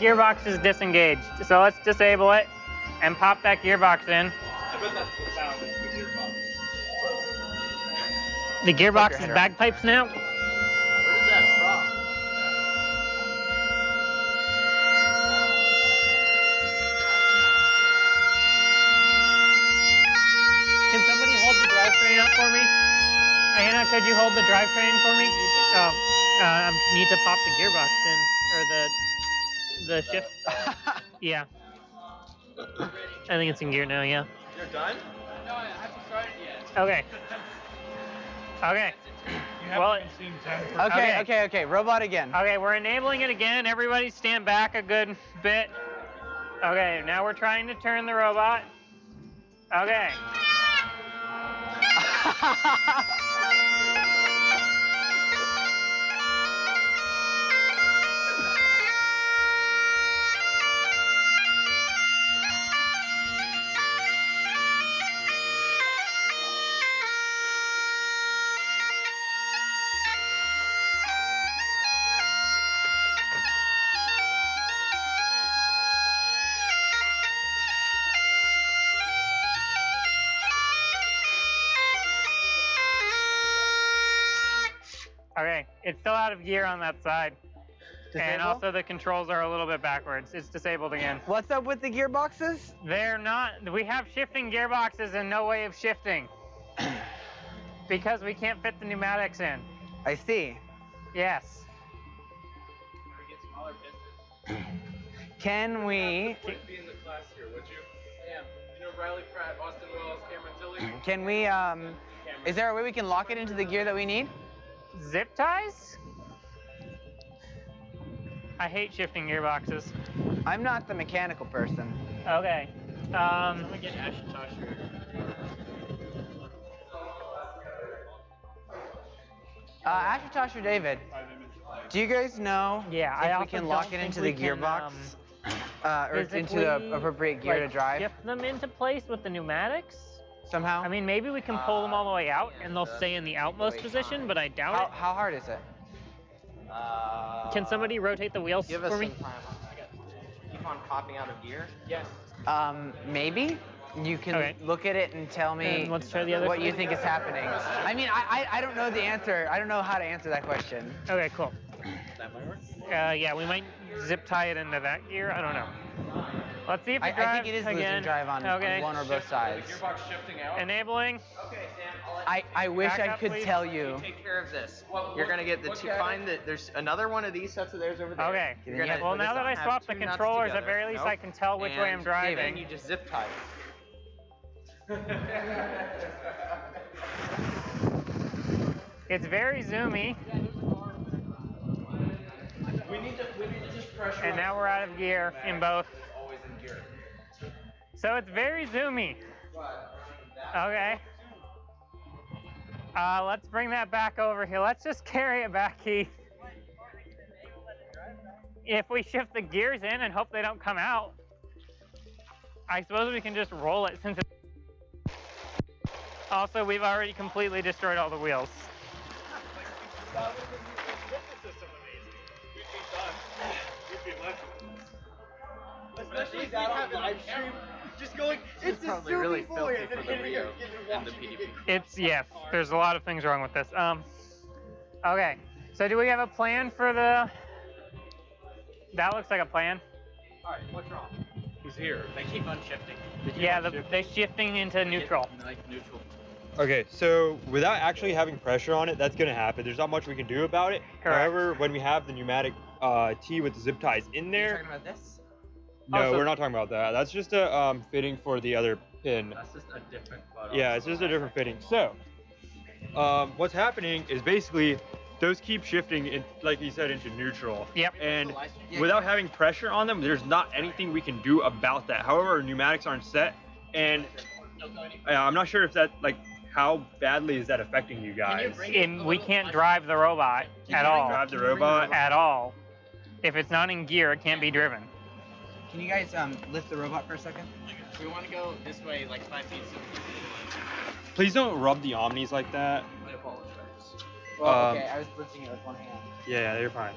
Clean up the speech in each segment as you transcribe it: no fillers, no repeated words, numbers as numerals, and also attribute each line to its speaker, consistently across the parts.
Speaker 1: Gearbox is disengaged, so let's disable it and pop that gearbox in.
Speaker 2: I bet that's the sound, it's the gearbox.
Speaker 1: The gearbox is bagpipes now.
Speaker 2: Where is that from?
Speaker 1: Can somebody hold the drivetrain up for me? Anna, could you hold the drivetrain for me? Oh, I need to pop the gearbox in, or the shift. Yeah. I think it's in gear now, yeah.
Speaker 2: You're done? No, I haven't started yet.
Speaker 1: Okay. Okay. Well,
Speaker 3: Okay. Robot again.
Speaker 1: okay, we're enabling it again. Everybody stand back a good bit. Okay, now we're trying to turn the robot. Okay. Okay, it's still out of gear on that side.
Speaker 3: Disable?
Speaker 1: And also the controls are a little bit backwards. It's disabled again.
Speaker 3: What's up with the gearboxes?
Speaker 1: They're not, we have shifting gearboxes and no way of shifting. Because we can't fit the pneumatics in.
Speaker 3: I see.
Speaker 1: Yes.
Speaker 3: Can we?
Speaker 2: Would be in the class here, would you? I am. You know Riley Pratt, Austin Wells, Cameron Tilly?
Speaker 3: Can we? Is there a way we can lock it into the gear that we need?
Speaker 1: Zip ties? I hate shifting gearboxes.
Speaker 3: I'm not the mechanical person.
Speaker 1: Okay.
Speaker 2: I'm gonna get Ashutosh here.
Speaker 3: Ashutosh or David, do you guys know if we can lock it into the gearbox? Or into the appropriate gear to drive?
Speaker 1: Shift them into place with the pneumatics?
Speaker 3: Somehow?
Speaker 1: I mean, maybe we can pull them all the way out and they'll stay in the outmost position, but I doubt it.
Speaker 3: How hard is it?
Speaker 1: Can somebody rotate the wheels
Speaker 4: Give us
Speaker 1: for me?
Speaker 4: some time. Keep on popping out of gear?
Speaker 2: Yes.
Speaker 3: Maybe? You can look at it and tell me
Speaker 1: And let's try the other
Speaker 3: what
Speaker 1: side.
Speaker 3: you think is happening. I mean, I don't know the answer. I don't know how to answer that question.
Speaker 1: Okay, cool.
Speaker 2: That might work.
Speaker 1: Yeah, we might zip tie it into that gear. I don't know. Let's see if it drives
Speaker 3: I think it is
Speaker 1: again.
Speaker 3: losing drive on one or both sides.
Speaker 2: Gearbox shifting out.
Speaker 1: Enabling.
Speaker 4: Okay, Sam,
Speaker 3: I wish
Speaker 1: Back
Speaker 3: I
Speaker 1: up,
Speaker 3: could
Speaker 1: please.
Speaker 3: tell you.
Speaker 4: take care of this. You're gonna get the two. Find that there's another one of these sets of theirs over there.
Speaker 1: Okay.
Speaker 4: You're gonna
Speaker 1: Well,
Speaker 4: put
Speaker 1: now
Speaker 4: this
Speaker 1: that I
Speaker 4: on, have
Speaker 1: swapped the
Speaker 4: two nuts
Speaker 1: controllers, at
Speaker 4: together.
Speaker 1: very least
Speaker 4: Nope.
Speaker 1: I can tell which way I'm
Speaker 4: And
Speaker 1: driving.
Speaker 4: then you just zip tie it.
Speaker 1: It's very zoomy.
Speaker 4: We need to just pressure.
Speaker 1: And now we're out of gear in both.
Speaker 4: Always in gear.
Speaker 1: So it's very zoomy. Okay. Let's bring that back over here. Let's just carry it back, Keith. If we shift the gears in and hope they don't come out, I suppose we can just roll it since it's... Also, we've already completely destroyed all the wheels.
Speaker 2: Especially that on live stream, just going, it's a
Speaker 4: Probably really
Speaker 2: boy,
Speaker 4: filthy
Speaker 2: and then
Speaker 4: for the video and the
Speaker 2: watching
Speaker 4: PDP.
Speaker 1: It's, yes, there's a lot of things wrong with this. Okay, so do we have a plan for the... That looks like a plan.
Speaker 2: Alright, what's wrong? He's here. They keep on shifting.
Speaker 1: Yeah, they're shifting into neutral.
Speaker 2: Like neutral.
Speaker 5: Okay, so without actually having pressure on it, that's going to happen. There's not much we can do about it.
Speaker 1: Correct.
Speaker 5: However, when we have the pneumatic T with the zip ties in
Speaker 4: Are you
Speaker 5: there,
Speaker 4: talking about this?
Speaker 5: no,
Speaker 1: Also-
Speaker 5: we're not talking about that. That's just a fitting for the other pin.
Speaker 2: That's just a different butt.
Speaker 5: Yeah, it's just a different fitting. So, what's happening is basically those keep shifting, like you said, into neutral.
Speaker 1: Yep.
Speaker 5: And without having pressure on them, there's not anything we can do about that. However, our pneumatics aren't set, and I'm not sure if that, like, how badly is that affecting you guys?
Speaker 1: We can't drive the robot at all.
Speaker 5: Drive the robot?
Speaker 1: At all. If it's not in gear, it can't be driven.
Speaker 3: Can you guys lift the robot for a second?
Speaker 4: We want to go this way, like 5 feet. So
Speaker 5: Please don't rub the Omnis like that.
Speaker 4: I apologize.
Speaker 3: Well, okay, I was lifting it with one hand.
Speaker 5: Yeah, you're fine.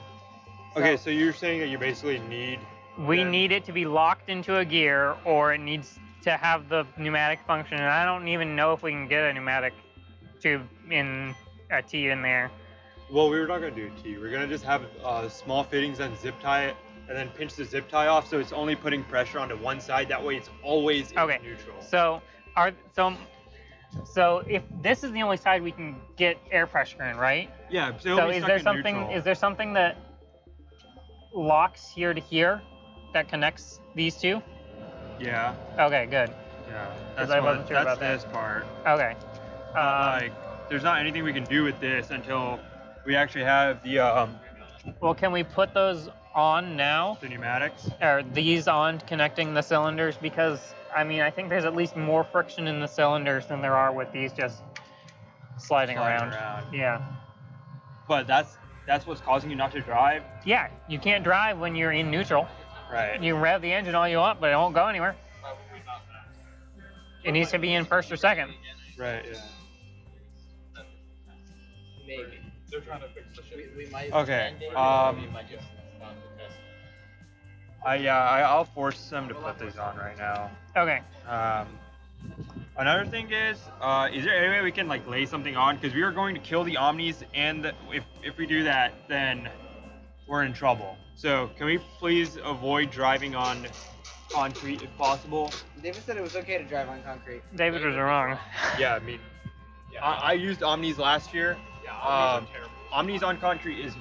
Speaker 3: So-
Speaker 5: Okay, so you're saying that you basically need
Speaker 1: we need it to be locked into a gear, or it needs to have the pneumatic function. And I don't even know if we can get a pneumatic tube in a T in there.
Speaker 5: Well, we were not gonna do a T. We're gonna just have small fittings and zip tie it, and then pinch the zip tie off, so it's only putting pressure onto one side. That way, it's always in neutral.
Speaker 1: So if this is the only side we can get air pressure in, right?
Speaker 5: Yeah.
Speaker 1: So is there something?
Speaker 5: Neutral.
Speaker 1: Is there something that locks here to here that connects these two?
Speaker 5: Yeah.
Speaker 1: Okay, good.
Speaker 5: Yeah.
Speaker 1: Because I wasn't sure about that.
Speaker 5: That's this part.
Speaker 1: Okay.
Speaker 5: There's not anything we can do with this until we actually have the
Speaker 1: Well, can we put those on now?
Speaker 5: the pneumatics.
Speaker 1: Or these on connecting the cylinders? Because I mean, I think there's at least more friction in the cylinders than there are with these just sliding around. Yeah.
Speaker 5: But that's what's causing you not to drive.
Speaker 1: Yeah, you can't drive when you're in neutral.
Speaker 5: Right.
Speaker 1: You can rev the engine all you want, but it won't go anywhere. It needs to be in first or second.
Speaker 5: Right. Yeah.
Speaker 2: Maybe. They're trying to fix the ship. We might.
Speaker 5: Okay.
Speaker 2: We might just stop the test.
Speaker 5: I'll force them to put these on right now.
Speaker 1: Okay.
Speaker 5: Another thing is there any way we can like lay something on? Because we are going to kill the Omnis, and if we do that, then we're in trouble. So can we please avoid driving on concrete if possible?
Speaker 3: David said it was okay to drive on concrete.
Speaker 1: David was wrong.
Speaker 5: Yeah, I mean, I used Omnis last year.
Speaker 2: Yeah, Omnis are terrible.
Speaker 5: Omnis on concrete is,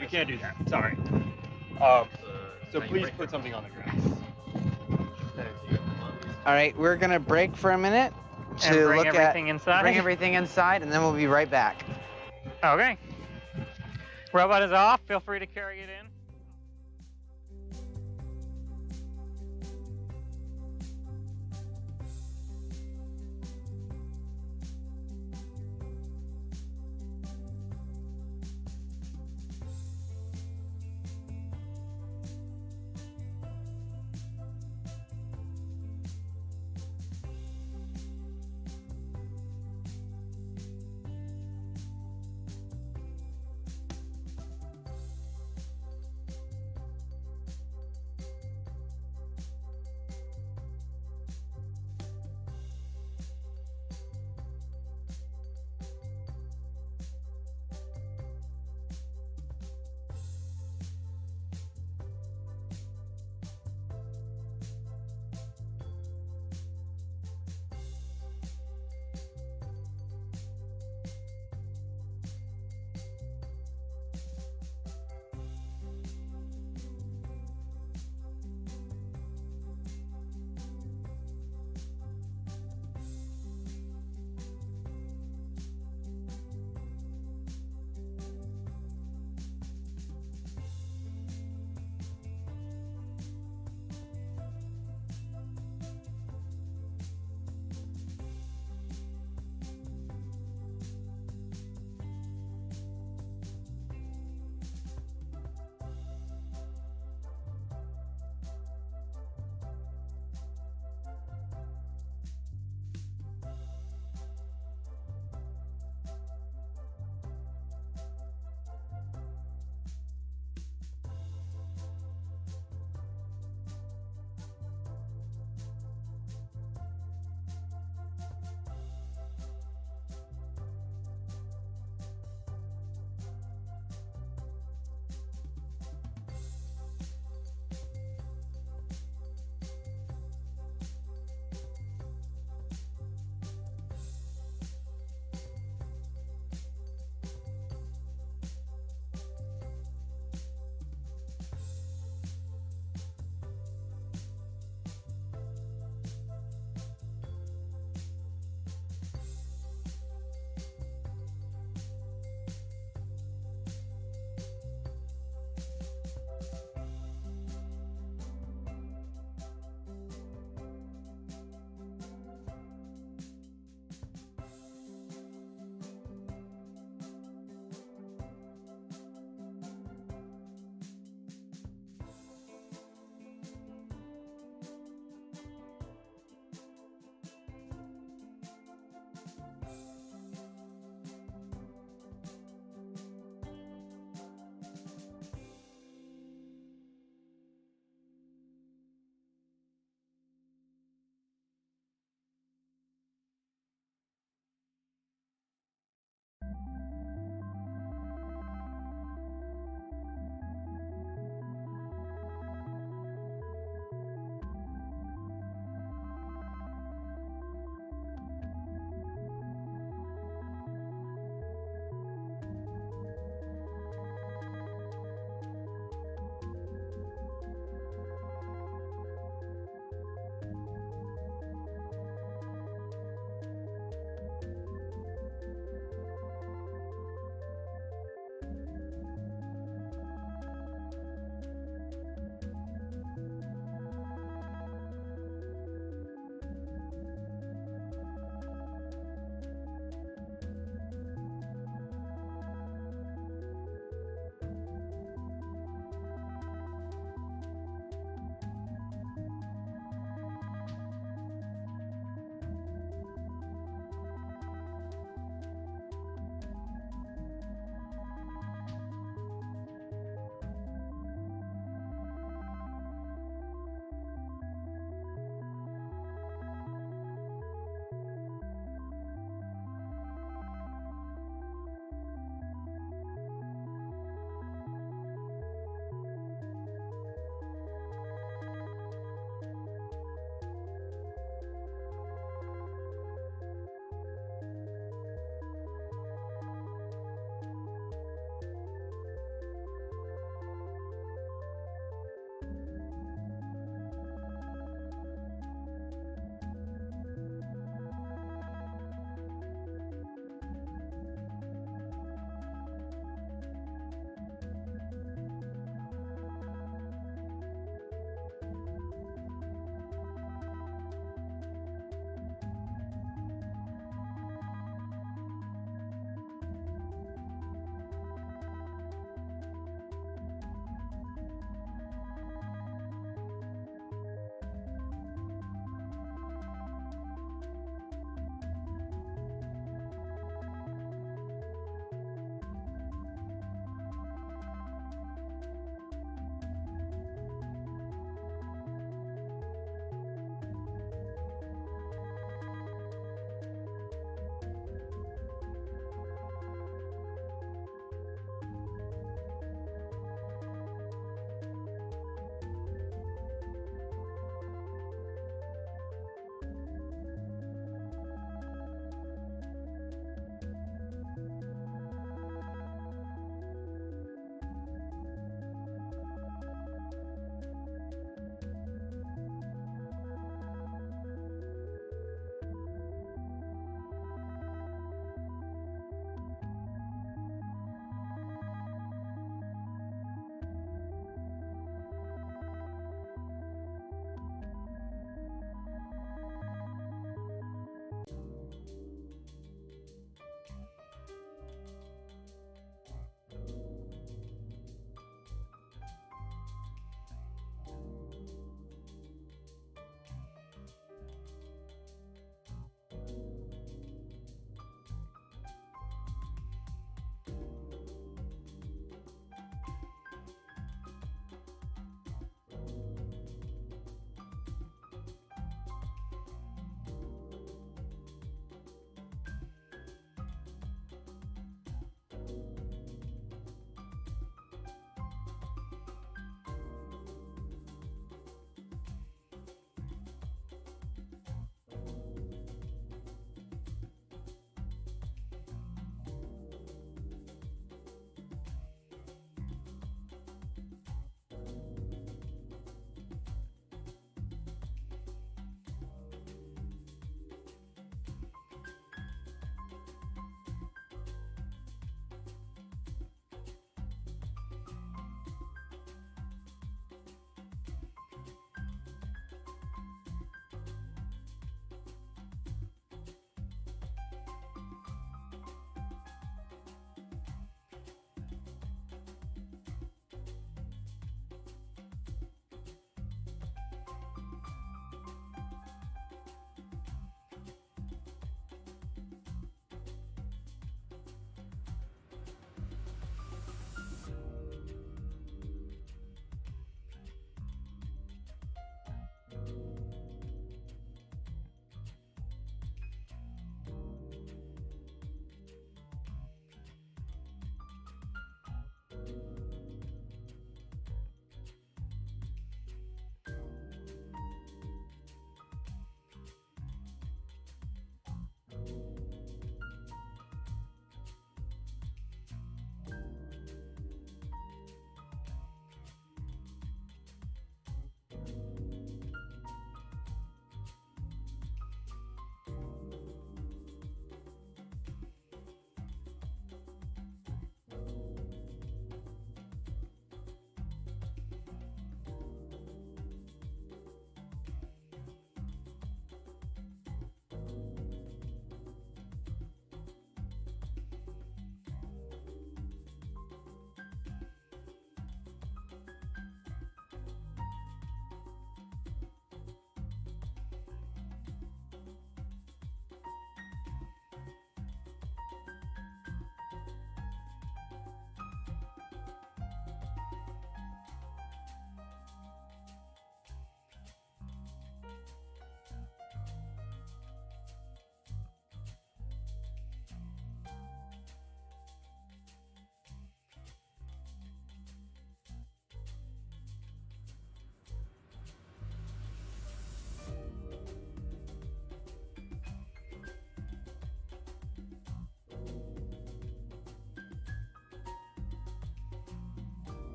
Speaker 5: we can't do that. Sorry. So please put something on the grass.
Speaker 3: All right, we're gonna break for a minute
Speaker 1: And
Speaker 3: to
Speaker 1: bring
Speaker 3: look
Speaker 1: everything
Speaker 3: at
Speaker 1: inside?
Speaker 3: bring everything inside, and then we'll be right back.
Speaker 1: Okay. Robot is off. Feel free to carry it in.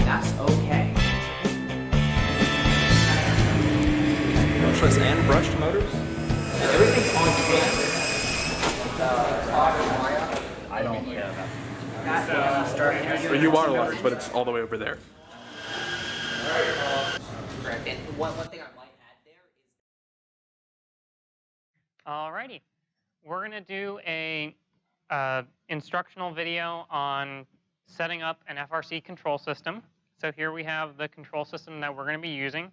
Speaker 3: that's okay.
Speaker 6: Brushless and brushed motors?
Speaker 3: Everything's on camera.
Speaker 6: I don't care about
Speaker 3: Start
Speaker 6: But you are large, but it's all the way over there.
Speaker 3: correct. And one thing I might add there is.
Speaker 1: Alrighty, we're gonna do a instructional video on setting up an FRC control system. So here we have the control system that we're going to be using,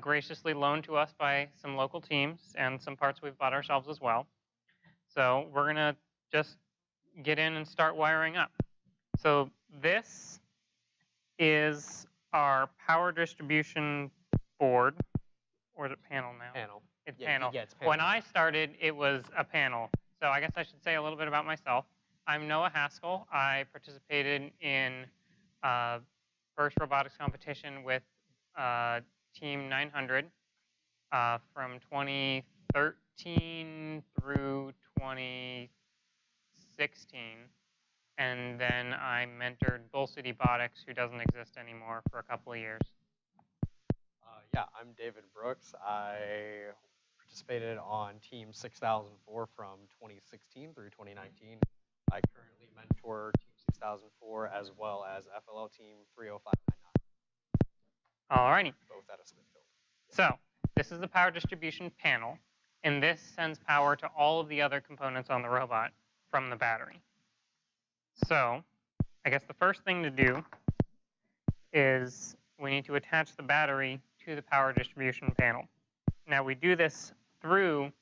Speaker 1: graciously loaned to us by some local teams and some parts we've bought ourselves as well. So we're going to just get in and start wiring up. So this is our power distribution board, or is it panel now?
Speaker 2: Panel.
Speaker 1: It's
Speaker 2: Yeah,
Speaker 1: panel.
Speaker 2: yeah, it's panel.
Speaker 1: When I started, it was a panel. So I guess I should say a little bit about myself. I'm Noah Haskell. I participated in first robotics competition with Team 900 from 2013 through 2016. And then I mentored Bull City Botics, who doesn't exist anymore, for a couple of years.
Speaker 2: Yeah, I'm David Brooks. I participated on Team 6004 from 2016 through 2019. I currently mentor Team 6004 as well as FLL Team 30599.
Speaker 1: Alrighty.
Speaker 2: Both out of Smithfield.
Speaker 1: So this is the power distribution panel, and this sends power to all of the other components on the robot from the battery. So I guess the first thing to do is we need to attach the battery to the power distribution panel. Now we do this through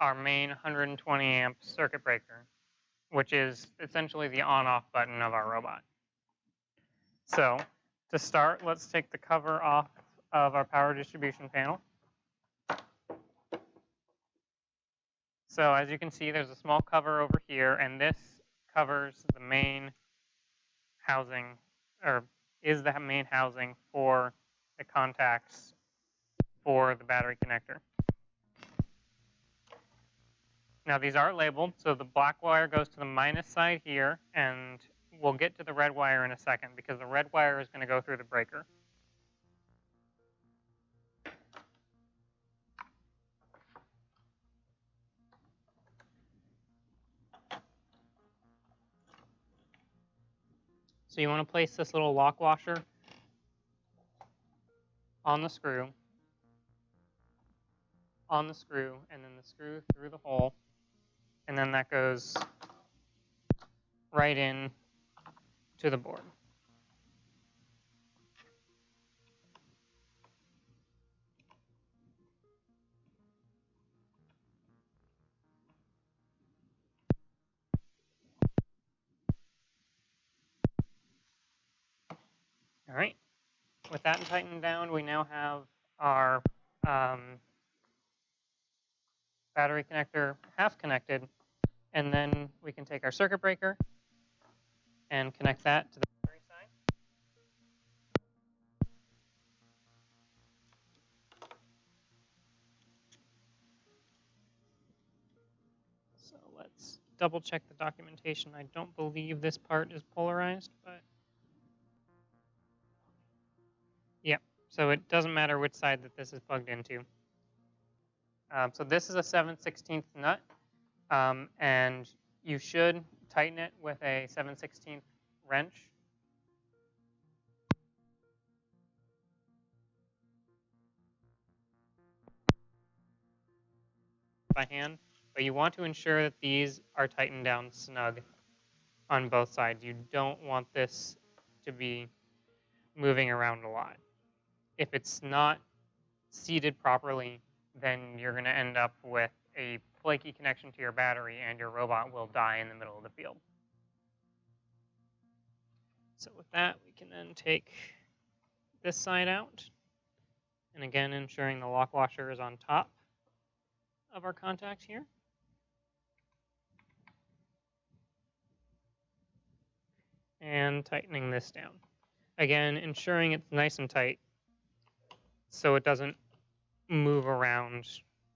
Speaker 1: our main 120 amp circuit breaker, which is essentially the on-off button of our robot. So to start, let's take the cover off of our power distribution panel. So as you can see, there's a small cover over here, and this covers the main housing, or is the main housing for the contacts for the battery connector. Now these are labeled, so the black wire goes to the minus side here, and we'll get to the red wire in a second because the red wire is going to go through the breaker. So you want to place this little lock washer on the screw, and then the screw through the hole, and then that goes right in to the board. All right. With that tightened down, we now have our battery connector half connected, and then we can take our circuit breaker and connect that to the battery side. So let's double check the documentation. I don't believe this part is polarized, but yeah, so it doesn't matter which side that this is plugged into. So this is a 7/16 nut, and you should tighten it with a 7/16 wrench. By hand, but you want to ensure that these are tightened down snug on both sides. You don't want this to be moving around a lot. If it's not seated properly, then you're going to end up with a flaky connection to your battery and your robot will die in the middle of the field. So with that, we can then take this side out, and again ensuring the lock washer is on top of our contact here. And tightening this down. Again, ensuring it's nice and tight so it doesn't move around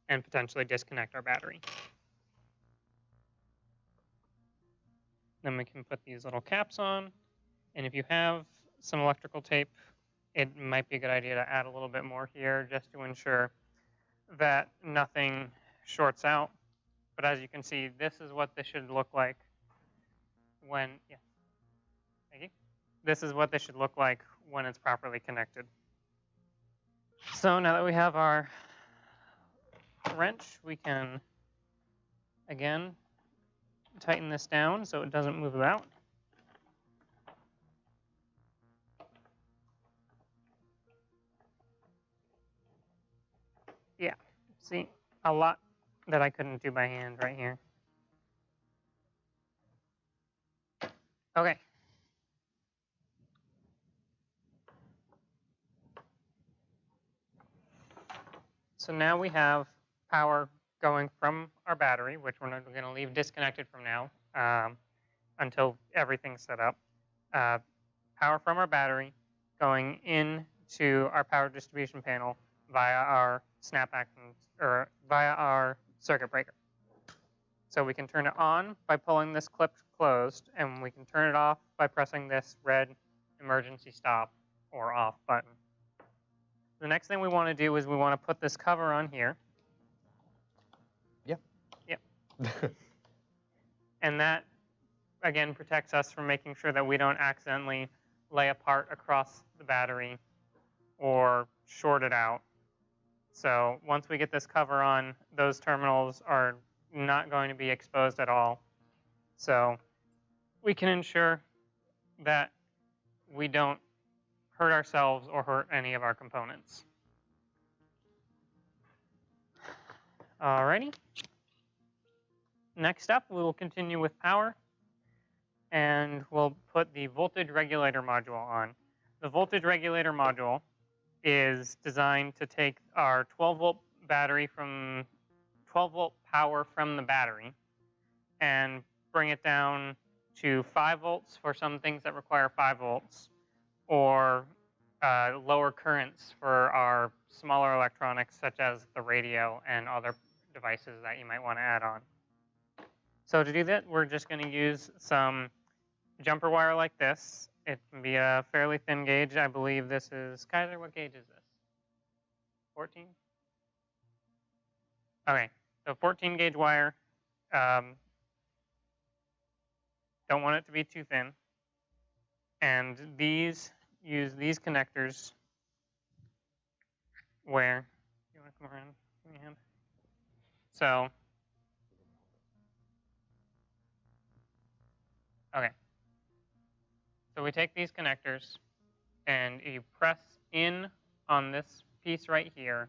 Speaker 1: and potentially disconnect our battery. Then we can put these little caps on, and if you have some electrical tape. It might be a good idea to add a little bit more here just to ensure that nothing shorts out. But as you can see, this is what this should look like when, yeah, thank you. This is what this should look like when it's properly connected. So now that we have our wrench, we can, again, tighten this down so it doesn't move about. Yeah, see, a lot that I couldn't do by hand right here. Okay. So now we have power going from our battery, which we're going to leave disconnected from now until everything's set up. Power from our battery going into our power distribution panel via our snap action or via our circuit breaker. So we can turn it on by pulling this clip closed, and we can turn it off by pressing this red emergency stop or off button. The next thing we want to do is we want to put this cover on here.
Speaker 2: Yep.
Speaker 1: Yep. And that, again, protects us from making sure that we don't accidentally lay a part across the battery or short it out. So once we get this cover on, those terminals are not going to be exposed at all. So we can ensure that we don't hurt ourselves or hurt any of our components. Alrighty. Next up, we will continue with power, and we'll put the voltage regulator module on. The voltage regulator module is designed to take our 12-volt battery from 12-volt power from the battery and bring it down to 5 volts for some things that require 5 volts, or lower currents for our smaller electronics, such as the radio and other devices that you might want to add on. So to do that, we're just going to use some jumper wire like this. It can be a fairly thin gauge. I believe this is, Kaiser, what gauge is this? 14? Okay, so 14 gauge wire. Don't want it to be too thin. And use these connectors where, you want to come around, give me a hand? So, okay. So we take these connectors and you press in on this piece right here,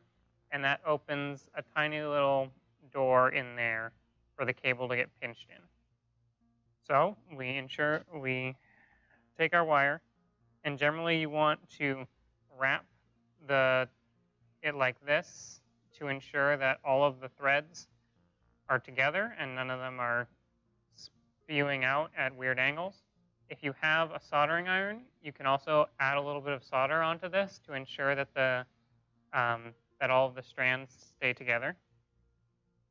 Speaker 1: and that opens a tiny little door in there for the cable to get pinched in. So we take our wire, and generally you want to wrap it like this to ensure that all of the threads are together and none of them are spewing out at weird angles. If you have a soldering iron, you can also add a little bit of solder onto this to ensure that that all of the strands stay together.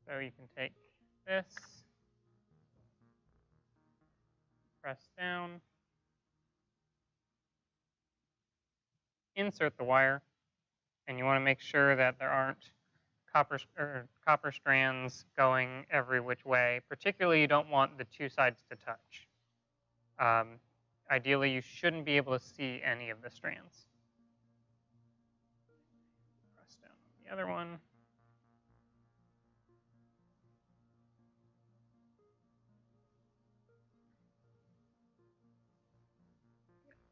Speaker 1: So you can take this, press down, insert the wire, and you want to make sure that there aren't copper strands going every which way. Particularly, you don't want the two sides to touch. Ideally, you shouldn't be able to see any of the strands. Press down on the other one.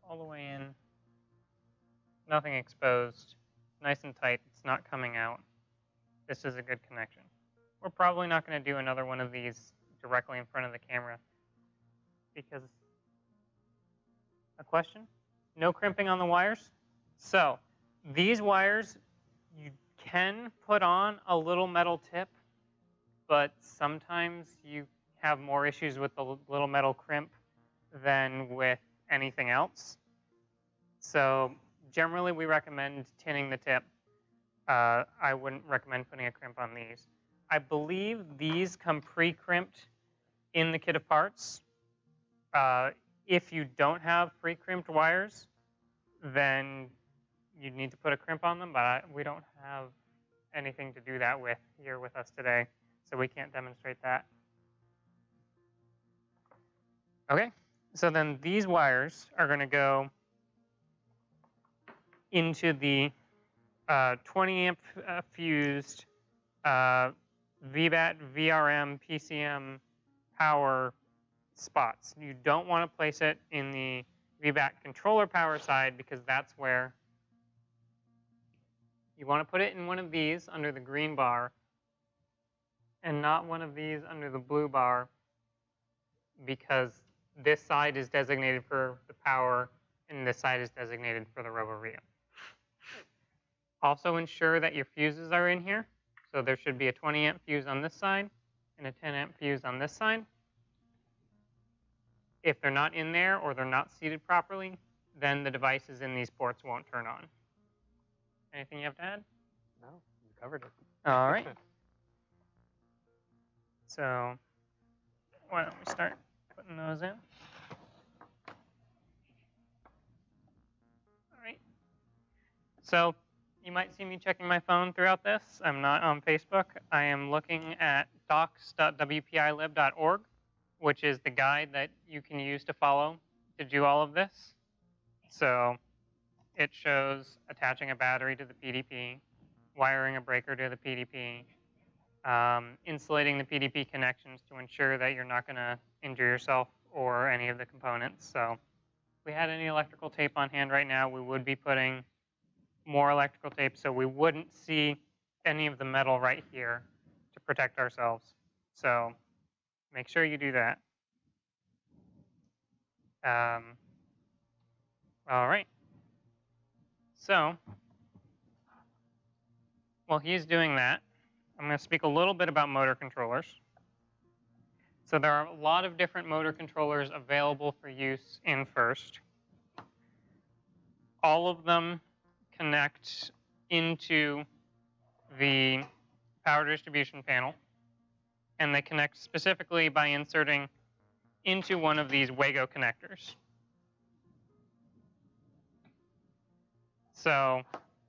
Speaker 1: All the way in. Nothing exposed. Nice and tight. It's not coming out. This is a good connection. We're probably not going to do another one of these directly in front of the camera because, a question? No crimping on the wires? So these wires, you can put on a little metal tip, but sometimes you have more issues with the little metal crimp than with anything else. So generally we recommend tinning the tip. I wouldn't recommend putting a crimp on these. I believe these come pre-crimped in the kit of parts. If you don't have pre-crimped wires, then you'd need to put a crimp on them, but we don't have anything to do that with here with us today, so we can't demonstrate that. Okay, so then these wires are going to go into the 20 amp fused VBAT, VRM, PCM power spots. You don't want to place it in the VBAT controller power side because that's where you want to put it in one of these under the green bar and not one of these under the blue bar, because this side is designated for the power and this side is designated for the robo-reel. Also ensure that your fuses are in here. So there should be a 20 amp fuse on this side and a 10 amp fuse on this side. If they're not in there or they're not seated properly, then the devices in these ports won't turn on. Anything you have to add?
Speaker 2: No, you covered it.
Speaker 1: All right. So why don't we start putting those in? All right. So you might see me checking my phone throughout this. I'm not on Facebook. I am looking at docs.wpilib.org, which is the guide that you can use to follow to do all of this. So it shows attaching a battery to the PDP, wiring a breaker to the PDP, insulating the PDP connections to ensure that you're not going to injure yourself or any of the components. So if we had any electrical tape on hand right now, we would be putting more electrical tape so we wouldn't see any of the metal right here to protect ourselves. So make sure you do that. All right. So while he's doing that, I'm going to speak a little bit about motor controllers. So there are a lot of different motor controllers available for use in FIRST. All of them connect into the power distribution panel, and they connect specifically by inserting into one of these Wago connectors. So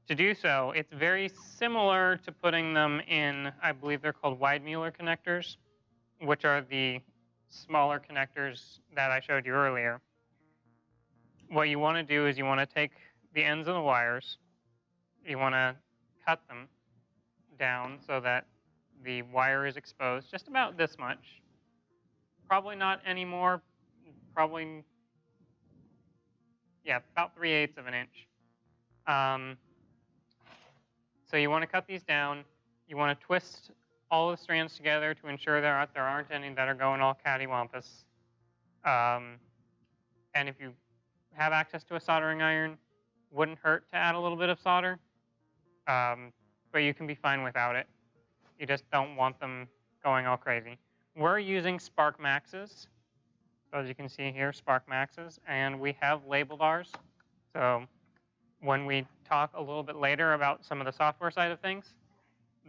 Speaker 1: to do so, it's very similar to putting them in, I believe they're called Weidmuller connectors, which are the smaller connectors that I showed you earlier. What you want to do is you want to take the ends of the wires, you want to cut them down so that the wire is exposed just about this much. Probably not any more, probably, yeah, about 3/8 of an inch. So you want to cut these down. You want to twist all the strands together to ensure there aren't any that are going all cattywampus. And if you have access to a soldering iron, wouldn't hurt to add a little bit of solder, but you can be fine without it. You just don't want them going all crazy. We're using Spark Maxes. So as you can see here, Spark Maxes, and we have labeled ours. So when we talk a little bit later about some of the software side of things,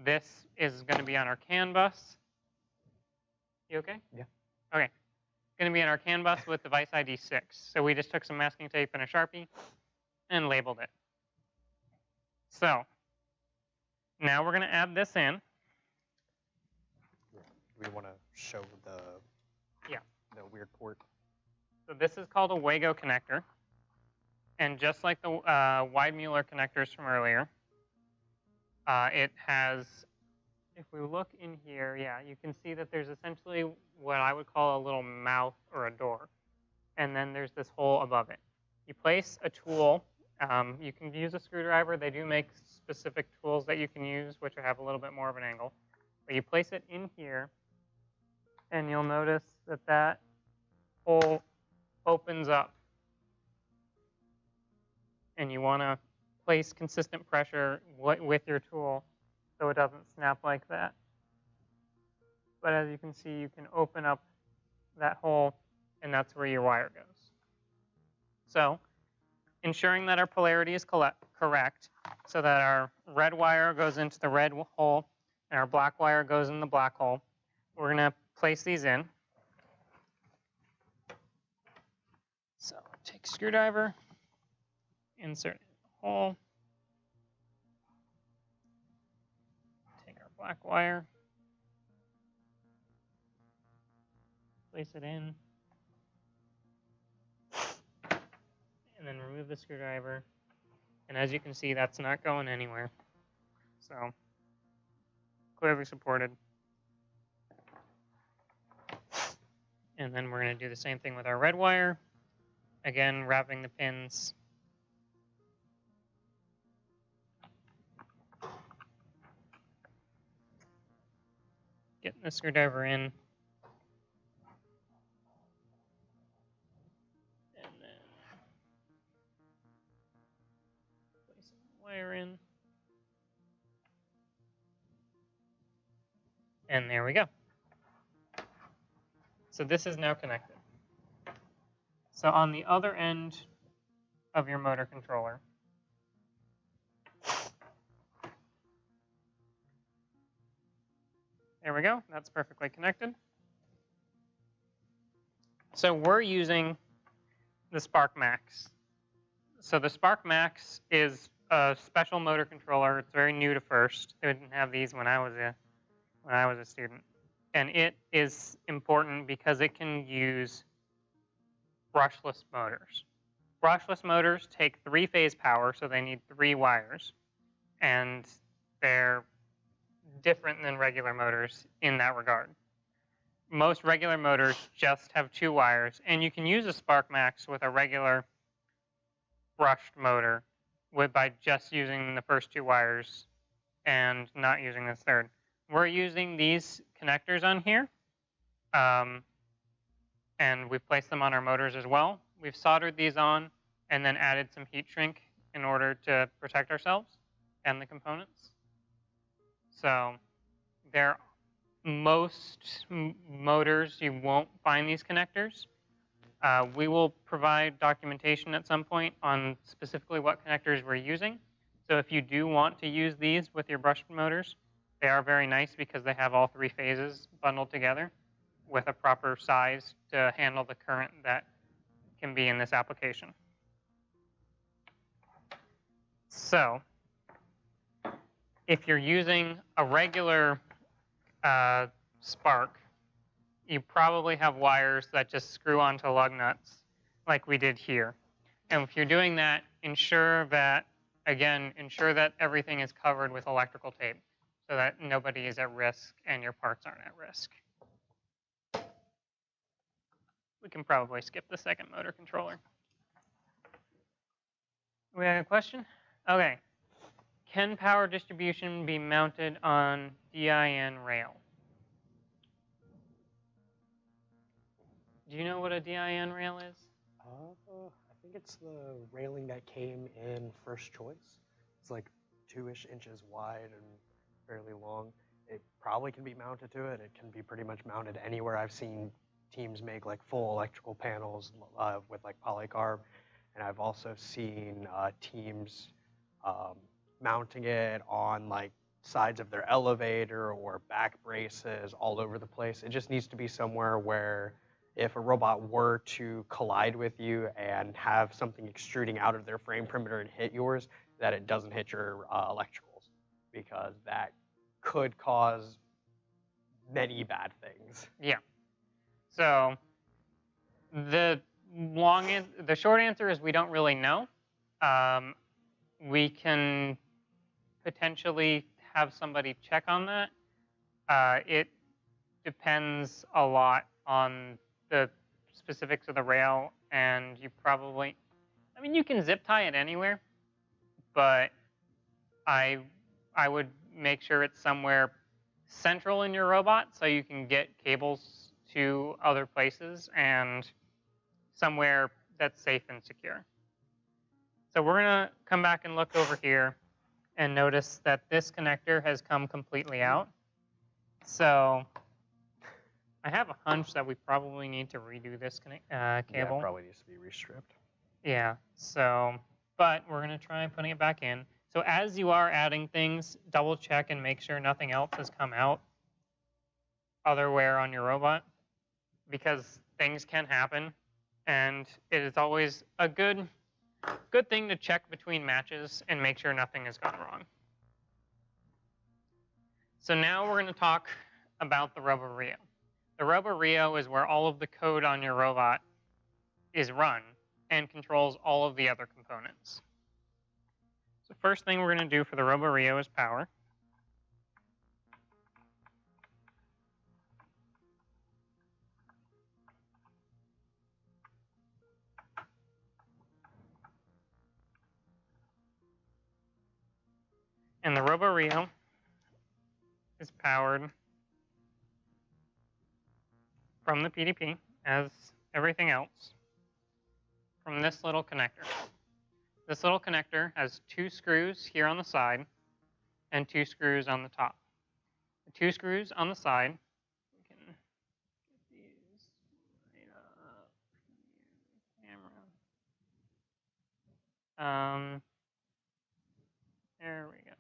Speaker 1: this is going to be on our CAN bus. You okay?
Speaker 2: Yeah.
Speaker 1: Okay. It's going to be on our CAN bus with device ID 6. So we just took some masking tape and a Sharpie and labeled it. So now we're going to add this in.
Speaker 2: We want to show the weird port.
Speaker 1: So this is called a Wago connector. And just like the Weidmuller connectors from earlier, it has, if we look in here, yeah, you can see that there's essentially what I would call a little mouth or a door. And then there's this hole above it. You place a tool. You can use a screwdriver. They do make specific tools that you can use, which have a little bit more of an angle. But you place it in here, and you'll notice that that hole opens up. And you want to place consistent pressure with your tool so it doesn't snap like that. But as you can see, you can open up that hole, and that's where your wire goes. So ensuring that our polarity is correct so that our red wire goes into the red hole and our black wire goes in the black hole, we're going to place these in. So take a screwdriver insert in the hole. Take our black wire, place it in, and then remove the screwdriver. And as you can see, that's not going anywhere. So clearly supported. And then we're going to do the same thing with our red wire. Again, wrapping the pins. Getting the screwdriver in. And then placing the wire in. And there we go. So this is now connected. So on the other end of your motor controller, there we go. That's perfectly connected. So we're using the Spark Max. So the Spark Max is a special motor controller. It's very new to FIRST. They didn't have these when I was a student. And it is important because it can use brushless motors. Brushless motors take 3-phase power, so they need 3 wires. And they're different than regular motors in that regard. Most regular motors just have 2 wires, and you can use a Spark Max with a regular brushed motor by just using the first 2 wires and not using the third. We're using these connectors on here, and we've placed them on our motors as well. We've soldered these on and then added some heat shrink in order to protect ourselves and the components. So most motors, you won't find these connectors. We will provide documentation at some point on specifically what connectors we're using. So if you do want to use these with your brushed motors, they are very nice because they have all 3 phases bundled together with a proper size to handle the current that can be in this application. So if you're using a regular Spark, you probably have wires that just screw onto lug nuts like we did here. And if you're doing that, ensure that everything is covered with electrical tape so that nobody is at risk and your parts aren't at risk. We can probably skip the second motor controller. We have a question? Okay. Can power distribution be mounted on DIN rail? Do you know what a DIN rail is?
Speaker 7: I think it's the railing that came in first choice. It's like 2-ish inches wide and fairly long. It probably can be mounted to it. It can be pretty much mounted anywhere. I've seen teams make like full electrical panels with like polycarb, and I've also seen teams mounting it on like sides of their elevator or back braces all over the place. It just needs to be somewhere where if a robot were to collide with you and have something extruding out of their frame perimeter and hit yours, that it doesn't hit your electricals, because that could cause many bad things.
Speaker 1: Yeah. So the short answer is we don't really know. We can potentially have somebody check on that. It depends a lot on the specifics of the rail, and you can zip tie it anywhere, but I would make sure it's somewhere central in your robot so you can get cables to other places and somewhere that's safe and secure. So we're gonna come back and look over here and notice that this connector has come completely out. So I have a hunch that we probably need to redo this cable.
Speaker 7: Yeah, it probably needs to be restripped.
Speaker 1: Yeah, so, but we're gonna try putting it back in. So as you are adding things, double check and make sure nothing else has come out other wear on your robot, because things can happen, and it is always a good Good thing to check between matches and make sure nothing has gone wrong. So now we're going to talk about the RoboRio. The RoboRio is where all of the code on your robot is run and controls all of the other components. So first thing we're going to do for the RoboRio is power. And the RoboRio is powered from the PDP, as everything else, from this little connector. This little connector has 2 screws here on the side and 2 screws on the top. The 2 screws on the side, we can get these right up camera. There we go.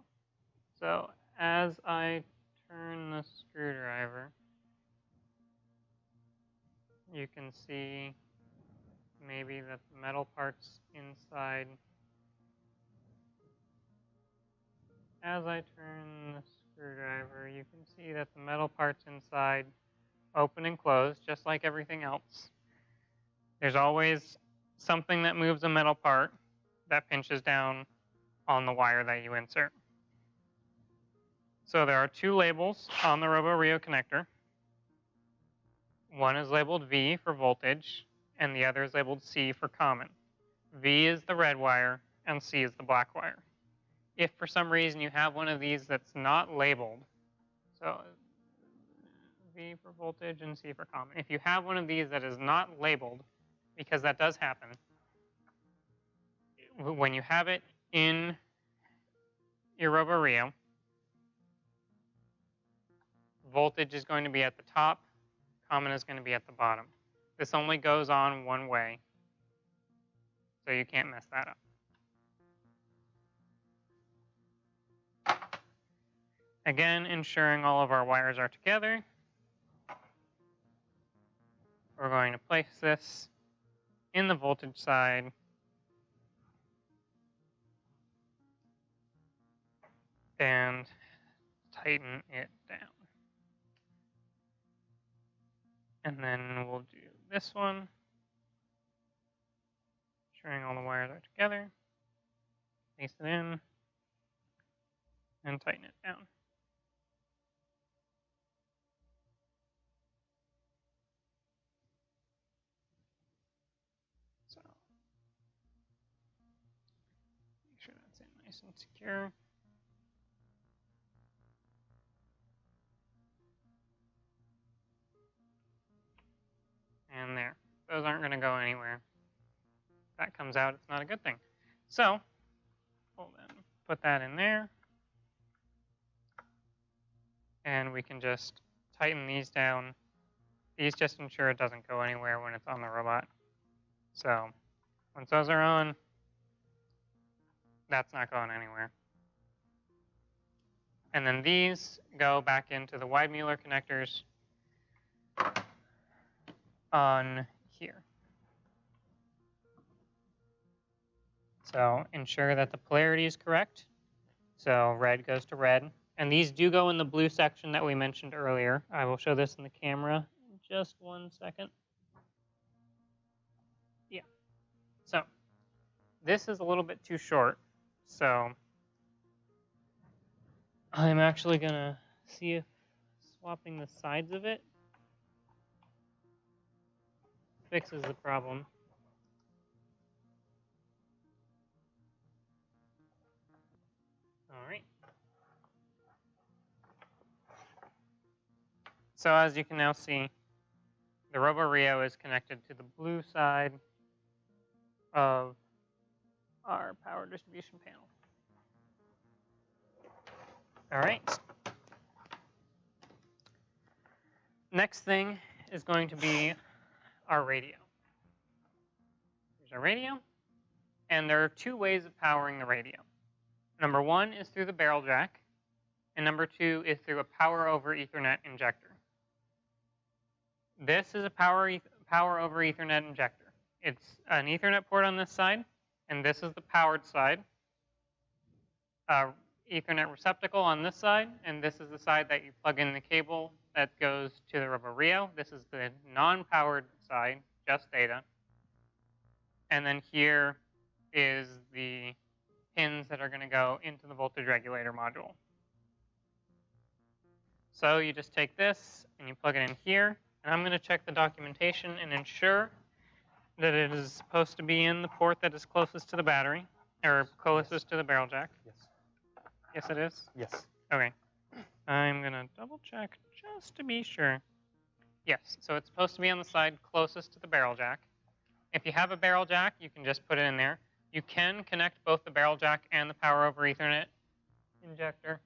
Speaker 1: So as I turn the screwdriver, you can see maybe that the metal parts inside. As I turn the screwdriver, you can see that the metal parts inside open and close, just like everything else. There's always something that moves a metal part that pinches down on the wire that you insert. So there are 2 labels on the RoboRio connector. One is labeled V for voltage, and the other is labeled C for common. V is the red wire, and C is the black wire. If for some reason you have one of these that's not labeled, so V for voltage and C for common. If you have one of these that is not labeled, because that does happen, when you have it in your RoboRio, voltage is going to be at the top, common is going to be at the bottom. This only goes on one way, so you can't mess that up. Again, ensuring all of our wires are together. We're going to place this in the voltage side. And tighten it down. And then we'll do this one. Ensuring all the wires are together. Place it in. And tighten it down. So make sure that's in nice and secure. And there. Those aren't going to go anywhere. If that comes out, it's not a good thing. So we'll then put that in there. And we can just tighten these down. These just ensure it doesn't go anywhere when it's on the robot. So once those are on, that's not going anywhere. And then these go back into the Weidmuller connectors on here. So ensure that the polarity is correct. So red goes to red. And these do go in the blue section that we mentioned earlier. I will show this in the camera in just 1 second. Yeah. So this is a little bit too short. So I'm actually going to see if swapping the sides of it fixes the problem. All right. So as you can now see, the RoboRio is connected to the blue side of our power distribution panel. All right. Next thing is going to be our radio. Here's our radio. And there are 2 ways of powering the radio. Number 1 is through the barrel jack, and number 2 is through a power over Ethernet injector. This is a power over Ethernet injector. It's an Ethernet port on this side and this is the powered side. Ethernet receptacle on this side, and this is the side that you plug in the cable that goes to the Robo-Rio. This is the non-powered side, just data. And then here is the pins that are going to go into the voltage regulator module. So you just take this and you plug it in here, and I'm going to check the documentation and ensure that it is supposed to be in the port that is closest to the battery, or closest to the barrel jack.
Speaker 7: Yes.
Speaker 1: Yes, it is?
Speaker 7: Yes.
Speaker 1: Okay. I'm going to double check just to be sure. Yes, so it's supposed to be on the side closest to the barrel jack. If you have a barrel jack, you can just put it in there. You can connect both the barrel jack and the power over Ethernet injector.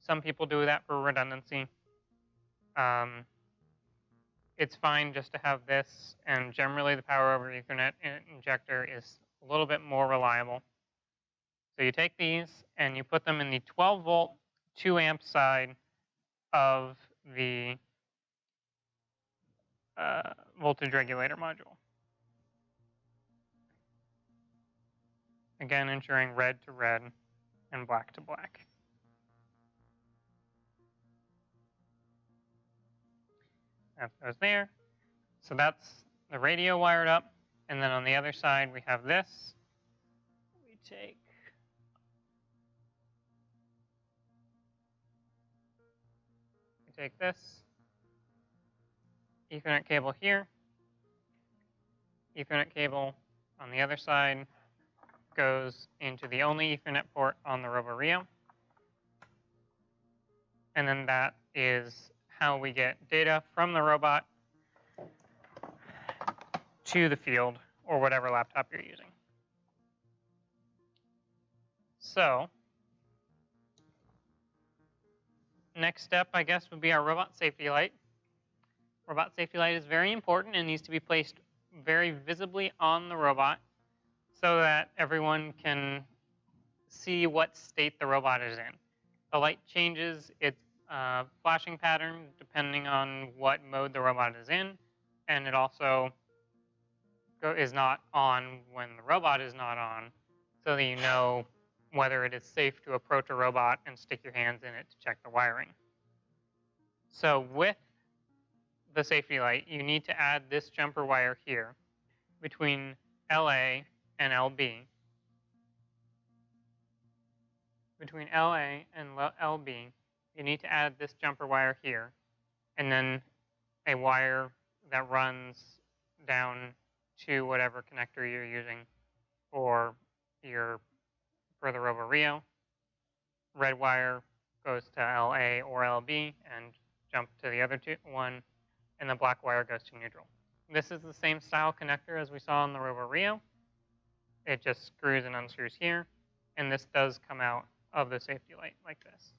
Speaker 1: Some people do that for redundancy. It's fine just to have this, and generally the power over Ethernet injector is a little bit more reliable. So you take these and you put them in the 12 volt, 2 amp side of the voltage regulator module. Again, ensuring red to red and black to black. That goes there. So that's the radio wired up. And then on the other side, we have this. We take this Ethernet cable here. Ethernet cable on the other side goes into the only Ethernet port on the Robo-Rio. And then that is how we get data from the robot to the field or whatever laptop you're using. So next step, I guess, would be our robot safety light. Robot safety light is very important and needs to be placed very visibly on the robot so that everyone can see what state the robot is in. The light changes its flashing pattern depending on what mode the robot is in, and it also is not on when the robot is not on, so that you know whether it is safe to approach a robot and stick your hands in it to check the wiring. So with the safety light, you need to add this jumper wire here between LA and LB. Between LA and LB, you need to add this jumper wire here, and then a wire that runs down to whatever connector you're using for the Robo-Rio. Red wire goes to LA or LB and jump to the other one, and the black wire goes to neutral. This is the same style connector as we saw on the Robo-Rio. It just screws and unscrews here, and this does come out of the safety light like this.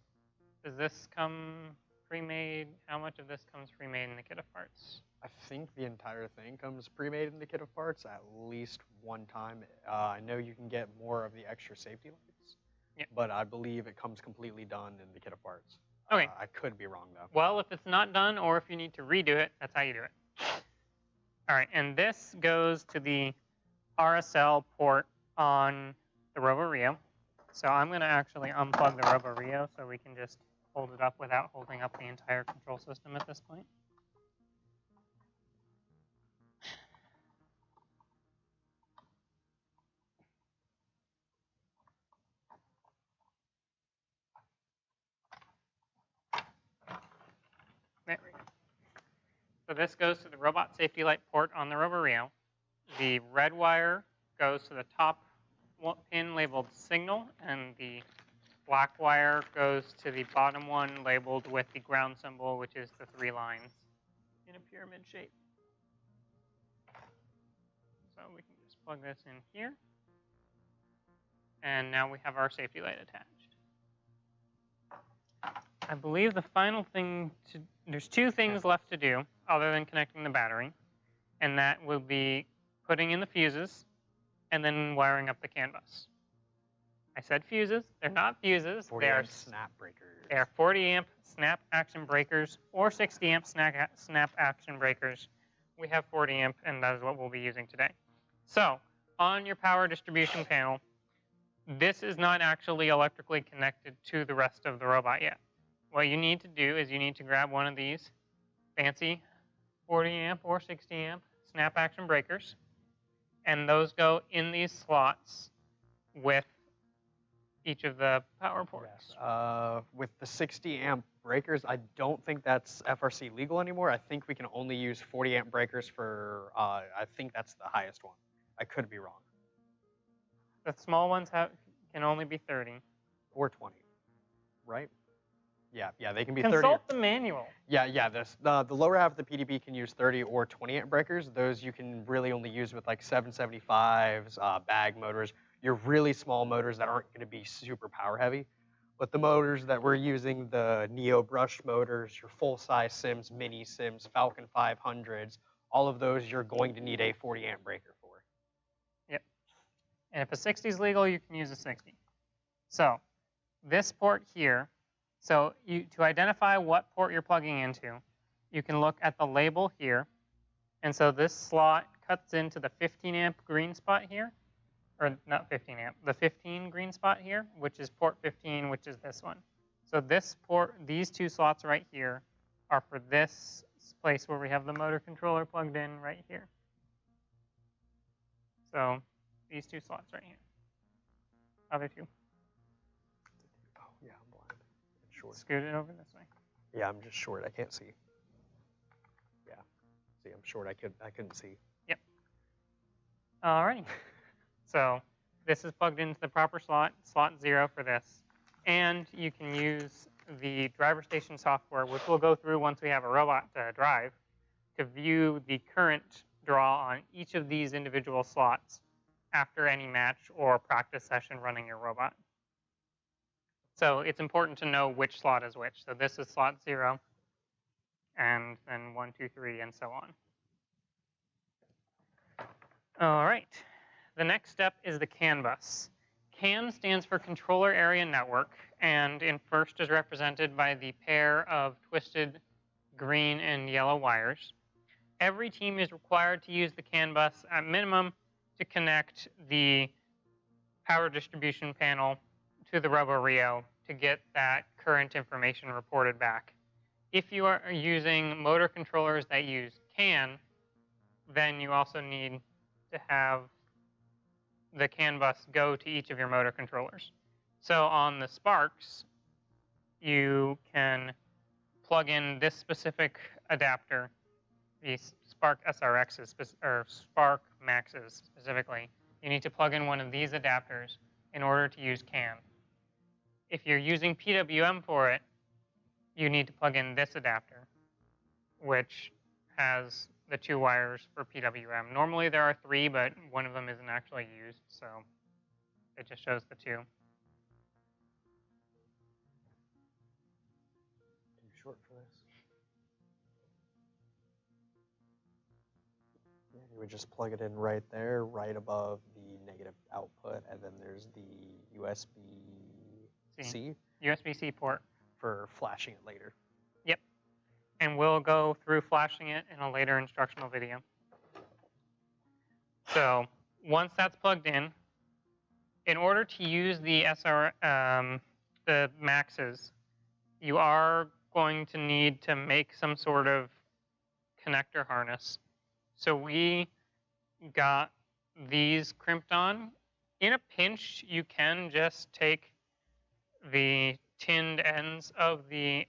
Speaker 1: Does this come pre-made? How much of this comes pre-made in the kit of parts?
Speaker 2: I think the entire thing comes pre-made in the kit of parts at least one time. I know you can get more of the extra safety lights,
Speaker 1: yeah,
Speaker 2: but I believe it comes completely done in the kit of parts.
Speaker 1: Okay.
Speaker 2: I could be wrong, though.
Speaker 1: Well, if it's not done or if you need to redo it, that's how you do it. All right, and this goes to the RSL port on the Robo-Rio. So I'm going to actually unplug the Robo-Rio so we can just hold it up without holding up the entire control system at this point. There we go. So this goes to the robot safety light port on the Robo-Rio. The red wire goes to the top pin labeled signal, and the black wire goes to the bottom one labeled with the ground symbol, which is the 3 lines in a pyramid shape. So we can just plug this in here. And now we have our safety light attached. I believe the final thing there's 2 things left to do other than connecting the battery, and that will be putting in the fuses and then wiring up the CAN bus. I said fuses. They're not fuses.
Speaker 2: 40 amp snap breakers.
Speaker 1: They are 40 amp snap action breakers or 60 amp snap action breakers we have 40 amp, and that is what we'll be using today. So on your power distribution panel, this is not actually electrically connected to the rest of the robot yet. What you need to do is you need to grab one of these fancy 40 amp or 60 amp snap action breakers, and those go in these slots with each of the power ports.
Speaker 2: Yes. With the 60 amp breakers, I don't think that's FRC legal anymore. I think we can only use 40 amp breakers for, I think that's the highest one. I could be wrong.
Speaker 1: The small ones can only be 30.
Speaker 2: Or 20, right? Yeah, they can be
Speaker 1: Consult
Speaker 2: 30.
Speaker 1: the manual.
Speaker 2: Yeah, the lower half of the PDB can use 30 or 20 amp breakers. Those you can really only use with like 775s, bag motors, your really small motors that aren't going to be super power heavy. But the motors that we're using, the Neo brush motors, your full-size Sims, mini Sims, Falcon 500s, all of those you're going to need a 40 amp breaker for.
Speaker 1: Yep. And if a 60 is legal, you can use a 60. So this port here, so to identify what port you're plugging into, you can look at the label here. And so this slot cuts into the 15 amp green spot here, or not 15 amp, the 15 green spot here, which is port 15, which is this one. So this port, these two slots right here are for this place where we have the motor controller plugged in right here. So these two slots right here. Other two.
Speaker 7: Oh, yeah, I'm blind. I'm short.
Speaker 1: Scoot it over this way.
Speaker 7: Yeah, I'm just short. I can't see. Yeah. See, I'm short. I couldn't see.
Speaker 1: Yep. All right. So this is plugged into the proper slot, slot 0 for this. And you can use the driver station software, which we'll go through once we have a robot to drive, to view the current draw on each of these individual slots after any match or practice session running your robot. So it's important to know which slot is which. So this is slot 0, and then 1, 2, 3, and so on. All right. The next step is the CAN bus. CAN stands for Controller Area Network, and in first is represented by the pair of twisted green and yellow wires. Every team is required to use the CAN bus at minimum to connect the power distribution panel to the RoboRio to get that current information reported back. If you are using motor controllers that use CAN, then you also need to have the CAN bus go to each of your motor controllers. So on the Sparks, you can plug in this specific adapter, the Spark SRXs, or Spark Maxes specifically. You need to plug in one of these adapters in order to use CAN. If you're using PWM for it, you need to plug in this adapter, which has the 2 wires for PWM. Normally there are 3, but one of them isn't actually used, so it just shows the 2.
Speaker 7: Too short for this. Yeah, you would just plug it in right there, right above the negative output, and then there's the USB-C
Speaker 1: USB-C port.
Speaker 7: for flashing it later.
Speaker 1: Yep. And we'll go through flashing it in a later instructional video. So once that's plugged in order to use the the Maxes, you are going to need to make some sort of connector harness. So we got these crimped on. In a pinch, you can just take the tinned ends of the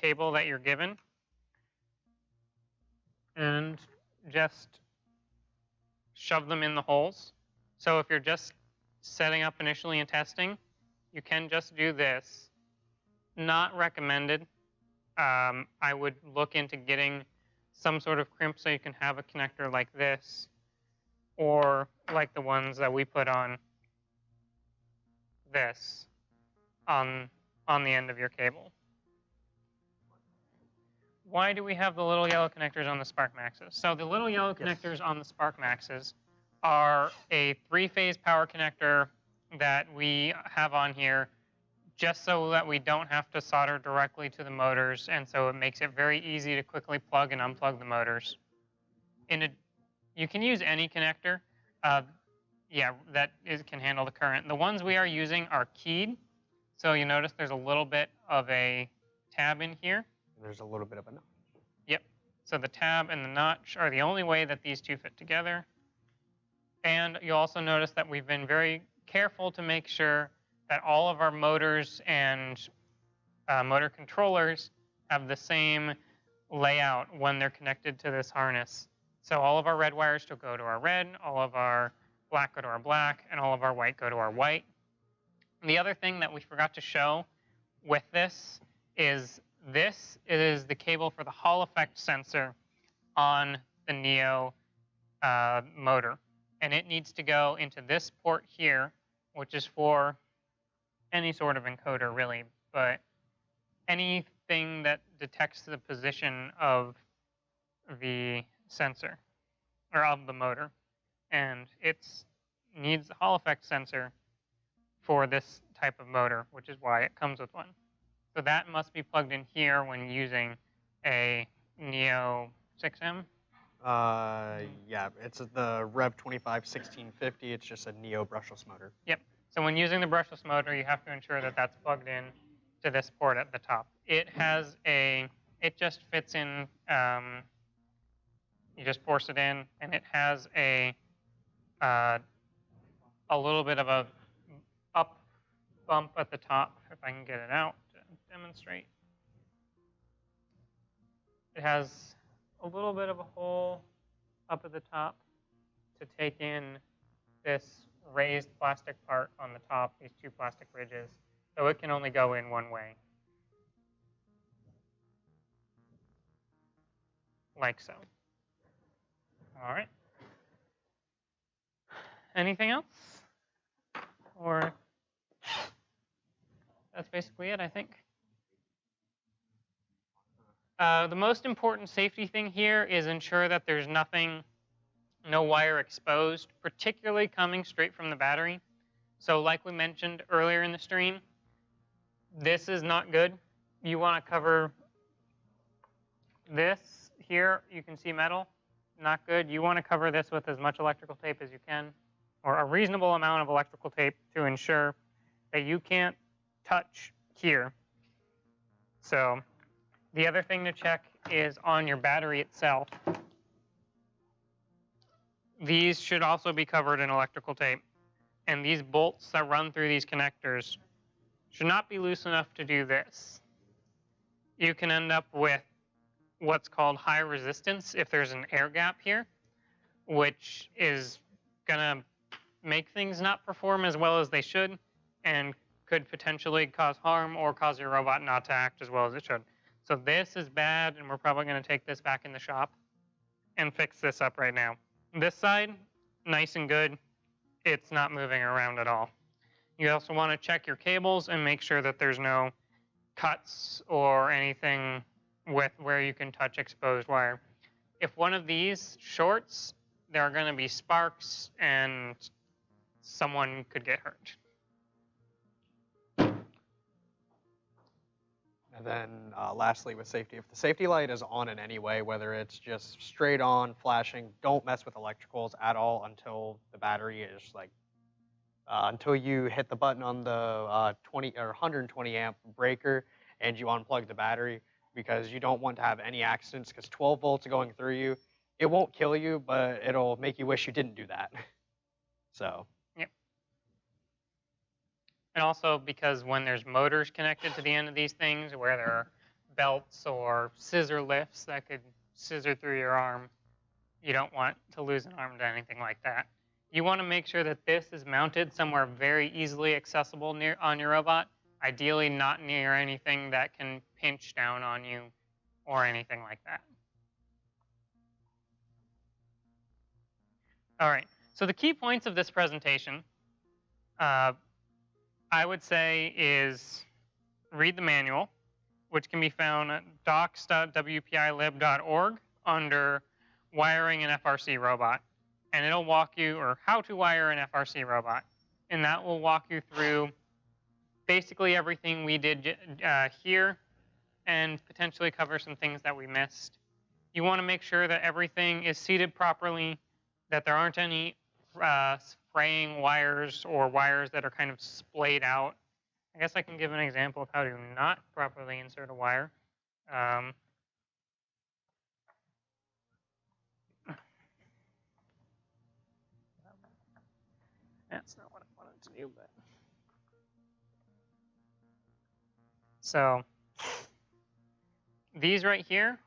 Speaker 1: cable that you're given and just shove them in the holes. So if you're just setting up initially and testing, you can just do this. Not recommended. I would look into getting some sort of crimp so you can have a connector like this, or like the ones that we put on this on the end of your cable. Why do we have the little yellow connectors on the Spark Maxes? So the little yellow connectors on the Spark Maxes are a 3-phase power connector that we have on here just so that we don't have to solder directly to the motors, and so it makes it very easy to quickly plug and unplug the motors. You can use any connector. Yeah, that can handle the current. The ones we are using are keyed. So you notice there's a little bit of a tab in here.
Speaker 7: And there's a little bit of a notch.
Speaker 1: Yep. So the tab and the notch are the only way that these two fit together. And you'll also notice that we've been very careful to make sure that all of our motors and motor controllers have the same layout when they're connected to this harness. So all of our red wires still go to our red, all of our black go to our black, and all of our white go to our white. And the other thing that we forgot to show with this is the cable for the Hall effect sensor on the Neo motor. And it needs to go into this port here, which is for any sort of encoder, really, but anything that detects the position of the sensor, or of the motor. And it needs the Hall effect sensor for this type of motor, which is why it comes with one. So that must be plugged in here when using a Neo 6M.
Speaker 2: Yeah, it's the Rev 251650. It's just a Neo brushless motor.
Speaker 1: Yep. So when using the brushless motor, you have to ensure that that's plugged in to this port at the top. It just fits in, you just force it in, and it has a little bit of a up bump at the top, if I can get it out to demonstrate. It has a little bit of a hole up at the top to take in this raised plastic part on the top, these two plastic ridges. So it can only go in one way. Like so. All right. Anything else? Or that's basically it, I think. The most important safety thing here is ensure that there's no wire exposed, particularly coming straight from the battery. So like we mentioned earlier in the stream, this is not good. You want to cover this here. You can see metal. Not good. You want to cover this with as much electrical tape as you can, or a reasonable amount of electrical tape to ensure that you can't touch here. So the other thing to check is on your battery itself. These should also be covered in electrical tape. And these bolts that run through these connectors should not be loose enough to do this. You can end up with what's called high resistance if there's an air gap here, which is going to make things not perform as well as they should and could potentially cause harm or cause your robot not to act as well as it should. So this is bad, and we're probably going to take this back in the shop and fix this up right now. This side, nice and good. It's not moving around at all. You also want to check your cables and make sure that there's no cuts or anything with where you can touch exposed wire. If one of these shorts, there are going to be sparks and someone could get hurt.
Speaker 2: And then lastly with safety, if the safety light is on in any way, whether it's just straight on, flashing, don't mess with electricals at all until the battery is like, until you hit the button on the 20 or 120 amp breaker and you unplug the battery, because you don't want to have any accidents, because 12 volts going through you, it won't kill you, but it'll make you wish you didn't do that. So.
Speaker 1: Yep. And also because when there's motors connected to the end of these things, where there are belts or scissor lifts that could scissor through your arm, you don't want to lose an arm to anything like that. You want to make sure that this is mounted somewhere very easily accessible on your robot, ideally not near anything that can pinch down on you or anything like that. All right, so the key points of this presentation, I would say, is read the manual, which can be found at docs.wpilib.org under wiring an FRC robot. And it'll walk you, or how to wire an FRC robot. And that will walk you through basically everything we did here and potentially cover some things that we missed. you want to make sure that everything is seated properly, that there aren't any fraying wires or wires that are kind of splayed out. I guess I can give an example of how to not properly insert a wire. That's not what I wanted to do, but. So these right here,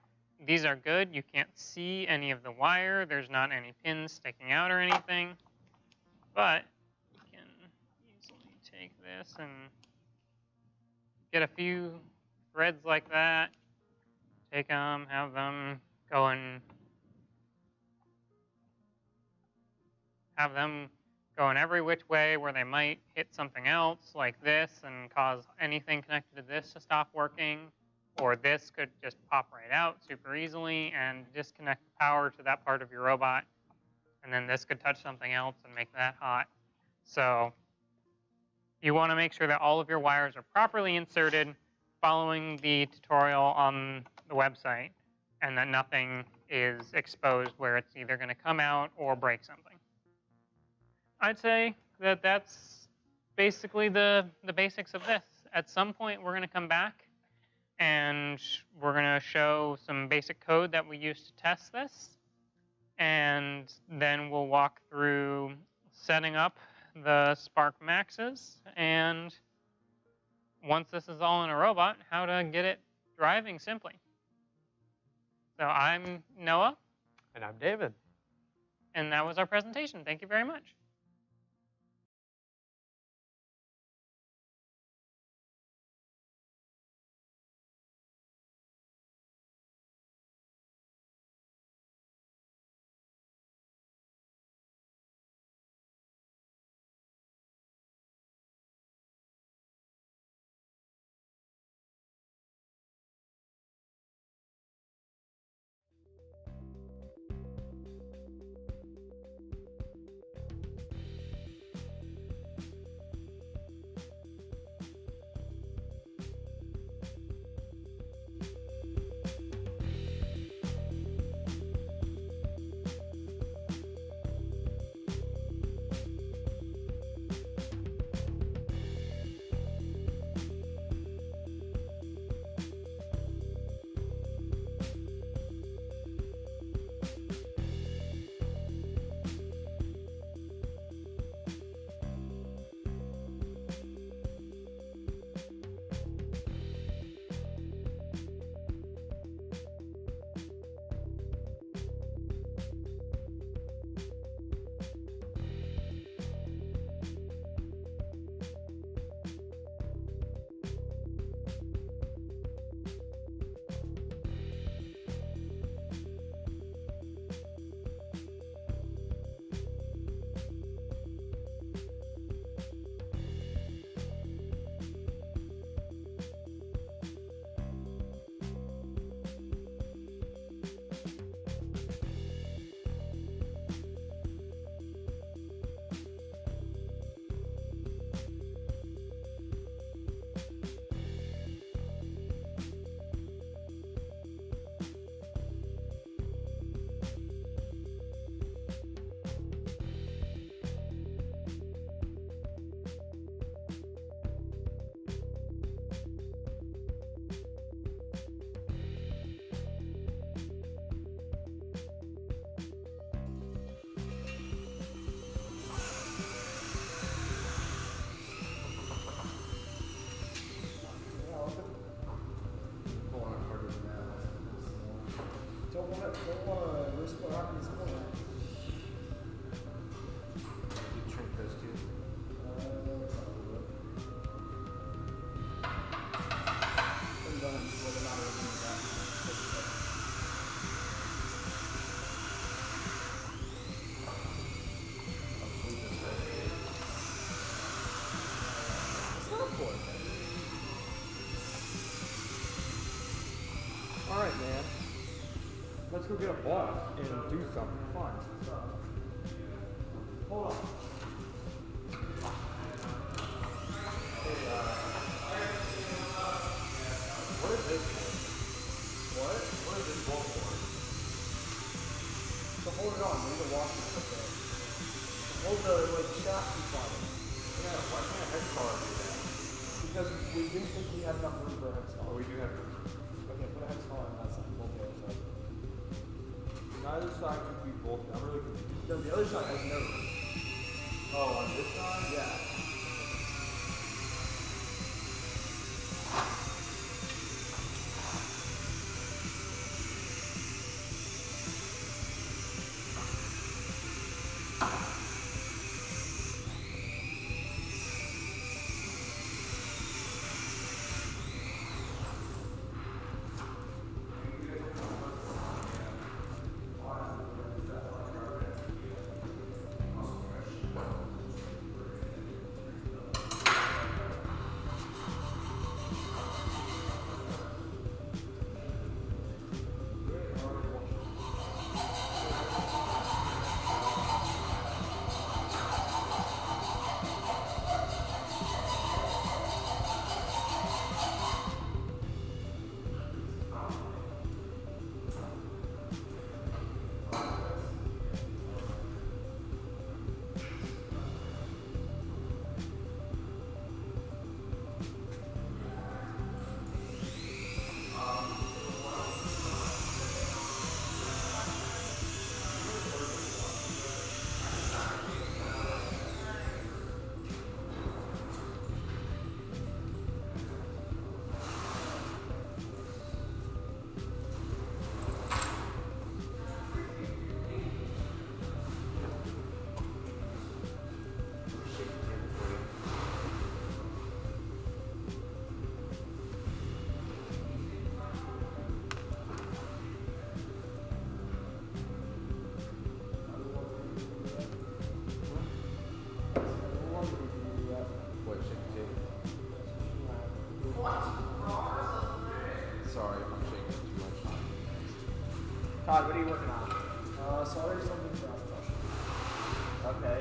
Speaker 1: these are good. You can't see any of the wire. There's not any pins sticking out or anything. But you can easily take this and get a few threads like that. Take them, have them going every which way where they might hit something else like this and cause anything connected to this to stop working, or this could just pop right out super easily and disconnect the power to that part of your robot, and then this could touch something else and make that hot. So you want to make sure that all of your wires are properly inserted following the tutorial on the website, and that nothing is exposed where it's either going to come out or break something. I'd say that that's basically the basics of this. At some point, we're going to come back and we're going to show some basic code that we used to test this. And then we'll walk through setting up the Spark Maxes, and once this is all in a robot, how to get it driving simply. So I'm Noah.
Speaker 2: And I'm David.
Speaker 1: And that was our presentation. Thank you very much.
Speaker 6: Alright, man. Let's go get a ball and do something fun. Hold on. What is this for? What? What is this ball for? hold it on, maybe the washer is okay. Hold the shaft inside it.
Speaker 8: Yeah, why can't a head collar do that?
Speaker 6: Because we didn't think we had enough room for a head
Speaker 8: Oh,
Speaker 6: collar.
Speaker 8: we do have room.
Speaker 6: Okay, put a head collar on that side, both the other side.
Speaker 8: Neither side can be bolted. I'm really confused.
Speaker 6: No, the other side has no room.
Speaker 8: Oh, on this side?
Speaker 6: Yeah.
Speaker 8: Sorry if I'm shaking too much.
Speaker 4: Todd, what are you working on?
Speaker 6: So there's something for Josh.
Speaker 4: Okay.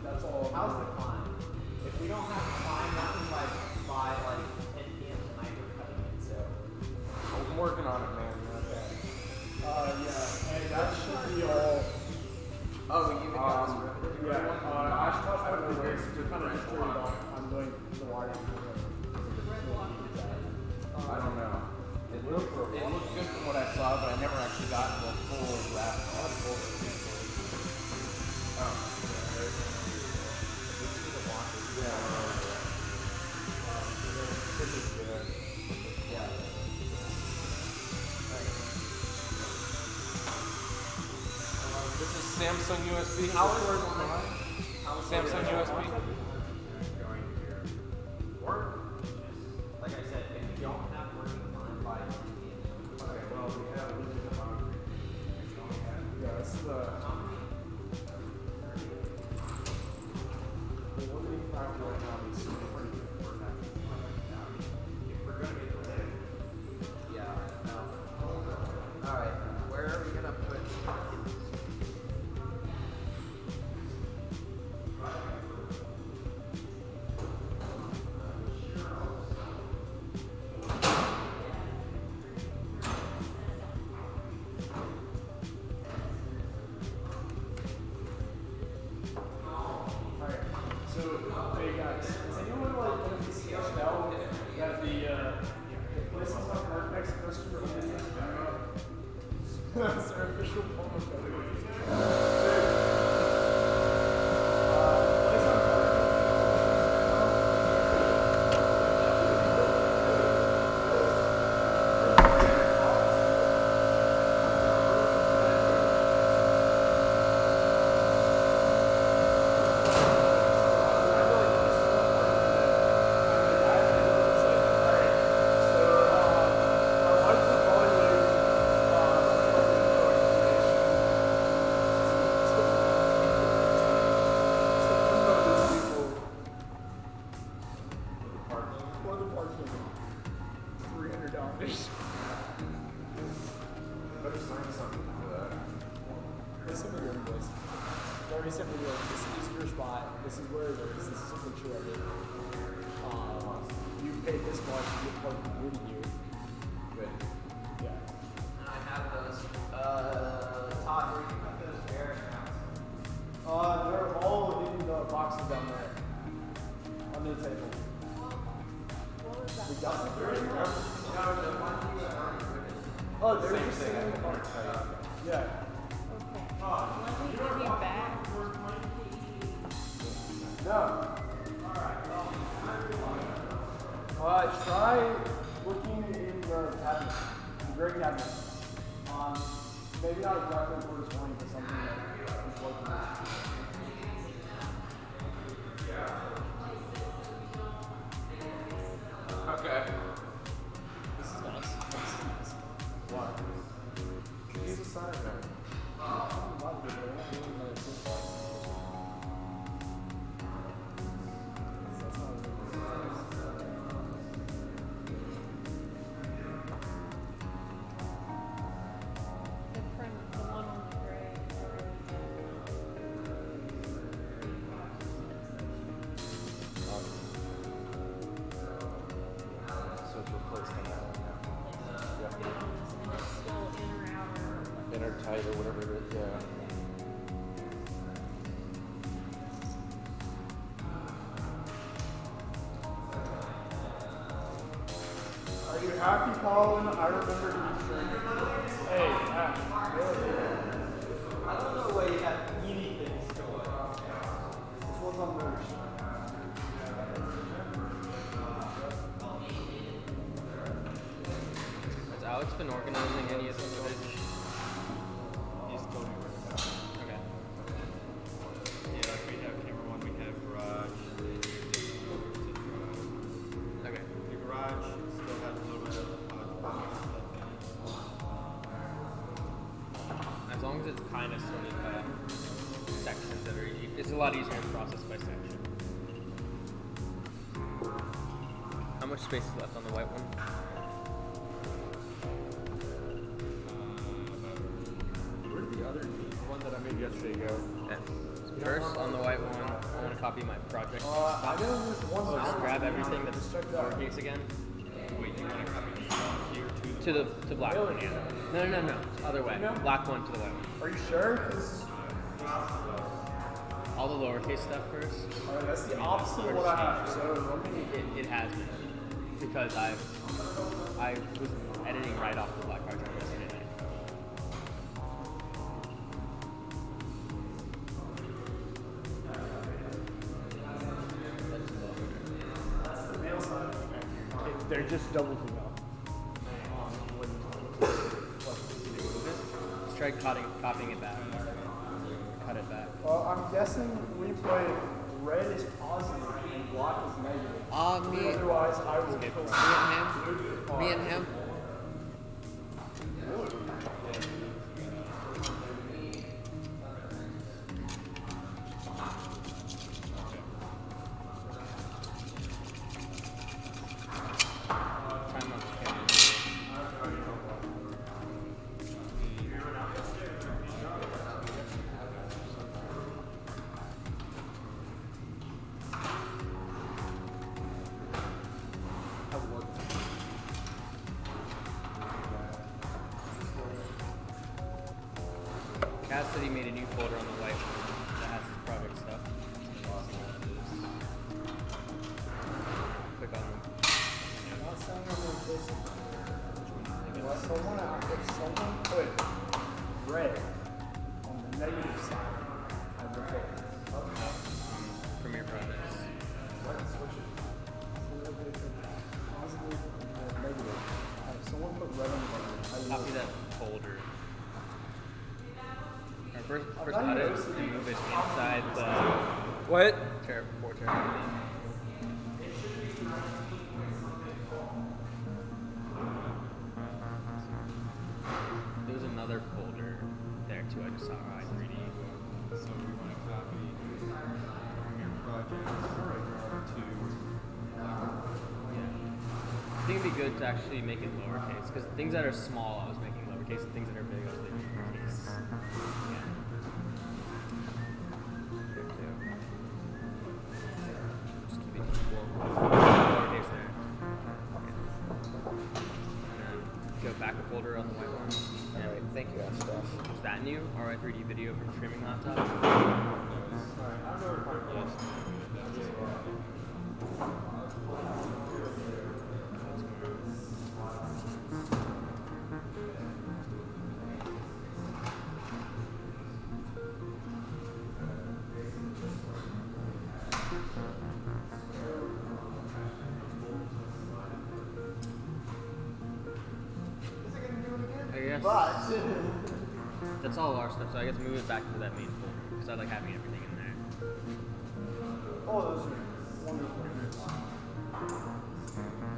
Speaker 6: That's all.
Speaker 4: How's the climb? If we don't have to climb, that was like by 10 p.m. tonight we're cutting it. So
Speaker 8: I'm working on it, man.
Speaker 4: okay.
Speaker 6: Yeah, and that should be all.
Speaker 4: Oh, you even got this.
Speaker 6: Yeah, I should touch one of the ways to kind of just turn it on. I'm doing the wiring.
Speaker 8: I don't know. It looked good from what I saw, but I never actually got the full wrap. This is Samsung USB. Samsung USB.
Speaker 4: Like I said, if you don't have working climb by 10 p.m.
Speaker 8: Okay, well, we have a limited amount of
Speaker 6: Yeah, that's the limiting factor right now is pretty good for that.
Speaker 8: if we're gonna get the lid.
Speaker 4: Yeah. All right. Where are we gonna put?
Speaker 6: Alright, so, hey guys, is anyone going to see us know that the place is not right next to us for business? That's our official promo code. This is your spot. This is where it is. This is a picture of it. You pay this much to get parking near you. Good. Yeah.
Speaker 4: And I have those. Todd,
Speaker 6: Oh, they're just sitting in the car. Yeah.
Speaker 9: Let me give you back.
Speaker 6: No. Try looking in the cabinet, the gray cabinet. Maybe not exactly where it's going, but something that is local.
Speaker 8: Okay.
Speaker 6: This is nice. Why?
Speaker 8: He's a sign man.
Speaker 9: The print, the one on the gray.
Speaker 8: So it's replaced on that one.
Speaker 9: And it's still inner outer.
Speaker 8: Inner tight or whatever it is, yeah.
Speaker 6: Are you happy, Colin? I remember you streaming. Hey, really?
Speaker 4: I don't know why you have anything stolen.
Speaker 6: This one's on theirs.
Speaker 10: Has Alex been organizing any of the footage?
Speaker 11: He's still doing it.
Speaker 10: Okay.
Speaker 11: Yeah, like we have camera one, we have garage.
Speaker 10: Okay.
Speaker 11: The garage still has a little bit of stuff in it.
Speaker 10: As long as it's kind of sort of sections that are, it's a lot easier to process by section. How much space is left on the white one?
Speaker 11: Where did the other one that I made yesterday go?
Speaker 10: Okay. First, on the white one, I want to copy my project.
Speaker 6: I know this one.
Speaker 10: So just grab everything that's lowercase again.
Speaker 11: Wait, you want to copy from here
Speaker 10: To black one, yeah. No. Other way. Black one to the white one.
Speaker 6: Are you sure? 'Cause
Speaker 10: All the lowercase stuff first.
Speaker 6: that's the opposite of what I have. So
Speaker 10: It has been. Because I was editing right off the black project yesterday night.
Speaker 6: they're just double female.
Speaker 10: Just try copying it back. Cut it back.
Speaker 6: Well, I'm guessing we play red is positive and black is negative.
Speaker 3: Me
Speaker 6: Otherwise, I will kill
Speaker 3: Me and him.
Speaker 10: Time up. Cassidy made a new folder on the white one that has his project stuff. Click on them.
Speaker 6: If someone put red on the negative side, I would kill it.
Speaker 10: Premiere projects.
Speaker 6: Let's switch it. Positive and negative. If someone put red on the negative, I will.
Speaker 10: Copy that folder. Our first
Speaker 6: I
Speaker 10: cut it
Speaker 6: noticed
Speaker 10: and move it inside the
Speaker 3: What?
Speaker 10: before terminating. There's another folder there too. I just saw i3D.
Speaker 11: So we want to copy your project to
Speaker 10: I think it'd be good to actually make it lowercase because things that are small I was making lowercase and things that are big I was making uppercase. Yeah. There too. Just keep it equal. Lowercase there. And then go back a folder on the white one.
Speaker 3: Alright, thank you, Astos.
Speaker 10: Is that new? RI3D video from streaming laptop? guess
Speaker 4: But
Speaker 10: that's all our stuff. So I guess move it back to that main folder because I like having everything in there.
Speaker 6: Oh, those are wonderful.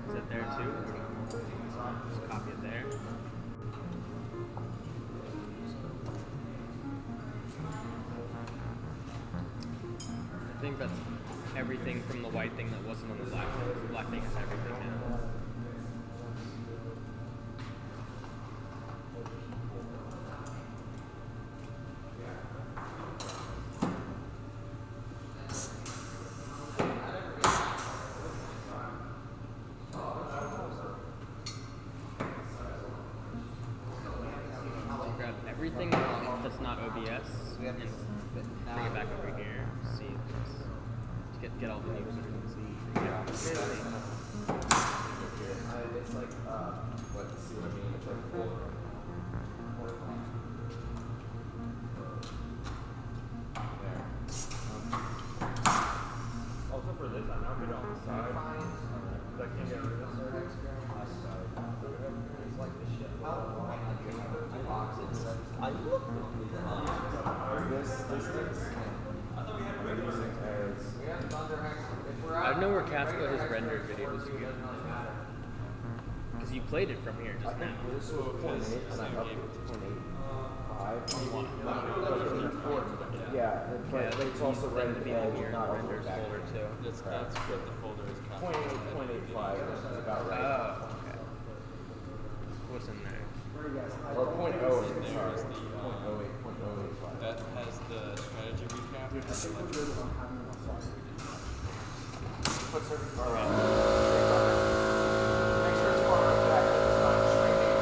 Speaker 10: Is it there too? Just copy it there. I think that's everything from the white thing that wasn't on the black thing. The black thing is everything now. Grab everything that's not OBS and bring it back over here. See, get all the news and see.
Speaker 8: Yeah. It's like, what, see what I mean? It's like 4 o'clock. There.
Speaker 11: Also for this, I mounted it on the side. I can't get rid of this.
Speaker 4: it's like the shit. How long I do have 2 boxes? I look
Speaker 8: This distance, I thought we had
Speaker 10: I don't know where Cass got his rendered videos together. Because you played it from here just now.
Speaker 8: This was 0.8 and I upped it to 0.85. Yeah, but it's also right at the edge, not all the way back.
Speaker 11: That's what the folder is.
Speaker 8: 0.85 is about right.
Speaker 10: Oh, okay. What's in there?
Speaker 8: Or 0.08,
Speaker 11: There
Speaker 8: sorry.
Speaker 11: is the,
Speaker 8: 0.085.
Speaker 11: that has the strategy recap. It has the
Speaker 8: Puts her,
Speaker 11: Alright.
Speaker 8: make sure it's far enough back that it's not shrinking.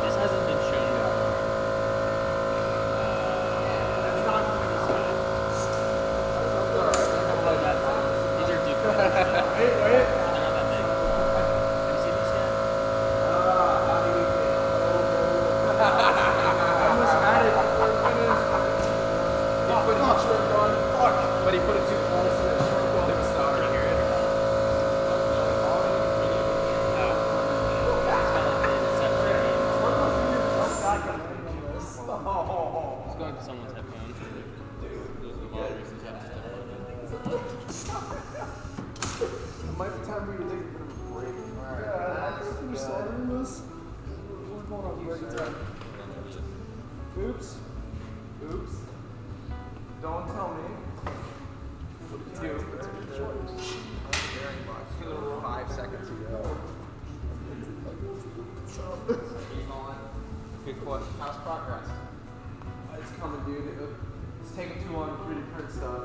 Speaker 10: This hasn't been shown yet.
Speaker 6: That's not going to say.
Speaker 10: These are deep.
Speaker 6: Wait.
Speaker 10: They're not that big. Have you seen this yet?
Speaker 8: I almost had it before it finished. He put it shrink on. Fuck. But he put it too close and it shrunk while he was talking.
Speaker 10: It's going to someone's headphones.
Speaker 8: It might be time for you to take a bit of a break. Alright.
Speaker 6: Yeah, I think we're starting this. We're going on break time. Oops.
Speaker 8: Oops. Don't tell me. What did you do? Bearing box. 5 seconds ago. Good question. How's progress? It's coming, dude. It's taking too long to 3D print stuff.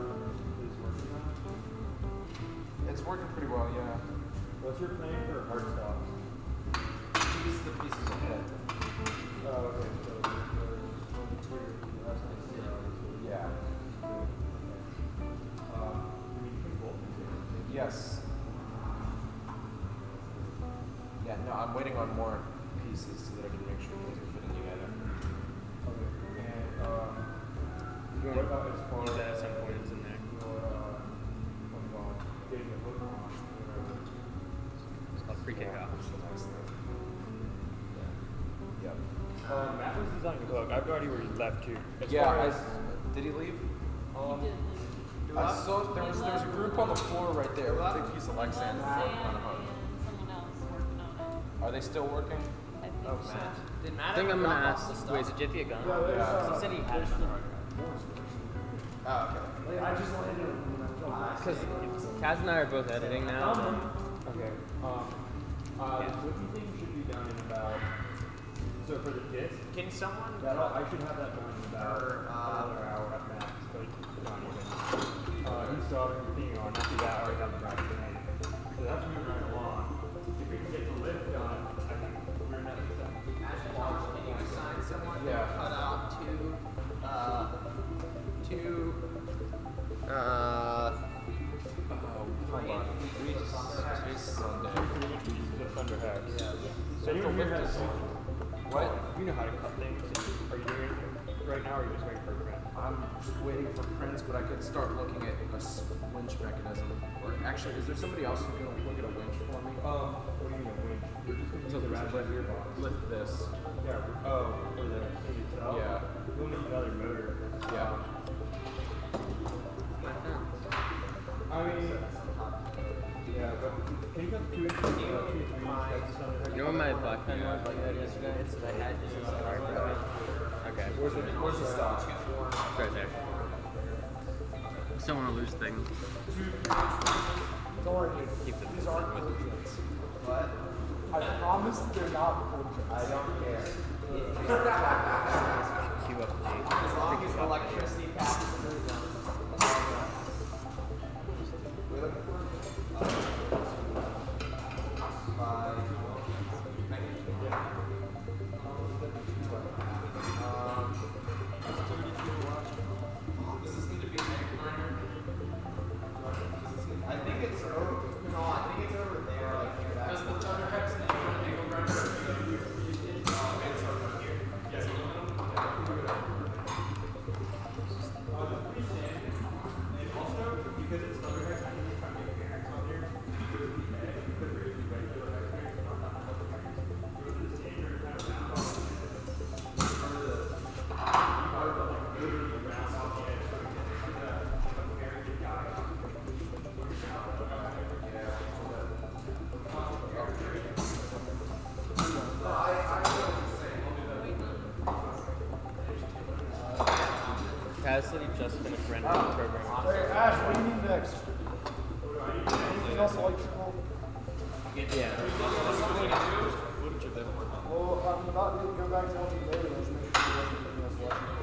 Speaker 8: It's working pretty well, yeah.
Speaker 11: What's your plan for hard stops?
Speaker 8: Use the pieces ahead.
Speaker 11: Oh, okay. So
Speaker 8: Yeah. Yes. Yeah, no, I'm waiting on more pieces so that I can make sure things are fitting together.
Speaker 11: Okay. And
Speaker 10: What about as far as at some point it's in there?
Speaker 11: Getting the hook on.
Speaker 10: It's called pre-kickoff.
Speaker 8: Yep.
Speaker 11: Matt was designing the hook. I have no idea where he left to.
Speaker 8: Did he leave?
Speaker 9: He
Speaker 8: I saw there was a group on the floor right there with a big piece of Lexan
Speaker 9: Sam
Speaker 8: on a hook.
Speaker 9: and someone else working on it.
Speaker 8: Are they still working?
Speaker 9: I think so.
Speaker 10: Did Matt I think I'm gonna ask. Wait, is it JP a gun?
Speaker 8: Yeah.
Speaker 10: He said he had it on the hard drive.
Speaker 8: Oh, okay.
Speaker 6: I just landed on
Speaker 10: Because Kaz and I are both editing now.
Speaker 11: Okay. What do you think should be done in about? So for the disc,
Speaker 4: Can someone?
Speaker 11: I should have that done in about another hour at max, but not even. Installing everything on. After that, I already have the drive train. So that's moving right along. If we can get the lift done, I think we're in that step.
Speaker 4: Can you assign someone to
Speaker 8: Yeah.
Speaker 4: cut out two?
Speaker 8: Hold on. Today's Sunday.
Speaker 11: Just under half.
Speaker 8: Yeah.
Speaker 11: So you know how to
Speaker 8: What?
Speaker 11: You know how to cut things. Are you doing anything right now, or are you just waiting for a print?
Speaker 8: I'm just waiting for prints, but I could start looking at a winch mechanism. Or actually, is there somebody else who can look at a winch for me?
Speaker 11: What do you mean a winch? You're just going to use a ratchet gearbox.
Speaker 8: Lift this.
Speaker 11: Yeah. Oh, for the thing itself?
Speaker 8: Yeah.
Speaker 11: You'll need another motor.
Speaker 8: Yeah.
Speaker 11: I mean, yeah, but can you cut 2 inches, 2 or 3 inches, that's under
Speaker 10: You know what my black pen was like that yesterday?
Speaker 3: It's the head. This is the hard drive.
Speaker 10: Okay.
Speaker 8: Where's the stock?
Speaker 10: It's right there. Still want to lose things.
Speaker 6: Don't worry, dude.
Speaker 10: Keep the
Speaker 6: These aren't collisions.
Speaker 8: What?
Speaker 6: I promise they're not collisions.
Speaker 8: I don't care.
Speaker 10: Cue up the
Speaker 8: As long as electricity passes through them. We're looking for does this need to be an egg grinder? I think it's over. No, I think it's over there, like near that. Does the Thunderhex need an angle grinder? It's over here. Yes.
Speaker 11: And also, because it's Thunderhex, I think we're trying to make parents on there. Because the egg, because we're using regular X-rays, not that much X-rays. Go to the standard kind of round off the edge. Literally round off the edge so we get a very good guy.
Speaker 10: Kaz said he just finished rendering the program.
Speaker 6: Hey, Ash, what do you need next? Anything else electrical?
Speaker 10: Yeah.
Speaker 6: Well, I'm about to go back to helping David. Let's make sure he doesn't bring us electrical.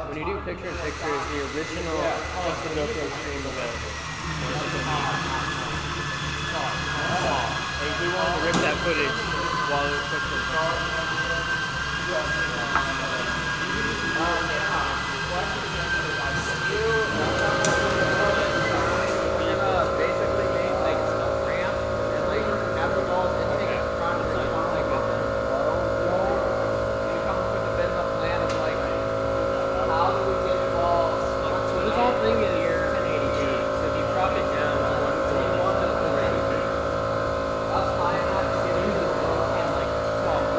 Speaker 10: When you do picture-in-picture, the original just the GoPro stream of it. Like, we wanted to rip that footage while it was
Speaker 3: Basically made like a ramp and like have the balls and take it front and like you come up with a bit of a plan of like how do we get the balls?
Speaker 10: So this whole thing is 1080p. So if you drop it down to 120,
Speaker 3: That's high enough to get into the ball and like 12.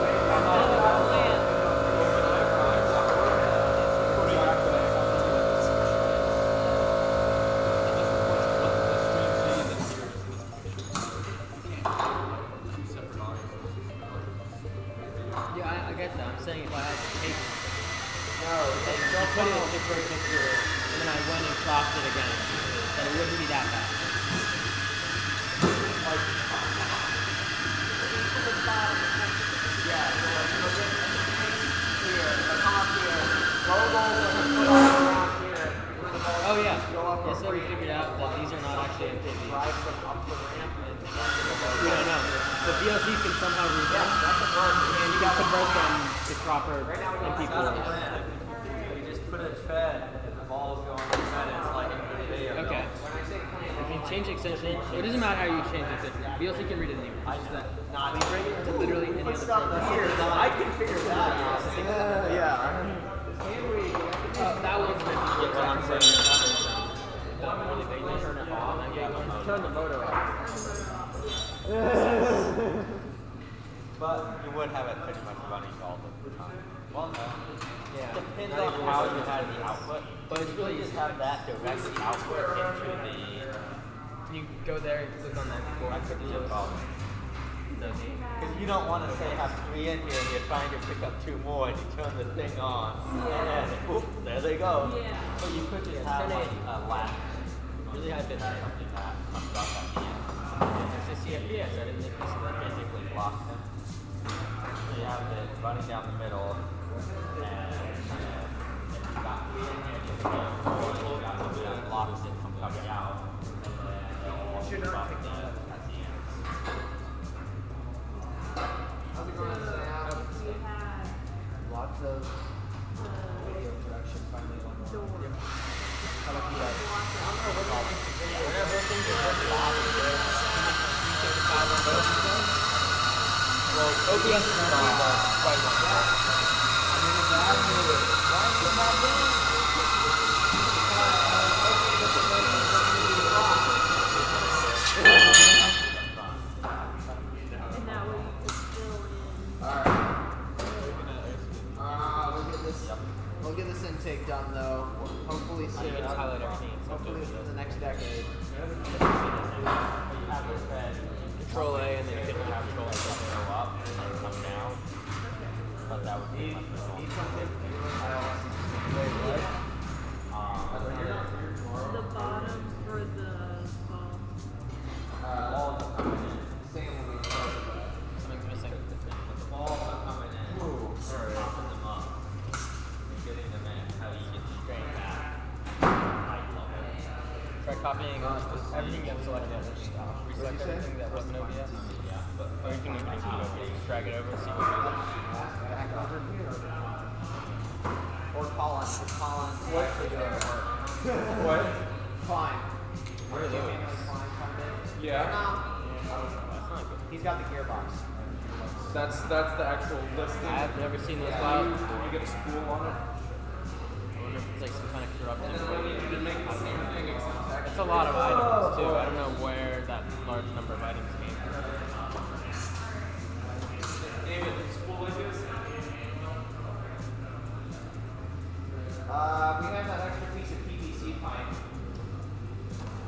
Speaker 10: yeah, I get that. I'm saying if I had to take
Speaker 3: No,
Speaker 10: and put it in picture-in-picture, and then I went and cropped it again, then it wouldn't be that bad. Oh yeah. Yeah, so we figured out that these are not actually MPV. We don't know. The VLCs can somehow read them, and you can convert them to proper MP4s.
Speaker 4: You just put it fed, and the ball's going inside, and it's like in the video.
Speaker 10: Okay. If you change the extension, it doesn't matter how you change the extension. VLC can read it anyway. Not we bring it to literally any other program.
Speaker 4: I can figure that out.
Speaker 10: That one's meant to look on for
Speaker 3: turn the motor off.
Speaker 4: But you would have it pretty much running all the time. Well, no.
Speaker 3: Yeah.
Speaker 4: Depends on how you have the output.
Speaker 10: But it's really
Speaker 4: just have that directly output into the.
Speaker 10: Can you go there and click on that before I click the
Speaker 4: problem.
Speaker 10: No.
Speaker 4: Because you don't want to say have 3 in here and you're trying to pick up 2 more and you turn the thing on and then whoop, there they go. But you could just have like a latch.
Speaker 10: Really high bit rate.
Speaker 4: Something that comes up at the end.
Speaker 10: It's a CFPS. I didn't think this was
Speaker 4: Basically blocks them. So you have it running down the middle and if you got 3 in here, you got something that blocks it from coming out. And then you'll drop it at the end.
Speaker 3: How's it going, Sam? Lots of video production finally going on. How about you guys?
Speaker 10: Whenever things are well, OBS is quite one.
Speaker 3: I mean, exactly. We'll get this intake done though. Hopefully soon.
Speaker 10: You can just highlight everything.
Speaker 3: Hopefully within the next decade.
Speaker 10: Control A and then you can have Control A.
Speaker 4: Go up and then come down. But that would be much more.
Speaker 3: Need something?
Speaker 9: The bottom for the
Speaker 4: Balls are coming in.
Speaker 3: Same when we started that.
Speaker 10: Something's missing.
Speaker 4: But the balls are coming in. Popping them up. And getting them in. How you get straight back. Height level.
Speaker 10: Try copying everything you have selected and just reselect everything that wasn't OBS.
Speaker 4: Yeah.
Speaker 10: Or you can even do OBS. Just drag it over and see what it is.
Speaker 3: Back over here. Or Colin. Colin. What?
Speaker 8: What?
Speaker 3: Fine.
Speaker 10: Where are those?
Speaker 8: Yeah.
Speaker 3: He's got the gearbox.
Speaker 8: That's the actual listing.
Speaker 10: I've never seen those
Speaker 8: Yeah,
Speaker 10: files.
Speaker 8: you get a spool on it.
Speaker 10: I wonder if it's like some kind of corrupted.
Speaker 8: They make the same thing except
Speaker 10: It's a lot of items too. I don't know where that large number of items came from.
Speaker 8: David, the spool like this?
Speaker 3: We have that extra piece of PVC pipe.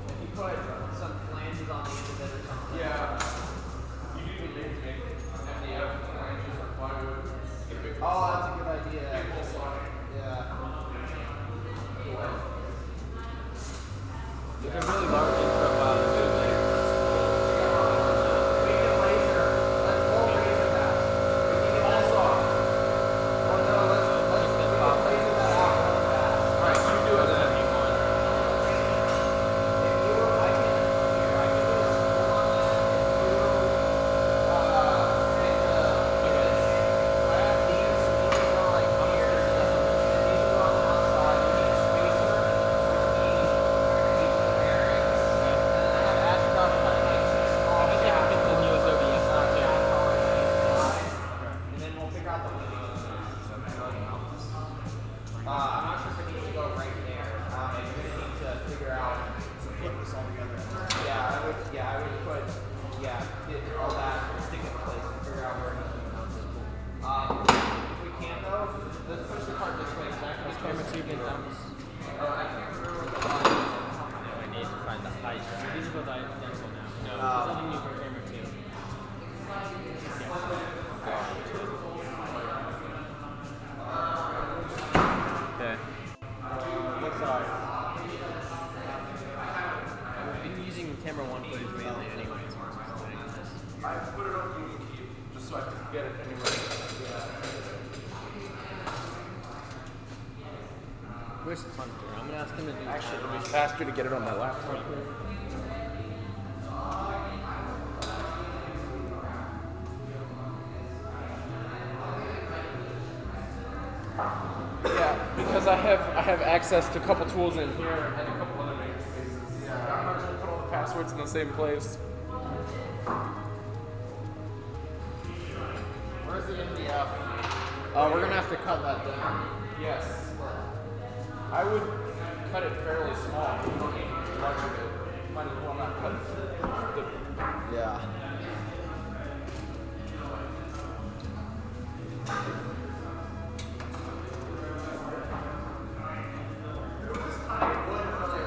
Speaker 3: If you put some flanges on the end of it or something.
Speaker 8: Yeah. You do need to make MDF flanges or plywood.
Speaker 3: Oh, that's a good idea. Yeah.
Speaker 10: You can really large intro files too. Like,
Speaker 3: We can laser. Let's roll laser that. We can get that saw. Oh no, let's laser that out really fast.
Speaker 8: Alright, you do it then.
Speaker 3: If you were, I can do a spool on that and make this. I have these go like here, and these go on the outside. You need a spacer, you need bearings, and then I have Ashdod cutting like some small
Speaker 10: I think I
Speaker 3: gaps.
Speaker 10: can use OBS now too.
Speaker 3: And then we'll figure out the windows. I'm not sure if it needs to go right there. You're gonna need to figure out. Put this all together. I would put, get all that, stick it in place, and figure out where it needs to be mounted. If we can though, let's push the cart this way.
Speaker 10: This camera tube and thumbs.
Speaker 3: I can't remember what the
Speaker 4: I need to find the height.
Speaker 10: These are both identical now. No, there's nothing new for camera too. Okay.
Speaker 3: what size?
Speaker 10: We've been using camera 1 footage mainly anyways.
Speaker 8: I put it on YouTube just so I can get it anywhere.
Speaker 10: Where's Hunter? I'm gonna ask him to do.
Speaker 8: Actually, it'll be faster to get it on my laptop. Yeah, because I have access to a couple tools in here and a couple other namespaces. Yeah, I'm not gonna put all the passwords in the same place.
Speaker 3: Where's the MDF? We're gonna have to cut that down.
Speaker 8: Yes. I would cut it fairly small. You don't need much of it. Might as well not cut the
Speaker 3: Yeah.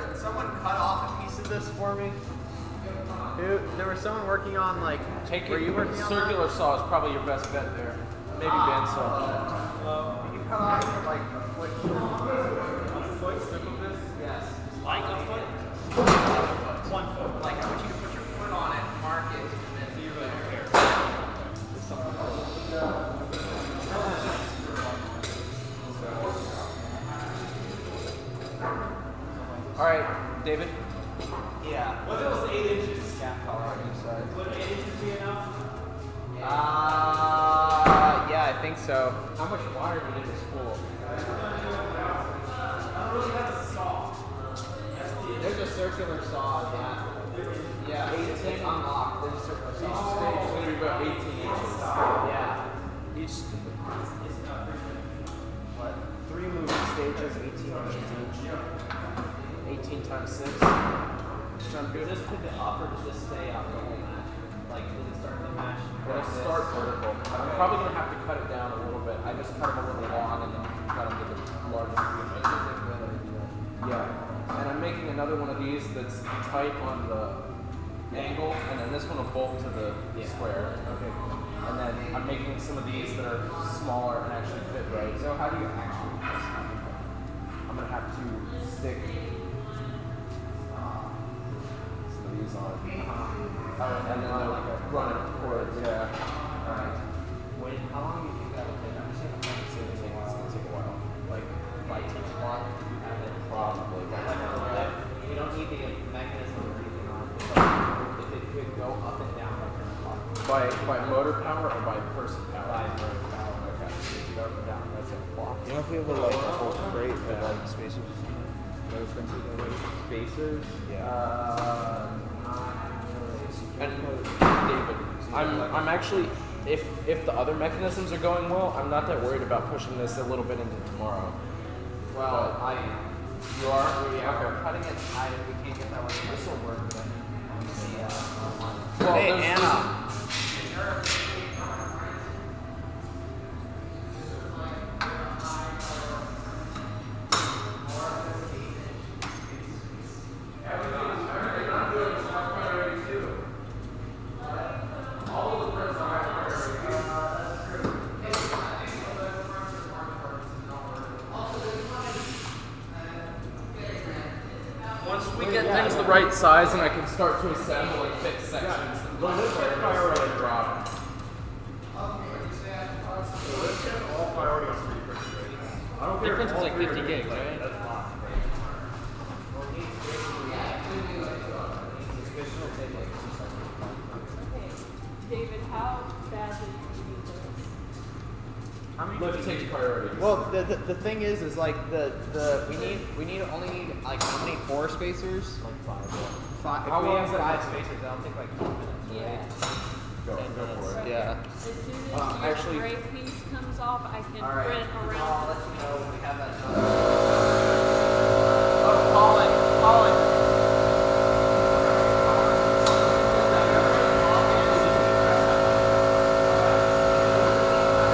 Speaker 3: Can someone cut off a piece of this for me? There was someone working on like. Were you working on
Speaker 8: circular
Speaker 3: that?
Speaker 8: saw is probably your best bet there. Maybe bandsaw.
Speaker 3: You can cut off like a foot.
Speaker 8: A foot strip of this?
Speaker 3: Yes.
Speaker 4: Like a foot?
Speaker 3: 1 foot. Like I want you to put your foot on it, mark it, and then do
Speaker 8: All right, David.
Speaker 3: Yeah.
Speaker 8: What else? 8 inches.
Speaker 3: Would 8 inches be enough? Yeah, I think so.
Speaker 8: How much wire do you need to spool?
Speaker 3: There's a circular saw in that. Yeah, it's unlocked. There's a circular saw.
Speaker 8: Each stage is going to be about 18 inches.
Speaker 3: Yeah.
Speaker 8: Each.
Speaker 3: What?
Speaker 8: 3 moving stages, 18 inches each. 18 times 6. Sound good?
Speaker 3: Does this pivot up or does this stay up the whole match? Like, does it start the match?
Speaker 8: It'll start vertical. I'm probably going to have to cut it down a little bit. I just cut them a little long and then cut them to the largest we make. Yeah. And I'm making another one of these that's tight on the angle, and then this one will bolt to the square. Okay. And then I'm making some of these that are smaller and actually fit right.
Speaker 3: So how do you actually
Speaker 8: I'm gonna have to stick some of these on. And then I'll run it towards, yeah.
Speaker 3: Alright. How long do you think that will take? I'm just gonna
Speaker 8: It's gonna take a while.
Speaker 3: like teach block.
Speaker 8: Probably.
Speaker 3: You don't need the mechanism or anything on it. If it could go up and down like a clock.
Speaker 8: By motor power or by person power?
Speaker 3: By motor power.
Speaker 8: Okay. So if you go up and down, that's a clock.
Speaker 3: You know if we have like a whole crate of like spacers?
Speaker 8: Spacers?
Speaker 3: Yeah.
Speaker 8: And David, I'm actually, if the other mechanisms are going well, I'm not that worried about pushing this a little bit into tomorrow.
Speaker 3: Well, I am.
Speaker 8: You are?
Speaker 3: Yeah,
Speaker 8: Okay.
Speaker 3: we're cutting it tight if we can't get that one. This will work then.
Speaker 8: Well,
Speaker 3: Hey,
Speaker 8: there's-
Speaker 3: Anna.
Speaker 8: Once we get things the right size and I can start to assemble and fit sections, then let's get priority to drop.
Speaker 10: Difference is like 50 gigs, right?
Speaker 9: David, how badly do you need this?
Speaker 8: Lift takes priority.
Speaker 3: Well, the thing is like we only need like how many 4 spacers? Like 5. Five.
Speaker 8: How
Speaker 3: If we
Speaker 8: long
Speaker 3: have
Speaker 8: is that
Speaker 3: 5
Speaker 8: gonna take?
Speaker 3: spacers, that'll take like 10 minutes. Right?
Speaker 9: Yeah.
Speaker 8: Go for it.
Speaker 3: Yeah.
Speaker 9: As soon as
Speaker 8: actually-
Speaker 9: your gray piece comes off, I can
Speaker 3: All right.
Speaker 9: print
Speaker 3: I'll
Speaker 9: around.
Speaker 3: let you know when we have that done. Oh, Colin.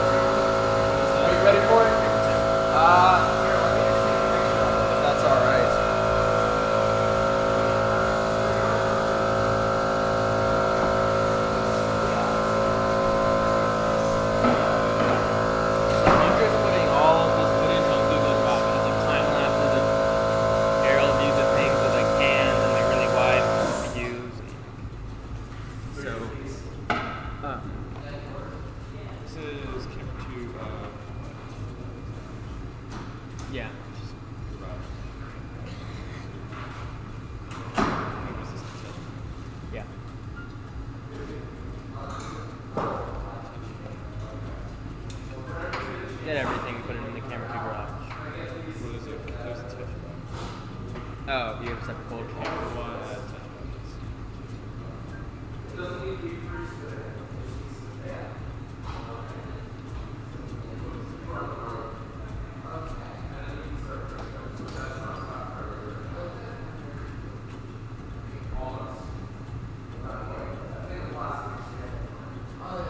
Speaker 8: Are you ready for it?
Speaker 3: Here, let me just take a picture of it, if that's all right.
Speaker 10: So I'm just putting all of this footage on Google Drive. It's like time lapses of aerial views of things with like cans and like really wide views. So,
Speaker 5: This is camera 2
Speaker 10: yeah. Yeah. Get everything and put it in the camera 2 garage.
Speaker 5: What is it? There's a touch bar.
Speaker 10: Oh, you have a separate folder.
Speaker 5: One touch bar.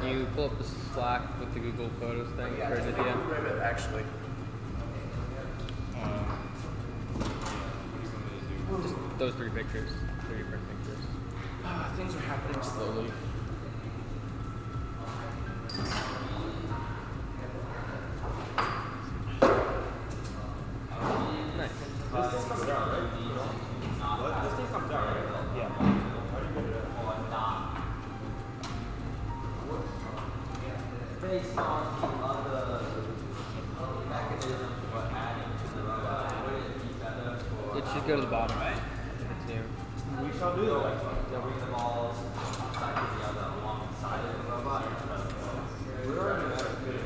Speaker 10: Can you pull up the Slack with the Google Photos thing for a video?
Speaker 8: Ribbit, actually.
Speaker 10: Just those 3 pictures. 3 different pictures.
Speaker 8: Things are happening slowly.
Speaker 10: Nice.
Speaker 5: This comes out, right? What? This thing comes out, right? Yeah. How do you get it out?
Speaker 4: Based on the other mechanisms for adding to the would it be better for
Speaker 10: It should go to the bottom. If it's new.
Speaker 4: we shall do like bring them all side to the other alongside of the robot? We already have a good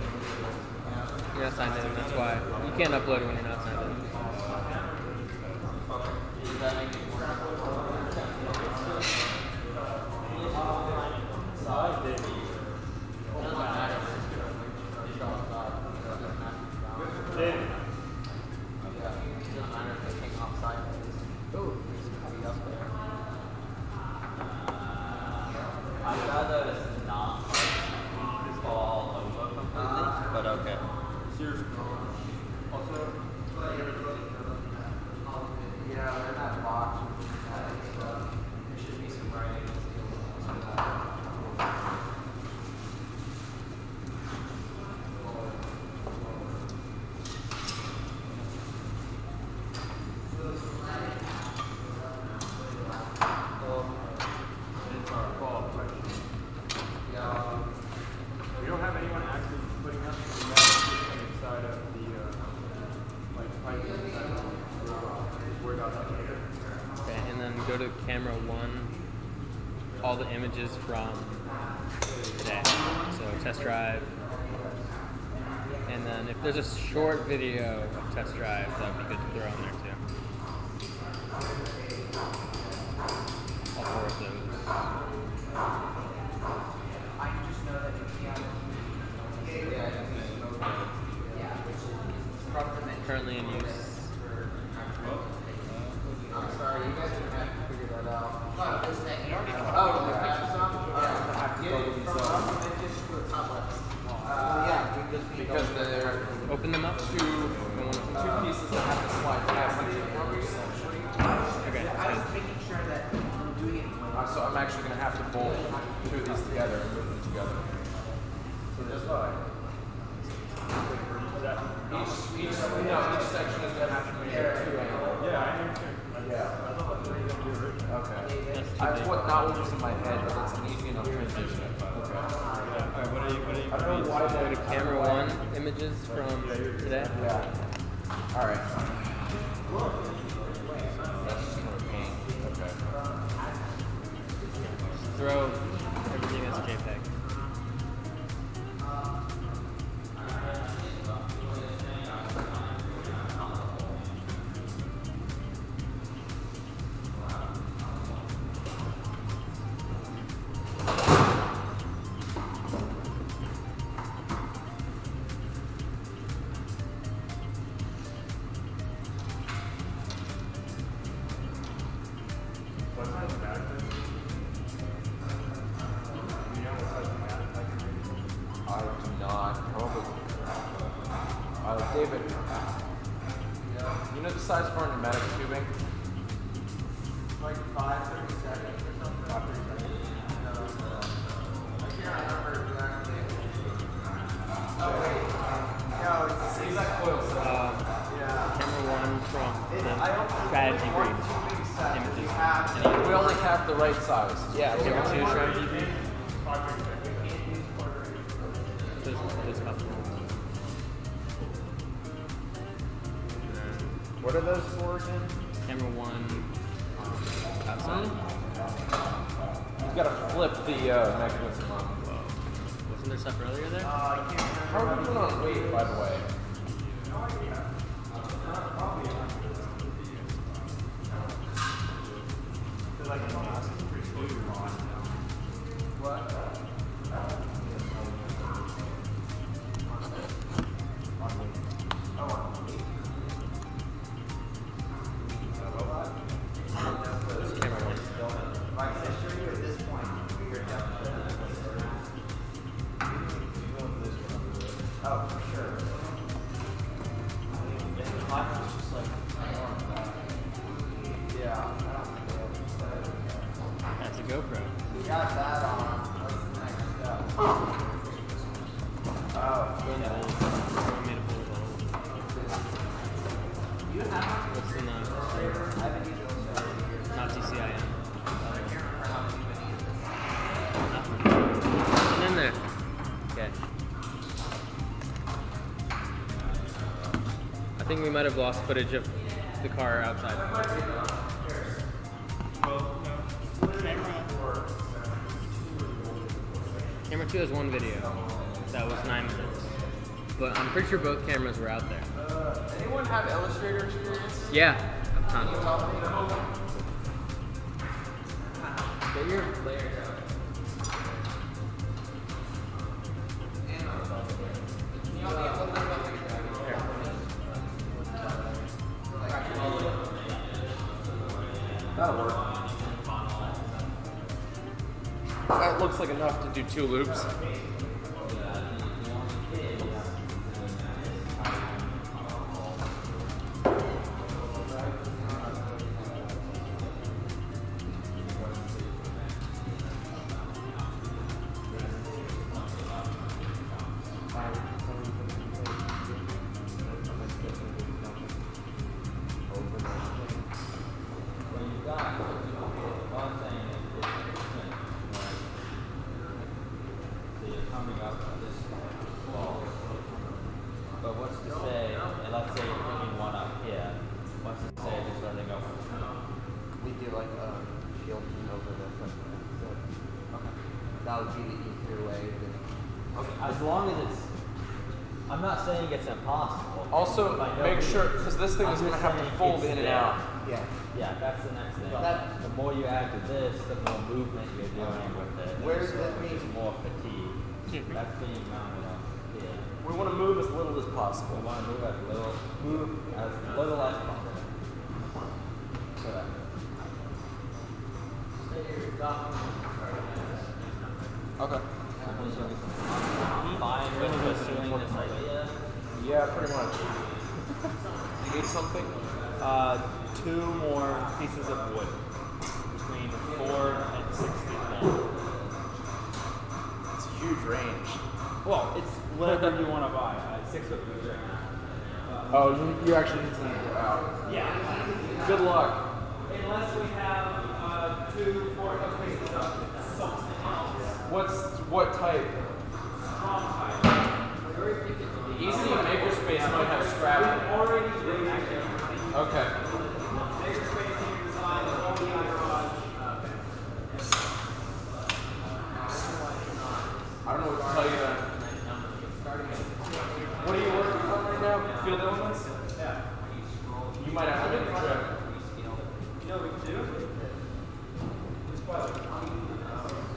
Speaker 10: You're not signed in, that's why. You can't upload it when you're not signed in.
Speaker 4: does that make it work? I'd rather not fall over completely, but okay.
Speaker 11: Also,
Speaker 10: Okay, and then go to camera 1. All the images from today. So test drive. And then if there's a short video of test drive, that would be good to throw in there too. All 4 of those. Currently in use.
Speaker 8: Sorry, you guys are gonna have to figure that out. Because they're
Speaker 10: Open them up.
Speaker 8: two pieces that have to slide past each other.
Speaker 10: Okay.
Speaker 3: I was making sure that I'm doing it.
Speaker 8: So I'm actually going to have to bolt 2 of these together and move them together. Each section is going to have to be at 2 angles.
Speaker 11: Yeah, I do too.
Speaker 8: Yeah.
Speaker 11: I thought that's what you were gonna do originally.
Speaker 8: Okay. That's not what was in my head, but that's an easy enough transition. Okay.
Speaker 11: Alright, what are you
Speaker 8: I don't know why
Speaker 10: Go to camera 1 images from today.
Speaker 8: Yeah. Alright. That's just more pain. Okay.
Speaker 10: Throw everything as a JPEG.
Speaker 11: What size bag is it? Do you know what size bag
Speaker 8: I do not. Probably. David, you know the size for our pneumatic tubing?
Speaker 3: Like 5-30 seconds or something. 5-30 seconds. No. I can't remember exactly. Oh wait. No, it's the same
Speaker 8: Exact coil system.
Speaker 3: Yeah.
Speaker 10: Camera 1 from the
Speaker 3: I don't think
Speaker 10: strategy
Speaker 3: one
Speaker 10: brief
Speaker 3: tubing set we
Speaker 10: images.
Speaker 3: have.
Speaker 8: We only have the right size. Yeah.
Speaker 10: Camera 2 strategy brief. Those couple.
Speaker 8: What are those for again?
Speaker 10: Camera 1 outside.
Speaker 8: You've got to flip the mechanism on.
Speaker 10: Wasn't there stuff earlier there?
Speaker 8: How are we doing on weight, by the way?
Speaker 10: That's a GoPro.
Speaker 3: Got that on. What's the next step?
Speaker 10: Go in the hole. Someone made a hole with a hole. What's in the not TCIM? Nothing in there. Okay. I think we might have lost footage of the car outside. Camera 2 has 1 video. That was 9 minutes. But I'm pretty sure both cameras were out there.
Speaker 8: Anyone have Illustrator experience?
Speaker 10: Yeah, a ton.
Speaker 8: Get your layers out. That'll work. That looks like enough to do 2 loops.
Speaker 3: that would be the easier way.
Speaker 4: As long as it's, I'm not saying it's impossible.
Speaker 8: Also, make sure, because this thing is going to have to fold in and out.
Speaker 3: Yeah.
Speaker 4: Yeah, that's the next thing.
Speaker 3: That-
Speaker 4: The more you add to this, the more movement you're doing with it.
Speaker 3: Where's
Speaker 4: So
Speaker 3: that
Speaker 4: it's
Speaker 3: mean?
Speaker 4: more fatigue. That's being mounted up here.
Speaker 8: We want to move as little as possible.
Speaker 4: We want to move as little as possible. So that.
Speaker 8: Okay.
Speaker 4: Fine with pursuing this idea.
Speaker 8: Yeah, pretty much. You need something?
Speaker 11: 2 more pieces of wood between 4 and 6 feet long.
Speaker 8: It's a huge range.
Speaker 11: Well, it's whatever you want to buy. 6 foot wood.
Speaker 8: Oh, you actually need to get out.
Speaker 11: Yeah.
Speaker 8: Good luck.
Speaker 11: Unless we have 2 4-foot pieces of something else.
Speaker 8: What type?
Speaker 11: Strong type.
Speaker 8: EC Makerspace might have scrap.
Speaker 11: Already
Speaker 8: Okay.
Speaker 11: Makerspace here designed all the garage.
Speaker 8: I don't know what to tell you then. What are you working on right now? Field elements?
Speaker 11: Yeah.
Speaker 8: You might have to make a trip.
Speaker 11: You know what we can do?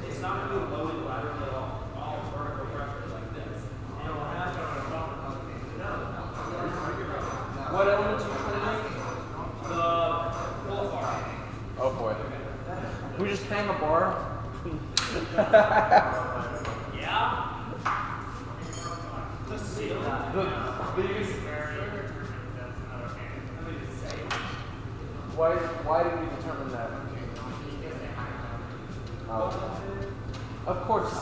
Speaker 11: It's not going to be loaded laterally at all. All vertical pressure like this. And it'll have
Speaker 8: What elements are you trying to make?
Speaker 11: the pull bar.
Speaker 8: Oh boy. Can we just hang a bar?
Speaker 11: Yeah. Just see that.
Speaker 8: The biggest. Why did we determine that? Of course.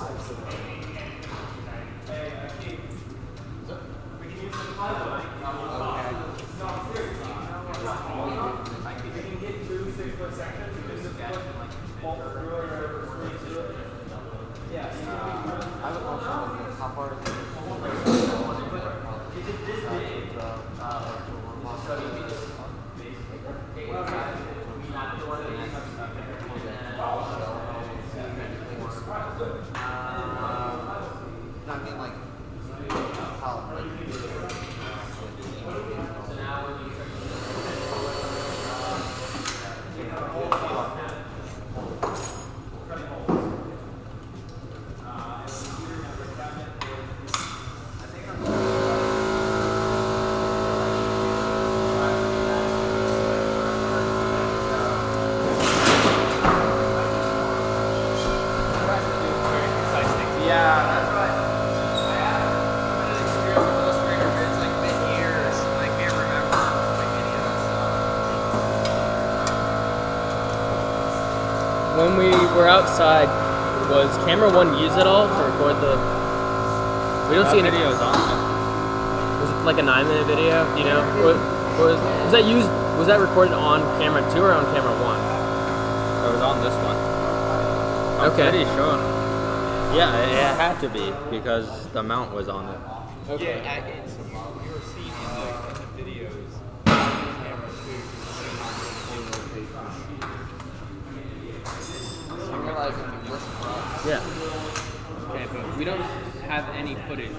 Speaker 11: We can use the plywood. No, seriously. We can get 2 6-foot sections. You can just put bolt through it or screw through it. Yeah.
Speaker 3: I have a question. How far is it?
Speaker 11: Is it this big?
Speaker 3: I mean, like, how, like, yeah, that's right. I have limited experience with Illustrator, but it's like been years, and I can't remember like any of that stuff.
Speaker 10: When we were outside, was camera 1 used at all to record the? We don't see any videos on it. Was it like a 9-minute video? Do you know? Was that used? Was that recorded on camera 2 or on camera 1?
Speaker 4: It was on this one. I'm
Speaker 10: Okay.
Speaker 4: pretty sure. Yeah, it had to be because the mount was on it.
Speaker 3: Okay.
Speaker 11: Yeah, it's, we were seeing in the videos, camera 2,
Speaker 3: I realize if you listen for us.
Speaker 10: Yeah.
Speaker 12: Okay, but we don't have any footage.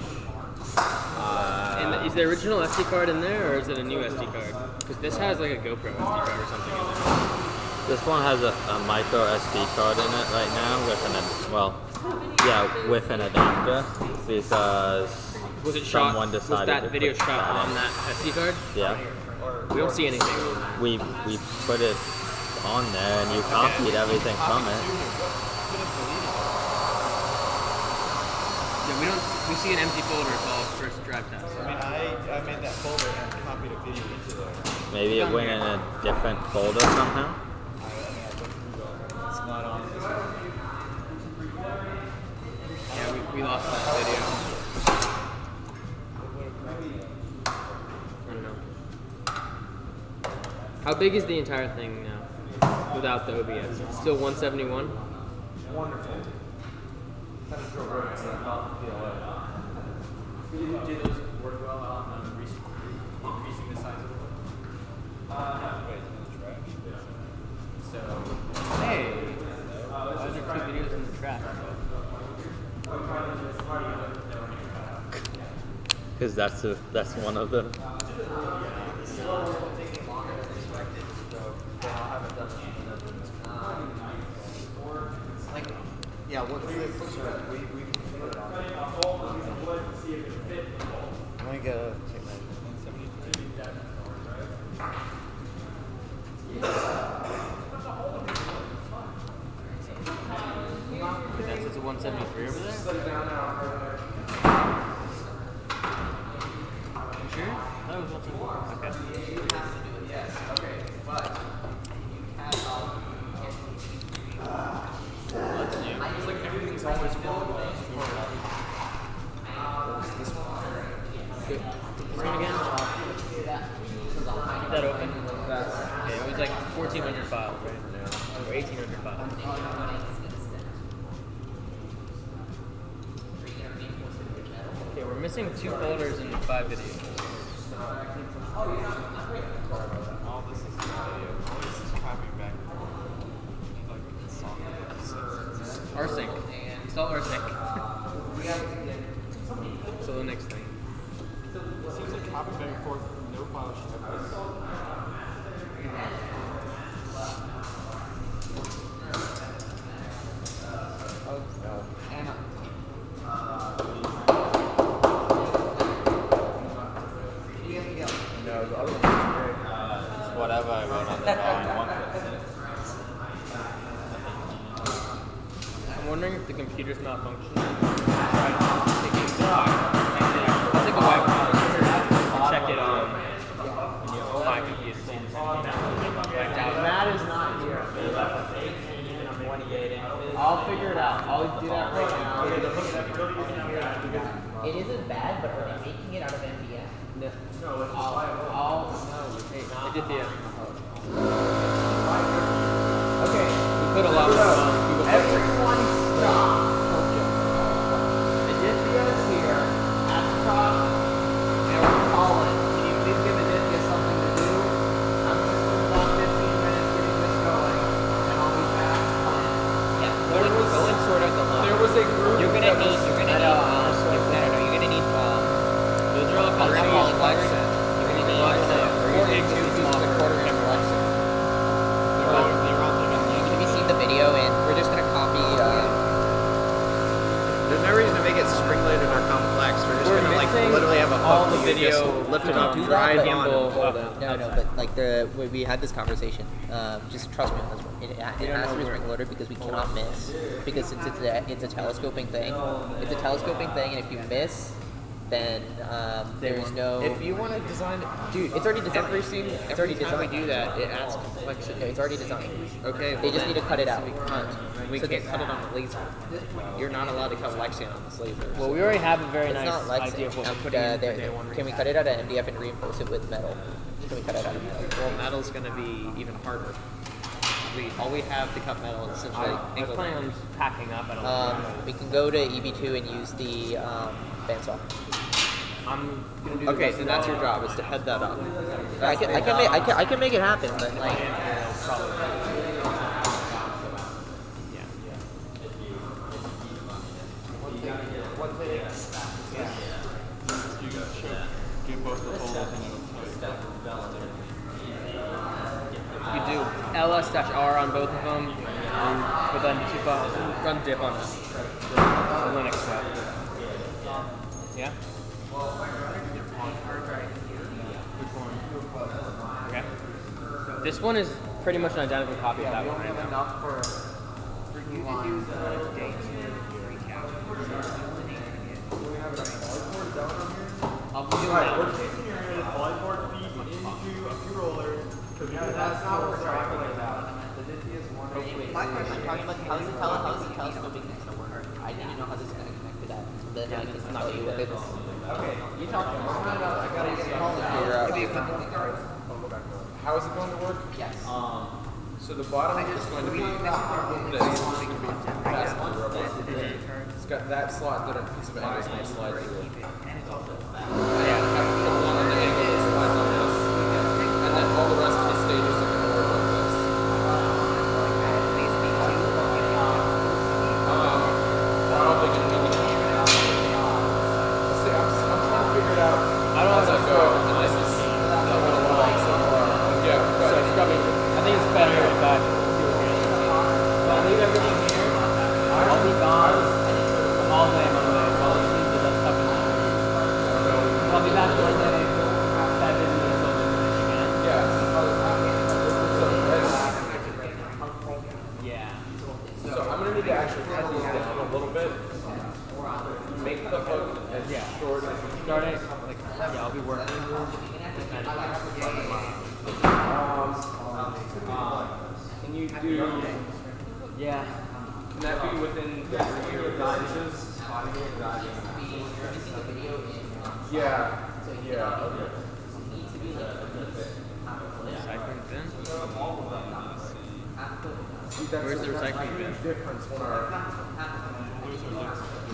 Speaker 10: And is the original SD card in there, or is it a new SD card? Because this has like a GoPro SD card or something in there.
Speaker 4: This one has a micro SD card in it right now with an adapter because
Speaker 10: Was it shot?
Speaker 4: someone
Speaker 10: Was
Speaker 4: decided
Speaker 10: that
Speaker 4: to
Speaker 10: video
Speaker 4: put
Speaker 10: shot
Speaker 4: that
Speaker 10: on
Speaker 4: in.
Speaker 10: that SD card?
Speaker 4: Yeah,
Speaker 10: We don't see anything.
Speaker 4: we put it on there and you copied everything from it.
Speaker 12: Yeah, we see an empty folder called First Drive Test.
Speaker 3: I mean, I made that folder and copied a video into there.
Speaker 4: Maybe it went in a different folder somehow.
Speaker 3: It's not on this one.
Speaker 12: Yeah, we lost that video.
Speaker 10: I don't know. How big is the entire thing now without the OBS? It's still 171?
Speaker 8: Wonderful. Kind of drove right into not the PLA.
Speaker 3: Did those work well on increasing the size of it? Wait, it's in the trash. So,
Speaker 12: Hey, those are 2 videos in the trash.
Speaker 10: Because that's one of them.
Speaker 8: Taking longer than expected, so then I'll have it done. Like, yeah, what's this? We can put it on. Let me go check that.
Speaker 10: That's a 173 over there? You sure? That was 174. Okay.
Speaker 8: You have to do it, yes. Okay, but you cannot.
Speaker 10: That's new.
Speaker 8: It's like everything's always falling away. This one.
Speaker 10: Good. This one again? Keep that open. Okay, it was like 1,400 files, right? Or 1,800 files. Okay, we're missing 2 folders and 5 videos.
Speaker 11: All this is video. All this is copying back and forth. Like song.
Speaker 10: Rsync. Install Rsync. So the next thing.
Speaker 11: It seems like copying back and forth. No file should have this.
Speaker 4: Whatever I wrote on the drawing once.
Speaker 10: I'm wondering if the computer's not functioning. I'll take a wipe and check it on my computer.
Speaker 8: Matt is not here. I'll figure it out. I'll do that right now.
Speaker 13: It isn't bad, but are they making it out of MDF?
Speaker 10: No.
Speaker 8: I'll
Speaker 10: Hey, I did the
Speaker 8: Okay.
Speaker 10: We put a lot more on Google Photos.
Speaker 8: Everyone stop. Aditya is here at the top, and we're calling. Can you please give Aditya something to do? I'm going to put about 15 minutes getting this going, and I'll be back.
Speaker 10: Go and sort out the line.
Speaker 8: There was a group.
Speaker 10: You're gonna need those are all colors. You're gonna need 4 gigs of small.
Speaker 13: You're gonna be seeing the video, and we're just gonna copy.
Speaker 3: There's no reason to make it spring-loaded in our complex. We're just gonna like literally have a
Speaker 10: all
Speaker 3: hook
Speaker 10: the
Speaker 3: that you
Speaker 10: video
Speaker 3: just lift it
Speaker 13: can
Speaker 3: up,
Speaker 13: do that,
Speaker 3: drive
Speaker 13: but-
Speaker 3: on, and pull down.
Speaker 13: No, but like we had this conversation. Just trust me on this one. It has to be spring loaded because we cannot miss. Because since it's a telescoping thing, and if you miss, then there's no.
Speaker 3: If you want to design it,
Speaker 13: Dude, it's already designed.
Speaker 3: every
Speaker 13: already
Speaker 3: time we
Speaker 13: designed.
Speaker 3: do that, it adds complexity.
Speaker 13: No, it's already designed.
Speaker 3: Okay,
Speaker 13: They just need to cut it out.
Speaker 3: We
Speaker 13: So
Speaker 3: can't
Speaker 13: this-
Speaker 3: cut it on a laser. You're not allowed to cut Lexion on this laser.
Speaker 10: Well, we already have a very
Speaker 13: It's
Speaker 10: nice
Speaker 13: not like
Speaker 10: idea of what we're putting in for day one.
Speaker 13: Can we cut it out of MDF and reinforce it with metal? Can we cut it out of metal?
Speaker 3: Well, metal's going to be even harder. All we have to cut metal is essentially
Speaker 10: I
Speaker 3: angle.
Speaker 10: plan on packing up. I don't know.
Speaker 13: We can go to EB2 and use the bandsaw.
Speaker 10: I'm gonna do
Speaker 3: Okay, then that's your job, is to head that up.
Speaker 13: I can make it happen, but like.
Speaker 11: Get both the folders and it'll
Speaker 10: You do ls-r on both of them, but then 2 files. Run dip on the Linux web. Yeah? Okay. This one is pretty much an identical copy of that one right now.
Speaker 8: Enough for
Speaker 13: you to do the dates
Speaker 8: I'll be doing
Speaker 6: Alright,
Speaker 8: that.
Speaker 6: we're taking your polyboard feed into a few rollers.
Speaker 8: That's not what we're talking about.
Speaker 13: My question, talking about how's the telescoping thing gonna work? I need to know how this is gonna connect to that. So then I can tell you what it is.
Speaker 8: Okay, you talk to us. I gotta get a call and figure out. How is it going to work?
Speaker 13: Yes.
Speaker 8: So the bottom is going to be this. It's got that slot that a piece of angle is going to slide through. Yeah, the one on the angle that slides on this. And then all the rest of the stages are going to work like this. Probably going to be. See, I'm trying to figure it out. do?
Speaker 12: Yeah.
Speaker 8: Can that be within 3 inches? Yeah. Yeah. Okay.
Speaker 12: Recycling bin?
Speaker 8: See, that's
Speaker 12: Where's the recycling bin?
Speaker 8: difference when our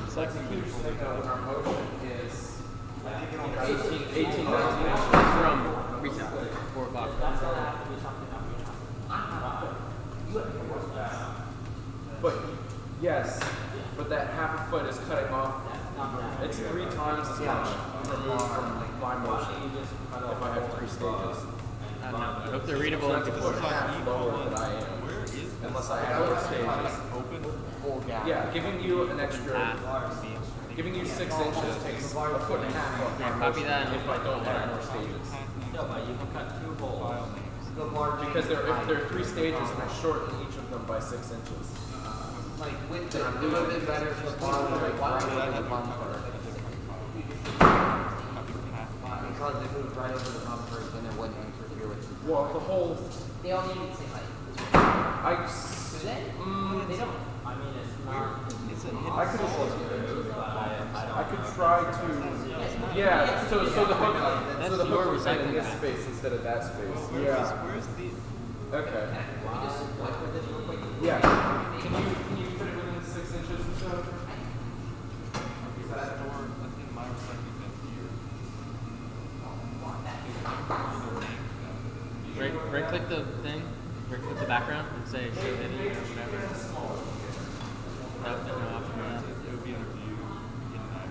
Speaker 11: Recycling bin fully
Speaker 8: when our motion is
Speaker 12: 18,
Speaker 8: 19 inches.
Speaker 12: From retail. 4 o'clock.
Speaker 8: But yes, but that half a foot is cutting off. It's 3 times as much from my motion if I have 3 stages.
Speaker 12: I don't know. I hope they're readable.
Speaker 8: So that's a foot and a half lower than I am, unless I have more stages. Yeah, giving you an extra, giving you 6 inches takes a foot and a half off my
Speaker 12: Copy
Speaker 8: motion
Speaker 12: that.
Speaker 8: if I don't have more stages.
Speaker 4: No, but you can cut 2 holes.
Speaker 8: Because if there are 3 stages and I shorten each of them by 6 inches.
Speaker 3: Like with the little bit better for the bottom, like right over the bumper. Because it moves right over the bumper, then it wouldn't interfere with the.
Speaker 8: Well, the whole.
Speaker 13: They all need the same height.
Speaker 8: I.
Speaker 13: Do they? They don't.
Speaker 4: I mean, it's not.
Speaker 8: I could try to. Yeah. So the hook. So the hook was in this space instead of that space. Yeah.
Speaker 11: Where's the?
Speaker 8: Okay. Yeah. Can you fit it within 6 inches or so?
Speaker 11: Is that door? I think my recycling bin here.
Speaker 12: Right click the thing, right click the background, and say show video or whatever. No option for that.
Speaker 11: It would be in a view.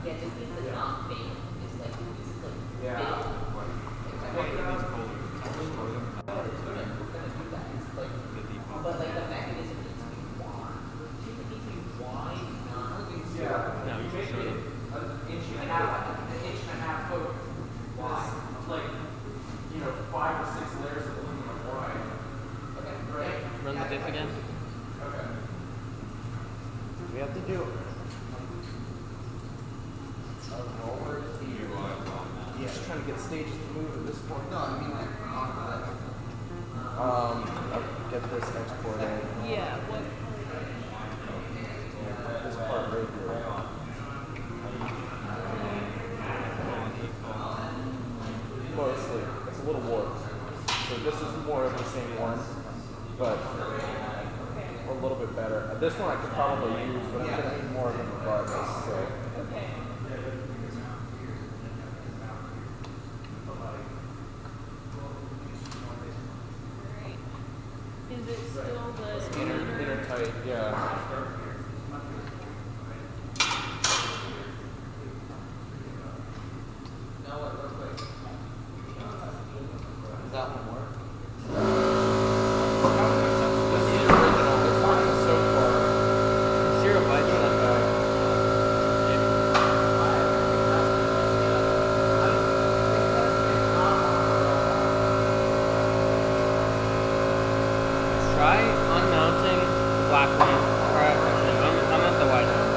Speaker 13: Yeah, just it's like not big. It's like this is like
Speaker 8: Yeah.
Speaker 13: big. But like the mechanism needs to be wide. Does it need to be wide?
Speaker 8: Yeah.
Speaker 12: No, you can show them.
Speaker 8: An inch and a half foot wide. Like, 5 or 6 layers of aluminum wide. Okay. Right.
Speaker 12: Run the diff again.
Speaker 8: Okay.
Speaker 3: We have to do.
Speaker 8: Yeah, just trying to get stages to move at this point.
Speaker 3: No, I mean like
Speaker 8: I'll get this exported.
Speaker 9: Yeah, what?
Speaker 8: This part right here. Mostly. It's a little warped. So this is more of the same one, but a little bit better. This one I could probably use, but I'm going to need more of them regardless. So.
Speaker 9: Okay. Is it still the
Speaker 8: Inner tight, yeah.
Speaker 3: does that one work?
Speaker 8: This is the original. It's working so far.
Speaker 12: 0 bytes left. Try unmounting the black one. Alright, I'm at the white one.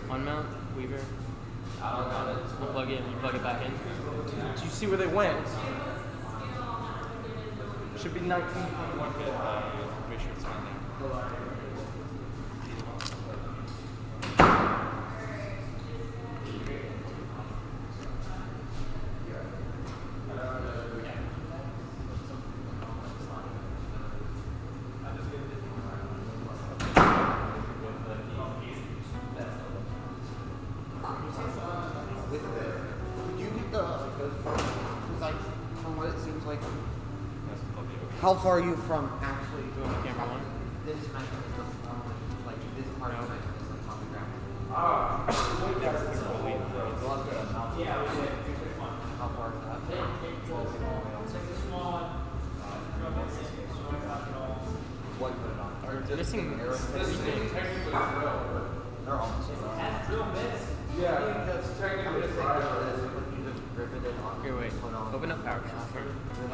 Speaker 12: Unmount, Weaver. Unplug it, you plug it back in.
Speaker 8: Do you see where they went? Should be 19.
Speaker 11: Make sure it's on there.
Speaker 3: Could you get the because like from what it seems like, how far are you from actually doing
Speaker 12: Camera one.
Speaker 3: this mechanism like this part of the mechanism on the ground? How far is that? What put it on?
Speaker 12: Missing everything.
Speaker 3: They're all the same.
Speaker 8: Yeah, that's technically
Speaker 3: This, but you just
Speaker 13: riveted on.
Speaker 12: Here, wait.
Speaker 13: Put on.
Speaker 12: Open up PowerShell first.
Speaker 13: You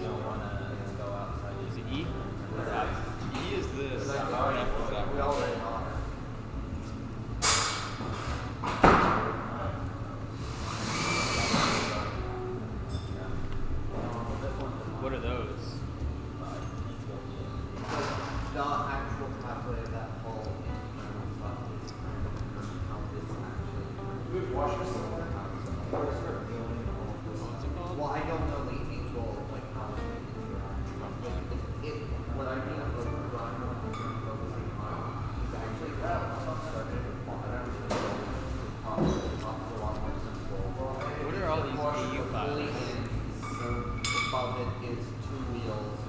Speaker 13: don't want to go outside.
Speaker 12: Is it E?
Speaker 3: E is this.
Speaker 13: We
Speaker 3: F is that
Speaker 13: already are.
Speaker 12: What are those?
Speaker 13: The actual pathway of that whole internal stuff is kind of how this actually.
Speaker 6: Good washers somewhere.
Speaker 13: Well, I don't know the actual like how it what I mean is like what I'm focusing on is actually starting at the bottom and top is a lot more simple.
Speaker 12: What are all these EU
Speaker 13: Really
Speaker 12: files?
Speaker 13: in above it is two wheels, a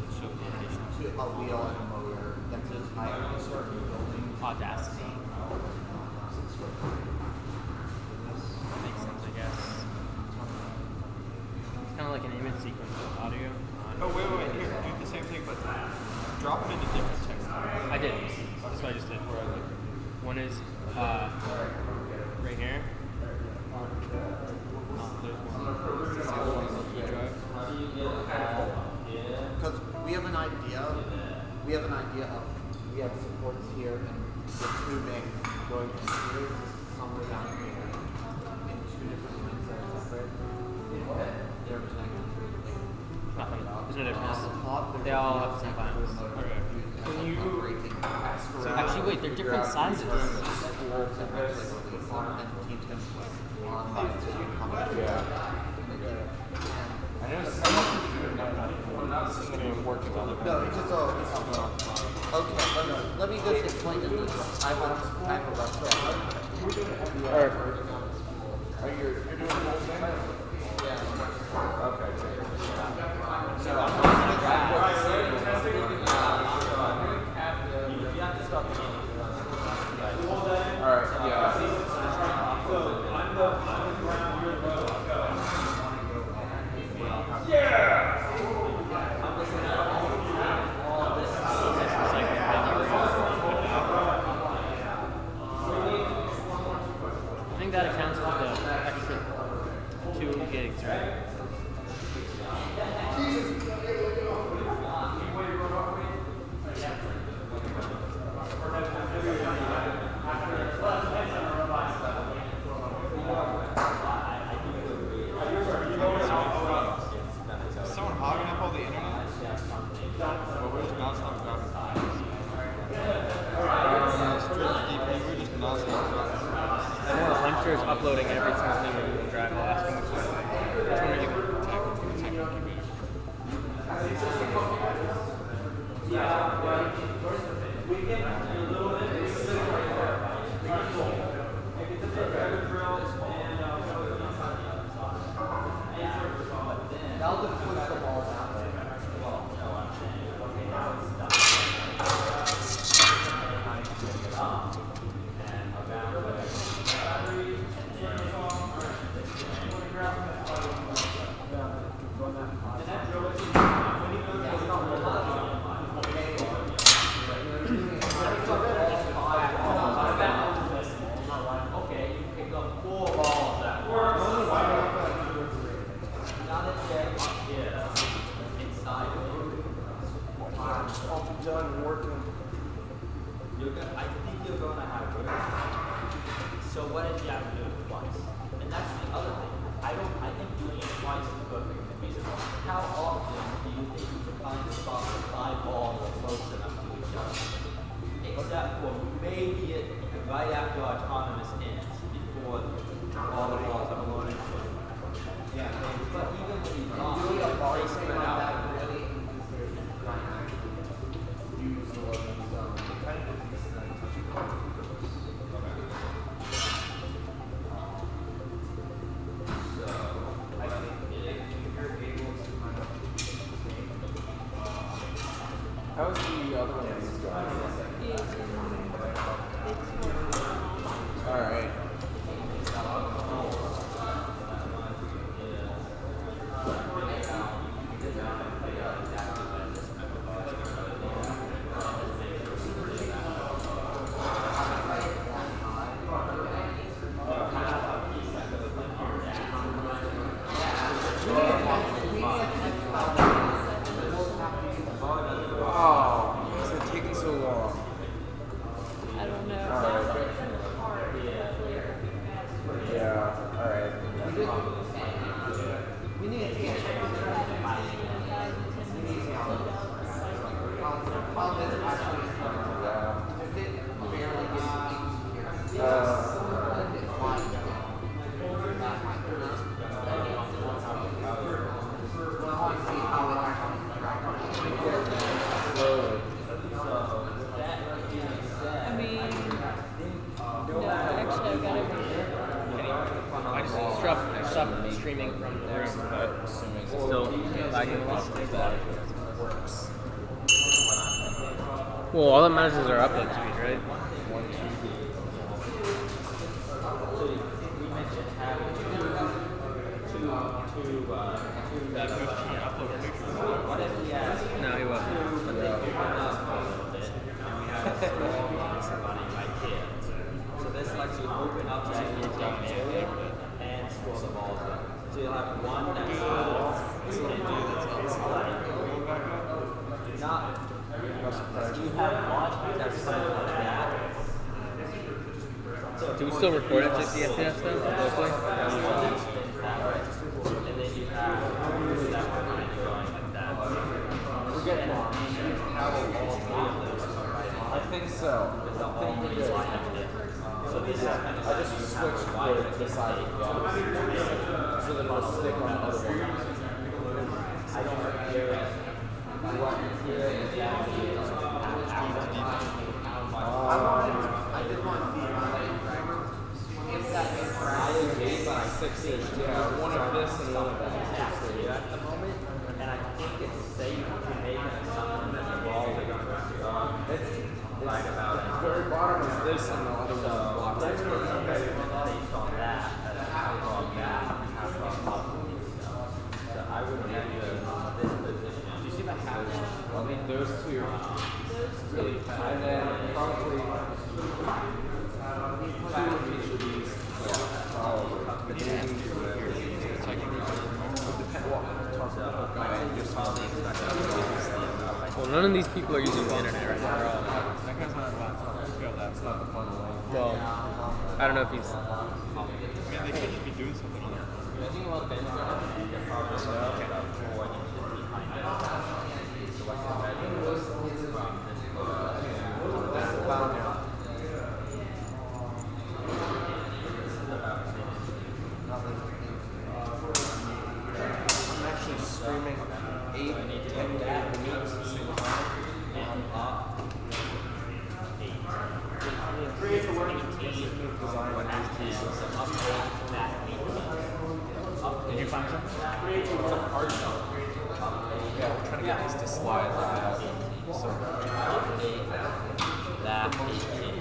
Speaker 13: wheel and a motor. That's just higher than certain building.
Speaker 12: Audacity. Makes sense, I guess. It's kind of like an image sequence with audio.
Speaker 3: Oh, wait, here. Do the same thing, but drop it into different text.
Speaker 12: I did. That's what I just did. One is right here.
Speaker 13: Because we have an idea. We have supports here and the tubing going from here to somewhere down here in two different lines that are separate. They're connected through the thing.
Speaker 12: Nothing. There's no difference.
Speaker 13: On the top,
Speaker 12: They all have the same files. Actually, wait, they're different sizes.
Speaker 13: And teams can modify it so you come back.
Speaker 8: I know someone who's doing that. I'm not seeing anyone working on it.
Speaker 13: No, it's just all. Okay, let me just explain this. I have a rough draft.
Speaker 8: Alright. Are you doing the whole thing?
Speaker 13: Yeah.
Speaker 8: Okay.
Speaker 13: So I'm going to grab what I said.
Speaker 4: You have to start the game.
Speaker 8: Alright, yeah.
Speaker 12: I think that accounts for the extra 2 gigs, right?
Speaker 3: Is someone hogging up all the internet? Well, we're just nonstop dropping files. We're just nonstop dropping files.
Speaker 12: Everyone Hunter is uploading every single thing to Google Drive. I'll ask him which one. Which one are you going to attack?
Speaker 13: That'll just push the ball down.
Speaker 8: Done working.
Speaker 4: I think you're going to have it. So what if you have to do it twice? And that's the other thing. I think doing it twice is perfectly reasonable. How often do you think you can find a spot where 5 balls are close enough to each other? Except for maybe right after autonomous ends, before all the balls are loaded. Yeah, but even when you don't,
Speaker 13: Doing a bar
Speaker 4: they spread
Speaker 13: like
Speaker 4: out.
Speaker 13: that really increases the dynamic. Use the loading zone. It kind of defeats the touching point. So I think if you're able to kind of
Speaker 8: How's the other one going?
Speaker 9: It's more
Speaker 8: Alright,
Speaker 10: stop streaming from the room, but
Speaker 8: assuming
Speaker 10: it's still lagging a lot.
Speaker 8: that works.
Speaker 10: Well, all that matters is our upload speed, right? No, he wasn't.
Speaker 4: So this lets you open up that area and store the balls in. So you'll have one that's not. You have one that's like that.
Speaker 10: Do we still record at 60 FPS though, locally?
Speaker 4: And then you have that one going like that.
Speaker 8: We're getting on. I think so. I think we're good.
Speaker 4: So this is kind of
Speaker 8: I just switched the side of the gap so that it'll stick on the other one.
Speaker 4: I don't care what here is that.
Speaker 3: I did want the if that is
Speaker 8: I agree, but I 6-inch. Yeah, one of this and one of that.
Speaker 4: At the moment, and I think it's safe to make an assumption that the balls are going to
Speaker 8: It's
Speaker 4: right about it.
Speaker 8: very bottom is this and the other one is blocked.
Speaker 4: Based on that, how long that, how long up. So I would measure this position. Do you see my hat?
Speaker 8: I think those two are really fast. And then probably two of each of these.
Speaker 10: Well, none of these people are using the internet right now.
Speaker 11: That guy's not allowed to feel that's not the fun way.
Speaker 10: Well, I don't know if he's.
Speaker 11: I mean, they could be doing something on their phone.
Speaker 4: I think about bench press, you're probably about 4 inches behind it. So what's the measure from this
Speaker 8: I'm actually streaming 8, 10 minutes at the same time.
Speaker 4: and up 8.
Speaker 8: Create the working design on these pieces.
Speaker 4: Up 8, back 18. Up 8.
Speaker 11: Did you find something?
Speaker 8: Create the hard shell. Yeah, we're trying to get these to slide like that. So,
Speaker 4: Up 8, back 18.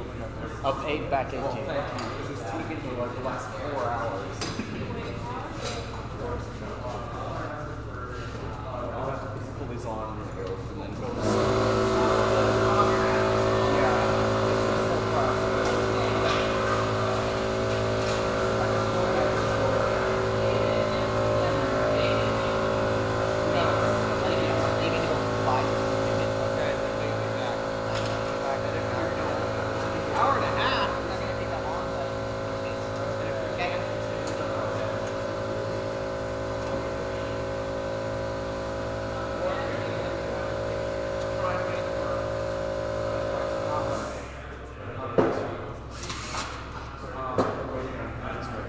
Speaker 8: up 8, back 18. Thank you. This is taking me like the last 4 hours. I'll have to pull these on and then go.
Speaker 3: hour and a half. It's not gonna take that long, but okay.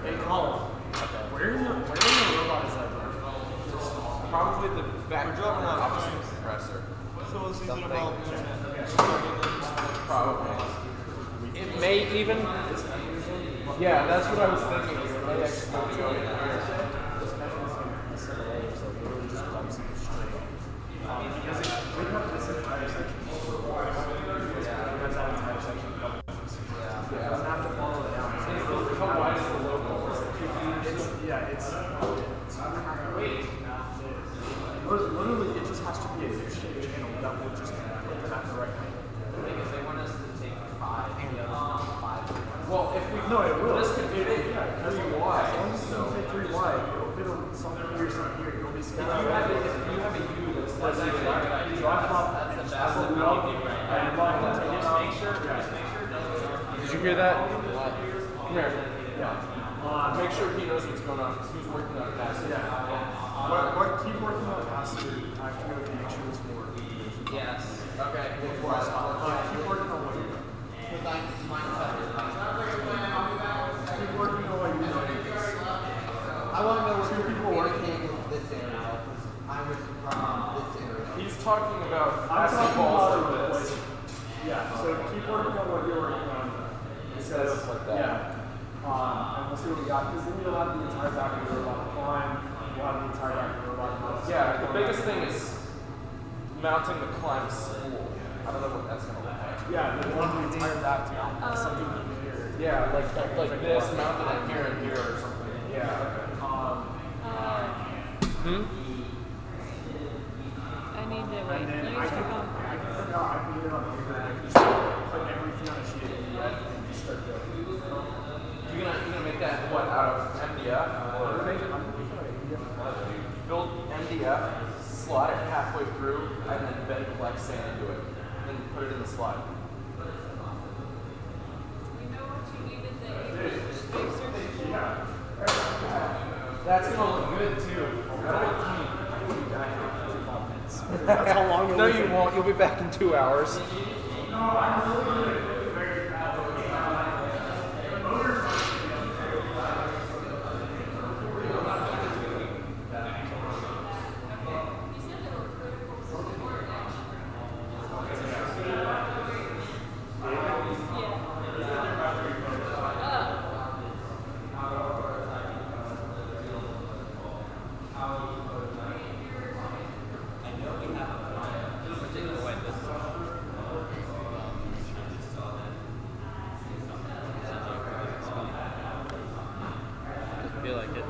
Speaker 6: Hey, Colin. Where in the robot is that?
Speaker 8: Probably the back opposite compressor. Probably. It may even. Yeah, that's what I was thinking. It may actually go in here.
Speaker 6: Because we have this entire section. We have that entire section covered. It doesn't have to follow it down.
Speaker 8: How wide is the logo?
Speaker 6: Literally, it just has to be a U-shaped channel that will just put them at the right height.
Speaker 4: Because they want us to take 5 and the other 5.
Speaker 6: Well, if we no, it will. This could fit 3 wide. As long as you don't fit 3 wide, it'll fit on something here, something here. It'll be scattered.
Speaker 8: If you have a U that's less than
Speaker 6: Drop top and just up and
Speaker 4: Just make sure.
Speaker 8: Did you hear that? Come here. Yeah. Make sure he knows what's going on because he's working on past.
Speaker 6: Keep working on past I have to go to make sure this will work.
Speaker 4: Yes.
Speaker 8: Okay.
Speaker 6: Before I stop. Keep working on what you're doing. Keep working on what you're doing.
Speaker 3: I want to know what two people working in this area. I'm working from this area.
Speaker 8: He's talking about
Speaker 6: I'm
Speaker 8: passing
Speaker 6: talking
Speaker 8: balls
Speaker 6: about
Speaker 8: like this.
Speaker 6: Yeah, so keep working on what you're working on. It says,
Speaker 8: Like that.
Speaker 6: yeah. And we'll see what we got, because then you'll have the entire back of the robot we'll have the entire back of the robot.
Speaker 8: Yeah, the biggest thing is mounting the climb spool. I don't know what that's gonna look like.
Speaker 6: Yeah, we'll have the entire back to mount something in here.
Speaker 8: Yeah, like this, mounted in here and here or something. Yeah.
Speaker 9: I need to wait.
Speaker 6: And then
Speaker 9: Let me
Speaker 6: I
Speaker 9: check
Speaker 6: can
Speaker 9: on.
Speaker 6: print out, I can get it on paper, and I can just put everything on a sheet of PDF and just start building.
Speaker 8: You're gonna make that what out of MDF or build MDF, slot it halfway through, and then bend black sand into it, and then put it in the slide. That's gonna look good too.
Speaker 6: That's how long
Speaker 8: No, you won't. You'll be back in 2 hours.
Speaker 12: I feel like it.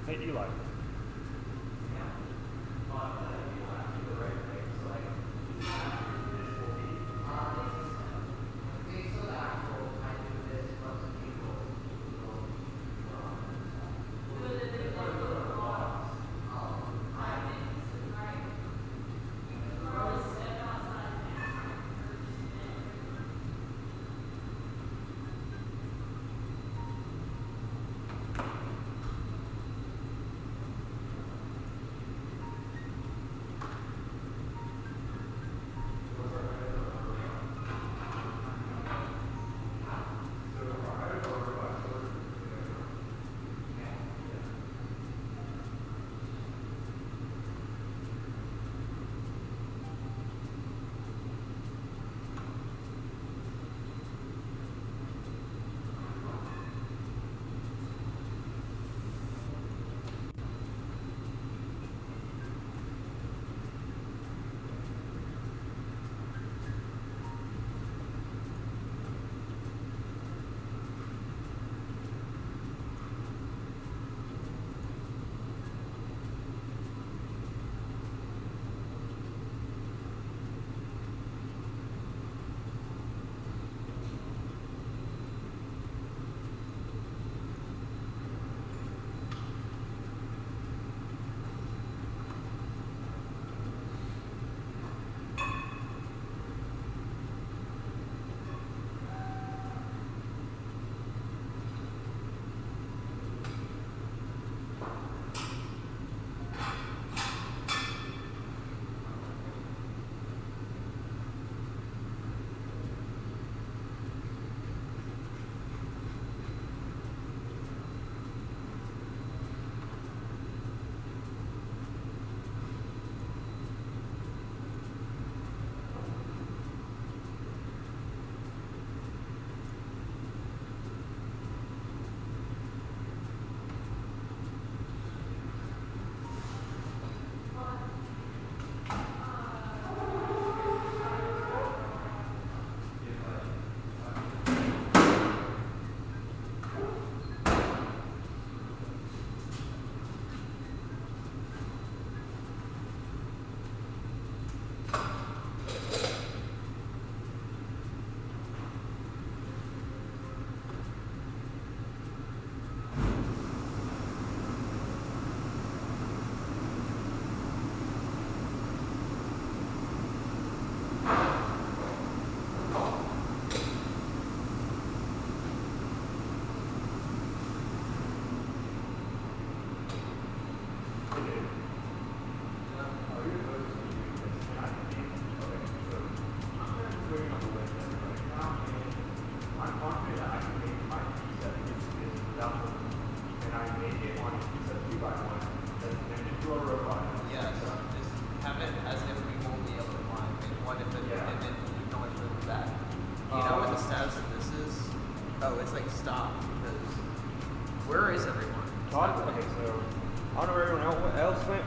Speaker 11: Hey, Eli.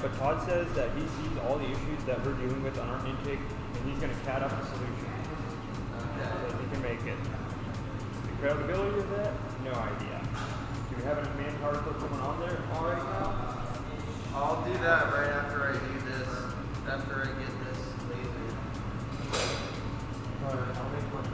Speaker 5: But Todd says that he sees all the issues that we're dealing with on our intake, and he's going to CAD up a solution so that we can make it. The credibility of that? No idea. Do we have enough manpower for someone on there all right now?
Speaker 3: I'll do that right after I do this. After I get this laser.
Speaker 5: Alright, I'll make my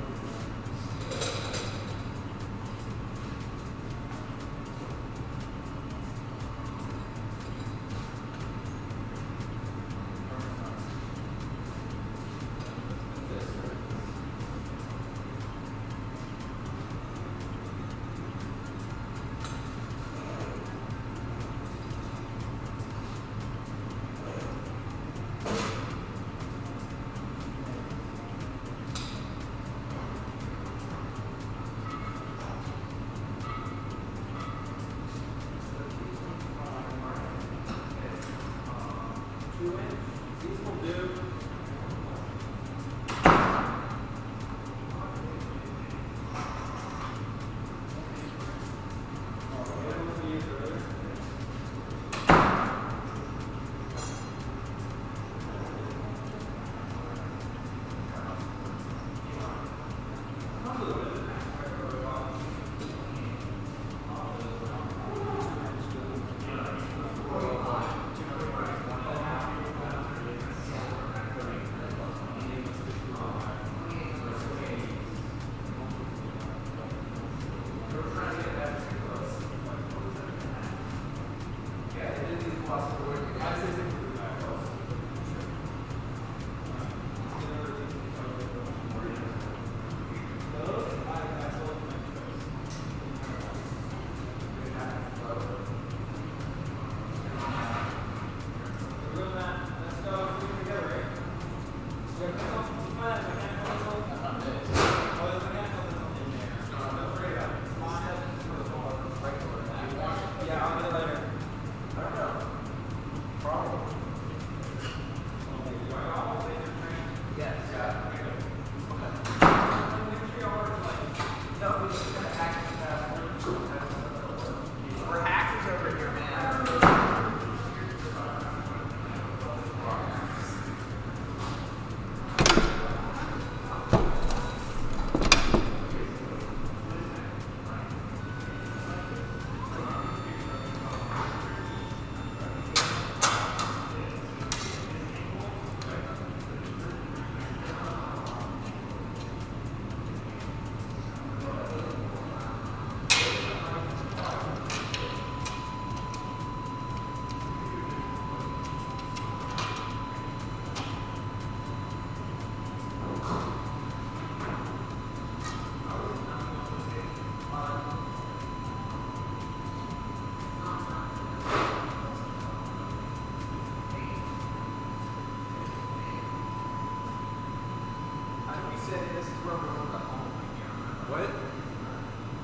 Speaker 3: What?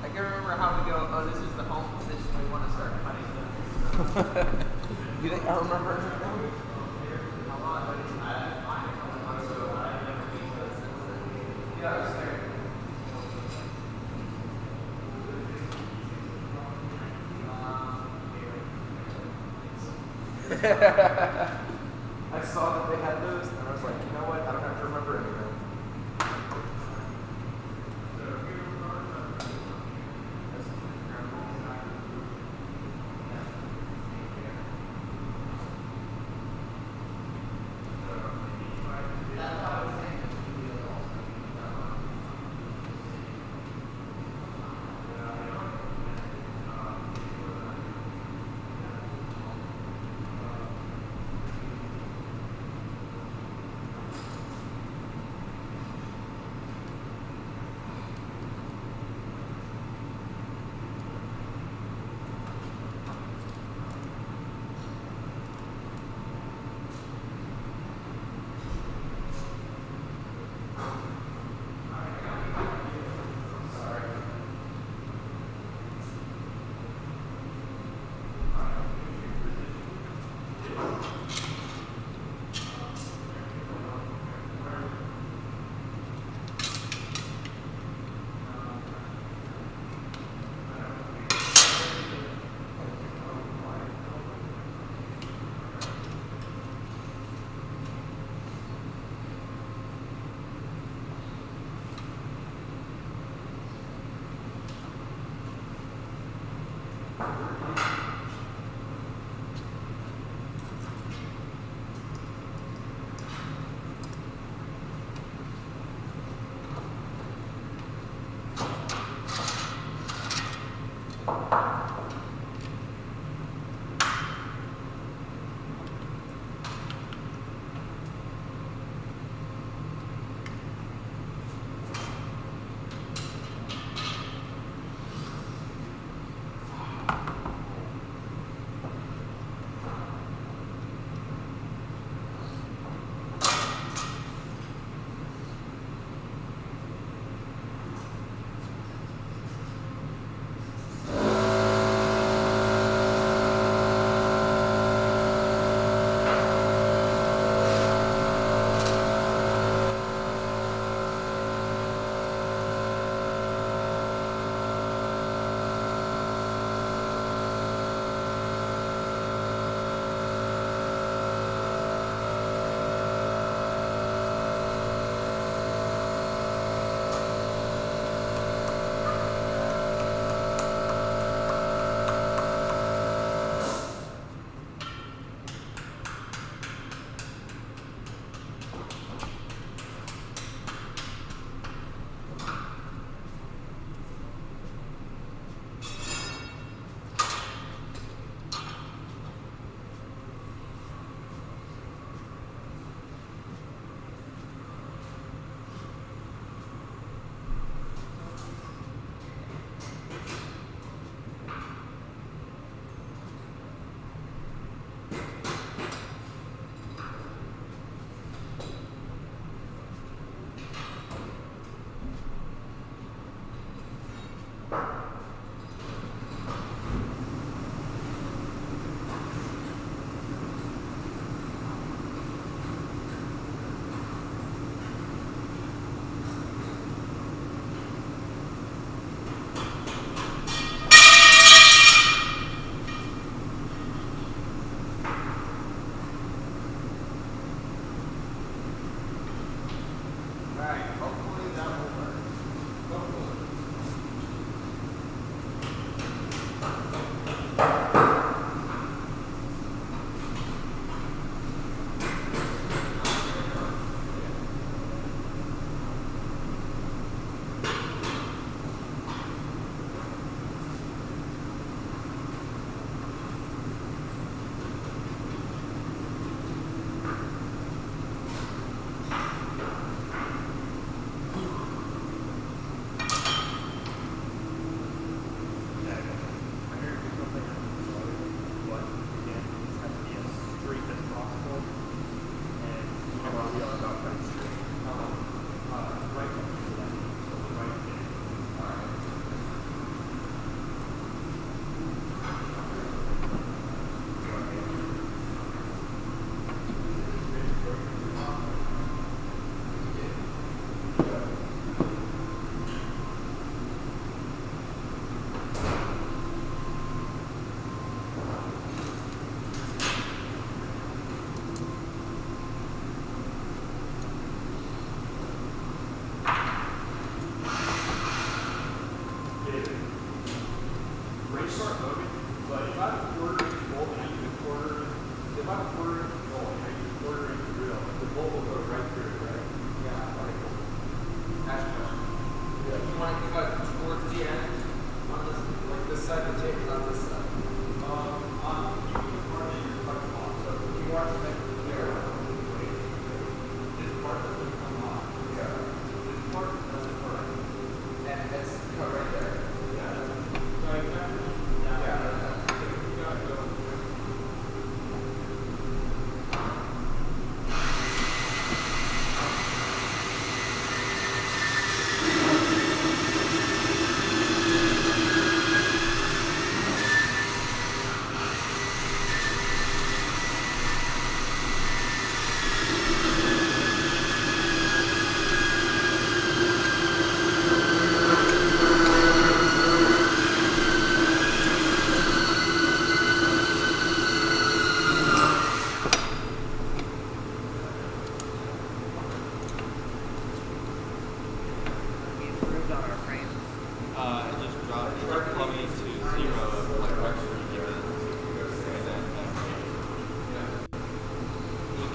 Speaker 3: I can remember how we go, oh, this is the home position, we want to start cutting them. You think I remember everything? Yeah, I was there. I saw that they had those, and I was like, you know what? I don't have to remember anything.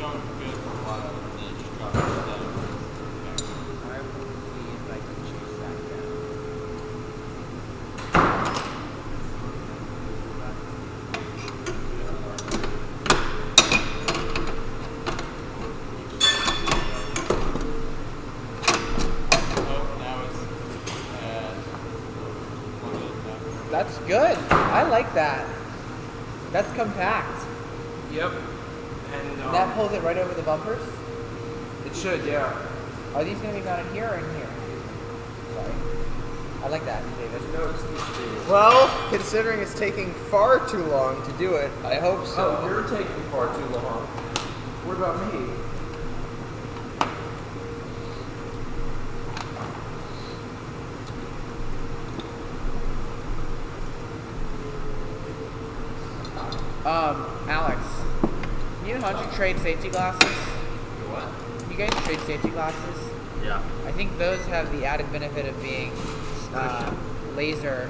Speaker 4: going good for a while, and then it just dropped down.
Speaker 3: I will see if I can chase that down.
Speaker 4: Oh, now it's
Speaker 3: That's good. I like that. That's compact.
Speaker 8: Yep. And
Speaker 3: And that pulls it right over the bumpers?
Speaker 8: it should, yeah.
Speaker 3: Are these going to be mounted here or in here? Sorry. I like that, David.
Speaker 8: No excuse for you.
Speaker 3: Well, considering it's taking far too long to do it, I hope so.
Speaker 8: Oh, you're taking far too long. What about me?
Speaker 3: Alex, you and Hunter trade safety glasses?
Speaker 4: What?
Speaker 3: You guys trade safety glasses?
Speaker 4: Yeah.
Speaker 3: I think those have the added benefit of being laser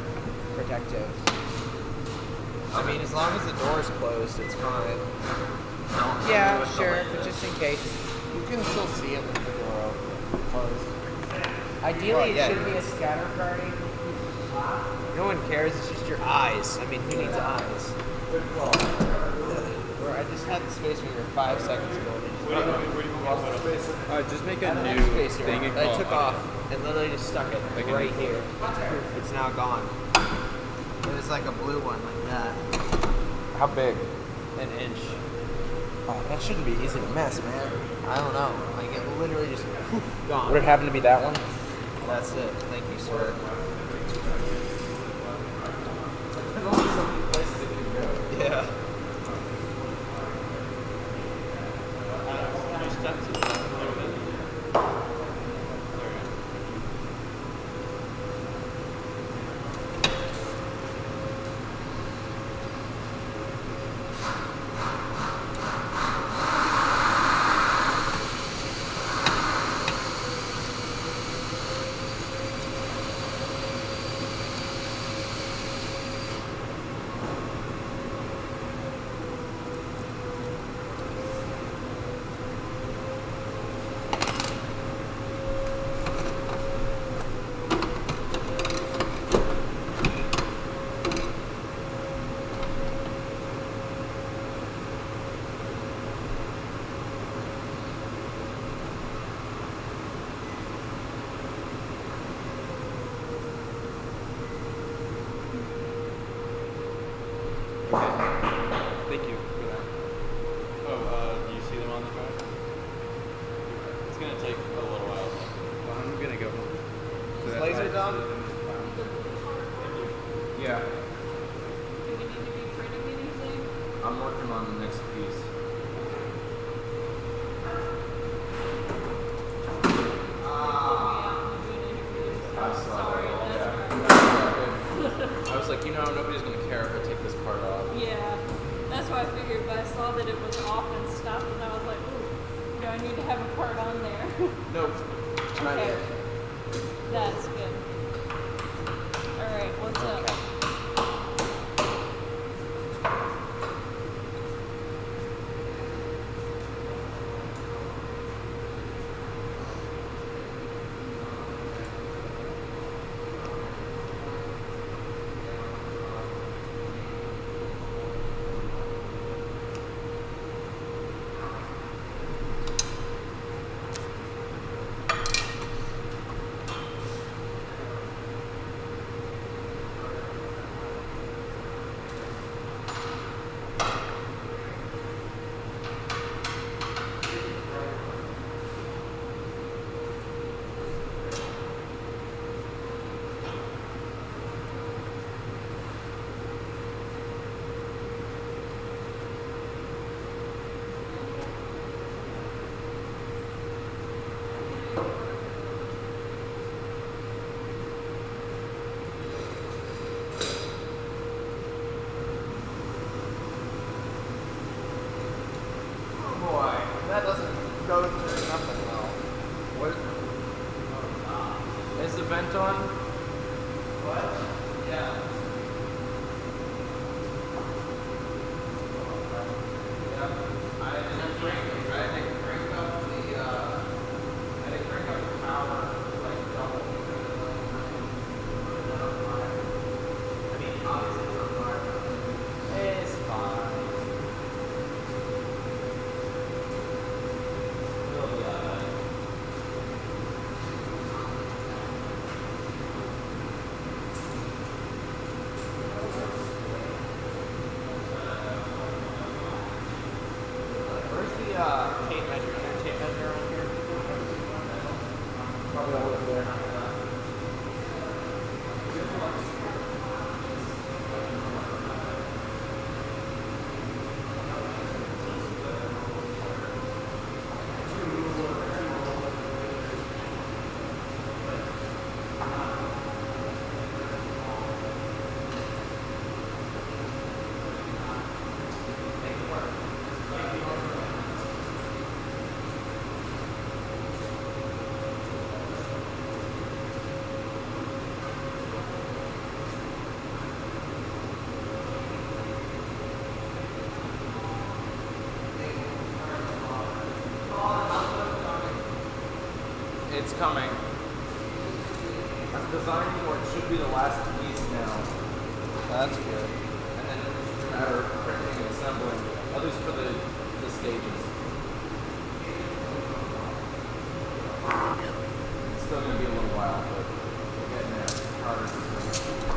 Speaker 3: protective. I mean, as long as the door's closed, it's fine. Yeah, sure, but just in case.
Speaker 8: You can still see it with the door closed.
Speaker 3: Ideally, it should be a scatter guarding. No one cares, it's just your eyes. I mean, who needs eyes? Or I just had the space meter 5 seconds ago.
Speaker 11: Just make a
Speaker 3: I
Speaker 11: new
Speaker 3: spacer
Speaker 11: thing and
Speaker 3: that I
Speaker 11: call
Speaker 3: took
Speaker 11: it
Speaker 3: off and literally just stuck it
Speaker 11: Like a
Speaker 3: right
Speaker 11: new
Speaker 3: here. It's now gone. It was like a blue one like that.
Speaker 8: How big?
Speaker 3: An inch. Oh, that shouldn't be easy to mess, man. I don't know. Like it literally just gone.
Speaker 8: Would it happen to be that one?
Speaker 3: That's it. Thank you, sir. Yeah.
Speaker 11: Thank you for that. Oh, do you see them on the drive? It's gonna take a little while. Well, I'm gonna go home. So
Speaker 3: Is
Speaker 11: that's
Speaker 3: laser
Speaker 11: why-
Speaker 3: done?
Speaker 8: Yeah.
Speaker 9: Do we need to be printing anything?
Speaker 8: I'm working on the next piece. I saw
Speaker 9: Sorry,
Speaker 8: that.
Speaker 9: that's
Speaker 8: I was like, nobody's gonna care if I take this part off.
Speaker 9: Yeah, that's what I figured, but I saw that it was off and stuff, and I was like, ooh, do I need to have a part on there?
Speaker 8: Nope. Not
Speaker 9: Okay.
Speaker 8: yet.
Speaker 9: That's good. Alright, what's up?
Speaker 3: Oh boy, that doesn't go through nothing well.
Speaker 8: What? Is the vent on?
Speaker 3: What? Yeah.
Speaker 8: I didn't break it, right? go over there. It's coming. I'm designing for it should be the last piece now. That's good. And then it's just a matter of printing and assembling, at least for the stages. It's still going to be a little while, but we're getting there. Harder to do.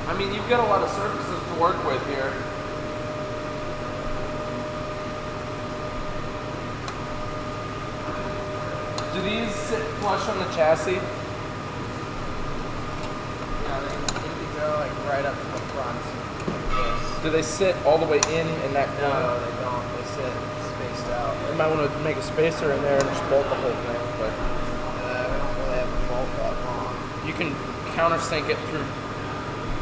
Speaker 8: I mean, you've got a lot of surfaces to work with here. Do these sit flush on the chassis?
Speaker 3: Yeah, they go like right up to the front. Like
Speaker 8: Do they sit all the way in that
Speaker 3: this.
Speaker 8: corner?
Speaker 3: No, they don't. They sit spaced out.
Speaker 8: You might want to make a spacer in there and just bolt the whole thing, but
Speaker 3: We don't really have a bolt that long.
Speaker 8: you can countersink it through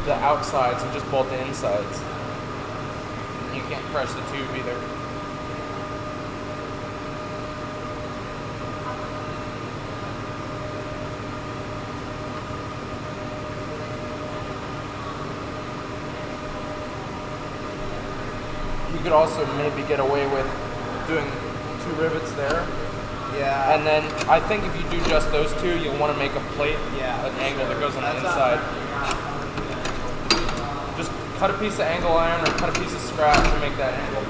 Speaker 8: the outsides and just bolt the insides. You can't crush the tube either. You could also maybe get away with doing 2 rivets there.
Speaker 3: Yeah.
Speaker 8: And then I think if you do just those 2, you'll want to make a plate,
Speaker 3: Yeah,
Speaker 8: an angle that goes on the
Speaker 3: That's
Speaker 8: inside. Just cut a piece of angle iron or cut a piece of scrap to make that angle.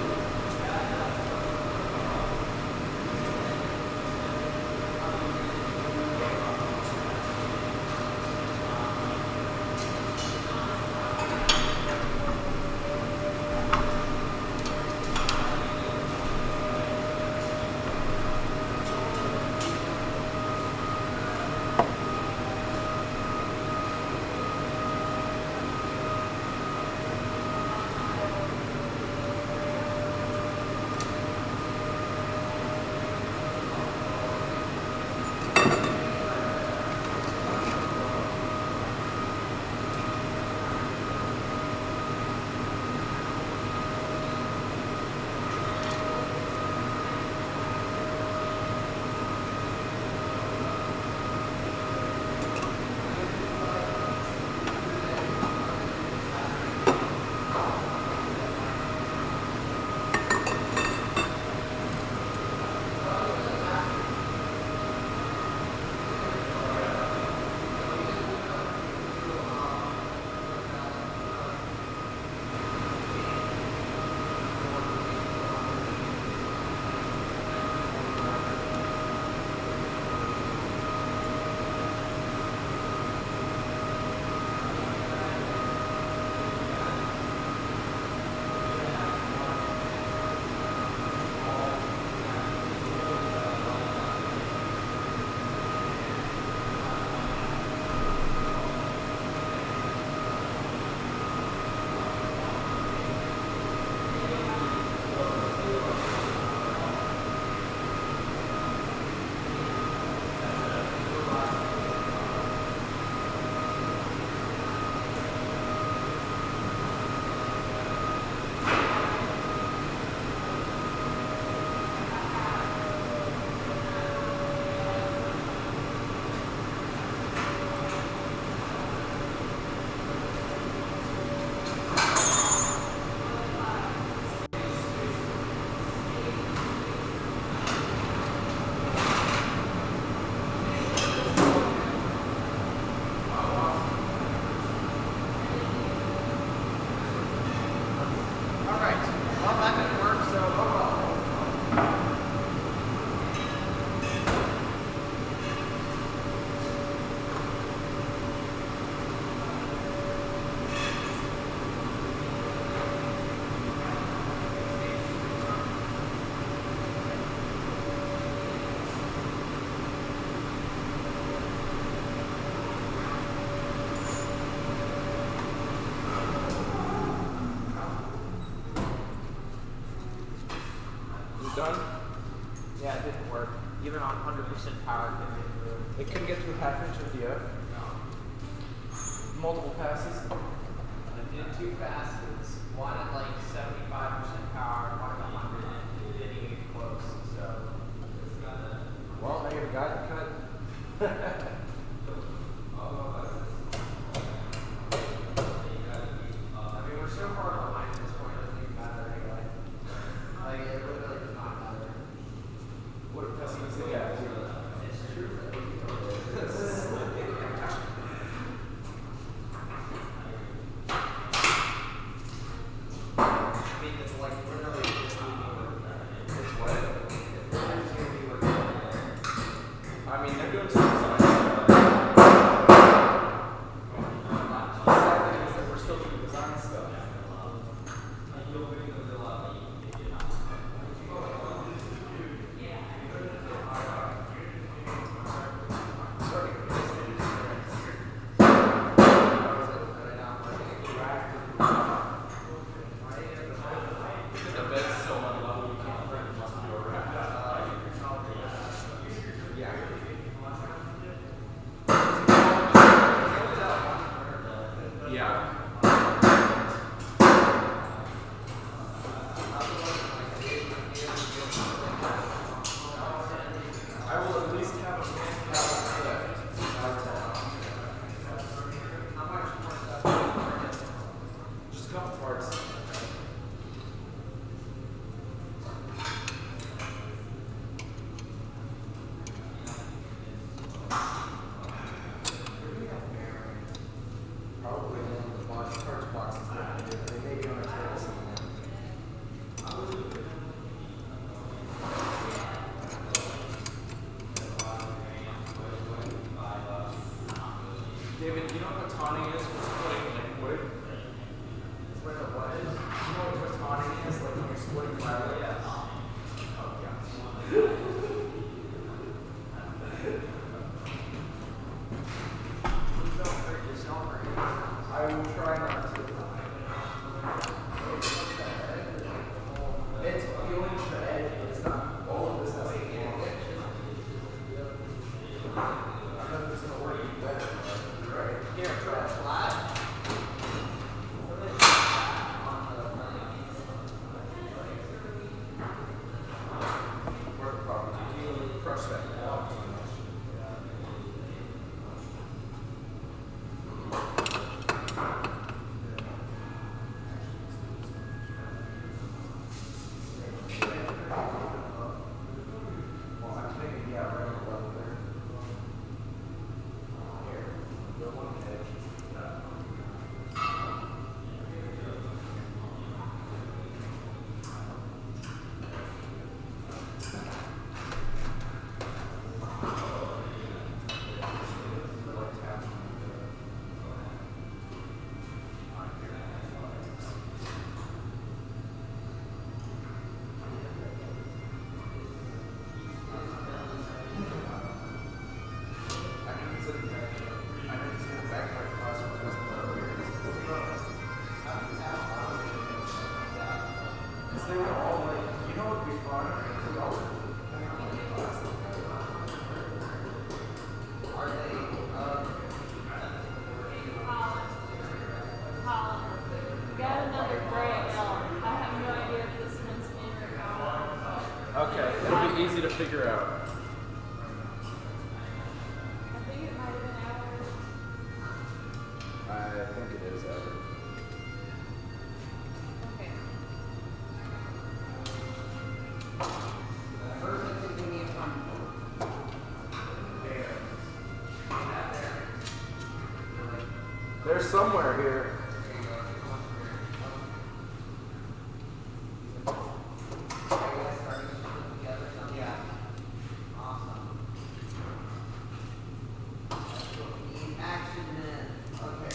Speaker 8: done?
Speaker 3: Yeah, it didn't work. Even on 100% power, couldn't get through.
Speaker 8: It couldn't get through half inch of DF. Multiple passes.
Speaker 3: I did 2 passes. One at like 75% power, one at 100. It didn't even get close. So.
Speaker 8: Well, now you've got to cut.
Speaker 3: I mean, we're so far behind at this point, it doesn't even matter anyway. Like, it literally does not matter.
Speaker 8: What a pessimistic attitude.
Speaker 3: It's true. I mean, it's like literally just
Speaker 8: It's what? I mean, they're doing some design stuff. Sad thing is that we're still doing design stuff. The bed's so unlevel, you can't print it just to do a wrap. Yeah. I will at least have a man pallet left. Just a couple parts. Probably one of the parts boxes that they may be on a table somewhere. David, you know what batoning is for splitting like wood? It's what it was. You know what batoning is? Like when you're splitting plywood? Yes. Oh, yeah. Please don't hurt yourself or anything. I will try not to. It's peeling the edge, but it's not. All of this has to be on it. I don't know if it's going to work any better. Right.
Speaker 3: Here, try it flat.
Speaker 8: Where the problem is, you crush that wall too much. Well, I'm thinking, yeah, right on the level there. Here, go one edge. They were all like, you know what would be fun? If we all
Speaker 3: Are they,
Speaker 9: We got another gray elk. I have no idea if this one's in or out.
Speaker 8: Okay, it'll be easy to figure out.
Speaker 9: I think it might have been out.
Speaker 8: I think it is ever.
Speaker 9: Okay.
Speaker 3: first I think we need to find
Speaker 8: There's somewhere here.
Speaker 3: Yeah. Awesome. Need action then. Okay.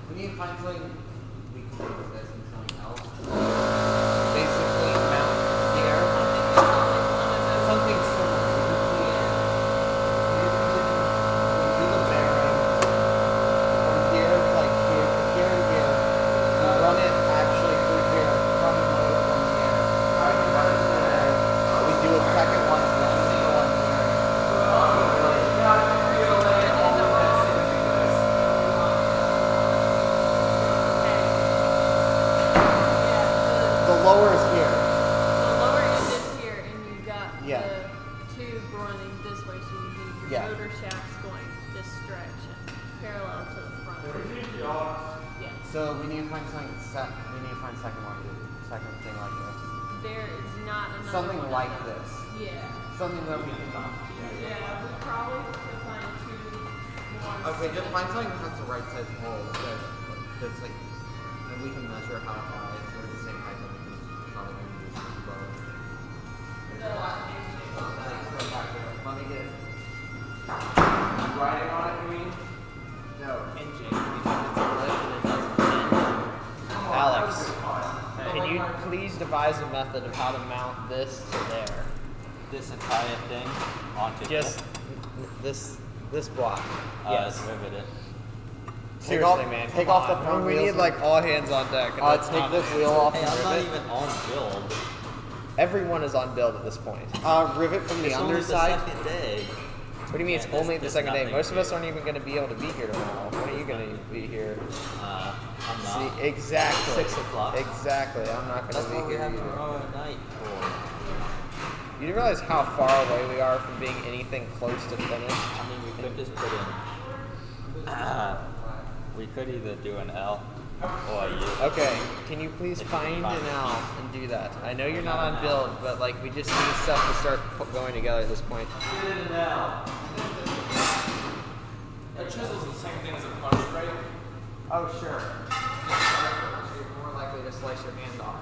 Speaker 3: We need to find something we can do with this and something else. Basically, mount the air something similar. We do the bearing from here, like here, here and here. We run it actually through here
Speaker 8: lower is here.
Speaker 9: The lower end is here, and you got
Speaker 8: Yeah.
Speaker 9: the tube running this way, so you need your
Speaker 8: Yeah.
Speaker 9: motor shafts going this direction, parallel to the front. Yes.
Speaker 8: So we need to find something. We need to find second thing like this.
Speaker 9: There is not another
Speaker 8: Something
Speaker 9: one
Speaker 8: like
Speaker 9: of those.
Speaker 8: this.
Speaker 9: Yeah.
Speaker 8: Something that we can.
Speaker 9: Yeah, we probably could find two more.
Speaker 8: Okay, just find something that has the right size holes. That's like, and we can measure how high it's sort of the same height that we can probably use as well. Let me get. Writing on it, you mean? No, hinging because it's a lift and it doesn't hinge. Alex, can you please devise a method of how to mount this to there?
Speaker 4: This entire thing onto
Speaker 8: Just this block. Yes.
Speaker 4: rivet it.
Speaker 8: Seriously, man. Take off the front wheels. We need like all hands on deck. Take this wheel off
Speaker 4: Hey,
Speaker 8: and
Speaker 4: I'm not
Speaker 8: rivet.
Speaker 4: even on build.
Speaker 8: Everyone is on build at this point. Rivet from the
Speaker 4: It's only
Speaker 8: underside.
Speaker 4: the second day.
Speaker 8: What do you mean it's
Speaker 4: Yeah,
Speaker 8: only the
Speaker 4: there's
Speaker 8: second day?
Speaker 4: nothing
Speaker 8: Most of us
Speaker 4: here.
Speaker 8: aren't even going to be able to be here tomorrow. When are you going to be here?
Speaker 4: I'm not.
Speaker 8: See, exactly.
Speaker 4: 6 o'clock.
Speaker 8: Exactly. I'm not going
Speaker 4: That's
Speaker 8: to be
Speaker 4: what we
Speaker 8: here
Speaker 4: have
Speaker 8: either.
Speaker 4: tomorrow night for.
Speaker 8: You do realize how far away we are from being anything close to finished?
Speaker 4: I mean, we could just put in. We could either do an L or a U.
Speaker 8: Okay, can you please
Speaker 4: If you
Speaker 8: find
Speaker 4: find
Speaker 8: an L and do that? I know you're not on build, but like we just need stuff to start going together at this point.
Speaker 3: A chisel's the same thing as a punch, right?
Speaker 8: Oh, sure. You're more likely to slice your hand off.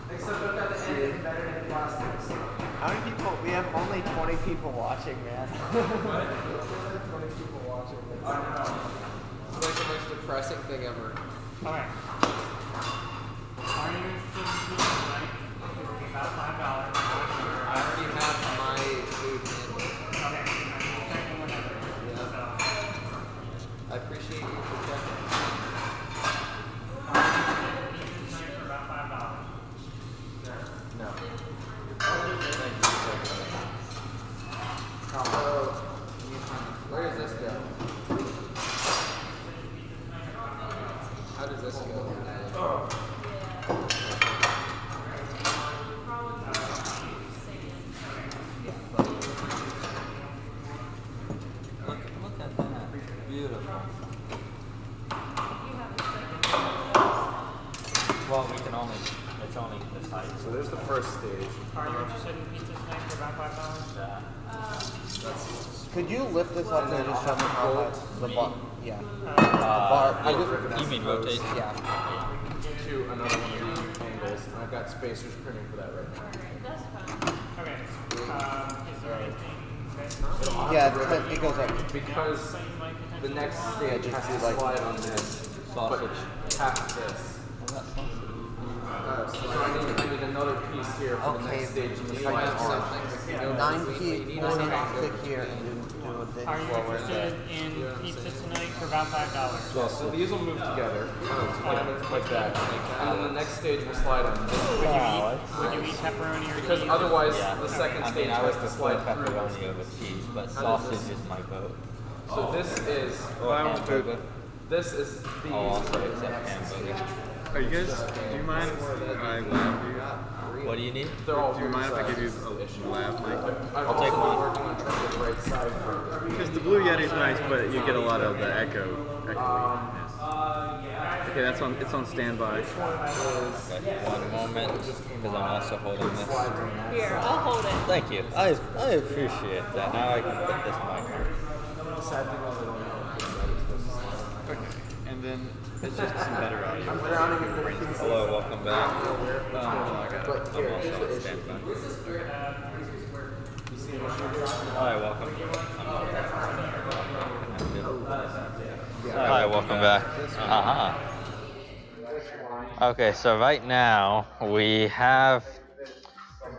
Speaker 3: Except I've got the end embedded in plastics.
Speaker 8: How many people? We have only 20 people watching, man.
Speaker 3: What?
Speaker 8: 20 people watching.
Speaker 3: I don't know.
Speaker 8: It's like the most depressing thing ever.
Speaker 1: Okay. Are you interested in food tonight? It will be about $5.
Speaker 8: I already have my food handled.
Speaker 1: Okay. I'm just checking whenever. So,
Speaker 8: I appreciate you for checking.
Speaker 1: are you interested in pizza tonight for about $5?
Speaker 8: No. Where does this go? How does this go?
Speaker 4: Look at that. Beautiful. Well, we can only. It's only this height.
Speaker 8: So there's the first stage.
Speaker 1: Are you interested in pizza tonight for about $5?
Speaker 4: Yeah.
Speaker 8: Could you lift this up there just show me how high the bar? Yeah.
Speaker 4: You mean rotate?
Speaker 8: Yeah. To another one of these angles, and I've got spacers printing for that right now.
Speaker 9: That's fine.
Speaker 1: Okay. Is there anything that
Speaker 8: Yeah, it goes up.
Speaker 3: Because the next stage
Speaker 8: just
Speaker 3: has
Speaker 8: do
Speaker 3: to
Speaker 8: like
Speaker 3: slide on this,
Speaker 4: Sausage.
Speaker 3: but half this. So I need another piece here for the next stage in the slide arm.
Speaker 8: 9 feet, 1 inch thick here, and do a bit
Speaker 1: Are you
Speaker 8: slower
Speaker 1: interested in pizza tonight for about $5?
Speaker 3: Yeah, so these will move together, like that. And then the next stage will slide on this.
Speaker 1: Would you eat pepperoni or
Speaker 3: Because
Speaker 1: cheese?
Speaker 3: otherwise,
Speaker 4: Yeah.
Speaker 3: the second
Speaker 4: I
Speaker 3: stage
Speaker 4: mean, I would
Speaker 3: has to
Speaker 4: prefer
Speaker 3: slide through
Speaker 4: pepperoni
Speaker 3: this.
Speaker 4: over cheese, but sausage is my vote.
Speaker 3: So this is,
Speaker 4: Or hamburger.
Speaker 3: this is these.
Speaker 4: I'll also accept hamburger.
Speaker 11: Are you guys? Do you mind if I lab you?
Speaker 4: What do you need?
Speaker 3: They're all
Speaker 11: Do you mind if I give you
Speaker 3: sizes.
Speaker 11: a lab mic?
Speaker 3: I've
Speaker 4: I'll
Speaker 3: also
Speaker 4: take
Speaker 3: been
Speaker 4: one.
Speaker 3: working on trying to get the right size for it.
Speaker 11: Because the Blue Yeti's nice, but you get a lot of the echo. Okay, that's on. It's on standby.
Speaker 4: Okay, one moment, because I'm also holding this.
Speaker 9: Here, I'll hold it.
Speaker 4: Thank you. I appreciate that. Now I can put this mic on.
Speaker 3: Sad thing is I don't know how it's supposed to slide.
Speaker 11: Okay, and then it's just some better audio.
Speaker 3: I'm drowning in the pieces.
Speaker 4: Hello, welcome back.
Speaker 3: But
Speaker 4: I'm
Speaker 3: here,
Speaker 4: also
Speaker 3: here's
Speaker 4: on
Speaker 3: the issue.
Speaker 4: standby.
Speaker 3: You see an issue?
Speaker 4: Hi, welcome. Hi, welcome back. Okay, so right now we have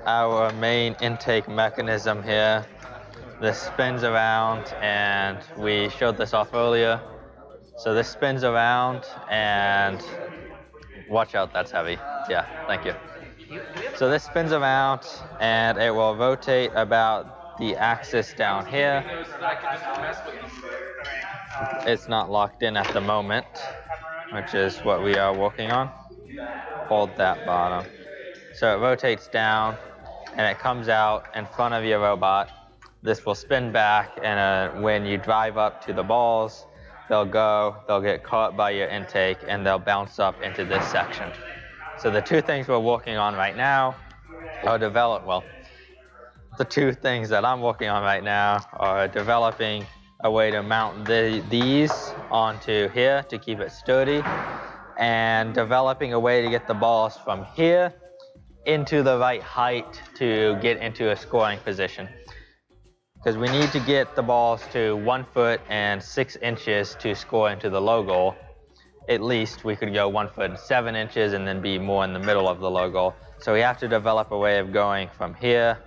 Speaker 4: our main intake mechanism here. This spins around, and we showed this off earlier. So this spins around, and watch out, that's heavy. Yeah, thank you. So this spins around, and it will rotate about the axis down here. It's not locked in at the moment, which is what we are working on.
Speaker 14: hold that bottom. So it rotates down, and it comes out in front of your robot. This will spin back, and when you drive up to the balls, they'll get caught by your intake, and they'll bounce up into this section. So the two things we're working on right now are the two things that I'm working on right now are developing a way to mount these onto here to keep it sturdy, and developing a way to get the balls from here into the right height to get into a scoring position. Because we need to get the balls to 1 foot and 6 inches to score into the low goal. At least we could go 1 foot and 7 inches and then be more in the middle of the low goal. So we have to develop a way of going from here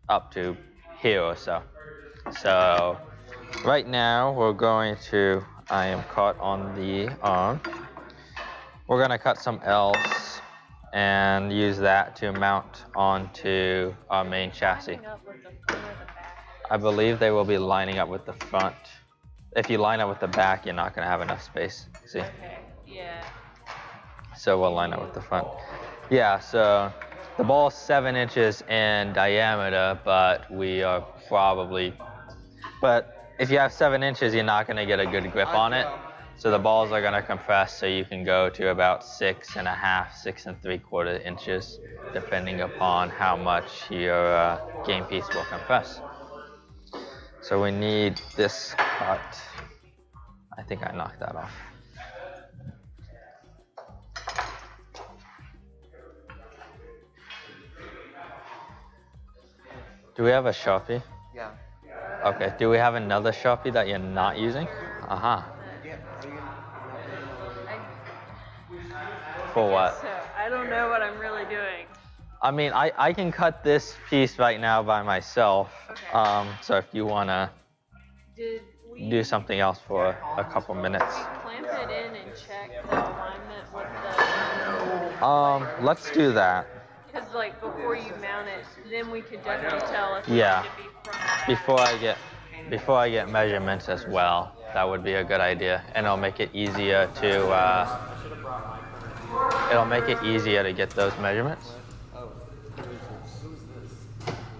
Speaker 14: up to here or so. So right now I am caught on the arm. We're going to cut some L's and use that to mount onto our main chassis. I believe they will be lining up with the front. If you line up with the back, you're not going to have enough space. See?
Speaker 9: Okay. Yeah.
Speaker 14: So we'll line up with the front. Yeah, so the ball is 7 inches in diameter, but if you have 7 inches, you're not going to get a good grip on it. So the balls are going to compress, so you can go to about 6.5, 6.75 inches, depending upon how much your game piece will compress. So we need this cut. I think I knocked that off. Do we have a Sharpie?
Speaker 13: Yeah.
Speaker 14: Okay, do we have another Sharpie that you're not using? Uh-huh. For what?
Speaker 9: So I don't know what I'm really doing.
Speaker 14: I mean, I can cut this piece right now by myself.
Speaker 9: Okay.
Speaker 14: So if you want to do something else for a couple minutes.
Speaker 9: Clamp it in and check the alignment with the...
Speaker 14: Let's do that.
Speaker 9: Because like before you mount it, then we could definitely tell if
Speaker 14: Yeah.
Speaker 9: it should be front.
Speaker 14: Before I get measurements as well, that would be a good idea, and it'll make it easier to get those measurements.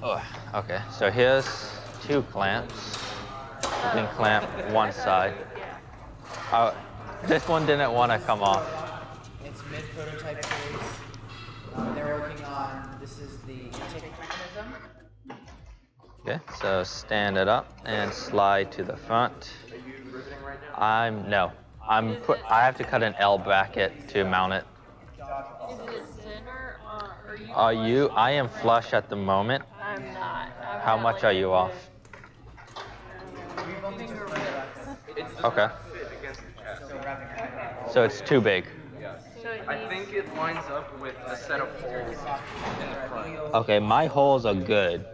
Speaker 14: Oh, okay. So here's 2 clamps. You can clamp one side. This one didn't want to come off.
Speaker 13: It's mid-prototype phase. They're working on, this is the intake mechanism.
Speaker 14: Okay, so stand it up and slide to the front.
Speaker 8: Are you riveting right now?
Speaker 14: I have to cut an L bracket to mount it.
Speaker 9: Is it center or are you?
Speaker 14: I am flush at the moment.
Speaker 9: I'm not.
Speaker 14: How much are you off? Okay. So it's too big.
Speaker 3: I think it lines up with a set of holes in the front.
Speaker 14: Okay, my holes are good.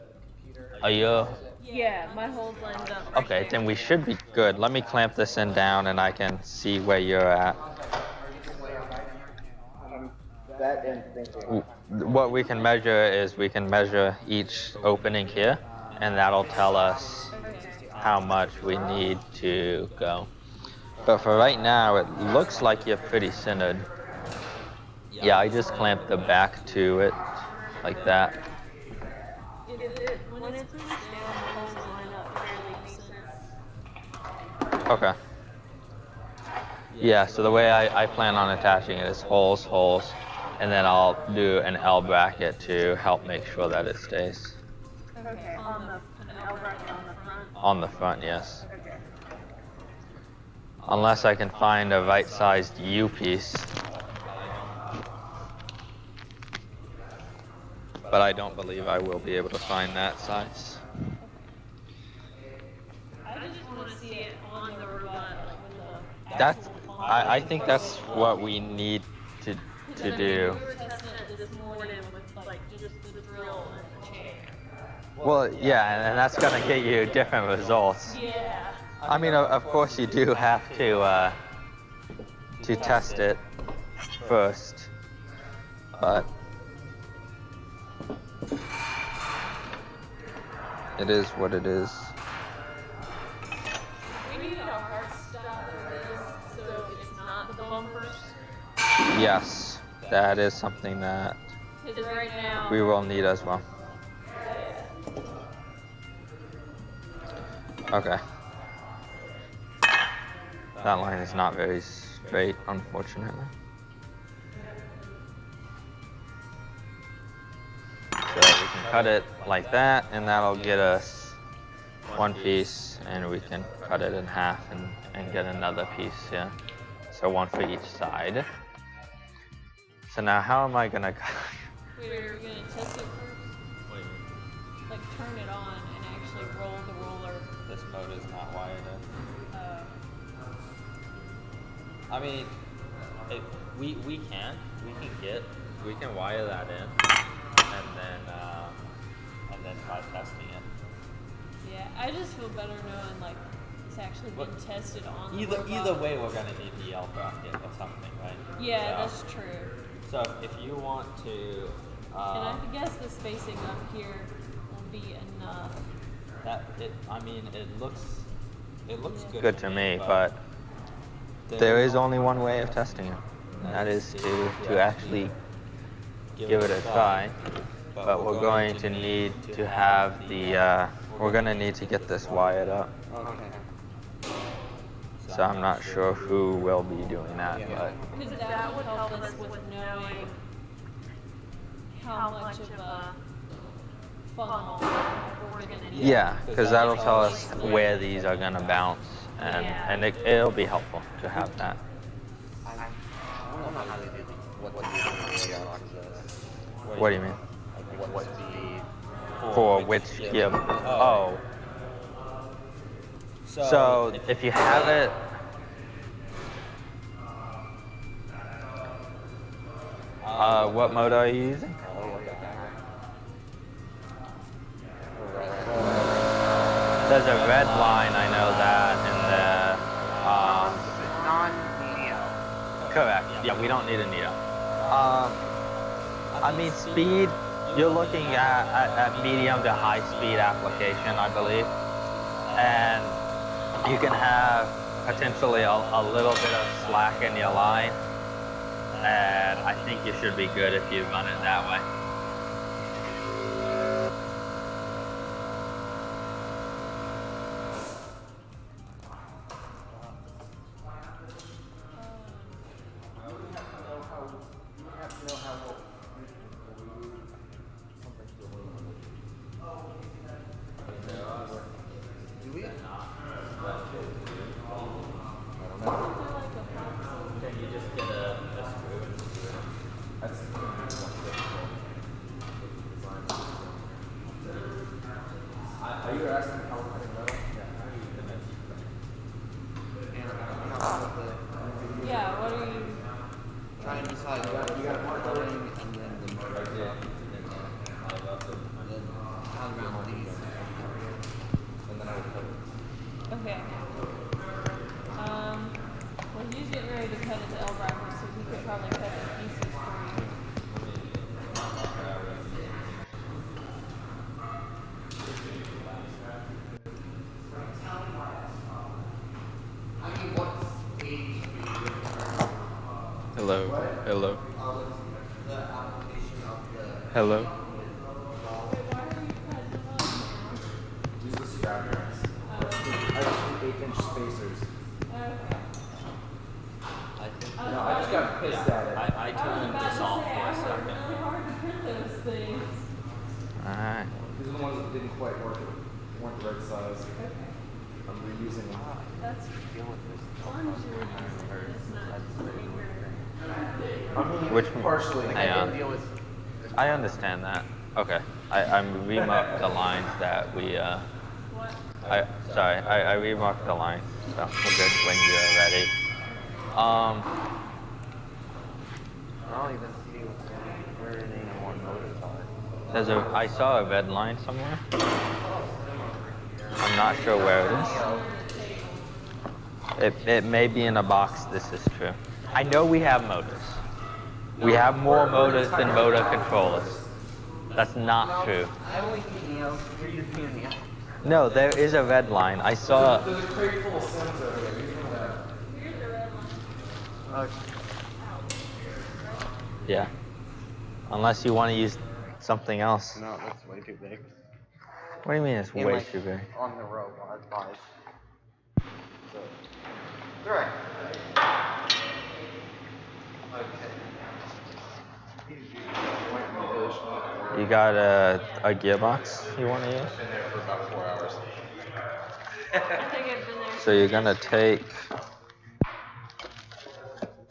Speaker 14: Are you?
Speaker 9: Yeah, my holes lined up.
Speaker 14: Okay, then we should be good. Let me clamp this in down and I can see where you're at.
Speaker 8: That and thinking.
Speaker 14: What we can measure is we can measure each opening here, and that'll tell us how much we need to go. But for right now, it looks like you're pretty centered. Yeah, I just clamped the back to it, like that.
Speaker 9: When it's pushed down, the holes line up fairly decent.
Speaker 14: Okay. Yeah, so the way I plan on attaching it is holes, holes, and then I'll do an L bracket to help make sure that it stays.
Speaker 9: Okay, on the L bracket on the front?
Speaker 14: On the front, yes.
Speaker 9: Okay.
Speaker 14: Unless I can find a right-sized U piece. But I don't believe I will be able to find that size.
Speaker 9: I just want to see it on the robot, like with the...
Speaker 14: I think that's what we need to do.
Speaker 9: We were testing it this morning with like just the drill and the chair.
Speaker 14: Well, yeah, and that's gonna get you different results.
Speaker 9: Yeah.
Speaker 14: I mean, of course you do have to test it first, but it is what it is.
Speaker 9: We need a hard stop for this, so it's not the bumpers.
Speaker 14: Yes, that is something that
Speaker 9: Because right now.
Speaker 14: we will need as well. Okay. That line is not very straight, unfortunately. So we can cut it like that, and that'll get us one piece, and we can cut it in half and get another piece, yeah. So one for each side. So now how am I gonna cut?
Speaker 9: Wait, are we gonna test it first?
Speaker 14: What do you mean?
Speaker 9: Like turn it on and actually roll the roller.
Speaker 14: This mode is not wired in. I mean, we can wire that in, and then try testing it.
Speaker 9: Yeah, I just feel better knowing like it's actually been tested on the robot.
Speaker 14: Either way, we're gonna need the L bracket or something, right?
Speaker 9: Yeah, that's true.
Speaker 14: So if you want to,
Speaker 9: And I guess the spacing up here will be enough.
Speaker 14: It looks good to me, but there is only one way of testing it. And that is to actually give it a try. But we're going to need to have the, we're going to need to get this wired up.
Speaker 13: Okay.
Speaker 14: So I'm not sure who will be doing that, but.
Speaker 9: Because that would help us with knowing how much of a funnel we're going to need.
Speaker 14: Yeah, because that'll tell us where these are going to bounce, and it'll be helpful to have that.
Speaker 13: I don't know how they do
Speaker 14: What do you mean?
Speaker 13: what the
Speaker 14: For which gear? Oh. So if you have it. What mode are you using? There's a red line, I know that, in the
Speaker 13: non-neo.
Speaker 14: correct. Yeah, we don't need a neo. I mean, speed. You're looking at medium to high speed application, I believe, and you can have potentially a little bit of slack in your line, and I think you should be good if you run it that way.
Speaker 9: Yeah, what are you
Speaker 13: trying to decide? You got to mark the ring and then the motor. Then how to mount these. And then I would put it.
Speaker 9: Okay. Well, he's getting ready to cut his L bracket, so he could probably cut the pieces for you.
Speaker 14: Hello. Hello. Hello.
Speaker 8: Use the scrap racks. I just need 8-inch spacers. No, I just got pissed at it.
Speaker 14: I turned this off for a second.
Speaker 9: It's really hard to print those things.
Speaker 14: Alright.
Speaker 8: These are the ones that didn't quite work. They weren't the right size. I'm reusing them.
Speaker 9: That's fun to reuse. It's not
Speaker 14: Which
Speaker 8: partially.
Speaker 14: Hang on. I understand that. Okay. I'm remarked the lines that we
Speaker 9: What?
Speaker 14: I remarked the lines, so we're good when you're ready.
Speaker 13: I don't even see where any more motors are.
Speaker 14: I saw a red line somewhere. I'm not sure where it is. It may be in a box, this is true. I know we have motors. We have more motors than motor controllers. That's not true.
Speaker 13: I only see Neos. You're using Neo.
Speaker 14: No, there is a red line. I saw.
Speaker 8: There's a crate full of Sims over there. Use one of that.
Speaker 9: Here's the red line.
Speaker 13: Okay.
Speaker 14: Yeah. Unless you want to use something else.
Speaker 8: No, that's way too big.
Speaker 14: What do you mean it's
Speaker 8: And,
Speaker 14: way
Speaker 8: like,
Speaker 14: too big?
Speaker 8: on the robot buys. So, it's alright.
Speaker 14: You got a gearbox you want to use?
Speaker 8: Been there for about 4 hours.
Speaker 9: I think I've been there.
Speaker 14: So you're gonna take.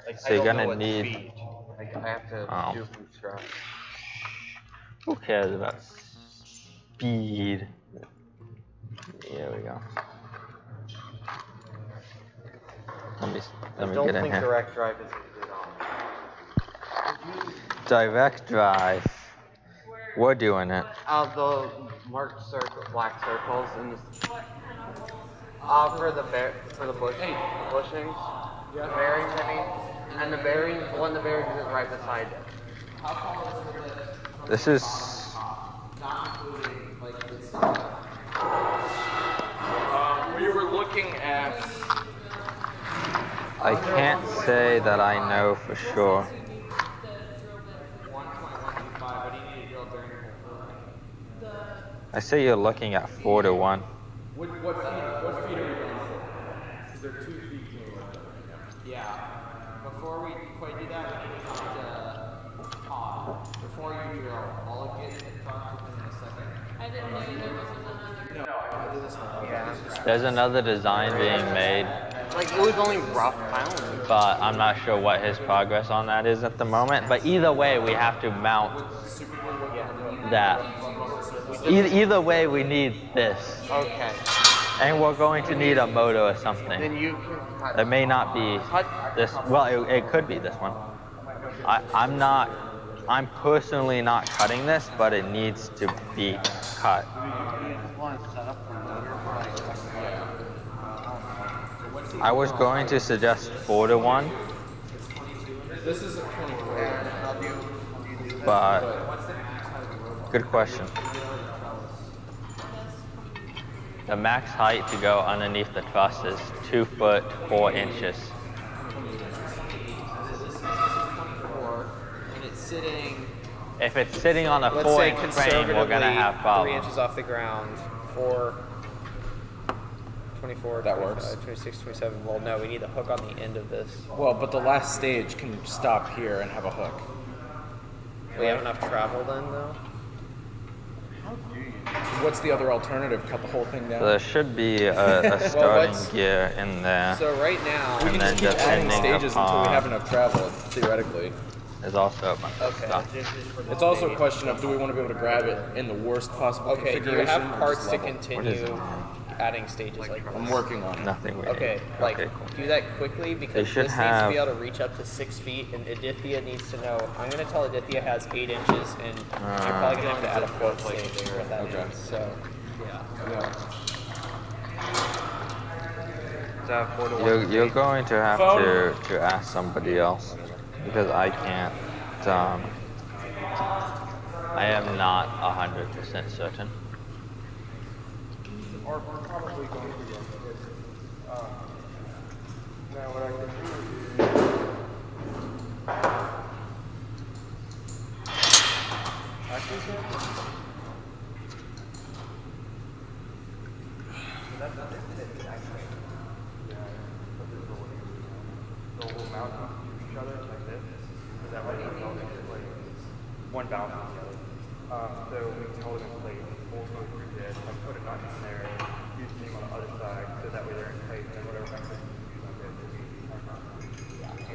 Speaker 8: Like,
Speaker 14: So you're
Speaker 8: I don't know
Speaker 14: gonna
Speaker 8: what
Speaker 14: need.
Speaker 8: speed. Like, I have to
Speaker 14: Oh.
Speaker 8: do some stuff.
Speaker 14: Who cares about speed? There we go. Let me
Speaker 8: I don't
Speaker 14: get in
Speaker 8: think
Speaker 14: here.
Speaker 8: direct drive is a good option.
Speaker 14: Direct drive. We're doing it.
Speaker 8: The marked circle, black circles in this. For the bushings, the bearings. I mean, and the bearings. One of the bearings is right beside it.
Speaker 3: How tall is the lift?
Speaker 14: This is.
Speaker 3: Not including like its.
Speaker 8: We were looking at.
Speaker 14: I can't say that I know for sure.
Speaker 3: 1.125. What do you need to drill during the whole
Speaker 14: I say you're looking at 4 to 1.
Speaker 6: What feet are we going for? Because they're 2 feet being left right now.
Speaker 3: Yeah. Before we quite do that, we need to talk to Todd. Before you drill, I'll get to talk to him in a second.
Speaker 9: I didn't know there was another.
Speaker 3: No, I did this one.
Speaker 8: Yeah.
Speaker 14: There's another design being made,
Speaker 8: Like, it was only rough. I don't know.
Speaker 14: but I'm not sure what his progress on that is at the moment. But either way, we have to mount that. Either way, we need this.
Speaker 8: Okay.
Speaker 14: And we're going to need a motor or something.
Speaker 8: Then you can cut.
Speaker 14: It may not be this. Well, it could be this one. I'm personally not cutting this, but it needs to be cut. I was going to suggest 4 to 1,
Speaker 6: This is a 24.
Speaker 14: but good question. The max height to go underneath the truss is 2 foot 4 inches.
Speaker 3: And it's sitting.
Speaker 14: If it's sitting on a
Speaker 3: Let's
Speaker 14: 4
Speaker 3: say
Speaker 14: inch frame,
Speaker 3: conservatively
Speaker 14: we're gonna have
Speaker 3: 3
Speaker 14: problems.
Speaker 3: inches off the ground. 24,
Speaker 15: That
Speaker 3: 25,
Speaker 15: works.
Speaker 3: 26, 27. Well, no, we need a hook on the end of this.
Speaker 15: Well, but the last stage can stop here and have a hook.
Speaker 3: We have enough travel then, though?
Speaker 15: What's the other alternative? Cut the whole thing down?
Speaker 14: So there should be a starting gear in there.
Speaker 3: So right now,
Speaker 15: we
Speaker 14: and
Speaker 15: can
Speaker 14: then
Speaker 15: just keep adding
Speaker 14: depending
Speaker 15: stages until we
Speaker 14: upon-
Speaker 15: have enough travel, theoretically.
Speaker 14: There's also a bunch of
Speaker 3: Okay.
Speaker 14: stuff.
Speaker 15: It's also a question of do we want to be able to grab it in the worst possible
Speaker 3: okay, do you
Speaker 15: configuration?
Speaker 3: have
Speaker 15: or
Speaker 3: parts
Speaker 15: just
Speaker 3: to
Speaker 15: level?
Speaker 3: continue adding stages like this?
Speaker 15: I'm working on it.
Speaker 14: Nothing really.
Speaker 3: Okay, like
Speaker 14: Okay, cool.
Speaker 3: do that quickly because
Speaker 14: should
Speaker 3: this needs to
Speaker 14: have-
Speaker 3: be able to reach up to 6 feet, and Adithya needs to know. I'm gonna tell Adithya has 8 inches, and you're probably gonna have to add a 4th stage what that
Speaker 15: Okay.
Speaker 3: means. So
Speaker 15: Yeah.
Speaker 14: You're going to have to ask somebody else because I can't. I am not 100% certain.
Speaker 11: Or probably going to go. Now what I can do is actually that's it. So we'll mount each other like this. So that way they'll like one balance on the other. So we can hold them in place, full going through this, like put a nut in there, use the thing on the other side, so that way they're in place, and then whatever mechanism you use on this will be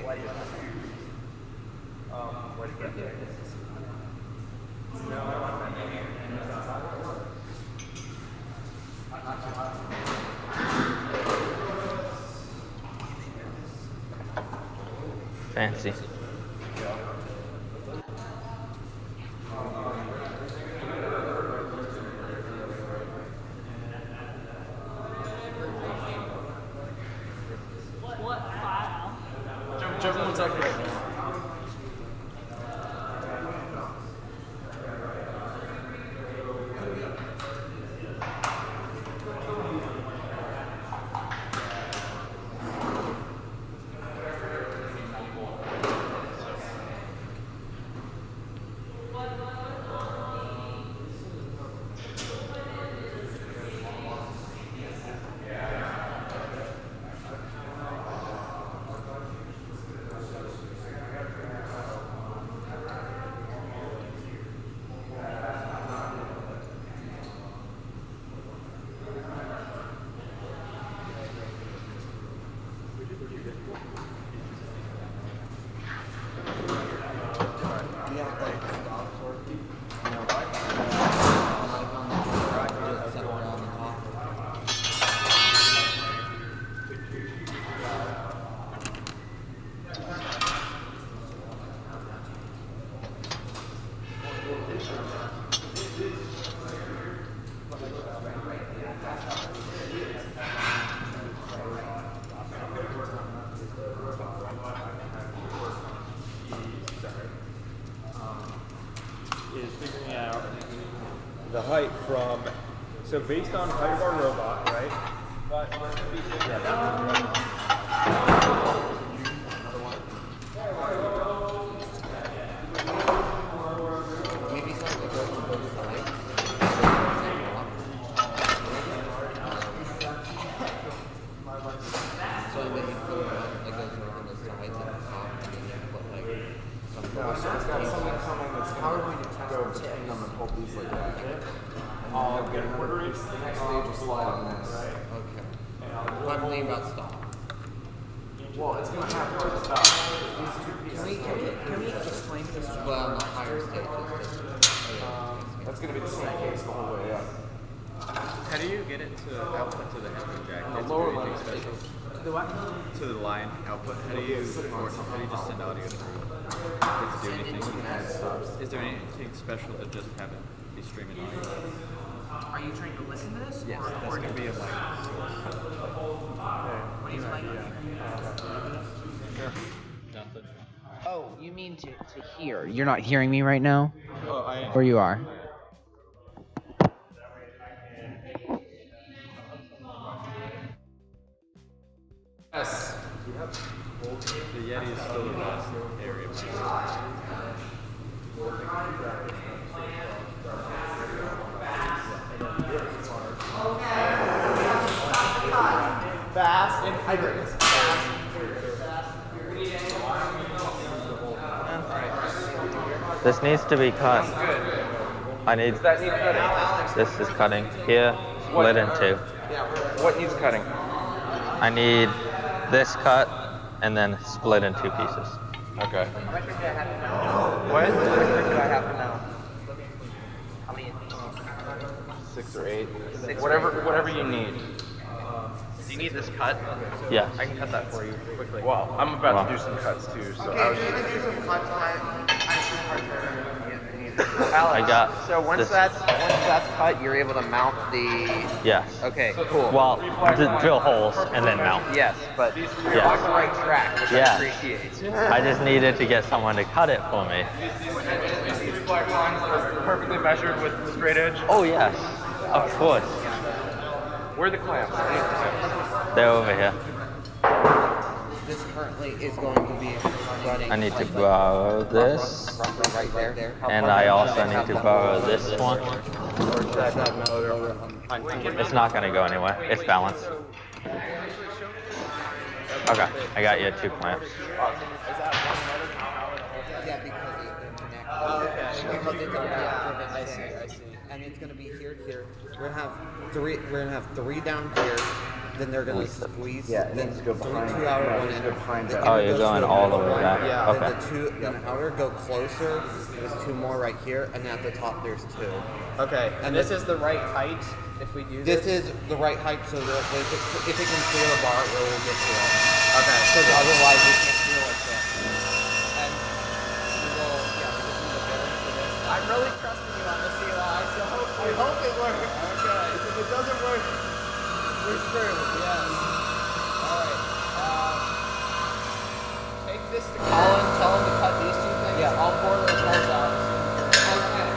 Speaker 11: what is that? What is that? No, I don't want that.
Speaker 14: Fancy.
Speaker 9: What file?
Speaker 15: Whichever one's accurate right now.
Speaker 11: the height from, so based on height of our robot, right?
Speaker 16: Maybe something that goes to both sides. So then you put it on, it goes around the sides and the top, and then you put like some.
Speaker 8: No, so it's got something coming that's going to go between them and hold these like that. And then the next stage is slide on this.
Speaker 16: Okay. I'm thinking about stop.
Speaker 8: Well, it's going to have to stop. These two pieces.
Speaker 16: Can we explain this? Well, the higher stages.
Speaker 8: That's going to be the same case the whole way up.
Speaker 17: How do you get it to output to the headphone jack?
Speaker 8: The
Speaker 17: Is
Speaker 8: lower
Speaker 17: there anything
Speaker 8: line.
Speaker 17: special?
Speaker 16: To the what?
Speaker 17: To the line output. How do you just send audio through? Does it do anything? Is there anything special to just have it be streaming audio?
Speaker 16: Are you trying to listen to this?
Speaker 17: Yes,
Speaker 16: or
Speaker 17: that's
Speaker 16: record
Speaker 17: going to be a
Speaker 16: this?
Speaker 17: mic source.
Speaker 16: What do you like?
Speaker 17: Nothing.
Speaker 16: Oh, you mean to hear? You're not hearing me right now?
Speaker 17: Oh, I am.
Speaker 16: Or you are?
Speaker 8: Yes.
Speaker 17: The Yeti is still the best area.
Speaker 3: Fast and hydrate.
Speaker 14: This needs to be cut. I need.
Speaker 8: Does that need cutting?
Speaker 14: This is cutting here, split in two.
Speaker 8: What needs cutting?
Speaker 14: I need this cut and then split in two pieces.
Speaker 8: Okay.
Speaker 16: How much did I have to know?
Speaker 8: What?
Speaker 16: How much did I have to know? How many?
Speaker 8: 6 or 8.
Speaker 16: 6 or
Speaker 8: Whatever you need.
Speaker 16: Do you need this cut?
Speaker 14: Yeah.
Speaker 16: I can cut that for you quickly.
Speaker 8: Well, I'm about to do some cuts too, so I was
Speaker 16: do some cuts.
Speaker 14: I got.
Speaker 16: So once that's cut, you're able to mount the.
Speaker 14: Yes.
Speaker 16: Okay, cool.
Speaker 14: Well, drill holes and then mount.
Speaker 16: Yes, but you're on the right track, which I appreciate.
Speaker 14: I just needed to get someone to cut it for me.
Speaker 8: These black lines are perfectly measured with the straight edge.
Speaker 14: Oh yes, of course.
Speaker 8: Where are the clamps?
Speaker 14: They're over here.
Speaker 16: This currently is going to be running.
Speaker 14: I need to borrow this,
Speaker 16: Roughly right there.
Speaker 14: and I also need to borrow this one. It's not going to go anywhere. It's balanced. Okay, I got you 2 clamps.
Speaker 16: Yeah, because it's connected. Oh, okay. Because it's a I see. And it's gonna be here. We're gonna have 3 down here. Then they're gonna squeeze.
Speaker 8: Yeah, it
Speaker 16: then
Speaker 8: needs to go
Speaker 16: 2
Speaker 8: behind.
Speaker 16: outer one
Speaker 8: It
Speaker 16: in.
Speaker 8: needs to go behind
Speaker 16: The
Speaker 8: that.
Speaker 14: Oh,
Speaker 16: inner
Speaker 14: you're
Speaker 16: goes
Speaker 14: going
Speaker 16: to
Speaker 14: all the
Speaker 16: middle
Speaker 14: way
Speaker 16: one.
Speaker 14: back.
Speaker 16: Yeah.
Speaker 14: Okay.
Speaker 16: Then the outer go closer. There's 2 more right here, and at the top there's 2.
Speaker 3: Okay, and this is the right height if we do this?
Speaker 16: This is the right height, so that if it can clear the bar, it will get to it.
Speaker 3: Okay.
Speaker 16: Because otherwise we can't feel like that. And we will, yeah, we just need a bearing for this.
Speaker 3: I'm really trusting you on this, Eli, so I hope it works. Okay. If it doesn't work, we're screwed. Yes. Alright. Take this to Colin, tell him to cut these 2 things. Yeah. I'll bore those holes out. Okay.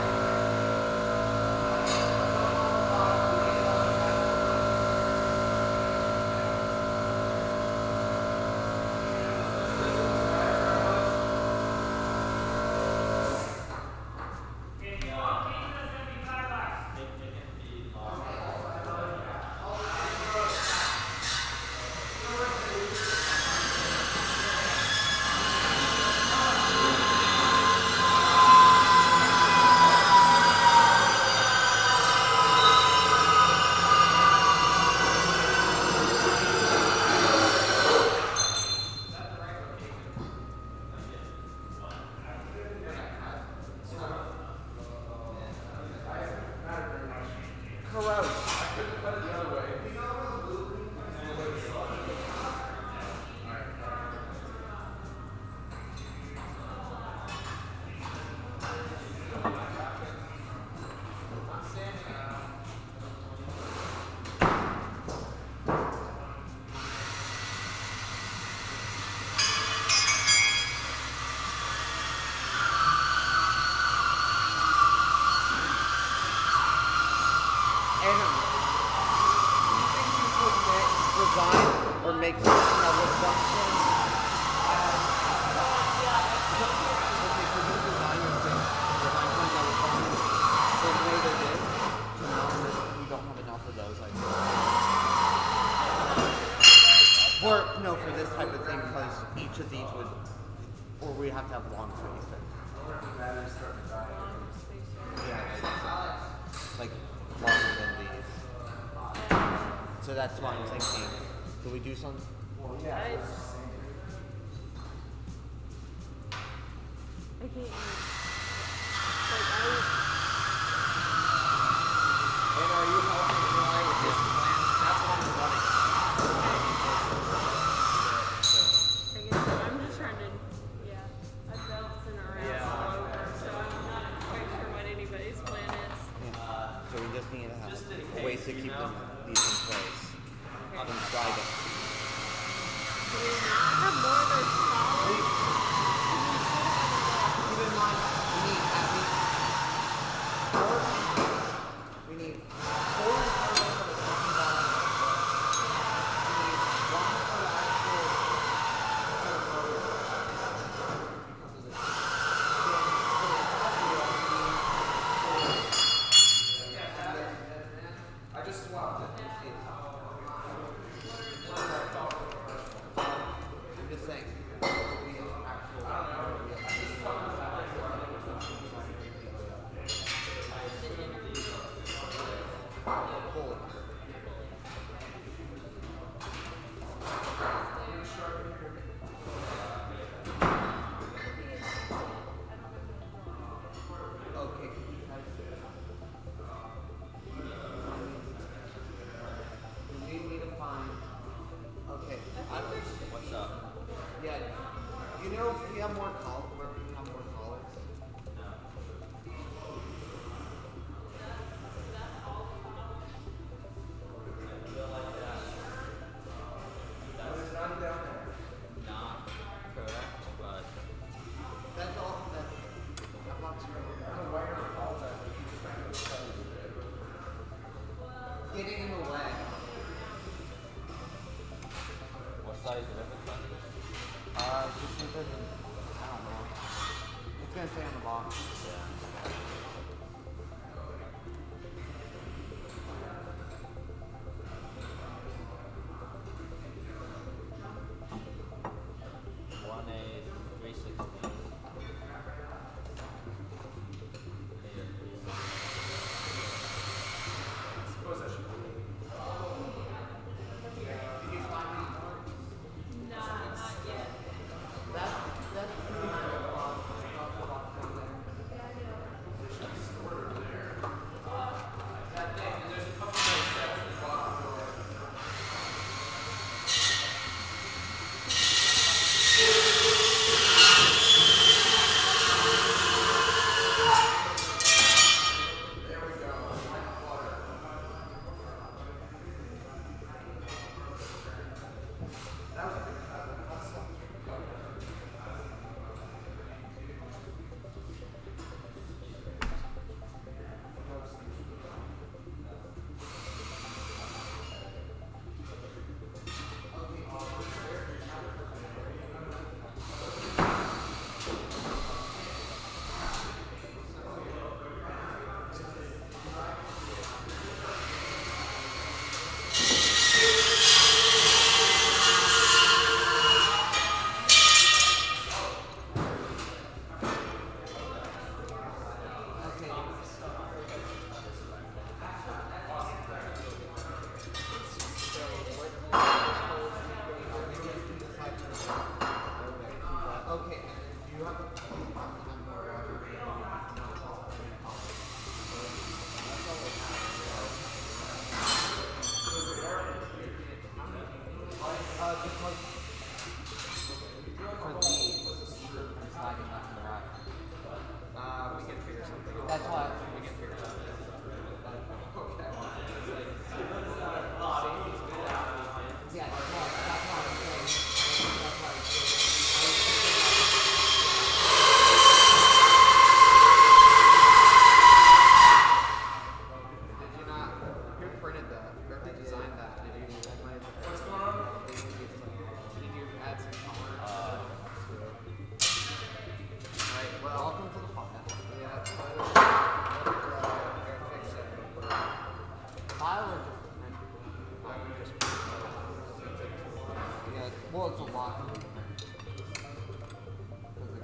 Speaker 16: of these would, or we have to have long spacer. Yeah, like longer than these. So that's why I'm thinking, do we do some?
Speaker 9: I can't even.
Speaker 16: And are you helping Eli with his plan? That's what I'm running.
Speaker 9: I'm just trying to, I'm bouncing around all over, so I'm not quite sure what anybody's plan is.
Speaker 16: Yeah. So we just need to have ways to keep these in place. Inside it.
Speaker 9: Do we not have more of those columns?
Speaker 16: Keep in mind, we need at least 4. We need 4 in total for the second volume. We need 1 for the actual motor. I just swapped it. I'm just saying. Okay. You need me to find. Okay.
Speaker 17: What's up?
Speaker 16: Yeah. You know if we have more collars, where we have more collars?
Speaker 17: Not correct, but
Speaker 16: That's all. I'm not sure. Getting in the way.
Speaker 17: what size is it?
Speaker 16: Just think of I don't know. It's gonna say on the box.
Speaker 17: One A 360.
Speaker 9: No, not yet.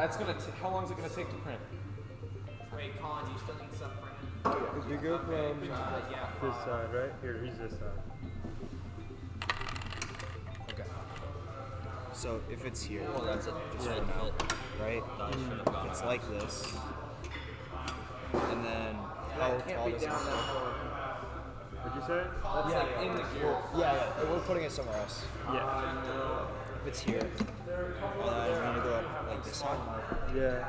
Speaker 8: That's gonna. How long is it gonna take to print?
Speaker 3: Wait, Colin, you still need stuff printed?
Speaker 5: Because we go from this side, right? Here, here's this side.
Speaker 18: Okay. So if it's here,
Speaker 4: Well, that's it.
Speaker 18: just
Speaker 4: Yeah.
Speaker 18: from out, right? If it's like this, and then how tall does it?
Speaker 5: What'd you say?
Speaker 18: That's like in the gear. Yeah. We're putting it somewhere else.
Speaker 5: Yeah.
Speaker 18: If it's here, I'm gonna go up like this side.
Speaker 5: Yeah.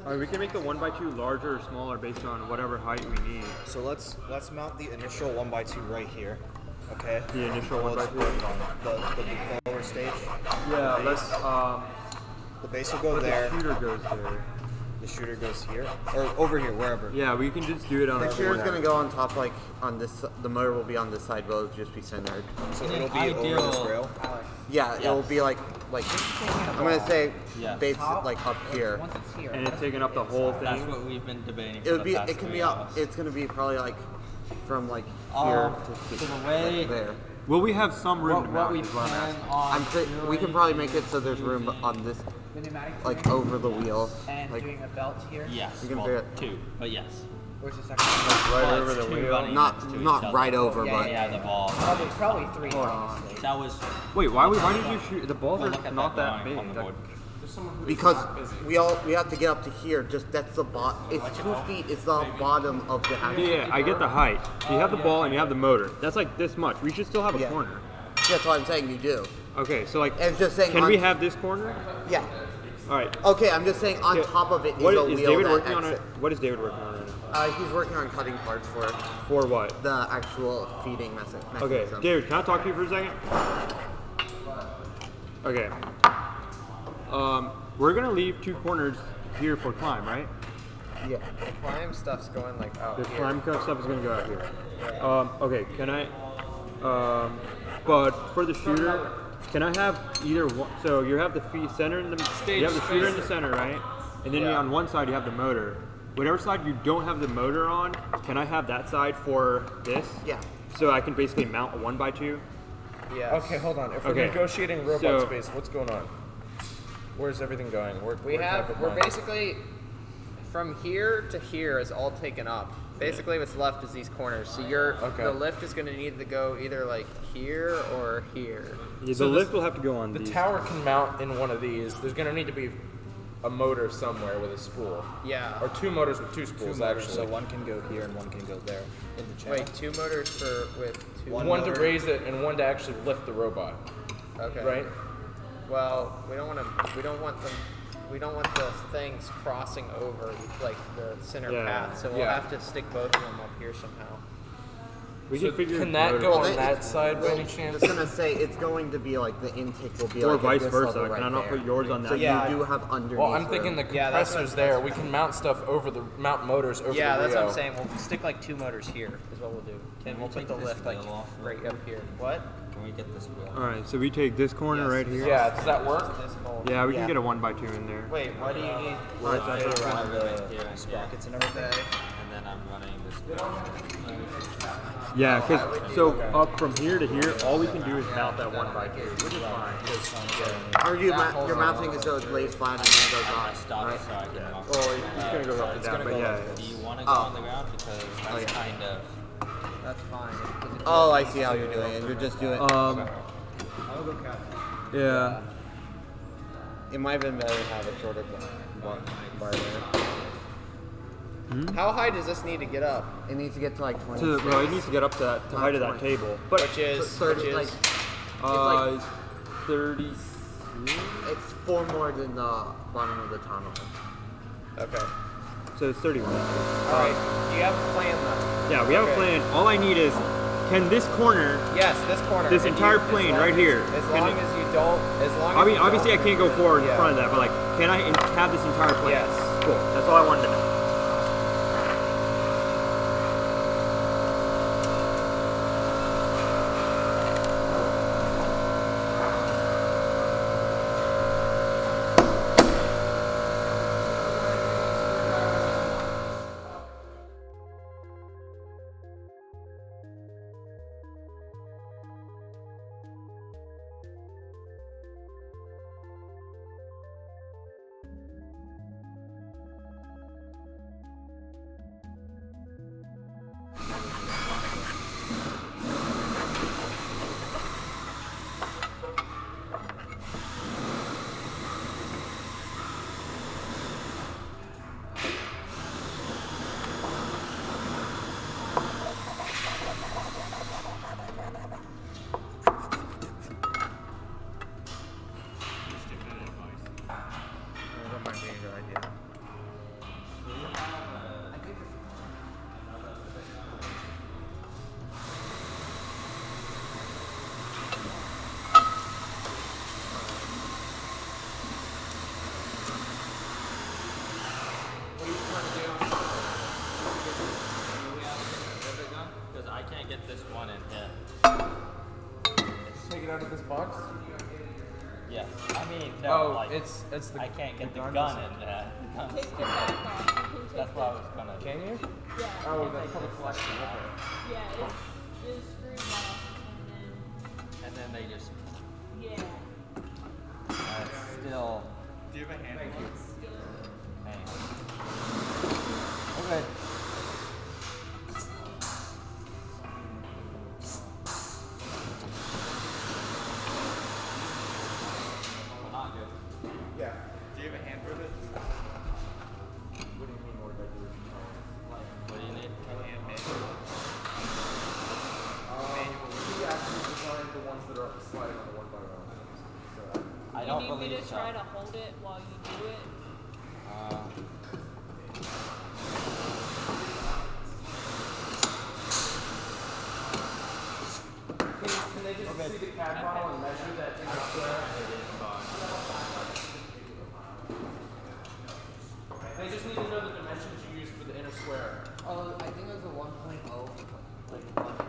Speaker 5: Alright, we can make the 1x2 larger or smaller based on whatever height we need.
Speaker 18: So let's mount the initial 1x2 right here. Okay.
Speaker 5: The initial
Speaker 18: Let's
Speaker 5: 1x2.
Speaker 18: work on the lower stage.
Speaker 5: Yeah,
Speaker 18: The
Speaker 5: let's
Speaker 18: base. The base will go
Speaker 5: but
Speaker 18: there.
Speaker 5: the shooter goes there.
Speaker 18: The shooter goes here, or over here, wherever.
Speaker 5: Yeah, we can just do it on
Speaker 16: The
Speaker 5: the
Speaker 16: shooter's
Speaker 5: board.
Speaker 16: gonna go on top, like on this. The motor will be on this side, but it'll just be centered.
Speaker 18: So it'll be over this rail.
Speaker 16: Yeah, it will be like I'm gonna say base like up here.
Speaker 5: And it's taking up the whole thing.
Speaker 4: That's what we've been debating.
Speaker 16: It would be. It can be up. It's gonna be probably like from like here to
Speaker 4: so the way
Speaker 16: there.
Speaker 5: Will we have some room to
Speaker 4: what
Speaker 5: mount
Speaker 4: we
Speaker 5: is what I'm
Speaker 4: plan
Speaker 5: asking.
Speaker 4: on
Speaker 16: we can probably make it so there's room on this, like over the wheel.
Speaker 3: And
Speaker 16: Like
Speaker 3: doing a belt here.
Speaker 4: Yes,
Speaker 16: you can
Speaker 4: well,
Speaker 16: figure it.
Speaker 4: two, but yes.
Speaker 3: Where's the second one?
Speaker 5: Right
Speaker 4: Well,
Speaker 5: over
Speaker 4: it's
Speaker 5: the
Speaker 4: two
Speaker 5: wheel.
Speaker 4: running
Speaker 16: Not
Speaker 4: next to
Speaker 16: not
Speaker 4: each other.
Speaker 16: right over, but
Speaker 4: Yeah, the ball.
Speaker 3: Probably three. Honestly.
Speaker 4: That was.
Speaker 5: Wait, why did you shoot? The balls
Speaker 4: Well,
Speaker 5: are
Speaker 4: look at
Speaker 5: not
Speaker 4: that
Speaker 5: that big.
Speaker 4: drawing on the board.
Speaker 16: because we have to get up to here. Just that's the bot. It's 2 feet. It's the bottom of the house.
Speaker 5: Yeah, I get the height. So you have the ball and you have the motor. That's like this much. We should still have a corner.
Speaker 16: That's what I'm saying. You do.
Speaker 5: Okay, so like,
Speaker 16: It's just saying
Speaker 5: can
Speaker 16: on-
Speaker 5: we have this corner?
Speaker 16: Yeah.
Speaker 5: All right.
Speaker 16: Okay, I'm just saying on
Speaker 5: Yeah.
Speaker 16: top of it is
Speaker 5: What
Speaker 16: a
Speaker 5: is
Speaker 16: wheel
Speaker 5: David
Speaker 16: that
Speaker 5: working on?
Speaker 16: exit.
Speaker 5: What is David working on right now?
Speaker 16: He's working on cutting parts for
Speaker 5: For what?
Speaker 16: the actual feeding mechanism.
Speaker 5: Okay, David, can I talk to you for a second? Okay. We're gonna leave 2 corners here for climb, right?
Speaker 16: Yeah.
Speaker 7: The climb stuff's going like out
Speaker 5: The
Speaker 7: here.
Speaker 5: climb cut stuff is gonna go out here. Okay, can I? But for the shooter, can I have either one? So you have the feet center in the you have the shooter in the center, right? And then on one side you have the motor. Whatever side you don't have the motor on, can I have that side for this?
Speaker 16: Yeah.
Speaker 5: So I can basically mount a 1x2.
Speaker 7: Yeah.
Speaker 8: Okay, hold on. If we're
Speaker 5: Okay.
Speaker 8: negotiating robot
Speaker 5: So-
Speaker 8: space, what's going on? Where's everything going? Where
Speaker 7: We're
Speaker 8: can I put mine?
Speaker 7: basically from here to here is all taken up. Basically, what's left is these corners. So the lift is going to need to go either like here or here.
Speaker 5: Yeah,
Speaker 8: So
Speaker 5: the
Speaker 8: this-
Speaker 5: lift will have to go on
Speaker 8: The
Speaker 5: these.
Speaker 8: tower can mount in one of these. There's going to need to be a motor somewhere with a spool.
Speaker 7: Yeah.
Speaker 8: Or 2 motors with 2 spools, actually.
Speaker 18: So one can go here and one can go there in the channel.
Speaker 7: Wait, 2 motors with 2.
Speaker 8: One to raise it and one to actually lift the robot.
Speaker 7: Okay.
Speaker 8: Right?
Speaker 7: Well, we don't want the things crossing over like the center
Speaker 5: Yeah.
Speaker 7: path. So we'll
Speaker 8: Yeah.
Speaker 7: have to stick both of them up here somehow.
Speaker 5: We
Speaker 8: So
Speaker 5: can figure.
Speaker 8: can that
Speaker 5: motor-
Speaker 8: go on
Speaker 16: Well,
Speaker 8: that side by any chance?
Speaker 16: I was gonna say it's going to be like the intake will be
Speaker 5: Or
Speaker 16: like
Speaker 5: vice
Speaker 16: at this
Speaker 5: versa.
Speaker 16: level
Speaker 5: Can I
Speaker 16: right
Speaker 5: not
Speaker 16: there.
Speaker 5: put yours on that
Speaker 16: So
Speaker 5: side?
Speaker 16: you do have underneath.
Speaker 8: Well, I'm thinking the
Speaker 7: Yeah, that's
Speaker 8: compressor's
Speaker 7: what-
Speaker 8: there. We can mount stuff over mount motors over
Speaker 7: Yeah,
Speaker 8: the
Speaker 7: that's
Speaker 8: Rio.
Speaker 7: what I'm saying. We'll stick like 2 motors here is what we'll do. And we'll put
Speaker 4: take
Speaker 7: the
Speaker 4: this
Speaker 7: lift like
Speaker 4: wheel off?
Speaker 7: right up here. What?
Speaker 4: Can we get this wheel?
Speaker 5: All right, so we take this corner right here.
Speaker 8: Yeah, does that work?
Speaker 7: This whole.
Speaker 5: Yeah, we can get a 1x2 in there.
Speaker 7: Wait, why do you need?
Speaker 18: Run
Speaker 4: the
Speaker 18: sprockets and everything.
Speaker 4: And then I'm running this.
Speaker 5: Yeah, because so up from here to here, all we can do is mount that 1x2, which is fine.
Speaker 16: Or you're mounting it so it lays flat and then goes
Speaker 4: I
Speaker 16: on.
Speaker 4: stop
Speaker 16: Right?
Speaker 4: so I can walk.
Speaker 5: Well, it's gonna go up and down, but yeah.
Speaker 4: Do you want to go on the ground? Because that's
Speaker 16: yeah.
Speaker 4: kind of.
Speaker 7: That's fine.
Speaker 16: Oh, I see how you're doing it. You're just doing.
Speaker 5: Yeah.
Speaker 16: It might have been better to have a shorter bar there.
Speaker 7: How high does this need to get up?
Speaker 16: It needs to get to like 20.
Speaker 5: Well, it needs to get up to that to height of that table, but
Speaker 7: Which is
Speaker 16: 30, like,
Speaker 5: uh, 30.
Speaker 16: it's 4 more than the bottom of the tunnel.
Speaker 7: Okay.
Speaker 5: So it's 31.
Speaker 7: All right. Do you have a plan though?
Speaker 5: Yeah, we have a plan. All I need is, can this corner,
Speaker 7: Yes, this corner.
Speaker 5: this
Speaker 7: If
Speaker 5: entire
Speaker 7: you- as
Speaker 5: plane
Speaker 7: long
Speaker 5: right
Speaker 7: as-
Speaker 5: here,
Speaker 7: As
Speaker 5: can
Speaker 7: long
Speaker 5: it-
Speaker 7: as you don't. As long.
Speaker 5: I
Speaker 7: as
Speaker 5: mean,
Speaker 7: you
Speaker 5: obviously I
Speaker 7: don't-
Speaker 5: can't go forward in
Speaker 7: Yeah.
Speaker 5: front of that, but like, can I have this entire plane?
Speaker 7: Yes.
Speaker 5: Cool. That's all I wanted to know.
Speaker 8: it out of this box?
Speaker 4: Yes. I mean, no,
Speaker 8: Oh,
Speaker 4: like,
Speaker 8: it's the.
Speaker 4: I can't get the
Speaker 8: gun
Speaker 4: gun
Speaker 8: doesn't-
Speaker 4: in there. The gun's
Speaker 9: Take the
Speaker 4: still-
Speaker 9: back off. You can take
Speaker 4: That's what I was gonna.
Speaker 8: Can you?
Speaker 9: Yeah.
Speaker 8: Oh, that's probably flexing. Okay.
Speaker 9: Yeah, it's screwed off,
Speaker 4: And then they just.
Speaker 9: and then
Speaker 4: Still.
Speaker 17: Do you have a hand?
Speaker 4: Thank you. Hey. Okay. Well, not good.
Speaker 8: Yeah.
Speaker 17: Do you have a hand for this?
Speaker 8: What do you mean, what did I do?
Speaker 4: What do you need?
Speaker 17: A hand manual.
Speaker 8: He actually designed the ones that are sliding on the 1x1. So
Speaker 4: I
Speaker 9: you
Speaker 4: don't
Speaker 9: need me
Speaker 4: believe
Speaker 9: to
Speaker 4: so.
Speaker 9: try to hold it while you do it.
Speaker 8: Can they just see the CAD model and measure that inner square? They just need to know the dimensions you used for the inner square.
Speaker 16: Oh, I think it was a 1.0, like 1.05.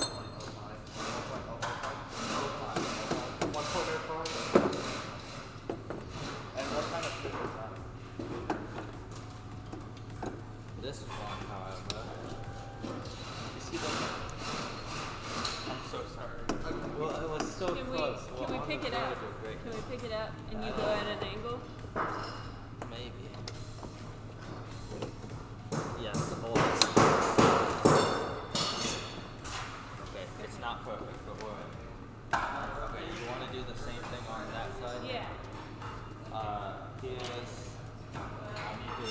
Speaker 8: 1.05.
Speaker 4: And what kind of fit is that? This one, however. You see the. I'm so sorry. Well, it was so
Speaker 9: Can we
Speaker 4: close.
Speaker 9: can we pick it up? Can we pick it up and you go at an angle?
Speaker 4: Maybe. Yes, the hole is. Okay, it's not perfect, but we're in. Okay, you want to do the same thing on that side?
Speaker 9: Yeah.
Speaker 4: Here's. I need to.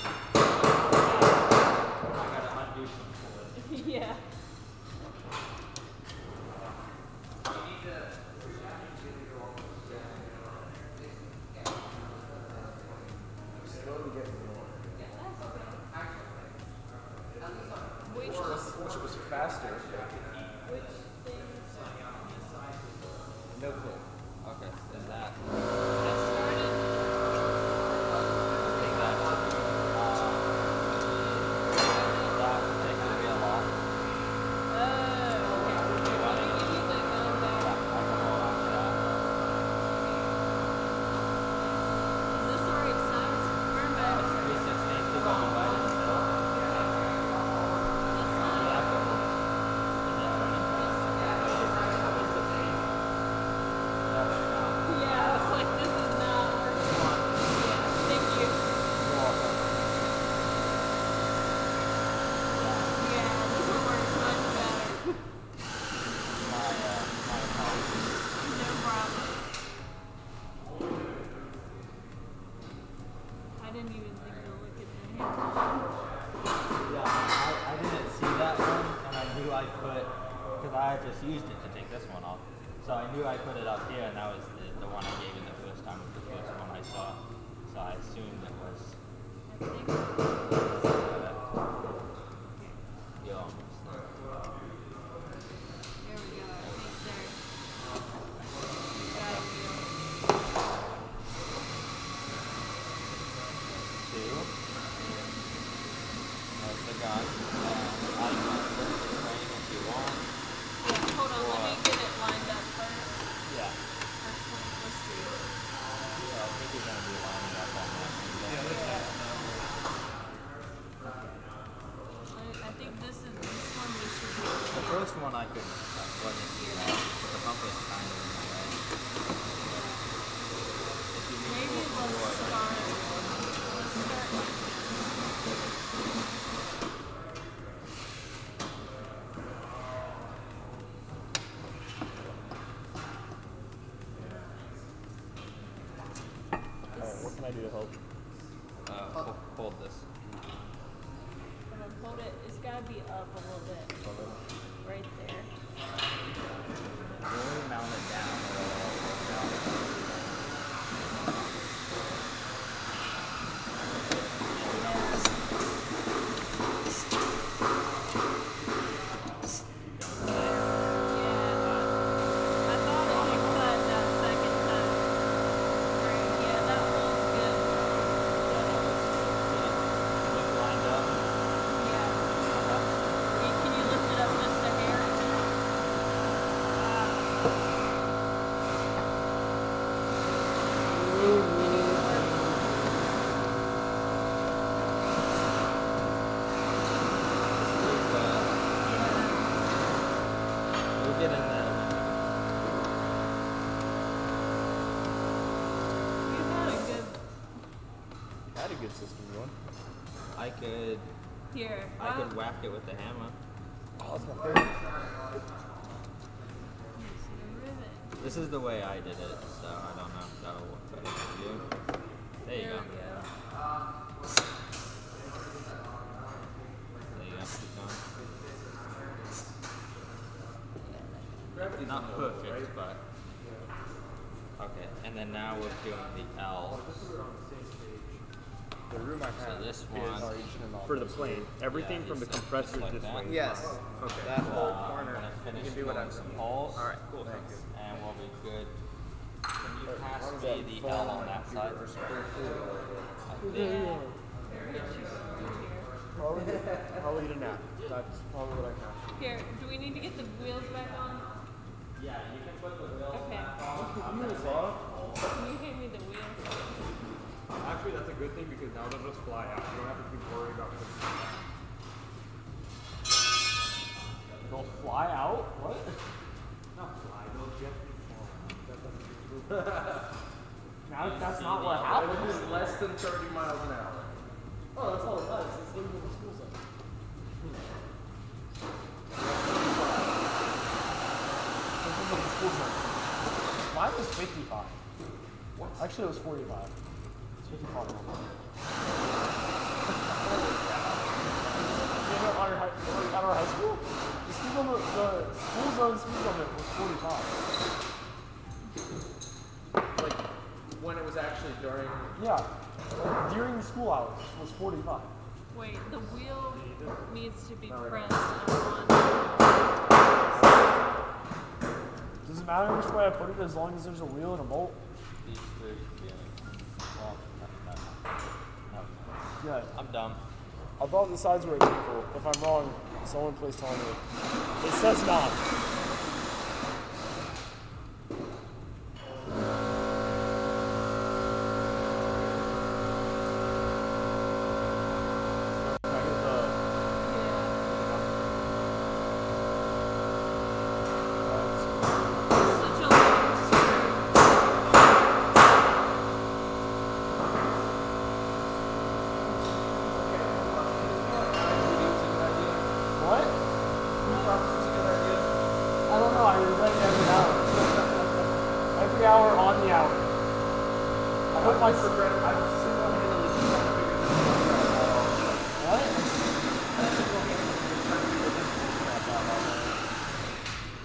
Speaker 4: I gotta undo some fluid.
Speaker 9: Yeah.
Speaker 8: Slowly getting more. Which was faster.
Speaker 9: Which things?
Speaker 8: No clue.
Speaker 4: Okay, is that.
Speaker 9: I started.
Speaker 4: I think that should be. That particular be a lot.
Speaker 9: Okay. Let me give you the gun back.
Speaker 4: I can hold on to that.
Speaker 9: Is this the right size? Where am I?
Speaker 4: 316 is on the right in the middle.
Speaker 9: That's not.
Speaker 4: You have to. Is it running?
Speaker 9: Yeah, I was like, this is not working. Yeah, thank you.
Speaker 4: You're welcome.
Speaker 9: Yeah, this one works much better.
Speaker 4: My apologies.
Speaker 9: No problem. I didn't even think to look at the handle.
Speaker 4: Yeah, I didn't see that one, and I knew I put, because I had just used it to take this one off. So I knew I put it up here, and that was the one I gave you the first time, the first one I saw. So I assumed it was. You're almost there.
Speaker 9: There we go. I think there. Got it.
Speaker 4: Two. There's the gun. I can put the frame if you want.
Speaker 9: Yeah, hold on. Let me get it lined up first.
Speaker 4: Yeah.
Speaker 9: Let's see.
Speaker 4: Yeah, I think you're going to be lining up on that.
Speaker 9: I think this one we should do.
Speaker 4: The first one I could wasn't too long. The bump was kind of in the way. If you need
Speaker 9: Maybe
Speaker 4: to
Speaker 9: let's
Speaker 4: avoid it.
Speaker 9: start like this.
Speaker 8: Alright, what can I do to help?
Speaker 4: Hold this.
Speaker 9: I'm gonna hold it. It's gotta be up a little bit. Right there.
Speaker 4: Really mount it down a
Speaker 9: I thought it had cut that second time. Right, yeah, that holds good.
Speaker 4: Yeah, that was
Speaker 18: good system. You want?
Speaker 17: I could.
Speaker 9: Here.
Speaker 17: I could whack it with the hammer.
Speaker 18: Oh, that's my favorite.
Speaker 17: This is the way I did it, so I don't know if that'll work better for you. There you go. There you go. Keep going. Not perfect, but okay. And then now we're doing the L.
Speaker 18: The room I have
Speaker 17: So this one
Speaker 18: for the plane. Everything from the compressor
Speaker 17: like
Speaker 18: this
Speaker 17: that.
Speaker 18: way.
Speaker 16: Yes.
Speaker 18: Okay.
Speaker 16: That whole
Speaker 17: I'm
Speaker 16: corner.
Speaker 17: gonna
Speaker 16: You
Speaker 17: finish
Speaker 16: can do whatever.
Speaker 17: some holes.
Speaker 16: All right. Cool. Thank you.
Speaker 17: And we'll be good. Can you pass me the L on that side? I think.
Speaker 18: Probably get a nap. That's probably what I have.
Speaker 9: Here, do we need to get the wheels back on?
Speaker 17: Yeah, you can put the wheels
Speaker 9: Okay.
Speaker 17: back on.
Speaker 9: Can you hand me the wheels?
Speaker 18: Actually, that's a good thing because now they'll just fly out. You don't have to be worried about them. They'll fly out? What? Not fly, they'll gently fall. That's not what happens.
Speaker 8: It is less than 30 miles an hour.
Speaker 6: Oh, that's all it does. It's literally what the school zone. Mine was 55. What? Actually, it was 45. It's 55. You know, at our high school, the speed limit, the school zone speed limit was 45.
Speaker 8: Like, when it was actually during...
Speaker 6: Yeah. Like, during school hours was 45.
Speaker 9: Wait, the wheel needs to be pressed on.
Speaker 6: Does it matter which way I put it as long as there's a wheel and a bolt?
Speaker 17: These three should be in. Well, no.
Speaker 6: Yeah.
Speaker 17: I'm dumb.
Speaker 6: I thought the sides were equal. If I'm wrong, someone please tell me. It says not.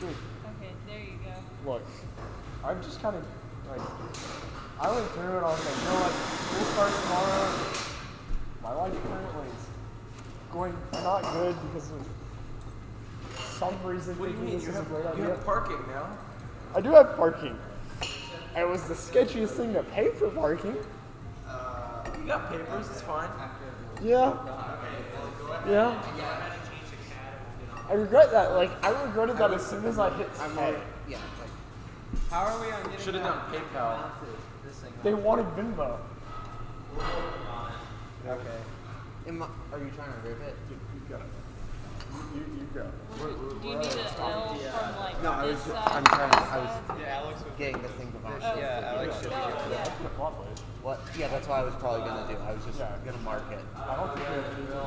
Speaker 9: Okay, there you go.
Speaker 6: Look, I'm just kind of like, I went through it. I was like, you know what? School starts tomorrow. My life currently is going not good because of some reason.
Speaker 8: What do you
Speaker 6: thinking
Speaker 8: mean?
Speaker 6: this
Speaker 8: You
Speaker 6: is
Speaker 8: have,
Speaker 6: a great
Speaker 8: you
Speaker 6: idea.
Speaker 8: have parking now?
Speaker 6: I do have parking. It was the sketchiest thing to pay for parking.
Speaker 8: You got papers, it's fine.
Speaker 6: Yeah. Yeah. I regret that. Like, I regretted that as soon as I hit pay.
Speaker 16: Yeah. How are we on getting
Speaker 8: Should have done PayPal.
Speaker 6: They wanted Venmo.
Speaker 16: Okay. Are you trying to rip it?
Speaker 6: You go. You go.
Speaker 9: Do you need an L from like
Speaker 16: No,
Speaker 9: this side?
Speaker 16: I'm trying. I was
Speaker 9: Alex
Speaker 16: getting this thing to mark.
Speaker 9: Yeah,
Speaker 16: Alex should What? Yeah, that's what I was probably gonna do. I was just gonna mark it.
Speaker 6: I don't think we have anything.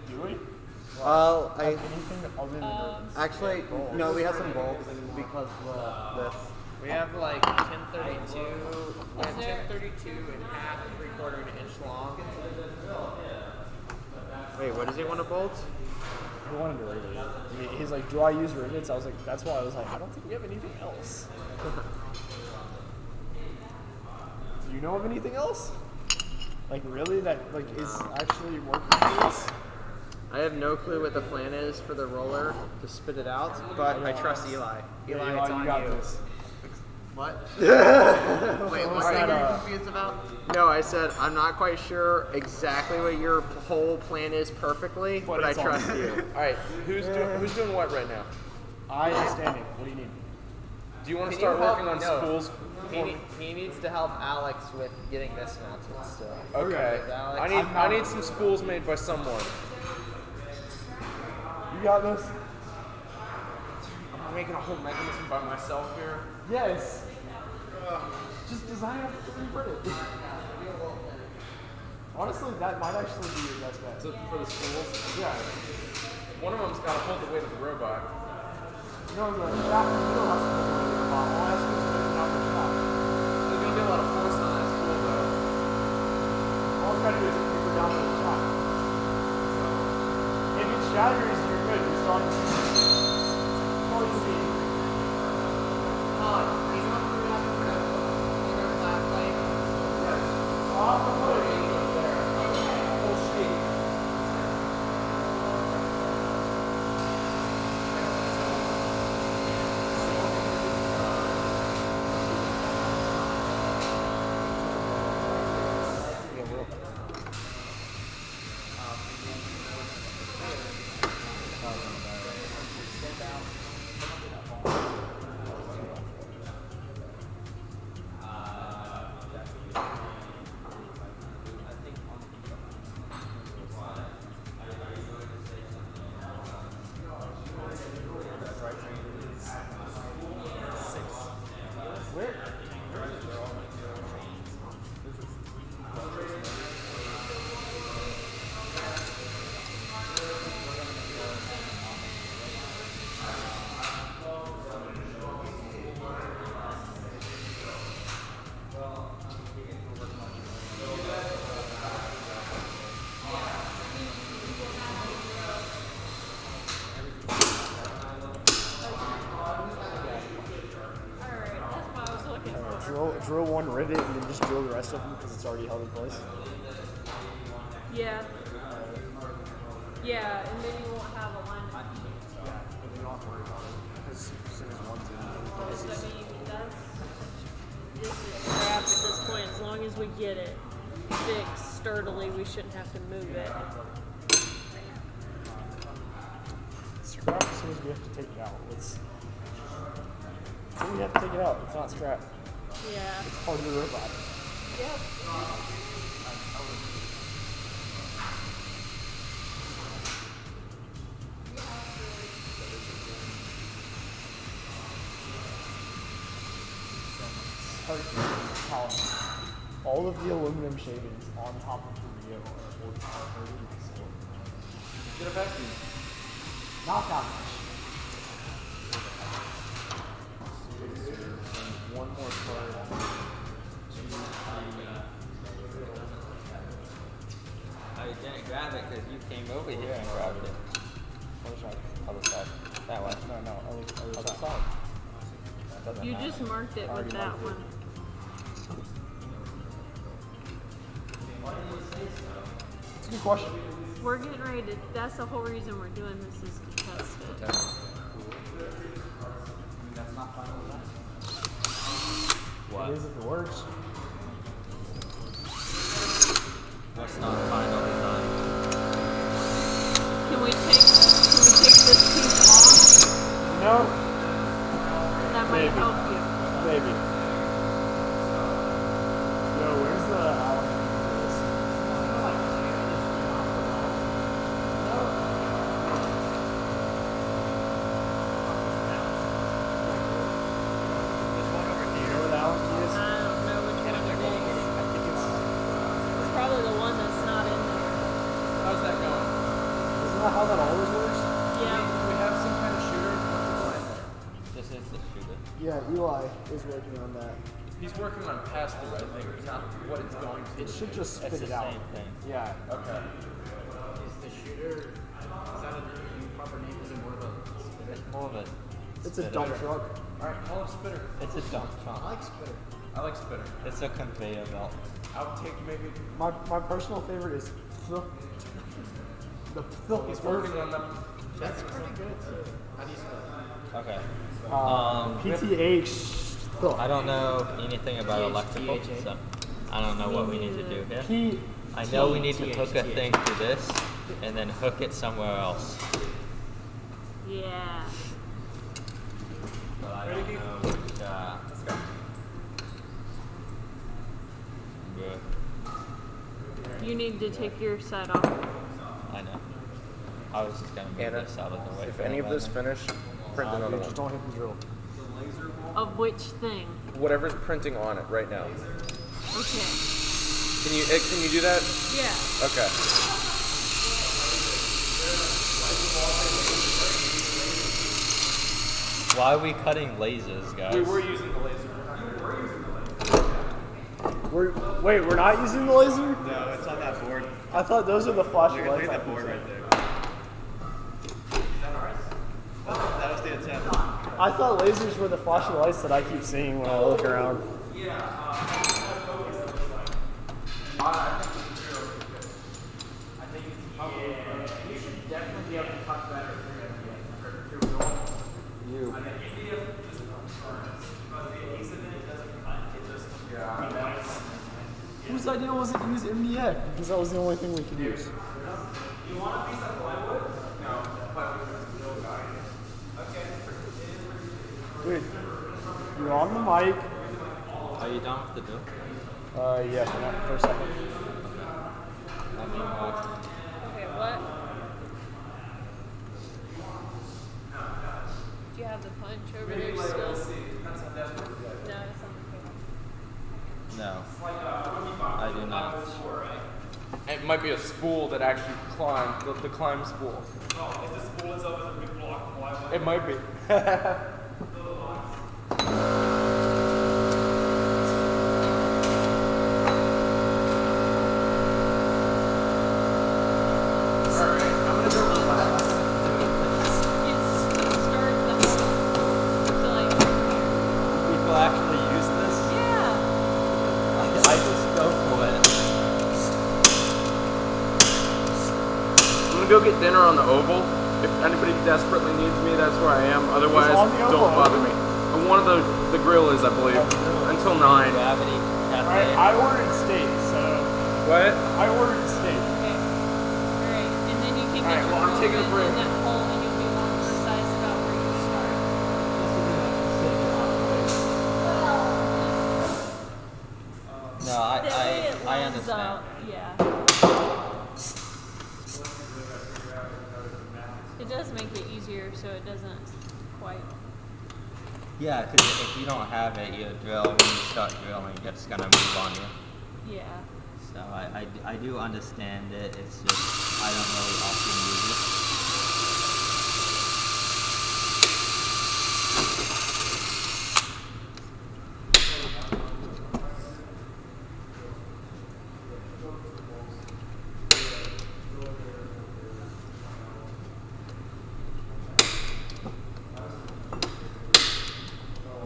Speaker 6: Do we?
Speaker 16: Well,
Speaker 6: anything other than
Speaker 16: actually no, we have some bolts because this.
Speaker 3: We have like 1032. We have 1032 and half, 3/4 inch long.
Speaker 16: Wait, what does he want to bolt?
Speaker 6: He wanted to rivet it. He's like, do I use rivets? I was like, that's why I was like, I don't think we have anything else. Do you know of anything else? Like really that like is actually working for us?
Speaker 3: I have no clue what the plan is for the roller to spit it out, but I trust Eli. Eli, it's on
Speaker 6: got
Speaker 3: you.
Speaker 6: this.
Speaker 16: What? Wait, what
Speaker 6: Alright,
Speaker 16: thing are you confused about?
Speaker 3: No, I said I'm not quite sure exactly what your whole plan is perfectly, but I
Speaker 6: it's on
Speaker 3: trust
Speaker 6: you.
Speaker 3: you.
Speaker 8: Alright, who's doing what right now?
Speaker 6: I am standing. What do you need?
Speaker 8: Do you want to
Speaker 3: Can you
Speaker 8: start working on
Speaker 3: help- no.
Speaker 8: spools?
Speaker 3: He needs to help Alex with getting this mounted still.
Speaker 8: Okay.
Speaker 3: Alex,
Speaker 8: I need some spools made by someone.
Speaker 6: You got this?
Speaker 8: I'm making a whole mechanism by myself here.
Speaker 6: Yes. Just design it to reprint it. Honestly, that might actually be your best bet.
Speaker 8: So for the schools,
Speaker 6: Yeah.
Speaker 8: one of them's got to hold the weight of the robot.
Speaker 6: No, the shaft in the middle has to be the robot. All I have to do is put it down the shaft.
Speaker 8: There's going to be a lot of force on that spool, though.
Speaker 6: All I gotta do is paper down the shaft. If it shatters, you're good. You're starting to probably to be. Drill one rivet and then just drill the rest of them because it's already held in place.
Speaker 9: Yeah. Yeah, and then you won't have a line.
Speaker 6: But you don't have to worry about it because as soon as one's in,
Speaker 9: Because, I mean, this is crap at this point. As long as we get it fixed sturdily, we shouldn't have to move it.
Speaker 6: it's scrap as soon as we have to take it out. As soon as we have to take it out, it's not scrap.
Speaker 9: Yeah.
Speaker 6: It's part of the robot.
Speaker 9: Yep.
Speaker 6: All of the aluminum shavings on top of the Rio are hurting my soul.
Speaker 8: Get a vacuum.
Speaker 6: Not that much.
Speaker 8: One more part.
Speaker 14: I didn't grab it because you came over here and grabbed it.
Speaker 6: Other side.
Speaker 14: Other side. That way.
Speaker 6: No, other side.
Speaker 14: That doesn't
Speaker 9: You
Speaker 14: matter.
Speaker 9: just marked it with that one.
Speaker 6: It's a good question.
Speaker 9: We're getting ready to, that's the whole reason we're doing this is to test it.
Speaker 18: That's not final design.
Speaker 14: What?
Speaker 6: It is if it works.
Speaker 14: What's not final design?
Speaker 9: Can we take this piece off?
Speaker 6: No.
Speaker 9: That might help you.
Speaker 6: Maybe. Yo, where's the Allen for this? You know where the Allen key is?
Speaker 9: I don't know which one it is.
Speaker 6: I think
Speaker 9: It's probably the one that's not in there.
Speaker 8: How's that going?
Speaker 6: Isn't that how that always works?
Speaker 9: Yeah.
Speaker 8: We have some kind of shooter. What's the plan there?
Speaker 14: This is the shooter.
Speaker 6: Yeah, Eli is working on that.
Speaker 8: He's working on pass through, I think, not what it's going to.
Speaker 6: It should just
Speaker 14: It's
Speaker 6: spit
Speaker 14: the
Speaker 6: it out.
Speaker 14: same thing.
Speaker 6: Yeah.
Speaker 8: Okay.
Speaker 18: Is the shooter, is that a proper name? Is it more of a spitter?
Speaker 14: It's more of a.
Speaker 6: It's a
Speaker 14: spitter.
Speaker 6: dump truck.
Speaker 8: Alright, call it a spitter.
Speaker 14: It's a dump truck.
Speaker 18: I like spitter.
Speaker 8: I like spitter.
Speaker 14: It's a conveyor belt.
Speaker 8: I'll take maybe.
Speaker 6: My personal favorite is the
Speaker 8: He's working on them.
Speaker 18: That's pretty good too. How do you spell it?
Speaker 14: Okay.
Speaker 6: PTH.
Speaker 14: I don't know anything about electrical,
Speaker 18: THA.
Speaker 14: so I don't know what we need to do here.
Speaker 6: P.
Speaker 14: I know we need to hook a thing to this and then hook it somewhere else.
Speaker 9: Yeah.
Speaker 14: But I don't know which,
Speaker 9: You need to take your side off.
Speaker 14: I know. I was just gonna move
Speaker 15: Anna,
Speaker 14: this out of the way.
Speaker 15: if
Speaker 14: for
Speaker 15: any
Speaker 14: a
Speaker 15: of this
Speaker 14: moment.
Speaker 15: finish, print another one.
Speaker 6: Just don't hit the drill.
Speaker 9: Of which thing?
Speaker 15: Whatever's printing on it right now.
Speaker 9: Okay.
Speaker 8: Can you do that?
Speaker 9: Yeah.
Speaker 8: Okay.
Speaker 14: Why are we cutting lasers, guys?
Speaker 8: We're using the laser.
Speaker 6: Wait, we're not using the laser?
Speaker 17: No, it's on that board.
Speaker 6: I thought those are the flashing
Speaker 17: Look
Speaker 6: lights.
Speaker 17: at
Speaker 6: I
Speaker 17: that board
Speaker 6: keep
Speaker 17: right
Speaker 6: saying.
Speaker 17: there. Is that ours? That was the antenna.
Speaker 6: I thought lasers were the flashing lights that I keep seeing when I look around.
Speaker 3: You should definitely be able to talk better through
Speaker 14: You.
Speaker 6: Whose idea was it to use MDF? Because that was the only thing we could use.
Speaker 3: You want a piece of plywood? No.
Speaker 6: Wait, you're on the mic.
Speaker 14: Are you done with the bill?
Speaker 6: Yeah, for a second.
Speaker 14: Let me watch.
Speaker 9: Okay, what? Do you have the punch over there still? No, it's on the table.
Speaker 14: No. I do not.
Speaker 8: It might be a spool that actually climbs, the climb spool.
Speaker 3: Oh, is the spool itself a big block of plywood?
Speaker 8: It might be.
Speaker 14: People actually use this?
Speaker 9: Yeah.
Speaker 14: I just go for it.
Speaker 8: I'm gonna go get dinner on the Oval. If anybody desperately needs me, that's where I am. Otherwise,
Speaker 6: on the Oval.
Speaker 8: don't bother me. And one of the grill is, I believe, until 9.
Speaker 14: Gravity.
Speaker 6: Alright, I ordered steak, so.
Speaker 8: What?
Speaker 6: I ordered steak.
Speaker 9: Okay. Alright, and then you can get your
Speaker 8: well, I'm
Speaker 9: roll
Speaker 8: taking a
Speaker 9: in
Speaker 8: break.
Speaker 9: that hole and you'll be more precise about where you start.
Speaker 14: No,
Speaker 9: That way it
Speaker 14: I
Speaker 9: lines
Speaker 14: understand.
Speaker 9: out, yeah. It does make it easier so it doesn't quite.
Speaker 14: Yeah, because if you don't have it, you drill, when you start drilling, it's going to move on you.
Speaker 9: Yeah.
Speaker 14: So I do understand it, it's just, I don't really often use it.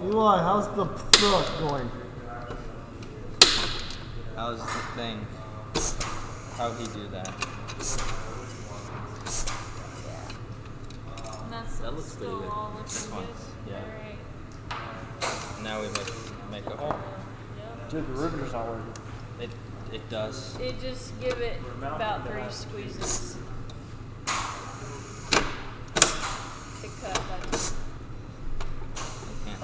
Speaker 6: Eli, how's the truck going?
Speaker 14: How's the thing? How'd he do that?
Speaker 9: And that's
Speaker 14: That looks
Speaker 9: still
Speaker 14: pretty good.
Speaker 9: all looking
Speaker 14: This
Speaker 9: good.
Speaker 14: one, yeah.
Speaker 9: Alright.
Speaker 14: Now we make a hole.
Speaker 6: Dude, the riveter's not working.
Speaker 14: It does.
Speaker 9: It just give it about 3 squeezes. To cut that.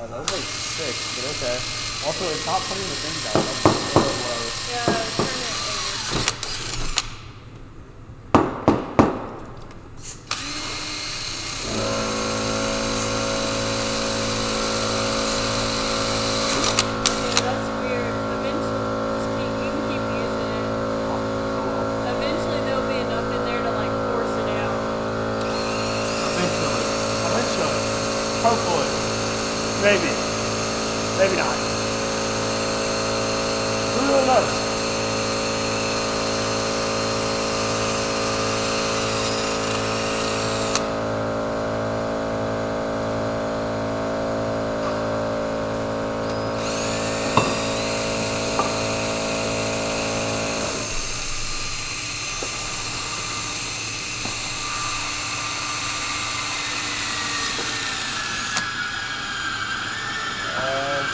Speaker 6: Oh, that was like 6, but okay. Also, it's not putting the thing down. That's so low.
Speaker 9: Yeah, turn it over. Okay, that's weird. Eventually, you can keep using it. Eventually, there'll be enough in there to like force it out.
Speaker 6: Eventually. Hopefully. Maybe. Maybe not. Who really knows?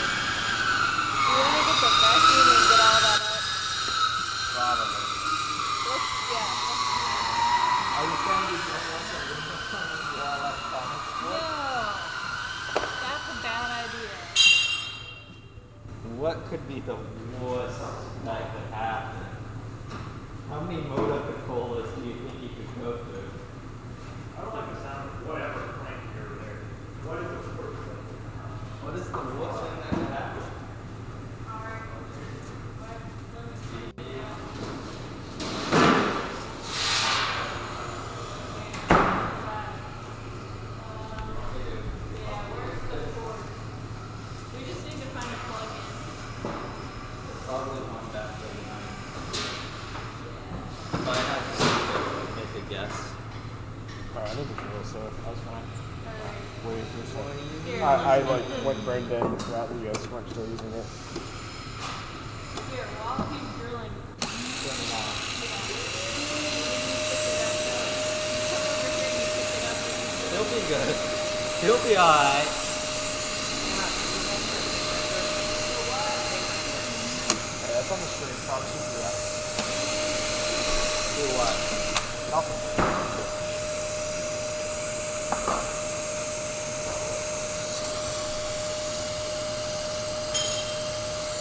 Speaker 9: You want to get the vacuum and get all that up?
Speaker 14: Probably.
Speaker 9: Let's, yeah.
Speaker 14: Are you trying to
Speaker 9: No. That's a bad idea.
Speaker 14: What could be the worst that could happen? How many motor controllers do you think you could go through?
Speaker 11: I don't like the sound of whatever playing here or there. What is the worst thing?
Speaker 14: What is the worst thing that could happen?
Speaker 6: I like went brain dead throughout you guys weren't still using it.
Speaker 9: Here, while he's drilling.
Speaker 4: He'll be good. He'll be alright.
Speaker 6: That's on the screen. Probably should do that.
Speaker 4: Do what?
Speaker 6: Nothing.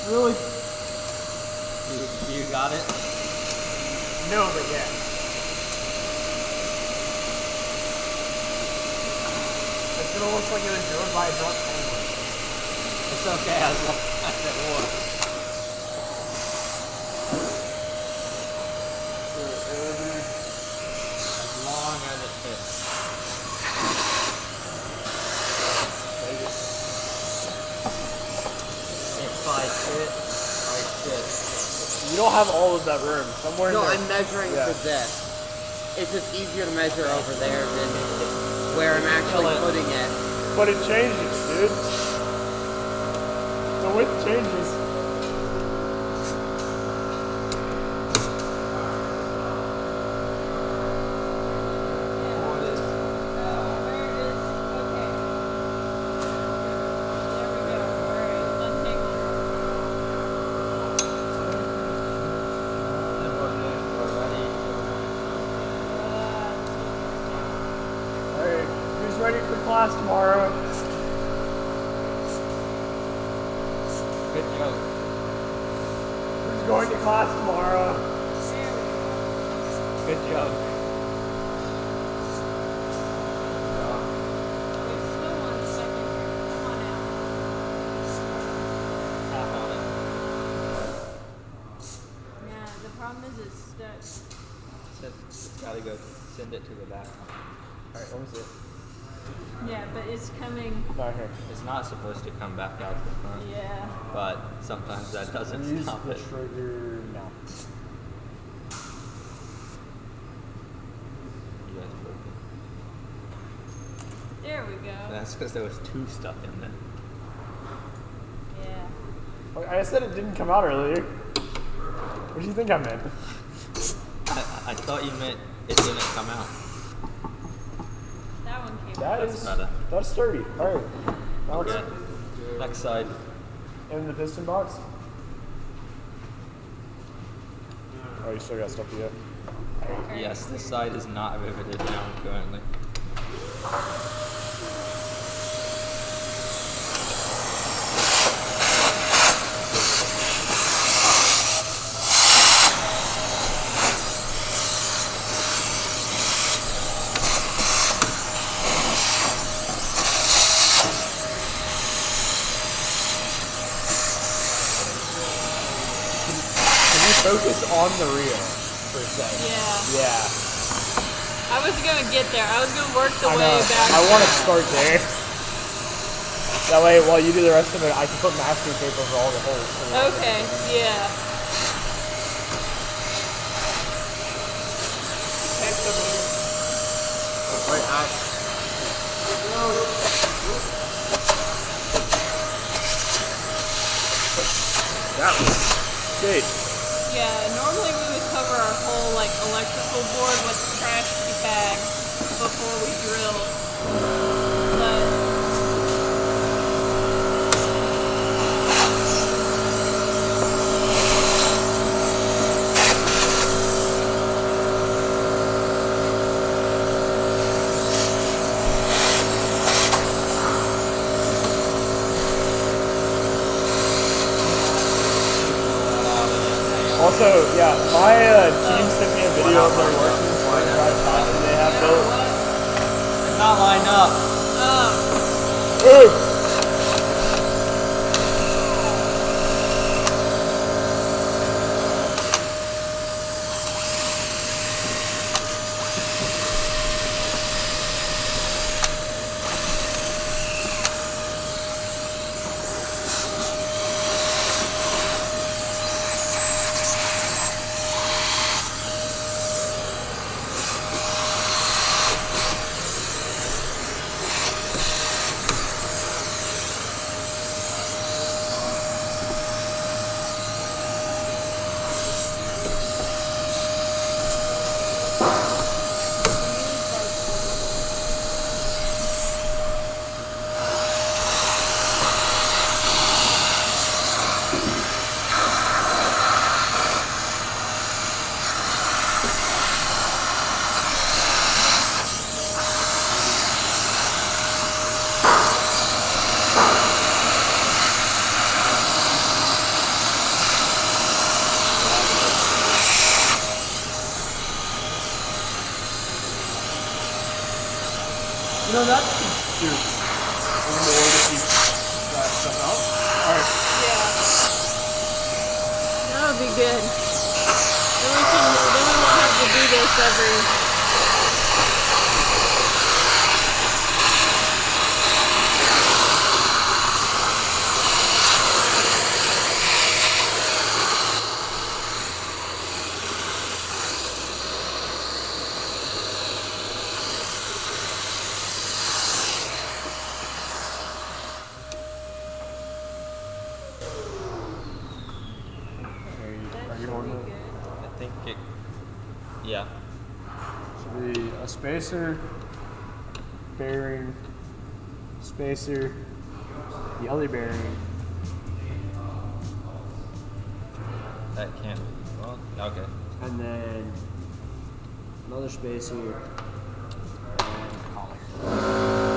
Speaker 6: Really?
Speaker 4: You got it?
Speaker 6: No, but yeah. It's gonna look like it was drilled by a drunk anyway.
Speaker 4: It's okay as long as it works. As long as it fits. If I fit.
Speaker 6: You don't have all of that room. Somewhere
Speaker 16: No,
Speaker 6: in there.
Speaker 16: I'm measuring the depth. It's just easier to measure over there than where I'm actually putting it.
Speaker 6: But it changes, dude. The width changes. Alright, who's ready for class tomorrow?
Speaker 4: Good joke.
Speaker 6: Who's going to class tomorrow?
Speaker 4: Good joke.
Speaker 9: Yeah, the problem is it's stuck.
Speaker 4: It's gotta go send it to the back.
Speaker 6: Alright, what was it?
Speaker 9: Yeah, but it's coming.
Speaker 6: Not here.
Speaker 4: It's not supposed to come back out the front.
Speaker 9: Yeah.
Speaker 4: But sometimes that doesn't
Speaker 6: Use
Speaker 4: stop
Speaker 6: the
Speaker 4: it.
Speaker 6: trigger now.
Speaker 4: You guys broke it.
Speaker 9: There we go.
Speaker 4: That's because there was two stuck in there.
Speaker 9: Yeah.
Speaker 6: I said it didn't come out earlier. What do you think I meant?
Speaker 4: I thought you meant it didn't come out.
Speaker 9: That one came
Speaker 6: That
Speaker 9: out.
Speaker 6: is
Speaker 4: better.
Speaker 6: that's sturdy. Alright. Now
Speaker 4: Okay.
Speaker 6: it's
Speaker 4: Next side.
Speaker 6: in the piston box. Oh, you still got stuff to get.
Speaker 4: Yes, this side is not riveted down currently.
Speaker 6: Focus on the rear, per se.
Speaker 9: Yeah.
Speaker 6: Yeah.
Speaker 9: I was gonna get there. I was gonna work the
Speaker 6: I
Speaker 9: way
Speaker 6: know.
Speaker 9: back.
Speaker 6: I want to start there. That way, while you do the rest of it, I can put masking tape over all the holes.
Speaker 9: Okay. Yeah.
Speaker 6: That was good.
Speaker 9: Yeah. Normally we would cover our whole like electrical board with trash bag before we drill. But
Speaker 6: Also, yeah, my team sent me a video of their working smart drive factory they have built.
Speaker 4: It's not lined up.
Speaker 6: Ooh! that do more to keep that stuff out. Alright.
Speaker 9: That would be good. Then we won't have to do this every.
Speaker 6: Are you on the?
Speaker 14: I think it. Yeah.
Speaker 6: Should be a spacer, bearing, spacer, the other bearing.
Speaker 14: That can't. Well, okay.
Speaker 6: And then another spacer and collar.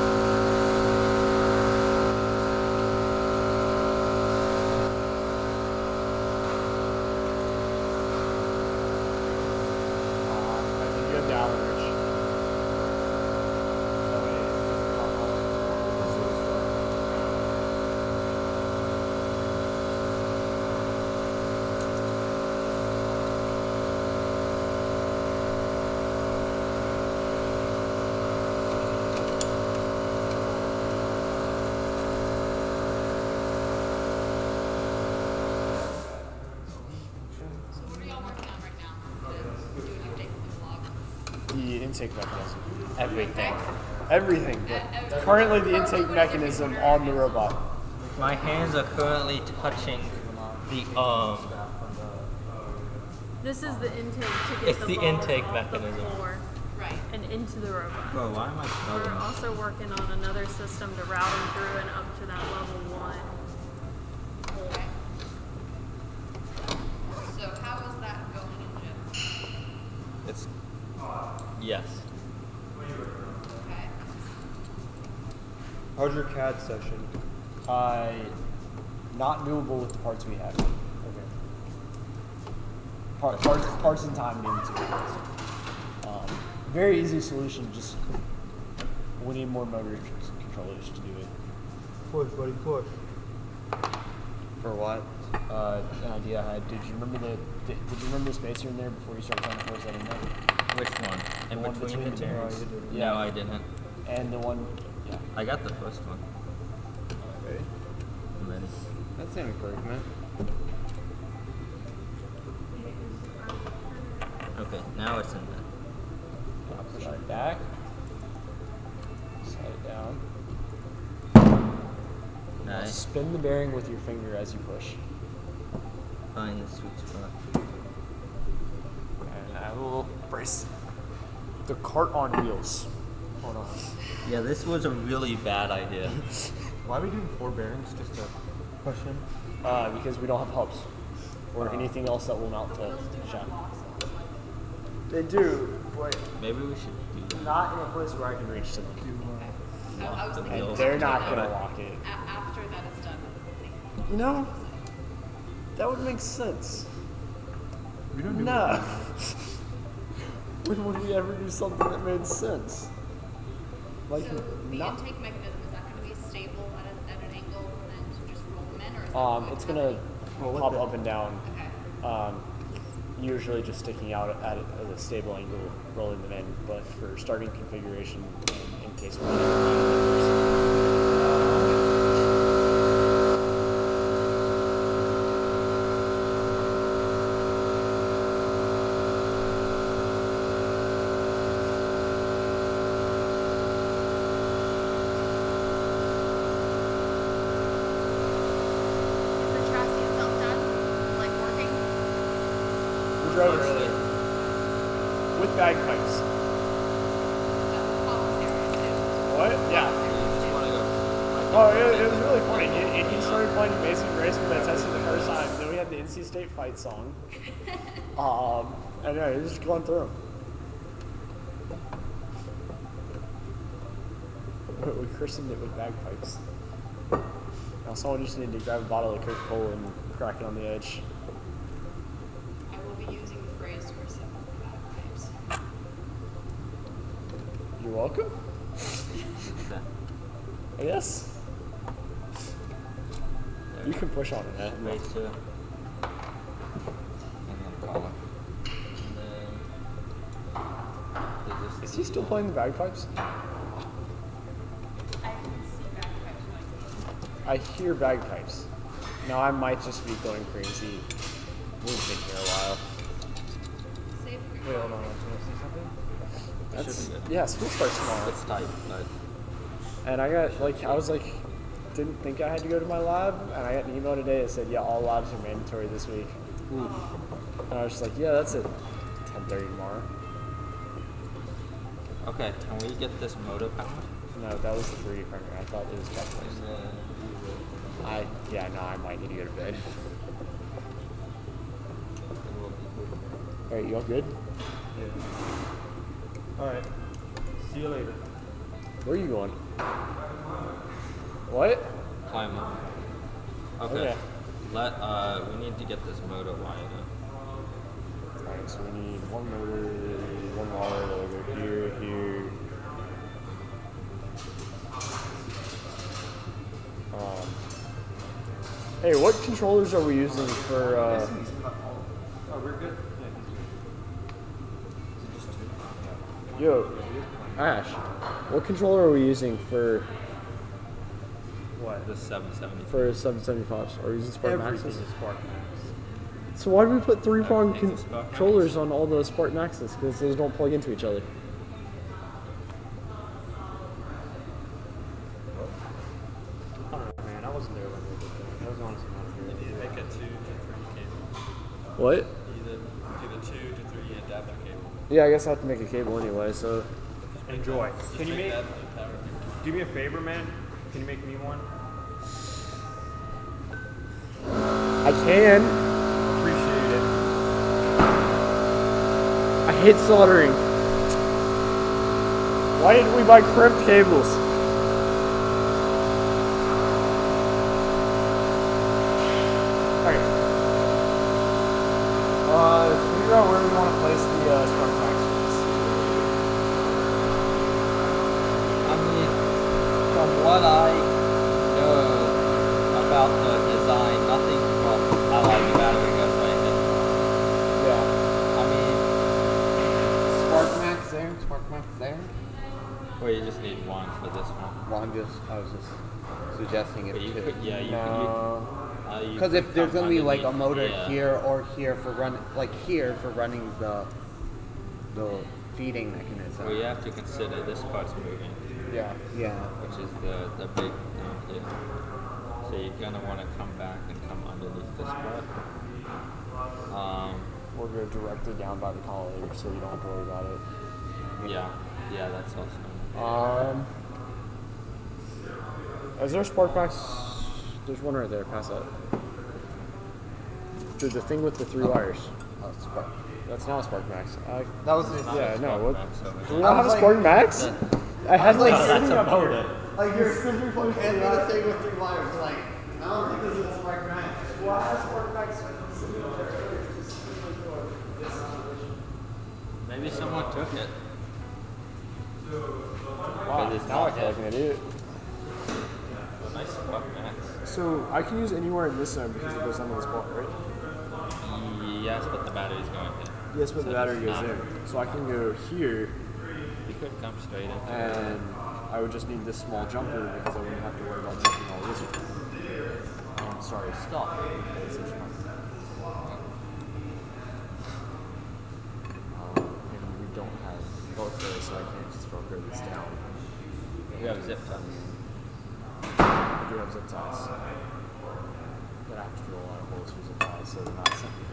Speaker 6: I think you have the Allen wrench. That way it's the intake mechanism.
Speaker 14: Everything.
Speaker 6: Everything, but currently the intake mechanism on the robot.
Speaker 14: My hands are currently touching the arm.
Speaker 9: This is the intake to get
Speaker 14: It's
Speaker 9: the
Speaker 14: the
Speaker 9: balls
Speaker 14: intake
Speaker 9: off
Speaker 14: mechanism.
Speaker 9: the floor, right, and into the robot.
Speaker 14: Bro, why am I
Speaker 9: We're
Speaker 14: smelling?
Speaker 9: also working on another system to route them through and up to that level 1.
Speaker 19: So how is that going in gym?
Speaker 14: It's. Yes.
Speaker 19: Okay.
Speaker 11: How's your CAD session?
Speaker 6: Not doable with the parts we have.
Speaker 11: Okay.
Speaker 6: Parts and time need to be very easy solution. Just we need more motor controllers to do it.
Speaker 11: Push, buddy, push.
Speaker 6: For what? An idea I had. Did you remember the spacer in there before you started trying to force that in there?
Speaker 14: Which one? In
Speaker 6: The one
Speaker 14: between the
Speaker 6: the
Speaker 14: two?
Speaker 6: bearings.
Speaker 14: No, I didn't.
Speaker 6: And the one, yeah.
Speaker 14: I got the first one.
Speaker 18: Okay.
Speaker 14: I'm ready.
Speaker 18: That's an improvement.
Speaker 14: Okay, now it's in there.
Speaker 6: Push it back. Slide it down. Now
Speaker 14: Nice.
Speaker 6: spin the bearing with your finger as you push.
Speaker 14: Find the sweet spot.
Speaker 6: And I will brace the cart on wheels. Hold on.
Speaker 14: Yeah, this was a really bad idea.
Speaker 11: Why are we doing 4 bearings just to push in?
Speaker 6: Because we don't have hubs or anything else that will mount to shaft. They do, but
Speaker 14: Maybe we should do that.
Speaker 6: not in a place where I can reach to them.
Speaker 19: I was
Speaker 14: the
Speaker 19: thinking
Speaker 14: wheels.
Speaker 6: They're not gonna lock it.
Speaker 19: after that is done.
Speaker 6: You know, that would make sense.
Speaker 11: We don't do
Speaker 6: No. When would we ever do something that made sense? Like,
Speaker 19: So the
Speaker 6: not.
Speaker 19: intake mechanism, is that going to be stable at an angle and just roll them in, or is that
Speaker 6: It's gonna pop up and down.
Speaker 19: Okay.
Speaker 6: Usually just sticking out at a stable angle, rolling them in. But for starting configuration, in case we need
Speaker 19: Is the chassis itself done? Like working?
Speaker 6: we drove it earlier with bagpipes. What? Yeah. Oh, it was really funny. He started playing Amazing Grace when I tested the first time. Then we had the NC State fight song. And yeah, he was just going through 'em. We christened it with bagpipes. Now someone just needed to grab a bottle of Coca-Cola and crack it on the edge.
Speaker 19: I will be using the phrase for several bagpipes.
Speaker 6: You're welcome. guess. You can push on it.
Speaker 17: Space too. And then collar. And
Speaker 6: Is he still playing the bagpipes? I hear bagpipes. Now I might just be going crazy. We've been here a while.
Speaker 19: Save
Speaker 17: Wait, hold on. You want to see something?
Speaker 6: That's, yeah, school starts tomorrow.
Speaker 17: It's tight, but
Speaker 6: And I got I was like, didn't think I had to go to my lab, and I got an email today that said, yeah, all labs are mandatory this week.
Speaker 17: Oof.
Speaker 6: And I was just like, yeah, that's at 10:30 tomorrow.
Speaker 17: Okay, can we get this motor powered?
Speaker 6: No, that was the 3D printer. I thought it was calculated. I might need to go to bed. Alright, you all good?
Speaker 11: Yeah. Alright. See you later.
Speaker 6: Where are you going? What?
Speaker 17: Climb up. Okay. We need to get this motor wired up.
Speaker 6: Alright, so we need one motor, one wire, over here. Hey, what controllers are we using for,
Speaker 11: Oh, we're good?
Speaker 6: Yo, Ash, what controller are we using for
Speaker 17: What? The 770.
Speaker 6: for 775s? Are we using Spark
Speaker 11: Everything
Speaker 6: Maxes?
Speaker 11: is Spark Max.
Speaker 6: So why do we put three-prong
Speaker 17: Everything's a Spark Max.
Speaker 6: controllers on all the Spark Maxes? Because those don't plug into each other.
Speaker 11: I don't know, man. I wasn't there when they did that. I was honestly not here.
Speaker 12: You need to make a 2 to 3 cable.
Speaker 6: What?
Speaker 12: Either do the 2 to 3 adapter cable.
Speaker 6: Yeah, I guess I have to make a cable anyway, so.
Speaker 11: Enjoy.
Speaker 12: Just
Speaker 11: Can you make?
Speaker 12: that the power cable.
Speaker 11: Do me a favor, man. Can you make me one?
Speaker 6: I can.
Speaker 11: Appreciate it.
Speaker 6: I hate soldering. Why didn't we buy crimped cables? Alright. Figure out where we want to place the Spark Maxes.
Speaker 17: I mean, from what I know about the design, nothing. Well, I like the battery goes right there.
Speaker 6: Yeah.
Speaker 17: I mean,
Speaker 16: Spark Max there, Spark Max there.
Speaker 17: well, you just need one for this one.
Speaker 16: Well, I was just suggesting it
Speaker 17: But you
Speaker 16: too.
Speaker 17: could, yeah, you
Speaker 6: No.
Speaker 17: could.
Speaker 16: Because if there's gonna be like a motor
Speaker 17: yeah.
Speaker 16: here or here for running the feeding mechanism.
Speaker 17: Well, you have to consider this part's moving.
Speaker 6: Yeah.
Speaker 16: Yeah.
Speaker 17: Which is the big thing here. So you're gonna want to come back and come underneath this part.
Speaker 6: Or go directly down by the collar so you don't have to worry about it.
Speaker 17: Yeah, that's also.
Speaker 6: Is there a Spark Max? There's one right there, pass that. The thing with the 3 wires.
Speaker 16: Oh, Spark.
Speaker 6: That's not a Spark Max.
Speaker 16: That was
Speaker 6: Yeah, no. What?
Speaker 17: Max over
Speaker 6: Do
Speaker 17: here.
Speaker 6: we not have a Spark Max? I had like
Speaker 16: that's
Speaker 6: sitting
Speaker 16: a
Speaker 6: up here.
Speaker 16: Like you're simply putting the thing with 3 wires. Like I don't think this is a Spark Max.
Speaker 6: Why has Spark Max sitting up there?
Speaker 17: Maybe someone took it.
Speaker 6: Wow,
Speaker 17: But it's
Speaker 6: now I
Speaker 17: not
Speaker 6: feel like an idiot.
Speaker 17: Nice Spark Max.
Speaker 6: So I can use anywhere in this zone because it goes under the Spark, right?
Speaker 17: Yes, but the battery's going here.
Speaker 6: Yes, but
Speaker 17: So
Speaker 6: the battery
Speaker 17: it's
Speaker 6: goes
Speaker 17: not-
Speaker 6: in. So I can go here,
Speaker 17: You could come straight into
Speaker 6: and I would just need this small jumper because I wouldn't have to worry about jumping all this. Sorry, stop. And we don't have both those, so I can't just throw this down.
Speaker 17: We have zip ties.
Speaker 6: I do have zip ties. But I have to drill a lot of holes for zip ties, so they're not something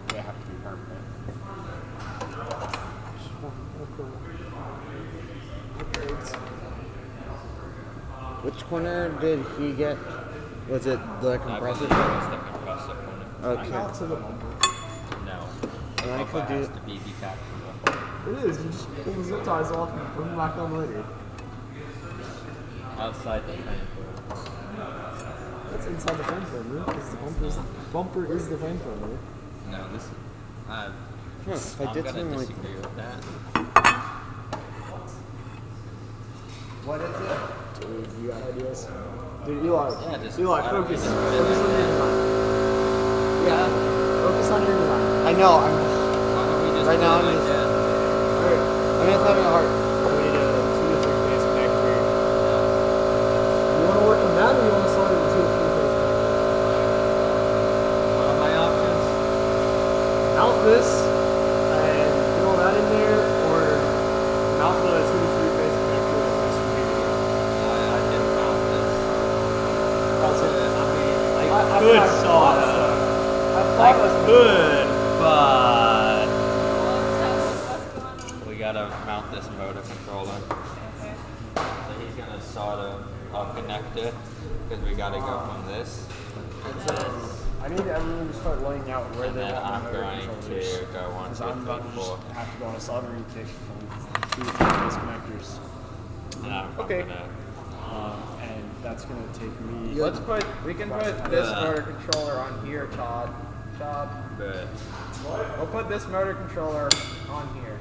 Speaker 6: they have to be permanent.
Speaker 16: Which corner did he get? Was it the compressor?
Speaker 17: I believe it was the compressor corner.
Speaker 16: Okay.
Speaker 6: Not to the bumper.
Speaker 17: No.
Speaker 16: And I
Speaker 17: Bumper
Speaker 16: could
Speaker 17: has
Speaker 16: do-
Speaker 17: to be detachable.
Speaker 6: It is. You just pull the zip ties off and put them back on later.
Speaker 17: Outside the frame.
Speaker 6: That's inside the flamethrower, because the bumper is the flamethrower.
Speaker 17: No, this is.
Speaker 16: If I
Speaker 17: I'm
Speaker 16: did
Speaker 17: gonna
Speaker 16: something like
Speaker 17: disagree with that.
Speaker 16: what is it?
Speaker 6: Dude, you got ideas? Dude, Eli,
Speaker 17: Yeah, just
Speaker 6: Eli,
Speaker 17: why don't we
Speaker 6: focus.
Speaker 17: just put it
Speaker 6: Focus
Speaker 17: like
Speaker 6: on your
Speaker 17: that?
Speaker 6: design. Yeah, focus on your design.
Speaker 16: I know. I'm
Speaker 17: Why don't we just
Speaker 16: right
Speaker 17: put
Speaker 16: now.
Speaker 17: it like that?
Speaker 6: I'm just having a hard. We need a 2 to 3 phase connector. You want to work on that, or you want to start with a 2 to 3 phase connector?
Speaker 17: What are my options?
Speaker 6: Mount this and get all that in there, or mount the 2 to 3 phase connector with this one here.
Speaker 17: I can mount this.
Speaker 6: I
Speaker 17: could
Speaker 6: saw
Speaker 17: sorta.
Speaker 6: I
Speaker 17: could, but we gotta mount this motor controller. So he's gonna solder connect it because we gotta go from this.
Speaker 6: I need everyone to start laying out where
Speaker 17: And
Speaker 6: they
Speaker 17: then
Speaker 6: want
Speaker 17: I'm
Speaker 6: the motor
Speaker 17: going
Speaker 6: controllers.
Speaker 17: to go 1,
Speaker 6: Because
Speaker 17: 2,
Speaker 6: I'm
Speaker 17: 3,
Speaker 6: about to
Speaker 17: 4.
Speaker 6: just have to go on a soldering kick from 2 to 3 phase connectors.
Speaker 17: And I'm
Speaker 16: Okay.
Speaker 17: gonna
Speaker 6: And that's gonna take me.
Speaker 3: We can put this motor controller on here, Todd.
Speaker 17: But
Speaker 3: We'll put this motor controller on here.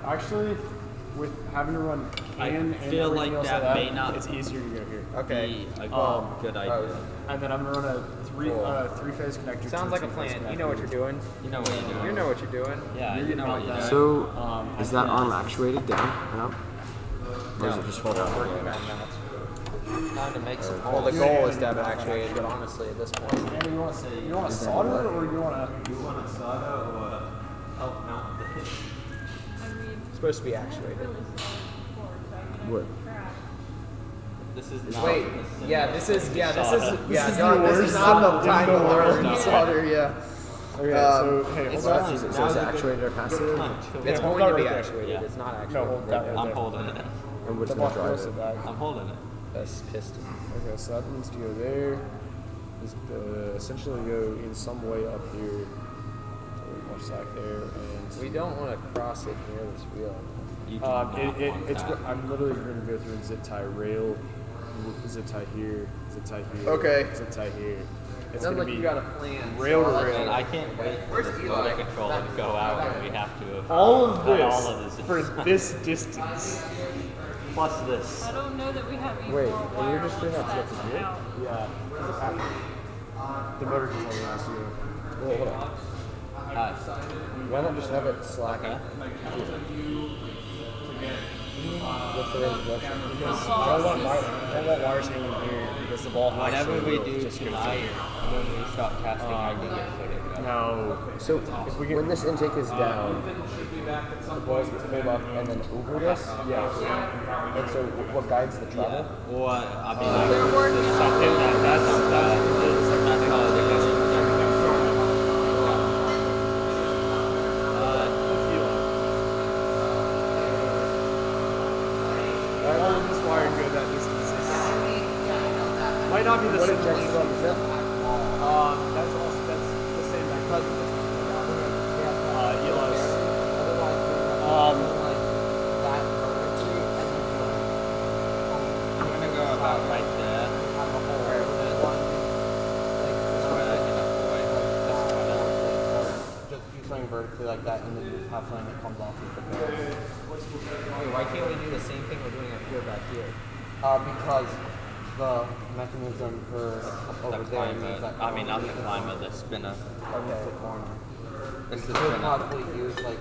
Speaker 6: Actually, with having to run
Speaker 17: I
Speaker 6: and
Speaker 17: feel like
Speaker 6: everything else
Speaker 17: that may not
Speaker 6: it's easier to go here.
Speaker 3: Okay.
Speaker 17: be a good idea.
Speaker 6: And then I'm gonna run a three phase connector.
Speaker 3: Sounds like a plan. You know what you're doing.
Speaker 17: You know what you're doing.
Speaker 3: You know what you're doing.
Speaker 17: Yeah, you know what you're doing.
Speaker 6: So, is that arm actuated down and up? Or is
Speaker 17: No.
Speaker 6: it just folded out?
Speaker 17: Time to make some
Speaker 3: Well, the goal is to have it actuated, but honestly, at this point,
Speaker 6: And you want to solder or you want to?
Speaker 17: You want to solder or help mount this?
Speaker 3: it's supposed to be actuated.
Speaker 6: What?
Speaker 17: This is not.
Speaker 3: Wait, this is not the time to learn
Speaker 17: Solder.
Speaker 3: solder. Yeah.
Speaker 6: Okay, so hey,
Speaker 3: it's
Speaker 6: hold on.
Speaker 3: fine.
Speaker 6: So is it actuated or passive?
Speaker 3: It's
Speaker 6: Hold
Speaker 3: going to
Speaker 6: that
Speaker 3: be
Speaker 6: right there.
Speaker 3: actuated.
Speaker 17: Yeah.
Speaker 3: It's not actuated.
Speaker 6: No, hold that right
Speaker 17: I'm
Speaker 6: there.
Speaker 17: holding it.
Speaker 6: And what's
Speaker 3: The
Speaker 6: gonna
Speaker 3: block
Speaker 6: drive
Speaker 3: goes
Speaker 6: it?
Speaker 3: to that.
Speaker 17: I'm holding it.
Speaker 3: That's piston.
Speaker 6: Okay, so that needs to go there. Just essentially go in some way up here. More slack there, and
Speaker 3: We don't want to cross it near this wheel.
Speaker 17: You do not want that.
Speaker 6: I'm literally going to go through and zip tie rail, zip tie here, zip tie here,
Speaker 3: Okay.
Speaker 6: zip tie here. It's
Speaker 3: Sounds
Speaker 6: gonna
Speaker 3: like
Speaker 6: be
Speaker 3: you got a plan.
Speaker 6: rail to
Speaker 3: So
Speaker 6: rail.
Speaker 17: And I can't wait for this motor controller to go out and we have to
Speaker 6: all of
Speaker 17: cut
Speaker 6: this
Speaker 17: all of this
Speaker 6: for this distance.
Speaker 17: plus this.
Speaker 9: I don't know that we have any
Speaker 6: Wait,
Speaker 9: more
Speaker 6: and
Speaker 9: wire
Speaker 6: you're just doing that to
Speaker 9: that's
Speaker 6: get to here?
Speaker 9: out.
Speaker 6: Yeah. The motor controller has to go. Well, hold on. Why not just have it slack?
Speaker 17: Okay.
Speaker 6: What's the range of motion? Because I don't want wires hanging here because the ball has
Speaker 17: Whatever we
Speaker 6: to
Speaker 17: do
Speaker 6: just goes
Speaker 17: tonight,
Speaker 6: in.
Speaker 17: when we start testing, I can get footage of.
Speaker 6: No. So if we get, when this intake is down, the balls get move up and then over this. Yeah. And so what guides the travel?
Speaker 17: Yeah. Or I mean,
Speaker 9: They're working on
Speaker 6: Something that's
Speaker 17: how it is.
Speaker 6: This wire go that distance. Might not be the same. What injections on the zip? That's the same mechanism. Eli's.
Speaker 17: I'm gonna go about right there.
Speaker 16: Just do something vertically like that, and then you just have something that comes off with the
Speaker 3: Wait, why can't we do the same thing we're doing up here back here?
Speaker 16: because the mechanism for over
Speaker 17: The
Speaker 16: there
Speaker 17: climber.
Speaker 16: needs that.
Speaker 17: I mean, not the climber, the spinner.
Speaker 16: Okay. The corner.
Speaker 17: It's the
Speaker 16: You could
Speaker 17: spinner.
Speaker 16: possibly use like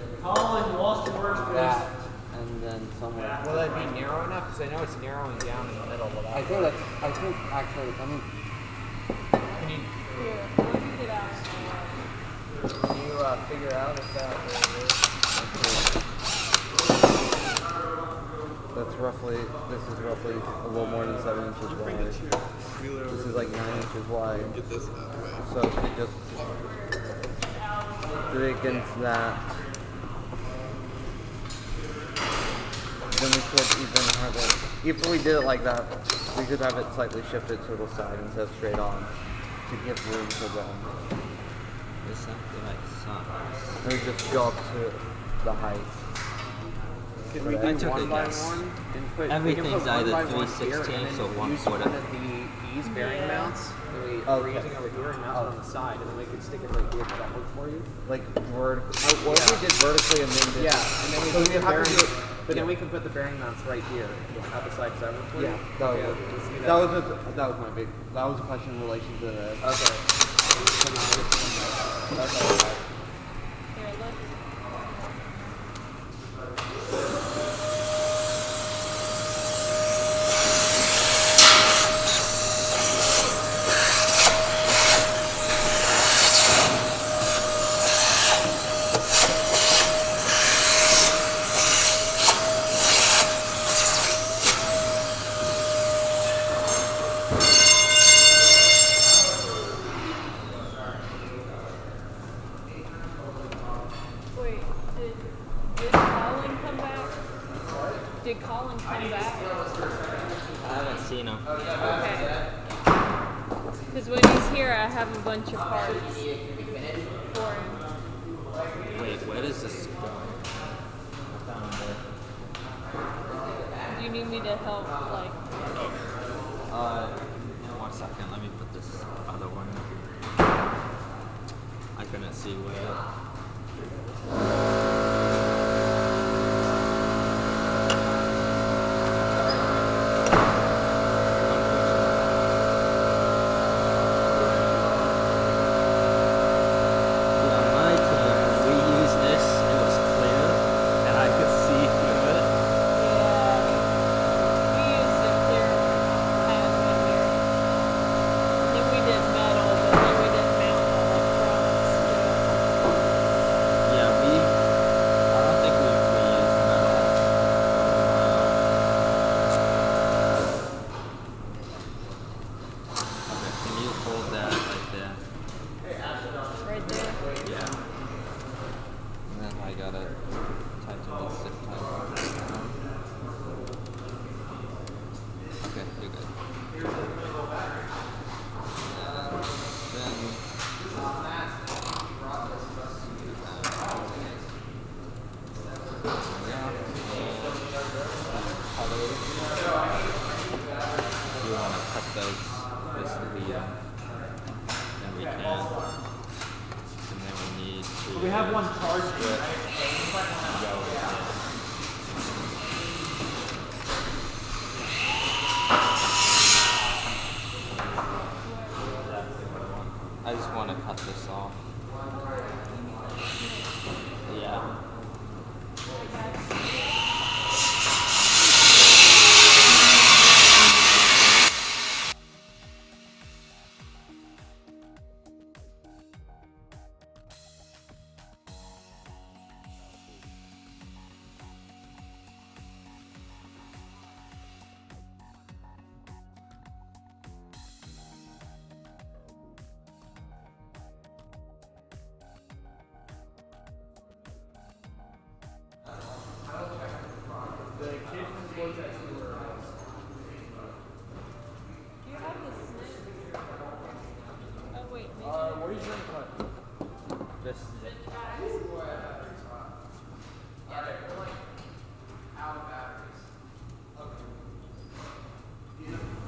Speaker 16: that, and then somewhere.
Speaker 3: Will that be narrow enough? Because I know it's narrowing down in the middle.
Speaker 16: I think actually, I mean,
Speaker 3: Can you
Speaker 9: Here, let me get out.
Speaker 3: can you figure out if that will work?
Speaker 16: that's roughly. This is roughly a little more than 7 inches wide. This is like 9 inches wide. So if you just do it against that, then we could even have it. If we did it like that, we could have it slightly shifted to the side instead of straight on to give room for them.
Speaker 17: There's something like sun.
Speaker 16: And we just go up to the height.
Speaker 3: Can we
Speaker 17: I
Speaker 3: do
Speaker 17: took a
Speaker 3: one by
Speaker 17: guess.
Speaker 3: one? And put,
Speaker 17: Everything's
Speaker 3: we can put one
Speaker 17: either
Speaker 3: by one
Speaker 17: 3/16
Speaker 3: here, and then
Speaker 17: or one
Speaker 3: use
Speaker 17: quarter.
Speaker 3: one of these bearing mounts that we are using over here and mount it on the side, and then we can stick it right here. Does that work for you?
Speaker 16: Like vertically. What if we did vertically and then did
Speaker 3: Yeah, and then we
Speaker 16: so
Speaker 3: put
Speaker 16: we
Speaker 3: the
Speaker 16: have to
Speaker 3: bearing.
Speaker 16: do But then we can put the bearing mounts right here at the side cover for
Speaker 18: Yeah,
Speaker 16: you.
Speaker 18: that
Speaker 16: Okay,
Speaker 18: was,
Speaker 16: let's do
Speaker 18: that was my big. That was a question in relation to the.
Speaker 16: Okay. Okay.
Speaker 9: Here, look. Wait, did Colin come back? Did Colin come back?
Speaker 12: I haven't seen him.
Speaker 9: Okay. Because when he's here, I have a bunch of parts for him.
Speaker 12: Wait, where is this going? I found it.
Speaker 9: Do you need me to help, like?
Speaker 12: One second. Let me put this other one. I couldn't see where.
Speaker 3: We have one charged.
Speaker 12: I just want to cut this off. Yeah.
Speaker 9: Do you have the snip? Oh wait, maybe.
Speaker 6: Where are you trying to cut?
Speaker 12: This.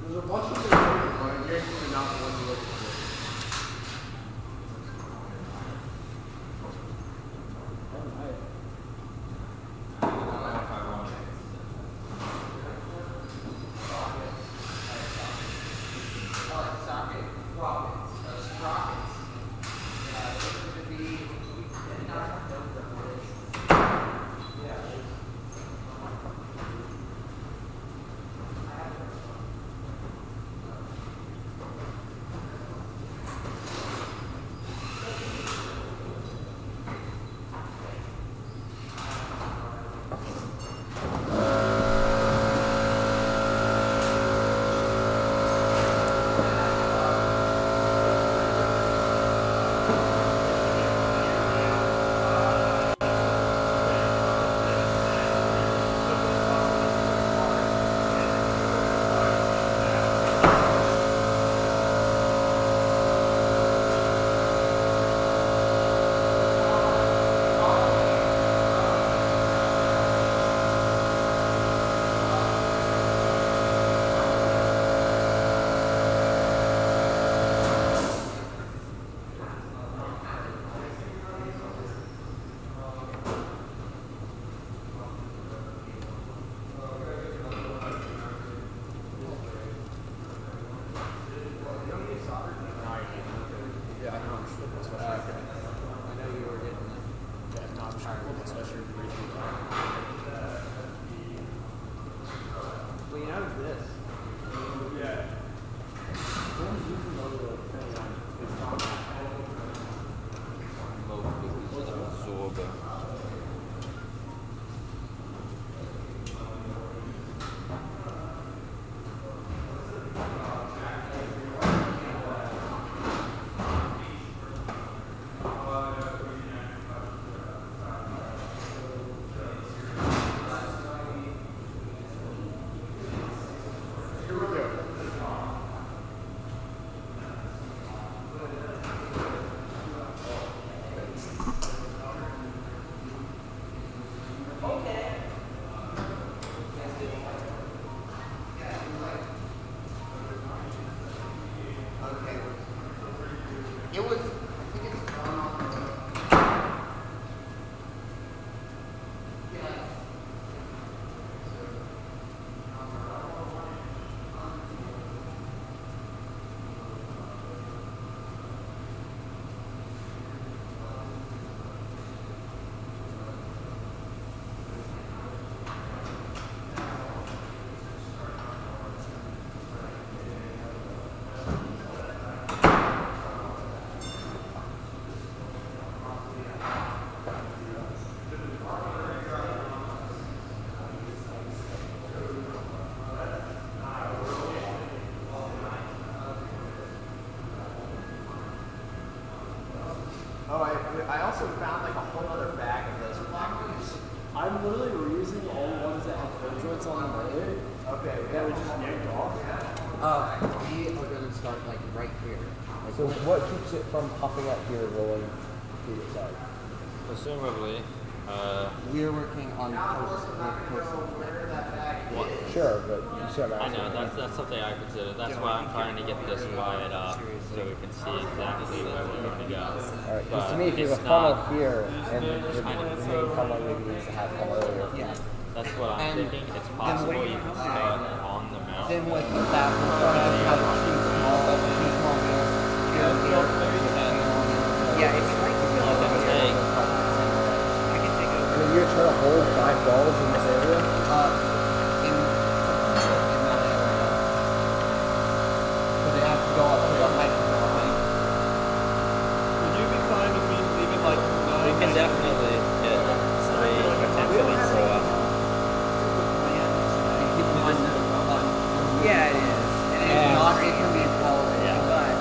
Speaker 8: There's a bunch of things, but I guarantee you're not the one you're looking for. especially. I know you were getting not sure, especially briefly.
Speaker 3: Well, you know this.
Speaker 6: Yeah.
Speaker 17: Absorber.
Speaker 16: It was.
Speaker 3: Oh, I also found like a whole other bag of those packets.
Speaker 6: I'm literally reusing all the ones that have foot joints on them earlier.
Speaker 3: Okay.
Speaker 6: That we just yanked off.
Speaker 16: We are going to start like right here. Like
Speaker 8: So what keeps it from popping up here and rolling to the side?
Speaker 17: Presumably.
Speaker 16: We're working on post.
Speaker 8: Sure, but you said
Speaker 17: I know, that's something I consider. That's why I'm trying to get this wired up so we can see exactly where we're going to go.
Speaker 8: Alright, because to me, if you have a funnel here, and the main funnel maybe needs to have funnel earlier.
Speaker 16: Yeah.
Speaker 17: That's what I'm thinking. It's possible you can start on the mount.
Speaker 16: Then with that, we're going to just have two small wheels. Yeah, if you like to go over here, I can take over.
Speaker 8: Are you trying to hold 5 balls in this area?
Speaker 16: In that area. But they have to go up to the height of the line.
Speaker 6: Would you be fine with me leaving like 9?
Speaker 17: We can definitely get 3, potentially 4.
Speaker 16: Yeah, it is. And if not, it can be relevant, but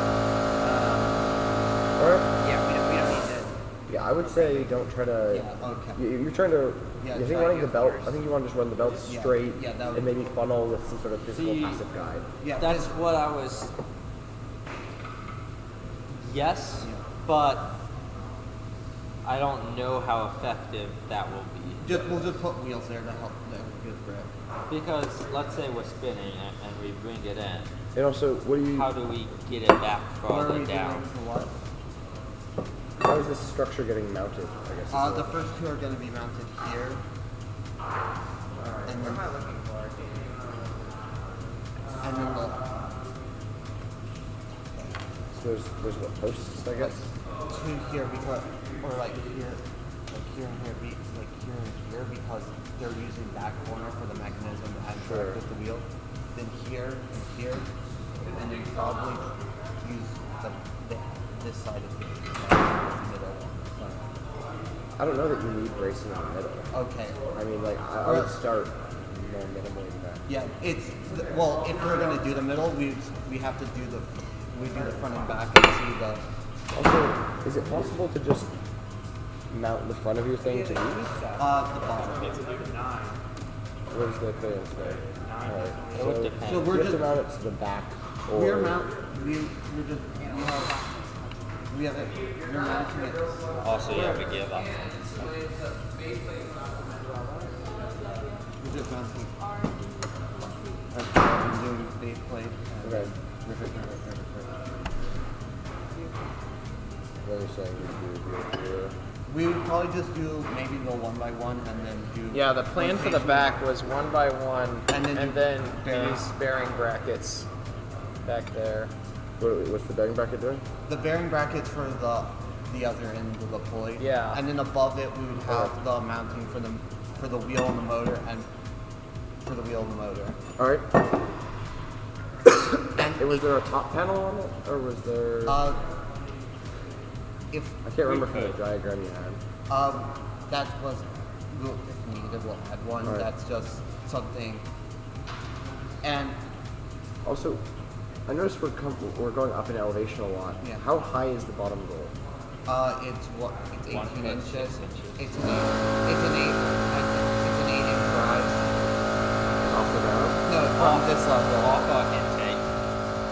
Speaker 16: yeah, we don't need to.
Speaker 8: Yeah, I would say don't try to.
Speaker 16: Yeah, okay.
Speaker 8: You're trying to.
Speaker 16: Yeah,
Speaker 8: you think
Speaker 16: try
Speaker 8: running
Speaker 16: to
Speaker 8: the
Speaker 16: get
Speaker 8: belt.
Speaker 16: first.
Speaker 8: I think you want to just run the belt
Speaker 16: Yeah,
Speaker 8: straight
Speaker 16: yeah, that would-
Speaker 8: and maybe funnel with some sort of physical
Speaker 17: See,
Speaker 8: passive guide.
Speaker 16: Yeah,
Speaker 17: That's what I was. Yes, but I don't know how effective that will be.
Speaker 16: We'll just put wheels there to help them good grip.
Speaker 17: Because let's say we're spinning and we bring it in.
Speaker 8: And also, what do you?
Speaker 17: How do we get it back
Speaker 16: What are
Speaker 17: farther
Speaker 16: we
Speaker 17: down?
Speaker 16: doing for what?
Speaker 8: How is this structure getting mounted? I guess. is
Speaker 16: The first two are going to be mounted here. And then,
Speaker 3: What am I looking for?
Speaker 16: and then the
Speaker 8: So there's what posts, I guess.
Speaker 16: two here because, or like here and here, like here and here because they're using that corner for the mechanism to interact with the wheel. Then here and here, and then probably use this side of the middle.
Speaker 8: I don't know that you need bracing in the middle.
Speaker 16: Okay.
Speaker 8: I mean, like I would start more minimally than that.
Speaker 16: Yeah, it's well. If we're gonna do the middle, we have to do the front and back and see the.
Speaker 8: Also, is it possible to just mount the front of your thing to these?
Speaker 16: The bottom.
Speaker 8: Where's the clearance there? Alright,
Speaker 17: It would depend.
Speaker 16: So we're
Speaker 8: you have
Speaker 16: just
Speaker 8: to mount it to the back. Or
Speaker 16: we're mounting it.
Speaker 17: Also, you have a gearbox.
Speaker 16: We're just mounting. I'm doing base plate.
Speaker 8: Okay.
Speaker 16: Rivet.
Speaker 8: What are you saying? You do
Speaker 16: We would probably just do maybe go 1 by 1 and then do.
Speaker 10: Yeah, the plan for the back was 1 by 1,
Speaker 16: And then
Speaker 10: these bearing brackets back there.
Speaker 6: What's the bearing bracket doing?
Speaker 16: The bearing bracket's for the other end of the pulley.
Speaker 10: Yeah.
Speaker 16: And then above it, we would have the mounting for the wheel and the motor, and for the wheel and the motor.
Speaker 6: All right. And was there a top panel on it, or was there?
Speaker 16: If
Speaker 6: I can't remember from the diagram you had.
Speaker 16: That was, if needed, we'll add one.
Speaker 6: Right.
Speaker 16: That's just something. And
Speaker 6: also, I noticed we're going up in elevation a lot.
Speaker 16: Yeah.
Speaker 6: How high is the bottom goal?
Speaker 16: It's 18
Speaker 17: 1 foot,
Speaker 16: inches.
Speaker 17: 6 inches.
Speaker 16: It's an 8-inch rise.
Speaker 6: Off the ground?
Speaker 16: No, from this level.
Speaker 17: Off our intake.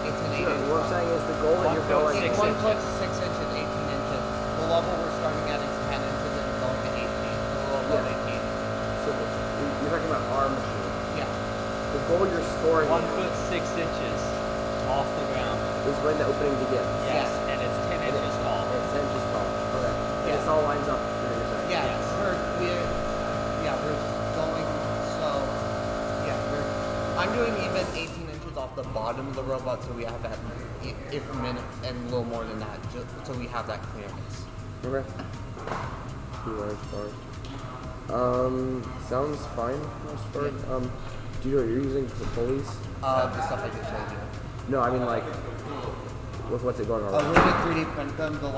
Speaker 16: It's an 8
Speaker 6: Sure,
Speaker 16: inch.
Speaker 6: what I'm saying is the goal that
Speaker 17: 1
Speaker 6: you're
Speaker 17: foot,
Speaker 6: going.
Speaker 17: 6
Speaker 16: It's 1
Speaker 17: inches.
Speaker 16: foot 6 inches, 18 inches. The level we're starting at is 10 inches and going to 18. A little above 18.
Speaker 6: So you're talking about our machine.
Speaker 16: Yeah.
Speaker 6: The goal you're scoring
Speaker 17: 1 foot 6 inches off the ground.
Speaker 6: is when the opening begins.
Speaker 17: Yes, and it's 10 inches tall.
Speaker 6: It's 10 inches tall. Okay. And this all lines up. to what you're saying.
Speaker 16: Yeah, we're going, so, I'm doing even 18 inches off the bottom of the robot, so we have that, if minute, and a little more than that, just so we have that clearance.
Speaker 6: Okay. 2 large bars. Sounds fine for most part. Do you know what you're using for pulleys?
Speaker 16: The stuff I just showed you.
Speaker 6: No, I mean like, what's it going on?
Speaker 16: We're gonna 3D print them. We're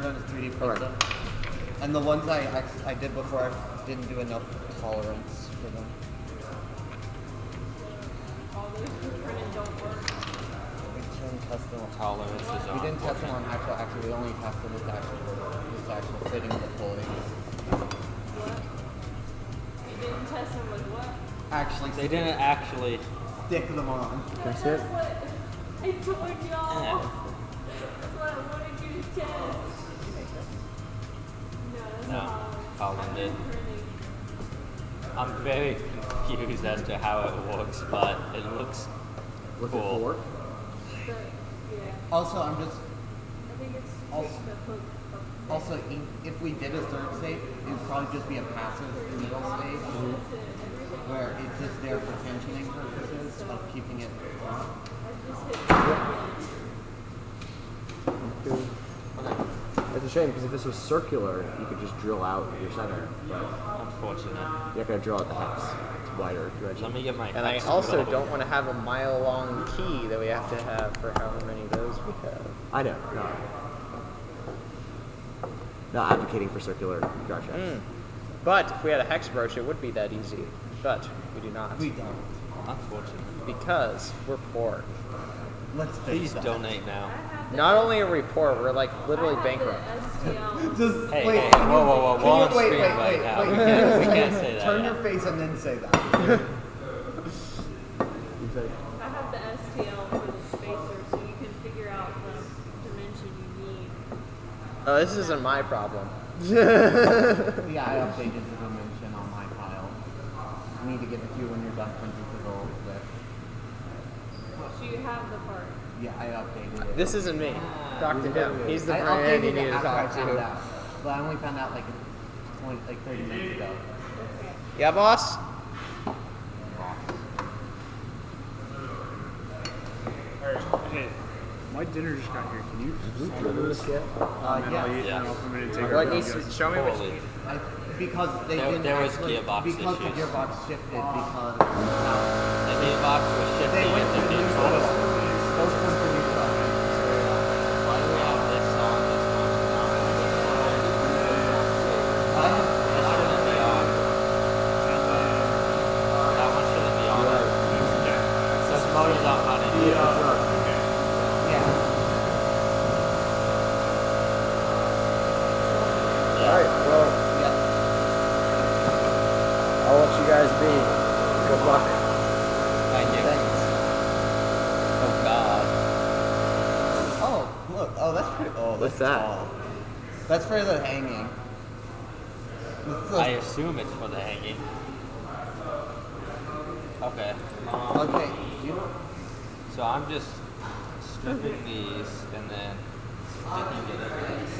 Speaker 16: gonna 3D print them. And the ones I did before, I didn't do enough tolerance for them.
Speaker 9: All those printed don't work.
Speaker 16: We didn't test them.
Speaker 17: Tolerances
Speaker 16: We
Speaker 17: are
Speaker 16: didn't test them on actually, we only tested this actual fitting of the pulley.
Speaker 9: What? You didn't test them with what?
Speaker 16: Actually,
Speaker 17: They didn't actually
Speaker 16: stick them on.
Speaker 6: Can I see it?
Speaker 9: That's what I told y'all. That's what I wanted you to test. No, that's
Speaker 17: No,
Speaker 9: not
Speaker 17: Colin did.
Speaker 9: printing.
Speaker 17: I'm very confused as to how it works, but it looks cool.
Speaker 6: Work?
Speaker 9: But, yeah.
Speaker 16: Also, I'm just
Speaker 9: I think it's
Speaker 16: Also-
Speaker 9: take the hook up.
Speaker 16: also if we did a third stage, it would probably just be a passive middle stage, where it's just there for tensioning purposes of keeping it flat.
Speaker 6: It's a shame because if this was circular, you could just drill out your center. But
Speaker 17: Unfortunate.
Speaker 6: you're not gonna drill out the hex. It's wider.
Speaker 17: Let me get my
Speaker 10: And I
Speaker 17: hex
Speaker 10: also
Speaker 17: level.
Speaker 10: don't want to have a mile-long key that we have to have for however many of those we have.
Speaker 6: I know. No. Not advocating for circular drive shafts.
Speaker 10: But if we had a hex broach, it would be that easy. But we do not.
Speaker 16: We don't.
Speaker 17: Unfortunate.
Speaker 10: Because we're poor.
Speaker 16: Let's
Speaker 17: Please donate now.
Speaker 10: Not only are we poor, we're like literally bankrupt.
Speaker 16: Just
Speaker 17: Hey,
Speaker 16: wait.
Speaker 17: hey,
Speaker 16: can
Speaker 17: whoa,
Speaker 16: you-
Speaker 17: whoa, whoa,
Speaker 16: can
Speaker 17: we're
Speaker 16: you-
Speaker 17: on
Speaker 16: wait,
Speaker 17: screen
Speaker 16: wait,
Speaker 17: right
Speaker 16: wait,
Speaker 17: now.
Speaker 16: wait.
Speaker 17: We can't say that.
Speaker 16: Turn
Speaker 17: yet.
Speaker 16: your face and then say that.
Speaker 9: I have the STL for the spacer, so you can figure out the dimension you need.
Speaker 10: Oh, this isn't my problem.
Speaker 16: Yeah, I updated the dimension on my file. I need to get it to you when you're done printing to go with.
Speaker 9: So you have the part.
Speaker 16: Yeah, I updated it.
Speaker 10: This isn't me. Talk to him. He's the
Speaker 16: I
Speaker 10: man
Speaker 16: updated
Speaker 10: you
Speaker 16: it
Speaker 10: need to
Speaker 16: after I
Speaker 10: talk
Speaker 16: found
Speaker 10: to.
Speaker 16: out. But I only found out like 30 minutes ago.
Speaker 10: Yeah, boss?
Speaker 11: Hey, my dinner just got here. Can you
Speaker 6: driven this yet?
Speaker 11: And
Speaker 16: Yeah.
Speaker 11: I'll eat and I'll come in and take
Speaker 10: What
Speaker 11: it.
Speaker 10: needs to show me what
Speaker 17: Poorly.
Speaker 16: Because they
Speaker 17: There-
Speaker 16: didn't
Speaker 17: there was
Speaker 16: actually,
Speaker 17: gearbox
Speaker 16: because the
Speaker 17: issues.
Speaker 16: gearbox shifted because
Speaker 17: The gearbox was
Speaker 16: they
Speaker 17: shifting
Speaker 16: went
Speaker 17: and
Speaker 16: to
Speaker 17: the
Speaker 16: the new
Speaker 17: neutral was.
Speaker 16: those ones are new truck.
Speaker 17: Why do we have this on this one? This shouldn't be on. That one shouldn't be on. Those motors aren't running.
Speaker 6: Alright, well, I'll let you guys be. Good luck.
Speaker 17: Thank you. Oh God.
Speaker 16: Oh, look. Oh, that's pretty. Oh,
Speaker 6: What's
Speaker 16: that's
Speaker 6: that?
Speaker 16: tall. That's for the hanging. This is
Speaker 17: I assume it's for the hanging. Okay.
Speaker 16: Okay.
Speaker 17: So I'm just stripping these and then sticking it in this.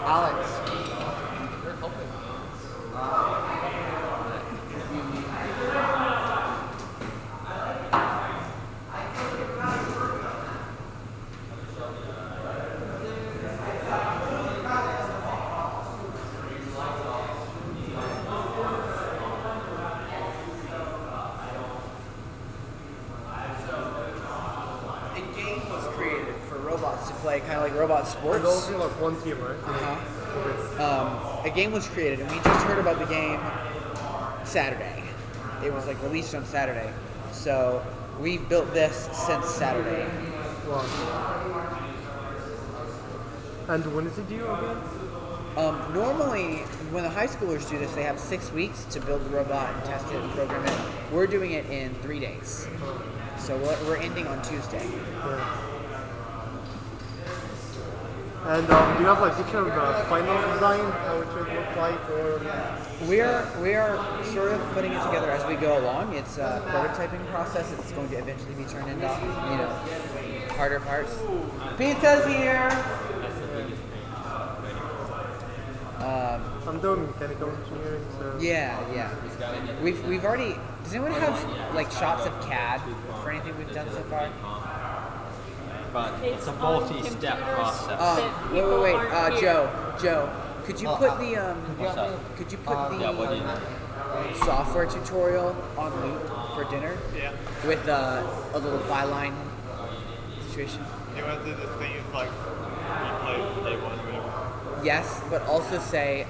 Speaker 3: Alex. A game was created for robots to play, kind of like robot sports.
Speaker 6: And also like one team, right?
Speaker 3: A game was created, and we just heard about the game Saturday. It was like released on Saturday, so we've built this since Saturday.
Speaker 6: Wow. And when is it due again?
Speaker 3: Normally, when the high schoolers do this, they have 6 weeks to build the robot and test it and program it. We're doing it in 3 days. So we're ending on Tuesday.
Speaker 6: Yeah. And do you have like picture of the final design, how it should look like, or?
Speaker 3: We are sort of putting it together as we go along. It's a prototyping process. It's going to eventually be turned into, harder parts. Pizza's here.
Speaker 6: I'm doing mechanical engineering, so.
Speaker 3: Yeah. We've already. Does anyone have like shots of CAD for anything we've done so far?
Speaker 4: But it's a multi-step process.
Speaker 3: Wait. Joe, could you put the software tutorial on loop for dinner?
Speaker 20: Yeah.
Speaker 3: With a little byline situation.
Speaker 20: You want to do the thing is like replay day one or whatever.
Speaker 3: Yes, but also say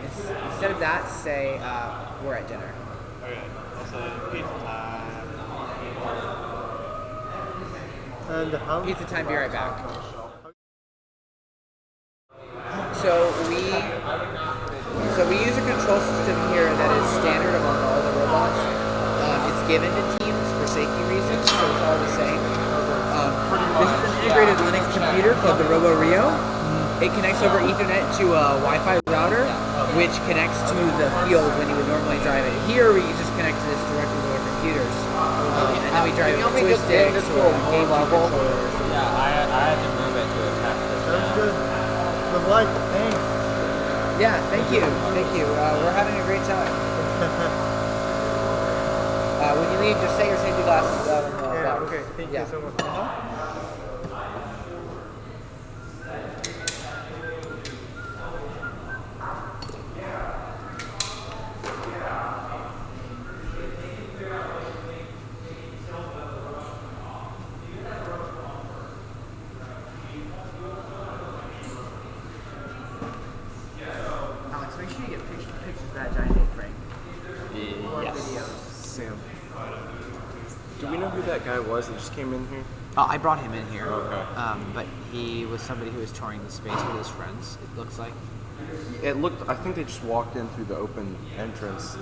Speaker 3: instead of that, say we're at dinner.
Speaker 20: Okay. Also pizza time.
Speaker 6: And how?
Speaker 3: Pizza time. Be right back. So we use a control system here that is standard among all the robots. It's given to teams for safety reasons, so it's all the same. This is an integrated Linux computer called the RoboRio. It connects over Ethernet to a Wi-Fi router, which connects to the field when you would normally drive it. Here we just connect to this directly with our computers, and then we drive it with joysticks or game controllers.
Speaker 4: Yeah, I had to move it to attach this.
Speaker 6: That's good. Good luck. Thanks.
Speaker 3: Yeah, thank you. We're having a great time. When you leave, just say your safety glasses out on the box.
Speaker 6: Okay. Thank you so much.
Speaker 3: Alex, make sure you get pictures of that giant A-frame.
Speaker 16: Yes. Sam. Do we know who that guy was that just came in here?
Speaker 3: I brought him in here.
Speaker 16: Okay.
Speaker 3: But he was somebody who was touring the space with his friends, it looks like.
Speaker 16: It looked. I think they just walked in through the open entrance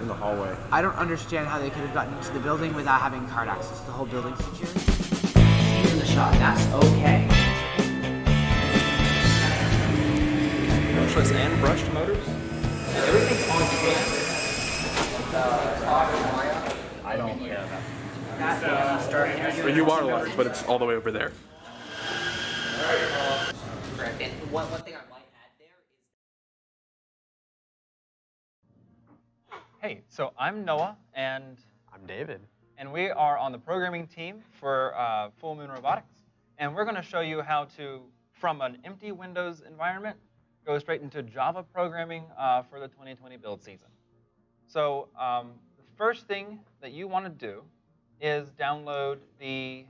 Speaker 16: in the hallway.
Speaker 3: I don't understand how they could have gotten into the building without having card access. The whole building's secure. Here's the shot. That's okay.
Speaker 15: Brushless and brushed motors?
Speaker 3: Everything's on camera.
Speaker 15: I don't care.
Speaker 3: Well,
Speaker 15: you are large, but it's all the way over there.
Speaker 3: Correct. And one thing I might add there is.
Speaker 5: Hey, so I'm Noah, and
Speaker 2: I'm David.
Speaker 5: And we are on the programming team for Full Moon Robotics. And we're going to show you how to, from an empty Windows environment, go straight into Java programming for the 2020 build season. So the first thing that you want to do is download the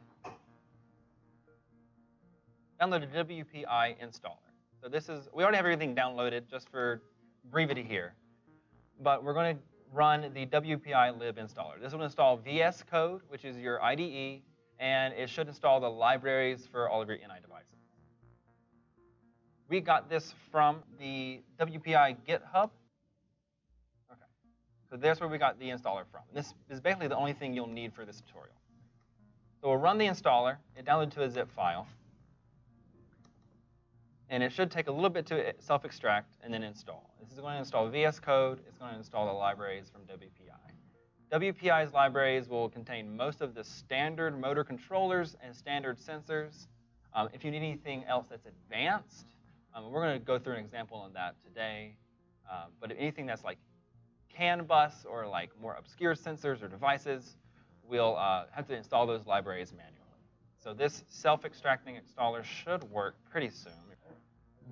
Speaker 5: WPI installer. So this is, we already have everything downloaded just for brevity here. But we're going to run the WPI lib installer. This will install VS Code, which is your IDE, and it should install the libraries for all of your NI devices. We got this from the WPI GitHub. Okay, so that's where we got the installer from. This is basically the only thing you'll need for this tutorial. So we'll run the installer. It downloaded to a zip file. And it should take a little bit to self-extract and then install. This is going to install VS Code. It's going to install the libraries from WPI. WPI's libraries will contain most of the standard motor controllers and standard sensors. If you need anything else that's advanced,
Speaker 21: We're going to go through an example on that today. But anything that's like CAN bus or like more obscure sensors or devices, we'll have to install those libraries manually. So this self-extracting installer should work pretty soon.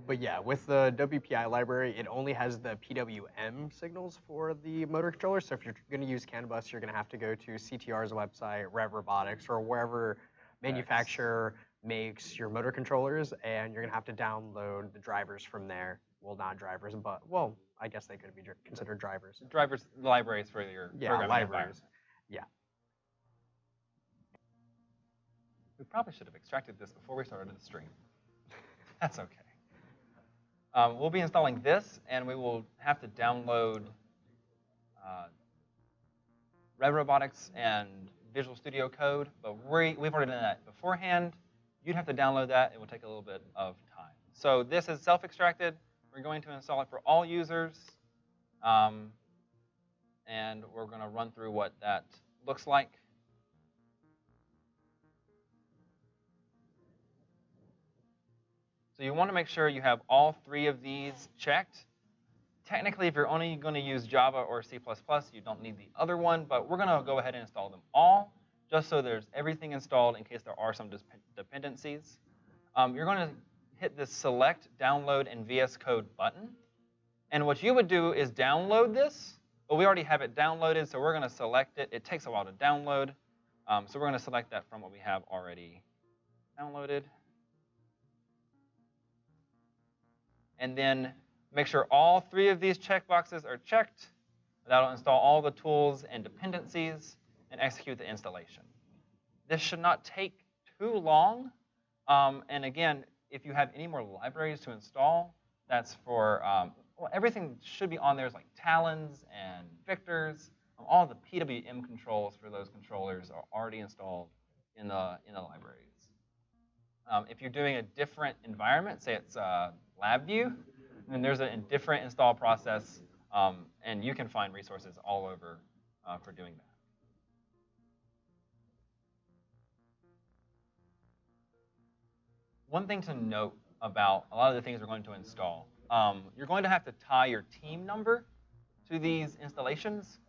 Speaker 7: But yeah, with the WPI library, it only has the PWM signals for the motor controller. So if you're going to use CAN bus, you're going to have to go to CTR's website, Robotics, or wherever manufacturer makes your motor controllers, and you're going to have to download the drivers from there. Well, not drivers, but, well, I guess they could be considered drivers.
Speaker 21: Drivers, libraries for your programming
Speaker 7: libraries.
Speaker 21: environment.
Speaker 7: Yeah.
Speaker 21: We probably should have extracted this before we started the stream. That's okay. We'll be installing this, and we will have to download Robotics and Visual Studio Code, but we've already done that beforehand. You'd have to download that. It will take a little bit of time. So this is self-extracted. We're going to install it for all users, and we're going to run through what that looks like. So you want to make sure you have all three of these checked. Technically, if you're only going to use Java or C++, you don't need the other one, but we're going to go ahead and install them all, just so there's everything installed in case there are some dependencies. You're going to hit this Select, Download, and VS Code button. And what you would do is download this. But we already have it downloaded, so we're going to select it. It takes a while to download, so we're going to select that from what we have already downloaded. And then make sure all three of these checkboxes are checked. That'll install all the tools and dependencies and execute the installation. This should not take too long. And again, if you have any more libraries to install, that's for, well, everything should be on there, like talons and victors. All the PWM controls for those controllers are already installed in the libraries. If you're doing a different environment, say it's LabVIEW, then there's a different install process, and you can find resources all over for doing that. One thing to note about a lot of the things we're going to install, you're going to have to tie your team number to these installations,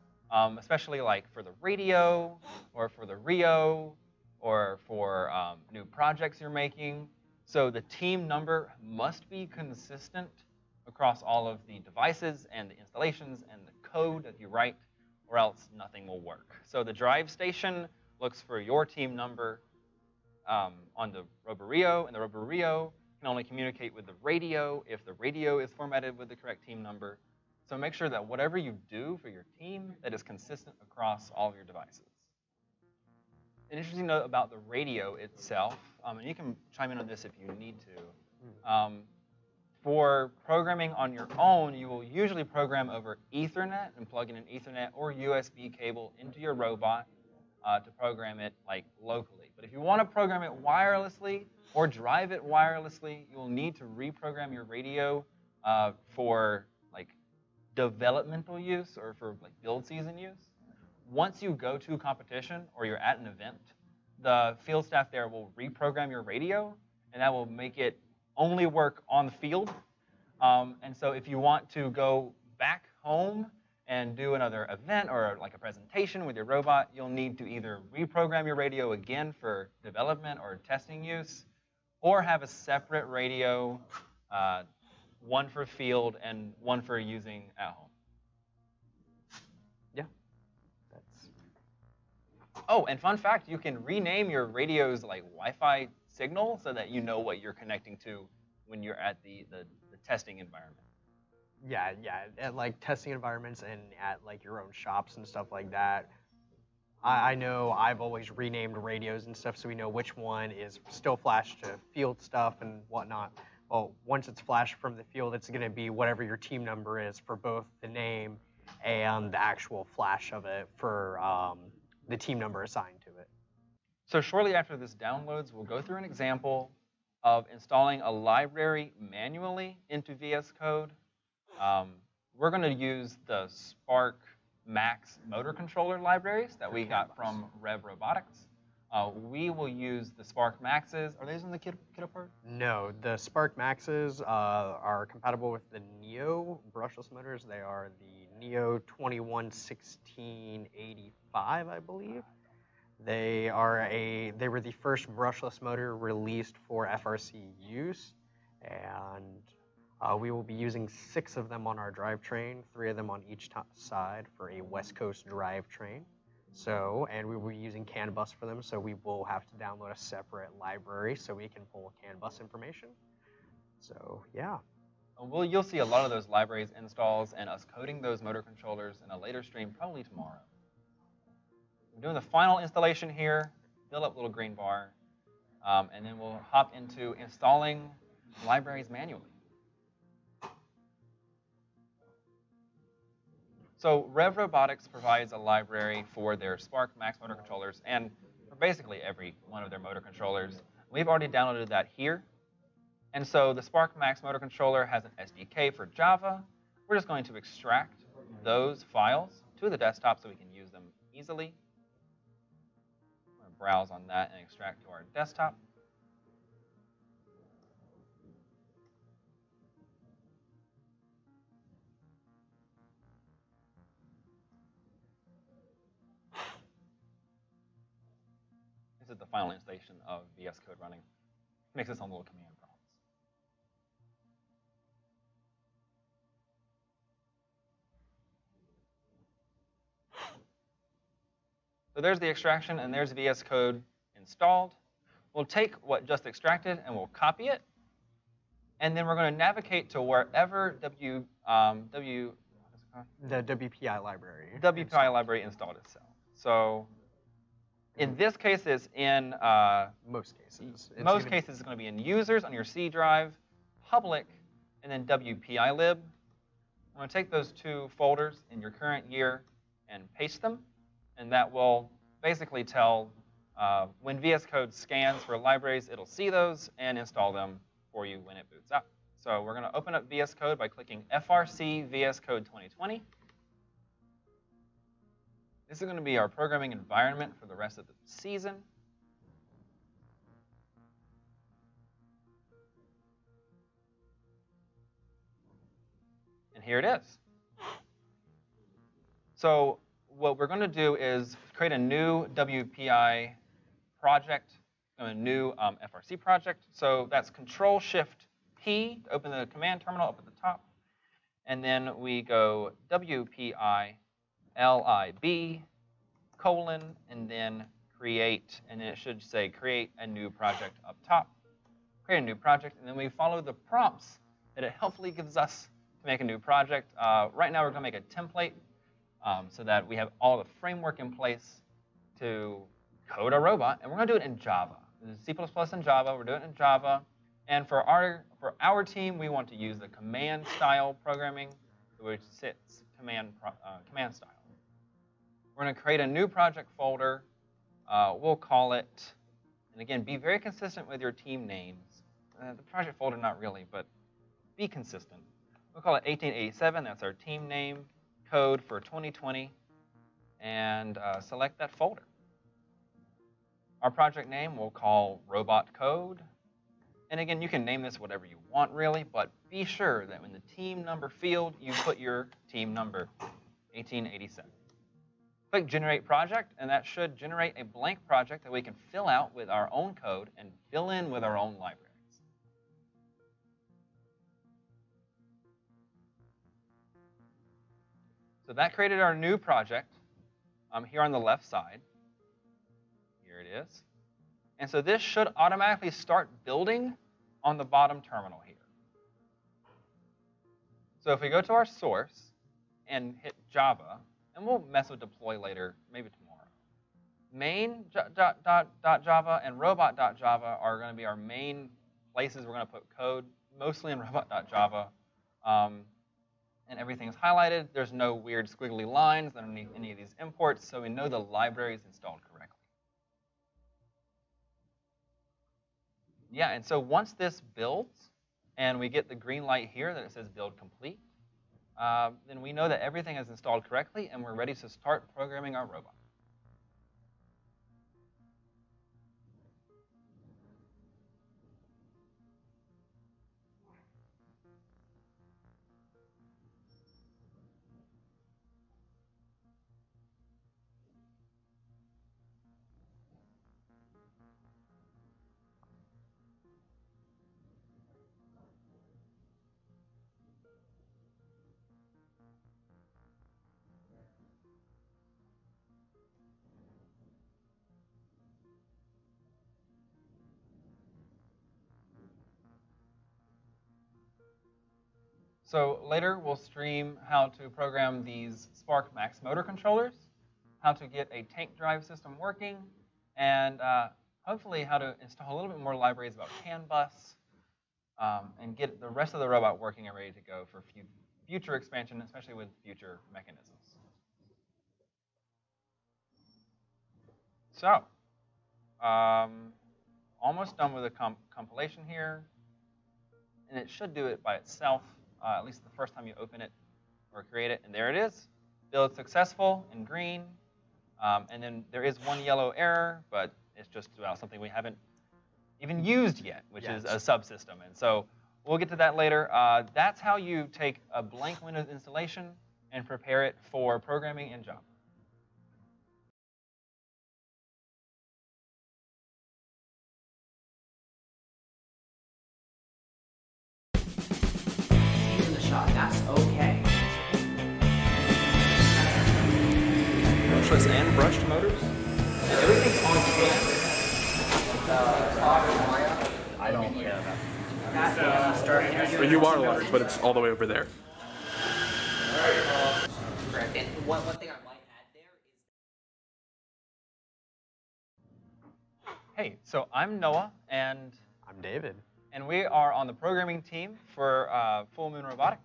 Speaker 21: especially like for the radio or for the Rio or for new projects you're making. So the team number must be consistent across all of the devices and the installations and the code that you write, or else nothing will work. So the drive station looks for your team number on the RoboRio, and the RoboRio can only communicate with the radio if the radio is formatted with the correct team number. So make sure that whatever you do for your team, that is consistent across all of your devices. An interesting note about the radio itself, and you can chime in on this if you need to. For programming on your own, you will usually program over Ethernet and plug in an Ethernet or USB cable into your robot to program it like locally. But if you want to program it wirelessly or drive it wirelessly, you will need to reprogram your radio for like developmental use or for like build season use. Once you go to a competition or you're at an event, the field staff there will reprogram your radio, and that will make it only work on the field. And so if you want to go back home and do another event or like a presentation with your robot, you'll need to either reprogram your radio again for development or testing use, or have a separate radio, one for field and one for using at home. Yeah. Oh, and fun fact, you can rename your radio's like Wi-Fi signal so that you know what you're connecting to when you're at the testing environment.
Speaker 7: Yeah, at like testing environments and at like your own shops and stuff like that. I know I've always renamed radios and stuff so we know which one is still flashed to field stuff and whatnot. Well, once it's flashed from the field, it's going to be whatever your team number is for both the name and the actual flash of it for the team number assigned to it.
Speaker 21: So shortly after this downloads, we'll go through an example of installing a library manually into VS Code. We're going to use the Spark Max motor controller libraries that we got from Robotics. we will use the Spark Maxes. Are those in the kit part?
Speaker 2: No, the Spark Maxes are compatible with the Neo brushless motors. They are the Neo 211685, I believe. They were the first brushless motor released for FRC use, and we will be using 6 of them on our drivetrain, 3 of them on each side for a West Coast drivetrain. So, and we will be using CAN bus for them, so we will have to download a separate library so we can pull CAN bus information. So, yeah.
Speaker 21: You'll see a lot of those libraries installs and us coding those motor controllers in a later stream, probably tomorrow. We're doing the final installation here, fill up little green bar, and then we'll hop into installing libraries manually. So Rev Robotics provides a library for their Spark Max motor controllers and for basically every one of their motor controllers. We've already downloaded that here. And so the Spark Max motor controller has an SDK for Java. We're just going to extract those files to the desktop so we can use them easily. I'm going to browse on that and extract to our desktop. This is the final installation of VS Code running. Makes its own little command prompts. So there's the extraction, and there's VS Code installed. We'll take what just extracted, and we'll copy it. And then we're going to navigate to wherever
Speaker 2: The WPI library.
Speaker 21: WPI library installed itself. So in this case, it's in
Speaker 2: most cases.
Speaker 21: Most cases, it's going to be in users on your C drive, public, and then WPI lib. I'm going to take those 2 folders in your current year and paste them, and that will basically tell when VS Code scans for libraries, it'll see those and install them for you when it boots up. So we're going to open up VS Code by clicking FRC VS Code 2020. This is going to be our programming environment for the rest of the season. And here it is. So what we're going to do is create a new WPI project, a new FRC project. So that's Control-Shift-P to open the command terminal up at the top. And then we go WPI LIB, and then create, and then it should say create a new project up top. Create a new project, and then we follow the prompts that it helpfully gives us to make a new project. Right now we're going to make a template so that we have all the framework in place to code a robot, and we're going to do it in Java. This is C++ and Java. We're doing it in Java. And for our team, we want to use the command style programming, which sits command style. We're going to create a new project folder. We'll call it, and again, be very consistent with your team names. The project folder, not really, but be consistent. We'll call it 1887. That's our team name, code for 2020, and select that folder. Our project name we'll call Robot Code. And again, you can name this whatever you want, really, but be sure that in the team number field, you put your team number, 1887. Click Generate Project, and that should generate a blank project that we can fill out with our own code and fill in with our own libraries. So that created our new project here on the left side. Here it is. And so this should automatically start building on the bottom terminal here. So if we go to our source and hit Java, and we'll mess with deploy later, maybe tomorrow. Main.java and robot.java are going to be our main places we're going to put code, mostly in robot.java. And everything's highlighted. There's no weird squiggly lines underneath any of these imports, so we know the library is installed correctly. Yeah, and so once this builds, and we get the green light here that it says build complete, then we know that everything is installed correctly, and we're ready to start programming our robot. So later we'll stream how to program these Spark Max motor controllers, how to get a tank drive system working, and hopefully how to install a little bit more libraries about CAN bus, and get the rest of the robot working and ready to go for future expansion, especially with future mechanisms. So, almost done with the compilation here, and it should do it by itself, at least the first time you open it or create it, and there it is. Build successful in green, and then there is one yellow error, but it's just about something we haven't even used yet, which is a subsystem, and so we'll get to that later. That's how you take a blank Windows installation and prepare it for programming in Java.
Speaker 1: In the shot, that's okay.
Speaker 15: Brushless and brushed motors?
Speaker 1: Everything's on camera.
Speaker 16: I don't care
Speaker 15: Well, you are large, but it's all the way over there.
Speaker 13: Correct. And one thing I might add there is.
Speaker 21: Hey, so I'm Noah, and
Speaker 7: I'm David.
Speaker 21: And we are on the programming team for Full Moon Robotics.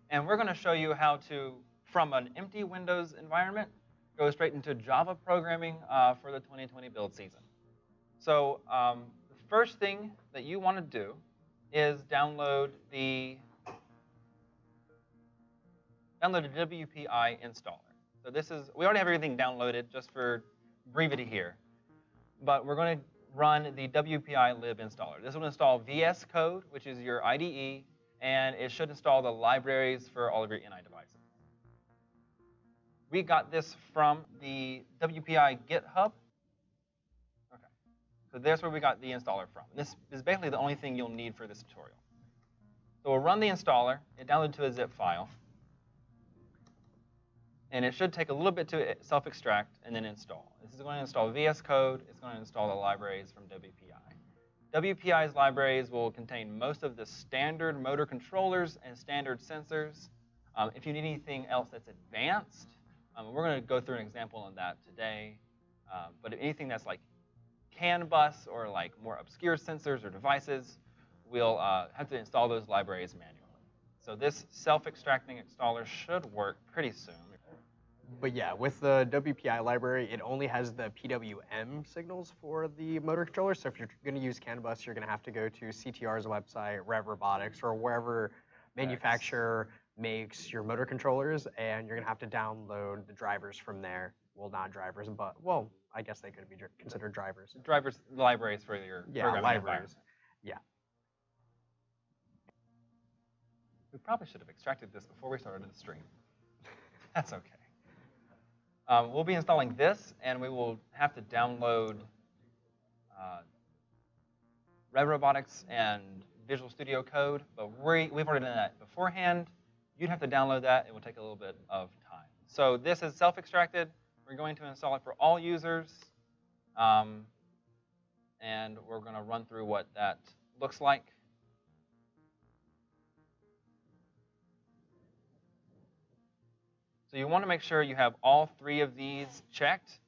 Speaker 21: And we're going to show you how to, from an empty Windows environment, go straight into Java programming for the 2020 build season. So the first thing that you want to do is download the WPI installer. So this is, we already have everything downloaded just for brevity here. But we're going to run the WPI lib installer. This will install VS Code, which is your IDE, and it should install the libraries for all of your NI devices. We got this from the WPI GitHub. Okay, so that's where we got the installer from. This is basically the only thing you'll need for this tutorial. So we'll run the installer. It downloaded to a zip file. And it should take a little bit to self-extract and then install. This is going to install VS Code. It's going to install the libraries from WPI. WPI's libraries will contain most of the standard motor controllers and standard sensors. If you need anything else that's advanced, we're going to go through an example on that today. But if anything that's like CAN bus or like more obscure sensors or devices, we'll have to install those libraries manually. So this self-extracting installer should work pretty soon.
Speaker 7: But yeah, with the WPI library, it only has the PWM signals for the motor controller. So if you're going to use CAN bus, you're going to have to go to CTR's website, Robotics, or wherever manufacturer makes your motor controllers, and you're going to have to download the drivers from there. Well, not drivers, but, well, I guess they could be considered drivers.
Speaker 21: Drivers, libraries for your programming
Speaker 7: libraries. Yeah.
Speaker 21: We probably should have extracted this before we started the stream. That's okay. We'll be installing this, and we will have to download Robotics and Visual Studio Code, but we've already done that beforehand. You'd have to download that. It will take a little bit of time. So this is self-extracted. We're going to install it for all users, and we're going to run through what that looks like. So you want to make sure you have all three of these checked.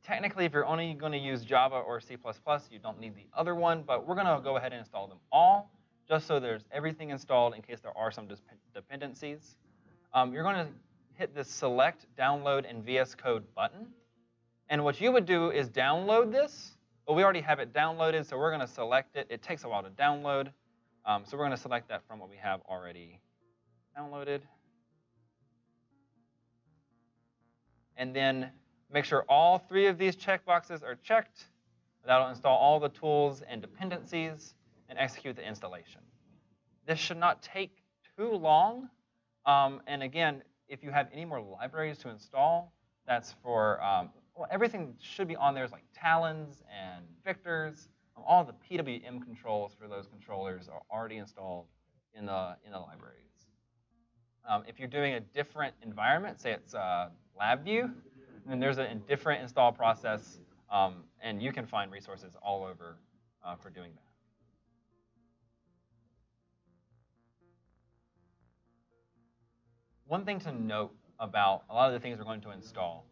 Speaker 21: Technically, if you're only going to use Java or C++, you don't need the other one, but we're going to go ahead and install them all, just so there's everything installed in case there are some dependencies. You're going to hit this Select, Download, and VS Code button. And what you would do is download this, but we already have it downloaded, so we're going to select it. It takes a while to download, so we're going to select that from what we have already downloaded. And then make sure all three of these checkboxes are checked. That'll install all the tools and dependencies and execute the installation. This should not take too long. And again, if you have any more libraries to install, that's for, well, everything should be on there is like talons and victors. All the PWM controls for those controllers are already installed in the libraries. If you're doing a different environment, say it's LabVIEW, then there's a different install process, and you can find resources all over for doing that. one thing to note about a lot of the things we're going to install,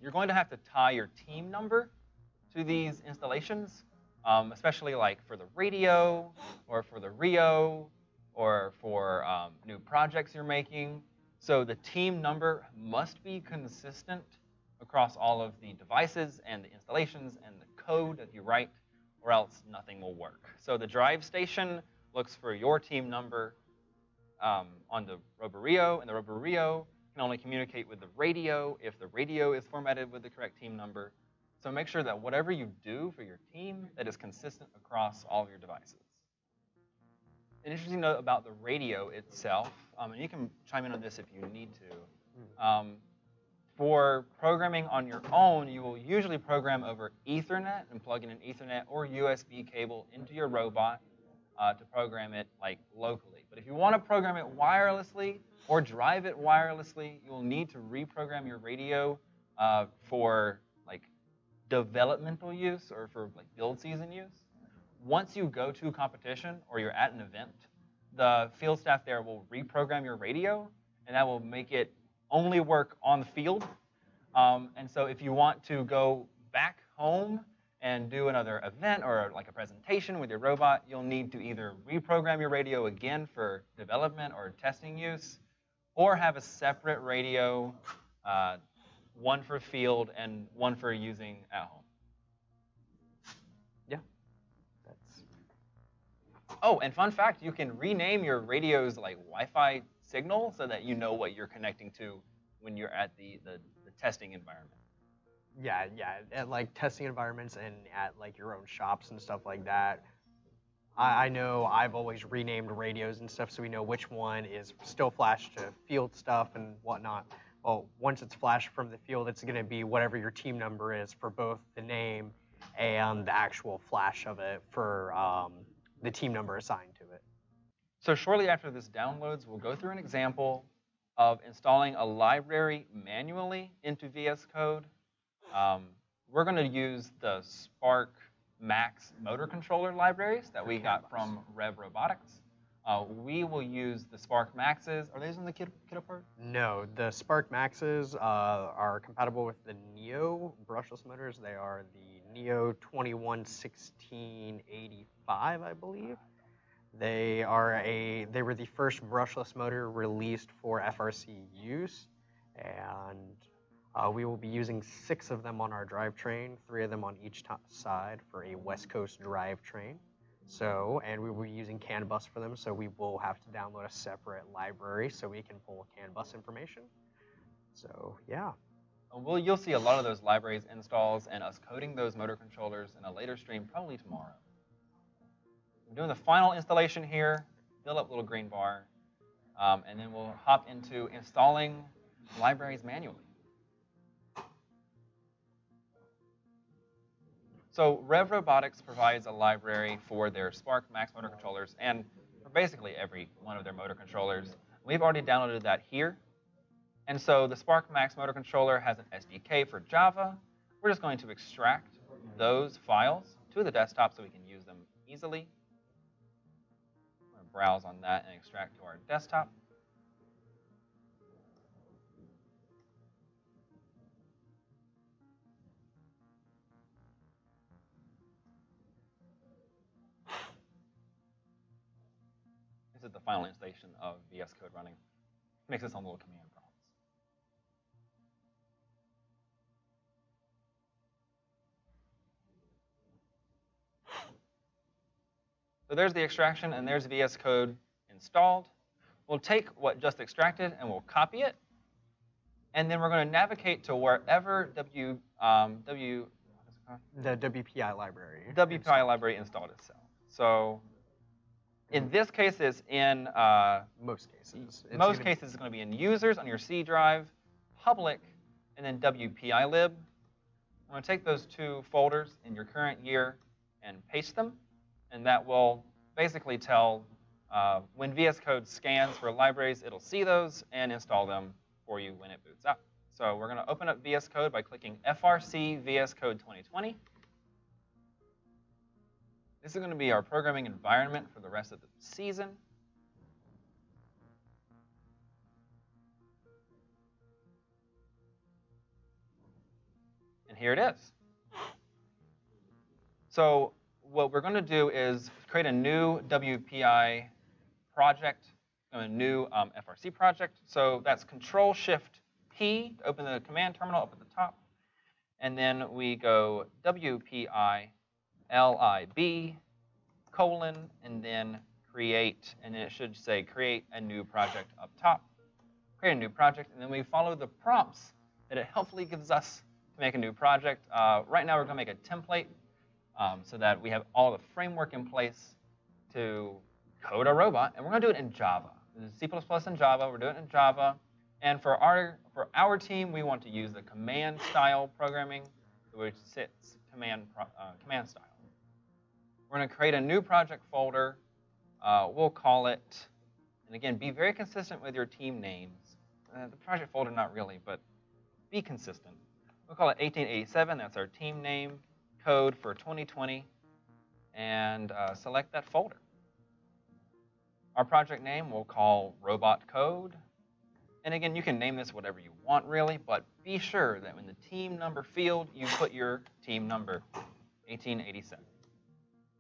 Speaker 21: you're going to have to tie your team number to these installations, especially like for the radio or for the Rio or for new projects you're making. So the team number must be consistent across all of the devices and the installations and the code that you write, or else nothing will work. So the drive station looks for your team number on the RoboRio, and the RoboRio can only communicate with the radio if the radio is formatted with the correct team number. So make sure that whatever you do for your team, that is consistent across all of your devices. An interesting note about the radio itself, and you can chime in on this if you need to. For programming on your own, you will usually program over Ethernet and plug in an Ethernet or USB cable into your robot to program it like locally. But if you want to program it wirelessly or drive it wirelessly, you will need to reprogram your radio for like developmental use or for like build season use. Once you go to competition or you're at an event, the field staff there will reprogram your radio, and that will make it only work on the field. And so if you want to go back home and do another event or like a presentation with your robot, you'll need to either reprogram your radio again for development or testing use, or have a separate radio, one for field and one for using at home. Yeah. Oh, and fun fact, you can rename your radio's like Wi-Fi signal so that you know what you're connecting to when you're at the testing environment.
Speaker 7: Yeah, at like testing environments and at like your own shops and stuff like that. I know I've always renamed radios and stuff so we know which one is still flashed to field stuff and whatnot. Well, once it's flashed from the field, it's going to be whatever your team number is for both the name and the actual flash of it for the team number assigned to it.
Speaker 21: So shortly after this downloads, we'll go through an example of installing a library manually into VS Code. We're going to use the Spark Max motor controller libraries that we got from Robotics. We will use the Spark Maxes. Are those in the kiddo part?
Speaker 7: No, the Spark Maxes are compatible with the Neo brushless motors. They are the Neo 211685, I believe. They were the first brushless motor released for FRC use, and we will be using 6 of them on our drivetrain, 3 of them on each side for a West Coast drivetrain. So, and we will be using CAN bus for them, so we will have to download a separate library so we can pull CAN bus information. So, yeah.
Speaker 21: You'll see a lot of those libraries installs and us coding those motor controllers in a later stream, probably tomorrow. I'm doing the final installation here, fill up little green bar, and then we'll hop into installing libraries manually. So Robotics provides a library for their Spark Max motor controllers and for basically every one of their motor controllers. We've already downloaded that here. And so the Spark Max motor controller has an SDK for Java. We're just going to extract those files to the desktop so we can use them easily. I'm going to browse on that and extract to our desktop. This is the final installation of VS Code running. Makes it some little command prompts. So there's the extraction, and there's VS Code installed. We'll take what just extracted, and we'll copy it. And then we're going to navigate to wherever
Speaker 7: The WPI library.
Speaker 21: WPI library installed itself. So in this case, it's in
Speaker 7: most cases.
Speaker 21: Most cases, it's going to be in users on your C drive, public, and then WPI lib. I'm going to take those 2 folders in your current year and paste them, and that will basically tell when VS Code scans for libraries, it'll see those and install them for you when it boots up. So we're going to open up VS Code by clicking FRC VS Code 2020. This is going to be our programming environment for the rest of the season. And here it is. So what we're going to do is create a new WPI project, a new FRC project. So that's Control-Shift-P to open the command terminal up at the top. And then we go WPI LIB colon, and then create, and then it should say create a new project up top. Create a new project, and then we follow the prompts that it helpfully gives us to make a new project. Right now we're going to make a template so that we have all the framework in place to code a robot, and we're going to do it in Java. This is C++ and Java. We're doing it in Java. And for our team, we want to use the command style programming, which sits command style. We're going to create a new project folder. We'll call it, and again, be very consistent with your team names. The project folder, not really, but be consistent. We'll call it 1887. That's our team name, code for 2020, and select that folder. Our project name we'll call Robot Code. And again, you can name this whatever you want, really, but be sure that in the team number field, you put your team number, 1887.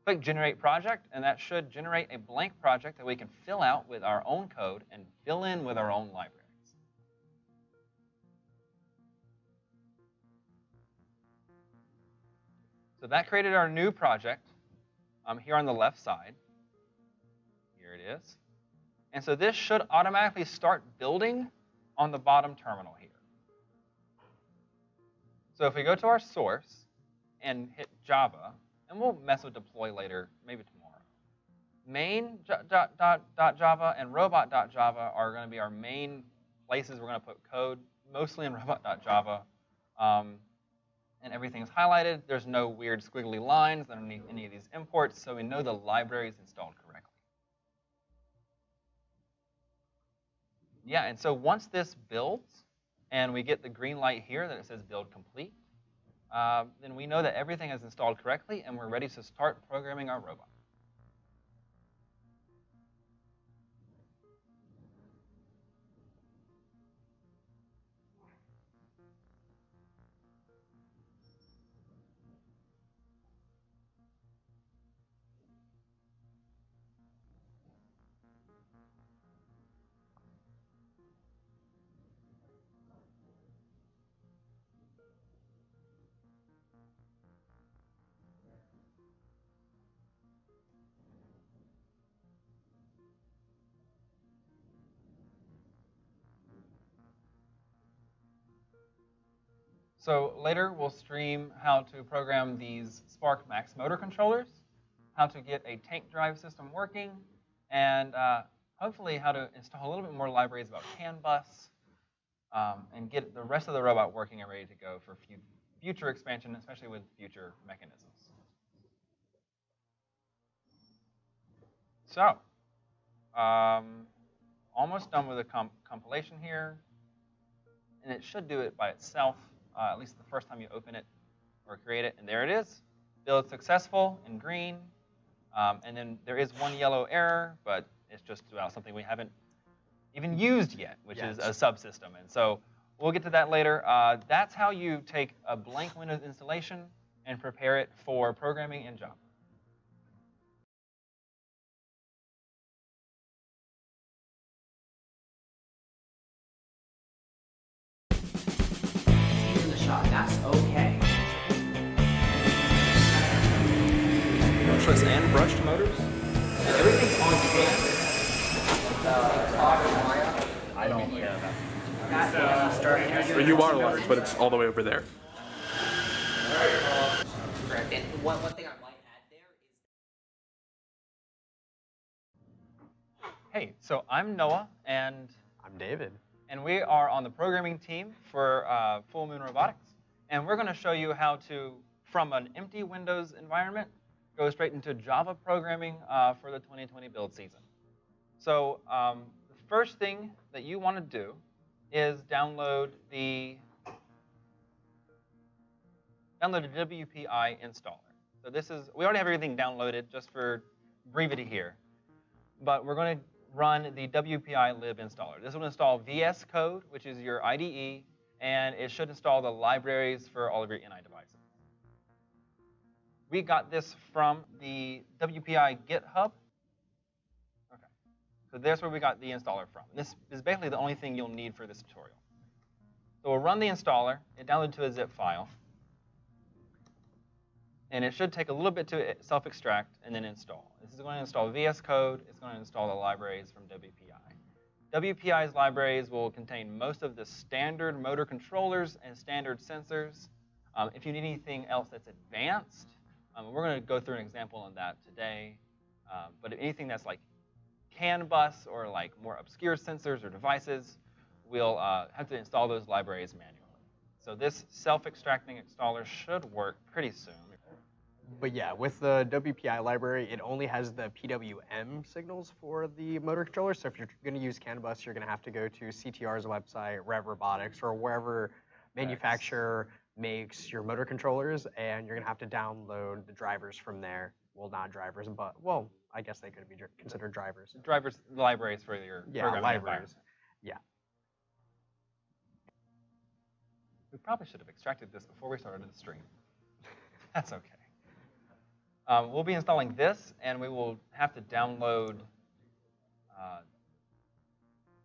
Speaker 21: Click Generate Project, and that should generate a blank project that we can fill out with our own code and fill in with our own libraries. So that created our new project here on the left side. Here it is. And so this should automatically start building on the bottom terminal here. So if we go to our source and hit Java, and we'll mess with deploy later, maybe tomorrow. Main.java and robot.java are going to be our main places we're going to put code, mostly in robot.java. And everything's highlighted. There's no weird squiggly lines underneath any of these imports, so we know the library is installed correctly. Yeah, and so once this builds, and we get the green light here that it says build complete, then we know that everything is installed correctly, and we're ready to start programming our robot. So later, we'll stream how to program these Spark Max motor controllers, how to get a tank drive system working, and hopefully how to install a little bit more libraries about CAN bus, and get the rest of the robot working and ready to go for future expansion, especially with future mechanisms. So, almost done with the compilation here, and it should do it by itself. At least the first time you open it or create it. And there it is. Build successful in green. And then there is one yellow error, but it's just about something we haven't even used yet, which is a subsystem. And so we'll get to that later. That's how you take a blank Windows installation and prepare it for programming in Java.
Speaker 1: That's okay.
Speaker 21: Brushless and brushed motors. And everything's on
Speaker 8: I don't care about You are large, but it's all the way over there.
Speaker 13: Correct. And one thing I might add there is.
Speaker 21: Hey, so I'm Noah, and
Speaker 7: I'm David.
Speaker 21: And we are on the programming team for Full Moon Robotics. And we're going to show you how to, from an empty Windows environment, go straight into Java programming for the 2020 build season. So the first thing that you want to do is download the WPI installer. So this is, we already have everything downloaded just for brevity here. But we're going to run the WPI lib installer. This will install VS Code, which is your IDE, and it should install the libraries for all of your NI devices. We got this from the WPI GitHub. Okay, so that's where we got the installer from. This is basically the only thing you'll need for this tutorial. So we'll run the installer. It downloaded to a zip file. And it should take a little bit to self-extract and then install. This is going to install VS Code. It's going to install the libraries from WPI. WPI's libraries will contain most of the standard motor controllers and standard sensors. If you need anything else that's advanced, we're going to go through an example on that today. But if anything that's like CAN bus or like more obscure sensors or devices, we'll have to install those libraries manually. So this self-extracting installer should work pretty soon.
Speaker 7: But yeah, with the WPI library, it only has the PWM signals for the motor controller. So if you're going to use CAN bus, you're going to have to go to CTR's website, Robotics, or wherever manufacturer makes your motor controllers, and you're going to have to download the drivers from there. Well, not drivers, but, well, I guess they could be considered drivers.
Speaker 21: Drivers, libraries for your programming
Speaker 7: libraries.
Speaker 21: environment.
Speaker 7: Yeah.
Speaker 21: We probably should have extracted this before we started the stream. That's okay. We'll be installing this, and we will have to download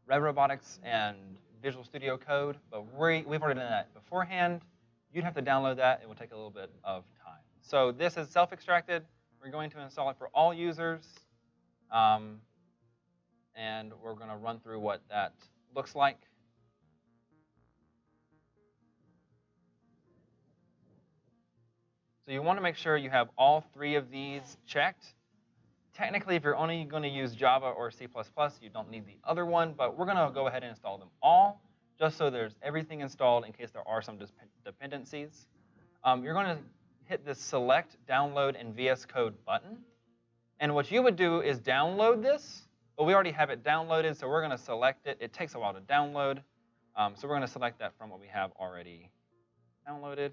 Speaker 21: Robotics and Visual Studio Code, but we've already done that beforehand. You'd have to download that. It will take a little bit of time. So this is self-extracted. We're going to install it for all users, and we're going to run through what that looks like. So you want to make sure you have all three of these checked. Technically, if you're only going to use Java or C++, you don't need the other one, but we're going to go ahead and install them all, just so there's everything installed in case there are some dependencies. You're going to hit this Select, Download, and VS Code button. And what you would do is download this, but we already have it downloaded, so we're going to select it. It takes a while to download, so we're going to select that from what we have already downloaded.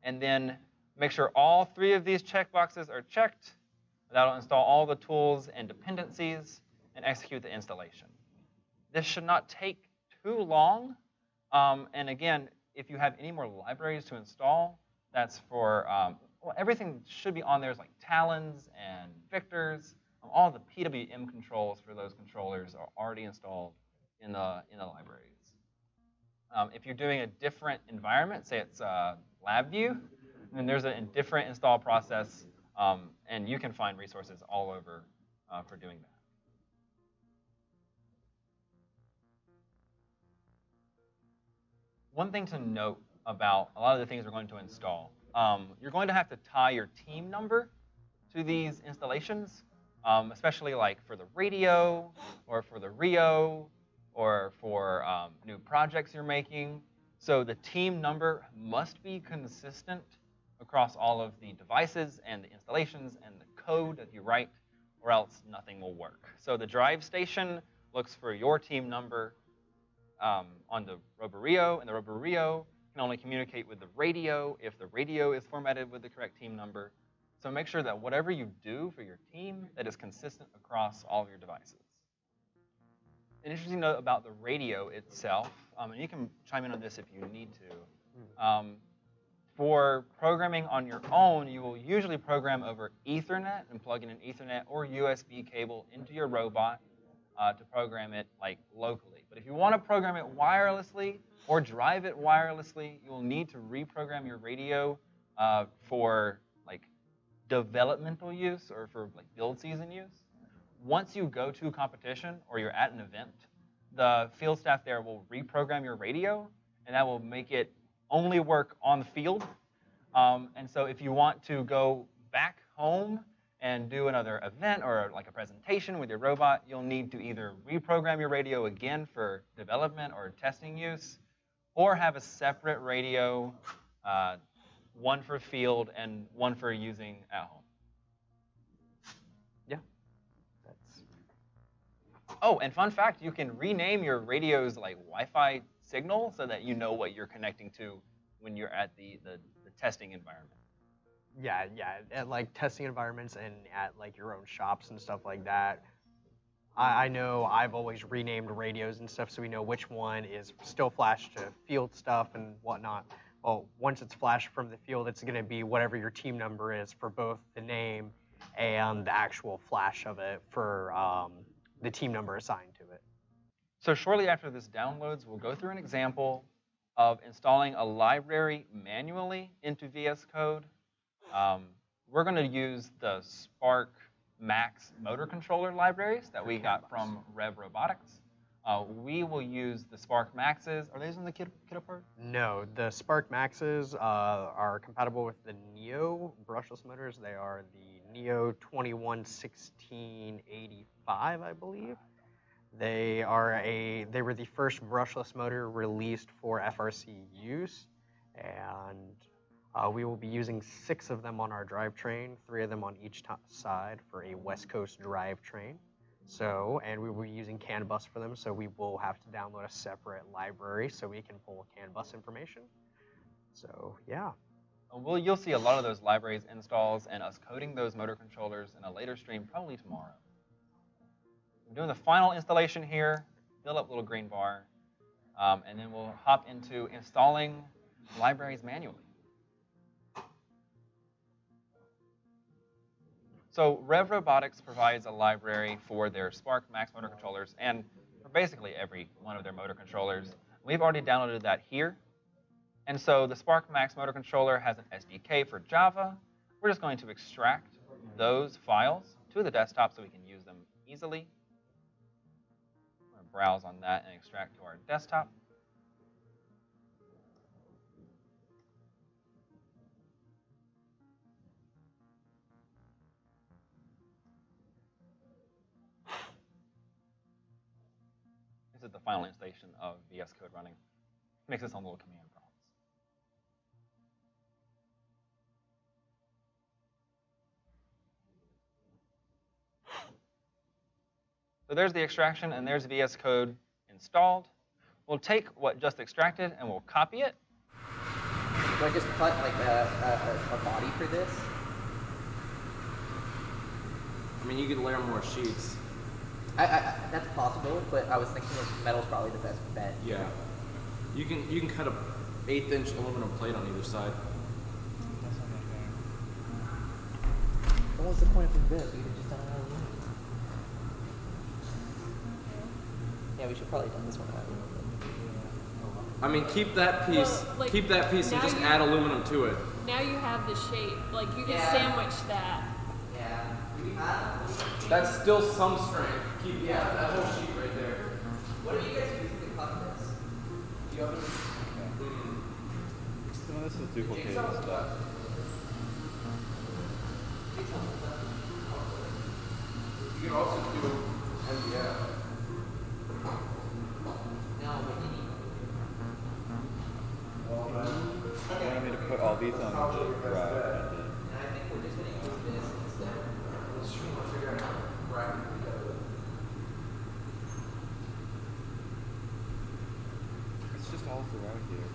Speaker 21: And then make sure all three of these checkboxes are checked. That'll install all the tools and dependencies and execute the installation. This should not take too long. And again, if you have any more libraries to install, that's for, well, everything should be on there is like talons and victors. All the PWM controls for those controllers are already installed in the libraries. If you're doing a different environment, say it's LabVIEW, then there's a different install process, and you can find resources all over for doing that. One thing to note about a lot of the things we're going to install, you're going to have to tie your team number to these installations, especially like for the radio or for the Rio or for new projects you're making. So the team number must be consistent across all of the devices and the installations and the code that you write, or else nothing will work. So the drive station looks for your team number on the RoboRio, and the RoboRio can only communicate with the radio if the radio is formatted with the correct team number. So make sure that whatever you do for your team, that is consistent across all of your devices. An interesting note about the radio itself, and you can chime in on this if you need to. For programming on your own, you will usually program over Ethernet and plug in an Ethernet or USB cable into your robot to program it like locally. But if you want to program it wirelessly or drive it wirelessly, you will need to reprogram your radio for like developmental use or for like build season use. Once you go to a competition or you're at an event, the field staff there will reprogram your radio, and that will make it only work on the field. And so if you want to go back home and do another event or like a presentation with your robot, you'll need to either reprogram your radio again for development or testing use, or have a separate radio, one for field and one for using at home. Yeah. Oh, and fun fact, you can rename your radio's like Wi-Fi signal so that you know what you're connecting to when you're at the testing environment.
Speaker 7: Yeah, at like testing environments and at like your own shops and stuff like that. I know I've always renamed radios and stuff so we know which one is still flashed to field stuff and whatnot. Well, once it's flashed from the field, it's going to be whatever your team number is for both the name and the actual flash of it for the team number assigned to it.
Speaker 21: So shortly after this downloads, we'll go through an example of installing a library manually into VS Code. We're going to use the Spark Max motor controller libraries that we got from Robotics. We will use the Spark Maxes. Are those in the kit part?
Speaker 7: No, the Spark Maxes are compatible with the Neo brushless motors. They are the Neo 211685, I believe. They were the first brushless motor released for FRC use, and we will be using 6 of them on our drivetrain, 3 of them on each side for a West Coast drivetrain. So, and we will be using CAN bus for them, so we will have to download a separate library so we can pull CAN bus information. So, yeah.
Speaker 21: You'll see a lot of those libraries installs and us coding those motor controllers in a later stream, probably tomorrow. I'm doing the final installation here, fill up little green bar, and then we'll hop into installing libraries manually. So Robotics provides a library for their Spark Max motor controllers and for basically every one of their motor controllers. We've already downloaded that here. And so the Spark Max motor controller has an SDK for Java. We're just going to extract those files to the desktop so we can use them easily. I'm going to browse on that and extract to our desktop. This is the final installation of VS Code running. Makes its own little command prompts. So there's the extraction, and there's VS Code installed. We'll take what just extracted, and we'll copy it.
Speaker 13: Do I just cut like a body for this?
Speaker 15: I mean, you could layer more sheets.
Speaker 13: That's possible, but I was thinking metal's probably the best bet.
Speaker 15: Yeah. You can cut a 1/8-inch aluminum plate on either side.
Speaker 13: What was the point of this? We could have just done it out of aluminum. Yeah, we should probably done this one out of aluminum.
Speaker 15: I mean, keep that piece,
Speaker 9: Well, like,
Speaker 15: keep that piece, and
Speaker 9: now
Speaker 15: just
Speaker 9: you-
Speaker 15: add aluminum to it.
Speaker 9: Now you have the shape. Like you can
Speaker 13: Yeah.
Speaker 9: sandwich that.
Speaker 13: Yeah.
Speaker 15: That's still some strength. Keep that whole sheet right there.
Speaker 13: What are you guys using to cut this? Do you have any?
Speaker 20: Some of this is duplicated stuff.
Speaker 15: You can also do MDF.
Speaker 13: No, but you need.
Speaker 20: You wanted me to put all these on the drive.
Speaker 13: And I think we're just going to use this instead.
Speaker 15: Let's try to figure out how to bracket it together.
Speaker 20: It's just all throughout here.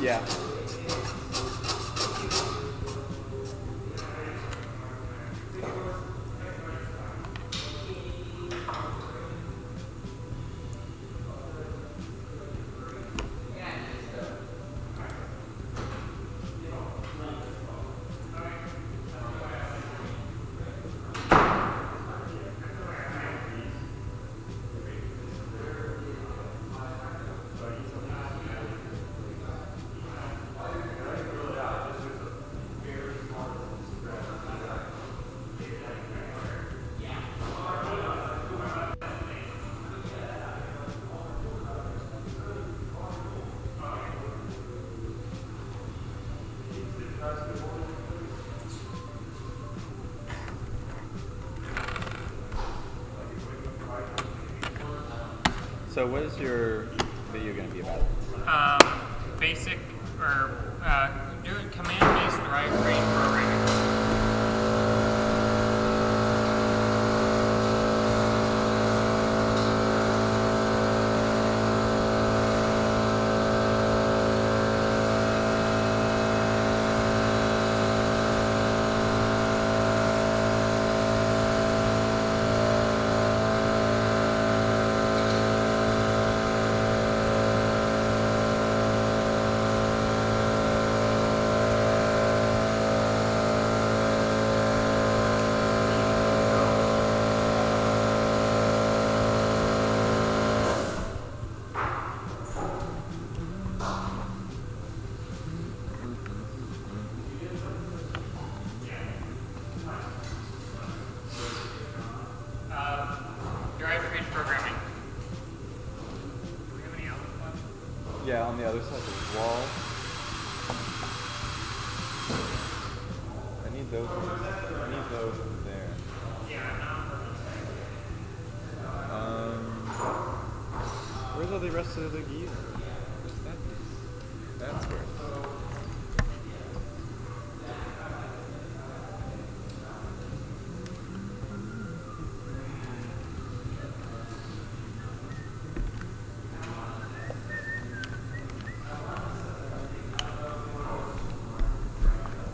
Speaker 20: Yeah. So what is your video going to be about?
Speaker 14: Basic or doing command-based drivetrain programming. Drivetrain programming. Do we have any other ones?
Speaker 20: Yeah, on the other side of the wall. I need those ones. I need those there. Where's all the rest of the gear? What's that piece? That's where it's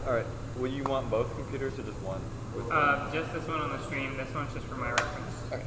Speaker 20: Alright, will you want both computers or just one?
Speaker 14: Just this one on the stream. This one's just for my reference.
Speaker 20: Okay.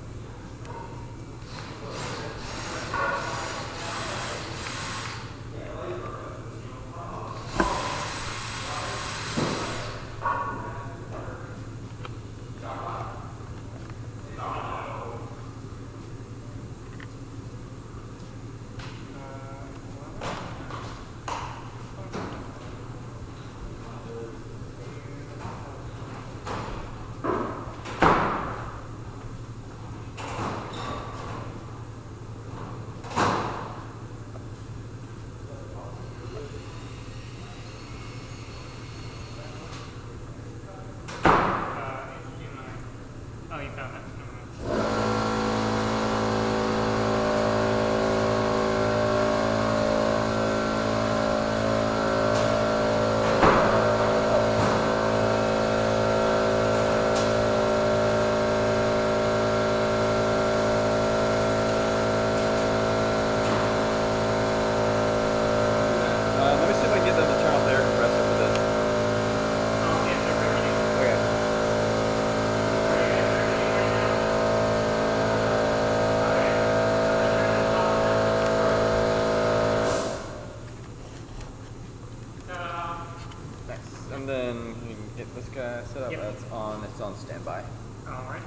Speaker 14: Oh, you found that.
Speaker 20: Let me see if I can get them to turn off their compressor for this. Okay. Nice. And then you can get this guy set up.
Speaker 14: Yep.
Speaker 20: That's on. It's on standby.
Speaker 14: All right.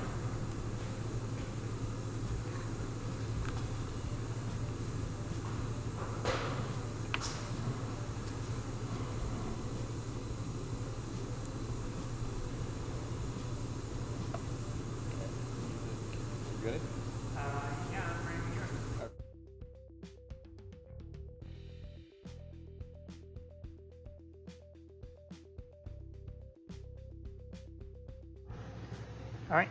Speaker 20: You ready?
Speaker 14: Yeah, I'm ready when you are. All right.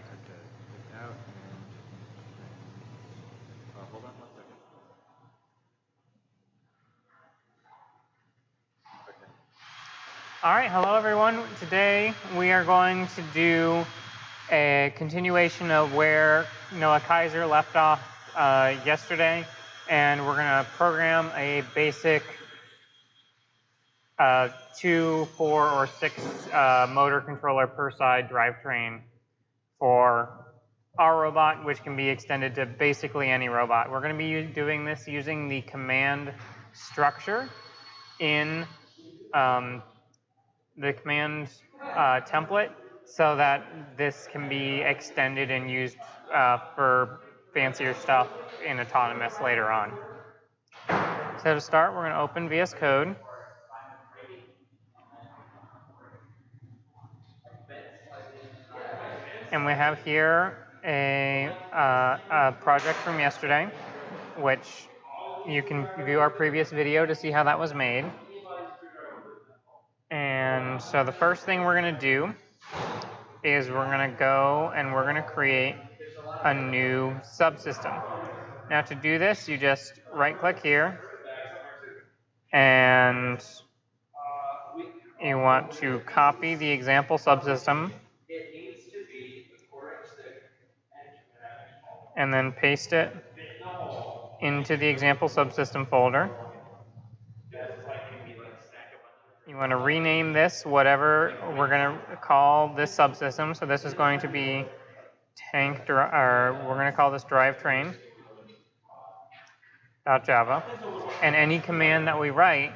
Speaker 20: Out and hold on 1 second. Okay.
Speaker 14: All right, hello everyone. Today we are going to do a continuation of where Noah Kaiser left off yesterday, and we're going to program a basic 2, 4, or 6 motor controller per side drivetrain for our robot, which can be extended to basically any robot. We're going to be doing this using the command structure in the command template so that this can be extended and used for fancier stuff in autonomous later on. So to start, we're going to open VS Code. And we have here a project from yesterday, which you can view our previous video to see how that was made. And so the first thing we're going to do is we're going to go and we're going to create a new subsystem. Now to do this, you just right-click here, and you want to copy the example subsystem, and then paste it into the example subsystem folder. You want to rename this whatever we're going to call this subsystem. So this is going to be or we're going to call this drivetrain.java. And any command that we write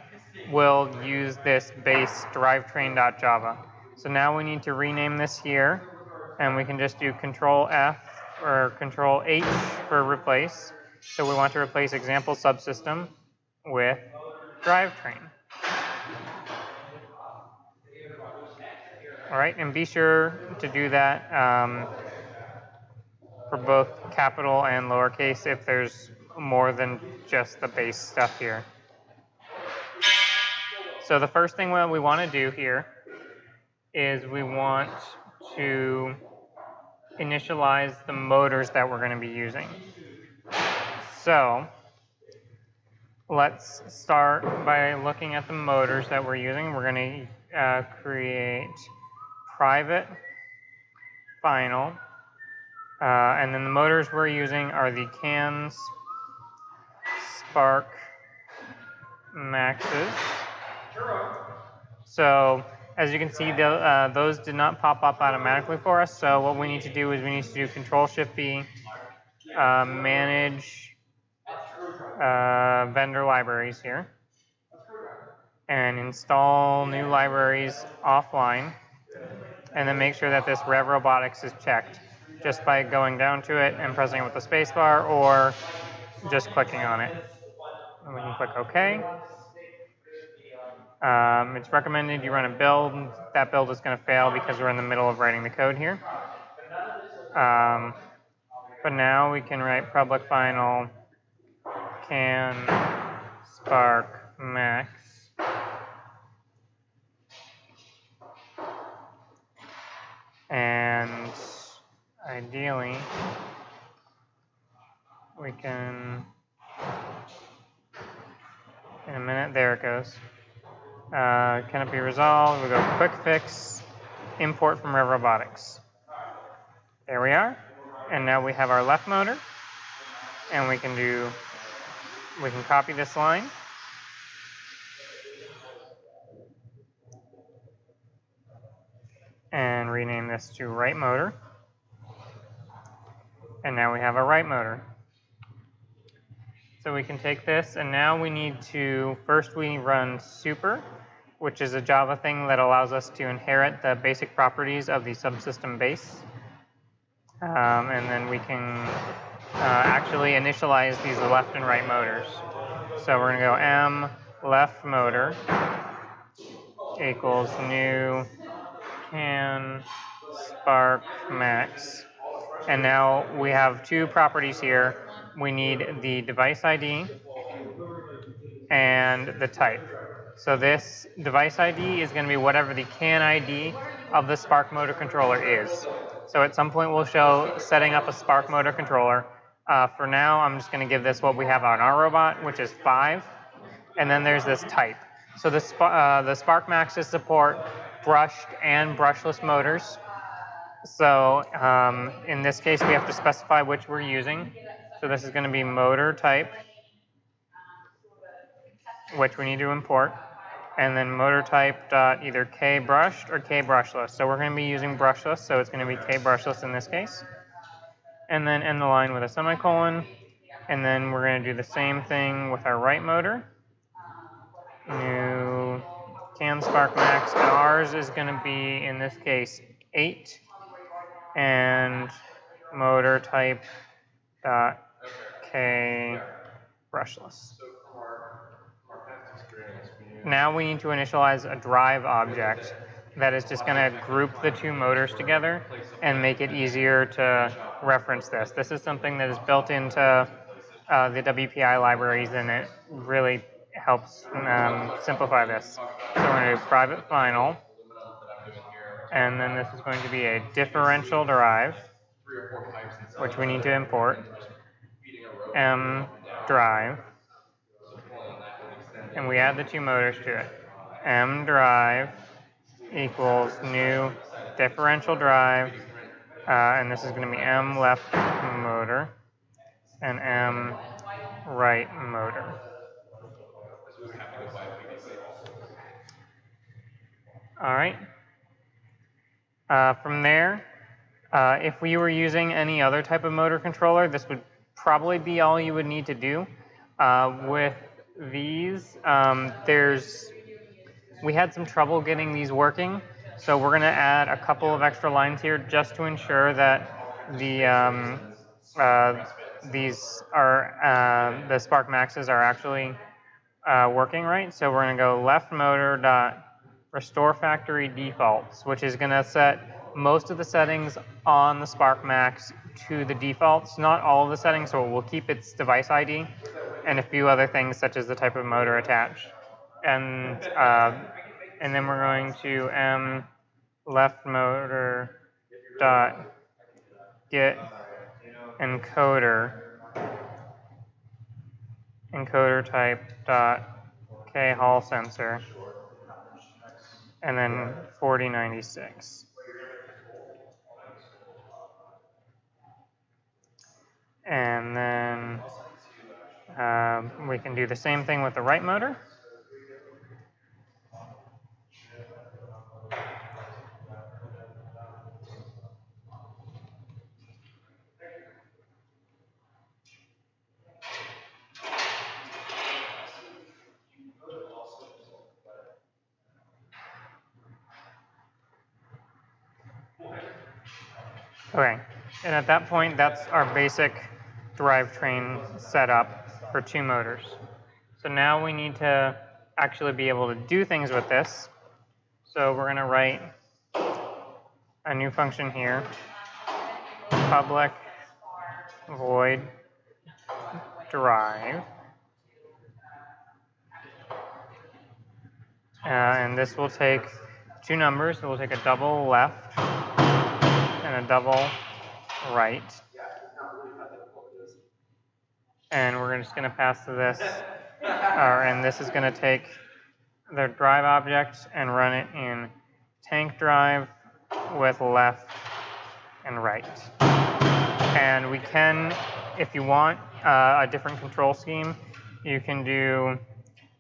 Speaker 14: will use this base drivetrain.java. So now we need to rename this here, and we can just do Control F or Control H for replace. So we want to replace example subsystem with drivetrain. All right, and be sure to do that for both capital and lowercase if there's more than just the base stuff here. So the first thing that we want to do here is we want to initialize the motors that we're going to be using. So let's start by looking at the motors that we're using. We're going to create private final, and then the motors we're using are the CANS Spark Maxes. So as you can see, those did not pop up automatically for us. So what we need to do is we need to do Control-Shift-B, manage vendor libraries here, and install new libraries offline, and then make sure that this Rev Robotics is checked just by going down to it and pressing it with the spacebar, or just clicking on it. And we can click OK. It's recommended you run a build. That build is going to fail because we're in the middle of writing the code here. But now we can write public final can spark max. And ideally, we can, in a minute, there it goes. Can it be resolved? We go quick fix, import from Rev Robotics. There we are. And now we have our left motor, and we can copy this line. And rename this to right motor. And now we have a right motor. So we can take this, and now we need to, first we run super, which is a Java thing that allows us to inherit the basic properties of the subsystem base. And then we can actually initialize these left and right motors. So we're going to go m left motor equals new can spark max. And now we have two properties here. We need the device ID and the type. So this device ID is going to be whatever the CAN ID of the Spark motor controller is. So at some point we'll show setting up a Spark motor controller. For now, I'm just going to give this what we have on our robot, which is 5. And then there's this type. So the Spark Maxes support brushed and brushless motors. So in this case, we have to specify which we're using. So this is going to be motor type, which we need to import. and then motor type dot either K brushed or K brushless. So we're going to be using brushless, so it's going to be K brushless in this case. And then end the line with a semicolon. And then we're going to do the same thing with our right motor. New can spark max, and ours is going to be, in this case, 8. And motor type dot K brushless. Now we need to initialize a drive object that is just going to group the two motors together and make it easier to reference this. This is something that is built into the WPI libraries, and it really helps simplify this. So we're going to do private final, and then this is going to be a differential drive, which we need to import, M drive, and we add the two motors to it. M drive equals new differential drive, and this is going to be M left motor and M right motor. All right. From there, if we were using any other type of motor controller, this would probably be all you would need to do. With these, we had some trouble getting these working, so we're going to add a couple of extra lines here just to ensure that the Spark Maxes are actually working right. So we're going to go left motor dot restore factory defaults, which is going to set most of the settings on the Spark Max to the defaults, not all of the settings, so it will keep its device ID and a few other things such as the type of motor attached. And then we're going to M left motor dot get encoder type dot K Hall sensor, and then 4096. And then we can do the same thing with the right motor. Okay, and at that point, that's our basic drivetrain setup for two motors. So now we need to actually be able to do things with this. So we're going to write a new function here, public void drive. And this will take two numbers. So we'll take a double left and a double right. And we're just going to pass to this, and this is going to take the drive object and run it in tank drive with left and right. And we can, if you want a different control scheme, you can do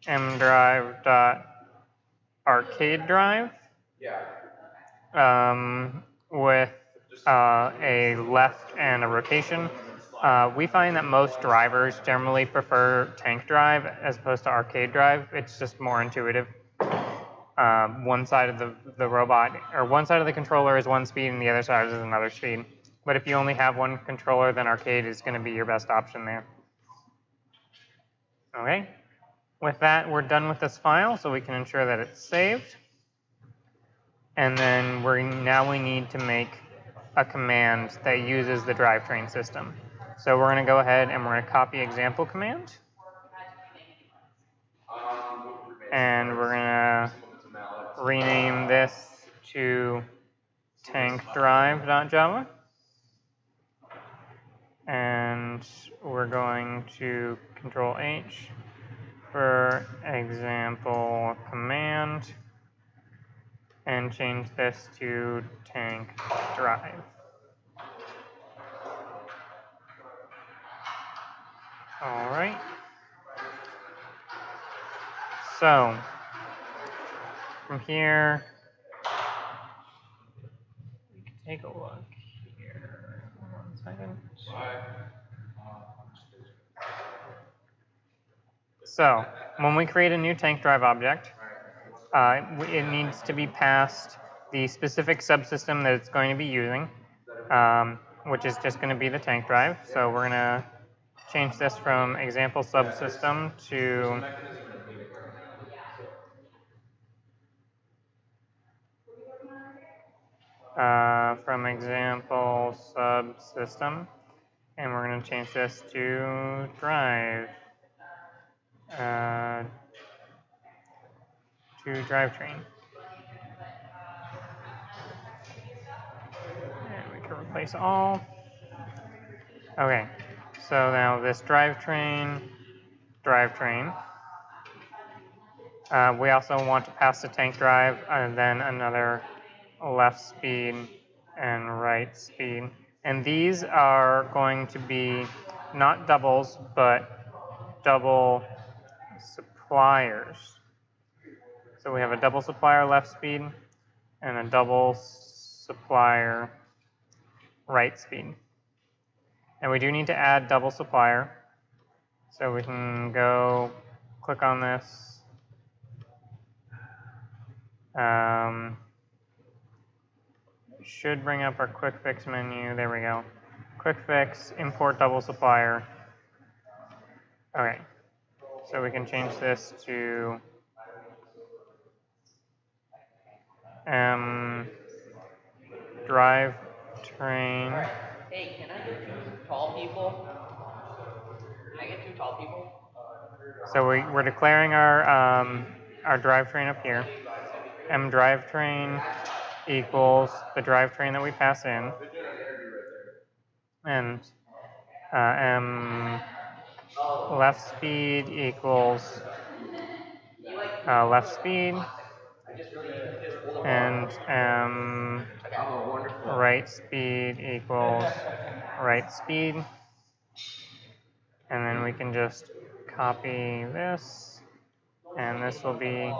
Speaker 14: mdrive dot arcade drive with a left and a rotation. We find that most drivers generally prefer tank drive as opposed to arcade drive. It's just more intuitive. One side of the robot, or one side of the controller is one speed and the other side is another speed. But if you only have one controller, then arcade is going to be your best option there. Okay. With that, we're done with this file, so we can ensure that it's saved. And then now we need to make a command that uses the drivetrain system. So we're going to go ahead and we're going to copy example command. And we're going to rename this to tankdrive.java. And we're going to Control H for example command and change this to tank drive. All right. So from here, we can take a look here. 1 second. So when we create a new tank drive object, it needs to be passed the specific subsystem that it's going to be using, which is just going to be the tank drive. So we're going to change this from example subsystem to from example subsystem, and we're going to change this to drive. To drivetrain. And we can replace all. Okay, so now this drivetrain. We also want to pass the tank drive and then another left speed and right speed. And these are going to be not doubles, but double suppliers. So we have a double supplier left speed and a double supplier right speed. And we do need to add double supplier. So we can go click on this. Should bring up our quick fix menu. There we go. Quick fix, import double supplier. Okay. So we can change this to drivetrain.
Speaker 13: Hey, can I get 2 tall people? Can I get 2 tall people?
Speaker 14: So we're declaring our drivetrain up here. Drivetrain equals the drivetrain that we pass in. And left speed equals left speed. And right speed equals right speed. And then we can just copy this, and this will be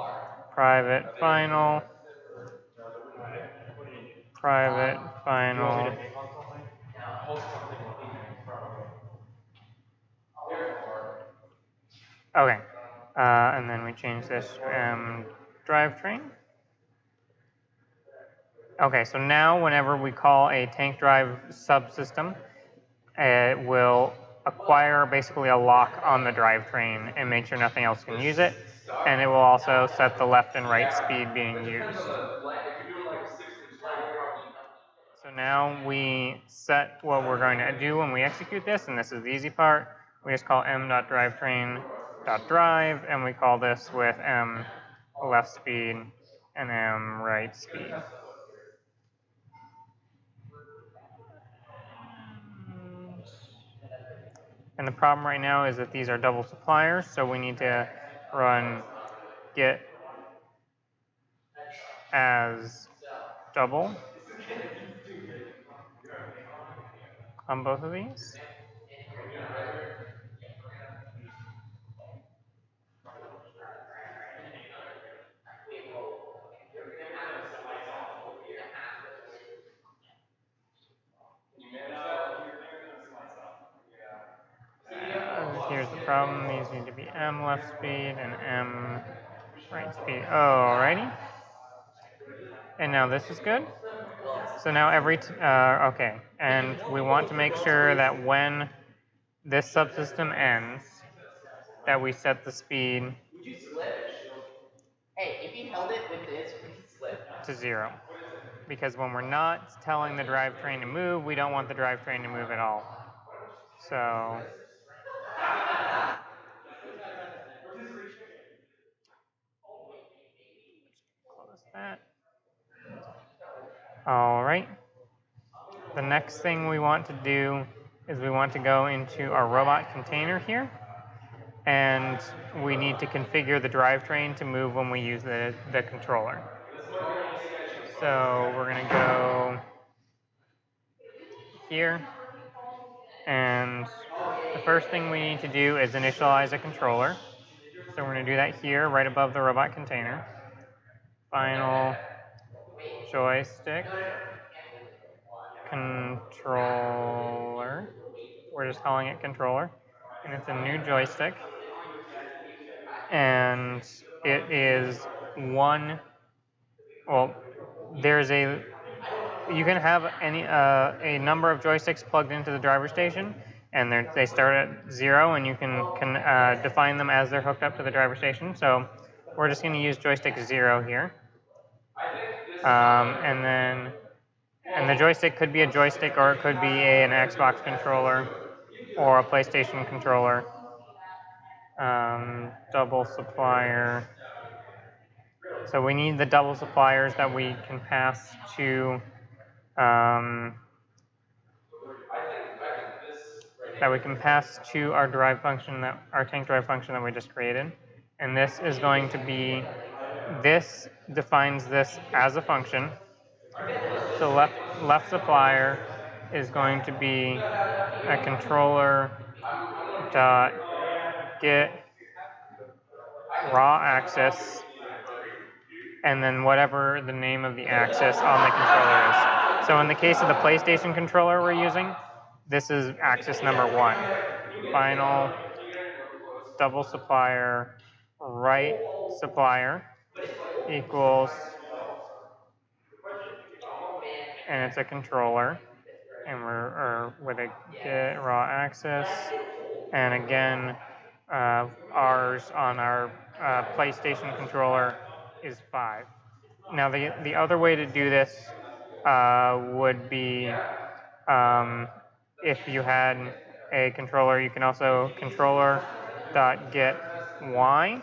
Speaker 14: private final. Okay, and then we change this drivetrain. Okay, so now whenever we call a tank drive subsystem, it will acquire basically a lock on the drivetrain and make sure nothing else can use it. And it will also set the left and right speed being used. So now we set what we're going to do when we execute this, and this is the easy part. We just call m.drivetrain.drive, and we call this with m left speed and m right speed. And the problem right now is that these are double suppliers, so we need to run get as double on both of these. Here's the problem. These need to be m left speed and m right speed. Alrighty. And now this is good. So now okay. And we want to make sure that when this subsystem ends, that we set the speed
Speaker 13: Would you slip? Hey, if you held it with this, would you slip?
Speaker 14: to 0. Because when we're not telling the drivetrain to move, we don't want the drivetrain to move at all. So close that. All right. The next thing we want to do is we want to go into our robot container here, and we need to configure the drivetrain to move when we use the controller. So we're going to go here, and the first thing we need to do is initialize a controller. So we're going to do that here, right above the robot container. final joystick controller. We're just calling it controller. And it's a new joystick. And it is you can have a number of joysticks plugged into the driver station, and they start at 0, and you can define them as they're hooked up to the driver station. So we're just going to use joystick 0 here. And the joystick could be a joystick, or it could be an Xbox controller or a PlayStation controller. Double supplier. So we need the double suppliers that we can pass to our drive function, our tank drive function that we just created. And this is going to be, this defines this as a function. So left supplier is going to be a controller dot get raw axis, and then whatever the name of the axis on the controller is. So in the case of the PlayStation controller we're using, this is axis number 1. Final double supplier right supplier equals, and it's a controller, and we're with a get raw axis, and again ours on our PlayStation controller is 5. Now the other way to do this would be if you had a controller, you can also controller.get y,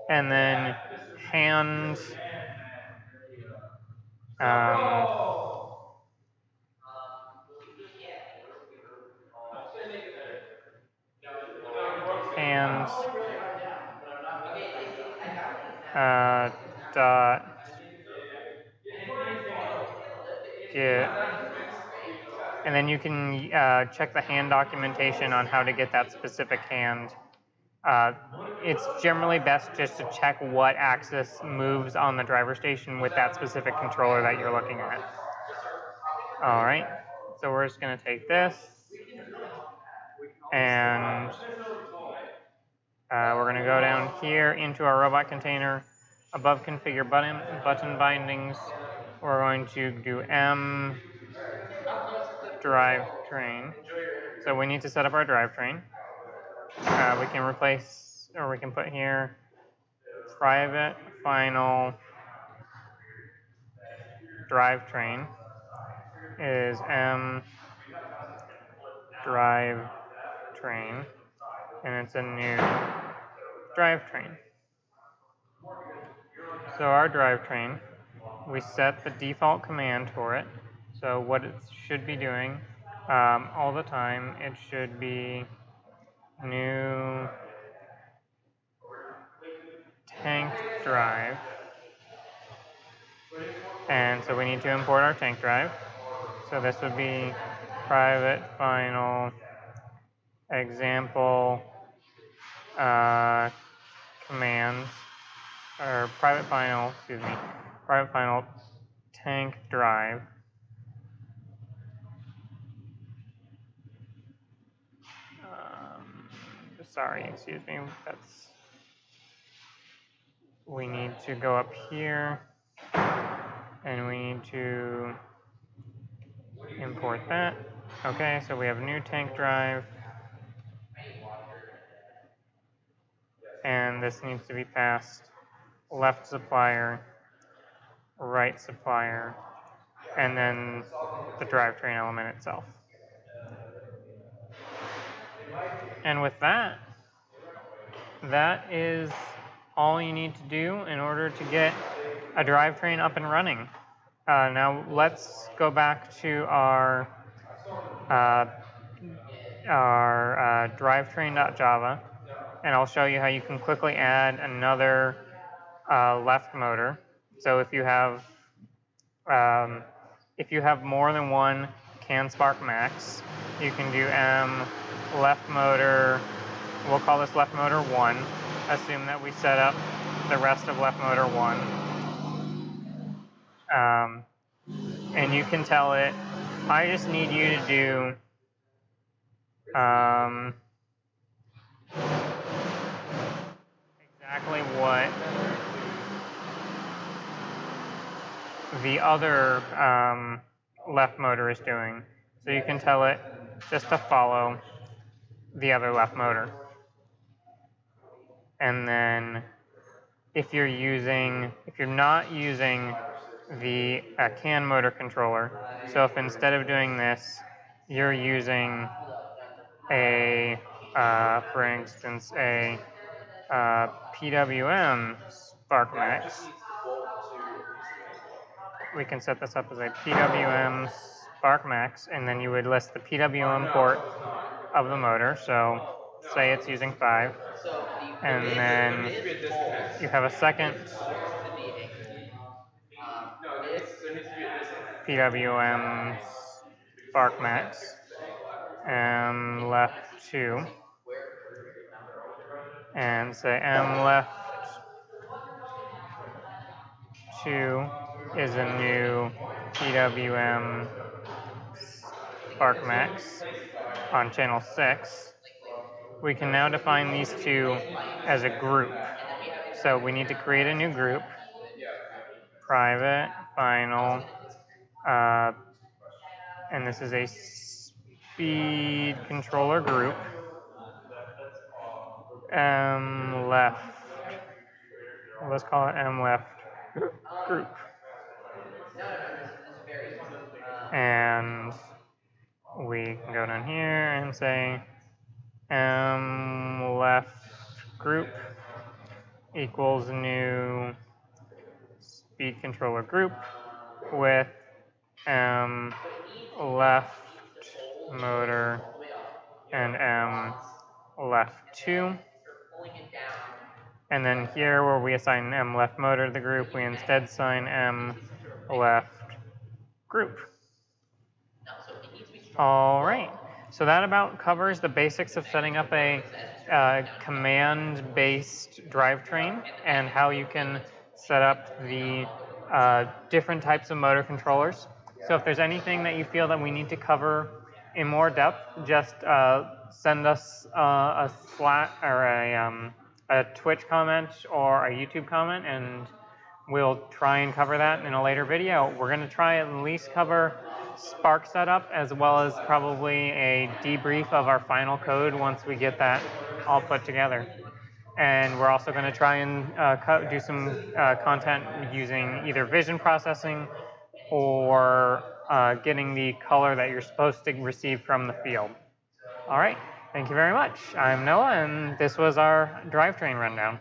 Speaker 14: and then hand dot get, and then you can check the hand documentation on how to get that specific hand. It's generally best just to check what axis moves on the driver station with that specific controller that you're looking at. All right, so we're just going to take this, and we're going to go down here into our robot container. Above configure button bindings, we're going to do M drivetrain. So we need to set up our drivetrain. We can replace, or we can put here private final drivetrain is M drivetrain, and it's a new drivetrain. So our drivetrain, we set the default command for it. So what it should be doing all the time, it should be new tank drive. And so we need to import our tank drive. So this would be private final example commands, or private final tank drive. Sorry, excuse me, we need to go up here, and we need to import that. Okay, so we have new tank drive, and this needs to be passed left supplier, right supplier, and then the drivetrain element itself. And with that, that is all you need to do in order to get a drivetrain up and running. Now let's go back to our drivetrain.java, and I'll show you how you can quickly add another left motor. So if you have more than one CAN Spark Max, you can do M left motor. We'll call this left motor 1. Assume that we set up the rest of left motor 1. And you can tell it, I just need you to do exactly what the other left motor is doing. So you can tell it just to follow the other left motor. And then if you're not using the CAN motor controller, so if instead of doing this, you're using a, for instance, a PWM SparkMax, we can set this up as a PWM SparkMax, and then you would list the PWM port of the motor. So say it's using 5, and then you have a second PWM SparkMax, M left 2, and say M left 2 is a new PWM SparkMax on channel 6. We can now define these two as a group. So we need to create a new group, private, final, and this is a speed controller group, M left, let's call it M left group. And we can go down here and say M left group equals new speed controller group with M left motor and M left 2. And then here where we assign M left motor to the group, we instead assign M left group. All right, so that about covers the basics of setting up a command-based drivetrain and how you can set up the different types of motor controllers. So if there's anything that you feel that we need to cover in more depth, just send us a Slack or a Twitch comment or a YouTube comment, and we'll try and cover that in a later video. We're going to try at least cover Spark setup as well as probably a debrief of our final code once we get that all put together. And we're also going to try and do some content using either vision processing or getting the color that you're supposed to receive from the field. All right, thank you very much. I'm Noah, and this was our drivetrain rundown.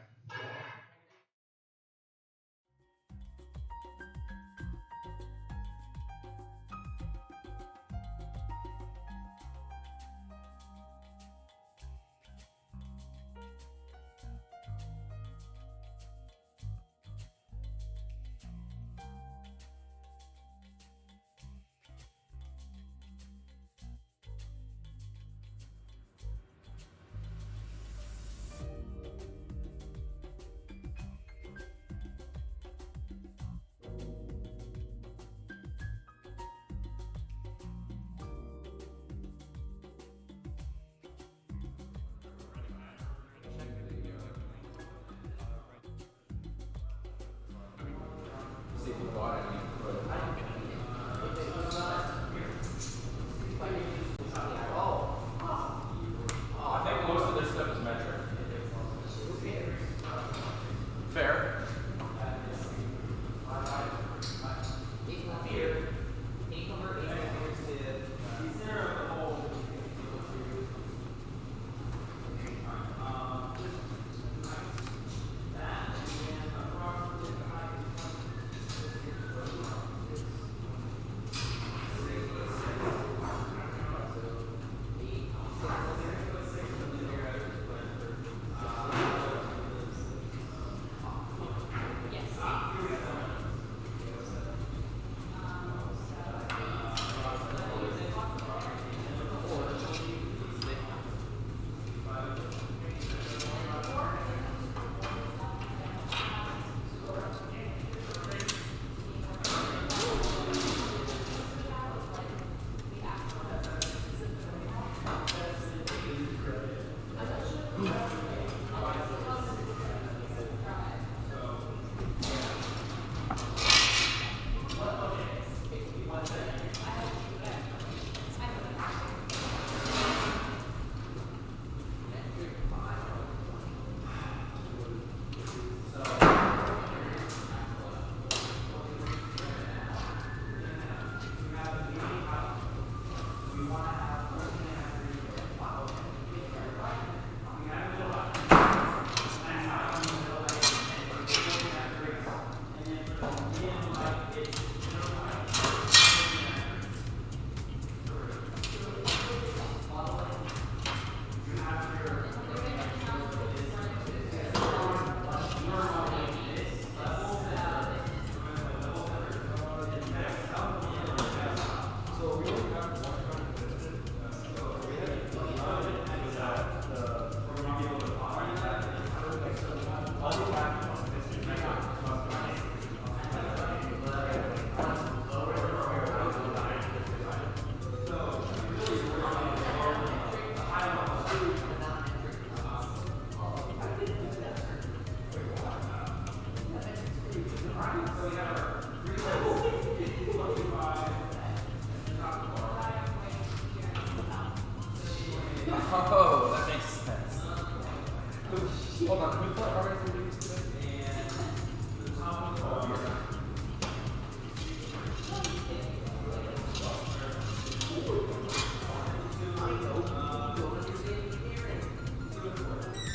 Speaker 8: Hold on, who thought RS today?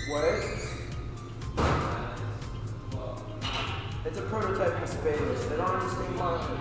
Speaker 3: What? It's a prototype in space. They don't understand market.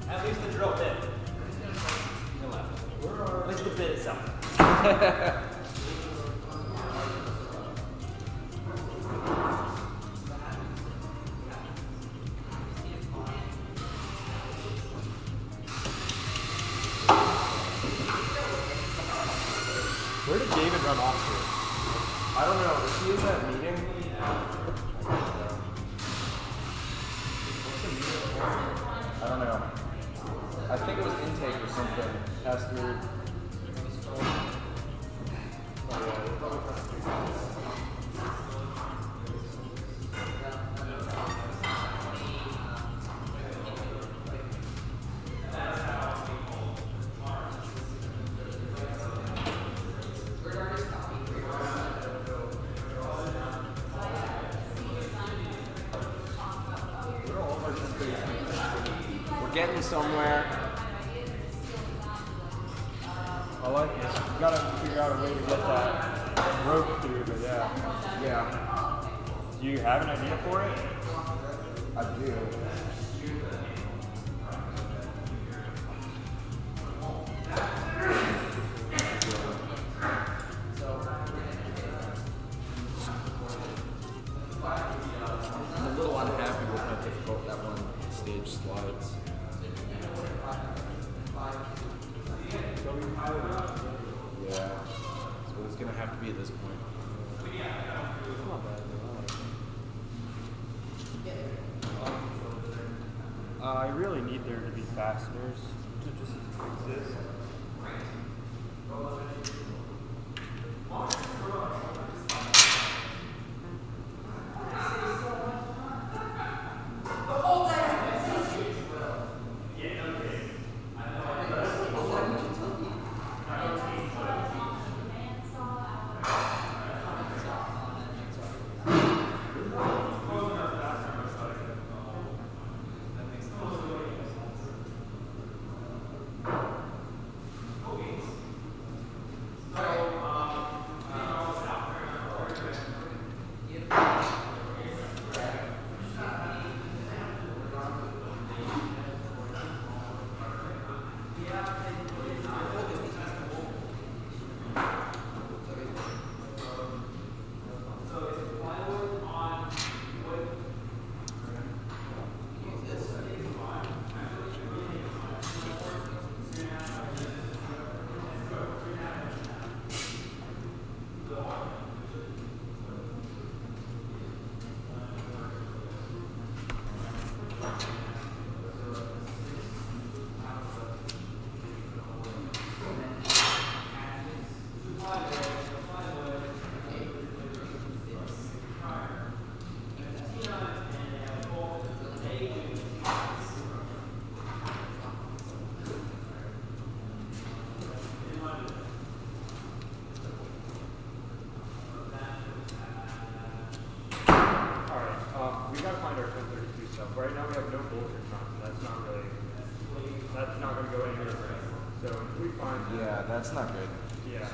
Speaker 4: At least the drill bit. At least the bit itself.
Speaker 6: Where did David run off to?
Speaker 3: I don't know. Is he in that meeting? I don't know. I think it was intake or something. Passed through. We're getting somewhere.
Speaker 6: I like this. You gotta figure out a way to get that rope through, but yeah.
Speaker 3: Yeah.
Speaker 6: Do you have an idea for it?
Speaker 3: I do. I'm a little unhappy with how difficult that one stage slides. Yeah. So it's gonna have to be at this point.
Speaker 6: I really need there to be fasteners to just exist. We gotta find our 1032 stuff. Right now we have no bolsters on, so that's not gonna go anywhere right now. So if we find
Speaker 3: Yeah, that's not good.
Speaker 6: Yeah.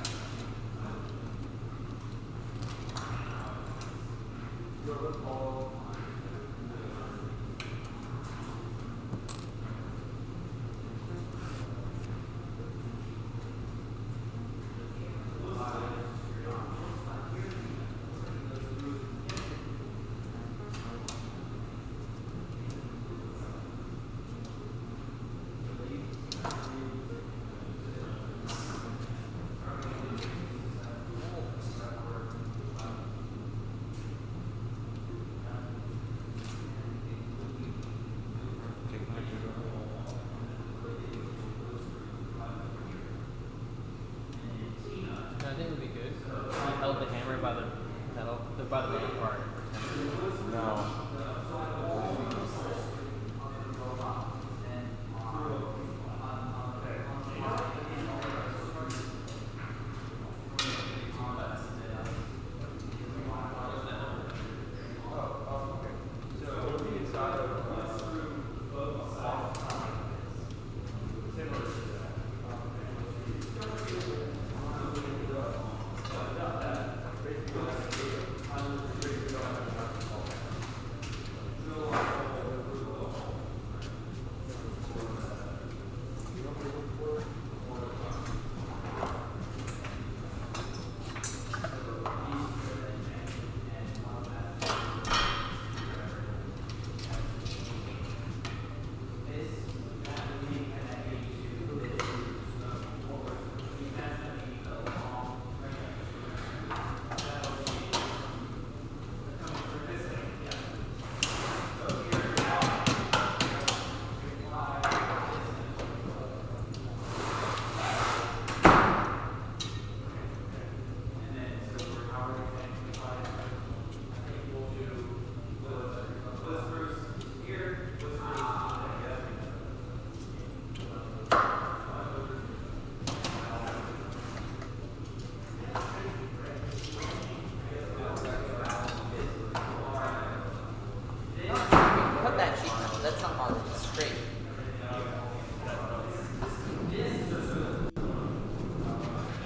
Speaker 13: It's not hard. It's straight.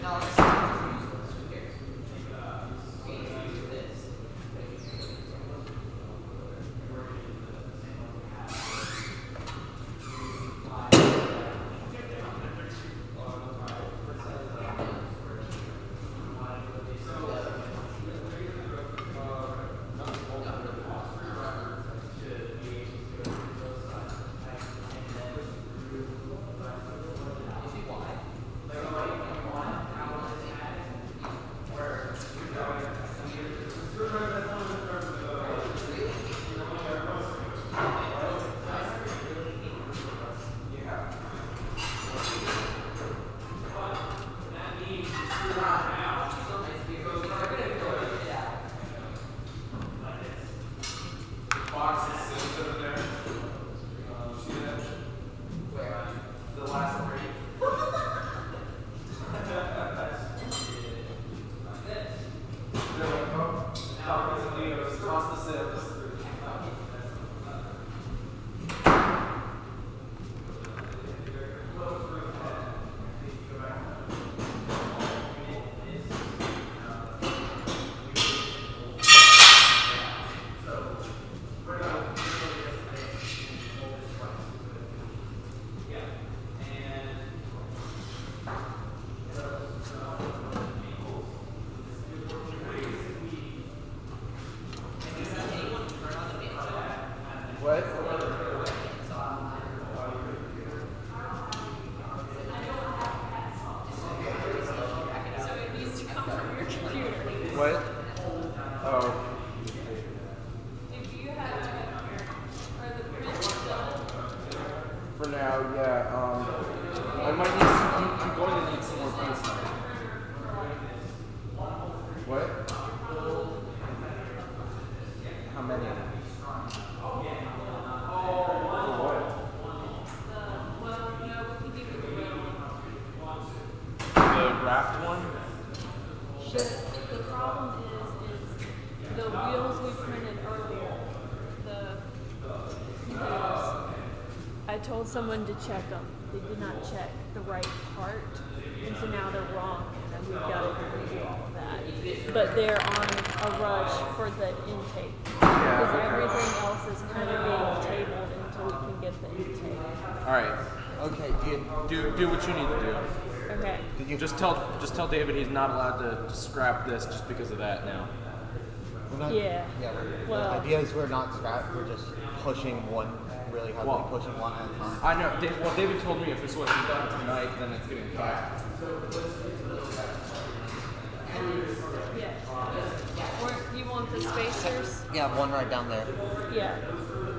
Speaker 13: No, it's useless. Who cares? We need to use this.
Speaker 8: What? Oh. For now, yeah. I might need some, I'm going to need some more pieces. What? How many? For what? The raft one?
Speaker 9: The problem is the wheels we printed earlier, the wheels, I told someone to check them. They did not check the right part, and so now they're wrong, and we've got to redo all of that. But they're on a rush for the intake, because everything else is kind of being tabled until we can get the intake.
Speaker 8: All right. Okay. Do what you need to do.
Speaker 9: Okay.
Speaker 8: Just tell David he's not allowed to scrap this just because of that now.
Speaker 16: We're not,
Speaker 9: Yeah.
Speaker 16: The idea is we're not scrap. We're just pushing one really heavily, pushing one at a time.
Speaker 8: I know. David told me if this wasn't done tonight, then it's getting cut.
Speaker 9: You want the spacers?
Speaker 16: Yeah, one right down there.
Speaker 9: Yeah.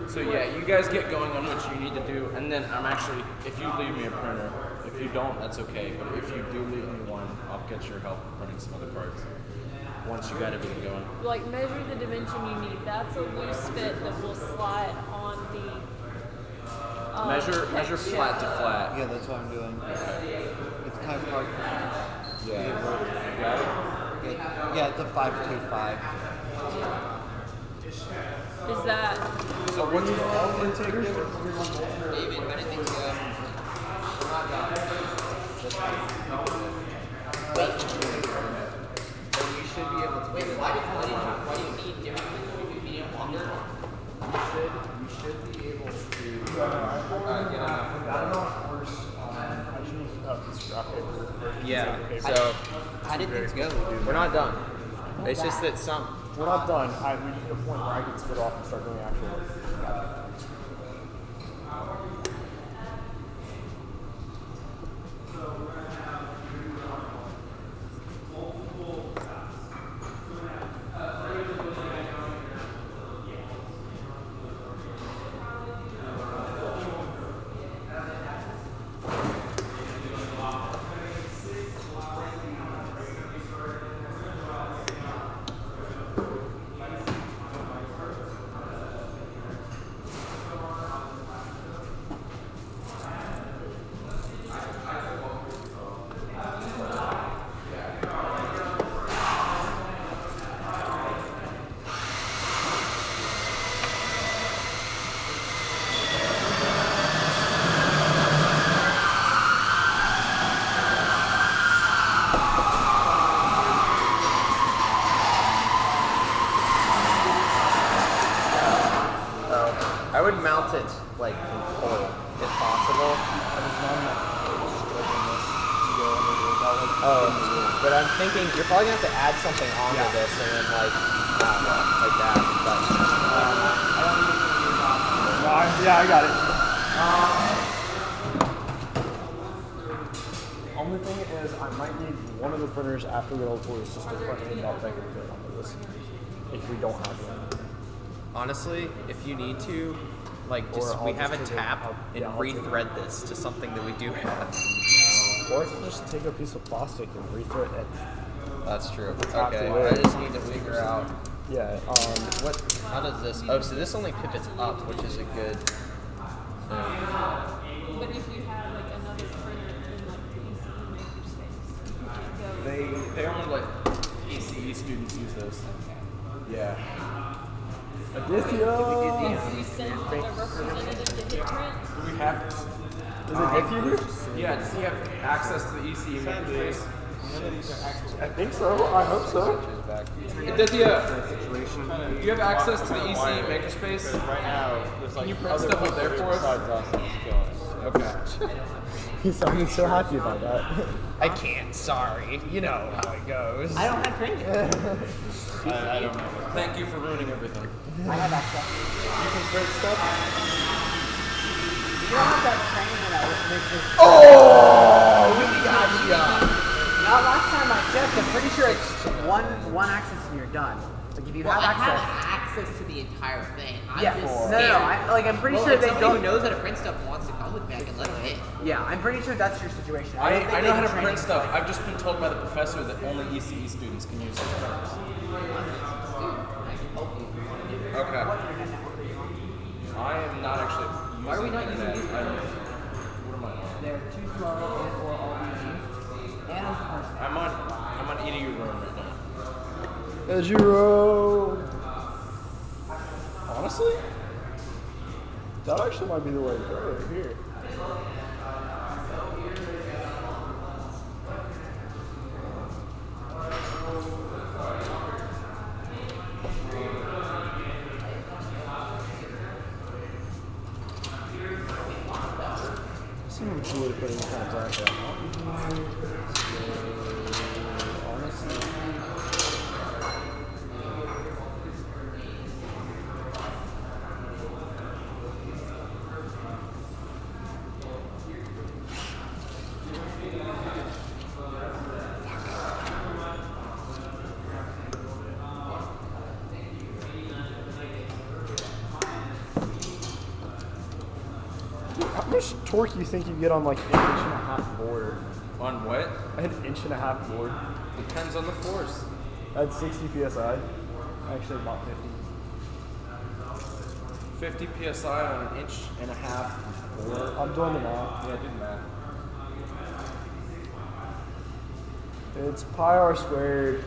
Speaker 8: So yeah, you guys get going on what you need to do, and then I'm actually, if you leave me a printer, if you don't, that's okay. But if you do leave me one, I'll get your help printing some other parts. Once you got everything going.
Speaker 9: Like measure the dimension you need. That's a loose fit that will slide on the.
Speaker 8: Measure flat to flat.
Speaker 16: Yeah, that's what I'm doing. Okay. It's kind of hard.
Speaker 8: Yeah. You got it?
Speaker 16: Yeah, it's a 525.
Speaker 9: Is that?
Speaker 8: So what's the intake, David?
Speaker 13: David, when I think we're not done. Then you should be able to. Wait, why do you need different? You need longer.
Speaker 6: You should be able to get enough course. I just need scrap paper.
Speaker 3: Yeah. So
Speaker 13: how did things go?
Speaker 3: We're not done. It's just that
Speaker 6: we're not done. We need a point where I can split off and start doing actual work.
Speaker 3: I would mount it like in pole if possible.
Speaker 6: There's not enough strip in this to go under the without like
Speaker 3: Oh,
Speaker 6: in the room.
Speaker 3: but I'm thinking you're probably gonna have to add something onto this and then like that. But
Speaker 6: I got it. Only thing is, I might need one of the printers after we get all the toys just to print a meltdown and onto this if we don't have one.
Speaker 3: honestly, if you need to, like just
Speaker 6: Or
Speaker 3: we
Speaker 6: I'll
Speaker 3: have
Speaker 6: just
Speaker 3: a
Speaker 6: take
Speaker 3: tap and
Speaker 6: I'll take
Speaker 3: rethread this to something that we do have.
Speaker 6: Or I can just take a piece of plastic and rethread it.
Speaker 3: That's true.
Speaker 6: Tap
Speaker 3: Okay,
Speaker 6: away.
Speaker 3: I just need to figure out.
Speaker 6: Yeah.
Speaker 3: What? How does this? Oh, so this only pivots up, which is a good.
Speaker 9: But if you have like another printer in like the ECE makerspace, you can go.
Speaker 18: They only let ECE students use this. Yeah.
Speaker 9: If we send a representative to hit print,
Speaker 18: Do we have?
Speaker 6: Is it Diffie here?
Speaker 18: Yeah. Does he have access to the ECE makerspace?
Speaker 6: I think so. I hope so.
Speaker 18: Does he? You have access to the ECE makerspace?
Speaker 11: Right now, there's like
Speaker 18: Can you print stuff up there for us?
Speaker 11: besides us that's killing us.
Speaker 18: Okay.
Speaker 6: He sounded so happy about that.
Speaker 3: I can't. Sorry. You know how it goes.
Speaker 1: I don't have training.
Speaker 11: I don't know.
Speaker 18: Thank you for ruining everything.
Speaker 1: I have access.
Speaker 6: You can print stuff.
Speaker 1: You don't have that training that makes this.
Speaker 3: Oh, we got ya.
Speaker 1: Now, last time I checked, I'm pretty sure it's one access and you're done. Like if you
Speaker 13: Well,
Speaker 1: have
Speaker 13: I
Speaker 1: access.
Speaker 13: have access to the entire thing. I'm
Speaker 1: Yeah.
Speaker 13: just
Speaker 1: No,
Speaker 13: scared.
Speaker 1: I'm pretty
Speaker 13: Well,
Speaker 1: sure
Speaker 13: if
Speaker 1: they
Speaker 13: somebody
Speaker 1: don't.
Speaker 13: who knows how to print stuff wants to come with me, I can let them in.
Speaker 1: Yeah, I'm pretty sure that's your situation.
Speaker 18: I
Speaker 1: don't think
Speaker 18: know
Speaker 1: they
Speaker 18: how to
Speaker 1: do
Speaker 18: print
Speaker 1: training.
Speaker 18: stuff. I've just been told by the professor that only ECE students can use these printers. Okay. I am not actually using
Speaker 1: Why are we not using
Speaker 18: internet.
Speaker 1: these?
Speaker 18: What am I on?
Speaker 1: They're too slow and or all being used. And as a person.
Speaker 18: I'm on EDU room right now.
Speaker 6: Ejiro. Honestly, that actually might be the way to go right here. See what you would have put in contact at. Honestly. How much torque you think you get on like an 1.5 board?
Speaker 18: On what?
Speaker 6: I had an 1.5 board.
Speaker 18: Depends on the force.
Speaker 6: I had 60 psi. Actually, about 50.
Speaker 18: 50 psi on an 1.5 board.
Speaker 6: I'm doing the math.
Speaker 18: Yeah, do the math.
Speaker 6: It's pi r squared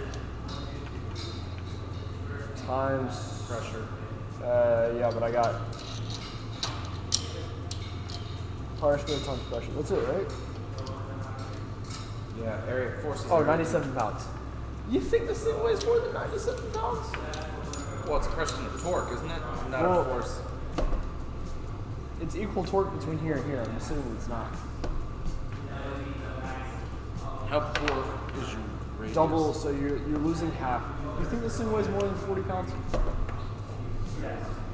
Speaker 6: times
Speaker 18: Pressure.
Speaker 6: Yeah, but I got pi r squared times pressure. That's it, right?
Speaker 18: Yeah, area forces.
Speaker 6: Oh, 97 pounds. You think this thing weighs more than 97 pounds?
Speaker 18: Well, it's a question of torque, isn't it? Not
Speaker 6: Well,
Speaker 18: a force.
Speaker 6: It's equal torque between here and here. I'm assuming it's not.
Speaker 18: How poor is your radius?
Speaker 6: Double, so you're losing half. You think this thing weighs more than 40 pounds?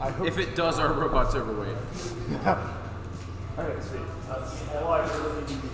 Speaker 6: I hope.
Speaker 18: If it does, our robot's overweight.
Speaker 6: Okay, sweet. That's all I really need to do.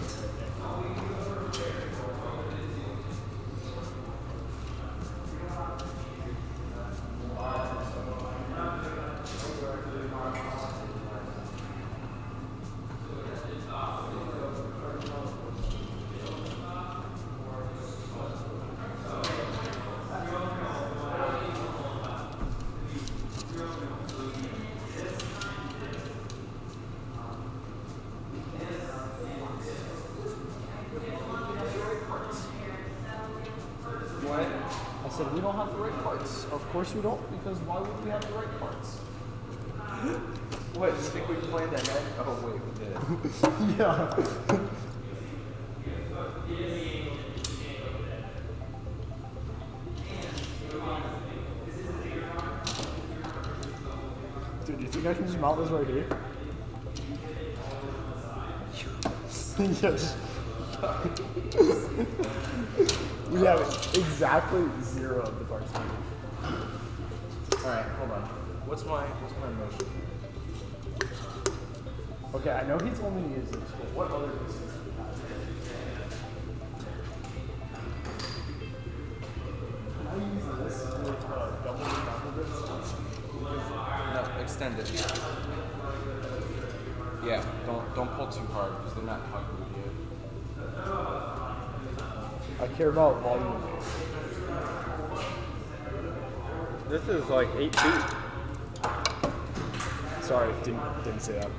Speaker 18: What?
Speaker 6: I said we don't have the right parts. Of course we don't, because why would we have the right parts?
Speaker 18: What? You think we planned ahead? Oh wait, we did.
Speaker 6: Yeah. Dude, you think I can just mount this right here. Yes. We have exactly 0 of the parts needed.
Speaker 8: Alright, hold on. What's my motion?
Speaker 6: Okay, I know he's only used this, but what other pieces do we have? Can I use this with double the bits?
Speaker 8: No, extend it. Yeah, don't pull too hard because they're not hugging you.
Speaker 6: I care about volume.
Speaker 20: This is like 8 feet.
Speaker 6: Sorry, didn't say that.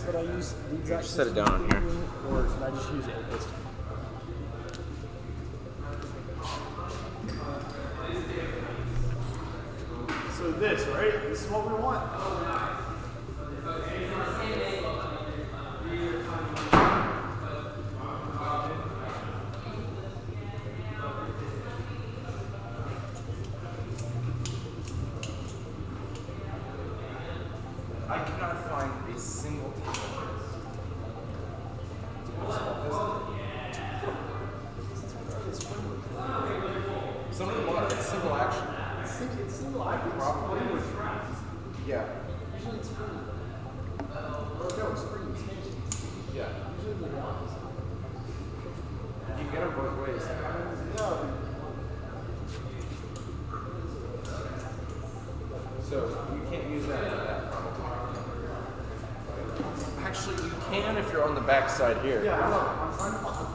Speaker 6: That I use the exact
Speaker 8: Just set it down on here.
Speaker 6: Or can I just use it like this? So this, right? This is what we want.
Speaker 8: I cannot find a single some of them are. It's single action.
Speaker 6: It's single action.
Speaker 8: Probably. Yeah.
Speaker 6: Usually it's free. Or no, it's free. It's free.
Speaker 8: Yeah.
Speaker 6: Usually they're not.
Speaker 8: You can get them both ways.
Speaker 6: Yeah.
Speaker 8: So you can't use that for that probably. Actually, you can if you're on the back side here.
Speaker 6: Yeah, I know. I'm trying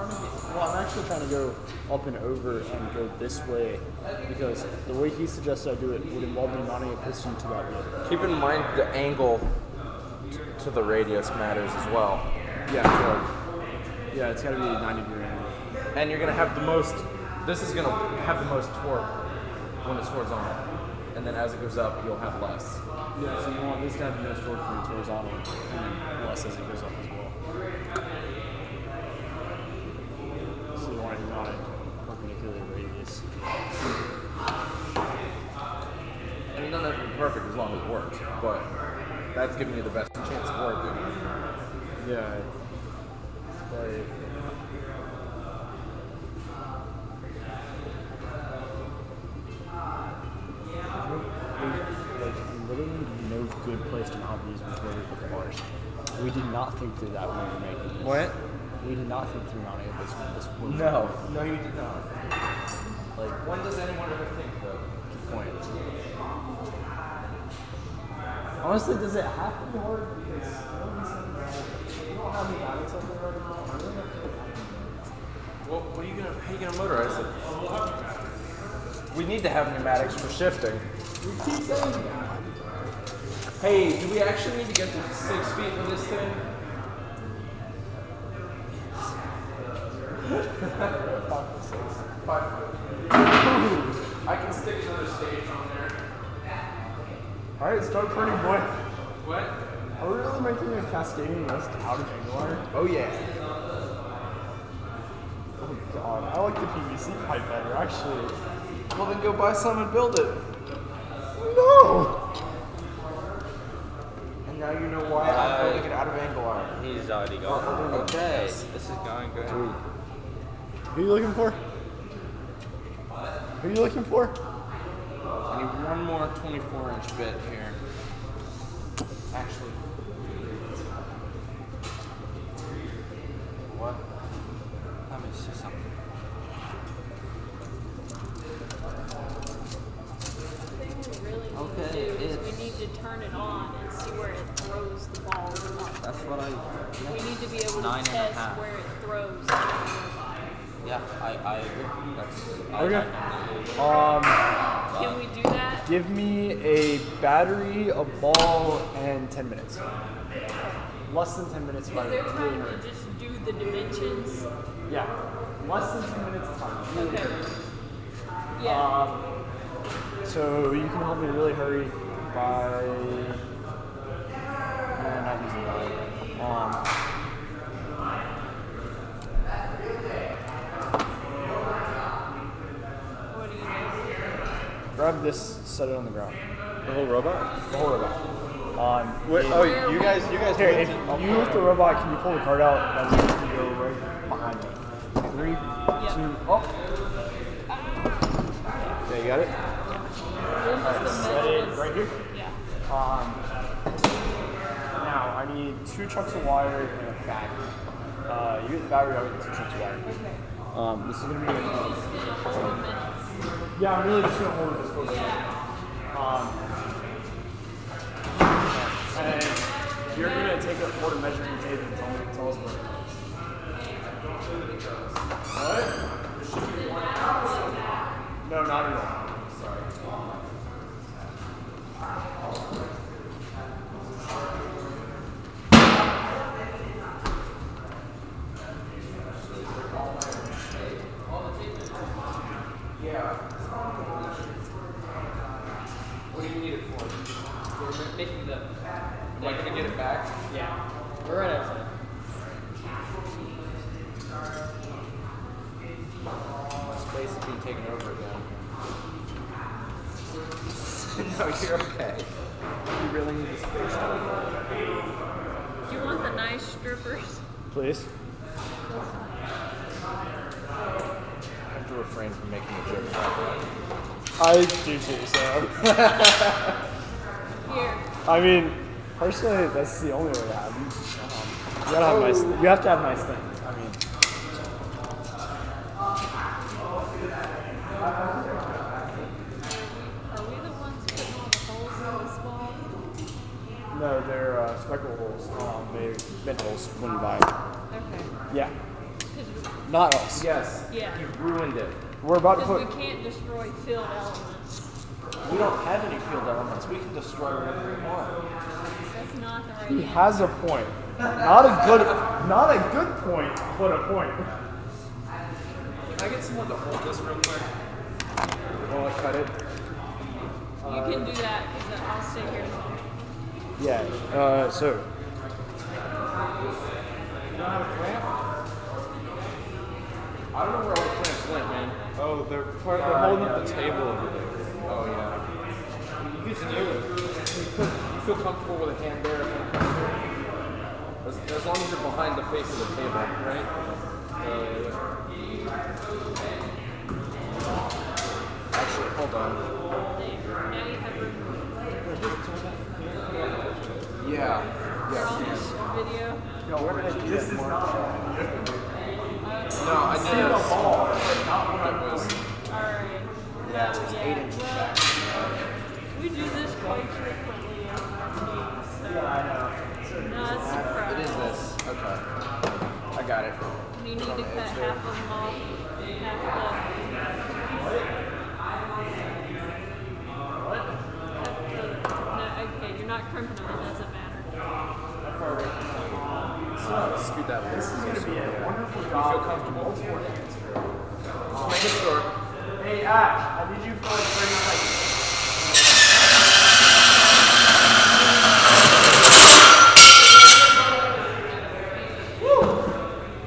Speaker 6: to get, well, I'm actually trying to go up and over and go this way because the way he suggested I do it would involve me mounting a piston to that wheel.
Speaker 8: Keep in mind the angle to the radius matters as well.
Speaker 6: Yeah, it's got to be a 90-degree angle.
Speaker 8: And you're going to have the most, this is going to have the most torque when it's horizontal. And then as it goes up, you'll have less.
Speaker 6: Yeah, so you want this to have the most torque when it's horizontal and then less as it goes up as well. So you want it not a perpendicular radius.
Speaker 8: I mean, it doesn't have to be perfect as long as it works, but that's giving you the best chance of working.
Speaker 6: Yeah. Like, literally no good place to mount these was where we put the bars. We did not think through that when we were making this.
Speaker 8: What?
Speaker 6: We did not think through mounting it this way.
Speaker 8: No, you did not. Like, when does anyone ever think, though? Good point.
Speaker 6: Honestly, does it have to be hard? Because you don't have me mounting something right now. I really don't feel like
Speaker 8: Well, how are you gonna motorize it? We need to have pneumatics for shifting.
Speaker 6: we keep saying that.
Speaker 8: Hey, do we actually need to get to 6 feet with this thing? 5 foot. I can stick another stage on there.
Speaker 6: Alright, start turning, boy.
Speaker 8: What?
Speaker 6: Are we really making a cascading list out of angle iron?
Speaker 8: Oh yeah.
Speaker 6: Oh god, I like the PVC pipe better, actually.
Speaker 8: Well then go buy some and build it.
Speaker 6: No!
Speaker 8: And now you know why I'm building it out of angle iron.
Speaker 4: He's already gone. Okay, this is going good.
Speaker 6: Who are you looking for? Who are you looking for?
Speaker 8: I need one more 24-inch bit here. Actually. What?
Speaker 4: Let me see something.
Speaker 9: Okay, we need to turn it on and see where it throws the ball.
Speaker 4: That's what I.
Speaker 9: We need to be able to
Speaker 4: 9.5.
Speaker 9: test where it throws.
Speaker 4: Yeah, I agree. That's.
Speaker 6: Okay.
Speaker 9: Can we do that?
Speaker 6: Give me a battery, a ball, and 10 minutes. Less than 10 minutes if I
Speaker 9: Because they're
Speaker 6: really
Speaker 9: trying
Speaker 6: hurry.
Speaker 9: to just do the dimensions.
Speaker 6: Yeah. Less than 10 minutes is fine. Really
Speaker 9: Okay.
Speaker 6: hurry.
Speaker 9: Yeah.
Speaker 6: So you can help me really hurry by not using that. grab this, set it on the ground.
Speaker 20: The whole robot?
Speaker 6: The whole robot.
Speaker 20: Wait, oh, you guys
Speaker 6: Here,
Speaker 20: went
Speaker 6: if you lift the robot, can you pull the card out? And then you can go right behind me. 3, 2, up.
Speaker 20: Yeah, you got it?
Speaker 6: Alright, set it right here.
Speaker 9: Yeah.
Speaker 6: Now, I need 2 chunks of wire and a battery. You get the battery, I'll get 2 chunks of wire. This is going to be... Yeah, I'm really just going to hold it this close. And you're going to take a quarter measuring tape and tell us what it is. What? No, not at all. Sorry.
Speaker 15: Yeah. What do you need it for?
Speaker 12: We're making the.
Speaker 15: Like to get it back?
Speaker 12: Yeah. We're right outside.
Speaker 18: My space is being taken over again. No, you're okay. You really need the space.
Speaker 9: Do you want the nice strippers?
Speaker 6: Please.
Speaker 18: I have to refrain from making a joke about that.
Speaker 6: I do too, so.
Speaker 9: Here.
Speaker 6: I mean, personally, that's the only way to have them. You gotta have nice. You have to have nice things. I mean.
Speaker 9: Are we the ones putting all the holes in this ball?
Speaker 6: No, they're speckle holes. They're mint holes when you buy it.
Speaker 9: Okay.
Speaker 6: Yeah. Not us.
Speaker 15: Yes.
Speaker 9: Yeah.
Speaker 15: You ruined it.
Speaker 6: We're about to
Speaker 9: Because
Speaker 6: put.
Speaker 9: we can't destroy field elements.
Speaker 18: We don't have any field elements. We can destroy whatever we want.
Speaker 9: That's not the right
Speaker 6: He
Speaker 9: answer.
Speaker 6: has a point. Not a good point, but a point.
Speaker 15: Can I get someone to hold this real quick?
Speaker 6: While I cut it.
Speaker 9: You can do that because I'll stay here.
Speaker 6: Yeah. So.
Speaker 15: You don't have a clamp? I don't know where all the clamps went, man.
Speaker 20: Oh, they're holding up the table over there.
Speaker 15: Oh, yeah. You can do it. You feel comfortable with a hand there? As long as you're behind the face of the table, right?
Speaker 18: Actually, hold on. Yeah.
Speaker 9: You're on this video.
Speaker 6: Yo, where did I do this? Is not.
Speaker 15: No, I did
Speaker 6: See the ball, but not when I
Speaker 15: was.
Speaker 9: Alright.
Speaker 18: Yeah, it's just 8 inches back.
Speaker 9: We do this quite frequently in our meetings, so.
Speaker 6: Yeah, I know.
Speaker 9: Not surprised.
Speaker 18: It is this. Okay. I got it.
Speaker 9: You need to cut half of them off, half no, okay, you're not crimping them, it doesn't matter.
Speaker 18: Scoot that way.
Speaker 6: This is going to be a wonderful
Speaker 15: You
Speaker 6: job.
Speaker 15: feel comfortable? Just making sure.
Speaker 6: Hey, Ash, I need you for like 30 seconds.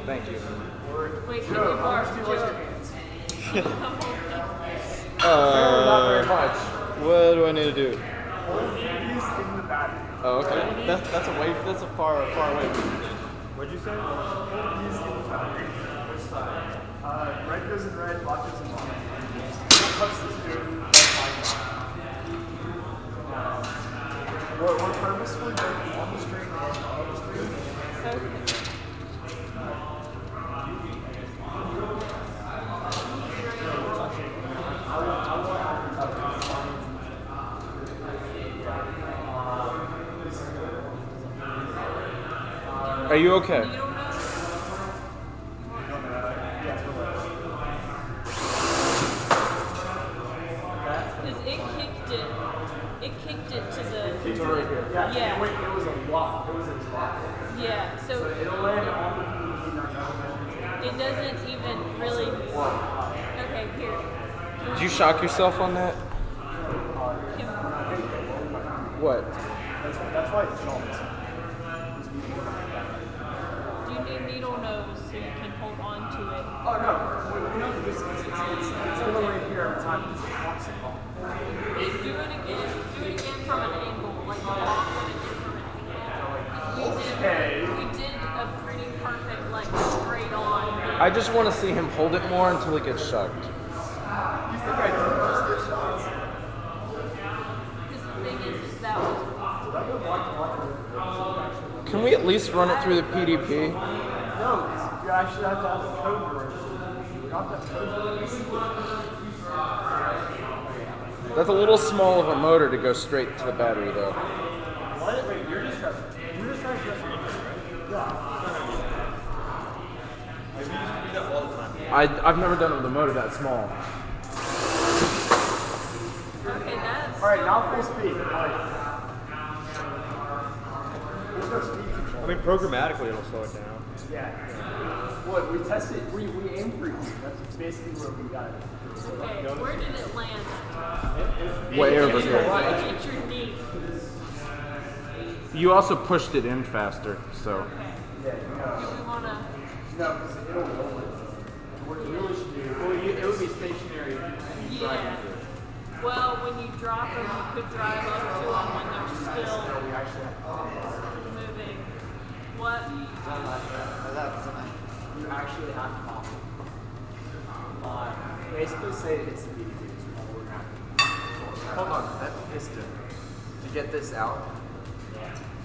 Speaker 18: Thank you.
Speaker 9: Wait, can you
Speaker 6: Joe, how
Speaker 9: borrow
Speaker 6: much do you wash your
Speaker 9: Joe?
Speaker 6: hands?
Speaker 15: Not very much.
Speaker 20: What do I need to do?
Speaker 6: Hold these in the battery.
Speaker 20: Oh, okay. That's a far away from me.
Speaker 6: What'd you say? Hold these in the battery. Which side? Red goes in red, black goes in black. Don't touch this, dude. That's my job. We're purposefully both on the string and on the string.
Speaker 20: Are you okay?
Speaker 9: Because it kicked it to the.
Speaker 6: It's right here.
Speaker 9: Yeah.
Speaker 6: Wait, it was a lot. It was a drop.
Speaker 9: Yeah, so
Speaker 6: It'll land on
Speaker 9: it doesn't even really. Okay, here.
Speaker 20: Did you shock yourself on that? What?
Speaker 6: That's why it jumped.
Speaker 9: Do you need needle nose so you can hold on to it.
Speaker 6: Oh no, we know the distance. It's going to appear every time it's walks the ball.
Speaker 9: Do it again. Do it again from an angle, like the ball from an angle. We did a pretty perfect, like straight on.
Speaker 15: I just want to see him hold it more until it gets shucked.
Speaker 6: You think I did just get shots?
Speaker 9: Because the thing is that was.
Speaker 15: Can we at least run it through the PDP?
Speaker 6: No, you actually have to have the code version. We got that code version.
Speaker 15: That's a little small of a motor to go straight to the battery, though.
Speaker 6: What? Wait, you're just trying to get your
Speaker 15: I've never done it with a motor that small.
Speaker 9: Okay, that's.
Speaker 6: Alright, now full speed. There's no speed control.
Speaker 11: I mean, programmatically it'll slow it down.
Speaker 6: Yeah. What? We tested, we aimed for you. That's basically where we got it.
Speaker 9: Okay, where did it land?
Speaker 15: Way over
Speaker 9: Hit
Speaker 15: here.
Speaker 9: your knee.
Speaker 15: You also pushed it in faster, so.
Speaker 6: Yeah,
Speaker 9: Do we want to.
Speaker 6: No, because it'll roll it. What you really should do, well, it would be stationary if you drive
Speaker 9: Yeah.
Speaker 6: into it.
Speaker 9: Well, when you drop them, you could drive up to them when they're still
Speaker 6: We actually
Speaker 9: moving. What?
Speaker 6: You actually have to pop it. Basically say it's the BDB.
Speaker 16: Hold on, that piston, to get this out,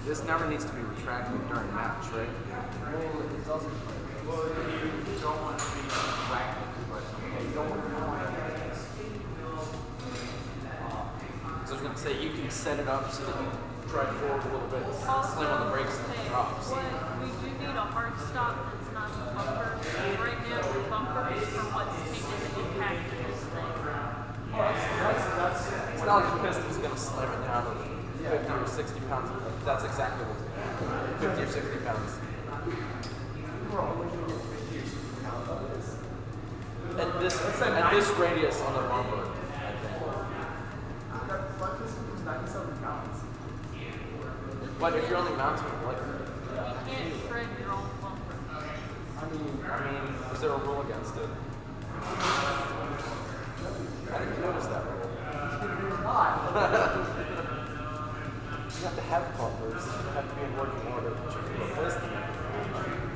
Speaker 16: this never needs to be retracted during match, right?
Speaker 6: Well, it doesn't. Well, you don't want to be retracted, but you don't want to.
Speaker 16: So I was going to say, you can set it up so that you drive forward a little bit, slam on the brakes, and it drops.
Speaker 9: What we do need a hard stop that's not a bumper. Right now, the bumper is for what's taking the impact of this thing.
Speaker 16: It's not like the piston's going to slam it down with 50 or 60 pounds. That's exactly what it's doing. 50 or 60 pounds. And this radius on the bumper, I think.
Speaker 6: That piston is 97 pounds.
Speaker 16: But if you're only mounting like,
Speaker 9: You can't shred your own bumper.
Speaker 16: I mean, is there a rule against it? I didn't notice that rule. You have to have bumpers. You have to be in working order, but you can replace them.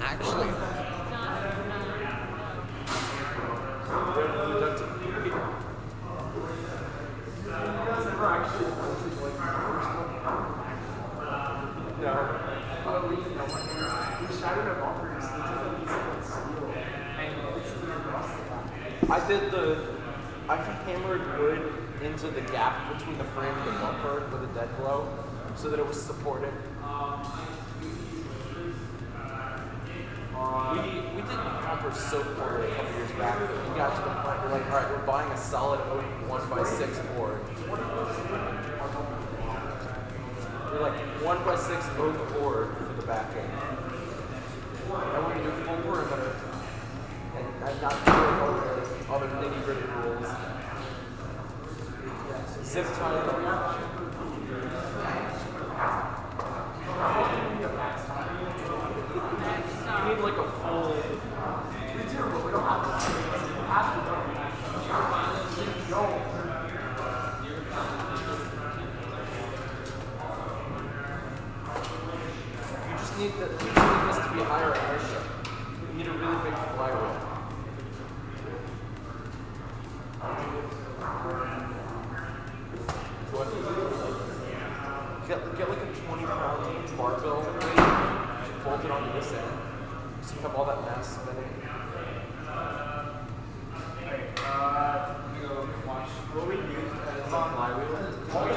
Speaker 16: Actually, I hammered wood into the gap between the frame and the bumper with a dead blow so that it was supported. We did bumpers so poorly a couple years back that we got to the point where like, all right, we're buying a solid oak 1x6 board. We're like 1x6 oak board for the back end. I want to do full perimeter and not do all the nitty gritty rules. Zip tie. You need like a full. We do, but we don't have to. We have to go. You just need this to be higher inertia. You need a really big flywheel. Get like a 20-pound barbell weight, just bolt it onto this end, so you have all that mass spinning.
Speaker 6: Watch what we used as a flywheel. We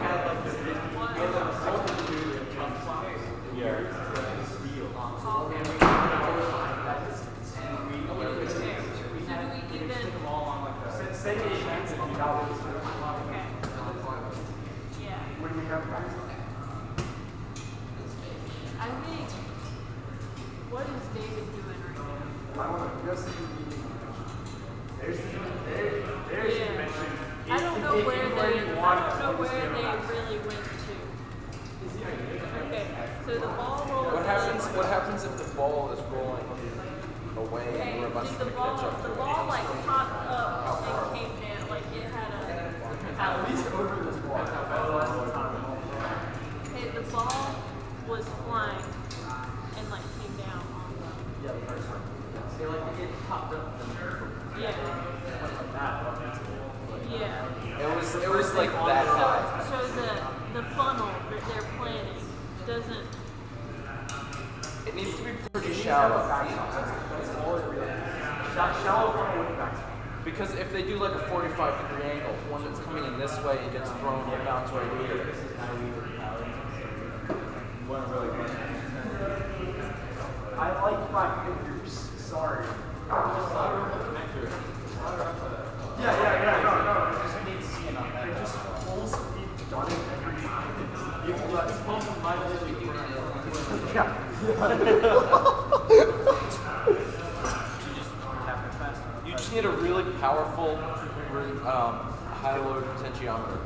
Speaker 6: had like this big, we had like a multitude of tough here. Steel. And we had that distance. And we stick them all on like a, say the chance and you got this. When we have practice.
Speaker 9: I think. What is David doing right now?
Speaker 6: I want to go see there's the dimension.
Speaker 9: I don't know where they really went to. Okay, so the ball rolls.
Speaker 16: What happens if the ball is rolling
Speaker 8: away and the robot's
Speaker 9: the
Speaker 8: going to
Speaker 9: ball,
Speaker 8: catch up to
Speaker 9: the
Speaker 8: it.
Speaker 9: ball like popped up and came down, like it had a.
Speaker 6: At least over this ball.
Speaker 9: Okay, the ball was flying and like came down on the.
Speaker 3: Yeah, the first one. See, like it popped up.
Speaker 9: Yeah. Yeah.
Speaker 8: It was like that high.
Speaker 9: So the funnel that they're planning doesn't.
Speaker 8: It needs to be pretty shallow.
Speaker 3: Shallow funnel with backside.
Speaker 8: Because if they do like a 45-degree angle, one that's coming in this way, it gets thrown and bounce right here.
Speaker 3: I like my fingers. Sorry. Yeah. No. It just needs skin on that. It just full speed done it every time. You can just pump my leg.
Speaker 8: You just need a really powerful high-load potentiometer.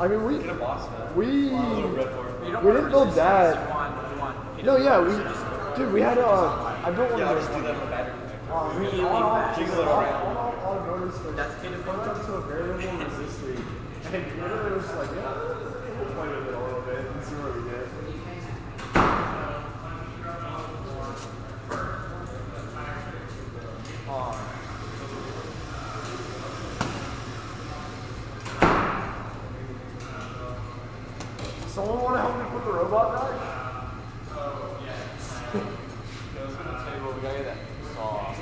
Speaker 6: I mean, we didn't build
Speaker 3: You
Speaker 6: that.
Speaker 3: want
Speaker 6: No, yeah, we had I built one of those. All motors
Speaker 3: That's
Speaker 6: hooked up to a variable resistor, and literally was like, yeah, we'll play with it a little bit and see what we get. Someone want to help me put the robot back?
Speaker 8: Oh, yes. Goes to the table, we gotta get that saw.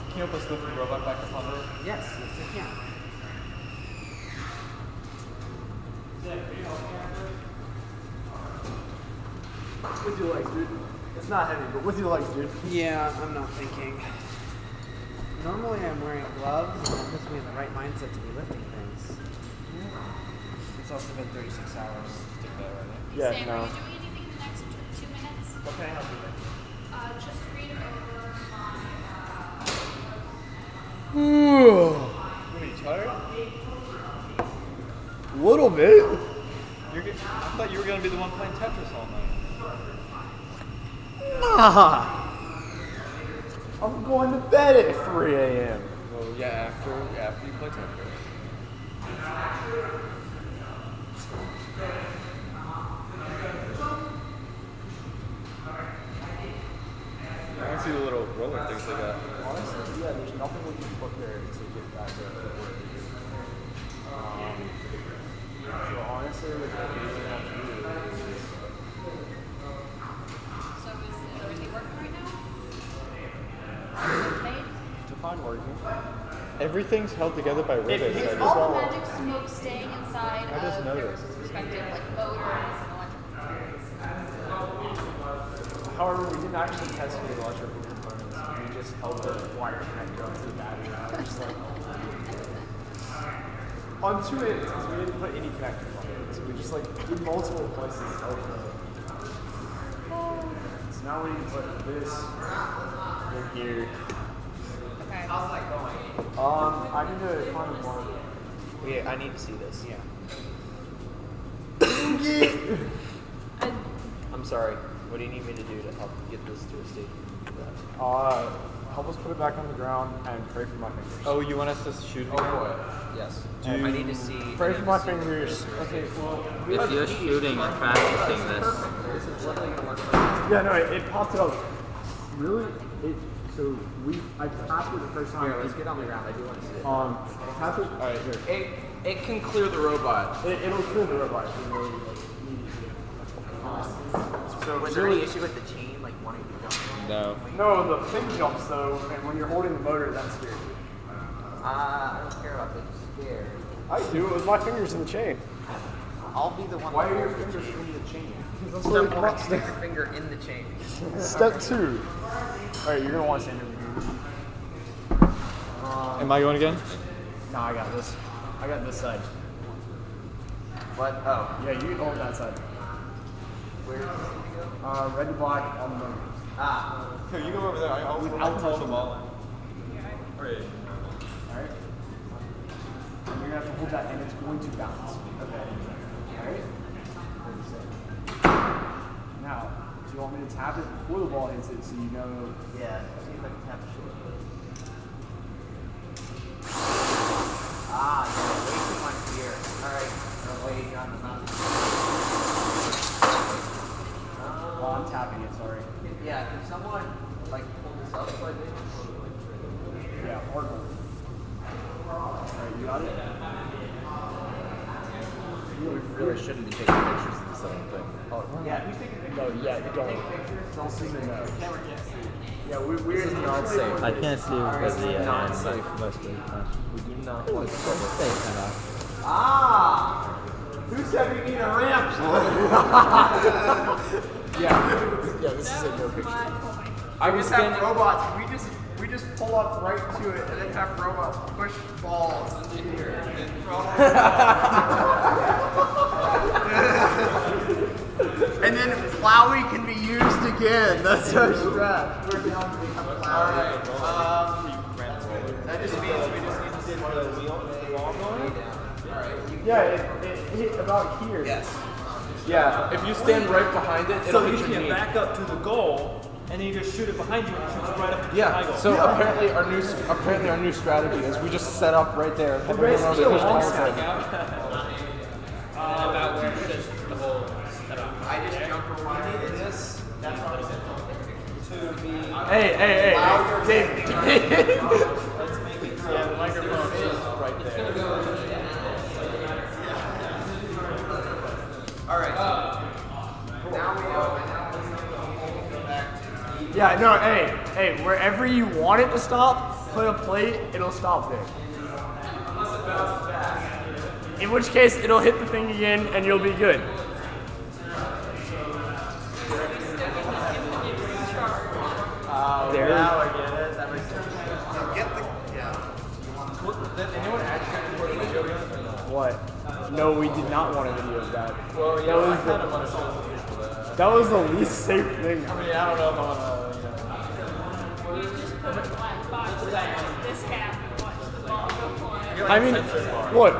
Speaker 20: Can you help us lift the robot back up on there?
Speaker 1: Yes, I can.
Speaker 6: With your legs, dude. It's not heavy, but with your legs, dude.
Speaker 1: Yeah, I'm not thinking. Normally I'm wearing gloves, and that puts me in the right mindset to be lifting things. It's also been 36 hours.
Speaker 20: Stick that right in.
Speaker 6: Yeah,
Speaker 19: Sam,
Speaker 6: no.
Speaker 19: are you doing anything in the next 2 minutes?
Speaker 6: What can I help you with?
Speaker 19: Just read over my.
Speaker 20: Are you tired?
Speaker 6: Little bit.
Speaker 20: I thought you were going to be the one playing Tetris all night.
Speaker 6: Nah. I'm going to bed at 3 a.m.
Speaker 20: Well, yeah, after you play Tetris. I want to see the little roller things they got.
Speaker 6: Honestly, yeah, there's nothing we can put there to get back there. So honestly, what we really have to do is
Speaker 19: So is everything working right now? Okay.
Speaker 6: to find working. Everything's held together by rivets.
Speaker 19: Is all the magic smoke staying inside
Speaker 6: I just
Speaker 19: of
Speaker 6: noticed.
Speaker 19: their respective like motors and electrical components?
Speaker 6: However, we didn't actually test the electrical components. We just held the wire connector onto the battery. Just like on 2 ends, because we didn't put any connectors on it. So we just like did multiple places. So now we need to put this in here.
Speaker 19: Okay.
Speaker 3: How's that going?
Speaker 6: I need to find a more.
Speaker 16: Yeah, I need to see this.
Speaker 6: Yeah.
Speaker 16: I'm sorry. What do you need me to do to help get this to a state?
Speaker 6: Help us put it back on the ground and pray for my fingers.
Speaker 20: Oh, you want us to shoot?
Speaker 16: Oh boy. Yes. I need to see.
Speaker 6: Pray for my fingers. Okay, well.
Speaker 12: If you're shooting and practicing this,
Speaker 6: Yeah, no, it popped up. Really? So I tapped it the first time.
Speaker 16: Here, let's get on the ground. I do want to see it.
Speaker 6: Tap it. Alright, here.
Speaker 8: It can clear the robot.
Speaker 6: It'll clear the robot.
Speaker 16: So was there any issue with the chain, like wanting to jump?
Speaker 20: No.
Speaker 6: No, the thing jumps though, and when you're holding the motor, that's scary.
Speaker 16: I don't care about being scared.
Speaker 6: I do. It was my fingers in the chain.
Speaker 16: I'll be the one.
Speaker 6: Why
Speaker 16: that
Speaker 6: are your
Speaker 16: holds
Speaker 6: fingers
Speaker 16: the chain.
Speaker 6: in the chain?
Speaker 16: Step one, stick your finger in the chain.
Speaker 6: Step 2. Alright, you're gonna want to stand over here.
Speaker 20: Am I going again?
Speaker 6: Nah, I got this. I got this side.
Speaker 16: What? Oh.
Speaker 6: Yeah, you hold that side.
Speaker 16: Where does it go?
Speaker 6: Red to black on the motor.
Speaker 16: Ah.
Speaker 20: Here, you go over there. I'll hold them all in.
Speaker 6: Alright. And you're gonna have to hold that and it's going to bounce. Okay. Alright? Now, do you want me to tap it before the ball hits it so you know?
Speaker 16: Yeah, see if I can tap it. No, way too much here. Alright, way down the mountain.
Speaker 6: Oh, I'm tapping it, sorry.
Speaker 16: Yeah, can someone like pull this up so I did?
Speaker 6: Yeah, hard hold. Alright, you got it?
Speaker 15: We really shouldn't be taking pictures of this thing.
Speaker 16: Yeah, who's taking pictures?
Speaker 6: No, yeah, you don't. This is a no. Yeah, we're
Speaker 15: This is not safe.
Speaker 17: I can't see because the
Speaker 15: not safe.
Speaker 17: We do not want to
Speaker 3: Who said we need a ramp?
Speaker 6: Yeah, this is a no picture.
Speaker 3: I was have robots. We just pull up right to it and then have robots push balls into here and then and then Flowey can be used again. That's our strat. We're down to become Flowey. That just means we just need to get the wall going.
Speaker 6: Yeah, it hit about here.
Speaker 3: Yes.
Speaker 15: Yeah, if you stand right behind it, it'll
Speaker 10: So
Speaker 15: hit
Speaker 10: you
Speaker 15: your
Speaker 10: can
Speaker 15: knee.
Speaker 10: back up to the goal, and then you just shoot it behind you, and it shoots right up to the
Speaker 15: Yeah.
Speaker 10: goal.
Speaker 15: So apparently our new strategy is we just set up right there.
Speaker 10: The race is still long
Speaker 15: About
Speaker 12: where it should the whole setup.
Speaker 3: I just jump around this. That's what I said. To be.
Speaker 6: Hey, David.
Speaker 3: Let's make it so the microphone is right there. All right. Now we go.
Speaker 6: Yeah, no, hey, wherever you want it to stop, put a plate, it'll stop there. In which case, it'll hit the thing again and you'll be good. There.
Speaker 3: Now I get it. That makes sense. Get the. Yeah.
Speaker 15: Did anyone actually record a video of this?
Speaker 6: What? No, we did not want a video of that.
Speaker 15: Well, yeah,
Speaker 6: that was
Speaker 15: I kind of want to show some people that.
Speaker 6: That was the least safe thing.
Speaker 15: I mean, I don't know if I want to,
Speaker 9: This half and watch the ball go flying.
Speaker 6: I mean, look.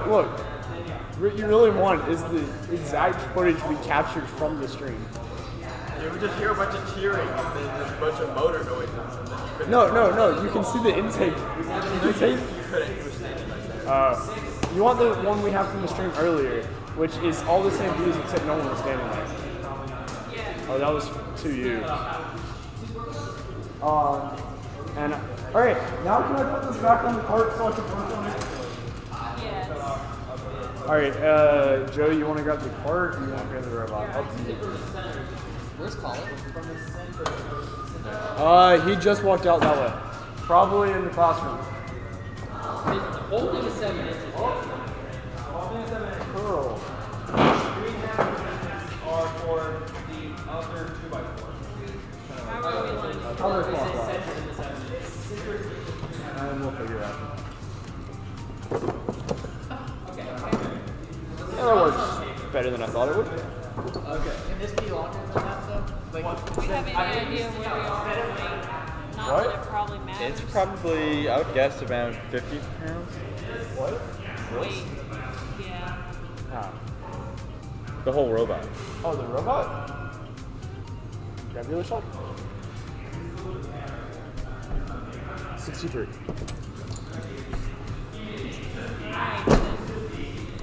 Speaker 6: What you really want is the exact footage we captured from the stream.
Speaker 3: You would just hear a bunch of cheering and then a bunch of motor noises. And then you couldn't
Speaker 6: No. You can see the intake. The intake.
Speaker 3: You couldn't. You were standing right there.
Speaker 6: You want the one we have from the stream earlier, which is all the same views except no one was standing there. Oh, that was to you. And all right, now can I put this back on the cart so I can work on it?
Speaker 9: Yes.
Speaker 6: All right, Joe, you want to grab the cart or you want to grab the robot? Up to you.
Speaker 13: Where's Colin?
Speaker 6: He just walked out that way. Probably in the classroom.
Speaker 12: Holding 7 inches.
Speaker 6: Curl.
Speaker 3: Are for the other 2x4.
Speaker 6: Counterclockwise. And we'll figure it out. Yeah, that works better than I thought it would.
Speaker 3: Okay. Can this be longer than that though? Like,
Speaker 9: Do you have any idea where we are in weight? Not
Speaker 17: What?
Speaker 9: that it probably matters.
Speaker 17: It's probably, I would guess, around 50 pounds.
Speaker 6: What?
Speaker 9: Weight. Yeah.
Speaker 6: Ah.
Speaker 17: The whole robot.
Speaker 6: Oh, the robot? Grab the other side. 63.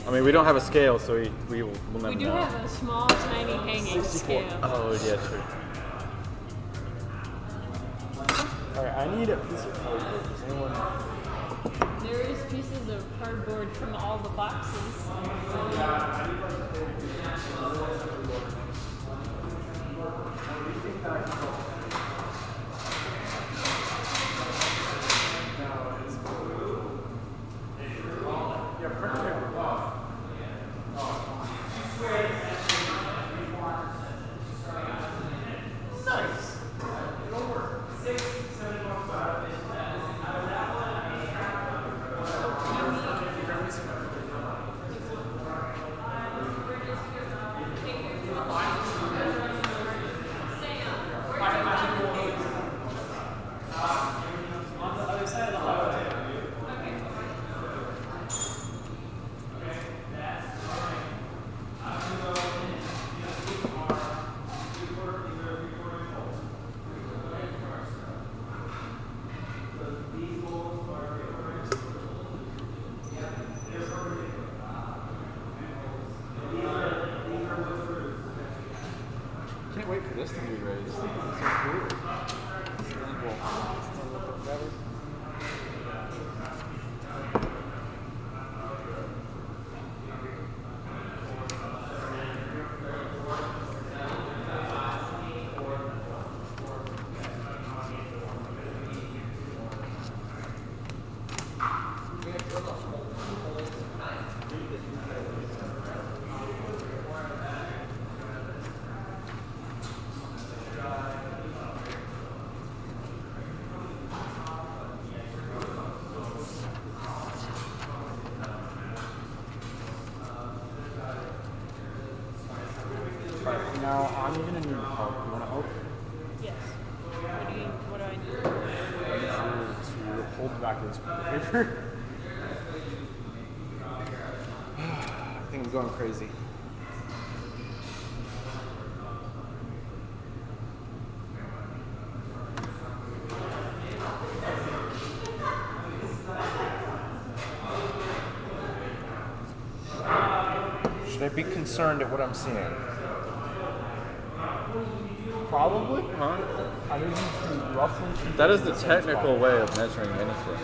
Speaker 17: I mean, we don't have a scale, so we will never
Speaker 9: We do
Speaker 17: know.
Speaker 9: have a small, tiny hanging
Speaker 6: 64.
Speaker 9: scale.
Speaker 17: Oh, yeah, true.
Speaker 6: Alright, I need a piece of cardboard. Does anyone...
Speaker 9: There is pieces of cardboard from all the boxes.
Speaker 15: this to be raised. This is so cool. Still forever.
Speaker 6: Alright, now I'm gonna need help. You wanna help?
Speaker 9: Yes. What do I need?
Speaker 6: I need you to hold back this paper.
Speaker 18: I think I'm going crazy. Should I be concerned at what I'm seeing?
Speaker 6: Probably.
Speaker 15: Huh?
Speaker 6: I need you to roughly keep
Speaker 15: That
Speaker 6: it
Speaker 15: is
Speaker 6: in
Speaker 15: the
Speaker 6: same
Speaker 15: technical
Speaker 6: spot.
Speaker 15: way of measuring anything.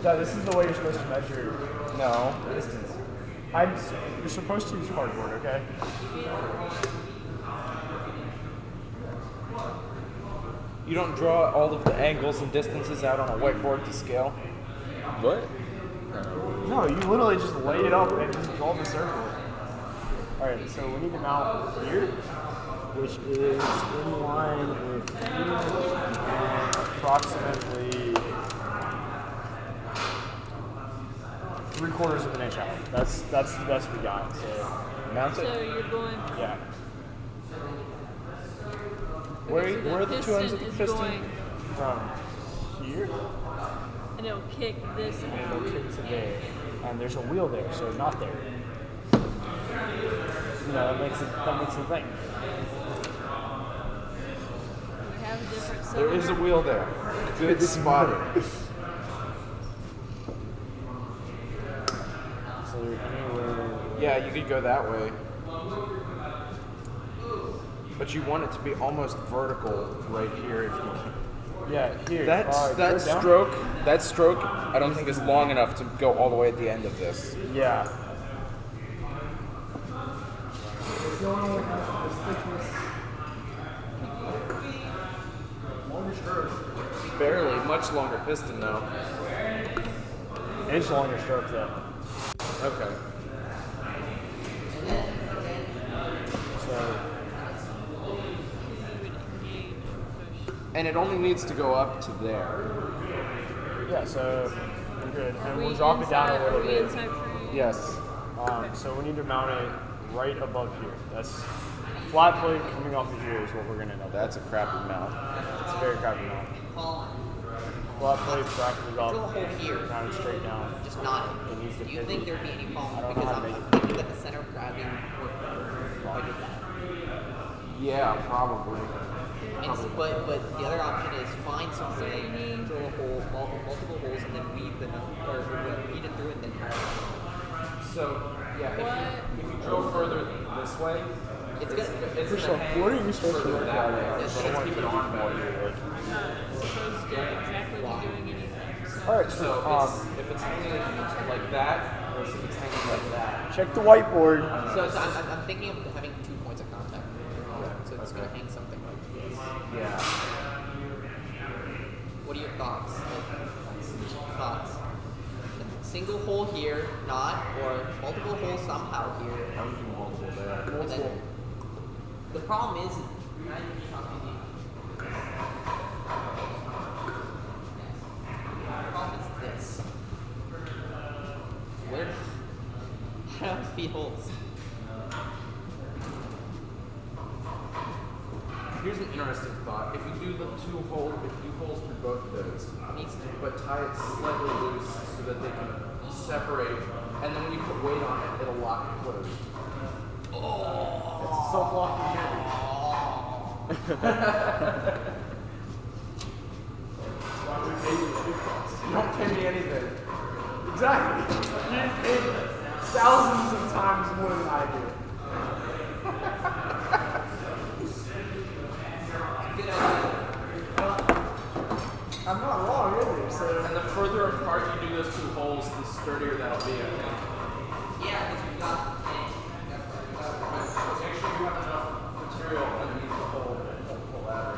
Speaker 6: Yeah, this is the way you're supposed to measure
Speaker 18: No.
Speaker 6: distance. You're supposed to use cardboard, okay?
Speaker 18: You don't draw all of the angles and distances out on a whiteboard to scale?
Speaker 15: What?
Speaker 6: No, you literally just lay it up and just draw the circle. Alright, so we need to mount here, which is in line with here and approximately 3/4 of an inch out. That's the best we got. So
Speaker 18: mount
Speaker 9: So you're going.
Speaker 6: Yeah.
Speaker 18: Where
Speaker 9: So
Speaker 18: are the two ends of the
Speaker 9: is
Speaker 18: piston?
Speaker 9: going,
Speaker 6: From here,
Speaker 9: and it'll kick this
Speaker 6: and
Speaker 9: out.
Speaker 6: it'll kick to there. And there's a wheel there, so not there. You know, that makes it thing.
Speaker 9: We have a different
Speaker 18: There is a
Speaker 9: cylinder.
Speaker 18: wheel there. Good spotted.
Speaker 6: So anywhere.
Speaker 18: Yeah, you could go that way. But you want it to be almost vertical right here if you can.
Speaker 6: Yeah, here.
Speaker 18: That
Speaker 6: go down.
Speaker 18: stroke, I don't think is long enough to go all the way at the end of this.
Speaker 6: Yeah.
Speaker 18: Barely, much longer piston though.
Speaker 6: It's longer stroke though.
Speaker 18: Okay.
Speaker 6: So
Speaker 18: And it only needs to go up to there.
Speaker 6: yeah, so we're good. And we'll drop it down a little bit.
Speaker 18: Yes.
Speaker 6: So we need to mount it right above here. That's flat plate coming off of here is what we're gonna know.
Speaker 18: That's a crappy mount.
Speaker 6: It's a very crappy mount. Flat plate, bracket
Speaker 13: Drill a
Speaker 6: up,
Speaker 13: hole here.
Speaker 6: down straight down.
Speaker 13: Just not.
Speaker 6: It needs to
Speaker 13: Do you
Speaker 6: pivot.
Speaker 13: think there'd be any
Speaker 6: I
Speaker 13: problem?
Speaker 6: don't know
Speaker 13: Because
Speaker 6: how to
Speaker 13: I'm
Speaker 6: make it
Speaker 13: thinking that the center of gravity worked better if I did that.
Speaker 18: Yeah, probably.
Speaker 13: But the other option is find something, drill a hole, multiple holes, and then weave them out, or feed it through and then have it.
Speaker 18: So yeah, if you drill further this way,
Speaker 13: it's gonna.
Speaker 6: So what are you supposed to look at?
Speaker 13: It's
Speaker 6: I don't want to keep it on for you.
Speaker 9: Supposed to exactly be doing anything. So.
Speaker 6: Alright,
Speaker 18: So
Speaker 6: so
Speaker 18: if it's hanging like that, or if it's hanging like that.
Speaker 6: check the whiteboard.
Speaker 13: So I'm thinking of having 2 points of contact. So it's gonna hang something like this.
Speaker 18: Yeah.
Speaker 13: What are your thoughts? Thoughts? Single hole here, not, or multiple holes somehow here.
Speaker 15: I would do multiple there.
Speaker 13: And then the problem is now you're talking the problem is this. Where how do I feed holes?
Speaker 18: Here's an interesting thought. If you do the two holes through both of those, but tie it slightly loose so that they can separate, and then when you put weight on it, it'll lock it closed.
Speaker 6: It's a self-locking
Speaker 18: You don't pay me anything.
Speaker 6: Exactly. You get paid thousands of times more than I do.
Speaker 18: further apart you do those two holes, the sturdier that'll be, I think.
Speaker 3: Yeah, because you've got.
Speaker 18: Make sure you have enough material underneath the hole to pull out.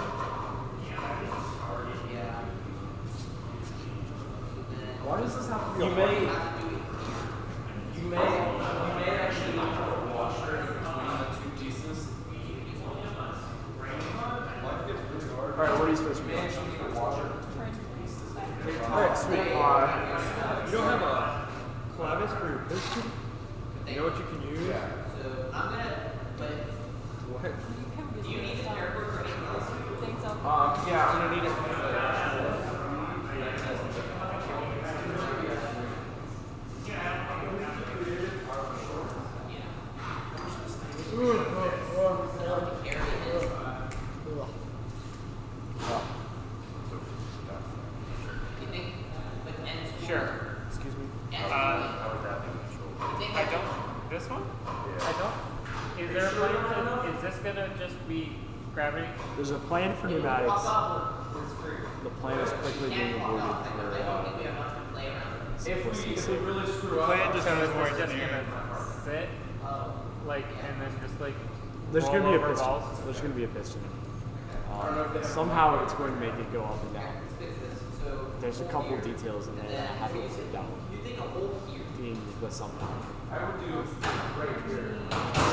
Speaker 3: Yeah.
Speaker 18: Why does this have to be you may actually need to put a washer in between the two pieces.
Speaker 6: Alright, what are you supposed to be doing? Alright, sweet.
Speaker 11: You don't have a clavis for your piston? You know what you can use?
Speaker 3: So I'm gonna. But
Speaker 11: What?
Speaker 3: do you need a pair for anything else?
Speaker 18: Yeah, I'm gonna need it.
Speaker 11: Sure.
Speaker 6: Excuse me.
Speaker 11: I don't. This one? I don't. Is there a plan to, is this gonna just be gravity?
Speaker 6: There's a plan for pneumatics. The plan is quickly being aborted for
Speaker 18: If we really screw up,
Speaker 11: Plan just goes more just gonna sit, like, and then just like.
Speaker 6: There's going to
Speaker 11: roll
Speaker 6: be a
Speaker 11: over
Speaker 6: piston.
Speaker 11: balls?
Speaker 6: There's going to be a piston. Somehow it's going to make it go up and down. There's a couple details in there that have to sit down. Being the somehow.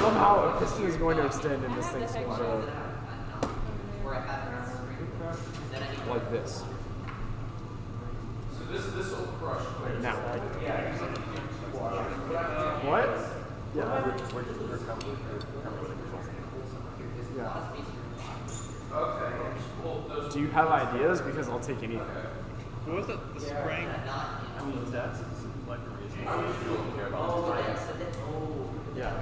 Speaker 6: Somehow a piston is going to extend and this thing's going to go like this.
Speaker 18: So this will crush quick.
Speaker 6: Now. What? Yeah. Yeah.
Speaker 18: Okay.
Speaker 6: Do you have ideas? Because I'll take anything.
Speaker 11: What was it? The spring?
Speaker 8: That's like a reason.
Speaker 6: Yeah.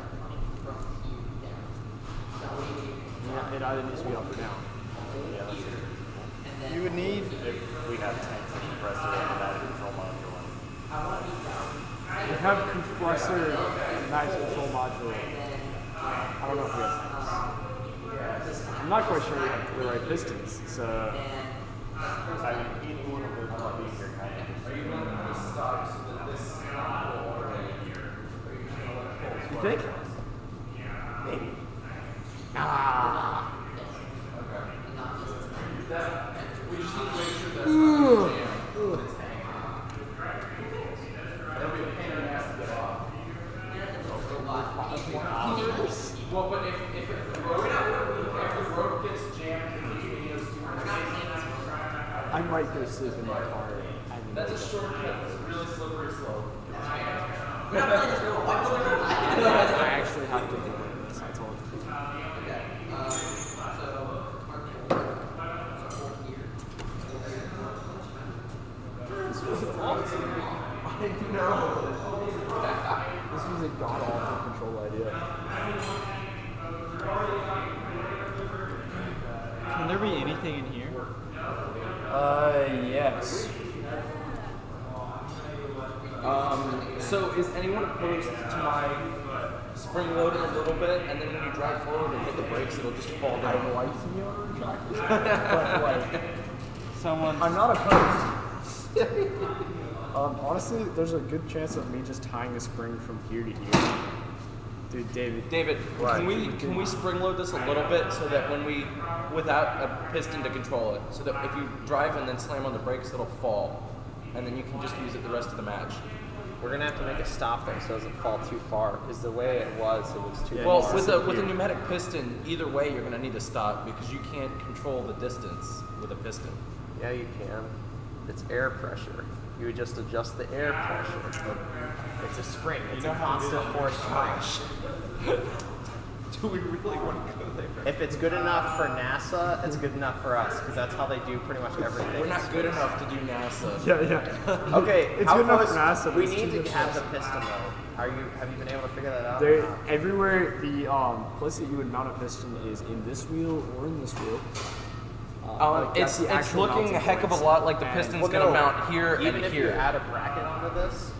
Speaker 6: Yeah, it either needs to be up or down.
Speaker 8: Yeah, that's it.
Speaker 11: You would need.
Speaker 8: If we have tanks and compressor and pneumatic control module.
Speaker 6: We have compressor pneumatic control module. I don't know if we have tanks. I'm not quite sure we have the right pistons, so.
Speaker 8: I mean, each one of those might be here kind of.
Speaker 18: Are you going to stop so that this
Speaker 6: You think? Maybe. Ah.
Speaker 18: Okay. We just need to make sure that's not jammed when it's hanging. That'll be a pain in the ass to get off. Well, but if the rope gets jammed in between those two
Speaker 6: I might go sleep in my car.
Speaker 18: that's a shortcut. It's a really slippery slope.
Speaker 6: I actually have to do this. I told you. This was awesome. I know. This was a god-awful control idea.
Speaker 20: Can there be anything in here?
Speaker 6: Yes.
Speaker 18: So is anyone opposed to my spring loading a little bit, and then when you drive forward and hit the brakes, it'll just fall down?
Speaker 6: I like to be on track, but like,
Speaker 20: Someone.
Speaker 6: I'm not opposed. Honestly, there's a good chance of me just tying a spring from here to here. Dude,
Speaker 18: David, can we spring load this a little bit so that when we, without a piston to control it, so that if you drive and then slam on the brakes, it'll fall, and then you can just use it the rest of the match.
Speaker 4: We're gonna have to make a stop though, so it doesn't fall too far. Because the way it was too far.
Speaker 18: Well, with a pneumatic piston, either way, you're gonna need to stop because you can't control the distance with a piston.
Speaker 4: Yeah, you can. It's air pressure. You would just adjust the air pressure. It's a spring. It's a constant force spring.
Speaker 18: Do we really want to go there?
Speaker 4: If it's good enough for NASA, it's good enough for us because that's how they do pretty much everything.
Speaker 18: We're not good enough to do NASA.
Speaker 6: Yeah.
Speaker 4: Okay,
Speaker 6: It's
Speaker 4: how
Speaker 6: good enough
Speaker 4: close-
Speaker 6: for NASA, but
Speaker 4: We
Speaker 6: it's
Speaker 4: need
Speaker 6: too
Speaker 4: to
Speaker 6: good for
Speaker 4: have
Speaker 6: us.
Speaker 4: the piston though. Have you been able to figure that out?
Speaker 6: There, everywhere the place that you would mount a piston is in this wheel or in this wheel. Like, that's the
Speaker 18: It's
Speaker 6: actual
Speaker 18: looking a
Speaker 6: mounting
Speaker 18: heck of a
Speaker 6: points.
Speaker 18: lot like the
Speaker 6: And-
Speaker 18: piston's gonna mount here
Speaker 4: Even
Speaker 18: and
Speaker 4: if
Speaker 18: here.
Speaker 4: you add a bracket onto this,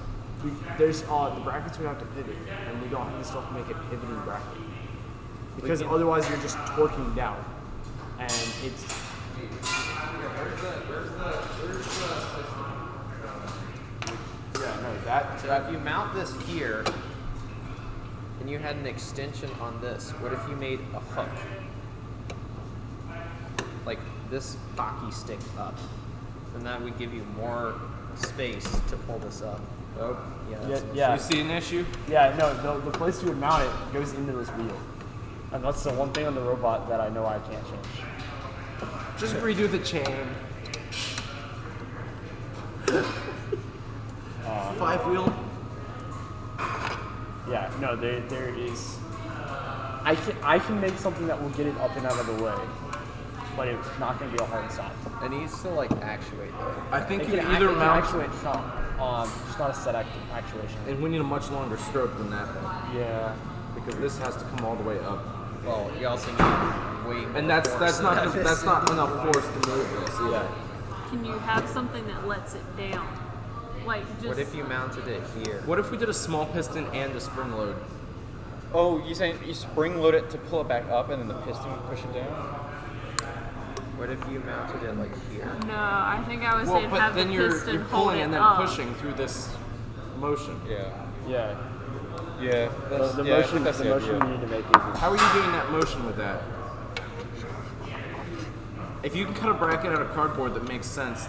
Speaker 6: There's the brackets we have to pivot, and we don't have the stuff to make a pivoting bracket. Because otherwise you're just torquing down. And it's...
Speaker 3: That. So if you mount this here, and you had an extension on this, what if you made a hook? Like this hockey stick up, and that would give you more space to pull this up. Oh, yeah.
Speaker 6: Yeah.
Speaker 18: You see an issue?
Speaker 6: Yeah, no, the place you would mount it goes into this wheel. And that's the one thing on the robot that I know I can't change.
Speaker 18: Just redo the chain. 5-wheel.
Speaker 6: Yeah, no, there is. I can make something that will get it up and out of the way, but it's not going to be a hard stop.
Speaker 3: It needs to like actuate though.
Speaker 18: I think
Speaker 6: It
Speaker 18: you
Speaker 6: can
Speaker 18: either mount.
Speaker 6: actuate some, just not a set actuation.
Speaker 18: And we need a much longer stroke than that though.
Speaker 6: Yeah.
Speaker 18: Because this has to come all the way up.
Speaker 3: Well, you also need way more.
Speaker 18: And that's not enough force to move this.
Speaker 6: Yeah.
Speaker 9: Can you have something that lets it down? Like just.
Speaker 3: What if you mounted it here?
Speaker 18: What if we did a small piston and a spring load?
Speaker 20: Oh, you saying you spring load it to pull it back up and then the piston would push it down?
Speaker 3: What if you mounted it like here?
Speaker 9: No, I think I was
Speaker 18: Well,
Speaker 9: saying
Speaker 18: but
Speaker 9: have
Speaker 18: then
Speaker 9: the
Speaker 18: you're
Speaker 9: piston hold
Speaker 18: pulling
Speaker 9: it
Speaker 18: and then
Speaker 9: up.
Speaker 18: pushing through this motion.
Speaker 20: Yeah.
Speaker 6: Yeah.
Speaker 20: Yeah. That's,
Speaker 6: The
Speaker 20: yeah, I
Speaker 6: motion,
Speaker 20: think that's
Speaker 6: the
Speaker 20: the
Speaker 6: motion
Speaker 20: idea.
Speaker 6: you need to make is.
Speaker 18: How are you doing that motion with that? If you can cut a bracket out of cardboard that makes sense,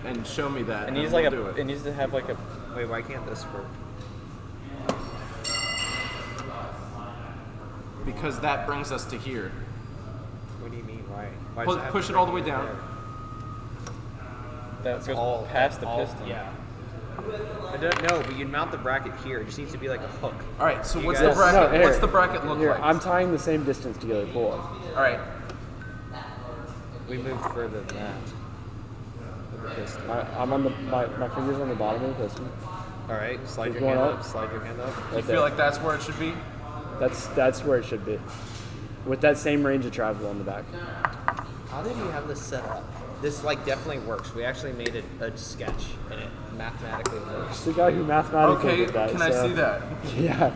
Speaker 18: and show me that,
Speaker 20: It
Speaker 18: then
Speaker 20: needs
Speaker 18: we'll
Speaker 20: like
Speaker 18: do
Speaker 20: it
Speaker 18: it.
Speaker 20: needs to have like a.
Speaker 3: Wait, why can't this work?
Speaker 18: Because that brings us to here.
Speaker 3: What do you mean? Why does it have
Speaker 18: Push
Speaker 3: to
Speaker 18: it all the
Speaker 3: bring
Speaker 18: way down.
Speaker 3: there?
Speaker 20: That goes past the piston.
Speaker 3: Yeah. I don't know, but you'd mount the bracket here. It just needs to be like a hook.
Speaker 18: All right. So
Speaker 3: You
Speaker 18: what's
Speaker 3: guys-
Speaker 18: the bracket?
Speaker 6: No, here.
Speaker 18: What's the bracket look
Speaker 6: Here,
Speaker 18: like?
Speaker 6: I'm tying the same distance together. Pull up.
Speaker 18: All right.
Speaker 3: We moved further than that. With the piston.
Speaker 6: I'm on my fingers on the bottom of the piston.
Speaker 3: All right. Slide
Speaker 6: Keep
Speaker 3: your hand
Speaker 6: going
Speaker 3: up.
Speaker 6: up.
Speaker 3: Slide your hand up.
Speaker 18: You
Speaker 6: Right
Speaker 18: feel
Speaker 6: there.
Speaker 18: like that's where it should be?
Speaker 6: That's where it should be. With that same range of travel on the back.
Speaker 3: How did you have this set up? This like definitely works. We actually made it a sketch, and it mathematically works.
Speaker 6: It's the guy who mathematically
Speaker 18: Okay,
Speaker 6: did that.
Speaker 18: can I
Speaker 6: so-
Speaker 18: see that?
Speaker 6: Yeah.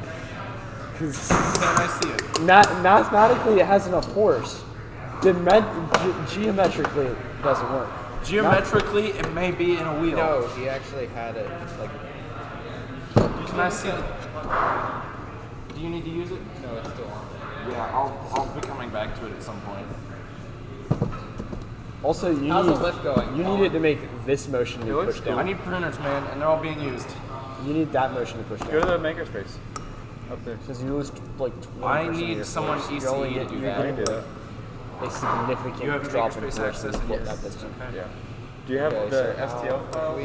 Speaker 18: Can I see it?
Speaker 6: Mathematically, it has enough force. Geometrically, it doesn't work.
Speaker 18: Geometrically, it may be in a wheel.
Speaker 3: No, he actually had it like.
Speaker 18: Can I see it? Do you need to use it?
Speaker 3: No, it's still on there.
Speaker 18: Yeah, I'll be coming back to it at some point.
Speaker 6: Also, you
Speaker 3: How's
Speaker 6: need
Speaker 3: the lift going?
Speaker 6: you need it to make this motion to push down.
Speaker 18: I need pruners, man, and they're all being used.
Speaker 6: You need that motion to push down.
Speaker 20: Go to the makerspace. Up there.
Speaker 6: Because you lose like 20%
Speaker 18: I
Speaker 6: of
Speaker 18: need
Speaker 6: your
Speaker 18: someone
Speaker 6: force.
Speaker 18: ECE
Speaker 6: You're only
Speaker 18: to
Speaker 6: getting-
Speaker 18: do
Speaker 6: you're
Speaker 18: that.
Speaker 6: getting,
Speaker 20: I can do
Speaker 6: like, a significant
Speaker 18: You have
Speaker 6: drop in
Speaker 18: makerspace
Speaker 6: force
Speaker 18: access
Speaker 6: when you
Speaker 18: and
Speaker 6: flip
Speaker 18: yes.
Speaker 6: that piston.
Speaker 20: Yeah. Do you have
Speaker 3: Okay,
Speaker 20: the
Speaker 3: so
Speaker 20: STL file?
Speaker 3: We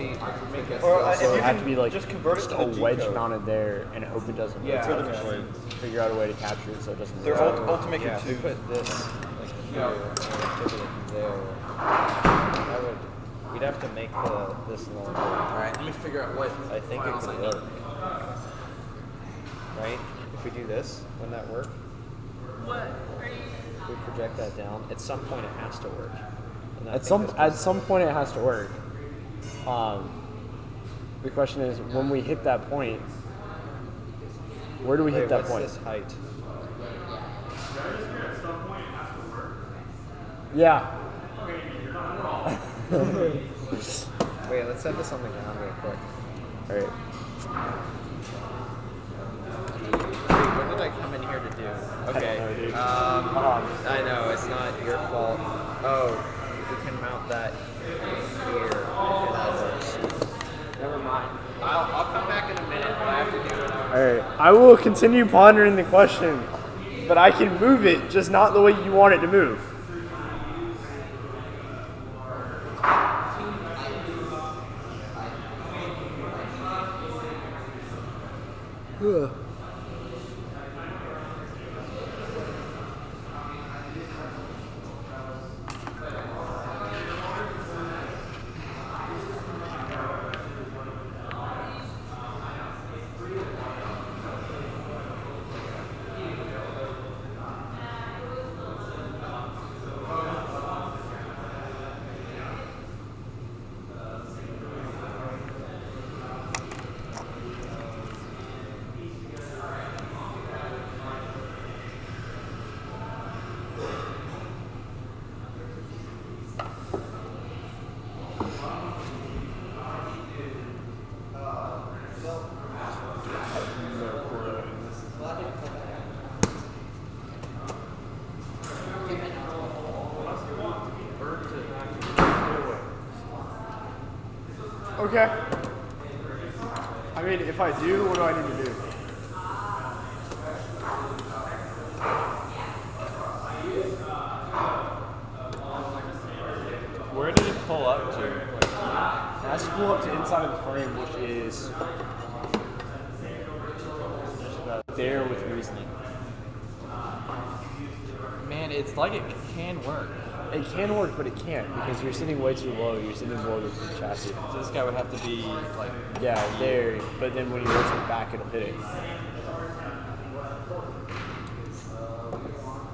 Speaker 3: make it.
Speaker 20: Or if
Speaker 6: So
Speaker 20: you
Speaker 6: it have
Speaker 20: can
Speaker 6: to be like
Speaker 20: just convert it
Speaker 6: just
Speaker 20: to
Speaker 6: a
Speaker 20: the G
Speaker 6: wedge
Speaker 20: code.
Speaker 6: mounted there and hope it doesn't.
Speaker 3: Yeah,
Speaker 6: rotate.
Speaker 20: okay.
Speaker 6: Figure out a way to capture it so it doesn't.
Speaker 20: They're
Speaker 6: rotate.
Speaker 20: ultimate
Speaker 3: Yeah, if we
Speaker 20: two.
Speaker 3: put this like here and tip it there. That would. We'd have to make this longer.
Speaker 18: All right, let me figure out what
Speaker 3: I think it
Speaker 18: files
Speaker 3: could
Speaker 18: I need.
Speaker 3: work. Right? If we do this, wouldn't that work?
Speaker 9: What are you?
Speaker 3: If we project that down, at some point it has to work. And I
Speaker 6: At
Speaker 3: think this
Speaker 6: some
Speaker 3: does-
Speaker 6: point it has to work. The question is, when we hit that point, where do we
Speaker 3: Wait,
Speaker 6: hit that
Speaker 3: what's
Speaker 6: point?
Speaker 3: this height?
Speaker 6: Yeah.
Speaker 3: Wait, let's set this on the ground real quick.
Speaker 6: All right.
Speaker 3: Wait, what did I come in here to do? Okay. I know, it's not your fault. Oh, we can mount that here. And that works. Never mind. I'll come back in a minute, but I have to do it.
Speaker 6: All right. I will continue pondering the question, but I can move it, just not the way you want it to move. Ugh. Okay. I mean, if I do, what do I need to do?
Speaker 11: Where did it pull up to?
Speaker 6: It has to pull up to inside of the frame, which is there with reasoning.
Speaker 16: Man, it's like it can work.
Speaker 6: It can work, but it can't because you're sitting way too low. You're sitting lower than the chassis.
Speaker 16: So this guy would have to be like
Speaker 6: there, but then when you rotate back, it'll hit it.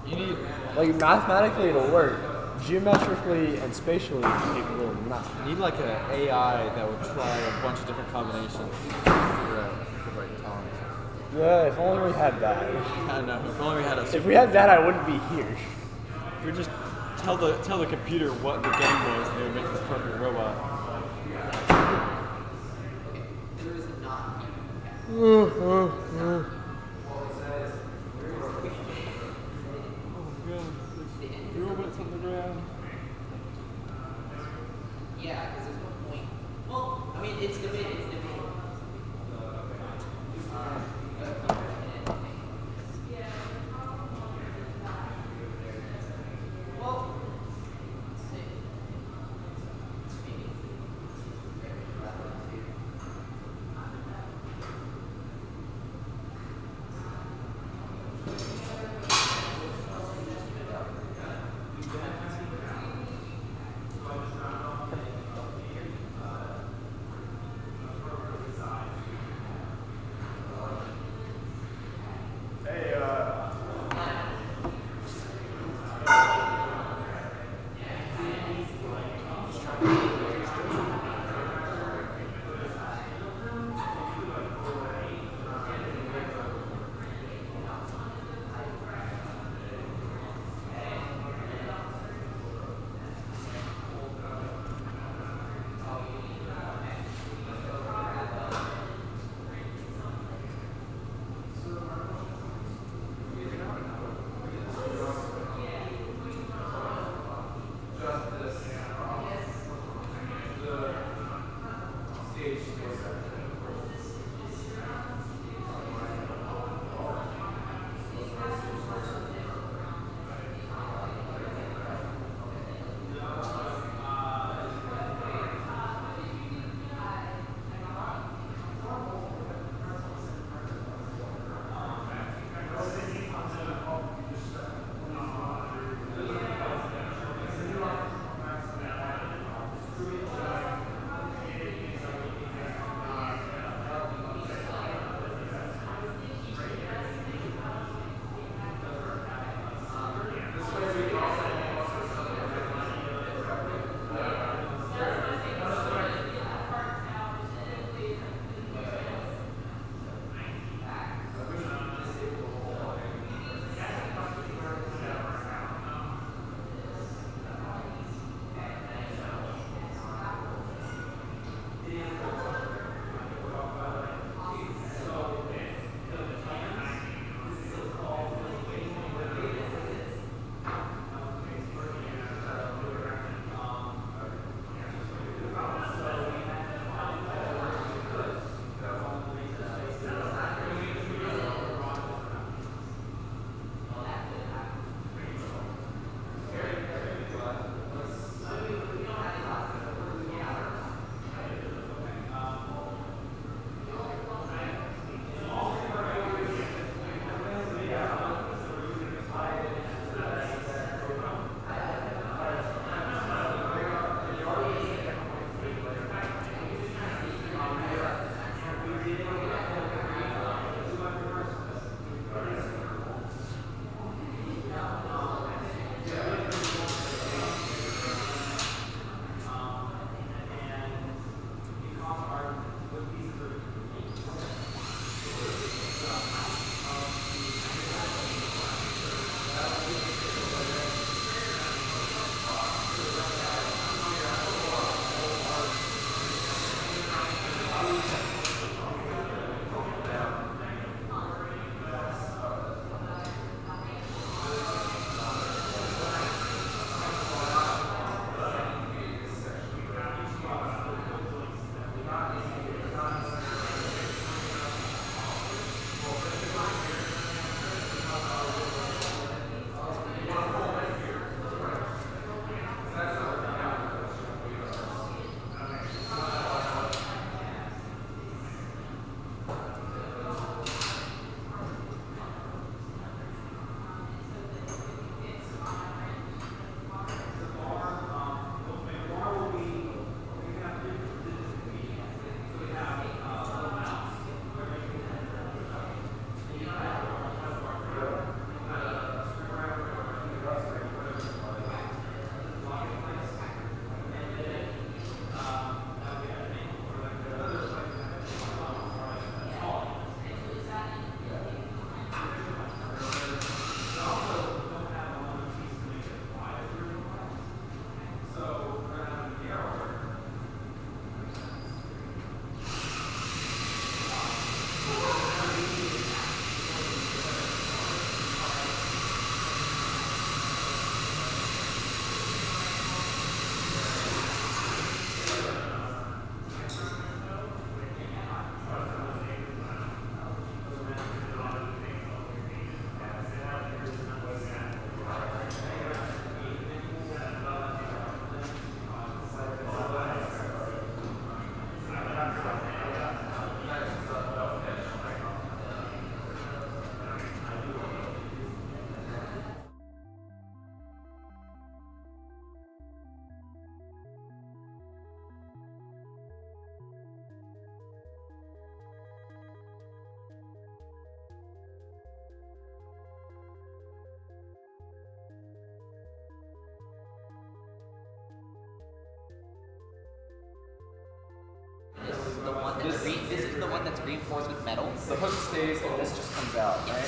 Speaker 16: You need
Speaker 6: like mathematically it'll work. Geometrically and spatially, it will not.
Speaker 16: You need like an AI that would try a bunch of different combinations to figure out the right tolerance.
Speaker 6: Yeah, if only we had that.
Speaker 16: I know. If only we had a.
Speaker 6: If we had that, I wouldn't be here.
Speaker 16: We just tell the computer what the game was, and it would make this perfect robot.
Speaker 11: Robots on the ground.
Speaker 13: Yeah, because there's no point. Well, I mean, it's debated. reinforced with metal.
Speaker 18: The hook stays and this just comes out,
Speaker 13: Yes.
Speaker 18: right?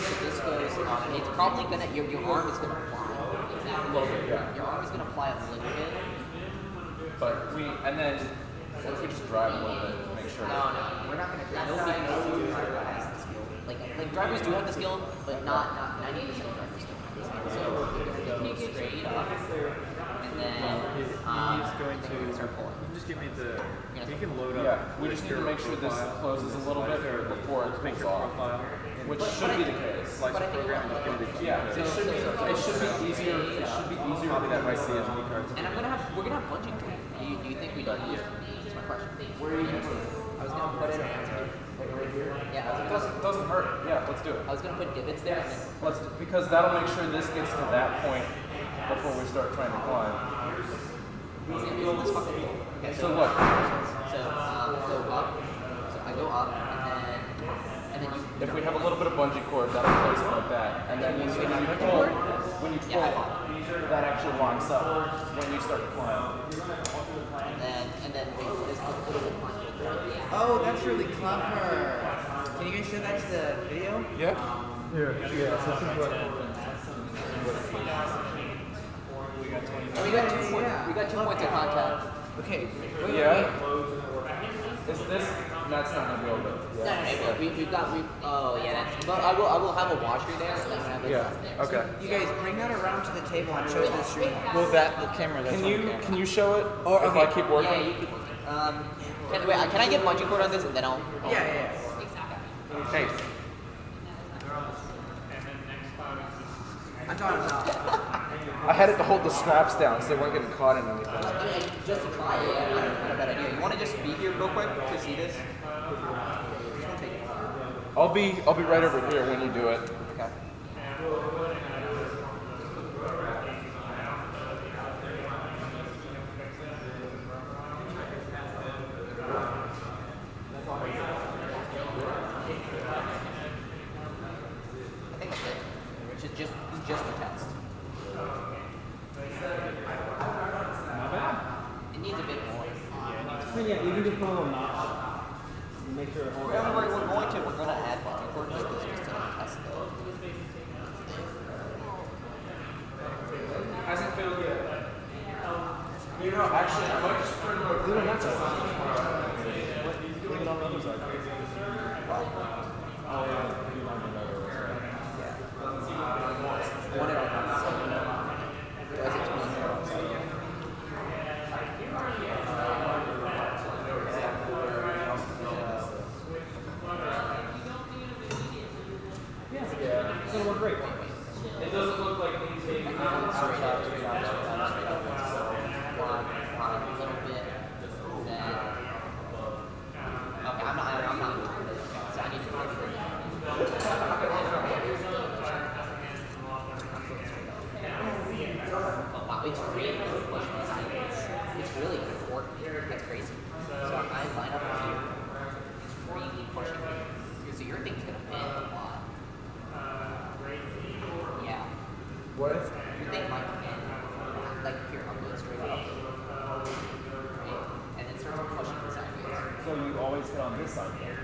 Speaker 13: So this goes on. It's probably gonna your arm is gonna fly.
Speaker 18: A little bit, yeah.
Speaker 13: Your arm is gonna fly a little bit.
Speaker 18: But and then what if we just drive a little bit to make sure?
Speaker 13: No, we're not gonna. Nobody driver has the skill. Like drivers do have the skill, but not 90% of drivers don't have the skill. So we're gonna go straight up, and then
Speaker 20: He's going to
Speaker 13: start pulling.
Speaker 20: You can just give me the. You can load up.
Speaker 18: Yeah, we just need to make sure this closes a little bit before it
Speaker 20: make
Speaker 18: pulls
Speaker 20: your
Speaker 18: off.
Speaker 20: profile.
Speaker 18: Which should be the case.
Speaker 20: Slice the program and just give me the key.
Speaker 18: Yeah, it should be easier. It should be easier to get my CSD cards.
Speaker 13: And we're gonna have bungee tool. Do you think we don't use it? That's my question.
Speaker 18: Where are you gonna put it?
Speaker 13: I was gonna put it around here.
Speaker 18: Like right here?
Speaker 13: Yeah, I was gonna,
Speaker 18: Doesn't hurt. Yeah, let's do it.
Speaker 13: I was gonna put divots there. And then,
Speaker 18: Because that'll make sure this gets to that point before we start trying to climb.
Speaker 13: Okay,
Speaker 18: So look.
Speaker 13: So go up. So I go up, and then you.
Speaker 18: If we have a little bit of bungee cord, that'll place it like that, and then when you pull, that actually locks up when you start to climb.
Speaker 13: And then wait, there's a little bit more.
Speaker 1: Oh, that's really clever. Can you guys show that to the video?
Speaker 18: Yeah.
Speaker 20: Here, yeah. So this is what.
Speaker 13: We got 2 points of contact.
Speaker 1: Okay.
Speaker 18: Yeah. Is this? That's not gonna be able to.
Speaker 13: No. Oh yeah. But I will have a washer there. And then have it there.
Speaker 18: Okay.
Speaker 1: You guys bring that around to the table and show it to the stream.
Speaker 16: Well, the camera.
Speaker 18: Can you show it?
Speaker 1: Or
Speaker 18: if I keep working?
Speaker 13: Yeah, you keep working. Can I get bungee cord on this and then I'll.
Speaker 1: Yeah.
Speaker 18: Thanks.
Speaker 1: I'm talking about.
Speaker 18: I had it to hold the straps down so they weren't getting caught in anything.
Speaker 13: I mean, just to try it. Not a bad idea. You want to just be here real quick to see this?
Speaker 18: I'll be right over here when you do it.
Speaker 13: Okay. I think that's it. Which is just a test. It needs a bit more.
Speaker 1: Yeah, you can just put a little notch. Make sure it holds.
Speaker 13: We're going to add bungee cord like this just to test the.
Speaker 18: Hasn't filled yet. You know, actually, I might just print it.
Speaker 20: Leave it on that side. Leave it on the other side. Oh yeah. Leave it on the other side.
Speaker 13: One at a time.
Speaker 1: Yeah, it's gonna work great.
Speaker 18: It doesn't look like anything.
Speaker 13: Straight up. One, a little bit. Then. Okay, I'm not. So I need to. Oh wow, it's really pushing sideways. It's really important. That's crazy. So I line up here. It's really pushing me. So your thing's gonna bend a lot. Yeah.
Speaker 18: What?
Speaker 13: Your thing might bend. Like here, I'll go straight up. Right? And then starts pushing it sideways.
Speaker 20: So you always hit on this side then?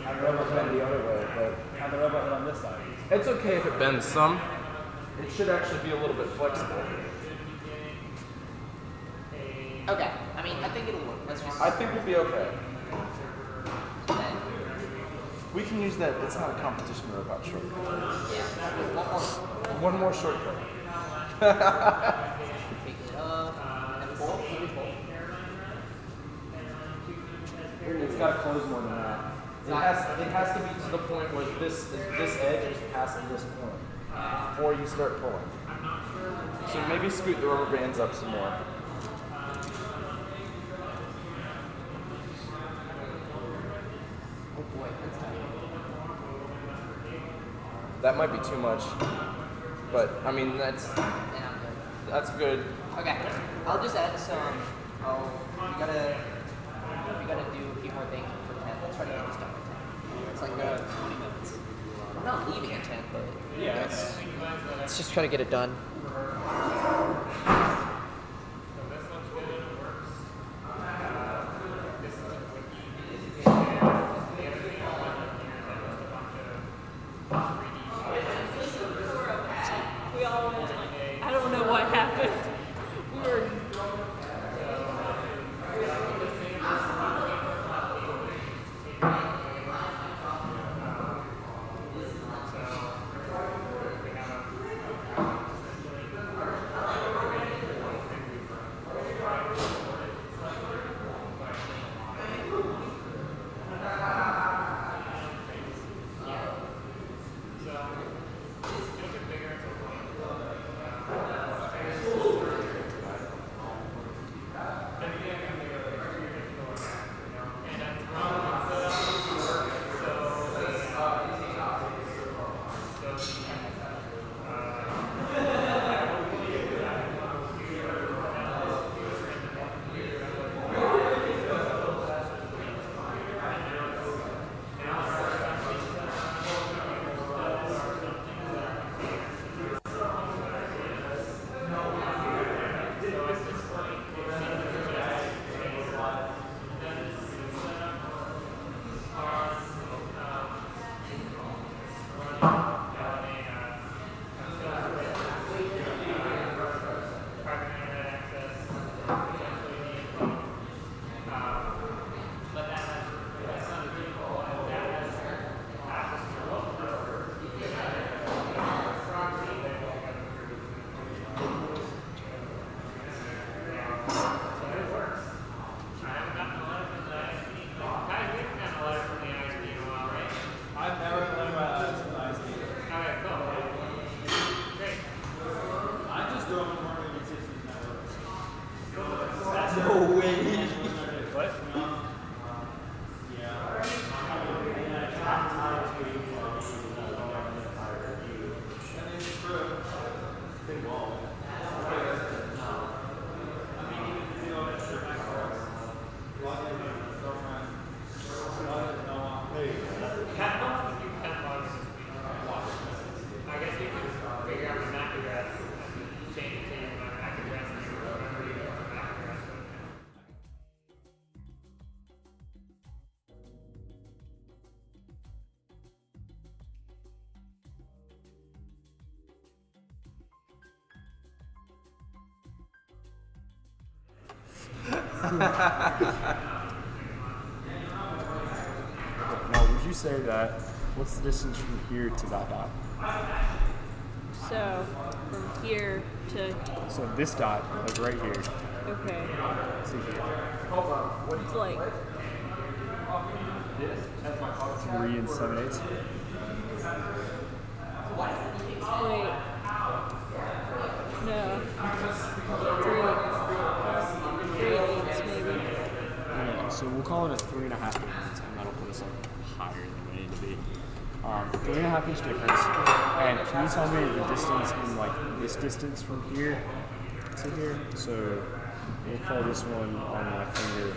Speaker 20: Have the robot bend the other way, but have the robot hit on this side.
Speaker 18: It's okay if it bends some. It should actually be a little bit flexible.
Speaker 13: Okay. I mean, I think it'll work. Let's just.
Speaker 18: I think we'll be okay.
Speaker 16: We can use that. It's not a competition robot shortcut.
Speaker 13: Yeah.
Speaker 18: One more shortcut.
Speaker 13: Pick it up. And pull.
Speaker 18: It's got to close more than that. It has to be to the point where this edge is past this point before you start pulling. So maybe scoot the rubber bands up some more.
Speaker 13: Oh boy, that's tight.
Speaker 18: That might be too much, but I mean that's good.
Speaker 13: Okay, I'll just add some. We gotta do a few more things for 10. Let's try to get this done by 10. It's like 20 minutes. I'm not leaving at 10, but
Speaker 1: Yeah.
Speaker 13: let's just try to get it done.
Speaker 9: We all went like, I don't know what happened. We were.
Speaker 6: Now, would you say that, what's the distance from here to that dot?
Speaker 9: So, from here to.
Speaker 6: So this dot, like right here.
Speaker 9: Okay.
Speaker 6: To here.
Speaker 9: It's like.
Speaker 6: 3 7/8.
Speaker 9: Wait. No. 3/8 maybe.
Speaker 6: Yeah, so we'll call it a 3.5 inch, and that'll put us like higher than we need to be. 3.5 inch difference. And can you tell me the distance in like this distance from here to here? So we'll call this one on my finger.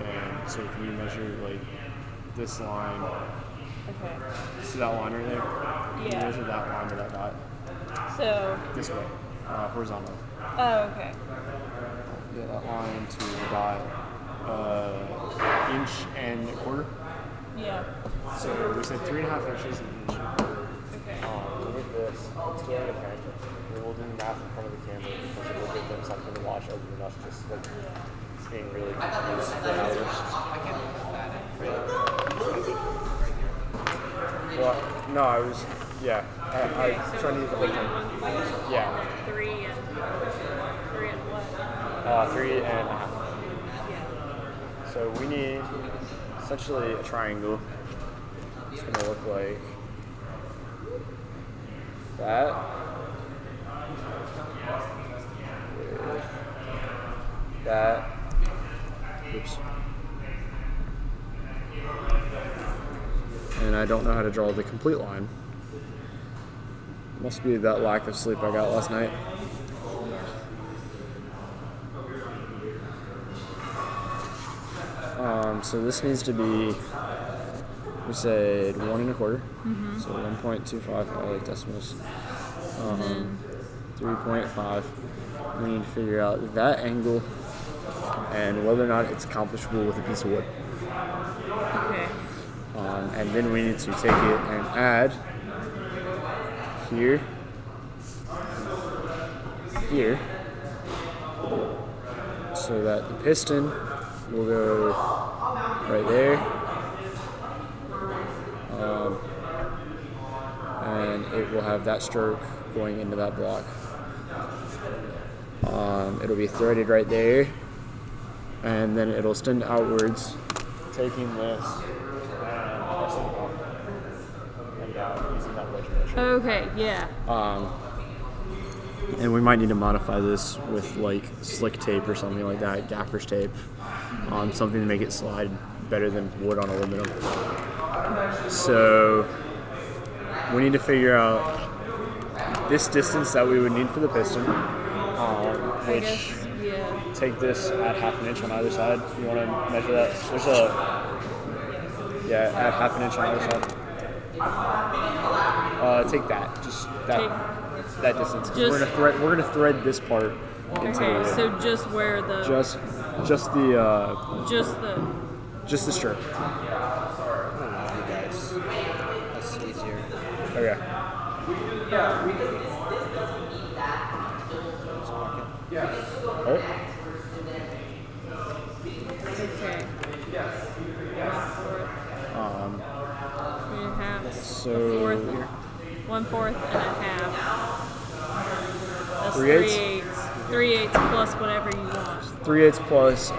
Speaker 6: And so can you measure like this line?
Speaker 9: Okay.
Speaker 6: See that line right there?
Speaker 9: Yeah.
Speaker 6: Can you measure that line to that dot?
Speaker 9: So.
Speaker 6: This way, horizontal.
Speaker 9: Oh, okay.
Speaker 6: Yeah, that line to the dot, inch and a quarter.
Speaker 9: Yeah.
Speaker 6: So we said 3.5 inches and an inch and a quarter.
Speaker 9: Okay.
Speaker 6: With this, it's going to parent. We will do math in front of the camera because it will give them something to watch other than us just like being really confused for hours. Well, no, I was, yeah. I was trying to use the whole thing. Yeah.
Speaker 9: 3 and what?
Speaker 6: 3.5. So we need essentially a triangle. It's going to look like that. With that. Oops. And I don't know how to draw the complete line. Must be that lack of sleep I got last night. So this needs to be, we said 1 1/4.
Speaker 9: Mm-hmm.
Speaker 6: So 1.25, I like decimals. 3.5. We need to figure out that angle and whether or not it's accomplishable with a piece of wood.
Speaker 9: Okay.
Speaker 6: And then we need to take it and add here, here, so that the piston will go right there, and it will have that stroke going into that block. It'll be threaded right there, and then it'll extend outwards, taking this and using that wedge measure.
Speaker 9: Okay, yeah.
Speaker 6: And we might need to modify this with like slick tape or something like that, gaffer's tape, something to make it slide better than wood on aluminum. So we need to figure out this distance that we would need for the piston, which take this at 1/2 inch on either side. You want to measure that? There's at 1/2 inch on either side. Take that, just that distance. 'Cause we're gonna thread this part into the wood.
Speaker 9: So just where the
Speaker 6: just the strip.
Speaker 16: That's easier.
Speaker 6: Okay. Alright.
Speaker 9: Okay.
Speaker 6: So
Speaker 9: 1/4 and a half. That's
Speaker 6: 3/8.
Speaker 9: 3/8 plus whatever you want.
Speaker 6: 3/8 plus.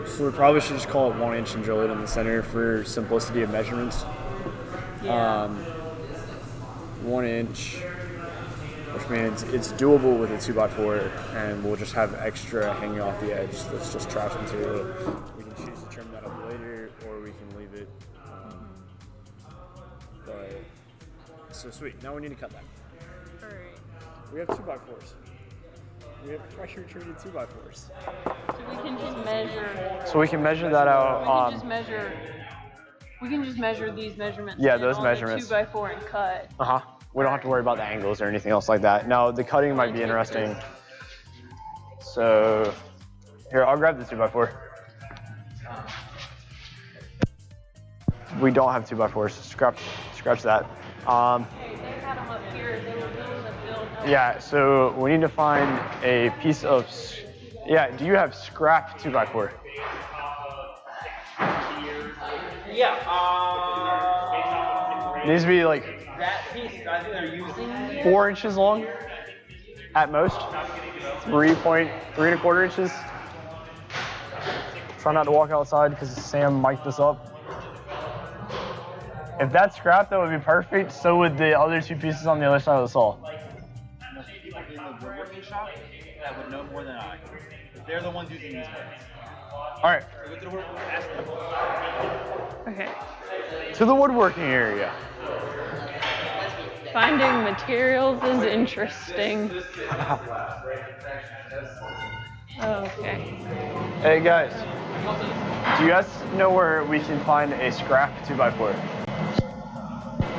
Speaker 6: So we probably should just call it 1 inch and drill it in the center for simplicity of measurements.
Speaker 9: Yeah.
Speaker 6: 1 inch, which means it's doable with a 2x4, and we'll just have extra hanging off the edge that's just trash material. We can choose to trim that up later, or we can leave it. But so sweet. Now we need to cut that.
Speaker 9: Alright.
Speaker 6: We have 2x4s. We have pressure treated 2x4s.
Speaker 9: So we can just measure.
Speaker 6: So we can measure that out.
Speaker 9: We can just measure these measurements.
Speaker 6: Yeah,
Speaker 9: and
Speaker 6: those
Speaker 9: on
Speaker 6: measurements.
Speaker 9: The 2x4 and cut.
Speaker 6: We don't have to worry about the angles or anything else like that. Now the cutting might be interesting. So here, I'll grab the 2x4. We don't have 2x4s. Scratch that. Yeah. So we need to find a piece of. Yeah. Do you have scrap 2x4?
Speaker 12: Yeah.
Speaker 6: It needs to be like
Speaker 12: That piece, I think they're using
Speaker 6: 4 inches long, at most. 3.3¼ inches. Try not to walk outside because Sam mic'd this up. If that's scrap, that would be perfect. So would the other two pieces on the other side of the saw.
Speaker 10: People in the woodworking shop that would know more than I. They're the ones using these ones.
Speaker 6: All right.
Speaker 10: So go to the woodworking, ask them.
Speaker 9: Okay.
Speaker 6: To the woodworking area.
Speaker 9: Finding materials is interesting. Okay.
Speaker 6: Hey guys, do you guys know where we can find a scrap 2x4?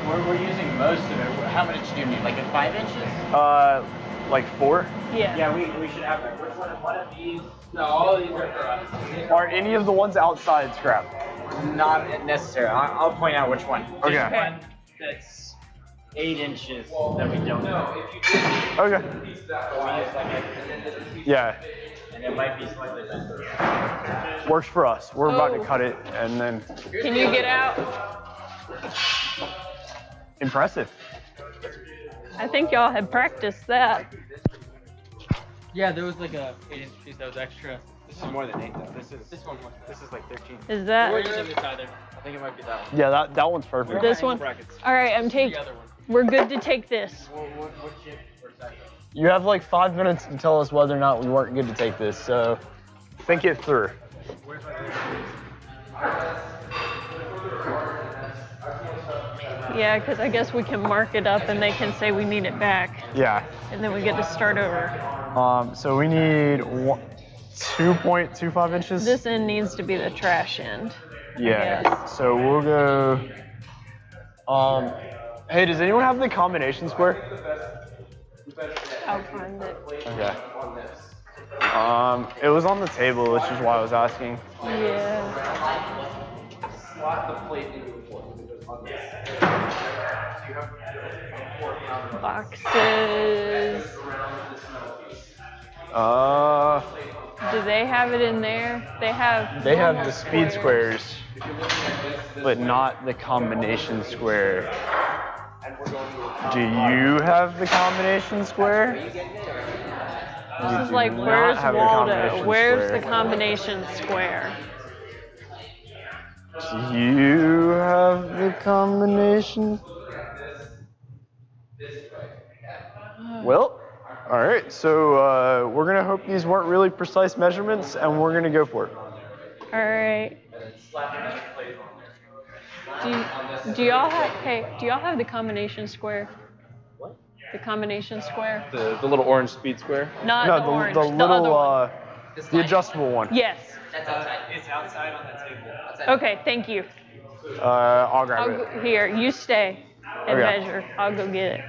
Speaker 4: We're using most of it. How much do you need? Like 5 inches?
Speaker 6: Like 4?
Speaker 9: Yeah.
Speaker 4: Yeah, we should have one of these. No, all of these are for us.
Speaker 6: Are any of the ones outside scrap?
Speaker 4: Not necessary. I'll point out which one.
Speaker 6: Okay.
Speaker 4: There's one that's 8 inches that we don't know.
Speaker 6: Okay. Yeah.
Speaker 4: And it might be slightly better.
Speaker 6: Works for us. We're about to cut it and then.
Speaker 9: Can you get out?
Speaker 6: Impressive.
Speaker 9: I think y'all had practiced that.
Speaker 12: Yeah, there was like a 8-inch piece that was extra.
Speaker 3: This is more than 8 though. This is like 13.
Speaker 9: Is that?
Speaker 12: We're using this either.
Speaker 3: I think it might be that one.
Speaker 6: Yeah, that one's perfect.
Speaker 9: This one? All right, I'm taking. We're good to take this.
Speaker 3: What chip or size?
Speaker 6: You have like 5 minutes to tell us whether or not we weren't good to take this, so think it through.
Speaker 9: Yeah, because I guess we can mark it up and they can say we need it back.
Speaker 6: Yeah.
Speaker 9: And then we get to start over.
Speaker 6: So we need 2.25 inches.
Speaker 9: This end needs to be the trash end.
Speaker 6: Yeah. So we'll go. Hey, does anyone have the combination square?
Speaker 9: I'll find it.
Speaker 6: Okay. It was on the table, which is why I was asking.
Speaker 9: Yeah.
Speaker 18: slot the plate into the floor. It goes on this. So you have a 4 pound
Speaker 9: Boxes. Do they have it in there? They have.
Speaker 5: They have
Speaker 9: normal
Speaker 5: the speed squares,
Speaker 18: this
Speaker 5: but
Speaker 18: way.
Speaker 5: not the combination square.
Speaker 18: And we're going to
Speaker 5: Do you have the combination square?
Speaker 9: This is
Speaker 5: do
Speaker 9: like,
Speaker 5: not
Speaker 9: where's
Speaker 5: have the
Speaker 9: Waldo?
Speaker 5: combination
Speaker 9: Where's
Speaker 5: square.
Speaker 9: the combination square?
Speaker 5: Do you have the combination? Well, all right. So we're gonna hope these weren't really precise measurements, and we're gonna go for it.
Speaker 9: All right. Do y'all have the combination square?
Speaker 8: What?
Speaker 9: The combination square?
Speaker 8: The little orange speed square?
Speaker 9: Not
Speaker 5: No,
Speaker 9: the orange.
Speaker 5: the
Speaker 9: The
Speaker 5: little,
Speaker 9: other one.
Speaker 5: the adjustable one.
Speaker 9: Yes.
Speaker 12: That's outside. It's outside on the table.
Speaker 9: Okay, thank you.
Speaker 5: I'll grab it.
Speaker 9: Here, you stay and
Speaker 5: Okay.
Speaker 9: measure. I'll go get it.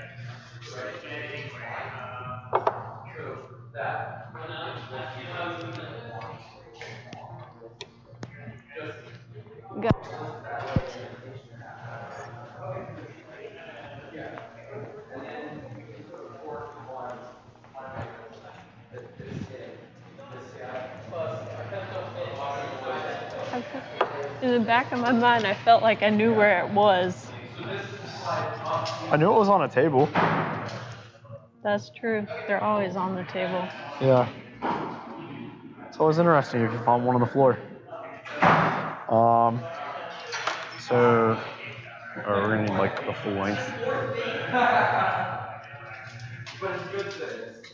Speaker 9: Go. In the back of my mind, I felt like I knew where it was.
Speaker 5: I knew it was on a table.
Speaker 9: That's true. They're always on the table.
Speaker 5: Yeah. It's always interesting if you find one on the floor. So we're gonna need like the full length.
Speaker 18: But it's good things.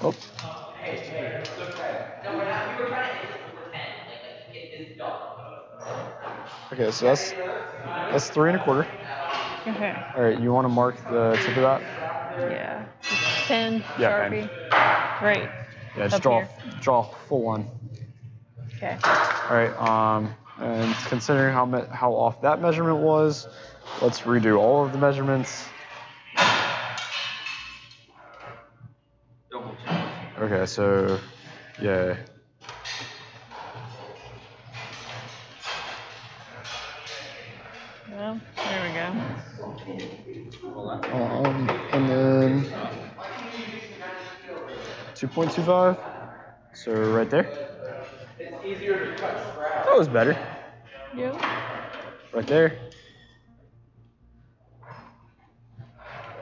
Speaker 5: Oh.
Speaker 18: Hey, it's okay.
Speaker 13: No, we were trying to pretend, like get this done.
Speaker 5: Okay, so that's 3 1/4.
Speaker 9: Okay.
Speaker 5: All right, you want to mark the tip of that?
Speaker 9: Yeah. Pen,
Speaker 5: Yeah,
Speaker 9: Sharpie.
Speaker 5: pen.
Speaker 9: Right.
Speaker 5: Yeah, just
Speaker 9: Up
Speaker 5: draw full one.
Speaker 9: Okay.
Speaker 5: All right. And considering how off that measurement was, let's redo all of the measurements.
Speaker 10: Double check.
Speaker 5: Okay, so yeah.
Speaker 9: Well, there we go.
Speaker 5: And then 2.25. So right there.
Speaker 18: It's easier to cut scraps.
Speaker 5: That was better.
Speaker 9: Yep.
Speaker 5: Right there.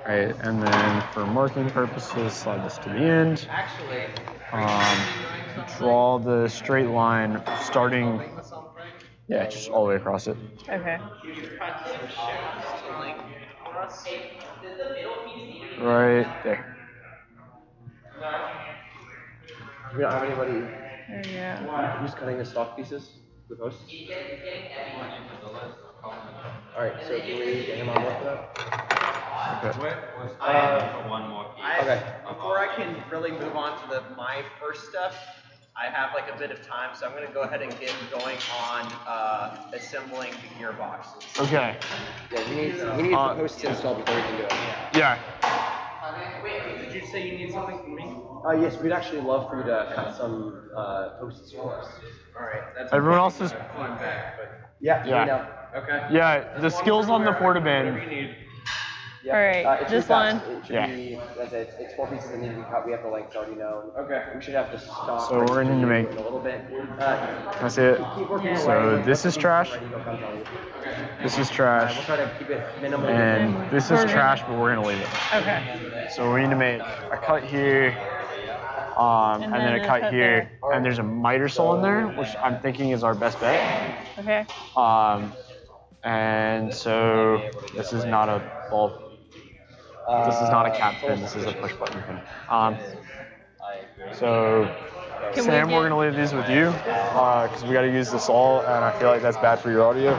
Speaker 5: All right, and then for marking purposes, slide this to the end.
Speaker 12: Actually,
Speaker 5: Draw the straight line starting. Yeah, just all the way across it.
Speaker 9: Okay.
Speaker 12: you can cut some shafts to like cross.
Speaker 5: Right there.
Speaker 3: We don't have anybody
Speaker 9: Yeah.
Speaker 3: who's cutting the stock pieces, the posts. All right, so can we get him on board for that?
Speaker 5: Okay.
Speaker 12: One more piece.
Speaker 3: Okay.
Speaker 1: Before I can really move on to my first step, I have like a bit of time, so I'm going to go ahead and get going on assembling the gearboxes.
Speaker 5: Okay.
Speaker 3: Yeah, we need the posts installed before we can do it.
Speaker 5: Yeah.
Speaker 1: Wait, did you say you need something from me?
Speaker 3: Yes, we'd actually love for you to cut some posts for us.
Speaker 1: All right. That's
Speaker 5: Everyone else is.
Speaker 1: flying back, but
Speaker 3: Yeah.
Speaker 5: Yeah.
Speaker 3: We know.
Speaker 1: okay.
Speaker 5: Yeah. The skills on the portaband.
Speaker 3: Yep.
Speaker 9: All right,
Speaker 3: It's
Speaker 9: this
Speaker 3: really fast.
Speaker 9: one.
Speaker 3: It should
Speaker 5: Yeah.
Speaker 3: be, it's 4 pieces that need to be cut. We have the lengths already known.
Speaker 1: Okay.
Speaker 3: We should have the stock.
Speaker 5: So we're going to make.
Speaker 3: in a little bit.
Speaker 5: Can I see it?
Speaker 3: Keep working
Speaker 9: Yeah.
Speaker 3: away.
Speaker 5: So this is trash.
Speaker 3: Ready, he'll come tell you.
Speaker 5: This is
Speaker 3: We'll
Speaker 5: trash.
Speaker 3: try to keep it minimal.
Speaker 5: And this is trash, but we're going to leave it.
Speaker 9: Okay.
Speaker 5: So we need to make a cut here, and then a cut here, and there's a miter sole in there, which I'm thinking is our best bet.
Speaker 9: Okay.
Speaker 5: And so this is not a ball. This is not a cap pin. This is a push button pin. So Sam, we're gonna leave these with you because we got to use this all, and I feel like that's bad for your audio.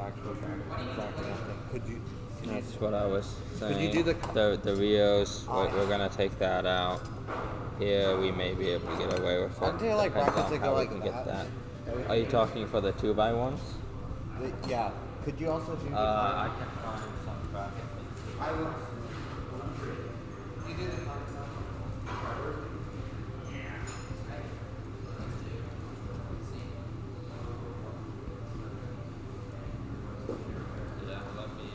Speaker 16: actual track. Exactly. Could you?
Speaker 17: That's what I was saying.
Speaker 16: Could you do
Speaker 17: the Rios? We're gonna take that out. Here we may be able to get away with it.
Speaker 16: Aren't there, like,
Speaker 17: Depends
Speaker 16: brackets
Speaker 17: on
Speaker 16: that
Speaker 17: how
Speaker 16: go
Speaker 17: we
Speaker 16: like
Speaker 17: can
Speaker 16: that?
Speaker 17: get that. Are you talking for the 2x1s?
Speaker 16: Yeah. Could you also do?
Speaker 17: I can find some brackets.
Speaker 16: I would. You do the
Speaker 17: Yeah, let me.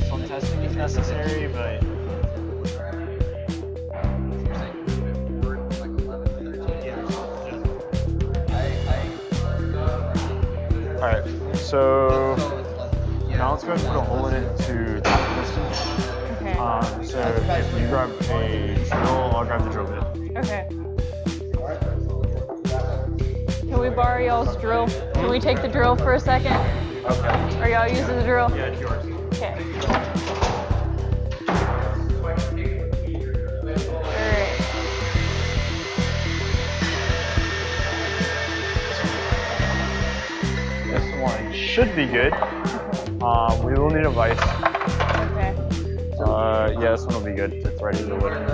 Speaker 5: Some testing if necessary, but alright, so now let's go ahead and put a hole in it to top the piston.
Speaker 9: Okay.
Speaker 5: So if you grab a drill, I'll grab the drill bit.
Speaker 9: Okay. Can we borrow y'all's drill? Can we take the drill for a second?
Speaker 5: Okay.
Speaker 9: Are y'all using the drill?
Speaker 5: Yeah, it's yours.
Speaker 9: Okay.
Speaker 5: This one should be good. We will need a vise.
Speaker 9: Okay.
Speaker 5: Yeah, this one will be good to thread into the litter.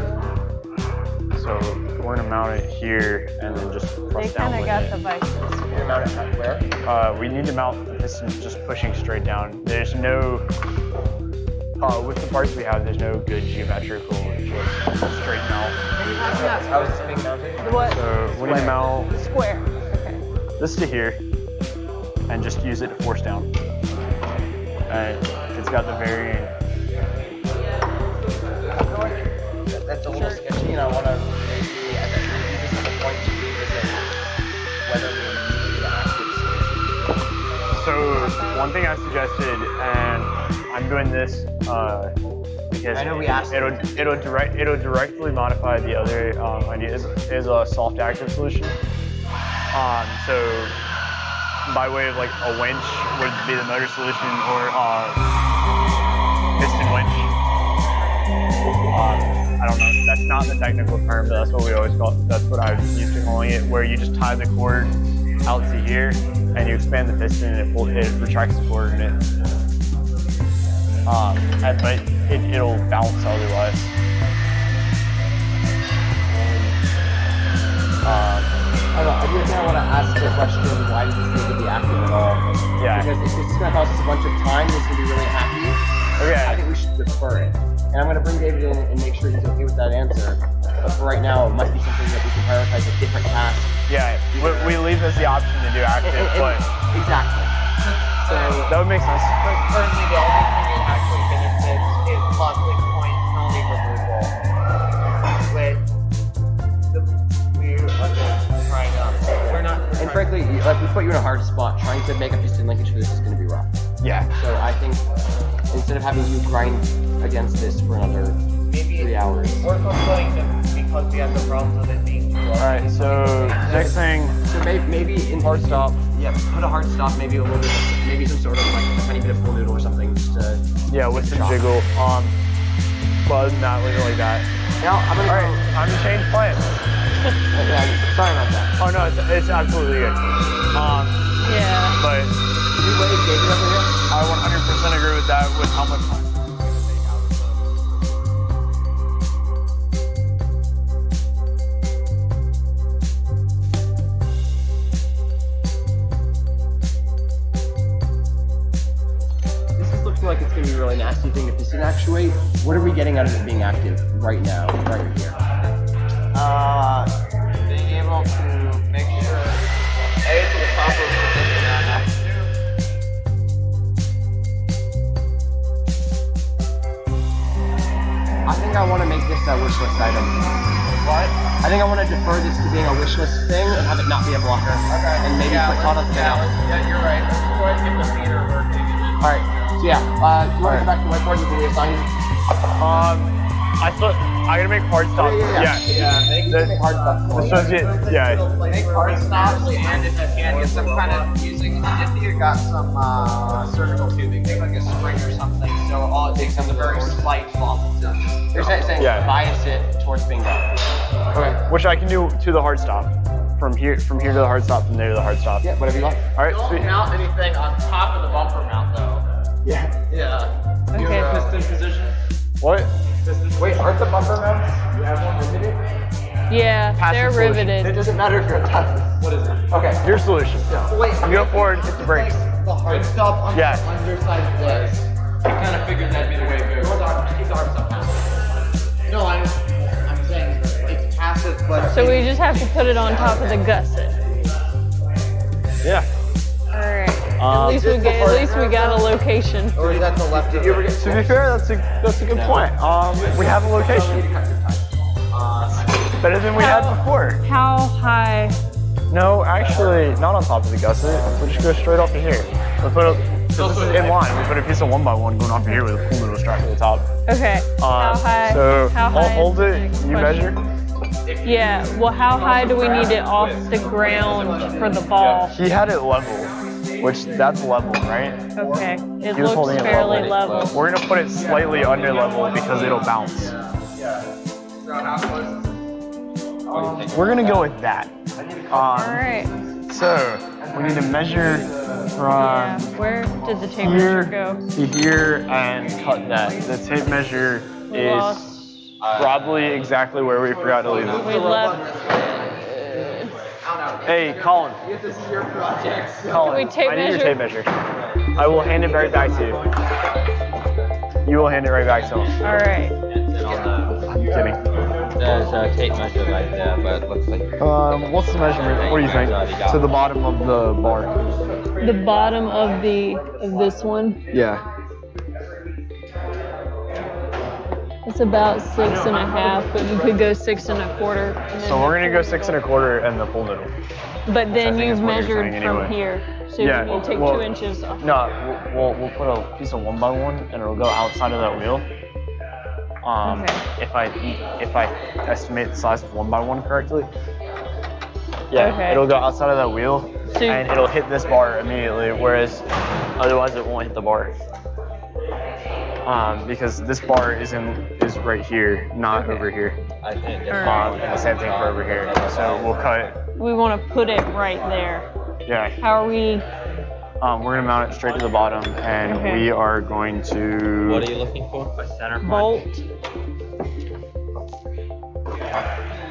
Speaker 5: So we're gonna mount it here and then just
Speaker 9: They
Speaker 5: press down
Speaker 9: kind of
Speaker 5: with
Speaker 9: got
Speaker 5: it.
Speaker 9: the vices.
Speaker 16: Mount it at where?
Speaker 5: We need to mount the piston just pushing straight down. There's no, with the parts we have, there's no good geometrical just straight mount.
Speaker 16: How is this being mounted?
Speaker 9: What?
Speaker 5: So we need to mount
Speaker 9: Square. Okay.
Speaker 5: this to here and just use it to force down. It's got the varying.
Speaker 16: That's a little sketchy, and I want to basically, at the end of the point, to revisit whether we need active.
Speaker 5: So one thing I suggested, and I'm doing this because
Speaker 16: I know we asked
Speaker 5: it'll directly modify the other idea is a soft active solution. So by way of like a winch would be the motor solution or piston winch. I don't know. That's not the technical term, but that's what we always call it. That's what I used to calling it, where you just tie the cord out to here and you expand the piston and it retracts the cord and but it'll bounce otherwise.
Speaker 16: I don't know, I do kind of want to ask the question, why does this need to be active at all?
Speaker 5: Yeah.
Speaker 16: Because if this is going to cost us a bunch of time, he's going to be really happy.
Speaker 5: Okay.
Speaker 16: I think we should defer it. And I'm going to bring David in and make sure he's okay with that answer. But for right now, it might be something that we can prioritize a different task.
Speaker 5: Yeah, we leave as the option to do active, but
Speaker 16: exactly. So
Speaker 5: that would make sense.
Speaker 3: But currently, the only thing it actually benefits is plug link point penalty removal. With we are just trying up. We're not.
Speaker 16: And frankly, like we put you in a hard spot. Trying to make a piston linkage for this is going to be rough.
Speaker 5: Yeah.
Speaker 16: So I think instead of having you grind against this for another
Speaker 3: maybe
Speaker 16: 3 hours.
Speaker 3: work on putting them because we have the problems with it being too low.
Speaker 5: Alright, so next thing.
Speaker 16: So maybe in hard stop. Yeah, put a hard stop, maybe a little bit, maybe some sort of like a tiny bit of pool noodle or something, just to.
Speaker 5: Yeah, with some jiggle. But other than that, leave it like that.
Speaker 16: Yeah, I'm gonna.
Speaker 5: Alright, time to change plans.
Speaker 16: Yeah, sorry about that.
Speaker 5: Oh no, it's absolutely good.
Speaker 9: Yeah.
Speaker 5: But
Speaker 16: you wave David over here?
Speaker 5: I 100% agree with that. With how much time.
Speaker 16: Like it's gonna be a really nasty thing if this didn't actuate. What are we getting out of it being active right now, right here?
Speaker 3: Being able to make sure A to the proper position that I have to do.
Speaker 16: I think I want to make this a wish list item.
Speaker 3: What?
Speaker 16: I think I want to defer this to being a wish list thing and have it not be a blocker. Okay. And maybe put Todd on the out.
Speaker 3: Yeah, you're right. Let's go ahead and get the meter working.
Speaker 16: Alright. So yeah, you want to go back to the whiteboard and reassign?
Speaker 5: I gotta make hard stops.
Speaker 3: Yeah.
Speaker 16: Make hard stops.
Speaker 5: Yeah.
Speaker 3: Make hard stops, and if you can get some kind of using, if you got some surgical tubing, make like a spring or something, so all it takes is a very slight bump.
Speaker 16: You're saying bias it towards being done.
Speaker 5: Okay. Which I can do to the hard stop. From here to the hard stop, from there to the hard stop.
Speaker 16: Yeah, whatever you like.
Speaker 5: Alright,
Speaker 3: Don't
Speaker 5: sweet.
Speaker 3: mount anything on top of the bumper mount though.
Speaker 16: Yeah.
Speaker 3: Yeah.
Speaker 9: Okay.
Speaker 3: Piston position.
Speaker 5: What?
Speaker 16: Wait, aren't the bumper mounts? You have one riveted?
Speaker 9: Yeah, they're riveted.
Speaker 16: It doesn't matter if you're a tough.
Speaker 3: What is it?
Speaker 16: Okay.
Speaker 5: Your solution.
Speaker 3: Wait.
Speaker 5: You go forward, hit the brakes.
Speaker 3: The hard stop on
Speaker 5: Yeah.
Speaker 3: the underside of this. I kind of figured that'd be the way to go. Just keep the hard stop passive. No, I'm saying it's passive, but.
Speaker 9: So we just have to put it on top of the gusset.
Speaker 5: Yeah.
Speaker 9: Alright. At least we got a location.
Speaker 3: Or is that the left? Did you ever get?
Speaker 5: To be fair, that's a good point. We have a location. Better than we had before.
Speaker 9: How high?
Speaker 5: No, actually, not on top of the gusset. We'll just go straight off of here. We put a, this is in line. We put a piece of 1x1 going off of here with a pool noodle strapped to the top.
Speaker 9: Okay. How high?
Speaker 5: So
Speaker 9: how
Speaker 5: I'll
Speaker 9: high
Speaker 5: hold it. You measure.
Speaker 9: Yeah. Well, how high do we need it off the ground for the ball?
Speaker 5: He had it level, which that's level, right?
Speaker 9: Okay. It
Speaker 5: He was holding
Speaker 9: looks
Speaker 5: it
Speaker 9: fairly level.
Speaker 5: We're gonna put it slightly under level because it'll bounce.
Speaker 3: So how close is it?
Speaker 5: We're gonna go with that.
Speaker 9: Alright.
Speaker 5: So we need to measure from
Speaker 9: Where did the tape
Speaker 5: here
Speaker 9: measure go?
Speaker 5: to here and cut that. The tape measure is probably exactly where we forgot to leave it.
Speaker 9: We left.
Speaker 5: Hey, Colin.
Speaker 3: This is your project.
Speaker 5: Colin,
Speaker 9: Can we tape
Speaker 5: I need your
Speaker 9: measure?
Speaker 5: tape measure. I will hand it right back to you. You will hand it right back to him.
Speaker 9: Alright.
Speaker 5: I'm kidding.
Speaker 4: There's a tape measure right there, but it looks like.
Speaker 5: What's the measurement? What do you think? To the bottom of the bar.
Speaker 9: The bottom of this one.
Speaker 5: Yeah.
Speaker 9: It's about 6.5, but you could go 6 1/4.
Speaker 5: So we're gonna go 6 1/4 and the full noodle.
Speaker 9: But then
Speaker 5: think
Speaker 9: you've
Speaker 5: is what you're
Speaker 9: measured
Speaker 5: saying
Speaker 9: from
Speaker 5: anyway.
Speaker 9: here. So
Speaker 5: Yeah,
Speaker 9: you take
Speaker 5: well,
Speaker 9: 2 inches off.
Speaker 5: No, we'll put a piece of 1x1 and it'll go outside of that wheel. If I estimate the size of 1x1 correctly. Yeah,
Speaker 9: Okay.
Speaker 5: it'll go outside of that wheel
Speaker 9: So
Speaker 5: and it'll hit this bar immediately, whereas otherwise it won't hit the bar. Because this bar is right here, not over here.
Speaker 4: I think.
Speaker 5: And the same thing for over here. So we'll cut.
Speaker 9: we want to put it right there.
Speaker 5: Yeah.
Speaker 9: How are we?
Speaker 5: We're gonna mount it straight to the bottom, and
Speaker 9: Okay.
Speaker 5: we are going to.
Speaker 4: What are you looking for? A center point.
Speaker 9: Bolt.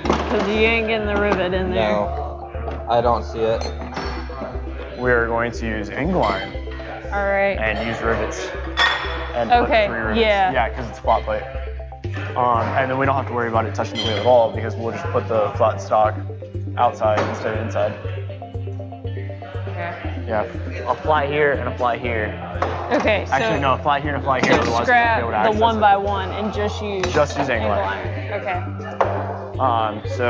Speaker 9: Because you ain't getting the rivet in there.
Speaker 4: No, I don't see it.
Speaker 5: We are going to use Ingline
Speaker 9: Alright.
Speaker 5: and use rivets. And
Speaker 9: Okay,
Speaker 5: put 3 rivets.
Speaker 9: yeah.
Speaker 5: Yeah, because it's flat plate. And then we don't have to worry about it touching the wheel at all because we'll just put the flat stock outside instead of inside.
Speaker 9: Okay.
Speaker 5: Yeah, a fly here and a fly here.
Speaker 9: Okay, so
Speaker 5: Actually, no, a fly here and a fly here.
Speaker 9: so
Speaker 5: Otherwise,
Speaker 9: scrap
Speaker 5: we won't be able to
Speaker 9: the
Speaker 5: access
Speaker 9: 1x1 and just use
Speaker 5: Ingline.
Speaker 9: Okay.
Speaker 5: So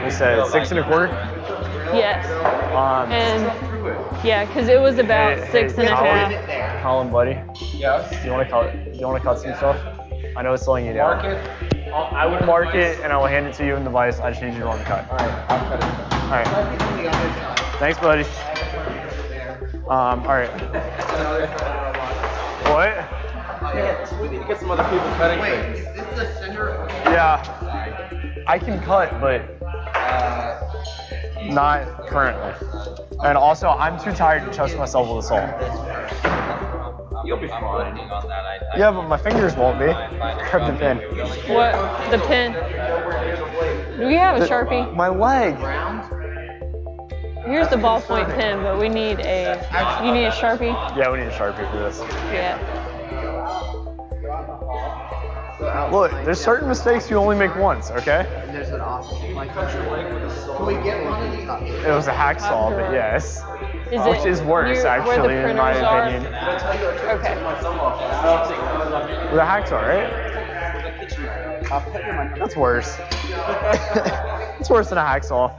Speaker 5: we said 6 1/4.
Speaker 9: Yes. And
Speaker 18: it.
Speaker 9: Yeah, because it was about
Speaker 5: Hey,
Speaker 9: 6.5.
Speaker 5: Colin, buddy.
Speaker 18: Yes.
Speaker 5: Do you want to cut? Do you want to cut some stuff? I know it's slowing you down.
Speaker 18: Mark it.
Speaker 5: I will mark it and I will hand it to you in the device. I just need you to run the cut.
Speaker 18: All right, I'll cut it.
Speaker 5: All right. Thanks, buddy. All right. What?
Speaker 18: Yeah, we need to get some other people cutting things.
Speaker 16: Is this the center?
Speaker 5: Yeah. I can cut, but not currently. And also, I'm too tired to trust myself with a saw.
Speaker 18: You'll be fine.
Speaker 4: On that.
Speaker 5: Yeah, but my fingers won't be. Grab the pen.
Speaker 9: What? The pen? Do we have a Sharpie?
Speaker 5: My leg.
Speaker 9: Here's the ballpoint pen, but we need a. You need a Sharpie?
Speaker 5: Yeah, we need a Sharpie for this.
Speaker 9: Yeah.
Speaker 5: Look, there's certain mistakes you only make once, okay?
Speaker 16: And there's an option. Like, can we get one of these?
Speaker 5: It was a hacksaw, but yes. Which is worse,
Speaker 9: where
Speaker 5: actually,
Speaker 9: the
Speaker 5: in my
Speaker 9: printers are?
Speaker 5: opinion.
Speaker 9: Okay.
Speaker 5: With a hacksaw, right? That's worse. It's worse than a hacksaw.
Speaker 18: I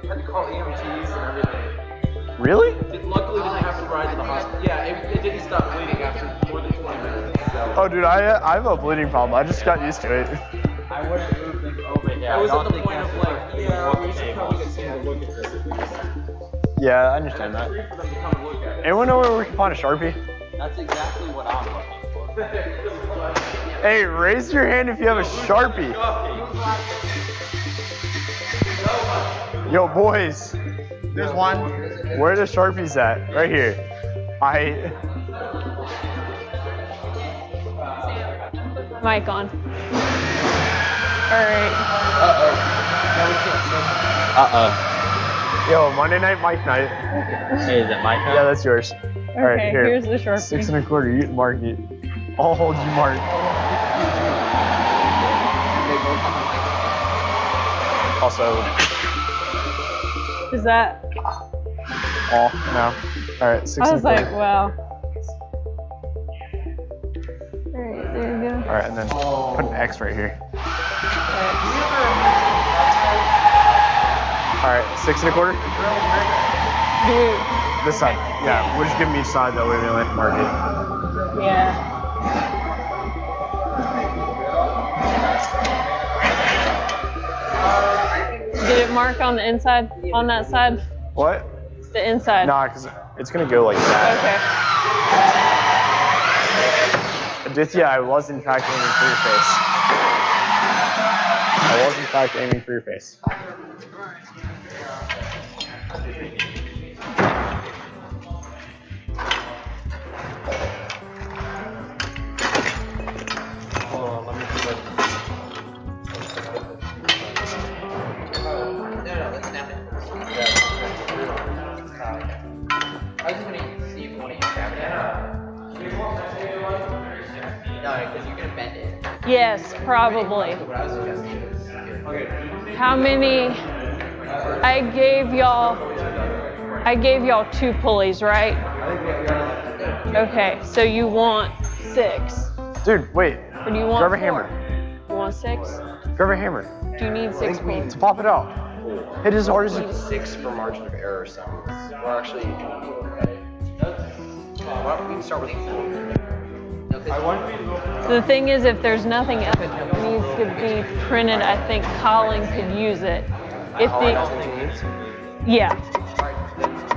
Speaker 18: had to call EMTs and everything.
Speaker 5: Really?
Speaker 18: It luckily didn't have to ride to the hospital. Yeah, it didn't stop bleeding after more than 20 minutes. So.
Speaker 5: Oh, dude, I have a bleeding problem. I just got used to it.
Speaker 4: I wouldn't move things over here.
Speaker 18: I was
Speaker 4: don't
Speaker 18: at the
Speaker 4: think
Speaker 18: point of
Speaker 4: that's
Speaker 18: like, yeah, we should probably get someone to look at this.
Speaker 5: Yeah, I understand that. Anyone know where we can find a Sharpie?
Speaker 4: That's exactly what I'm looking for.
Speaker 5: Hey, raise your hand if you have a Sharpie. Yo, boys.
Speaker 16: There's one.
Speaker 5: Where are the Sharpies at? Right here.
Speaker 9: Mic on. Alright.
Speaker 5: Yo, Monday night, Mike night.
Speaker 4: Hey, is it my cut?
Speaker 5: Yeah, that's yours. All right,
Speaker 9: Okay,
Speaker 5: here.
Speaker 9: here's the Sharpie.
Speaker 5: 6 1/4. You mark it. I'll hold you, Mark. Also,
Speaker 9: Is that?
Speaker 5: all no. All right, 6
Speaker 9: I was
Speaker 5: 1/4.
Speaker 9: like, wow. Alright, there you go.
Speaker 5: All right, and then put an X right here. All right, 6 1/4. This side. Yeah, we'll just give them each side. That way we only have to mark it.
Speaker 9: Yeah. Did it mark on the inside? On that side?
Speaker 5: What?
Speaker 9: The inside.
Speaker 5: Nah, because it's gonna go like that.
Speaker 9: Okay.
Speaker 5: Aditya, I was in fact aiming for your face. I was in fact aiming for your face.
Speaker 8: Hold on, let me see what.
Speaker 13: No, let's snap it. I was just gonna see if one of you grab it. No, because you're gonna bend it.
Speaker 9: Yes, probably.
Speaker 13: What I was suggesting is here.
Speaker 9: How many? I gave y'all 2 pulleys, right? Okay, so you want 6.
Speaker 5: Dude, wait.
Speaker 9: Or do you want
Speaker 5: Grab a
Speaker 9: 4?
Speaker 5: hammer.
Speaker 9: You want 6?
Speaker 5: Grab a hammer.
Speaker 9: Do you need 6 pulleys?
Speaker 5: To pop it out. Hit as hard as you.
Speaker 16: 6 for margin of error sounds. Well, actually, well, we can start with 4.
Speaker 9: So the thing is, if there's nothing else that needs to be printed, I think Colin could use it. If the yeah.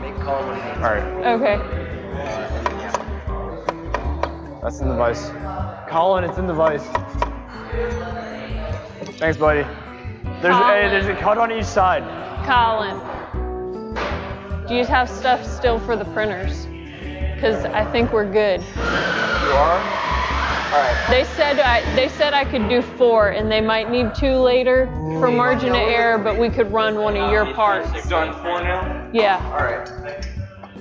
Speaker 16: Make Colin one of these.
Speaker 5: All right.
Speaker 9: Okay.
Speaker 5: That's in the vise. Colin, it's in the vise. Thanks, buddy. There's a cut on each side.
Speaker 9: Colin, do you have stuff still for the printers? Because I think we're good.
Speaker 18: You are? Alright.
Speaker 9: They said I could do 4, and they might need 2 later for margin of error, but we could run one of your parts.
Speaker 18: You've done 4 now?
Speaker 9: Yeah.
Speaker 18: Alright.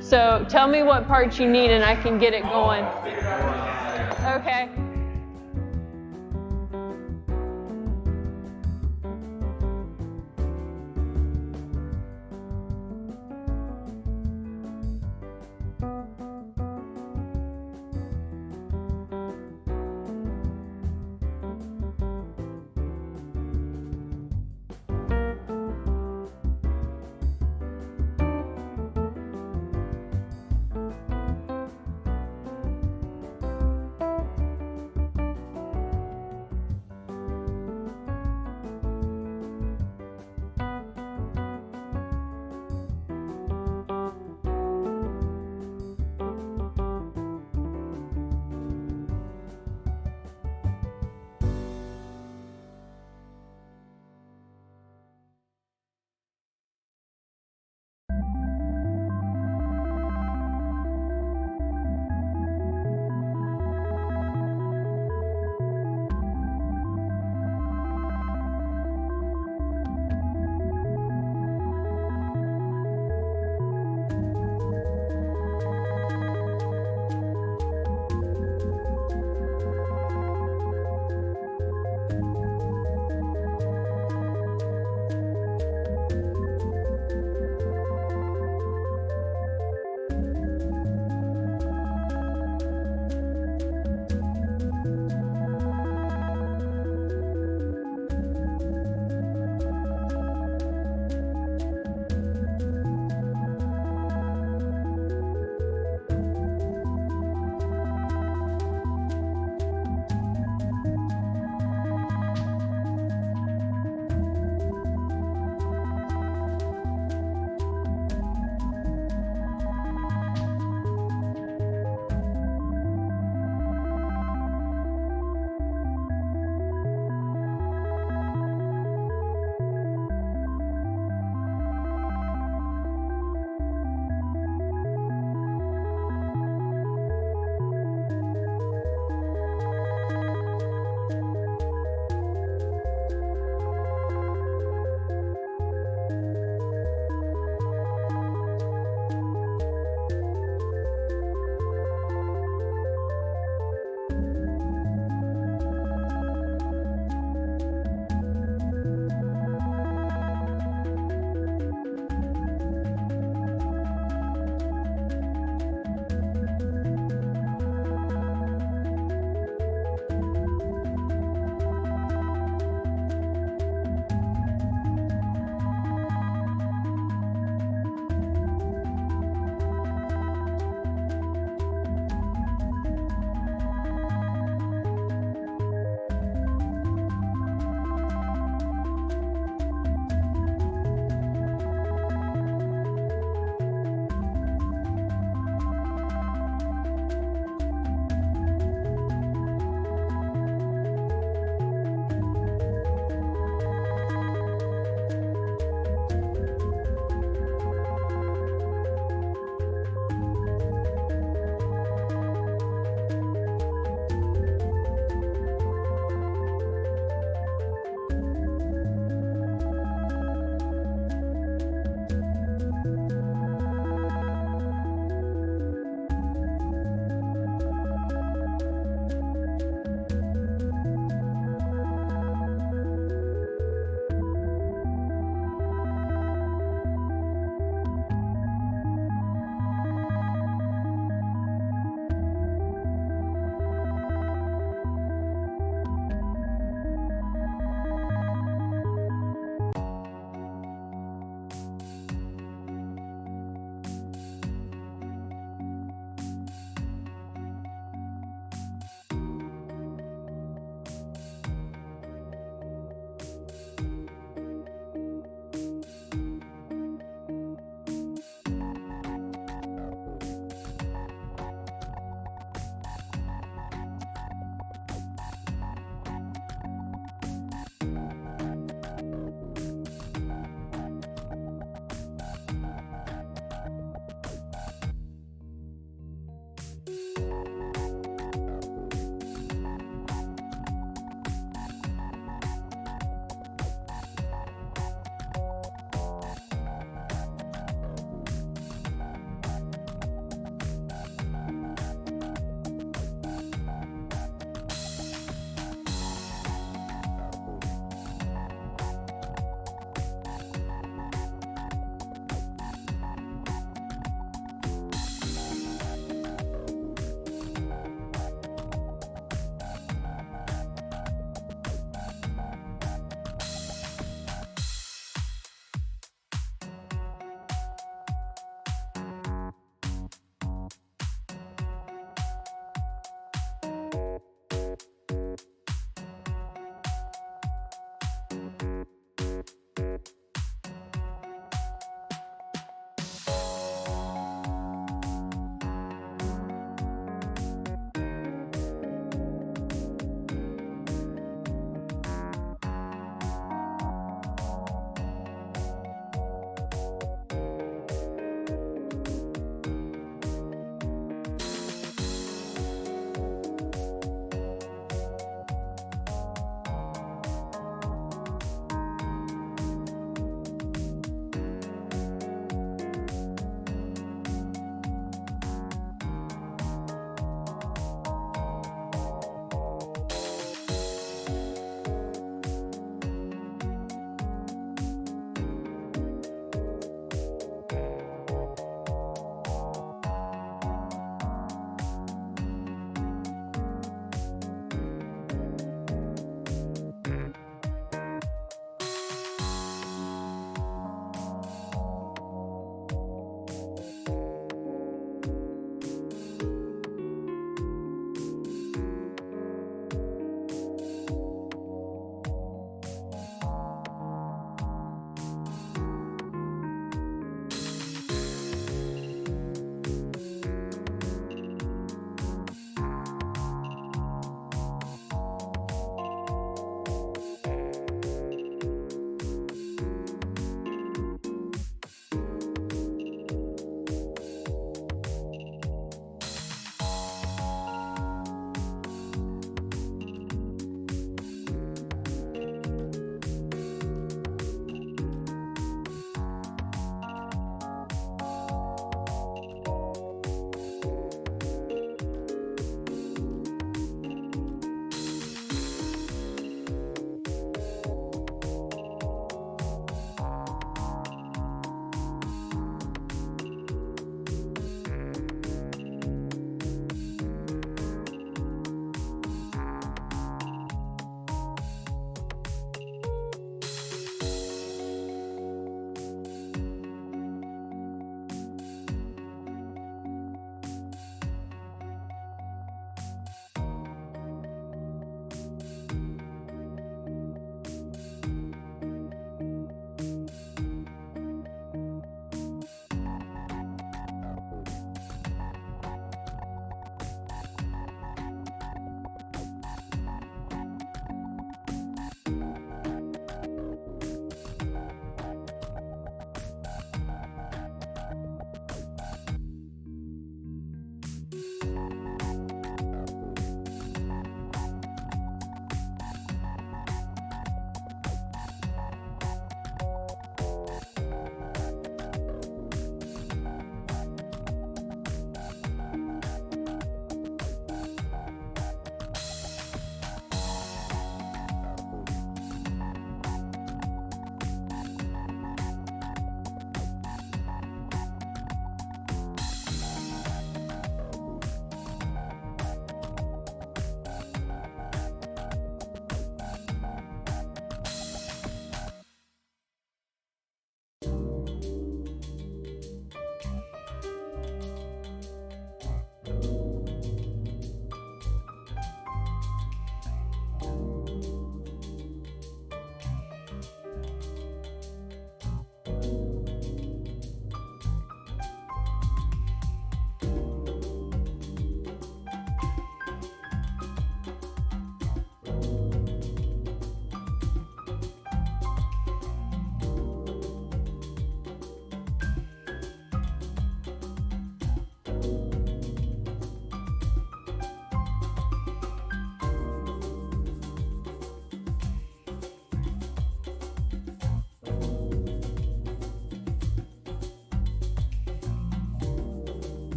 Speaker 9: So tell me what parts you need, and I can get it going. Okay.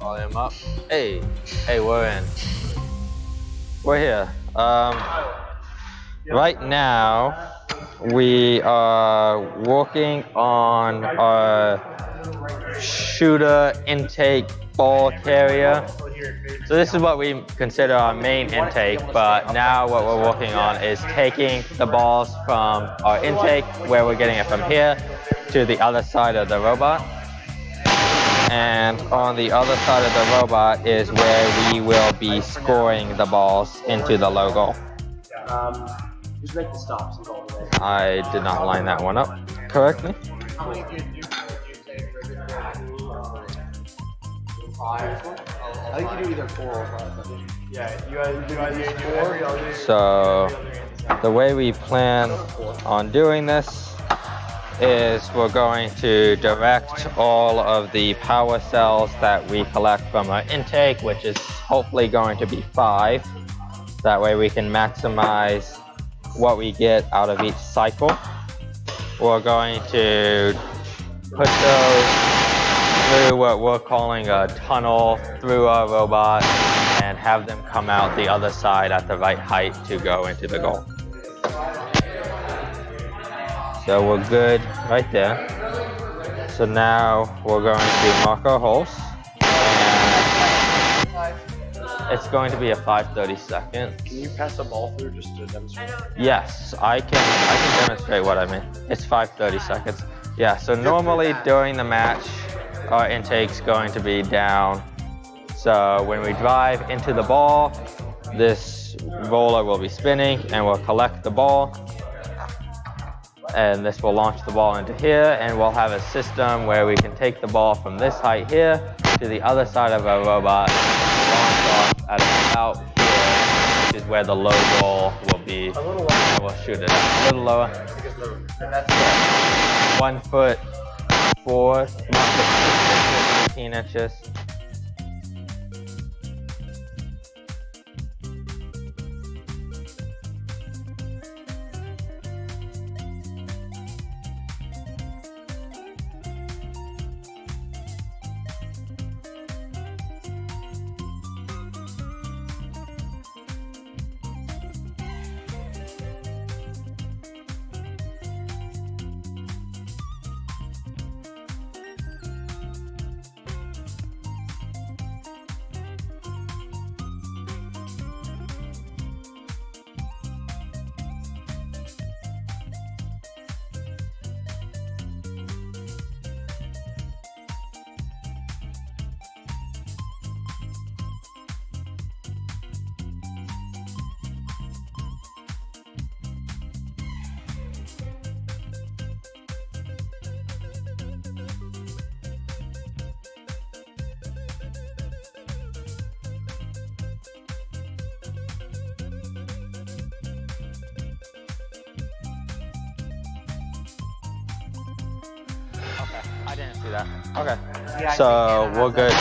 Speaker 17: Volume up. Hey, we're in. We're here. Right now, we are working on our shooter intake ball carrier. So this is what we consider our main intake, but now what we're working on is taking the balls from our intake, where we're getting it from here, to the other side of the robot. And on the other side of the robot is where we will be scoring the balls into the logo.
Speaker 7: Just make the stops and go all the way.
Speaker 17: I did not line that one up correctly.
Speaker 7: How many do you take? Five? I think you do either 4 or 5. Yeah, you either use 4.
Speaker 17: So the way we plan on doing this is we're going to direct all of the power cells that we collect from our intake, which is hopefully going to be 5. That way we can maximize what we get out of each cycle. We're going to put those through what we're calling a tunnel through our robot and have them come out the other side at the right height to go into the goal. So we're good right there. So now we're going to mark our holes. And it's going to be a 5:30 seconds.
Speaker 7: Can you pass the ball through just to demonstrate?
Speaker 17: Yes, I can demonstrate what I mean. It's 5:30 seconds. Yeah, so normally during the match, our intake's going to be down. So when we drive into the ball, this roller will be spinning and we'll collect the ball. And this will launch the ball into here, and we'll have a system where we can take the ball from this height here to the other side of our robot, launch off at about here, which is where the low goal will be, and we'll shoot it a little lower. 1 foot 4, 18 inches. I didn't see that. Okay.
Speaker 7: Yeah,
Speaker 17: So we're good.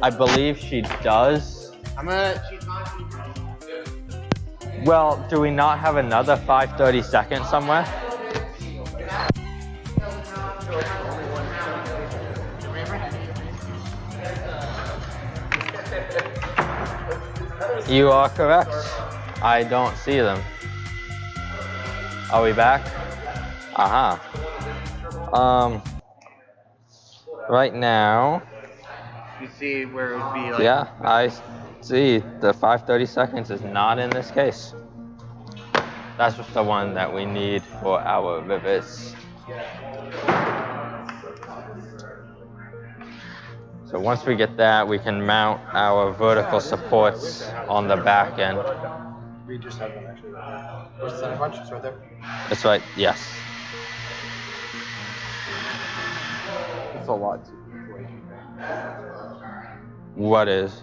Speaker 17: I believe she does. Well, do we not have another 5:30 seconds somewhere? You are correct. I don't see them. Are we back? Aha. Right now.
Speaker 7: You see where it would be like.
Speaker 17: Yeah, I see. The 5:30 seconds is not in this case. That's just the one that we need for our rivets. So once we get that, we can mount our vertical supports on the back end.
Speaker 7: We just have one actually. Where's the center punch? It's right there.
Speaker 17: That's right, yes.
Speaker 6: It's a lot.
Speaker 17: What is?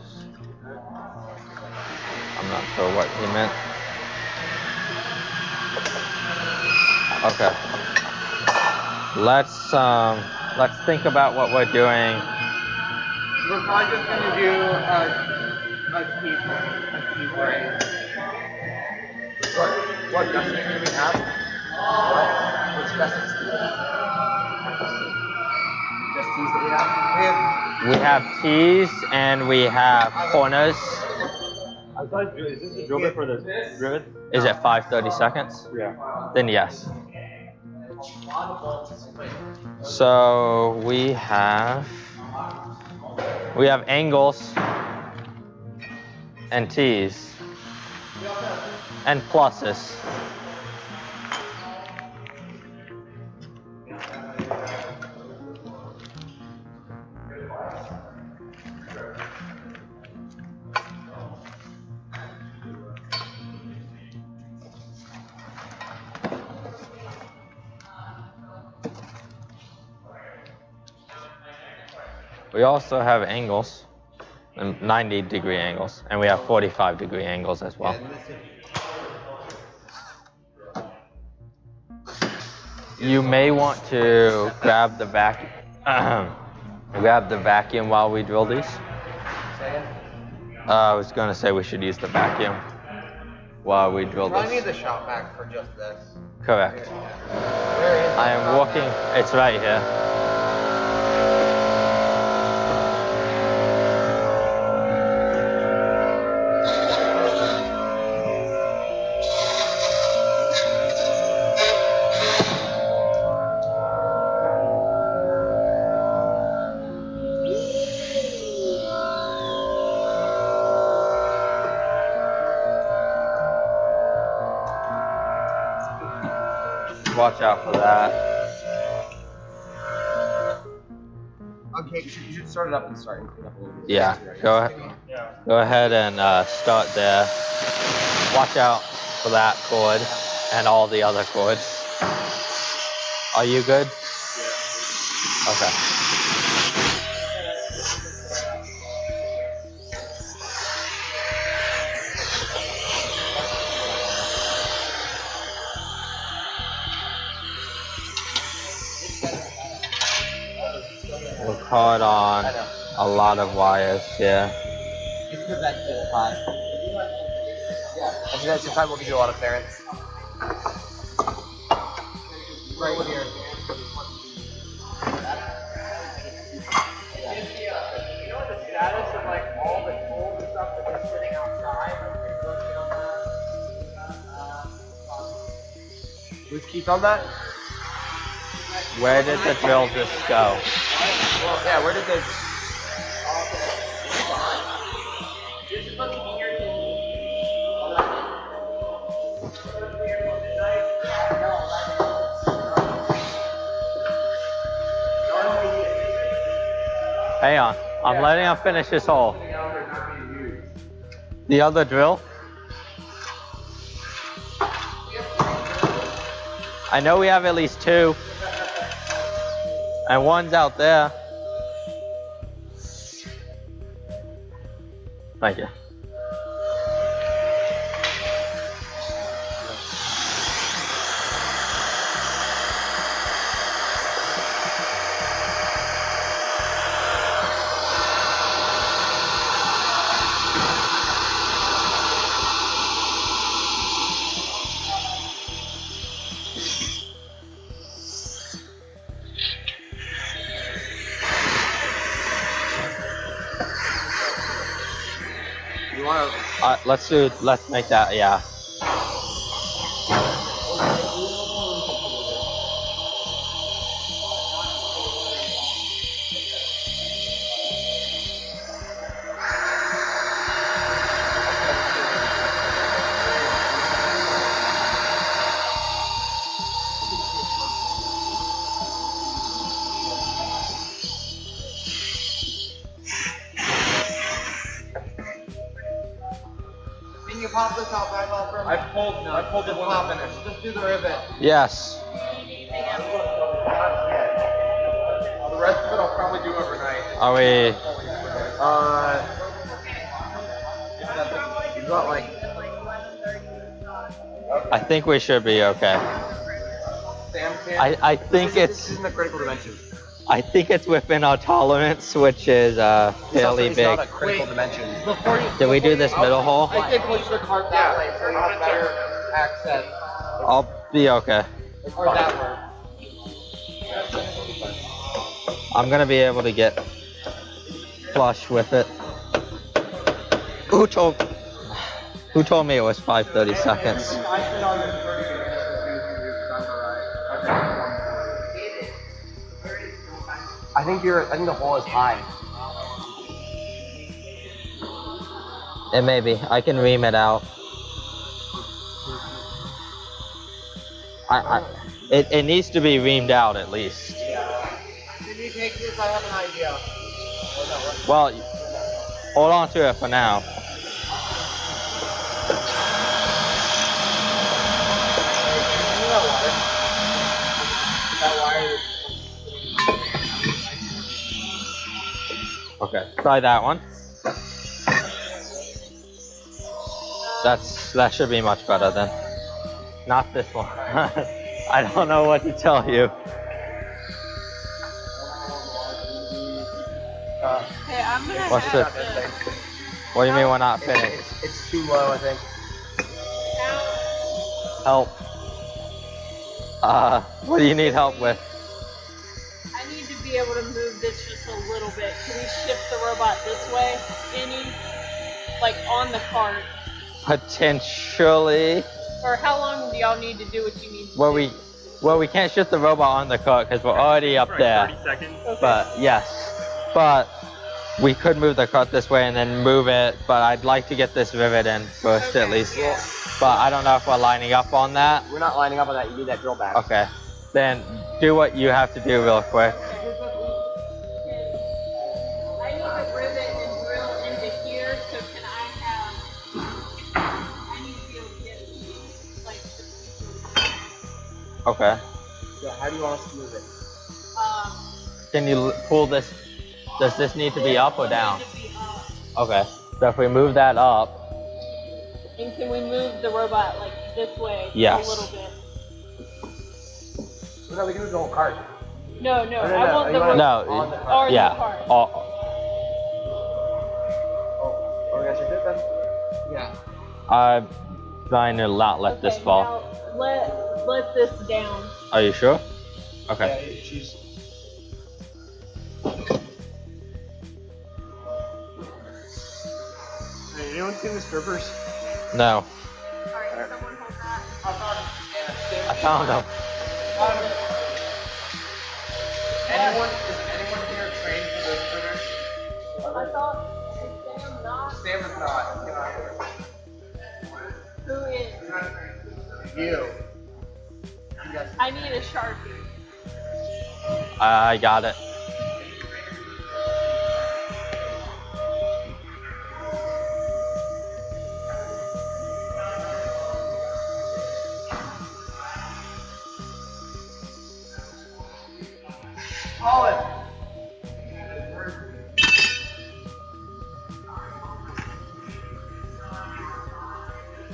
Speaker 17: I'm not sure what he meant. Okay. Let's think about what we're doing.
Speaker 7: We're probably just gonna do a key phrase. What guessing do we have? What's guessing? Just keys that we have? We
Speaker 17: have T's and we have corners.
Speaker 11: I thought, is this the drill bit for the rivet?
Speaker 17: Is it 5 30-seconds?
Speaker 11: Yeah.
Speaker 17: Then yes. So we have angles and T's and pluses. We also have angles, 90-degree angles, and we have 45-degree angles as well. You may want to grab the vacuum while we drill these. I was going to say we should use the vacuum while we drill this.
Speaker 16: I need the shop vac for just this.
Speaker 17: Correct. I am walking. It's right here. Watch out for that.
Speaker 16: Okay, you should start it up and start and clean up a little bit.
Speaker 17: Yeah, go ahead and start there. Watch out for that cord and all the other cords. Are you good? Yeah. Okay. We're caught on a lot of wires here.
Speaker 16: It's because that's just hot. Yeah. I think that's just time will give you a lot of clearance. Right here.
Speaker 3: You know what the status of like all the tools and stuff that are sitting outside?
Speaker 16: Let's keep on that.
Speaker 17: Where did the drill just go?
Speaker 16: Well, yeah, where did this?
Speaker 17: Hang on. I'm letting him finish this hole. The other drill? I know we have at least 2. And one's out there. Thank you.
Speaker 16: You want
Speaker 17: to? Let's make that. Yeah.
Speaker 16: Can you pop this out back off from? I pulled the one out finish. Just do the rivet.
Speaker 17: Yes.
Speaker 16: The rest of it I'll probably do overnight.
Speaker 17: Are we?
Speaker 16: You got like.
Speaker 17: I think we should be okay. I think
Speaker 16: this isn't a critical dimension.
Speaker 17: I think it's within our tolerance, which is fairly
Speaker 16: it's
Speaker 17: big.
Speaker 16: not a critical dimension.
Speaker 17: Did we do this middle hole?
Speaker 16: I think push the cart that way so you have better access.
Speaker 17: I'll be okay.
Speaker 16: Or that way.
Speaker 17: I'm gonna be able to get flush with it. Who told me it was 5:30 seconds?
Speaker 6: I said on the 30 minutes as soon as you remember right. I think the hole is high.
Speaker 17: It may be. I can ream it out. It needs to be reamed out at least.
Speaker 6: Can you take this? I have an idea.
Speaker 17: Well, hold on to it for now. Okay, try that one. That should be much better then. Not this one. I don't know what to tell you.
Speaker 9: Hey, I'm gonna
Speaker 17: What's
Speaker 9: have
Speaker 17: this?
Speaker 9: to.
Speaker 17: What do you mean we're not fitting?
Speaker 6: It's too low, I think.
Speaker 17: Help. What do you need help with?
Speaker 9: I need to be able to move this just a little bit. Can we shift the robot this way? Like on the cart?
Speaker 17: Potentially.
Speaker 9: Or how long do y'all need to do what you need to do?
Speaker 17: Well, we can't shift the robot on the cart because we're already up there.
Speaker 14: 30 seconds.
Speaker 9: Okay.
Speaker 17: But yes, but we could move the cart this way and then move it. But I'd like to get this rivet in first at least.
Speaker 9: Yeah.
Speaker 17: But I don't know if we're lining up on that.
Speaker 6: We're not lining up on that. You need that drill back.
Speaker 17: Okay, then do what you have to do real quick.
Speaker 9: I need to rivet and drill into here, so can I need to be able to get, like,
Speaker 17: Okay.
Speaker 6: So how do you want us to move it?
Speaker 17: Can you pull this? Does this need to be up or down? Okay. So if we move that up.
Speaker 9: and can we move the robot, like, this way
Speaker 17: Yes.
Speaker 9: a little bit?
Speaker 6: No, we can move the whole cart.
Speaker 9: No,
Speaker 6: I want the
Speaker 17: No.
Speaker 6: on the cart.
Speaker 9: Or
Speaker 17: Yeah.
Speaker 9: the cart.
Speaker 6: Oh, we got your tip then? Yeah.
Speaker 17: I'm trying to not let this fall.
Speaker 9: Now let this down.
Speaker 17: Are you sure? Okay.
Speaker 6: She's. Hey, anyone seen the strippers?
Speaker 17: No.
Speaker 9: Alright, someone hold that.
Speaker 17: I found them.
Speaker 3: Is anyone here trained for those strippers?
Speaker 9: I thought Sam not.
Speaker 3: Sam is not.
Speaker 9: Who is?
Speaker 3: You.
Speaker 9: I need a Sharpie.
Speaker 17: I got it.
Speaker 3: Colin.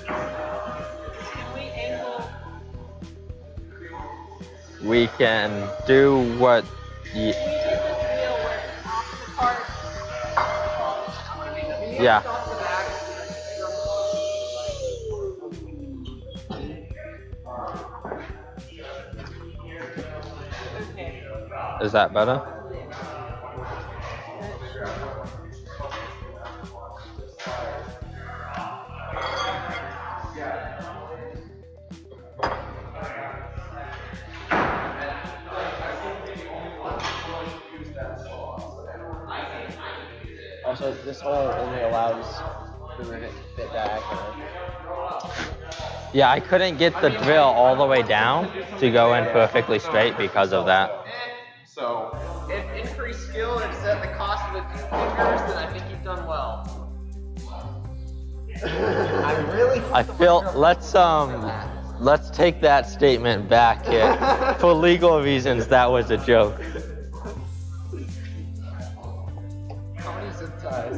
Speaker 9: Can we angle?
Speaker 17: We can do what
Speaker 9: Can we get this wheel where it's off the cart?
Speaker 17: yeah.
Speaker 9: Okay.
Speaker 17: Is that better?
Speaker 6: Also, this hole only allows the rivet to fit diagonally.
Speaker 17: Yeah, I couldn't get the drill all the way down to go in perfectly straight because of that.
Speaker 3: So, if increased skill and set the cost of a few fingers, then I think you've done well.
Speaker 17: I feel let's take that statement back here. For legal reasons, that was a joke.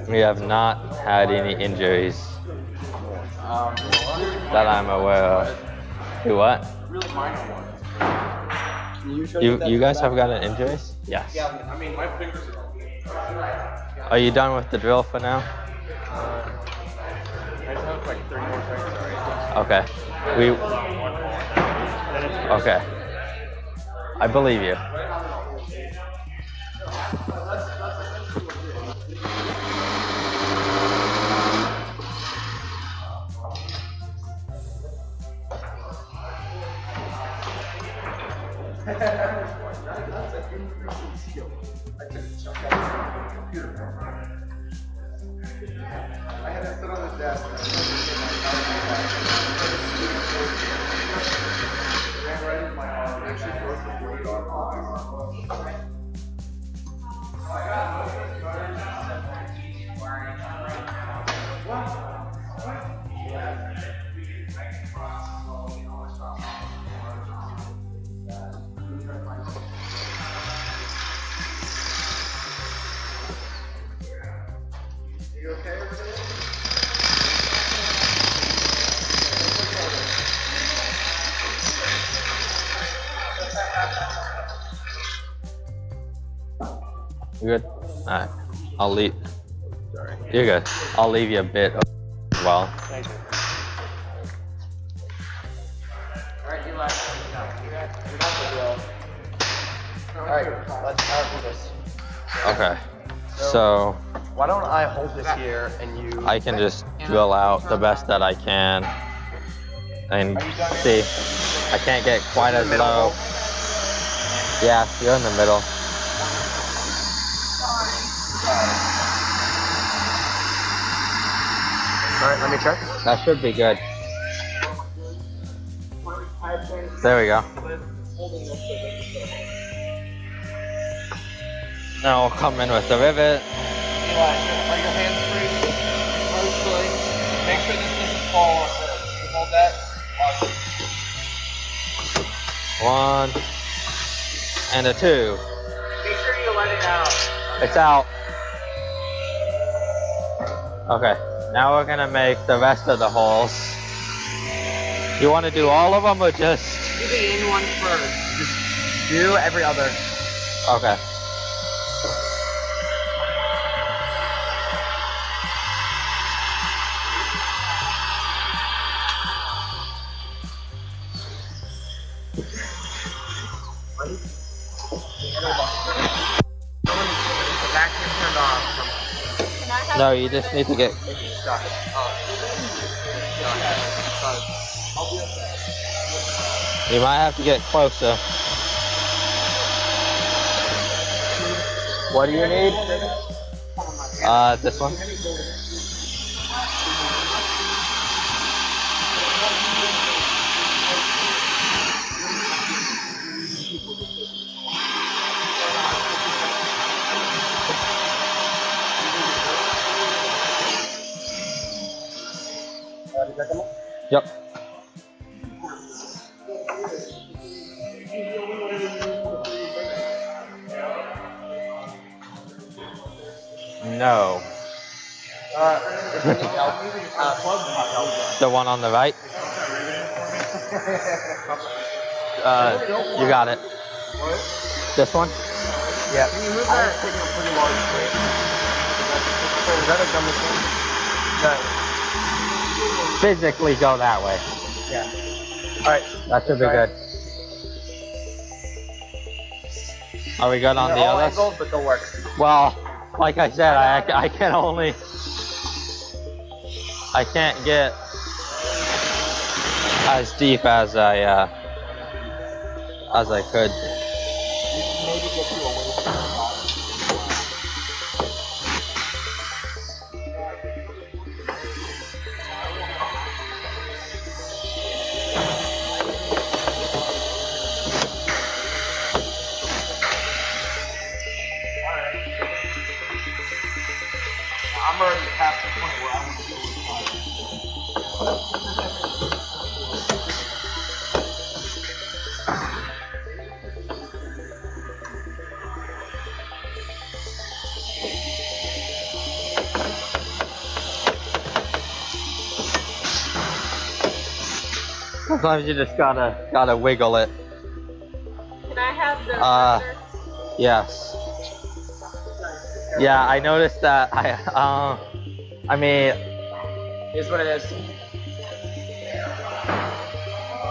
Speaker 17: We have not had any injuries that I'm aware of. Do what?
Speaker 3: Really minor ones.
Speaker 17: You guys have gotten injuries? Yes.
Speaker 3: Yeah, I mean, my fingers are.
Speaker 17: Are you done with the drill for now?
Speaker 11: I just have like 30 more seconds already.
Speaker 17: Okay. Okay. I believe you.
Speaker 18: That's an increasing seal. I took a chunk out of the computer. I had to sit on the desk and I ran right into my arm and actually broke the blade off my arm. You okay over there?
Speaker 17: You good? Alright. I'll leave. Sorry. You're good. I'll leave you a bit as well.
Speaker 7: Thank you.
Speaker 3: Alright, Eli. We got the drill. Alright, let's do this.
Speaker 17: Okay. So
Speaker 3: Why don't I hold this here and you...
Speaker 17: I can just drill out the best that I can. And see, I can't get quite as low. Yeah, you're in the middle.
Speaker 3: Alright, let me check.
Speaker 17: That should be good. There we go. Now we'll come in with the rivet.
Speaker 3: Eli, are your hands free? Mostly. Make sure this doesn't fall on her. You hold that.
Speaker 17: One and a two.
Speaker 3: Make sure you let it out.
Speaker 17: It's out. Okay, now we're gonna make the rest of the holes. You want to do all of them or just?
Speaker 3: Do the in one first. Just do every other.
Speaker 17: Okay.
Speaker 3: Vacuum turned off.
Speaker 17: No, you just need to get. You might have to get closer.
Speaker 3: What do you need?
Speaker 17: This one. Yep. No. The one on the right? You got it. This one?
Speaker 3: Yeah. Can you move that? Taking a pretty large plate. Is that a dumb thing? No.
Speaker 17: Physically go that way.
Speaker 3: Yeah. Alright.
Speaker 17: That should be good. Are we good on
Speaker 3: They're
Speaker 17: the
Speaker 3: all
Speaker 17: others?
Speaker 3: angled, but they'll work.
Speaker 17: Well, like I said, I can only... I can't get as deep as I could.
Speaker 3: Maybe get you away from the top. I'm already past the point where I want to go with
Speaker 17: Sometimes you just gotta wiggle it.
Speaker 9: Can I have the
Speaker 17: Yes. Yeah, I noticed that. I mean,
Speaker 3: here's what it is.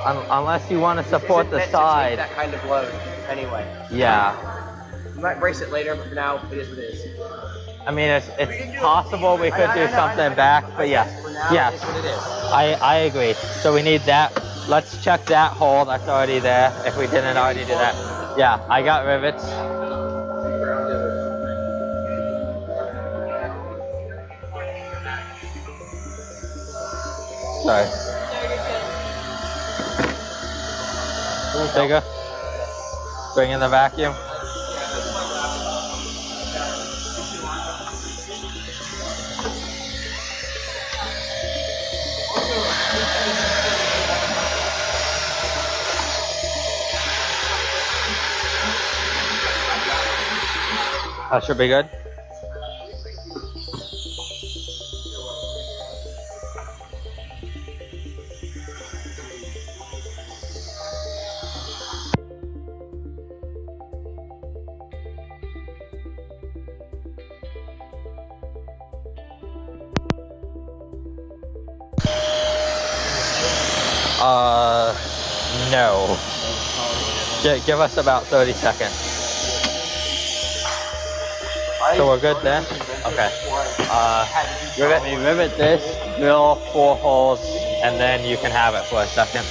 Speaker 17: Unless you want to support the
Speaker 3: It's meant to
Speaker 17: side.
Speaker 3: take that kind of load, anyway.
Speaker 17: Yeah.
Speaker 3: You might brace it later, but for now, it is what it is.
Speaker 17: I mean, it's possible we could do something back, but yes. Yes.
Speaker 16: That's what it is.
Speaker 17: I agree. So we need that. Let's check that hole that's already there, if we didn't already do that. Yeah, I got rivets. Sorry. Bigger. Bring in the vacuum. That should be good. No. Give us about 30 seconds. So we're good there? Okay. Rivet this, drill 4 holes, and then you can have it for a second.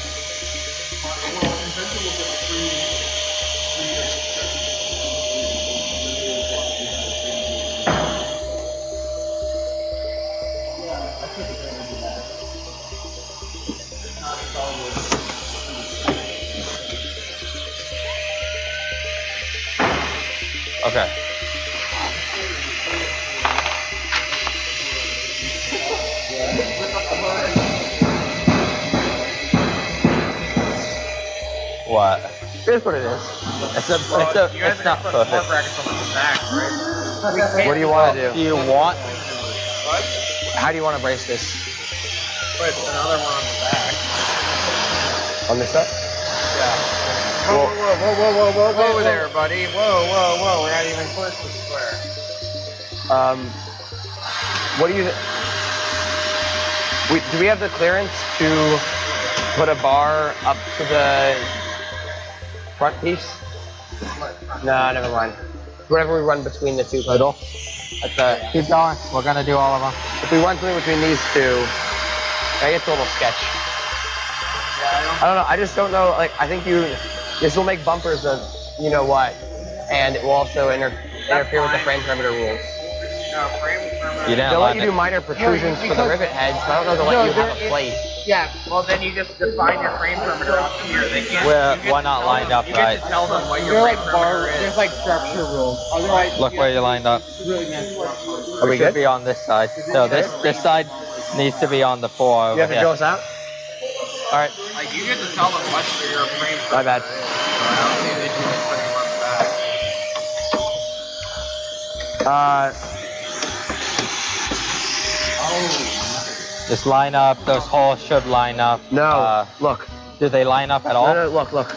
Speaker 17: Okay. What?
Speaker 16: Here's what it is.
Speaker 17: It's not perfect.
Speaker 16: What do you want to do?
Speaker 17: Do you want?
Speaker 16: How do you want to brace this?
Speaker 3: Put another one on the back.
Speaker 16: On this side?
Speaker 3: Yeah. Whoa there, buddy. Whoa. We're not even close to square.
Speaker 16: What do you... do we have the clearance to put a bar up to the front piece? No, never mind. Whatever we run between the two. Middle?
Speaker 17: Keep going. We're going to do all of them.
Speaker 16: If we run something between these two, I get a little sketch. I don't know. I just don't know. Like, I think this will make bumpers of you know what, and it will also interfere with the frame perimeter rules.
Speaker 3: No, frame perimeter.
Speaker 16: They'll let you do minor protrusions for the rivet heads, but I don't know if they'll let you have a plate.
Speaker 3: Yeah, well then you just define your frame perimeter up here. They can't.
Speaker 17: We're not lined up right.
Speaker 3: You get to tell them what your frame perimeter is.
Speaker 1: There's like structure rules. Otherwise,
Speaker 17: Look where you're lined up.
Speaker 16: Are we
Speaker 17: should
Speaker 16: good?
Speaker 17: be on this side. No, this side needs to be on the 4 over
Speaker 16: You have to
Speaker 17: here.
Speaker 16: drill us out? All right.
Speaker 3: Like you get to tell them what your frame perimeter.
Speaker 16: My bad.
Speaker 3: I don't see that you just put it on the back.
Speaker 17: Just line up. Those holes should line up.
Speaker 16: No. Look.
Speaker 17: Do they line up at all?
Speaker 16: No, look.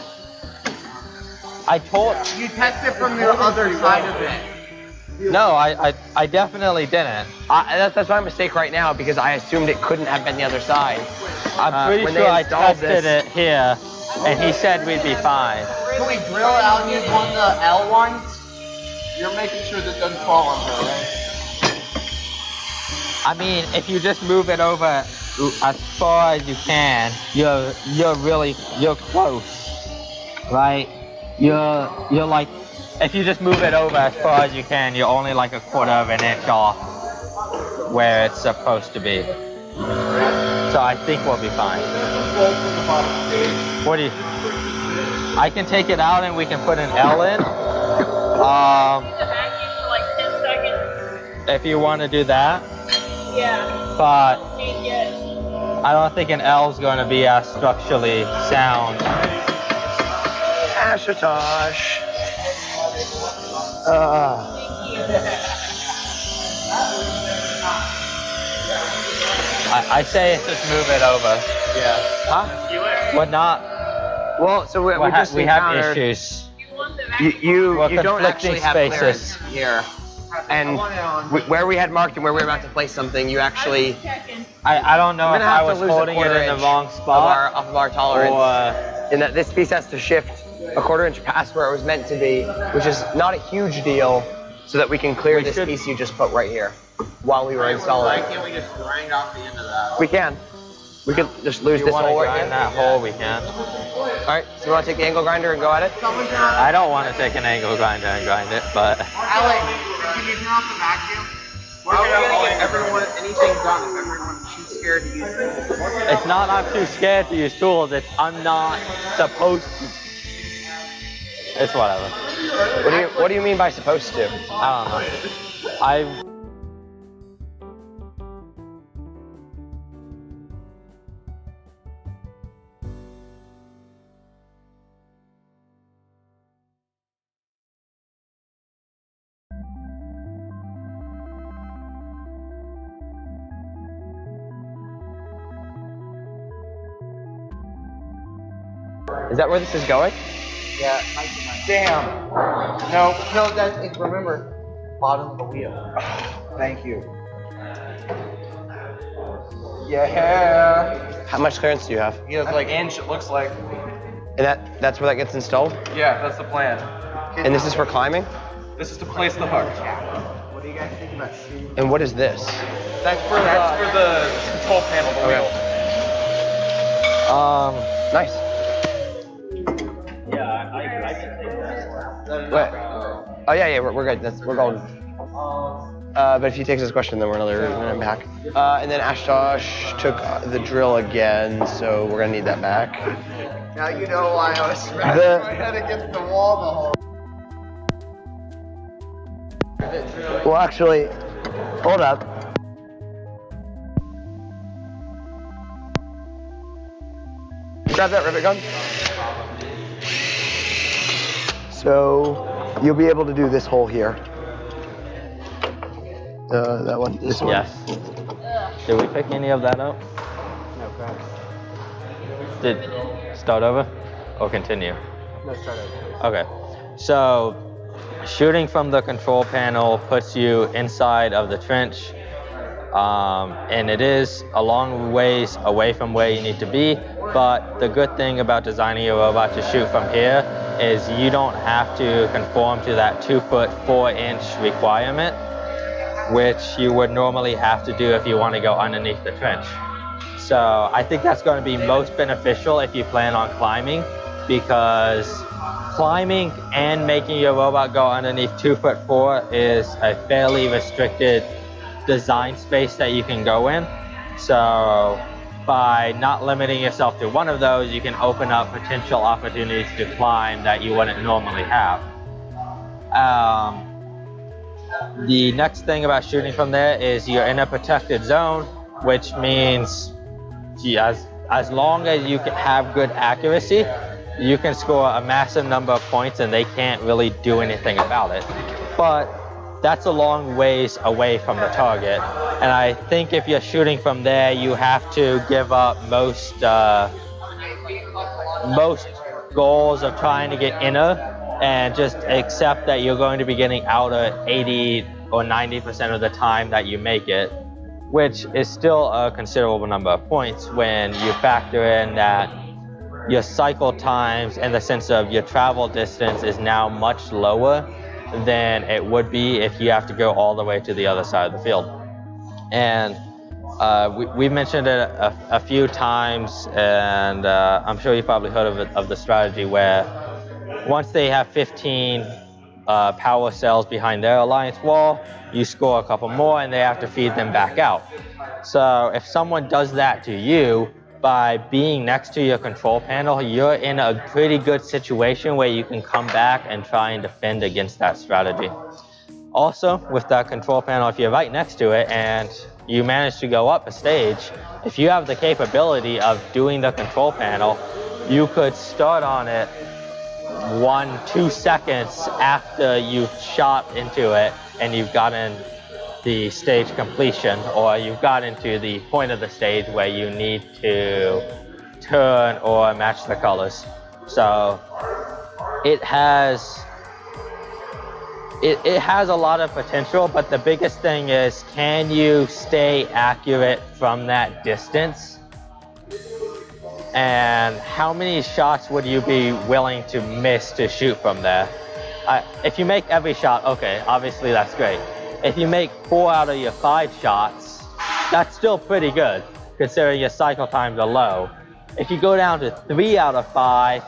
Speaker 17: I told.
Speaker 3: You test it from the other side of it.
Speaker 17: No, I definitely didn't.
Speaker 16: That's my mistake right now because I assumed it couldn't have been the other side.
Speaker 17: I'm pretty sure I tested it here, and he said we'd be fine.
Speaker 3: Can we drill out use one of the L ones? You're making sure that doesn't fall on her, right?
Speaker 17: I mean, if you just move it over as far as you can, you're close, right? You're like, if you just move it over as far as you can, you're only like 1/4 of an inch off where it's supposed to be. So I think we'll be fine. What do you? I can take it out and we can put an L in. If you want to do that.
Speaker 9: Yeah.
Speaker 17: But I don't think an L is going to be as structurally sound.
Speaker 16: Ashutosh.
Speaker 17: I say just move it over.
Speaker 16: Yeah.
Speaker 17: Huh? We're not.
Speaker 16: Well, so we just
Speaker 17: we have issues.
Speaker 16: You
Speaker 17: We're
Speaker 16: don't actually have
Speaker 17: spaces.
Speaker 16: clearance here. And where we had marked and where we were about to place something, you actually...
Speaker 17: I don't know if I was holding it in the wrong spot.
Speaker 16: Off of our tolerance. In that this piece has to shift 1/4 inch past where it was meant to be, which is not a huge deal,
Speaker 2: so that we can clear
Speaker 17: We
Speaker 2: this
Speaker 17: should-
Speaker 2: piece you just put right here while we were installing
Speaker 17: Why
Speaker 2: it.
Speaker 17: can't we just grind off the end of that?
Speaker 2: We can. We could just lose
Speaker 17: If you
Speaker 2: this
Speaker 17: want to
Speaker 2: hole right
Speaker 17: grind
Speaker 2: here.
Speaker 17: that hole, we can.
Speaker 2: All right, so you want to take the angle grinder and go at it?
Speaker 17: I don't want to take an angle grinder and grind it, but
Speaker 3: Alex, can you turn off the vacuum? We're gonna get everyone anything done if everyone's too scared to use tools.
Speaker 17: it's not I'm too scared to use tools, it's I'm not supposed to. It's whatever.
Speaker 2: What do you mean by supposed to?
Speaker 17: I don't know. I
Speaker 2: Is that where this is going?
Speaker 3: Yeah. Damn. No, that's remember, bottom of the wheel. Thank you. Yeah.
Speaker 2: How much clearance do you have?
Speaker 3: He has like inch. It looks like.
Speaker 2: And that's where that gets installed?
Speaker 3: Yeah, that's the plan.
Speaker 2: And this is for climbing?
Speaker 3: This is to place the hook. What do you guys think about shooting?
Speaker 2: And what is this?
Speaker 3: That's for the control panel, the wheel.
Speaker 2: Nice.
Speaker 4: Yeah, I can take that.
Speaker 2: Wait. Oh yeah, we're good. We're golden. But if he takes his question, then we're another back. And then Ashtosh took the drill again, so we're gonna need that back.
Speaker 3: Now you know why I was smashing my head against the wall the whole.
Speaker 2: Well, actually, hold up. Grab that rivet gun. So you'll be able to do this hole here. That one. This one.
Speaker 17: Yes. Did we pick any of that up?
Speaker 7: No, go ahead.
Speaker 17: Did start over or continue?
Speaker 7: No, start over.
Speaker 17: Okay. So shooting from the control panel puts you inside of the trench. And it is a long ways away from where you need to be, but the good thing about designing a robot to shoot from here is you don't have to conform to that 2 foot 4 inch requirement, which you would normally have to do if you want to go underneath the trench. So I think that's going to be most beneficial if you plan on climbing, because climbing and making your robot go underneath 2 foot 4 is a fairly restricted design space that you can go in. So by not limiting yourself to one of those, you can open up potential opportunities to climb that you wouldn't normally have. The next thing about shooting from there is you're in a protected zone, which means as long as you can have good accuracy, you can score a massive number of points and they can't really do anything about it. But that's a long ways away from the target. And I think if you're shooting from there, you have to give up most goals of trying to get inner and just accept that you're going to be getting outer 80 or 90% of the time that you make it, which is still a considerable number of points when you factor in that your cycle times and the sense of your travel distance is now much lower than it would be if you have to go all the way to the other side of the field. And we mentioned it a few times, and I'm sure you've probably heard of the strategy where once they have 15 power cells behind their alliance wall, you score a couple more and they have to feed them back out. So if someone does that to you, by being next to your control panel, you're in a pretty good situation where you can come back and try and defend against that strategy. Also, with that control panel, if you're right next to it and you manage to go up a stage, if you have the capability of doing the control panel, you could start on it 1-2 seconds after you've shot into it and you've gotten the stage completion, or you've gotten to the point of the stage where you need to turn or match the colors. So it has a lot of potential, but the biggest thing is, can you stay accurate from that distance? And how many shots would you be willing to miss to shoot from there? If you make every shot, okay, obviously that's great. If you make 4 out of your 5 shots, that's still pretty good, considering your cycle times are low. If you go down to 3 out of 5,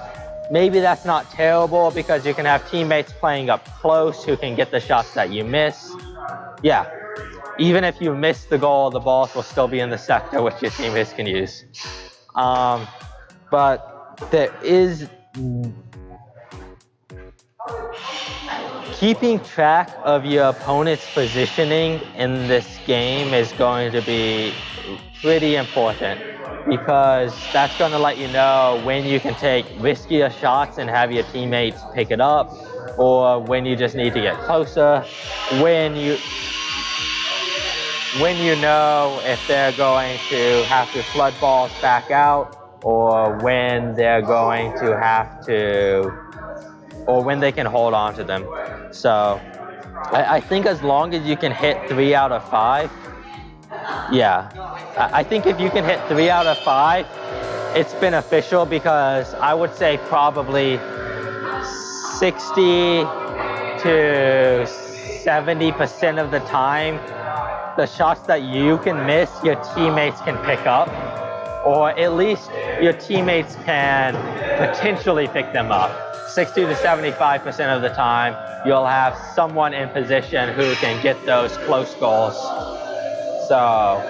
Speaker 17: maybe that's not terrible because you can have teammates playing up close who can get the shots that you miss. Yeah, even if you miss the goal, the balls will still be in the sector which your teammates can use. But there is... Keeping track of your opponent's positioning in this game is going to be pretty important because that's going to let you know when you can take riskier shots and have your teammates pick it up, or when you just need to get closer, when you know if they're going to have to flood balls back out, or when they're going to have to, or when they can hold on to them. So I think as long as you can hit 3 out of 5, yeah. I think if you can hit 3 out of 5, it's beneficial because I would say probably 60 to 70% of the time, the shots that you can miss, your teammates can pick up, or at least your teammates can potentially pick them up. 60 to 75% of the time, you'll have someone in position who can get those close goals. So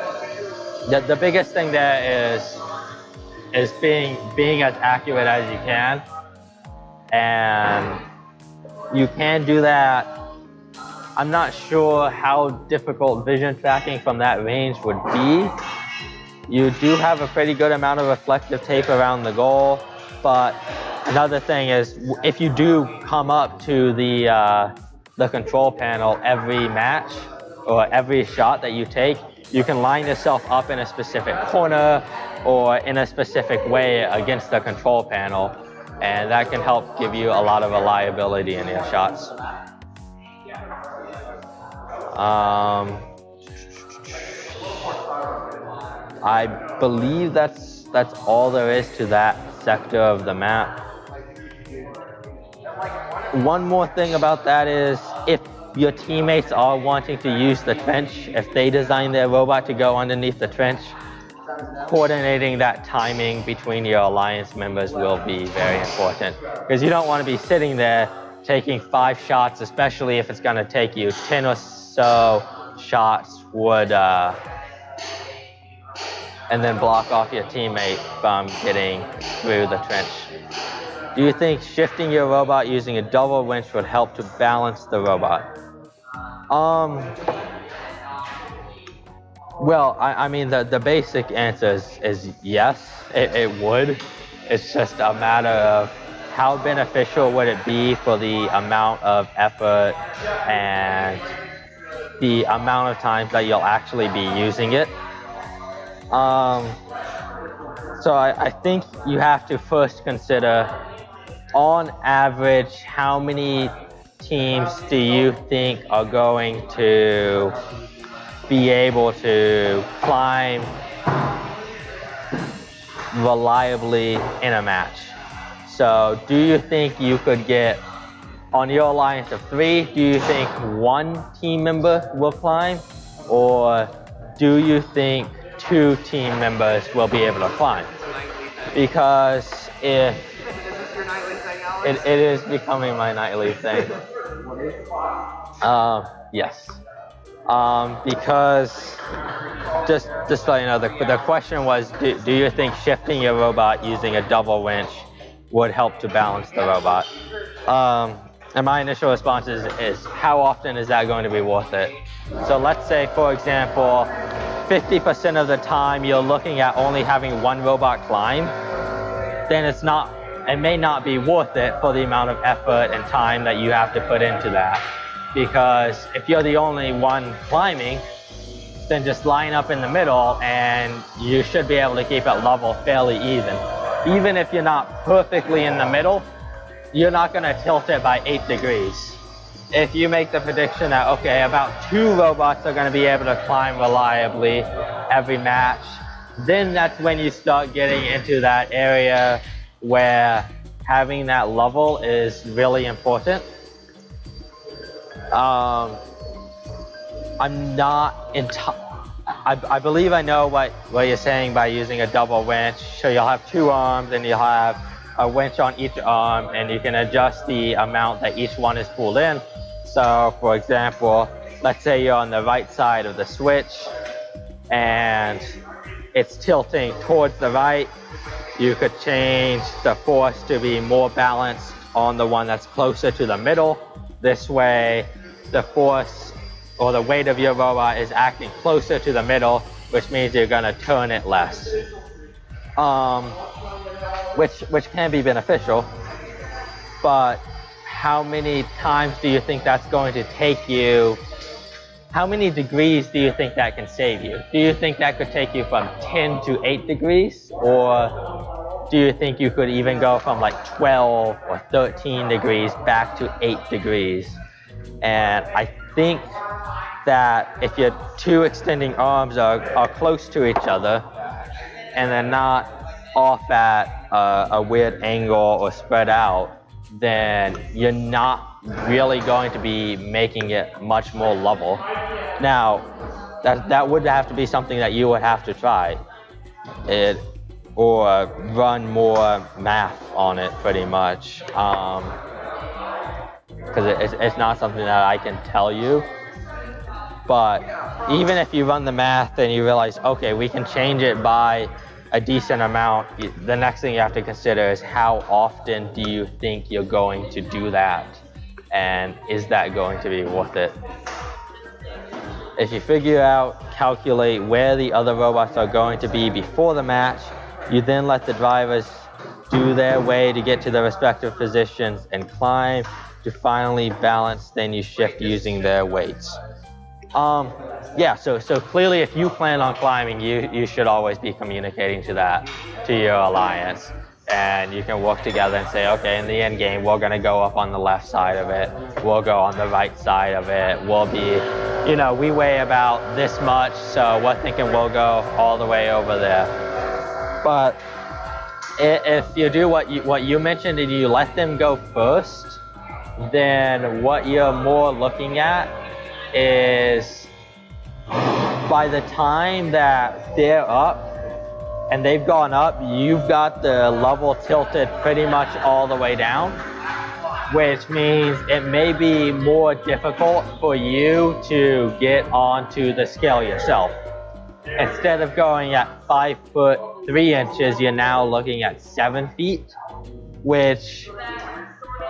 Speaker 17: the biggest thing there is being as accurate as you can, and you can do that. I'm not sure how difficult vision tracking from that range would be. You do have a pretty good amount of reflective tape around the goal, but another thing is if you do come up to the control panel every match or every shot that you take, you can line yourself up in a specific corner or in a specific way against the control panel, and that can help give you a lot of reliability in your shots. I believe that's all there is to that sector of the map. One more thing about that is if your teammates are wanting to use the trench, if they design their robot to go underneath the trench, coordinating that timing between your alliance members will be very important. Because you don't want to be sitting there taking 5 shots, especially if it's going to take you 10 or so shots would, and then block off your teammate from getting through the trench. Do you think shifting your robot using a double winch would help to balance the robot? Well, I mean, the basic answer is yes, it would. It's just a matter of how beneficial would it be for the amount of effort and the amount of times that you'll actually be using it. So I think you have to first consider, on average, how many teams do you think are going to be able to climb reliably in a match? So do you think you could get, on your alliance of 3, do you think 1 team member will climb? Or do you think 2 team members will be able to climb? Because if it is becoming my nightly thing. Yes. Because just so you know, the question was, do you think shifting your robot using a double winch would help to balance the robot? And my initial response is how often is that going to be worth it? So let's say, for example, 50% of the time you're looking at only having 1 robot climb, then it may not be worth it for the amount of effort and time that you have to put into that. Because if you're the only one climbing, then just line up in the middle and you should be able to keep it level fairly even. Even if you're not perfectly in the middle, you're not going to tilt it by 8 degrees. If you make the prediction that, okay, about 2 robots are going to be able to climb reliably every match, then that's when you start getting into that area where having that level is really important. I'm not I believe I know what you're saying by using a double winch. So you'll have two arms and you'll have a winch on each arm, and you can adjust the amount that each one is pulled in. So for example, let's say you're on the right side of the switch and it's tilting towards the right. You could change the force to be more balanced on the one that's closer to the middle. This way, the force or the weight of your robot is acting closer to the middle, which means you're gonna turn it less. Which can be beneficial, but how many times do you think that's going to take you? How many degrees do you think that can save you? Do you think that could take you from 10 to 8 degrees? Or do you think you could even go from like 12 or 13 degrees back to 8 degrees? And I think that if your two extending arms are close to each other and they're not off at a weird angle or spread out, then you're not really going to be making it much more level. Now, that would have to be something that you would have to try it or run more math on it pretty much, because it's not something that I can tell you. But even if you run the math and you realize, okay, we can change it by a decent amount, the next thing you have to consider is how often do you think you're going to do that? And is that going to be worth it? If you figure out, calculate where the other robots are going to be before the match, you then let the drivers do their way to get to their respective positions and climb to finally balance, then you shift using their weights. Yeah, so clearly if you plan on climbing, you should always be communicating to your alliance. And you can work together and say, okay, in the end game, we're gonna go up on the left side of it. We'll go on the right side of it. We'll be, we weigh about this much, so we're thinking we'll go all the way over there. But if you do what you mentioned and you let them go first, then what you're more looking at is by the time that they're up and they've gone up, you've got the level tilted pretty much all the way down, which means it may be more difficult for you to get onto the scale yourself. Instead of going at 5 foot 3 inches, you're now looking at 7 feet, which,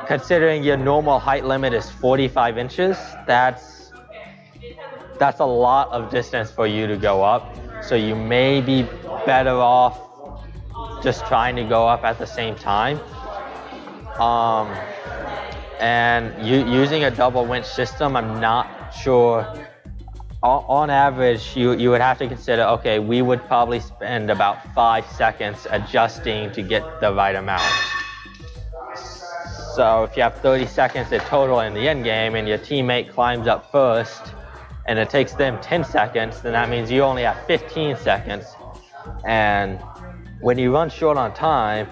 Speaker 17: considering your normal height limit is 45 inches, that's a lot of distance for you to go up. So you may be better off just trying to go up at the same time. And using a double winch system, I'm not sure. On average, you would have to consider, okay, we would probably spend about 5 seconds adjusting to get the right amount. So if you have 30 seconds in total in the end game and your teammate climbs up first and it takes them 10 seconds, then that means you only have 15 seconds. And when you run short on time,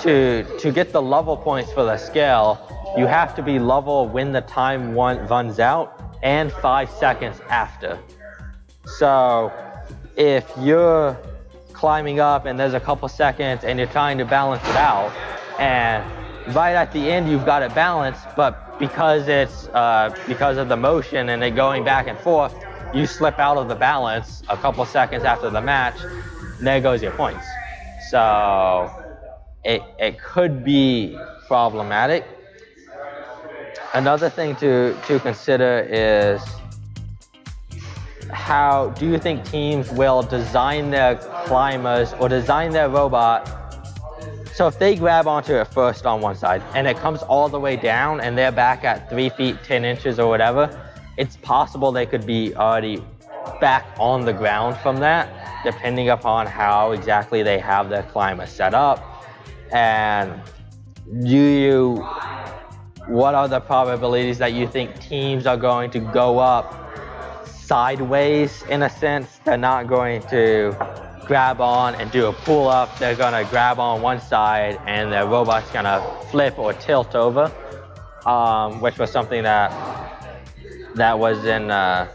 Speaker 17: to get the level points for the scale, you have to be level when the time runs out and 5 seconds after. So if you're climbing up and there's a couple seconds and you're trying to balance it out, and right at the end you've got it balanced, but because of the motion and it going back and forth, you slip out of the balance a couple seconds after the match, and there goes your points. So it could be problematic. Another thing to consider is, how do you think teams will design their climbers or design their robot? So if they grab onto it first on one side and it comes all the way down and they're back at 3 feet 10 inches or whatever, it's possible they could be already back on the ground from that, depending upon how exactly they have their climber set up. And what are the probabilities that you think teams are going to go up sideways in a sense? They're not going to grab on and do a pull up. They're gonna grab on one side and their robot's gonna flip or tilt over, which was something that that was in. I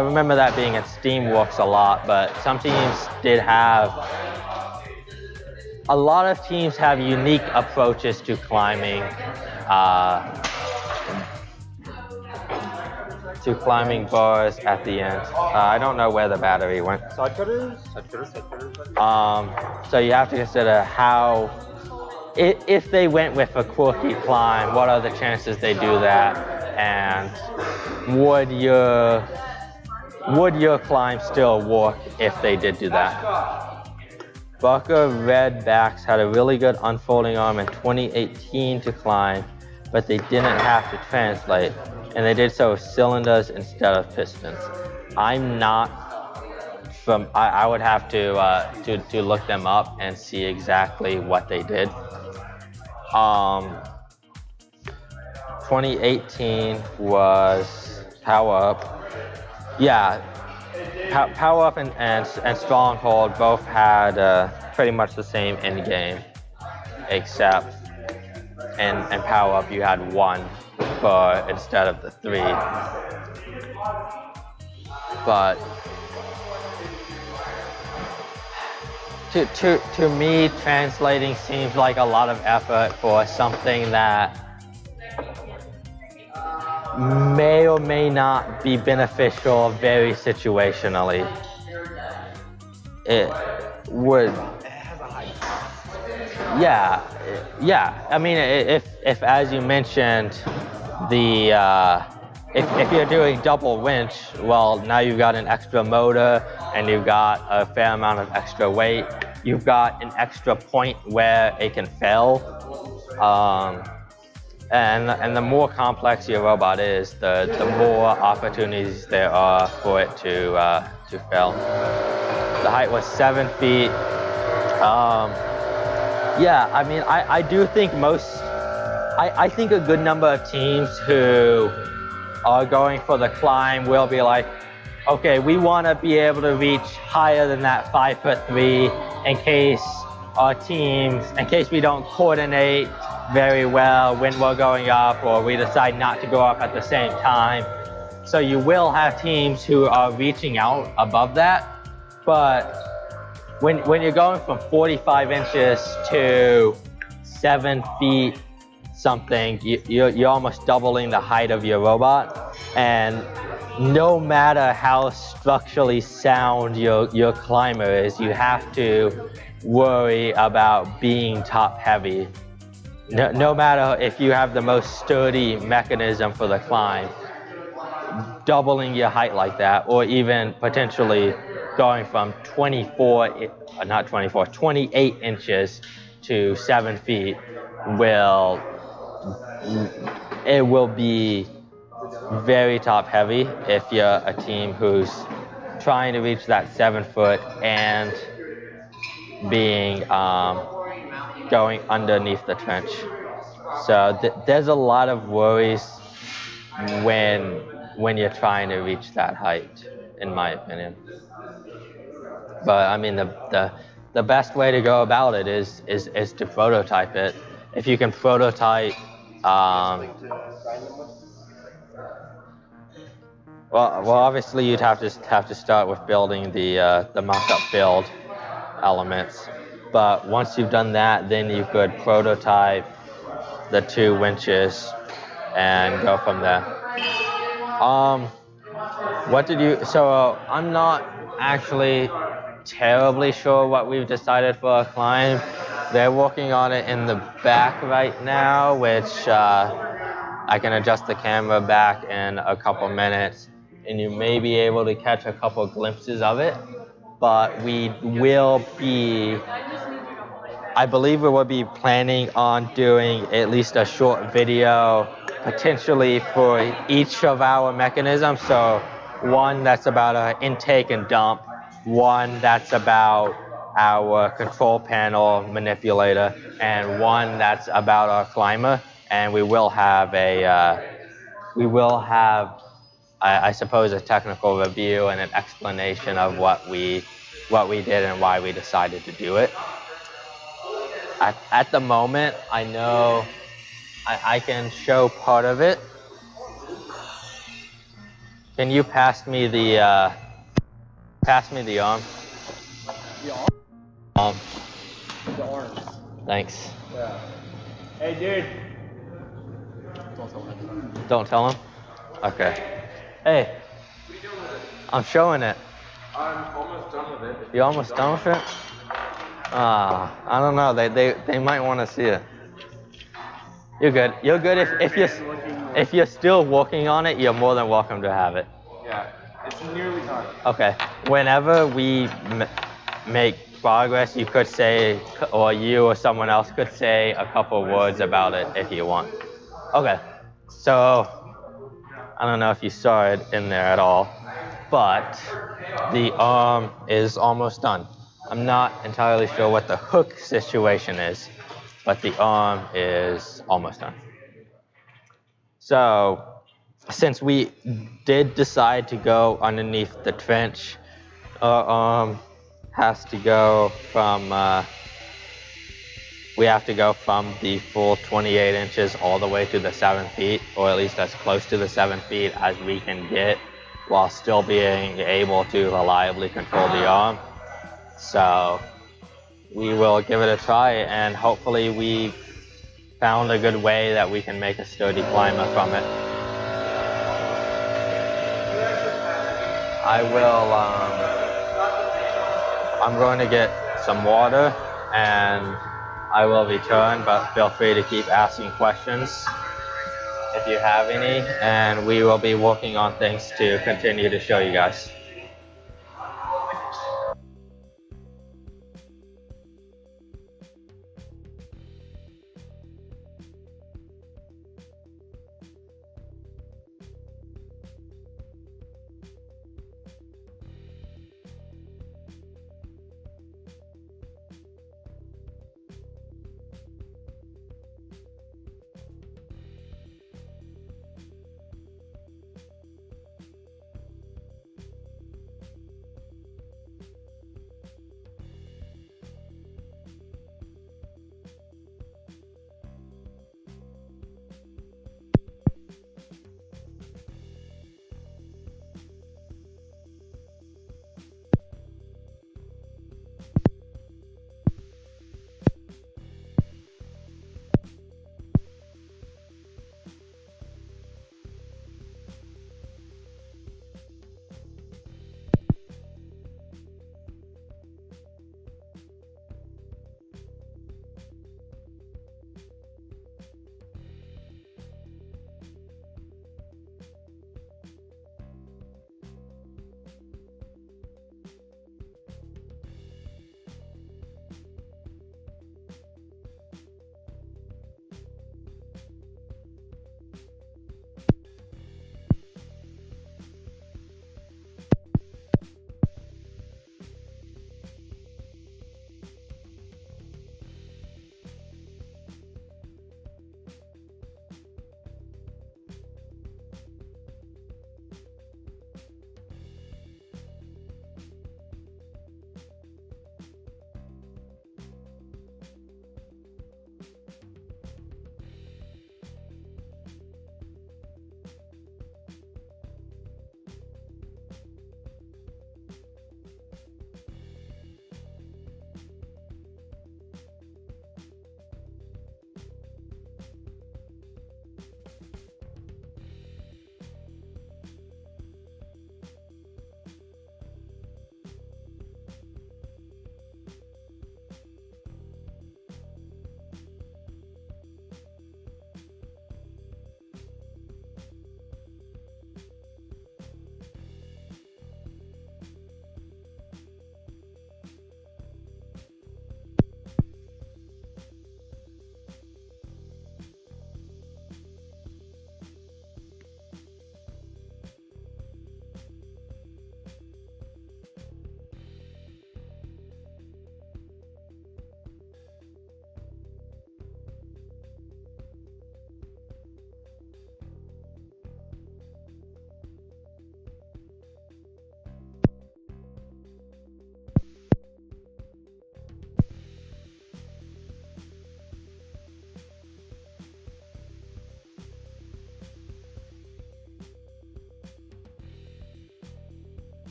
Speaker 17: remember that being in Steamworks a lot, but some teams did have. A lot of teams have unique approaches to climbing. To climbing bars at the end. I don't know where the battery went.
Speaker 5: Side cutters.
Speaker 17: So you have to consider how, if they went with a quirky climb, what are the chances they do that, and would your climb still work if they did do that? Bucker Redbacks had a really good unfolding arm in 2018 to climb, but they didn't have to translate, and they did so with cylinders instead of pistons. I'm not from. I would have to look them up and see exactly what they did. 2018 was Power Up. Yeah, Power Up and Stronghold both had pretty much the same end game, except in Power Up you had one bar instead of the three. But to me, translating seems like a lot of effort for something that may or may not be beneficial very situationally. It would. Yeah. I mean, if as you mentioned, if you're doing double winch, well, now you've got an extra motor and you've got a fair amount of extra weight. You've got an extra point where it can fail. And the more complex your robot is, the more opportunities there are for it to fail. The height was 7 feet. Yeah, I mean, I do think I think a good number of teams who are going for the climb will be like, okay, we want to be able to reach higher than that 5'3" in case we don't coordinate very well when we're going up, or we decide not to go up at the same time. So you will have teams who are reaching out above that, but when you're going from 45 inches to 7 feet something, you're almost doubling the height of your robot. And no matter how structurally sound your climber is, you have to worry about being top heavy. No matter if you have the most sturdy mechanism for the climb, doubling your height like that, or even potentially going from 28 inches to 7 feet will be very top heavy if you're a team who's trying to reach that 7 foot and being going underneath the trench. So there's a lot of worries when you're trying to reach that height, in my opinion. But I mean, the best way to go about it is to prototype it. If you can prototype, well, obviously you'd have to start with building the mock-up build elements. But once you've done that, then you could prototype the 2 winches and go from there. So I'm not actually terribly sure what we've decided for a climb. They're working on it in the back right now, which I can adjust the camera back in a couple minutes, and you may be able to catch a couple glimpses of it. But I believe we will be planning on doing at least a short video, potentially for each of our mechanisms. So one that's about an intake and dump, one that's about our control panel manipulator, and one that's about our climber. And we will have I suppose, a technical review and an explanation of what we did and why we decided to do it. At the moment, I know I can show part of it. Can you pass me the arm?
Speaker 8: The
Speaker 17: Arm.
Speaker 8: The arms.
Speaker 17: Thanks.
Speaker 8: Yeah. Hey, dude.
Speaker 17: Don't tell him? Okay. Hey, I'm showing it.
Speaker 8: I'm almost done with it.
Speaker 17: You almost done with it? Ah, I don't know. They might want to see it. You're good. You're good if you're still working on it. You're more than welcome to have it.
Speaker 8: Yeah, it's nearly done.
Speaker 17: Okay. Whenever we make progress, you could say, or you or someone else could say a couple words about it if you want. Okay. So I don't know if you saw it in there at all, but the arm is almost done. I'm not entirely sure what the hook situation is, but the arm is almost done. So since we did decide to go underneath the trench, our arm has to go from, we have to go from the full 28 inches all the way to the 7 feet, or at least as close to the 7 feet as we can get, while still being able to reliably control the arm. So we will give it a try, and hopefully we found a good way that we can make a sturdy climber from it. I will, I'm going to get some water and I will return, but feel free to keep asking questions if you have any, and we will be working on things to continue to show you guys.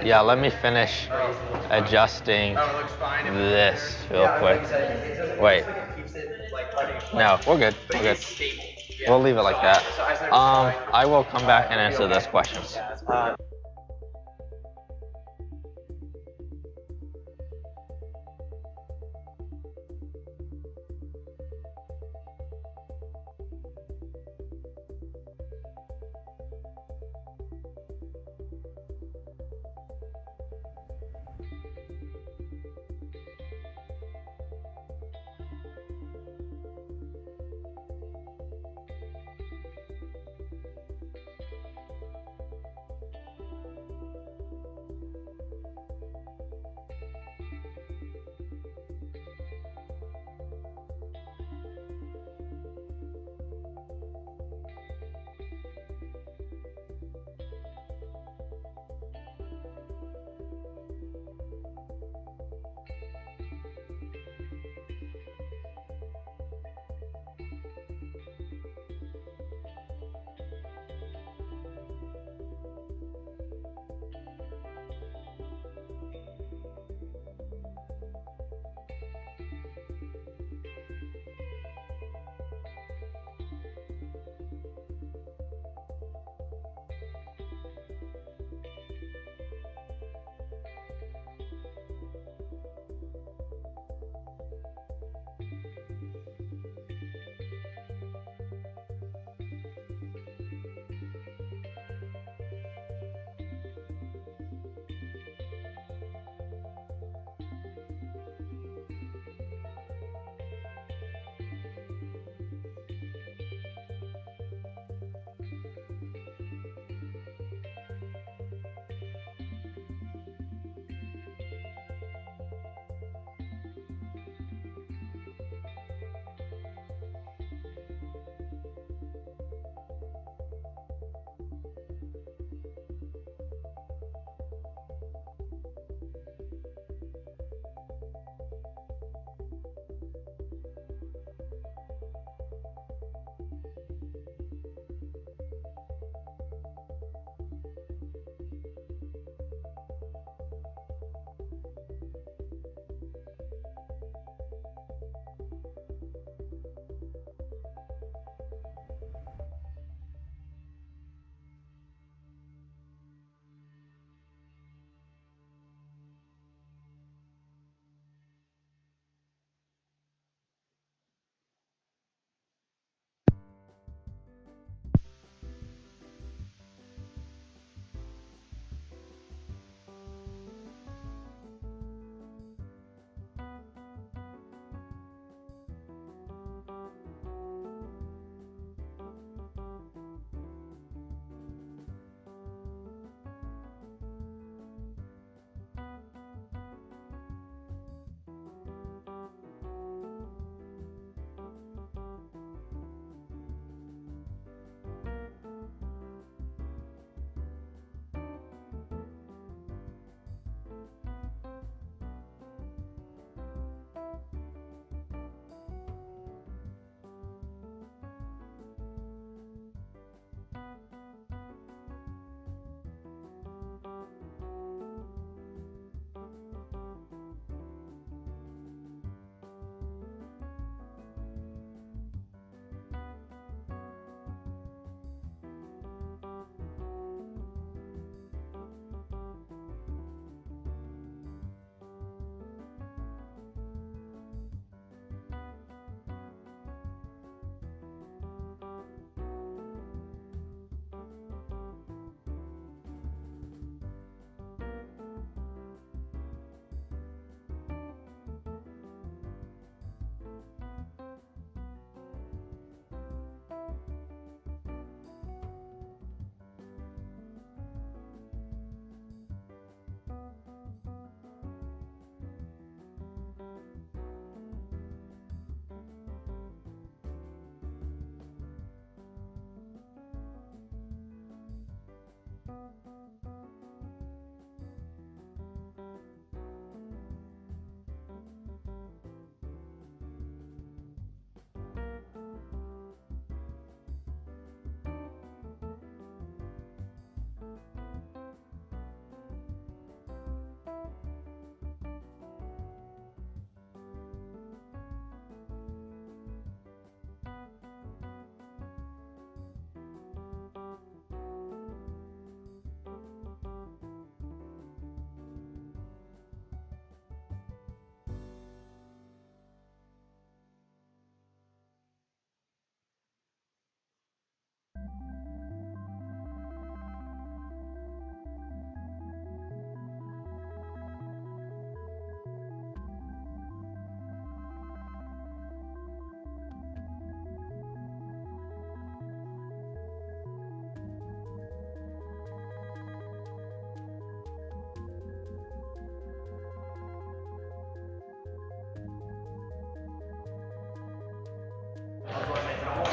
Speaker 17: Yeah, let me finish adjusting this real quick. Wait. No, we're good. We're good. We'll leave it like that. I will come back and answer those questions.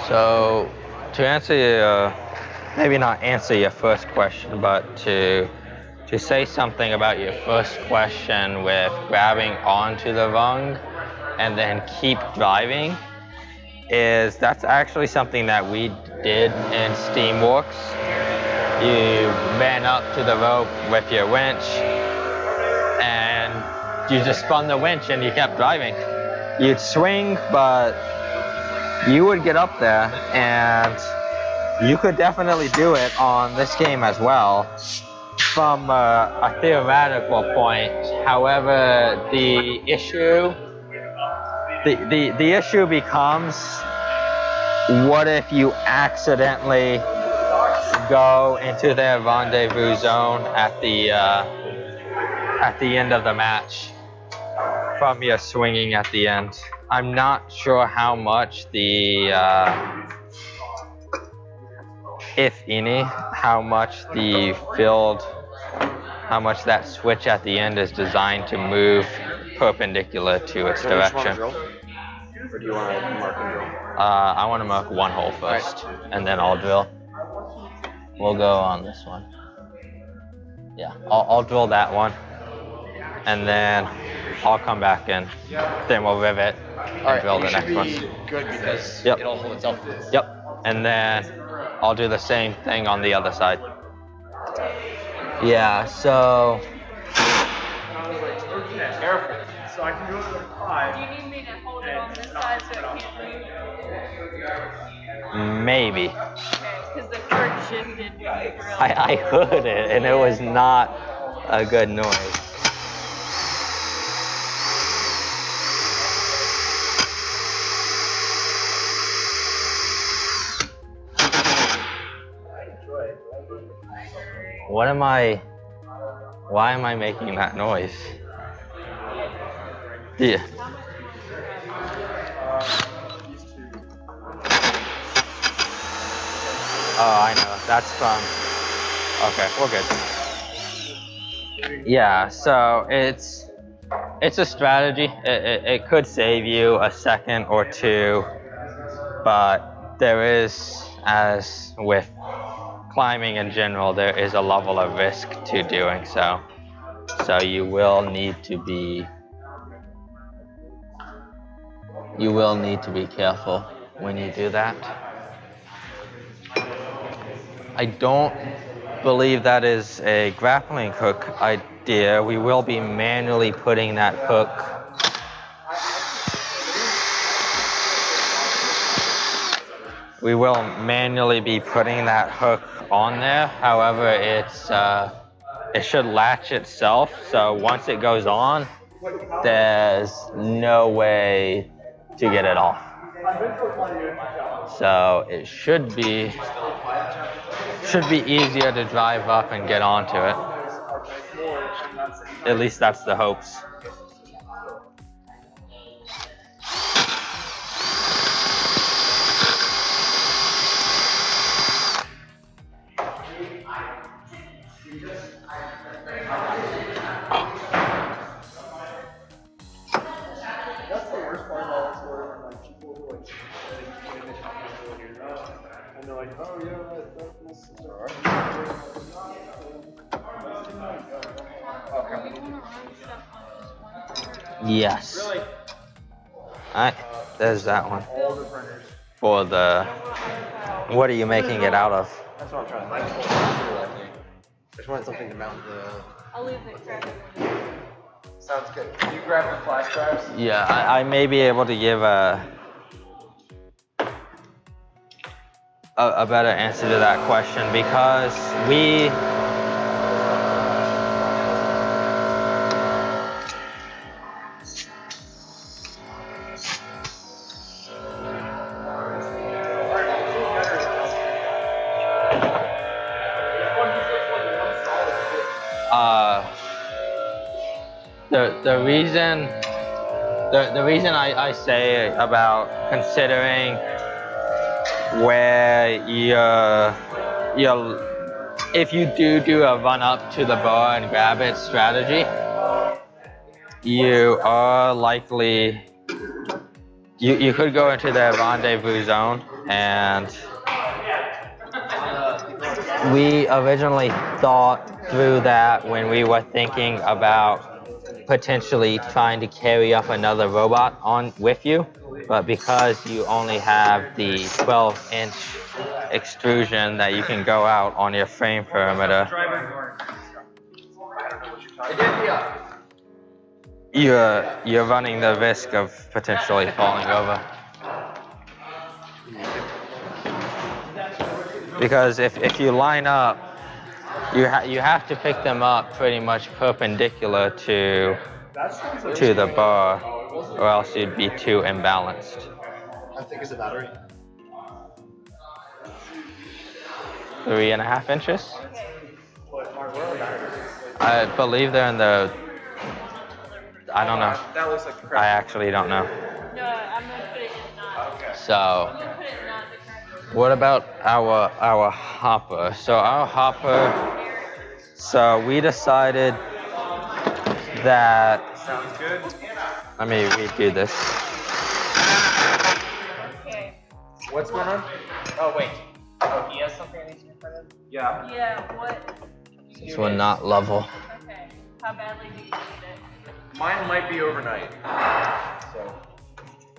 Speaker 17: So, to answer your, maybe not answer your first question, but to say something about your first question with grabbing onto the rung and then keep driving, that's actually something that we did in Steamworks. You ran up to the rope with your winch and you just spun the winch and you kept driving. You'd swing, but you would get up there, and you could definitely do it on this game as well from a theoretical point. However, the issue becomes, what if you accidentally go into their rendezvous zone at the end of the match from your swinging at the end? I'm not sure how much if any, how much that switch at the end is designed to move perpendicular to its direction.
Speaker 2: Or do you want to mark and drill?
Speaker 17: I want to mark one hole first, and then I'll drill. We'll go on this one. Yeah, I'll drill that one, and then I'll come back in. Then we'll rivet and drill the next one.
Speaker 2: Good because
Speaker 17: Yep.
Speaker 2: it'll hold itself.
Speaker 17: Yep, and then I'll do the same thing on the other side. Yeah, so.
Speaker 11: I was like, okay, careful. So I can go to the 5.
Speaker 9: Do you need me to hold it on this side so it can't move?
Speaker 17: Maybe.
Speaker 9: Okay, because the cord shifted when you drilled.
Speaker 17: I heard it, and it was not a good noise. Why am I making that noise? Yeah. Oh, I know. That's from. Okay, we're good. Yeah, so it's a strategy. It could save you a second or two, but there is, as with climbing in general, there is a level of risk to doing so. So you will need to be careful when you do that. I don't believe that is a grappling hook idea. We will be manually putting that hook. We will manually be putting that hook on there. However, it should latch itself. So once it goes on, there's no way to get it off. So it should be easier to drive up and get onto it. At least that's the hopes.
Speaker 6: That's the worst part about this where like people like finish when you're not, and they're like, oh yeah, this is alright.
Speaker 17: Yes.
Speaker 6: Really?
Speaker 17: Alright, there's that one.
Speaker 6: All the printers.
Speaker 17: For the, what are you making it out of?
Speaker 2: That's what I'm trying to think. I just wanted something to mount the.
Speaker 9: I'll leave it for
Speaker 6: Sounds good. Can you grab the flash drives?
Speaker 17: Yeah, I may be able to give a better answer to that question because we. The reason I say about considering where if you do a run up to the bar and grab it strategy, you are likely you could go into the rendezvous zone And we originally thought through that when we were thinking about potentially trying to carry up another robot on with you, but because you only have the 12-inch extrusion that you can go out on your frame perimeter, you're running the risk of potentially falling over. Because if you line up, you have to pick them up pretty much perpendicular to the bar, or else you'd be too imbalanced.
Speaker 2: How thick is the battery?
Speaker 17: 3.5 inches. I believe they're in the. I don't know.
Speaker 3: That looks like the
Speaker 17: I actually don't know.
Speaker 9: No, I'm gonna put it in not.
Speaker 17: So,
Speaker 9: I'm gonna put it in not the correct.
Speaker 17: what about our hopper? So our hopper. So we decided that.
Speaker 3: Sounds good.
Speaker 17: Let me redo this.
Speaker 9: Okay.
Speaker 3: What's going on?
Speaker 4: Oh, wait. Oh, he has something that needs to be printed?
Speaker 3: Yeah.
Speaker 9: Yeah, what?
Speaker 17: This one not level.
Speaker 9: Okay. How badly do you need it?
Speaker 3: Mine might be overnight. So.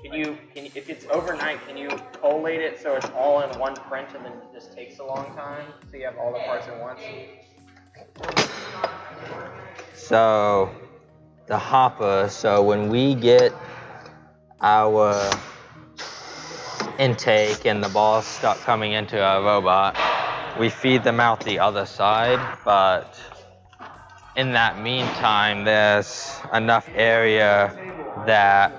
Speaker 4: Can you, if it's overnight, can you collate it so it's all in one print and then it just takes a long time? So you have all the parts at once?
Speaker 17: So the hopper, so when we get our intake and the balls start coming into our robot, we feed them out the other side, but in that meantime, there's enough area that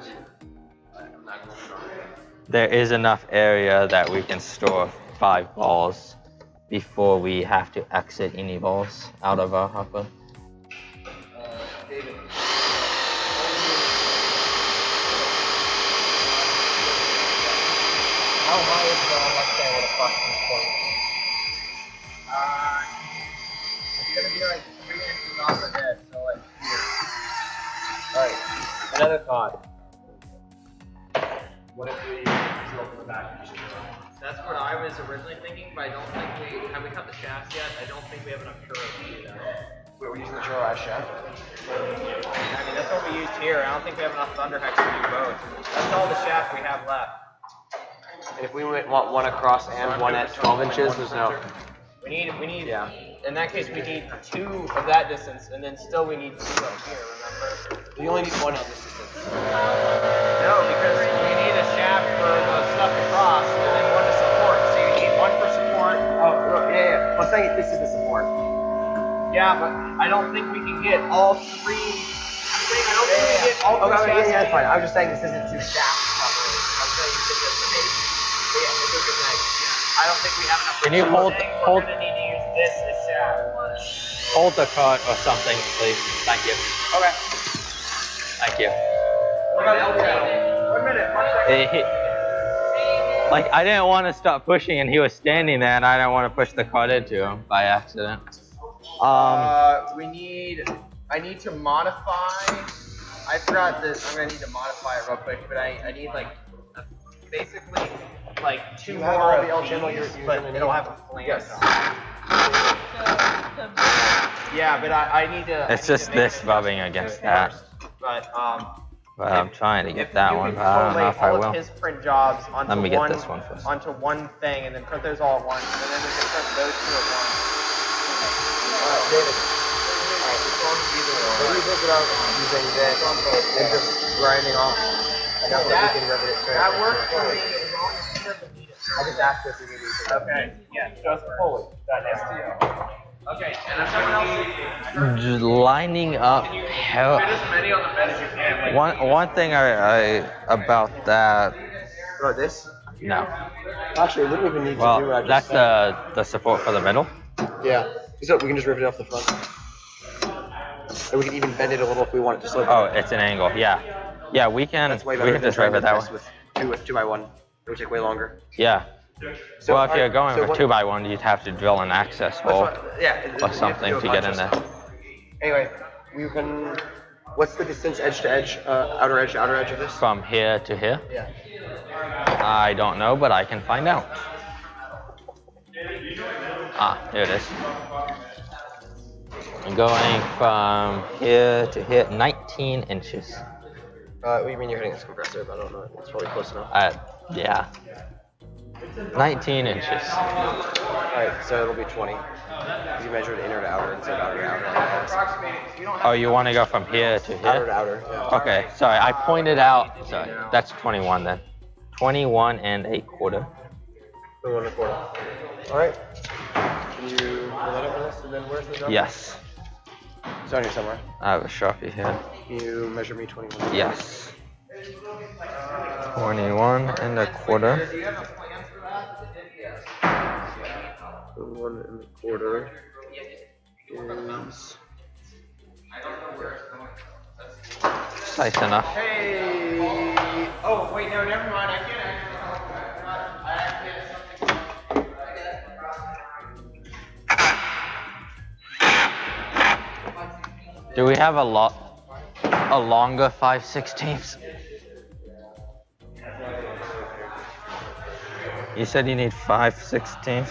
Speaker 17: we can store 5 balls before we have to exit any balls out of our hopper.
Speaker 3: David.
Speaker 4: How high is the Mustang with a proximate point? It's gonna be like 3 inches off the head, so like here. Alright, another thought.
Speaker 3: What if we drill from the back?
Speaker 12: That's what I was originally thinking, but I don't think we cut the shafts yet. I don't think we have enough churros to do that.
Speaker 2: Wait, we're using the churro as shaft?
Speaker 4: I mean, that's what we used here. I don't think we have enough thunderheads to do both. That's all the shaft we have left.
Speaker 2: And if we want one across and one at 12 inches, there's no.
Speaker 4: We need, yeah. In that case, we need 2 of that distance, and then still we need 2 up here, remember?
Speaker 2: We only need 1 of this distance.
Speaker 4: No, because we need a shaft for the stuff to cross, and then 1 to support. So you need 1 for support.
Speaker 2: Oh, yeah. I'm saying this is the support.
Speaker 4: Yeah, but I don't think we can get all 3. I don't think we can get all 3 shafts.
Speaker 2: Yeah, that's fine. I was just saying this isn't 2 shafts covering.
Speaker 4: I'm saying this is the base. But yeah, it's a good night. I don't think we have enough.
Speaker 17: Can you hold
Speaker 4: We're gonna need to use this as shaft.
Speaker 17: hold the cart or something, please? Thank you.
Speaker 4: Okay.
Speaker 17: Thank you.
Speaker 4: What about El Channel? 1 minute, 1 second.
Speaker 17: Like, I didn't want to stop pushing, and he was standing there, and I didn't want to push the cart into him by accident.
Speaker 4: I need to modify. I forgot this. I'm gonna need to modify it real quick, but I need like basically like 2 more of these, but it'll have a flange.
Speaker 3: Yes.
Speaker 4: Yeah, but I need to.
Speaker 17: It's just this rubbing against that.
Speaker 4: But
Speaker 17: But I'm trying to get that one, but I don't know if I
Speaker 4: all
Speaker 17: will.
Speaker 4: of his print jobs onto
Speaker 17: Let me get
Speaker 4: one,
Speaker 17: this one first.
Speaker 4: onto one thing, and then print those all at once, and then we can print those 2 at once.
Speaker 2: David. Maybe we hook it up using this and just grinding off. And that way we can rivet it straight.
Speaker 4: That works for me as long as he doesn't need it.
Speaker 2: I just asked if we need it.
Speaker 4: Okay, yeah, just pull it. That STO. Okay, and if someone else
Speaker 17: Just lining up.
Speaker 4: fit as many on the bed as you can. Like,
Speaker 17: One thing I about that.
Speaker 2: Bro, this?
Speaker 17: No.
Speaker 2: Actually, it wouldn't even need to do
Speaker 17: Well,
Speaker 2: what I just
Speaker 17: that's
Speaker 2: said.
Speaker 17: the support for the middle.
Speaker 2: Yeah. So we can just rivet it off the front. And we can even bend it a little if we want it to slip.
Speaker 17: Oh, it's an angle. Yeah. Yeah, we can.
Speaker 2: That's way
Speaker 17: We
Speaker 2: better
Speaker 17: can
Speaker 2: than
Speaker 17: just
Speaker 2: trying
Speaker 17: rivet
Speaker 2: to
Speaker 17: that
Speaker 2: test
Speaker 17: way.
Speaker 2: with 2x1. It would take way longer.
Speaker 17: Yeah.
Speaker 2: So,
Speaker 17: Well, if you're going
Speaker 2: so
Speaker 17: for
Speaker 2: what-
Speaker 17: 2x1, you'd have to drill an access hole or something to get in there.
Speaker 2: Anyway, we can. What's the distance edge to edge, outer edge to outer edge of this?
Speaker 17: From here to here?
Speaker 2: Yeah.
Speaker 17: I don't know, but I can find out. Ah, here it is. I'm going from here to here, 19 inches.
Speaker 2: What do you mean you're hitting this compressor? I don't know. It's probably close enough.
Speaker 17: Yeah. 19 inches.
Speaker 2: Alright, so it'll be 20. Because you measured inner to outer instead of outer to outer.
Speaker 17: Oh, you want to go from here to here?
Speaker 2: Outer to outer, yeah.
Speaker 17: Okay, sorry, I pointed out. Sorry, that's 21 then. 21 and a quarter.
Speaker 2: 21 and a quarter. Alright. Can you pull that up for this? And then where's the drum?
Speaker 17: Yes.
Speaker 2: It's on here somewhere.
Speaker 17: I have a Sharpie here.
Speaker 2: Can you measure me 21?
Speaker 17: Yes. 21 and a quarter.
Speaker 2: 21 and a quarter is
Speaker 17: nice enough.
Speaker 3: Hey! Oh, wait, no, never mind. I can't actually.
Speaker 17: Do we have a longer 5/16? You said you need 5/16.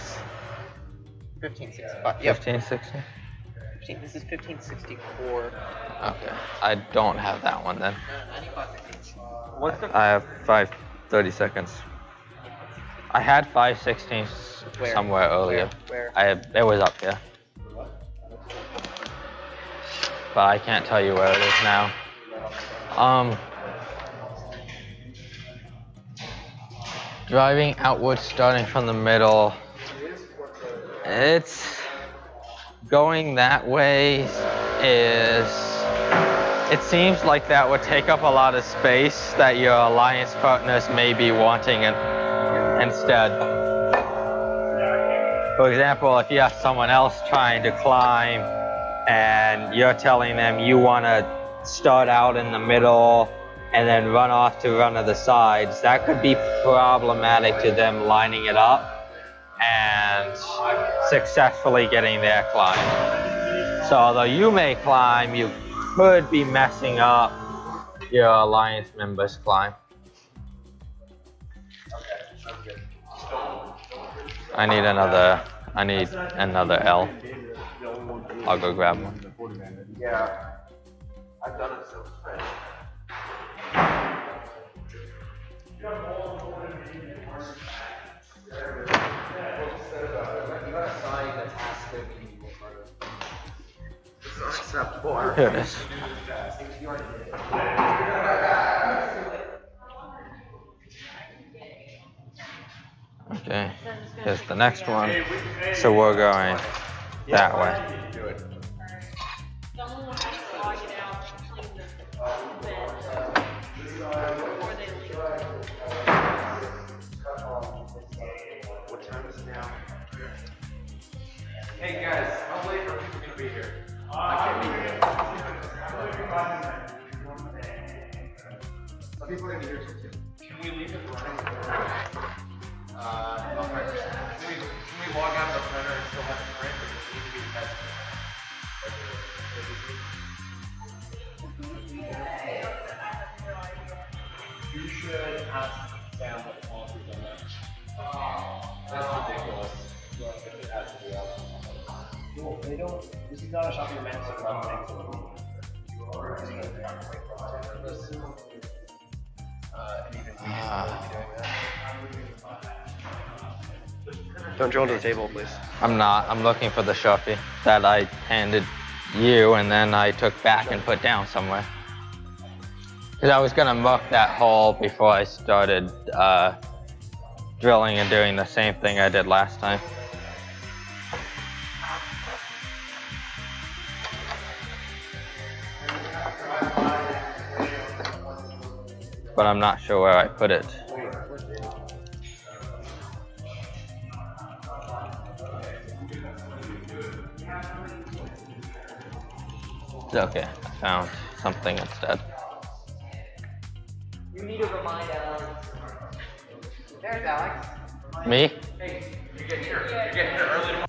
Speaker 13: 1565. Yep.
Speaker 17: 15/16.
Speaker 13: This is 1564.
Speaker 17: Okay, I don't have that one then.
Speaker 13: I need 5/16.
Speaker 17: What's the? I have 5/32. I had 5/16
Speaker 13: Where?
Speaker 17: somewhere earlier.
Speaker 13: Where?
Speaker 17: It was up here. But I can't tell you where it is now. Driving outwards, starting from the middle. It's going that way it seems like that would take up a lot of space that your alliance partners may be wanting instead. For example, if you have someone else trying to climb and you're telling them you want to start out in the middle and then run off to one of the sides, that could be problematic to them lining it up and successfully getting their climb. So although you may climb, you could be messing up your alliance members' climb. I need another L. I'll go grab one.
Speaker 18: Yeah. I've done it so fresh.
Speaker 17: Here it is. Okay, here's the next one. So we're going that way.
Speaker 3: What time is it now? Hey guys, how late are people gonna be here? I can't be here. Some people are gonna be here too. Can we leave it running? Okay. Can we log out of the printer and still have it print, or does it need to be tested? You should ask Sam what the policies on that. That's ridiculous. It has to be out. Well, they don't. This is not a shopping event to run things.
Speaker 2: Don't drill into the table, please.
Speaker 17: I'm not. I'm looking for the Sharpie that I handed you and then I took back and put down somewhere. Because I was going to mark that hole before I started drilling and doing the same thing I did last time. But I'm not sure where I put it. Okay, I found something instead.
Speaker 3: You need to remind Alex. There's Alex.
Speaker 17: Me?
Speaker 3: Hey, you're getting here. You're getting here early tomorrow.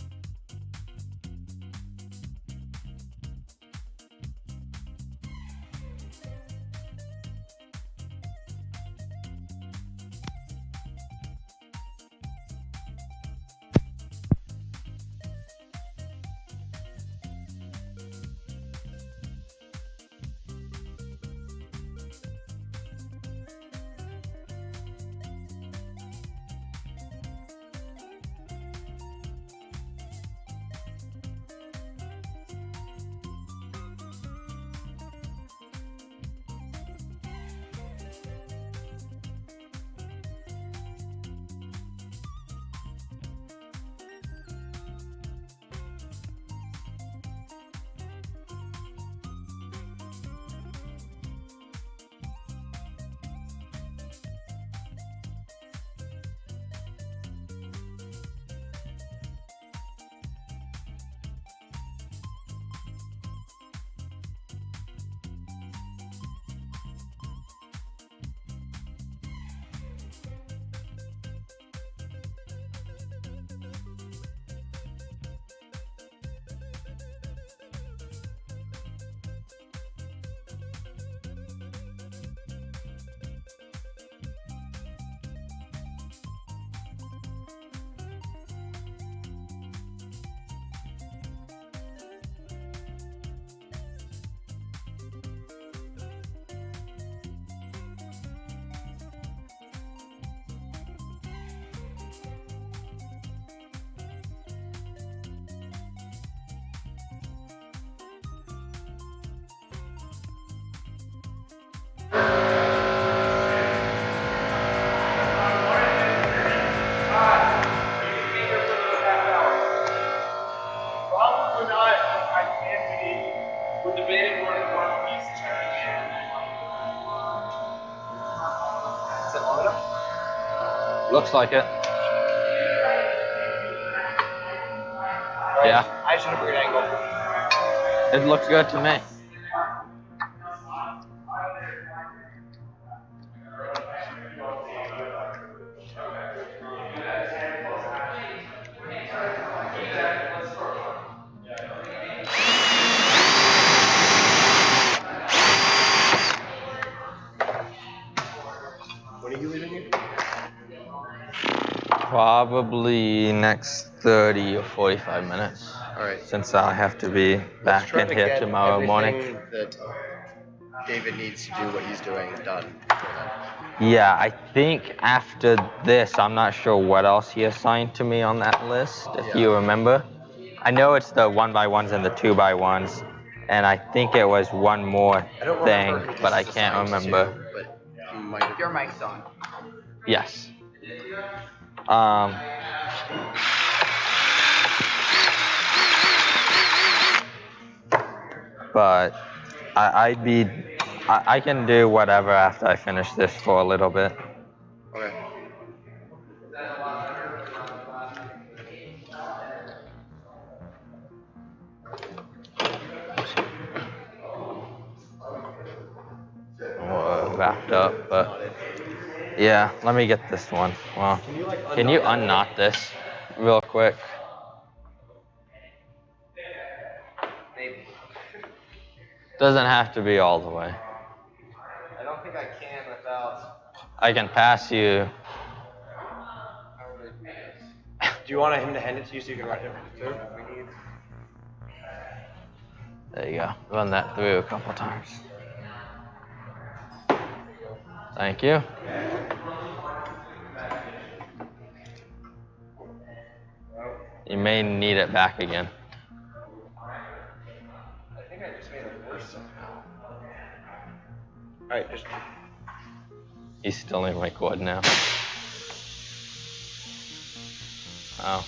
Speaker 17: Looks like it. Yeah.
Speaker 2: I just had a weird angle.
Speaker 17: It looks good to me.
Speaker 2: When are you leaving here?
Speaker 17: Probably next 30 or 45 minutes.
Speaker 2: All right.
Speaker 17: Since I have to be
Speaker 2: Let's
Speaker 17: back
Speaker 2: try
Speaker 17: in
Speaker 2: to
Speaker 17: here
Speaker 2: get
Speaker 17: tomorrow morning.
Speaker 2: everything that David needs to do what he's doing done.
Speaker 17: Yeah, I think after this, I'm not sure what else he assigned to me on that list, if you remember. I know it's the 1x1s and the 2x1s, and I think it was one more
Speaker 2: I don't
Speaker 17: thing,
Speaker 2: remember who
Speaker 17: but I
Speaker 2: this is
Speaker 17: can't
Speaker 2: assigned
Speaker 17: remember.
Speaker 2: to, but he might have.
Speaker 1: Your mic's on.
Speaker 17: Yes. But I can do whatever after I finish this for a little bit.
Speaker 2: Okay.
Speaker 17: We're wrapped up, but yeah, let me get this one. Well, can you unknot this real quick?
Speaker 2: Maybe.
Speaker 17: Doesn't have to be all the way.
Speaker 2: I don't think I can without.
Speaker 17: I can pass you.
Speaker 2: Do you want him to hand it to you so you can write it too? We need.
Speaker 17: There you go. Run that through a couple times. Thank you. You may need it back again.
Speaker 2: I think I just made it worse somehow. Alright, just.
Speaker 17: He's still in my quad now. Oh.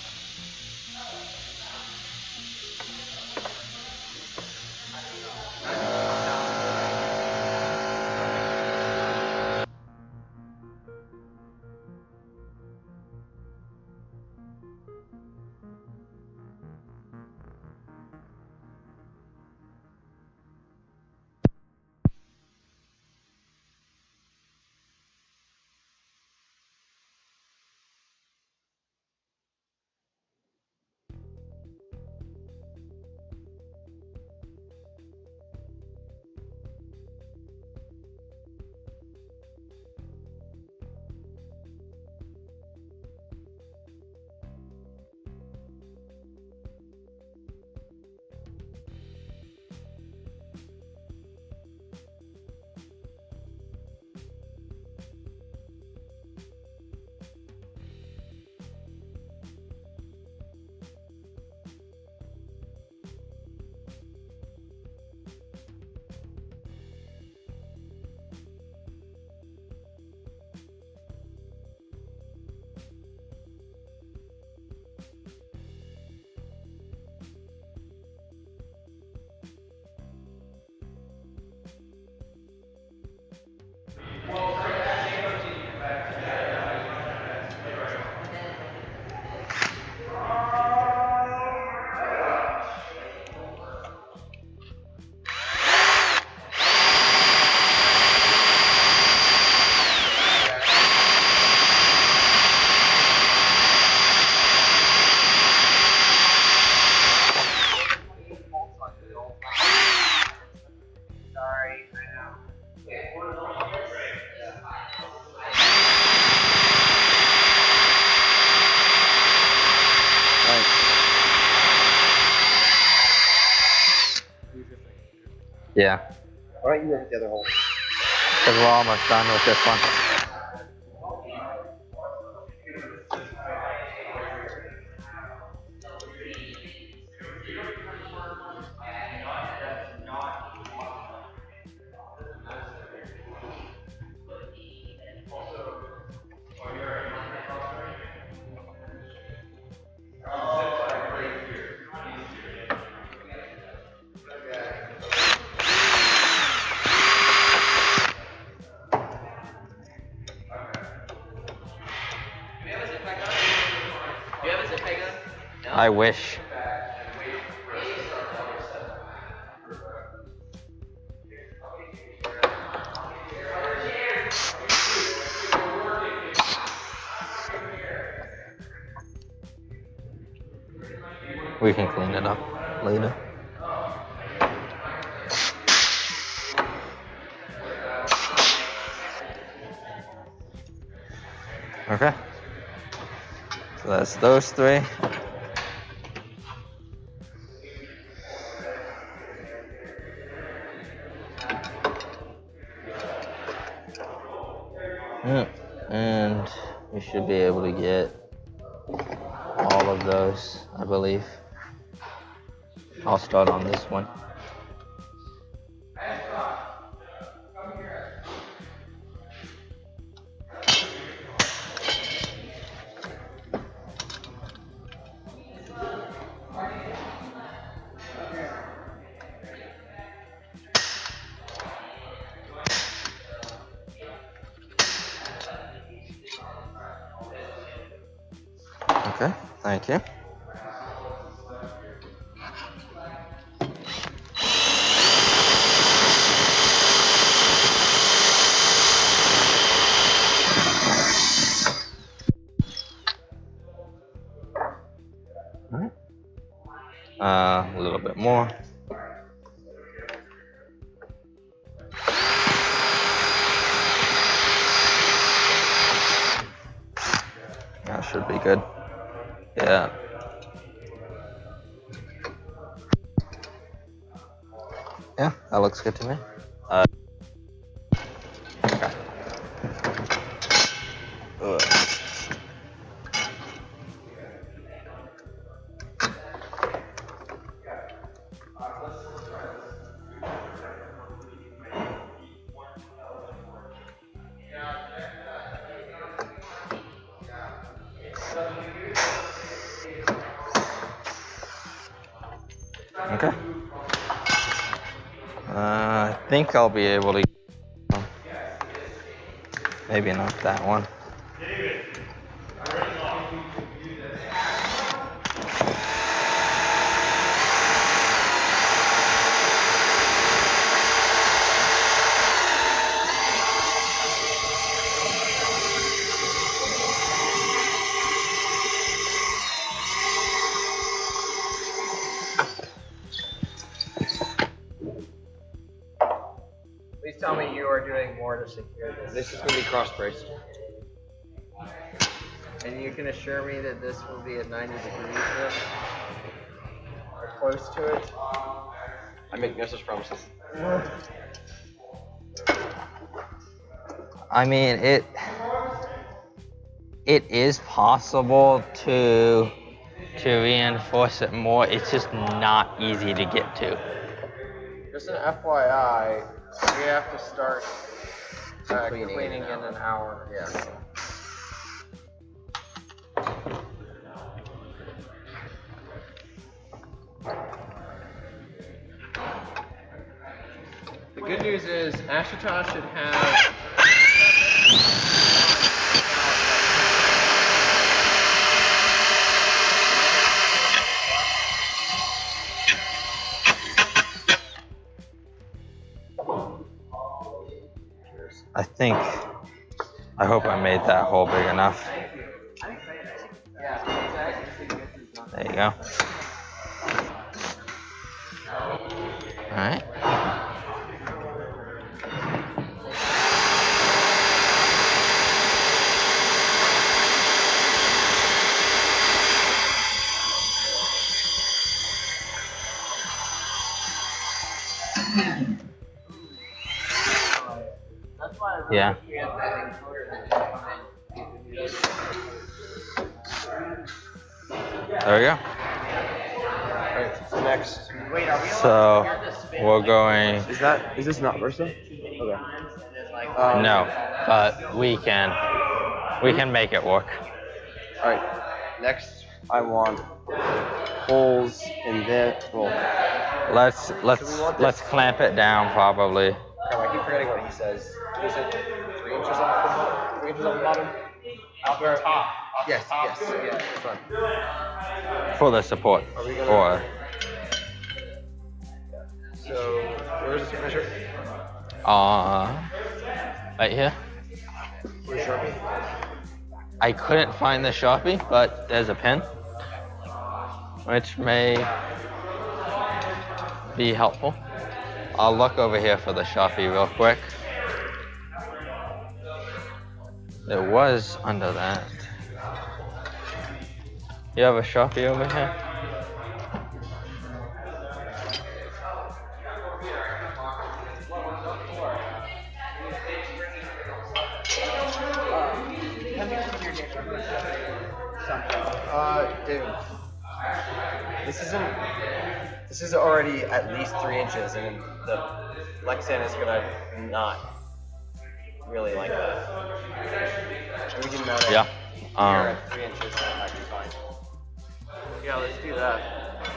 Speaker 17: Yeah.
Speaker 2: Why don't you hit the other hole?
Speaker 17: Because we're almost done with this one. I wish. We can clean it up later. Okay. So that's those three. And we should be able to get all of those, I believe. I'll start on this one. Okay, thank you. Alright. A little bit more. That should be good. Yeah. Yeah, that looks good to me. Okay. Ugh. Okay. I think I'll be able to. Maybe not that one.
Speaker 3: Please tell me you are doing more to secure this.
Speaker 2: This is going to be cross-braced.
Speaker 3: And you can assure me that this will be at 90 degrees then? Or close to it?
Speaker 2: I make no such promises.
Speaker 17: I mean, it is possible to reinforce it more. It's just not easy to get to.
Speaker 3: Just an FYI, we have to start cleaning in an hour.
Speaker 2: Yes.
Speaker 3: The good news is Ashutosh should have
Speaker 17: I hope I made that hole big enough. There you go. All right. Yeah. There we go.
Speaker 2: Alright, so next.
Speaker 17: So we're going.
Speaker 2: Is this not Versa? Okay.
Speaker 17: No, but we can make it work.
Speaker 2: Alright, next I want holes in this. Well,
Speaker 17: Let's clamp it down probably.
Speaker 2: I keep forgetting what he says. Is it 3 inches off the bottom? 3 inches off the bottom?
Speaker 3: off the top.
Speaker 2: Yes, yes, yeah, that's fine.
Speaker 17: for the support.
Speaker 2: Are we gonna?
Speaker 17: Or
Speaker 2: So where's the measure?
Speaker 17: Right here.
Speaker 2: Where's Sharpie?
Speaker 17: I couldn't find the Sharpie, but there's a pen, which may be helpful. I'll look over here for the Sharpie real quick. It was under that. You have a Sharpie over here?
Speaker 2: David. This is already at least 3 inches, and the Lexan is gonna not really like that. So we can mount it
Speaker 17: Yeah.
Speaker 2: here at 3 inches, and that might be fine.
Speaker 3: Yeah, let's do that.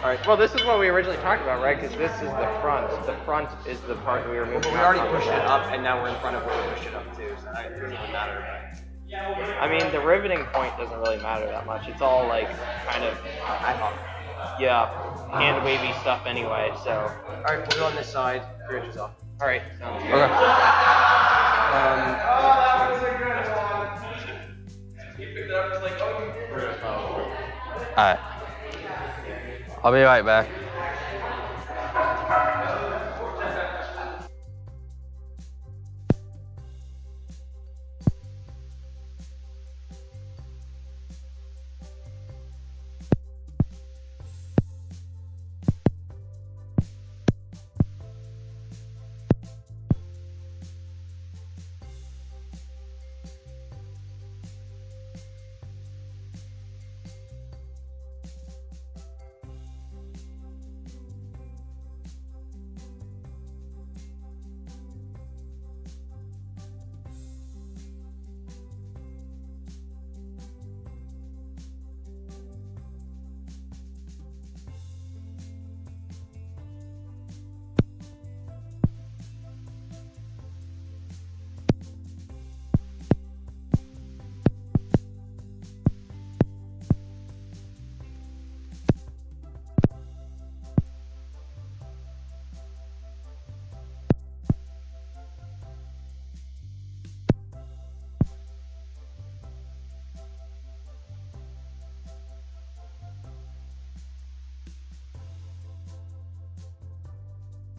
Speaker 3: All right. Well, this is what we originally talked about, right? Because this is the front. The front is the part we were moving.
Speaker 2: But we already pushed it up, and now we're in front of where we pushed it up too, so it doesn't really matter.
Speaker 3: I mean, the riveting point doesn't really matter that much. It's all like kind of, yeah, hand wavy stuff anyway. So.
Speaker 2: All right, we'll go on this side, 3 inches off.
Speaker 3: All right. Sounds good.
Speaker 17: Alright. I'll be right back.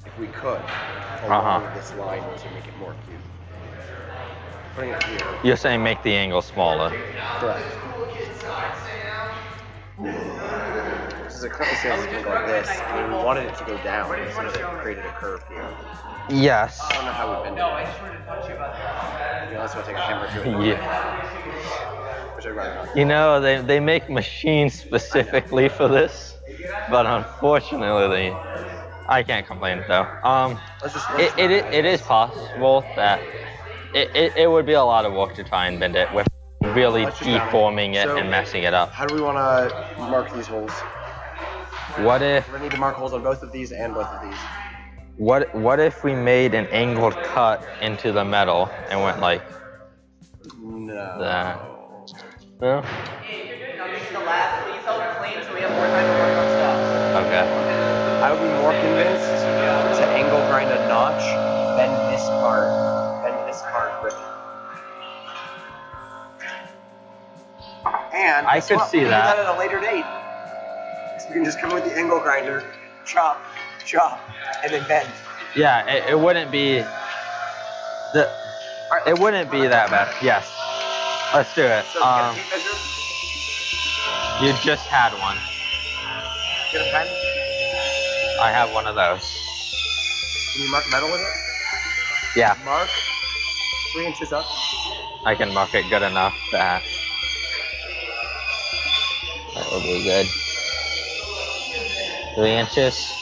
Speaker 2: If we could, along this line to make it more acute. Putting it here.
Speaker 17: You're saying make the angle smaller.
Speaker 2: Correct. This is a curve like this, and we wanted it to go down, so that it created a curve here.
Speaker 17: Yes.
Speaker 2: I don't know how we've been doing it. Unless I take a hammer to it.
Speaker 17: Yeah.
Speaker 2: Which I'd rather not.
Speaker 17: You know, they make machines specifically for this, but unfortunately, I can't complain though. It is possible that it would be a lot of work to try and bend it with really deforming it and messing it up.
Speaker 2: How do we want to mark these holes?
Speaker 17: What if
Speaker 2: We need to mark holes on both of these and both of these.
Speaker 17: what if we made an angled cut into the metal and went like that? No? Okay.
Speaker 2: I would be more convinced to angle grind a notch, bend this part, rip it. And
Speaker 17: I could see
Speaker 2: we can do
Speaker 17: that.
Speaker 2: that at a later date. So we can just come with the angle grinder, chop, and then bend.
Speaker 17: Yeah, it wouldn't be it wouldn't be that bad. Yes. Let's do it.
Speaker 2: So get a tape measure.
Speaker 17: You just had one.
Speaker 2: Get a pen.
Speaker 17: I have one of those.
Speaker 2: Can you mark metal with it?
Speaker 17: Yeah.
Speaker 2: Mark 3 inches up.
Speaker 17: I can mark it good enough that will be good. 3 inches.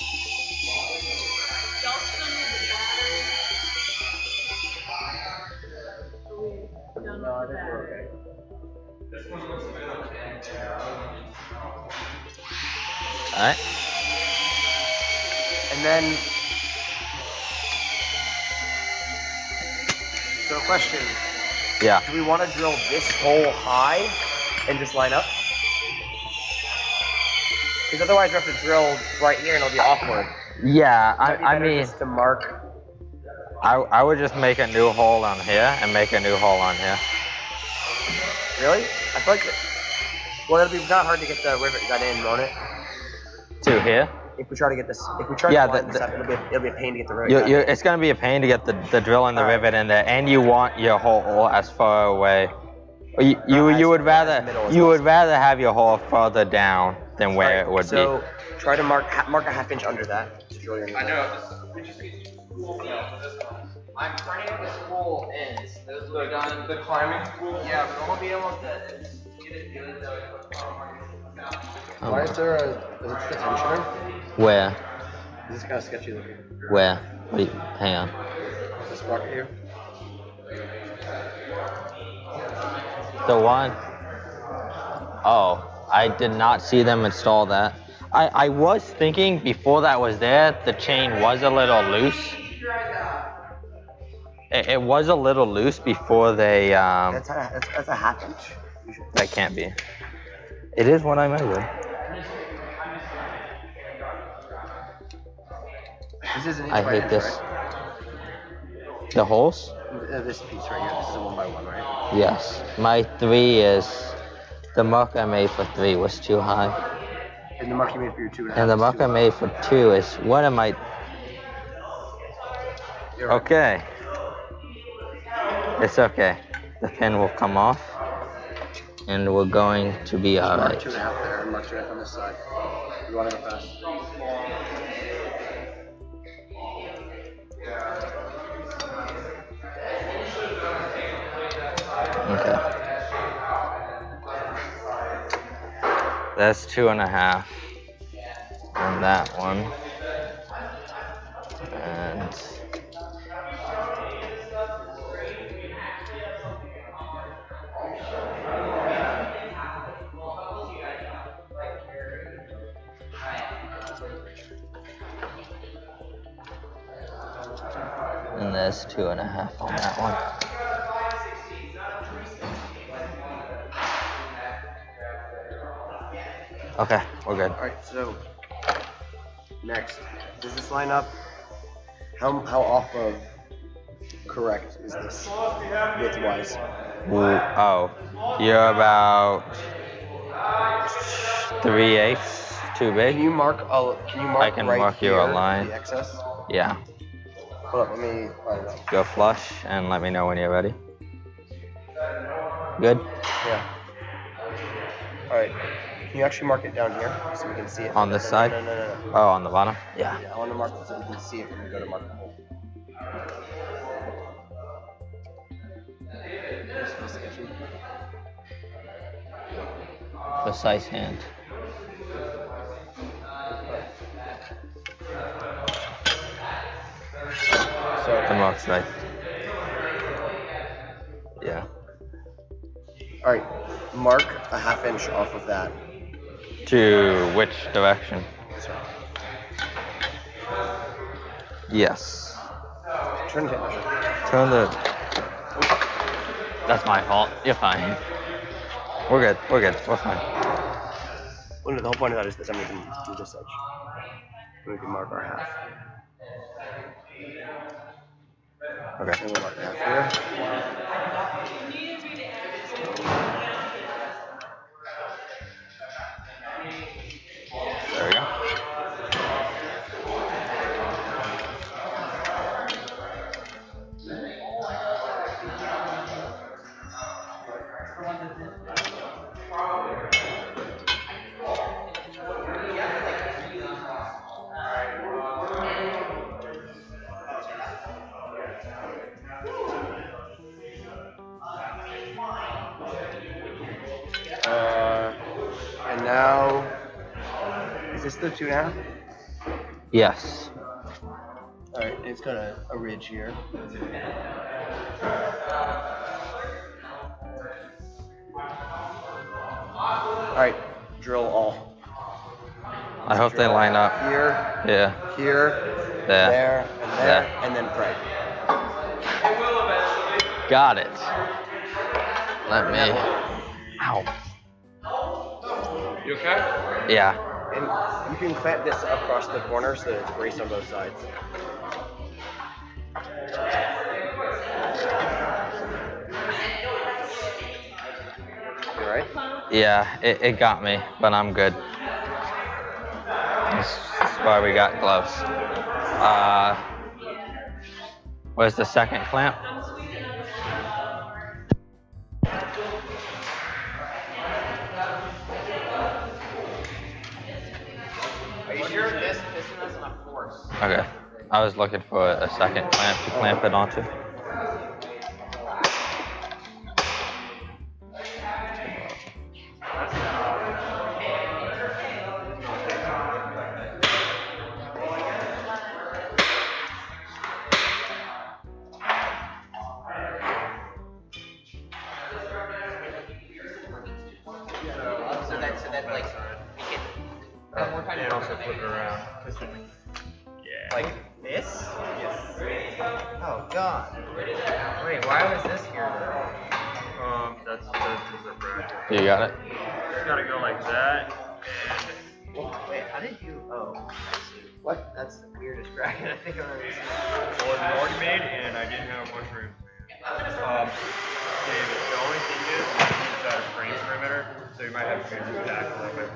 Speaker 2: No, I think we're okay.
Speaker 17: Alright.
Speaker 2: And then, so question.
Speaker 17: Yeah.
Speaker 2: Do we want to drill this hole high and just line up? Because otherwise we have to drill right here and it'll be awkward.
Speaker 17: Yeah,
Speaker 2: Might be
Speaker 17: I
Speaker 2: better
Speaker 17: mean,
Speaker 2: just to mark.
Speaker 17: I would just make a new hole on here and make a new hole on here.
Speaker 2: Really? I feel like well, it'll be not hard to get the rivet gun in, won't it?
Speaker 17: To here?
Speaker 2: If we try to get this, if we try to line this up, it'll be a pain to get the rivet gun in.
Speaker 17: It's going to be a pain to get the drill and the rivet in there, and you want your hole as far away. You would rather have your hole further down than where it would
Speaker 2: so
Speaker 17: be.
Speaker 2: Try to mark a half inch under that. To drill your
Speaker 3: I know. It just needs spool for this one. I'm turning the spool ends. Those will be done. The climbing spool? Yeah, but I won't be able to get it good though.
Speaker 2: Why is there a tensioner?
Speaker 17: Where?
Speaker 2: This is kind of sketchy looking.
Speaker 17: Where? Wait, hang on.
Speaker 2: This sprocket here.
Speaker 17: The one? Oh, I did not see them install that. I was thinking before that was there, the chain was a little loose. It was a little loose before they.
Speaker 2: That's a half inch.
Speaker 17: That can't be. It is what I measured.
Speaker 2: This is an inch
Speaker 17: I
Speaker 2: by
Speaker 17: hate
Speaker 2: inch,
Speaker 17: this.
Speaker 2: Right?
Speaker 17: The holes?
Speaker 2: This piece right here. This is a 1 by 1, right?
Speaker 17: Yes. My 3 is. The mark I made for 3 was too high.
Speaker 2: And the mark you made for your 2.5.
Speaker 17: And the mark I made for 2 is. What am I. Okay. It's okay. The pin will come off. And we're going to be alright.
Speaker 2: Mark 2.5 there and mark 2.5 on this side. You want to go fast?
Speaker 17: Okay. That's 2.5 on that one. And there's 2.5 on that one. Okay, we're good.
Speaker 2: Alright, so next, does this line up? How off of correct is this width-wise?
Speaker 17: Oh, you're about 3/8 too big.
Speaker 2: Can you mark
Speaker 17: I can
Speaker 2: right
Speaker 17: mark you
Speaker 2: here,
Speaker 17: a line.
Speaker 2: the excess?
Speaker 17: Yeah.
Speaker 2: Hold up, let me line it up.
Speaker 17: Go flush and let me know when you're ready. Good?
Speaker 2: Yeah. Alright. Can you actually mark it down here so we can see it?
Speaker 17: On this side?
Speaker 2: No.
Speaker 17: Oh, on the bottom?
Speaker 2: Yeah, I want to mark it so we can see it when we go to mark the hole.
Speaker 17: Precise hand.
Speaker 2: So
Speaker 17: the mark's right. Yeah.
Speaker 2: Alright, mark a half inch off of that.
Speaker 17: To which direction? Yes.
Speaker 2: Turn the
Speaker 17: Turn the. That's my fault. You're fine. We're good. We're good. We're fine.
Speaker 2: Well, no, the whole point of that is that then we can do this edge. We can mark our half.
Speaker 17: Okay.
Speaker 2: And we'll mark half here.
Speaker 17: There we go.
Speaker 2: And now, is this the 2.5?
Speaker 17: Yes.
Speaker 2: Alright, it's got a ridge here. Alright, drill all.
Speaker 17: I hope they line up.
Speaker 2: Here.
Speaker 17: Yeah.
Speaker 2: Here.
Speaker 17: There.
Speaker 2: There, and then pray.
Speaker 17: Got it. Let me. Ow.
Speaker 3: You okay?
Speaker 17: Yeah.
Speaker 2: And you can clamp this across the corner so that it's braced on both sides. You alright?
Speaker 17: Yeah, it got me, but I'm good. That's why we got gloves. Where's the second clamp?
Speaker 2: Are you sure this piston has enough force?
Speaker 17: Okay. I was looking for a second clamp to clamp it onto.
Speaker 13: So that like we can one more time.
Speaker 5: And also flip it around.
Speaker 13: Yeah. Like this?
Speaker 5: Yes.
Speaker 13: Oh God. Wait, why was this here?
Speaker 5: That's the refractor.
Speaker 17: You got it?
Speaker 5: Just gotta go like that.
Speaker 13: Wait, how did you? Oh, I see. What? That's the weirdest bracket I think I've ever seen.
Speaker 5: Well, it's already made, and I didn't have much room. David, the only thing is, it's got a frame perimeter, so you might have to move back a little bit.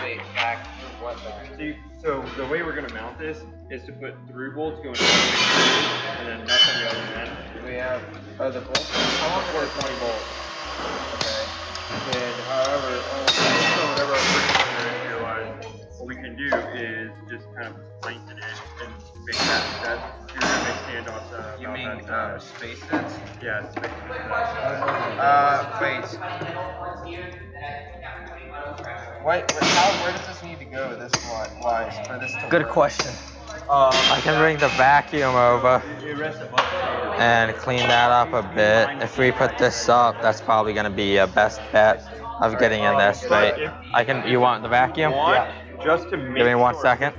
Speaker 13: Wait, back what back?
Speaker 5: So the way we're gonna mount this is to put through bolts going to and then nuts on the other end.
Speaker 2: We have the bolts.
Speaker 5: How long are 20 bolts? Okay. And however, so whatever our first here lies, what we can do is just kind of lengthen it and make that you're gonna make standoffs.
Speaker 2: You mean space sets?
Speaker 5: Yeah, space
Speaker 2: Wait. Where does this need to go this wise for this to
Speaker 17: Good
Speaker 2: work?
Speaker 17: question. I can bring the vacuum over and clean that up a bit. If we put this up, that's probably going to be a best bet of getting in there straight. You want the vacuum?
Speaker 5: Yeah. Just to
Speaker 17: Give me 1 second.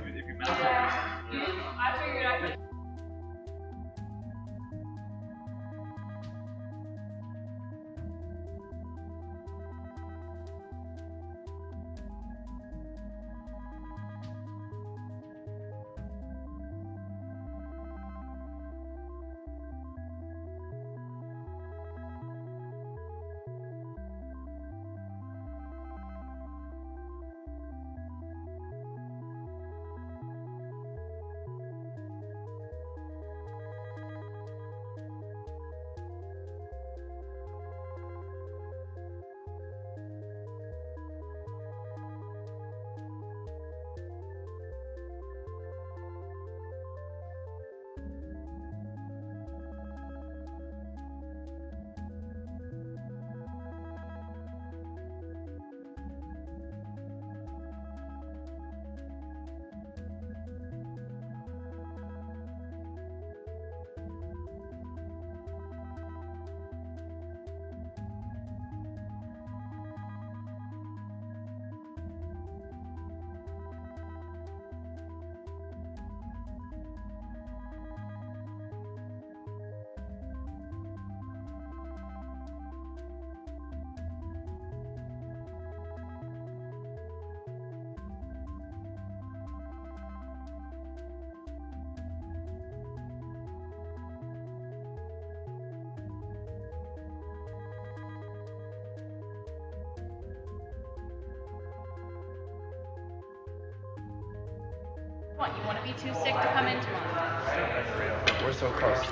Speaker 19: What, you want to be too sick to come in tomorrow?
Speaker 2: We're so close.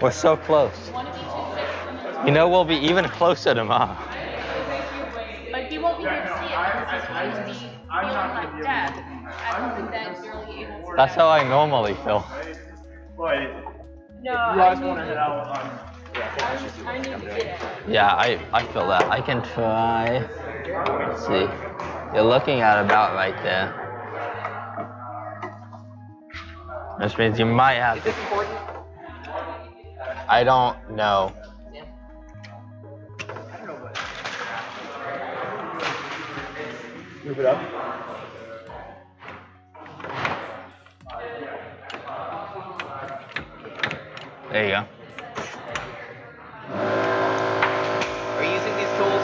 Speaker 17: We're so close.
Speaker 19: You want to be too sick to come in tomorrow?
Speaker 17: You know, we'll be even closer tomorrow.
Speaker 19: But you won't be here to see it because he's going to be feeling like death. I don't think that you're really able to.
Speaker 17: That's how I normally feel.
Speaker 5: But
Speaker 19: No,
Speaker 5: you guys want to head out,
Speaker 19: I need to get it.
Speaker 17: Yeah, I feel that. I can try. Let's see. You're looking at about right there. Which means you might have to. I don't know.
Speaker 5: Move it up.
Speaker 17: There you go.
Speaker 13: Are you using these tools?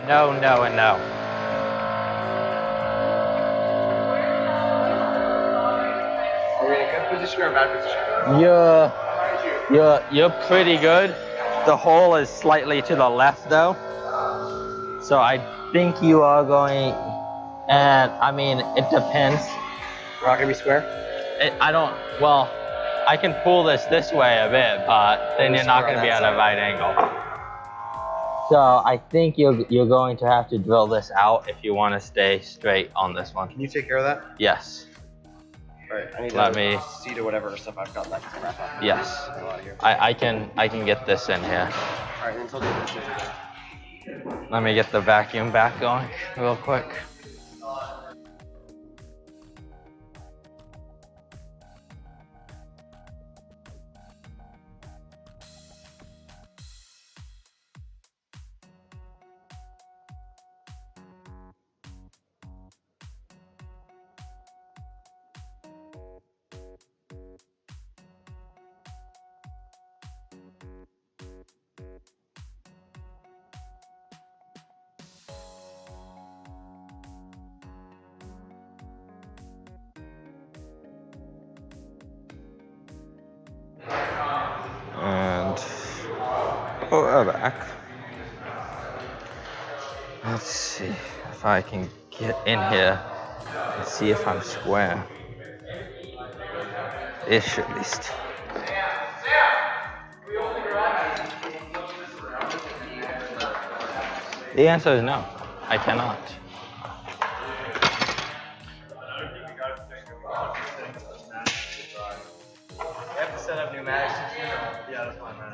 Speaker 17: no, no, and no.
Speaker 2: Are we in a good position or a bad position?
Speaker 17: You're pretty good. The hole is slightly to the left though. So I think you are going, and I mean, it depends.
Speaker 2: We're not gonna be square?
Speaker 17: Well, I can pull this way a bit, but then you're not gonna be at a right angle. So I think you're going to have to drill this out if you want to stay straight on this one.
Speaker 2: Can you take care of that?
Speaker 17: Yes.
Speaker 2: Alright, I need
Speaker 17: Let
Speaker 2: to
Speaker 17: me
Speaker 2: see to whatever stuff I've got left to wrap up.
Speaker 17: Yes. I can get this in here.
Speaker 2: Alright, then tell me this.
Speaker 17: Let me get the vacuum back going real quick. And we're back. Let's see if I can get in here and see if I'm square. Ish, at least. The answer is no. I cannot.
Speaker 3: We have to set up pneumatics and shit. Yeah, that's fine, man.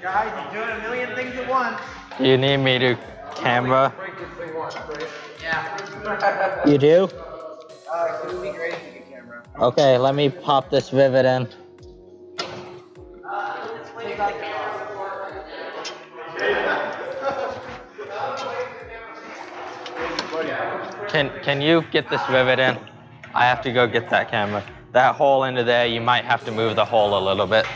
Speaker 3: Guys, you're doing a million things at once.
Speaker 17: Do you need me to camera?
Speaker 3: Break this thing once, right? Yeah.
Speaker 17: You do?
Speaker 3: It would be great if you could camera.
Speaker 17: Okay, let me pop this rivet in. Can you get this rivet in? I have to go get that camera. That hole into there, you might have to move the hole a little bit.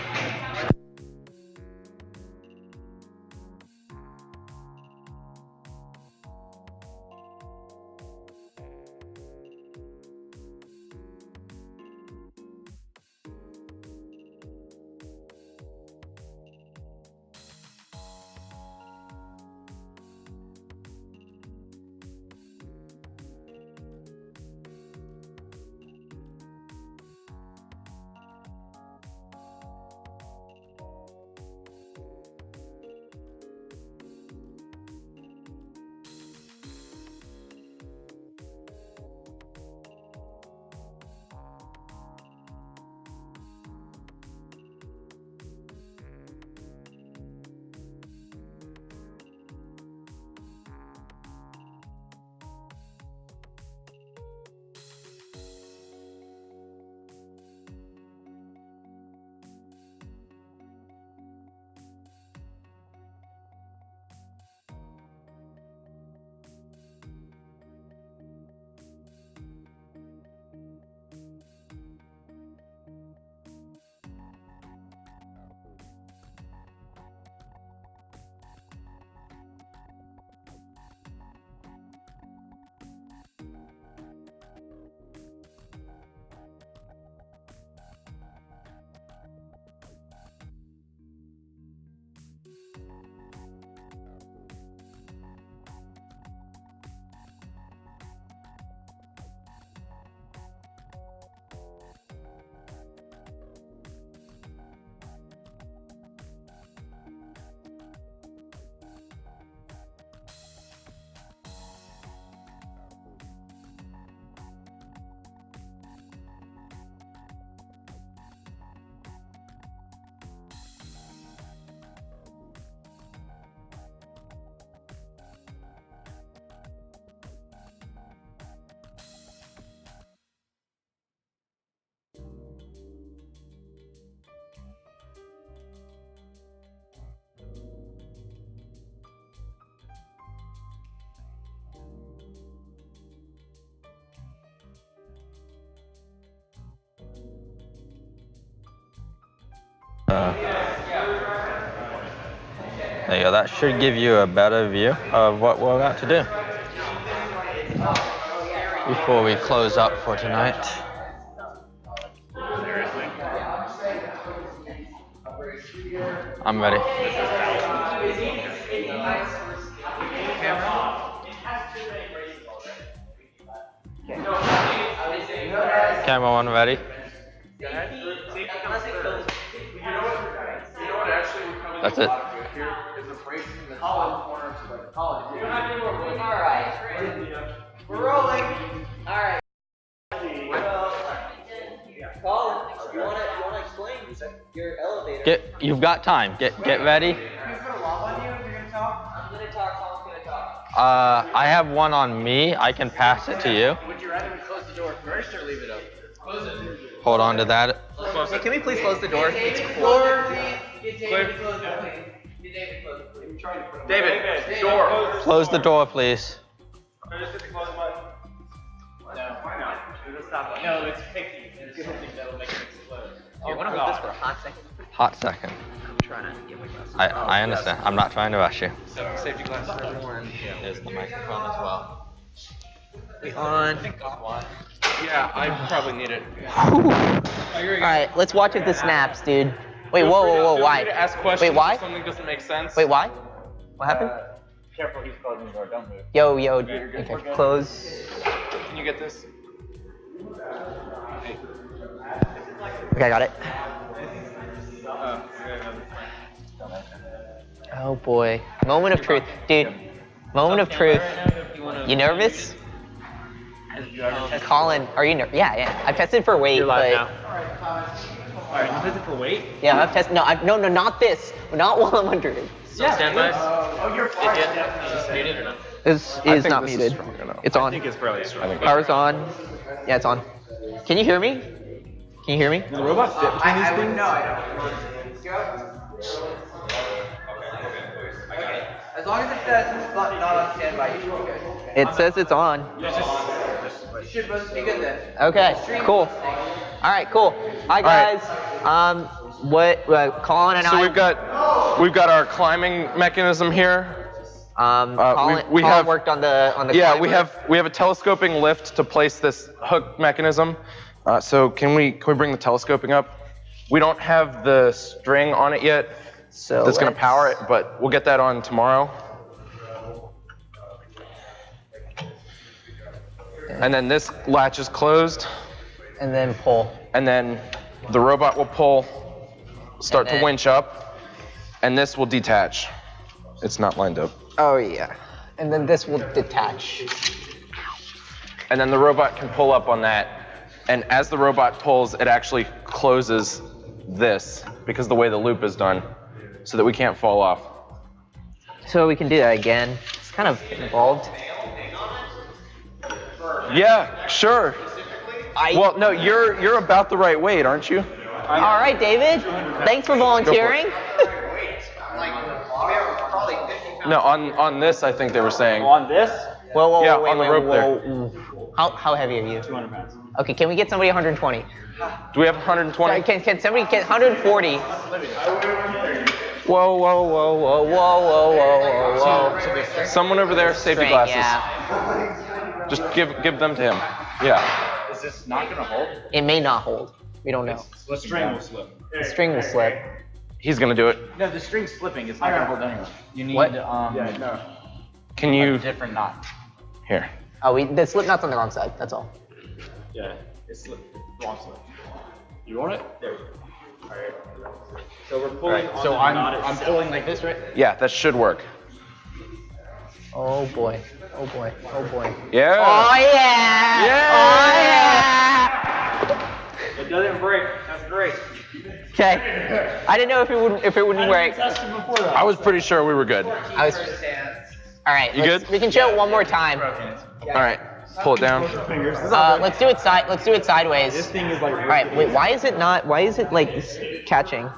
Speaker 17: There you go. That should give you a better view of what we're about to do. Before we close up for tonight. I'm ready. Camera one ready. That's it.
Speaker 3: We're rolling. All right. Colin, you wanna explain your elevator?
Speaker 17: You've got time. Get ready.
Speaker 3: Who's gonna lob on you if you're gonna talk? I'm gonna talk. Colin's gonna talk.
Speaker 17: I have one on me. I can pass it to you.
Speaker 3: Would you rather we close the door first or leave it open? Close it.
Speaker 17: Hold on to that.
Speaker 13: Hey, can we please close the door? It's cool.
Speaker 3: Door, please. Get David to close it, please. Get David to close it, please.
Speaker 15: David, door.
Speaker 17: Close the door, please.
Speaker 3: Just hit the close button. No, why not? No, it's picky. It's something that'll make it explode.
Speaker 13: I want to hold this for a hot second.
Speaker 17: Hot second.
Speaker 13: I'm trying to get my glasses.
Speaker 17: I understand. I'm not trying to rush you.
Speaker 13: Safety glasses for everyone.
Speaker 17: There's the microphone as well.
Speaker 13: We on.
Speaker 15: Yeah, I probably need it.
Speaker 13: Alright, let's watch if this snaps, dude. Wait, whoa, why?
Speaker 15: To ask questions
Speaker 13: Wait, why?
Speaker 15: if something doesn't make sense.
Speaker 13: Wait, why? What happened?
Speaker 10: Careful, he's closing the door. Don't move.
Speaker 13: Yo,
Speaker 10: Okay,
Speaker 13: close.
Speaker 15: Can you get this?
Speaker 13: Okay, I got it. Oh boy. Moment of truth. Dude, moment of truth. You nervous? Colin, are you nervous? Yeah. I've tested for weight, but...
Speaker 10: Alright, you tested for weight?
Speaker 13: Yeah, I've tested... No, not this. Not while I'm under it.
Speaker 12: So stand by.
Speaker 10: You're fine.
Speaker 12: Is this muted or not?
Speaker 13: This is not muted. It's on.
Speaker 10: I think it's fairly strong.
Speaker 13: Power's on. Yeah, it's on. Can you hear me? Can you hear me?
Speaker 10: The robot fit between these things?
Speaker 3: No, I don't. As long as it says it's not on standby, you should be good.
Speaker 13: It says it's on.
Speaker 3: You should both be good then.
Speaker 13: Okay, cool. All right, cool. Hi guys. Colin and
Speaker 15: So
Speaker 13: I.
Speaker 15: we've got our climbing mechanism here.
Speaker 13: Colin worked on the.
Speaker 15: Yeah,
Speaker 13: climber.
Speaker 15: we have a telescoping lift to place this hook mechanism. So can we bring the telescoping up? We don't have the string on it yet.
Speaker 13: So
Speaker 15: that's gonna power it, but we'll get that on tomorrow. And then this latch is closed.
Speaker 13: And then pull.
Speaker 15: And then the robot will pull, start to winch up, and this will detach. It's not lined up.
Speaker 13: Oh yeah. And then this will detach.
Speaker 15: And then the robot can pull up on that. And as the robot pulls, it actually closes this because of the way the loop is done, so that we can't fall off.
Speaker 13: So we can do that again. It's kind of involved.
Speaker 15: Yeah, sure. Well, no, you're about the right weight, aren't you?
Speaker 13: All right, David. Thanks for volunteering.
Speaker 15: No, on this, I think they were saying.
Speaker 10: On this?
Speaker 13: Whoa,
Speaker 15: yeah,
Speaker 13: wait,
Speaker 15: on the rope there.
Speaker 13: How heavy are you?
Speaker 10: 200 pounds.
Speaker 13: Okay, can we get somebody 120?
Speaker 15: Do we have 120?
Speaker 13: Sorry, can somebody get 140? Whoa.
Speaker 15: Someone over there, safety
Speaker 13: String,
Speaker 15: glasses.
Speaker 13: yeah.
Speaker 15: Just give them to him. Yeah.
Speaker 10: Is this not gonna hold?
Speaker 13: It may not hold. We don't know.
Speaker 10: The string will slip.
Speaker 13: The string will slip.
Speaker 15: He's gonna do it.
Speaker 10: No, the string's slipping. It's not gonna hold anyway. You need
Speaker 13: What?
Speaker 15: Can you?
Speaker 10: a different knot.
Speaker 15: Here.
Speaker 13: Oh, the slip knot's on the wrong side. That's all.
Speaker 10: Yeah, it's slipped. Wrong slip. You want it? There you go. All right. So we're pulling on
Speaker 13: so
Speaker 10: the
Speaker 13: I'm
Speaker 10: knot itself.
Speaker 13: pulling like this, right?
Speaker 15: Yeah, that should work.
Speaker 13: Oh boy.
Speaker 15: Yeah.
Speaker 13: Oh yeah.
Speaker 10: It doesn't break. That's great.
Speaker 13: Okay. I didn't know if it wouldn't work.
Speaker 15: I was pretty sure we were good.
Speaker 13: All right.
Speaker 15: You good?
Speaker 13: We can show it one more time.
Speaker 15: All right. Pull it down.
Speaker 13: Let's do it sideways.
Speaker 10: This thing is like.
Speaker 13: All right. Wait. Why is it like catching?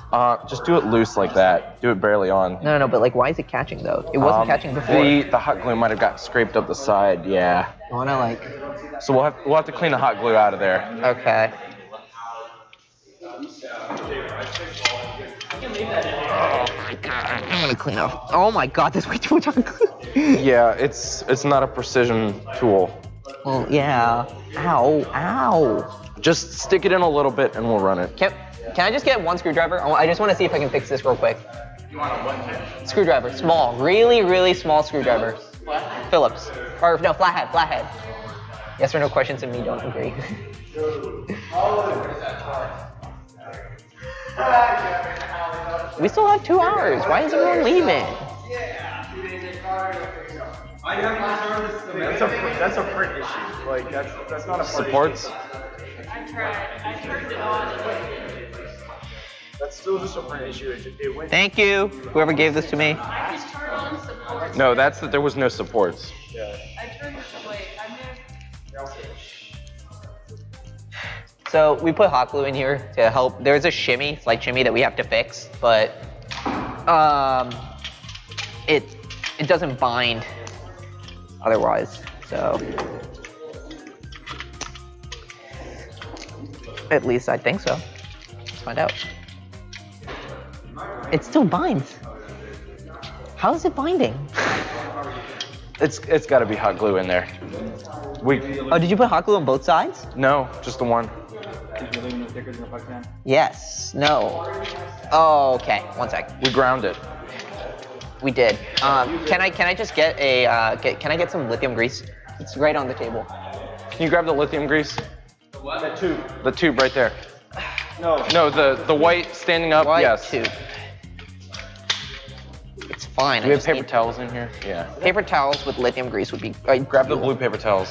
Speaker 15: Just do it loose like that. Do it barely on.
Speaker 13: No. But like, why is it catching though? It wasn't catching before.
Speaker 15: The hot glue might have got scraped up the side. Yeah.
Speaker 13: I wanna like.
Speaker 15: So we'll have to clean the hot glue out of there.
Speaker 13: Okay. my god, I'm gonna clean up. Oh my god, there's way too much on glue.
Speaker 15: Yeah, it's not a precision tool.
Speaker 13: Well, yeah. Ow, ow.
Speaker 15: Just stick it in a little bit and we'll run it.
Speaker 13: Can I just get one screwdriver? I just want to see if I can fix this real quick.
Speaker 10: You want a what?
Speaker 13: Screwdriver, small, really, really small screwdriver. Phillips, or no, flathead. Yes or no questions and me don't agree. We still have 2 hours. Why is everyone leaving?
Speaker 5: That's a print issue. Like that's not a
Speaker 15: Supports?
Speaker 19: I tried. I turned it on.
Speaker 5: That's still just a print issue. It went.
Speaker 13: Thank you, whoever gave this to me.
Speaker 19: I just turned on support.
Speaker 15: No, that's that there was no supports.
Speaker 5: Yeah.
Speaker 19: I turned it away. I mean,
Speaker 13: So we put hot glue in here to help. There's a shimmy, slight shimmy that we have to fix, but it doesn't bind otherwise. So at least I think so. Let's find out. It still binds. How is it binding?
Speaker 15: It's got to be hot glue in there.
Speaker 13: Oh, did you put hot glue on both sides?
Speaker 15: No, just the one.
Speaker 10: Did you leave no stickers in the puck can?
Speaker 13: Yes. No. Oh, okay. One sec.
Speaker 15: We ground it.
Speaker 13: We did. Can I just get a can I get some lithium grease? It's right on the table.
Speaker 15: Can you grab the lithium grease?
Speaker 10: That tube.
Speaker 15: The tube right there.
Speaker 10: No.
Speaker 15: No, the white standing up.
Speaker 13: White
Speaker 15: yes.
Speaker 13: tube. It's fine.
Speaker 15: Do we have paper towels in here? Yeah.
Speaker 13: Paper towels with lithium grease would be.
Speaker 15: Grab the blue paper towels.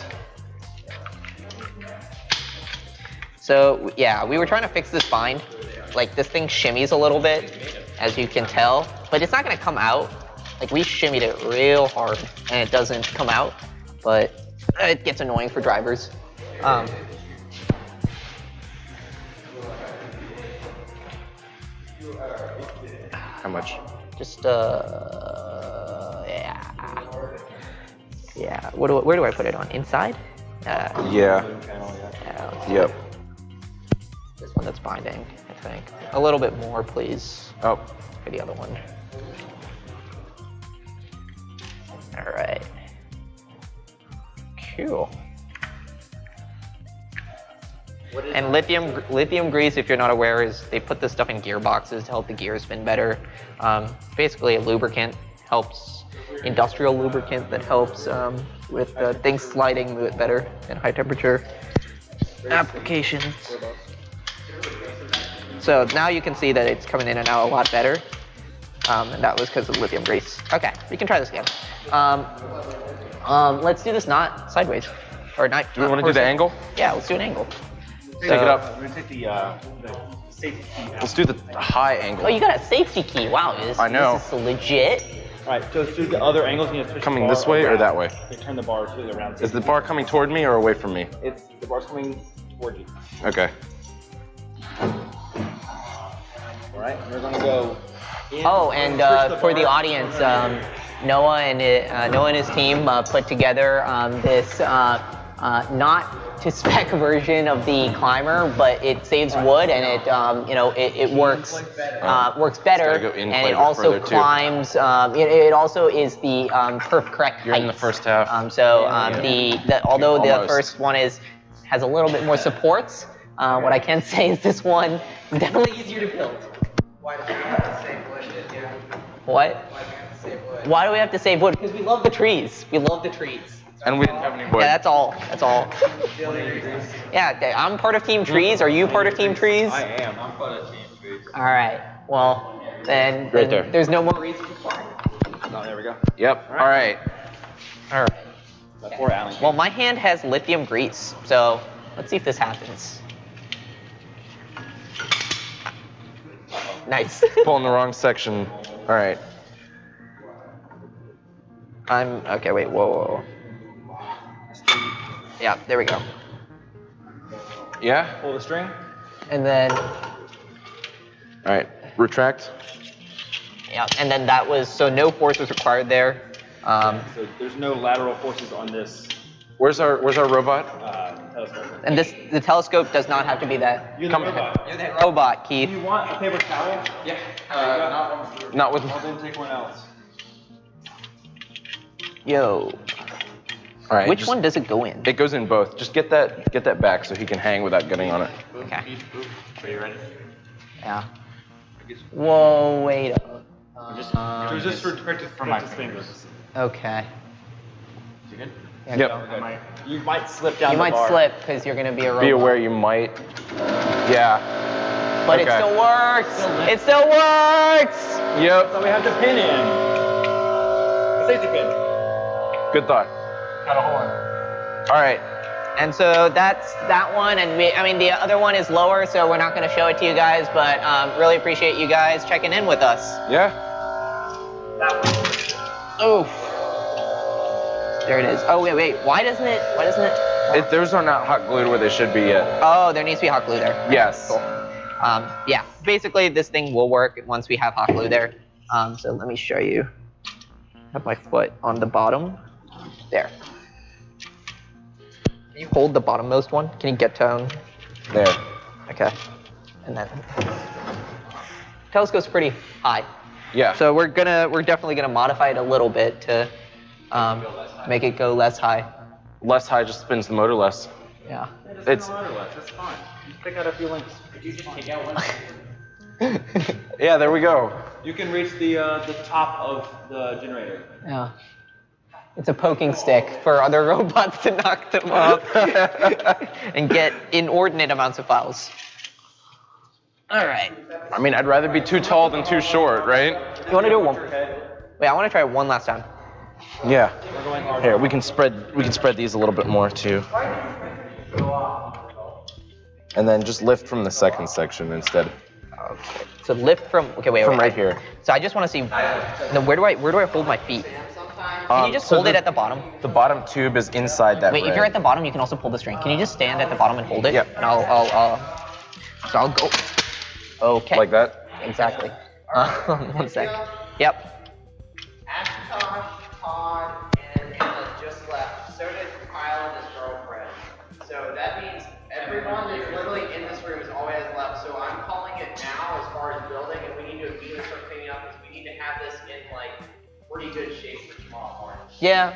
Speaker 13: So yeah, we were trying to fix this bind. Like this thing shimmies a little bit, as you can tell, but it's not gonna come out. Like we shimmied it real hard and it doesn't come out, but it gets annoying for drivers.
Speaker 15: How much?
Speaker 13: Just yeah. Where do I put it on? Inside?
Speaker 15: Yeah. Yep.
Speaker 13: This one that's binding, I think. A little bit more, please.
Speaker 15: Oh.
Speaker 13: For the other one. All right. Cool. And lithium grease, if you're not aware, is they put this stuff in gearboxes to help the gears spin better. Basically, a lubricant helps, industrial lubricant that helps with things sliding a bit better in high temperature applications. So now you can see that it's coming in and out a lot better. And that was because of lithium grease. Okay, we can try this again. Let's do this not sideways. Or not.
Speaker 15: Do we want to do the angle?
Speaker 13: Yeah, let's do an angle.
Speaker 15: Take it up.
Speaker 10: We're gonna take the safety key out.
Speaker 15: Let's do the high angle.
Speaker 13: Oh, you got a safety key. Wow,
Speaker 15: I know.
Speaker 13: This is legit.
Speaker 10: Alright, so let's do the other angles. You need to switch
Speaker 15: Coming
Speaker 10: the bar
Speaker 15: this way or
Speaker 10: around.
Speaker 15: that way?
Speaker 10: You turn the bar to the around.
Speaker 15: Is the bar coming toward me or away from me?
Speaker 10: The bar's coming toward you.
Speaker 15: Okay.
Speaker 10: Alright, we're gonna go in.
Speaker 13: Oh, and for the audience, Noah and his team put together this not to spec version of the climber, but it saves wood and it works better,
Speaker 15: go in
Speaker 13: and
Speaker 15: quite
Speaker 13: it
Speaker 15: a bit
Speaker 13: also
Speaker 15: further, too.
Speaker 13: climbs. It also is the correct
Speaker 15: You're
Speaker 13: height.
Speaker 15: in the first half.
Speaker 13: Although the
Speaker 15: Almost.
Speaker 13: first one has a little bit more supports, what I can say is this one is definitely easier to build.
Speaker 1: Why do we have to save wood? Yeah.
Speaker 13: What?
Speaker 1: Why do we have to save wood?
Speaker 13: Why do we have to save wood? Because we love the trees. We love the trees.
Speaker 15: And we didn't have any wood.
Speaker 13: Yeah, that's all. That's all. Yeah, I'm part of Team Trees. Are you part of Team Trees?
Speaker 10: I am. I'm part of Team Trees.
Speaker 13: All right. Well, then
Speaker 15: Right there.
Speaker 13: there's no more reason to climb.
Speaker 10: No, there we go.
Speaker 15: Yep. All right.
Speaker 13: All right.
Speaker 10: That poor Alan.
Speaker 13: Well, my hand has lithium grease, so let's see if this happens. Nice.
Speaker 15: Pulling the wrong section. All right.
Speaker 13: Okay, wait, whoa. Yeah, there we go.
Speaker 15: Yeah?
Speaker 10: Pull the string.
Speaker 13: And then,
Speaker 15: All right. Retract.
Speaker 13: yeah, and then that was, so no force was required there.
Speaker 10: So there's no lateral forces on this
Speaker 15: Where's our robot?
Speaker 10: telescope.
Speaker 13: And the telescope does not have to be that.
Speaker 10: You're the robot.
Speaker 13: You're the robot, Keith.
Speaker 10: Do you want a paper towel?
Speaker 1: Yeah.
Speaker 15: Not with.
Speaker 10: Well, then take one else.
Speaker 13: Yo.
Speaker 15: All right.
Speaker 13: Which one does it go in?
Speaker 15: It goes in both. Just get that back so he can hang without getting on it.
Speaker 13: Okay.
Speaker 10: Are you ready?
Speaker 13: Yeah. Whoa, wait up.
Speaker 10: Just restricted from my fingers.
Speaker 13: Okay.
Speaker 10: You good?
Speaker 13: Yeah,
Speaker 15: Yep.
Speaker 13: go.
Speaker 10: You might slip down
Speaker 13: You
Speaker 10: the
Speaker 13: might
Speaker 10: bar.
Speaker 13: slip because you're gonna be a robot.
Speaker 15: Be aware you might. Yeah.
Speaker 13: But it
Speaker 15: Okay.
Speaker 13: still works. It still works.
Speaker 15: Yep.
Speaker 10: So we have the pin in. The safety pin.
Speaker 15: Good thought.
Speaker 10: Got a hole in it.
Speaker 15: All right.
Speaker 13: And so that's that one, and I mean the other one is lower, so we're not going to show it to you guys, but really appreciate you guys checking in with us.
Speaker 15: Yeah.
Speaker 13: Oof. There it is. Oh wait, why doesn't it?
Speaker 15: Those are not hot glued where they should be yet.
Speaker 13: Oh, there needs to be hot glue there.
Speaker 15: Yes.
Speaker 13: Cool. Yeah, basically this thing will work once we have hot glue there. So let me show you. I have my foot on the bottom. There. Can you hold the bottommost one? Can you get down?
Speaker 15: There.
Speaker 13: Okay. And then telescope's pretty high.
Speaker 15: Yeah.
Speaker 13: So we're definitely gonna modify it a little bit to make it go less high.
Speaker 15: Less high just spins the motor less.
Speaker 13: Yeah.
Speaker 15: It's.
Speaker 10: That's fine. Just pick out a few links. Could you just take out one?
Speaker 15: Yeah, there we go.
Speaker 10: You can reach the top of the generator.
Speaker 13: Yeah. It's a poking stick for other robots to knock them off and get inordinate amounts of files. All right.
Speaker 15: I mean, I'd rather be too tall than too short, right?
Speaker 13: You want to do one? Wait, I want to try it one last time.
Speaker 15: Yeah. Here, we can spread these a little bit more too. And then just lift from the second section instead.
Speaker 13: Okay. So lift from. Okay, wait.
Speaker 15: From right here.
Speaker 13: So I just want to see. No, where do I hold my feet? Can you just
Speaker 15: so
Speaker 13: hold it at the bottom?
Speaker 15: The bottom tube is inside that
Speaker 13: Wait,
Speaker 15: rig.
Speaker 13: if you're at the bottom, you can also pull the string. Can you just stand at the bottom and hold it?
Speaker 15: Yep.
Speaker 13: And so I'll go. Okay.
Speaker 15: Like that?
Speaker 13: Exactly. 1 sec. Yep.
Speaker 1: Ashtosh, Todd, and Emma just left. So did Kyle and his girlfriend. So that means everyone that's literally in this room is always left. So I'm calling it now as far as building, and we need to immediately start cleaning up because we need to have this in like pretty good shape for tomorrow morning.
Speaker 13: Yeah.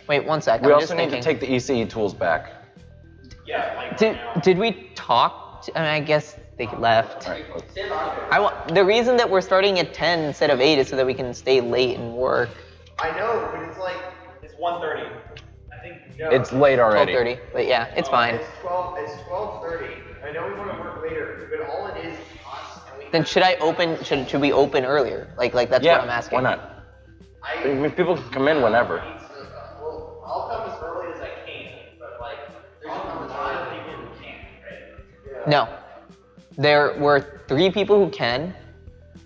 Speaker 13: Wait 1 sec.
Speaker 15: We
Speaker 13: I'm
Speaker 15: also
Speaker 13: just
Speaker 15: need
Speaker 13: thinking.
Speaker 15: to take the ECE tools back.
Speaker 1: Yeah. Like
Speaker 13: Did we talk? I mean, I guess they left. The reason that we're starting at 10 instead of 8 is so that we can stay late and work.
Speaker 1: I know, but it's like
Speaker 10: It's 1:30. I think. No.
Speaker 15: It's late already.
Speaker 13: 12:30. But yeah, it's fine.
Speaker 1: It's 12:30. I know we want to work later, but all it is us. And we
Speaker 13: Then should I open? Should we open earlier? Like that's
Speaker 15: Yeah,
Speaker 13: what I'm asking.
Speaker 15: why not? I mean, people can come in whenever.
Speaker 1: Well, I'll come as early as I can, but like, there's a lot of people who can't, right?
Speaker 13: No, there were 3 people who can,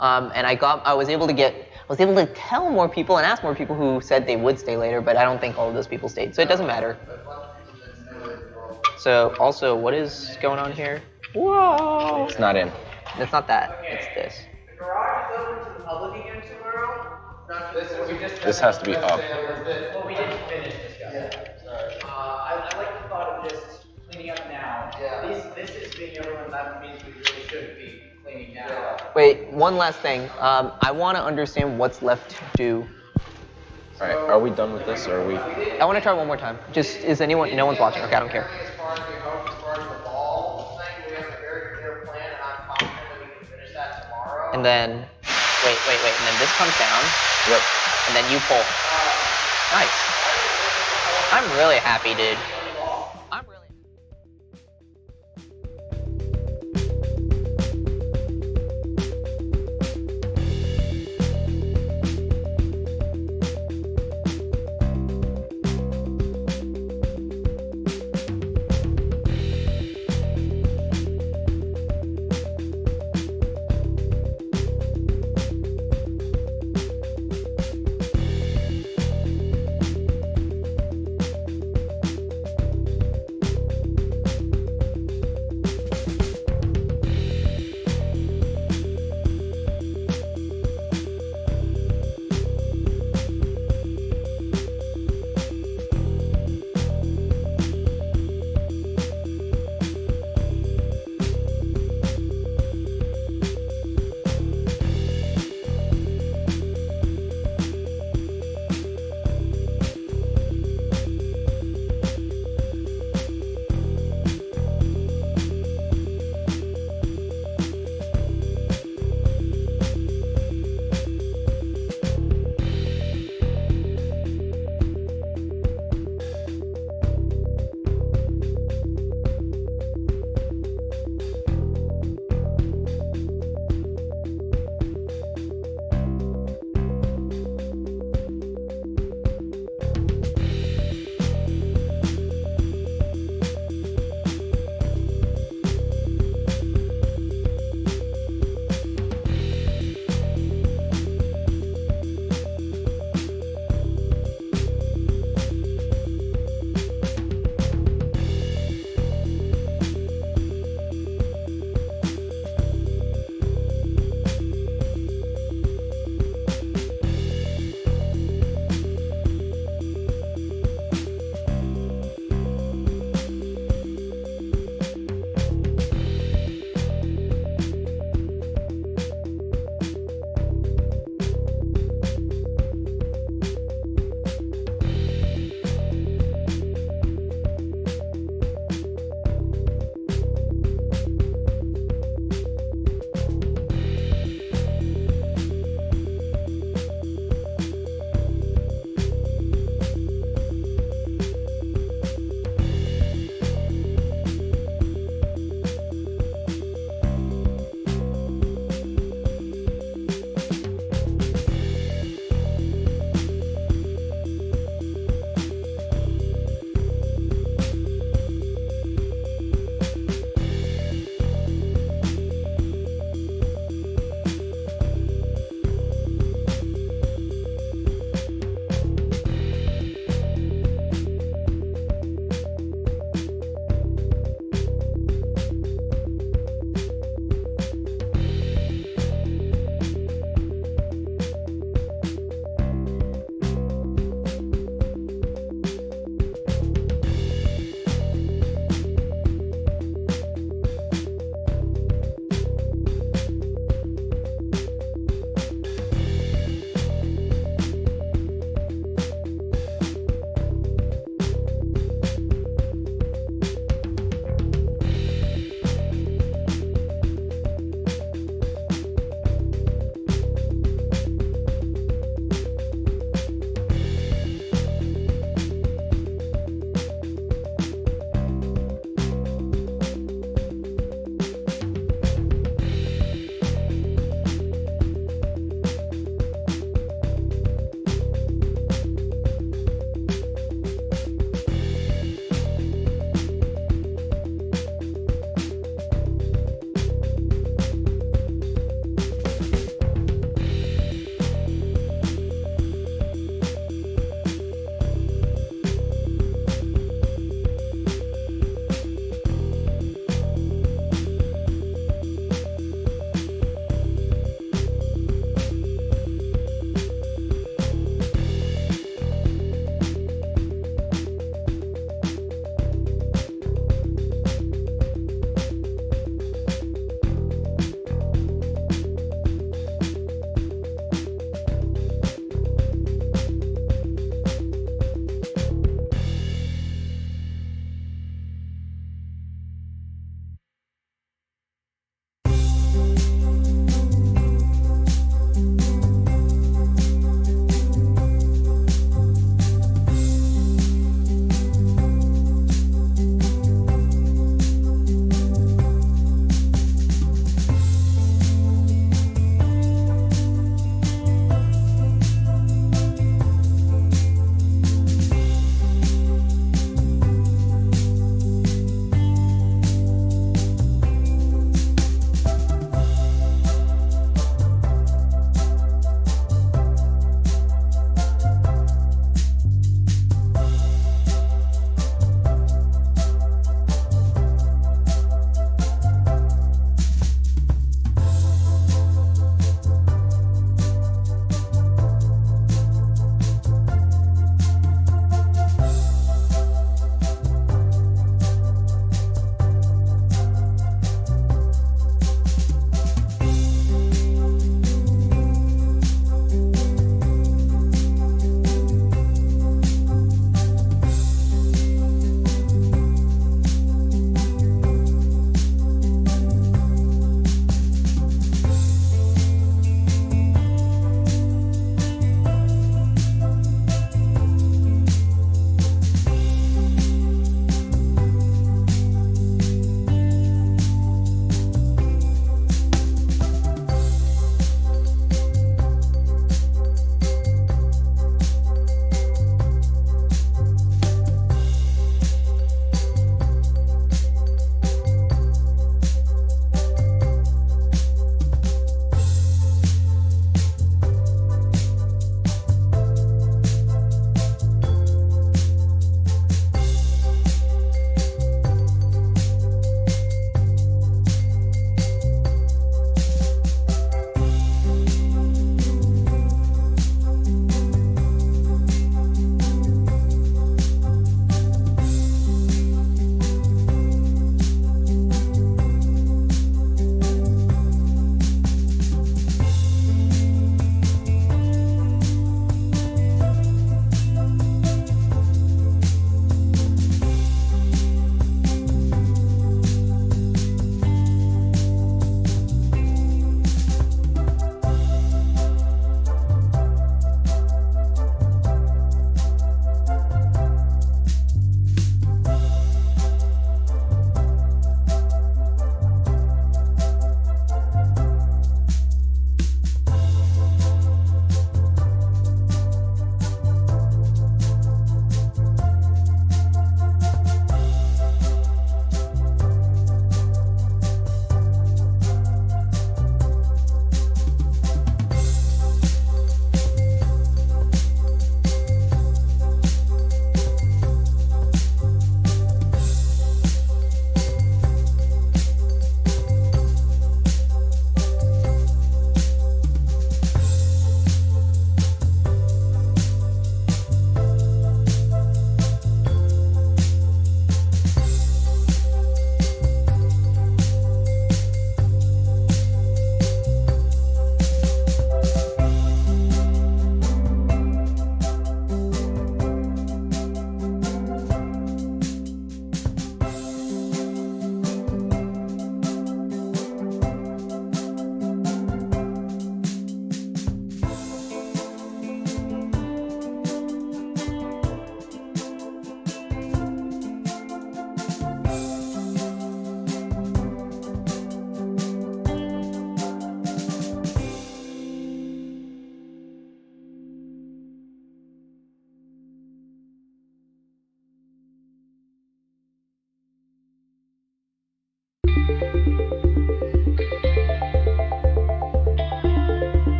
Speaker 13: and I was able to tell more people and ask more people who said they would stay later, but I don't think all of those people stayed, so it doesn't matter. So also, what is going on here? Whoa!
Speaker 15: It's not in.
Speaker 13: It's not that. It's this.
Speaker 1: The garage is open to the public again tomorrow.
Speaker 15: This has to be up.
Speaker 1: Well, we didn't finish discussing. I like the thought of just cleaning up now. Yeah. This is being everyone. That means we really should be cleaning now.
Speaker 13: Wait, one last thing. I want to understand what's left to do.
Speaker 15: All right, are we done with this, or are we?
Speaker 13: I want to try one more time. Just, is anyone, no one's watching. Okay, I don't care.
Speaker 1: As far as we hope, as far as the ball thing, we have a very clear plan, and I'm confident that we can finish that tomorrow.
Speaker 13: And then, wait, and then this comes down.
Speaker 15: Yep.
Speaker 13: And then you pull. Nice. I'm really happy, dude.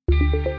Speaker 19: you.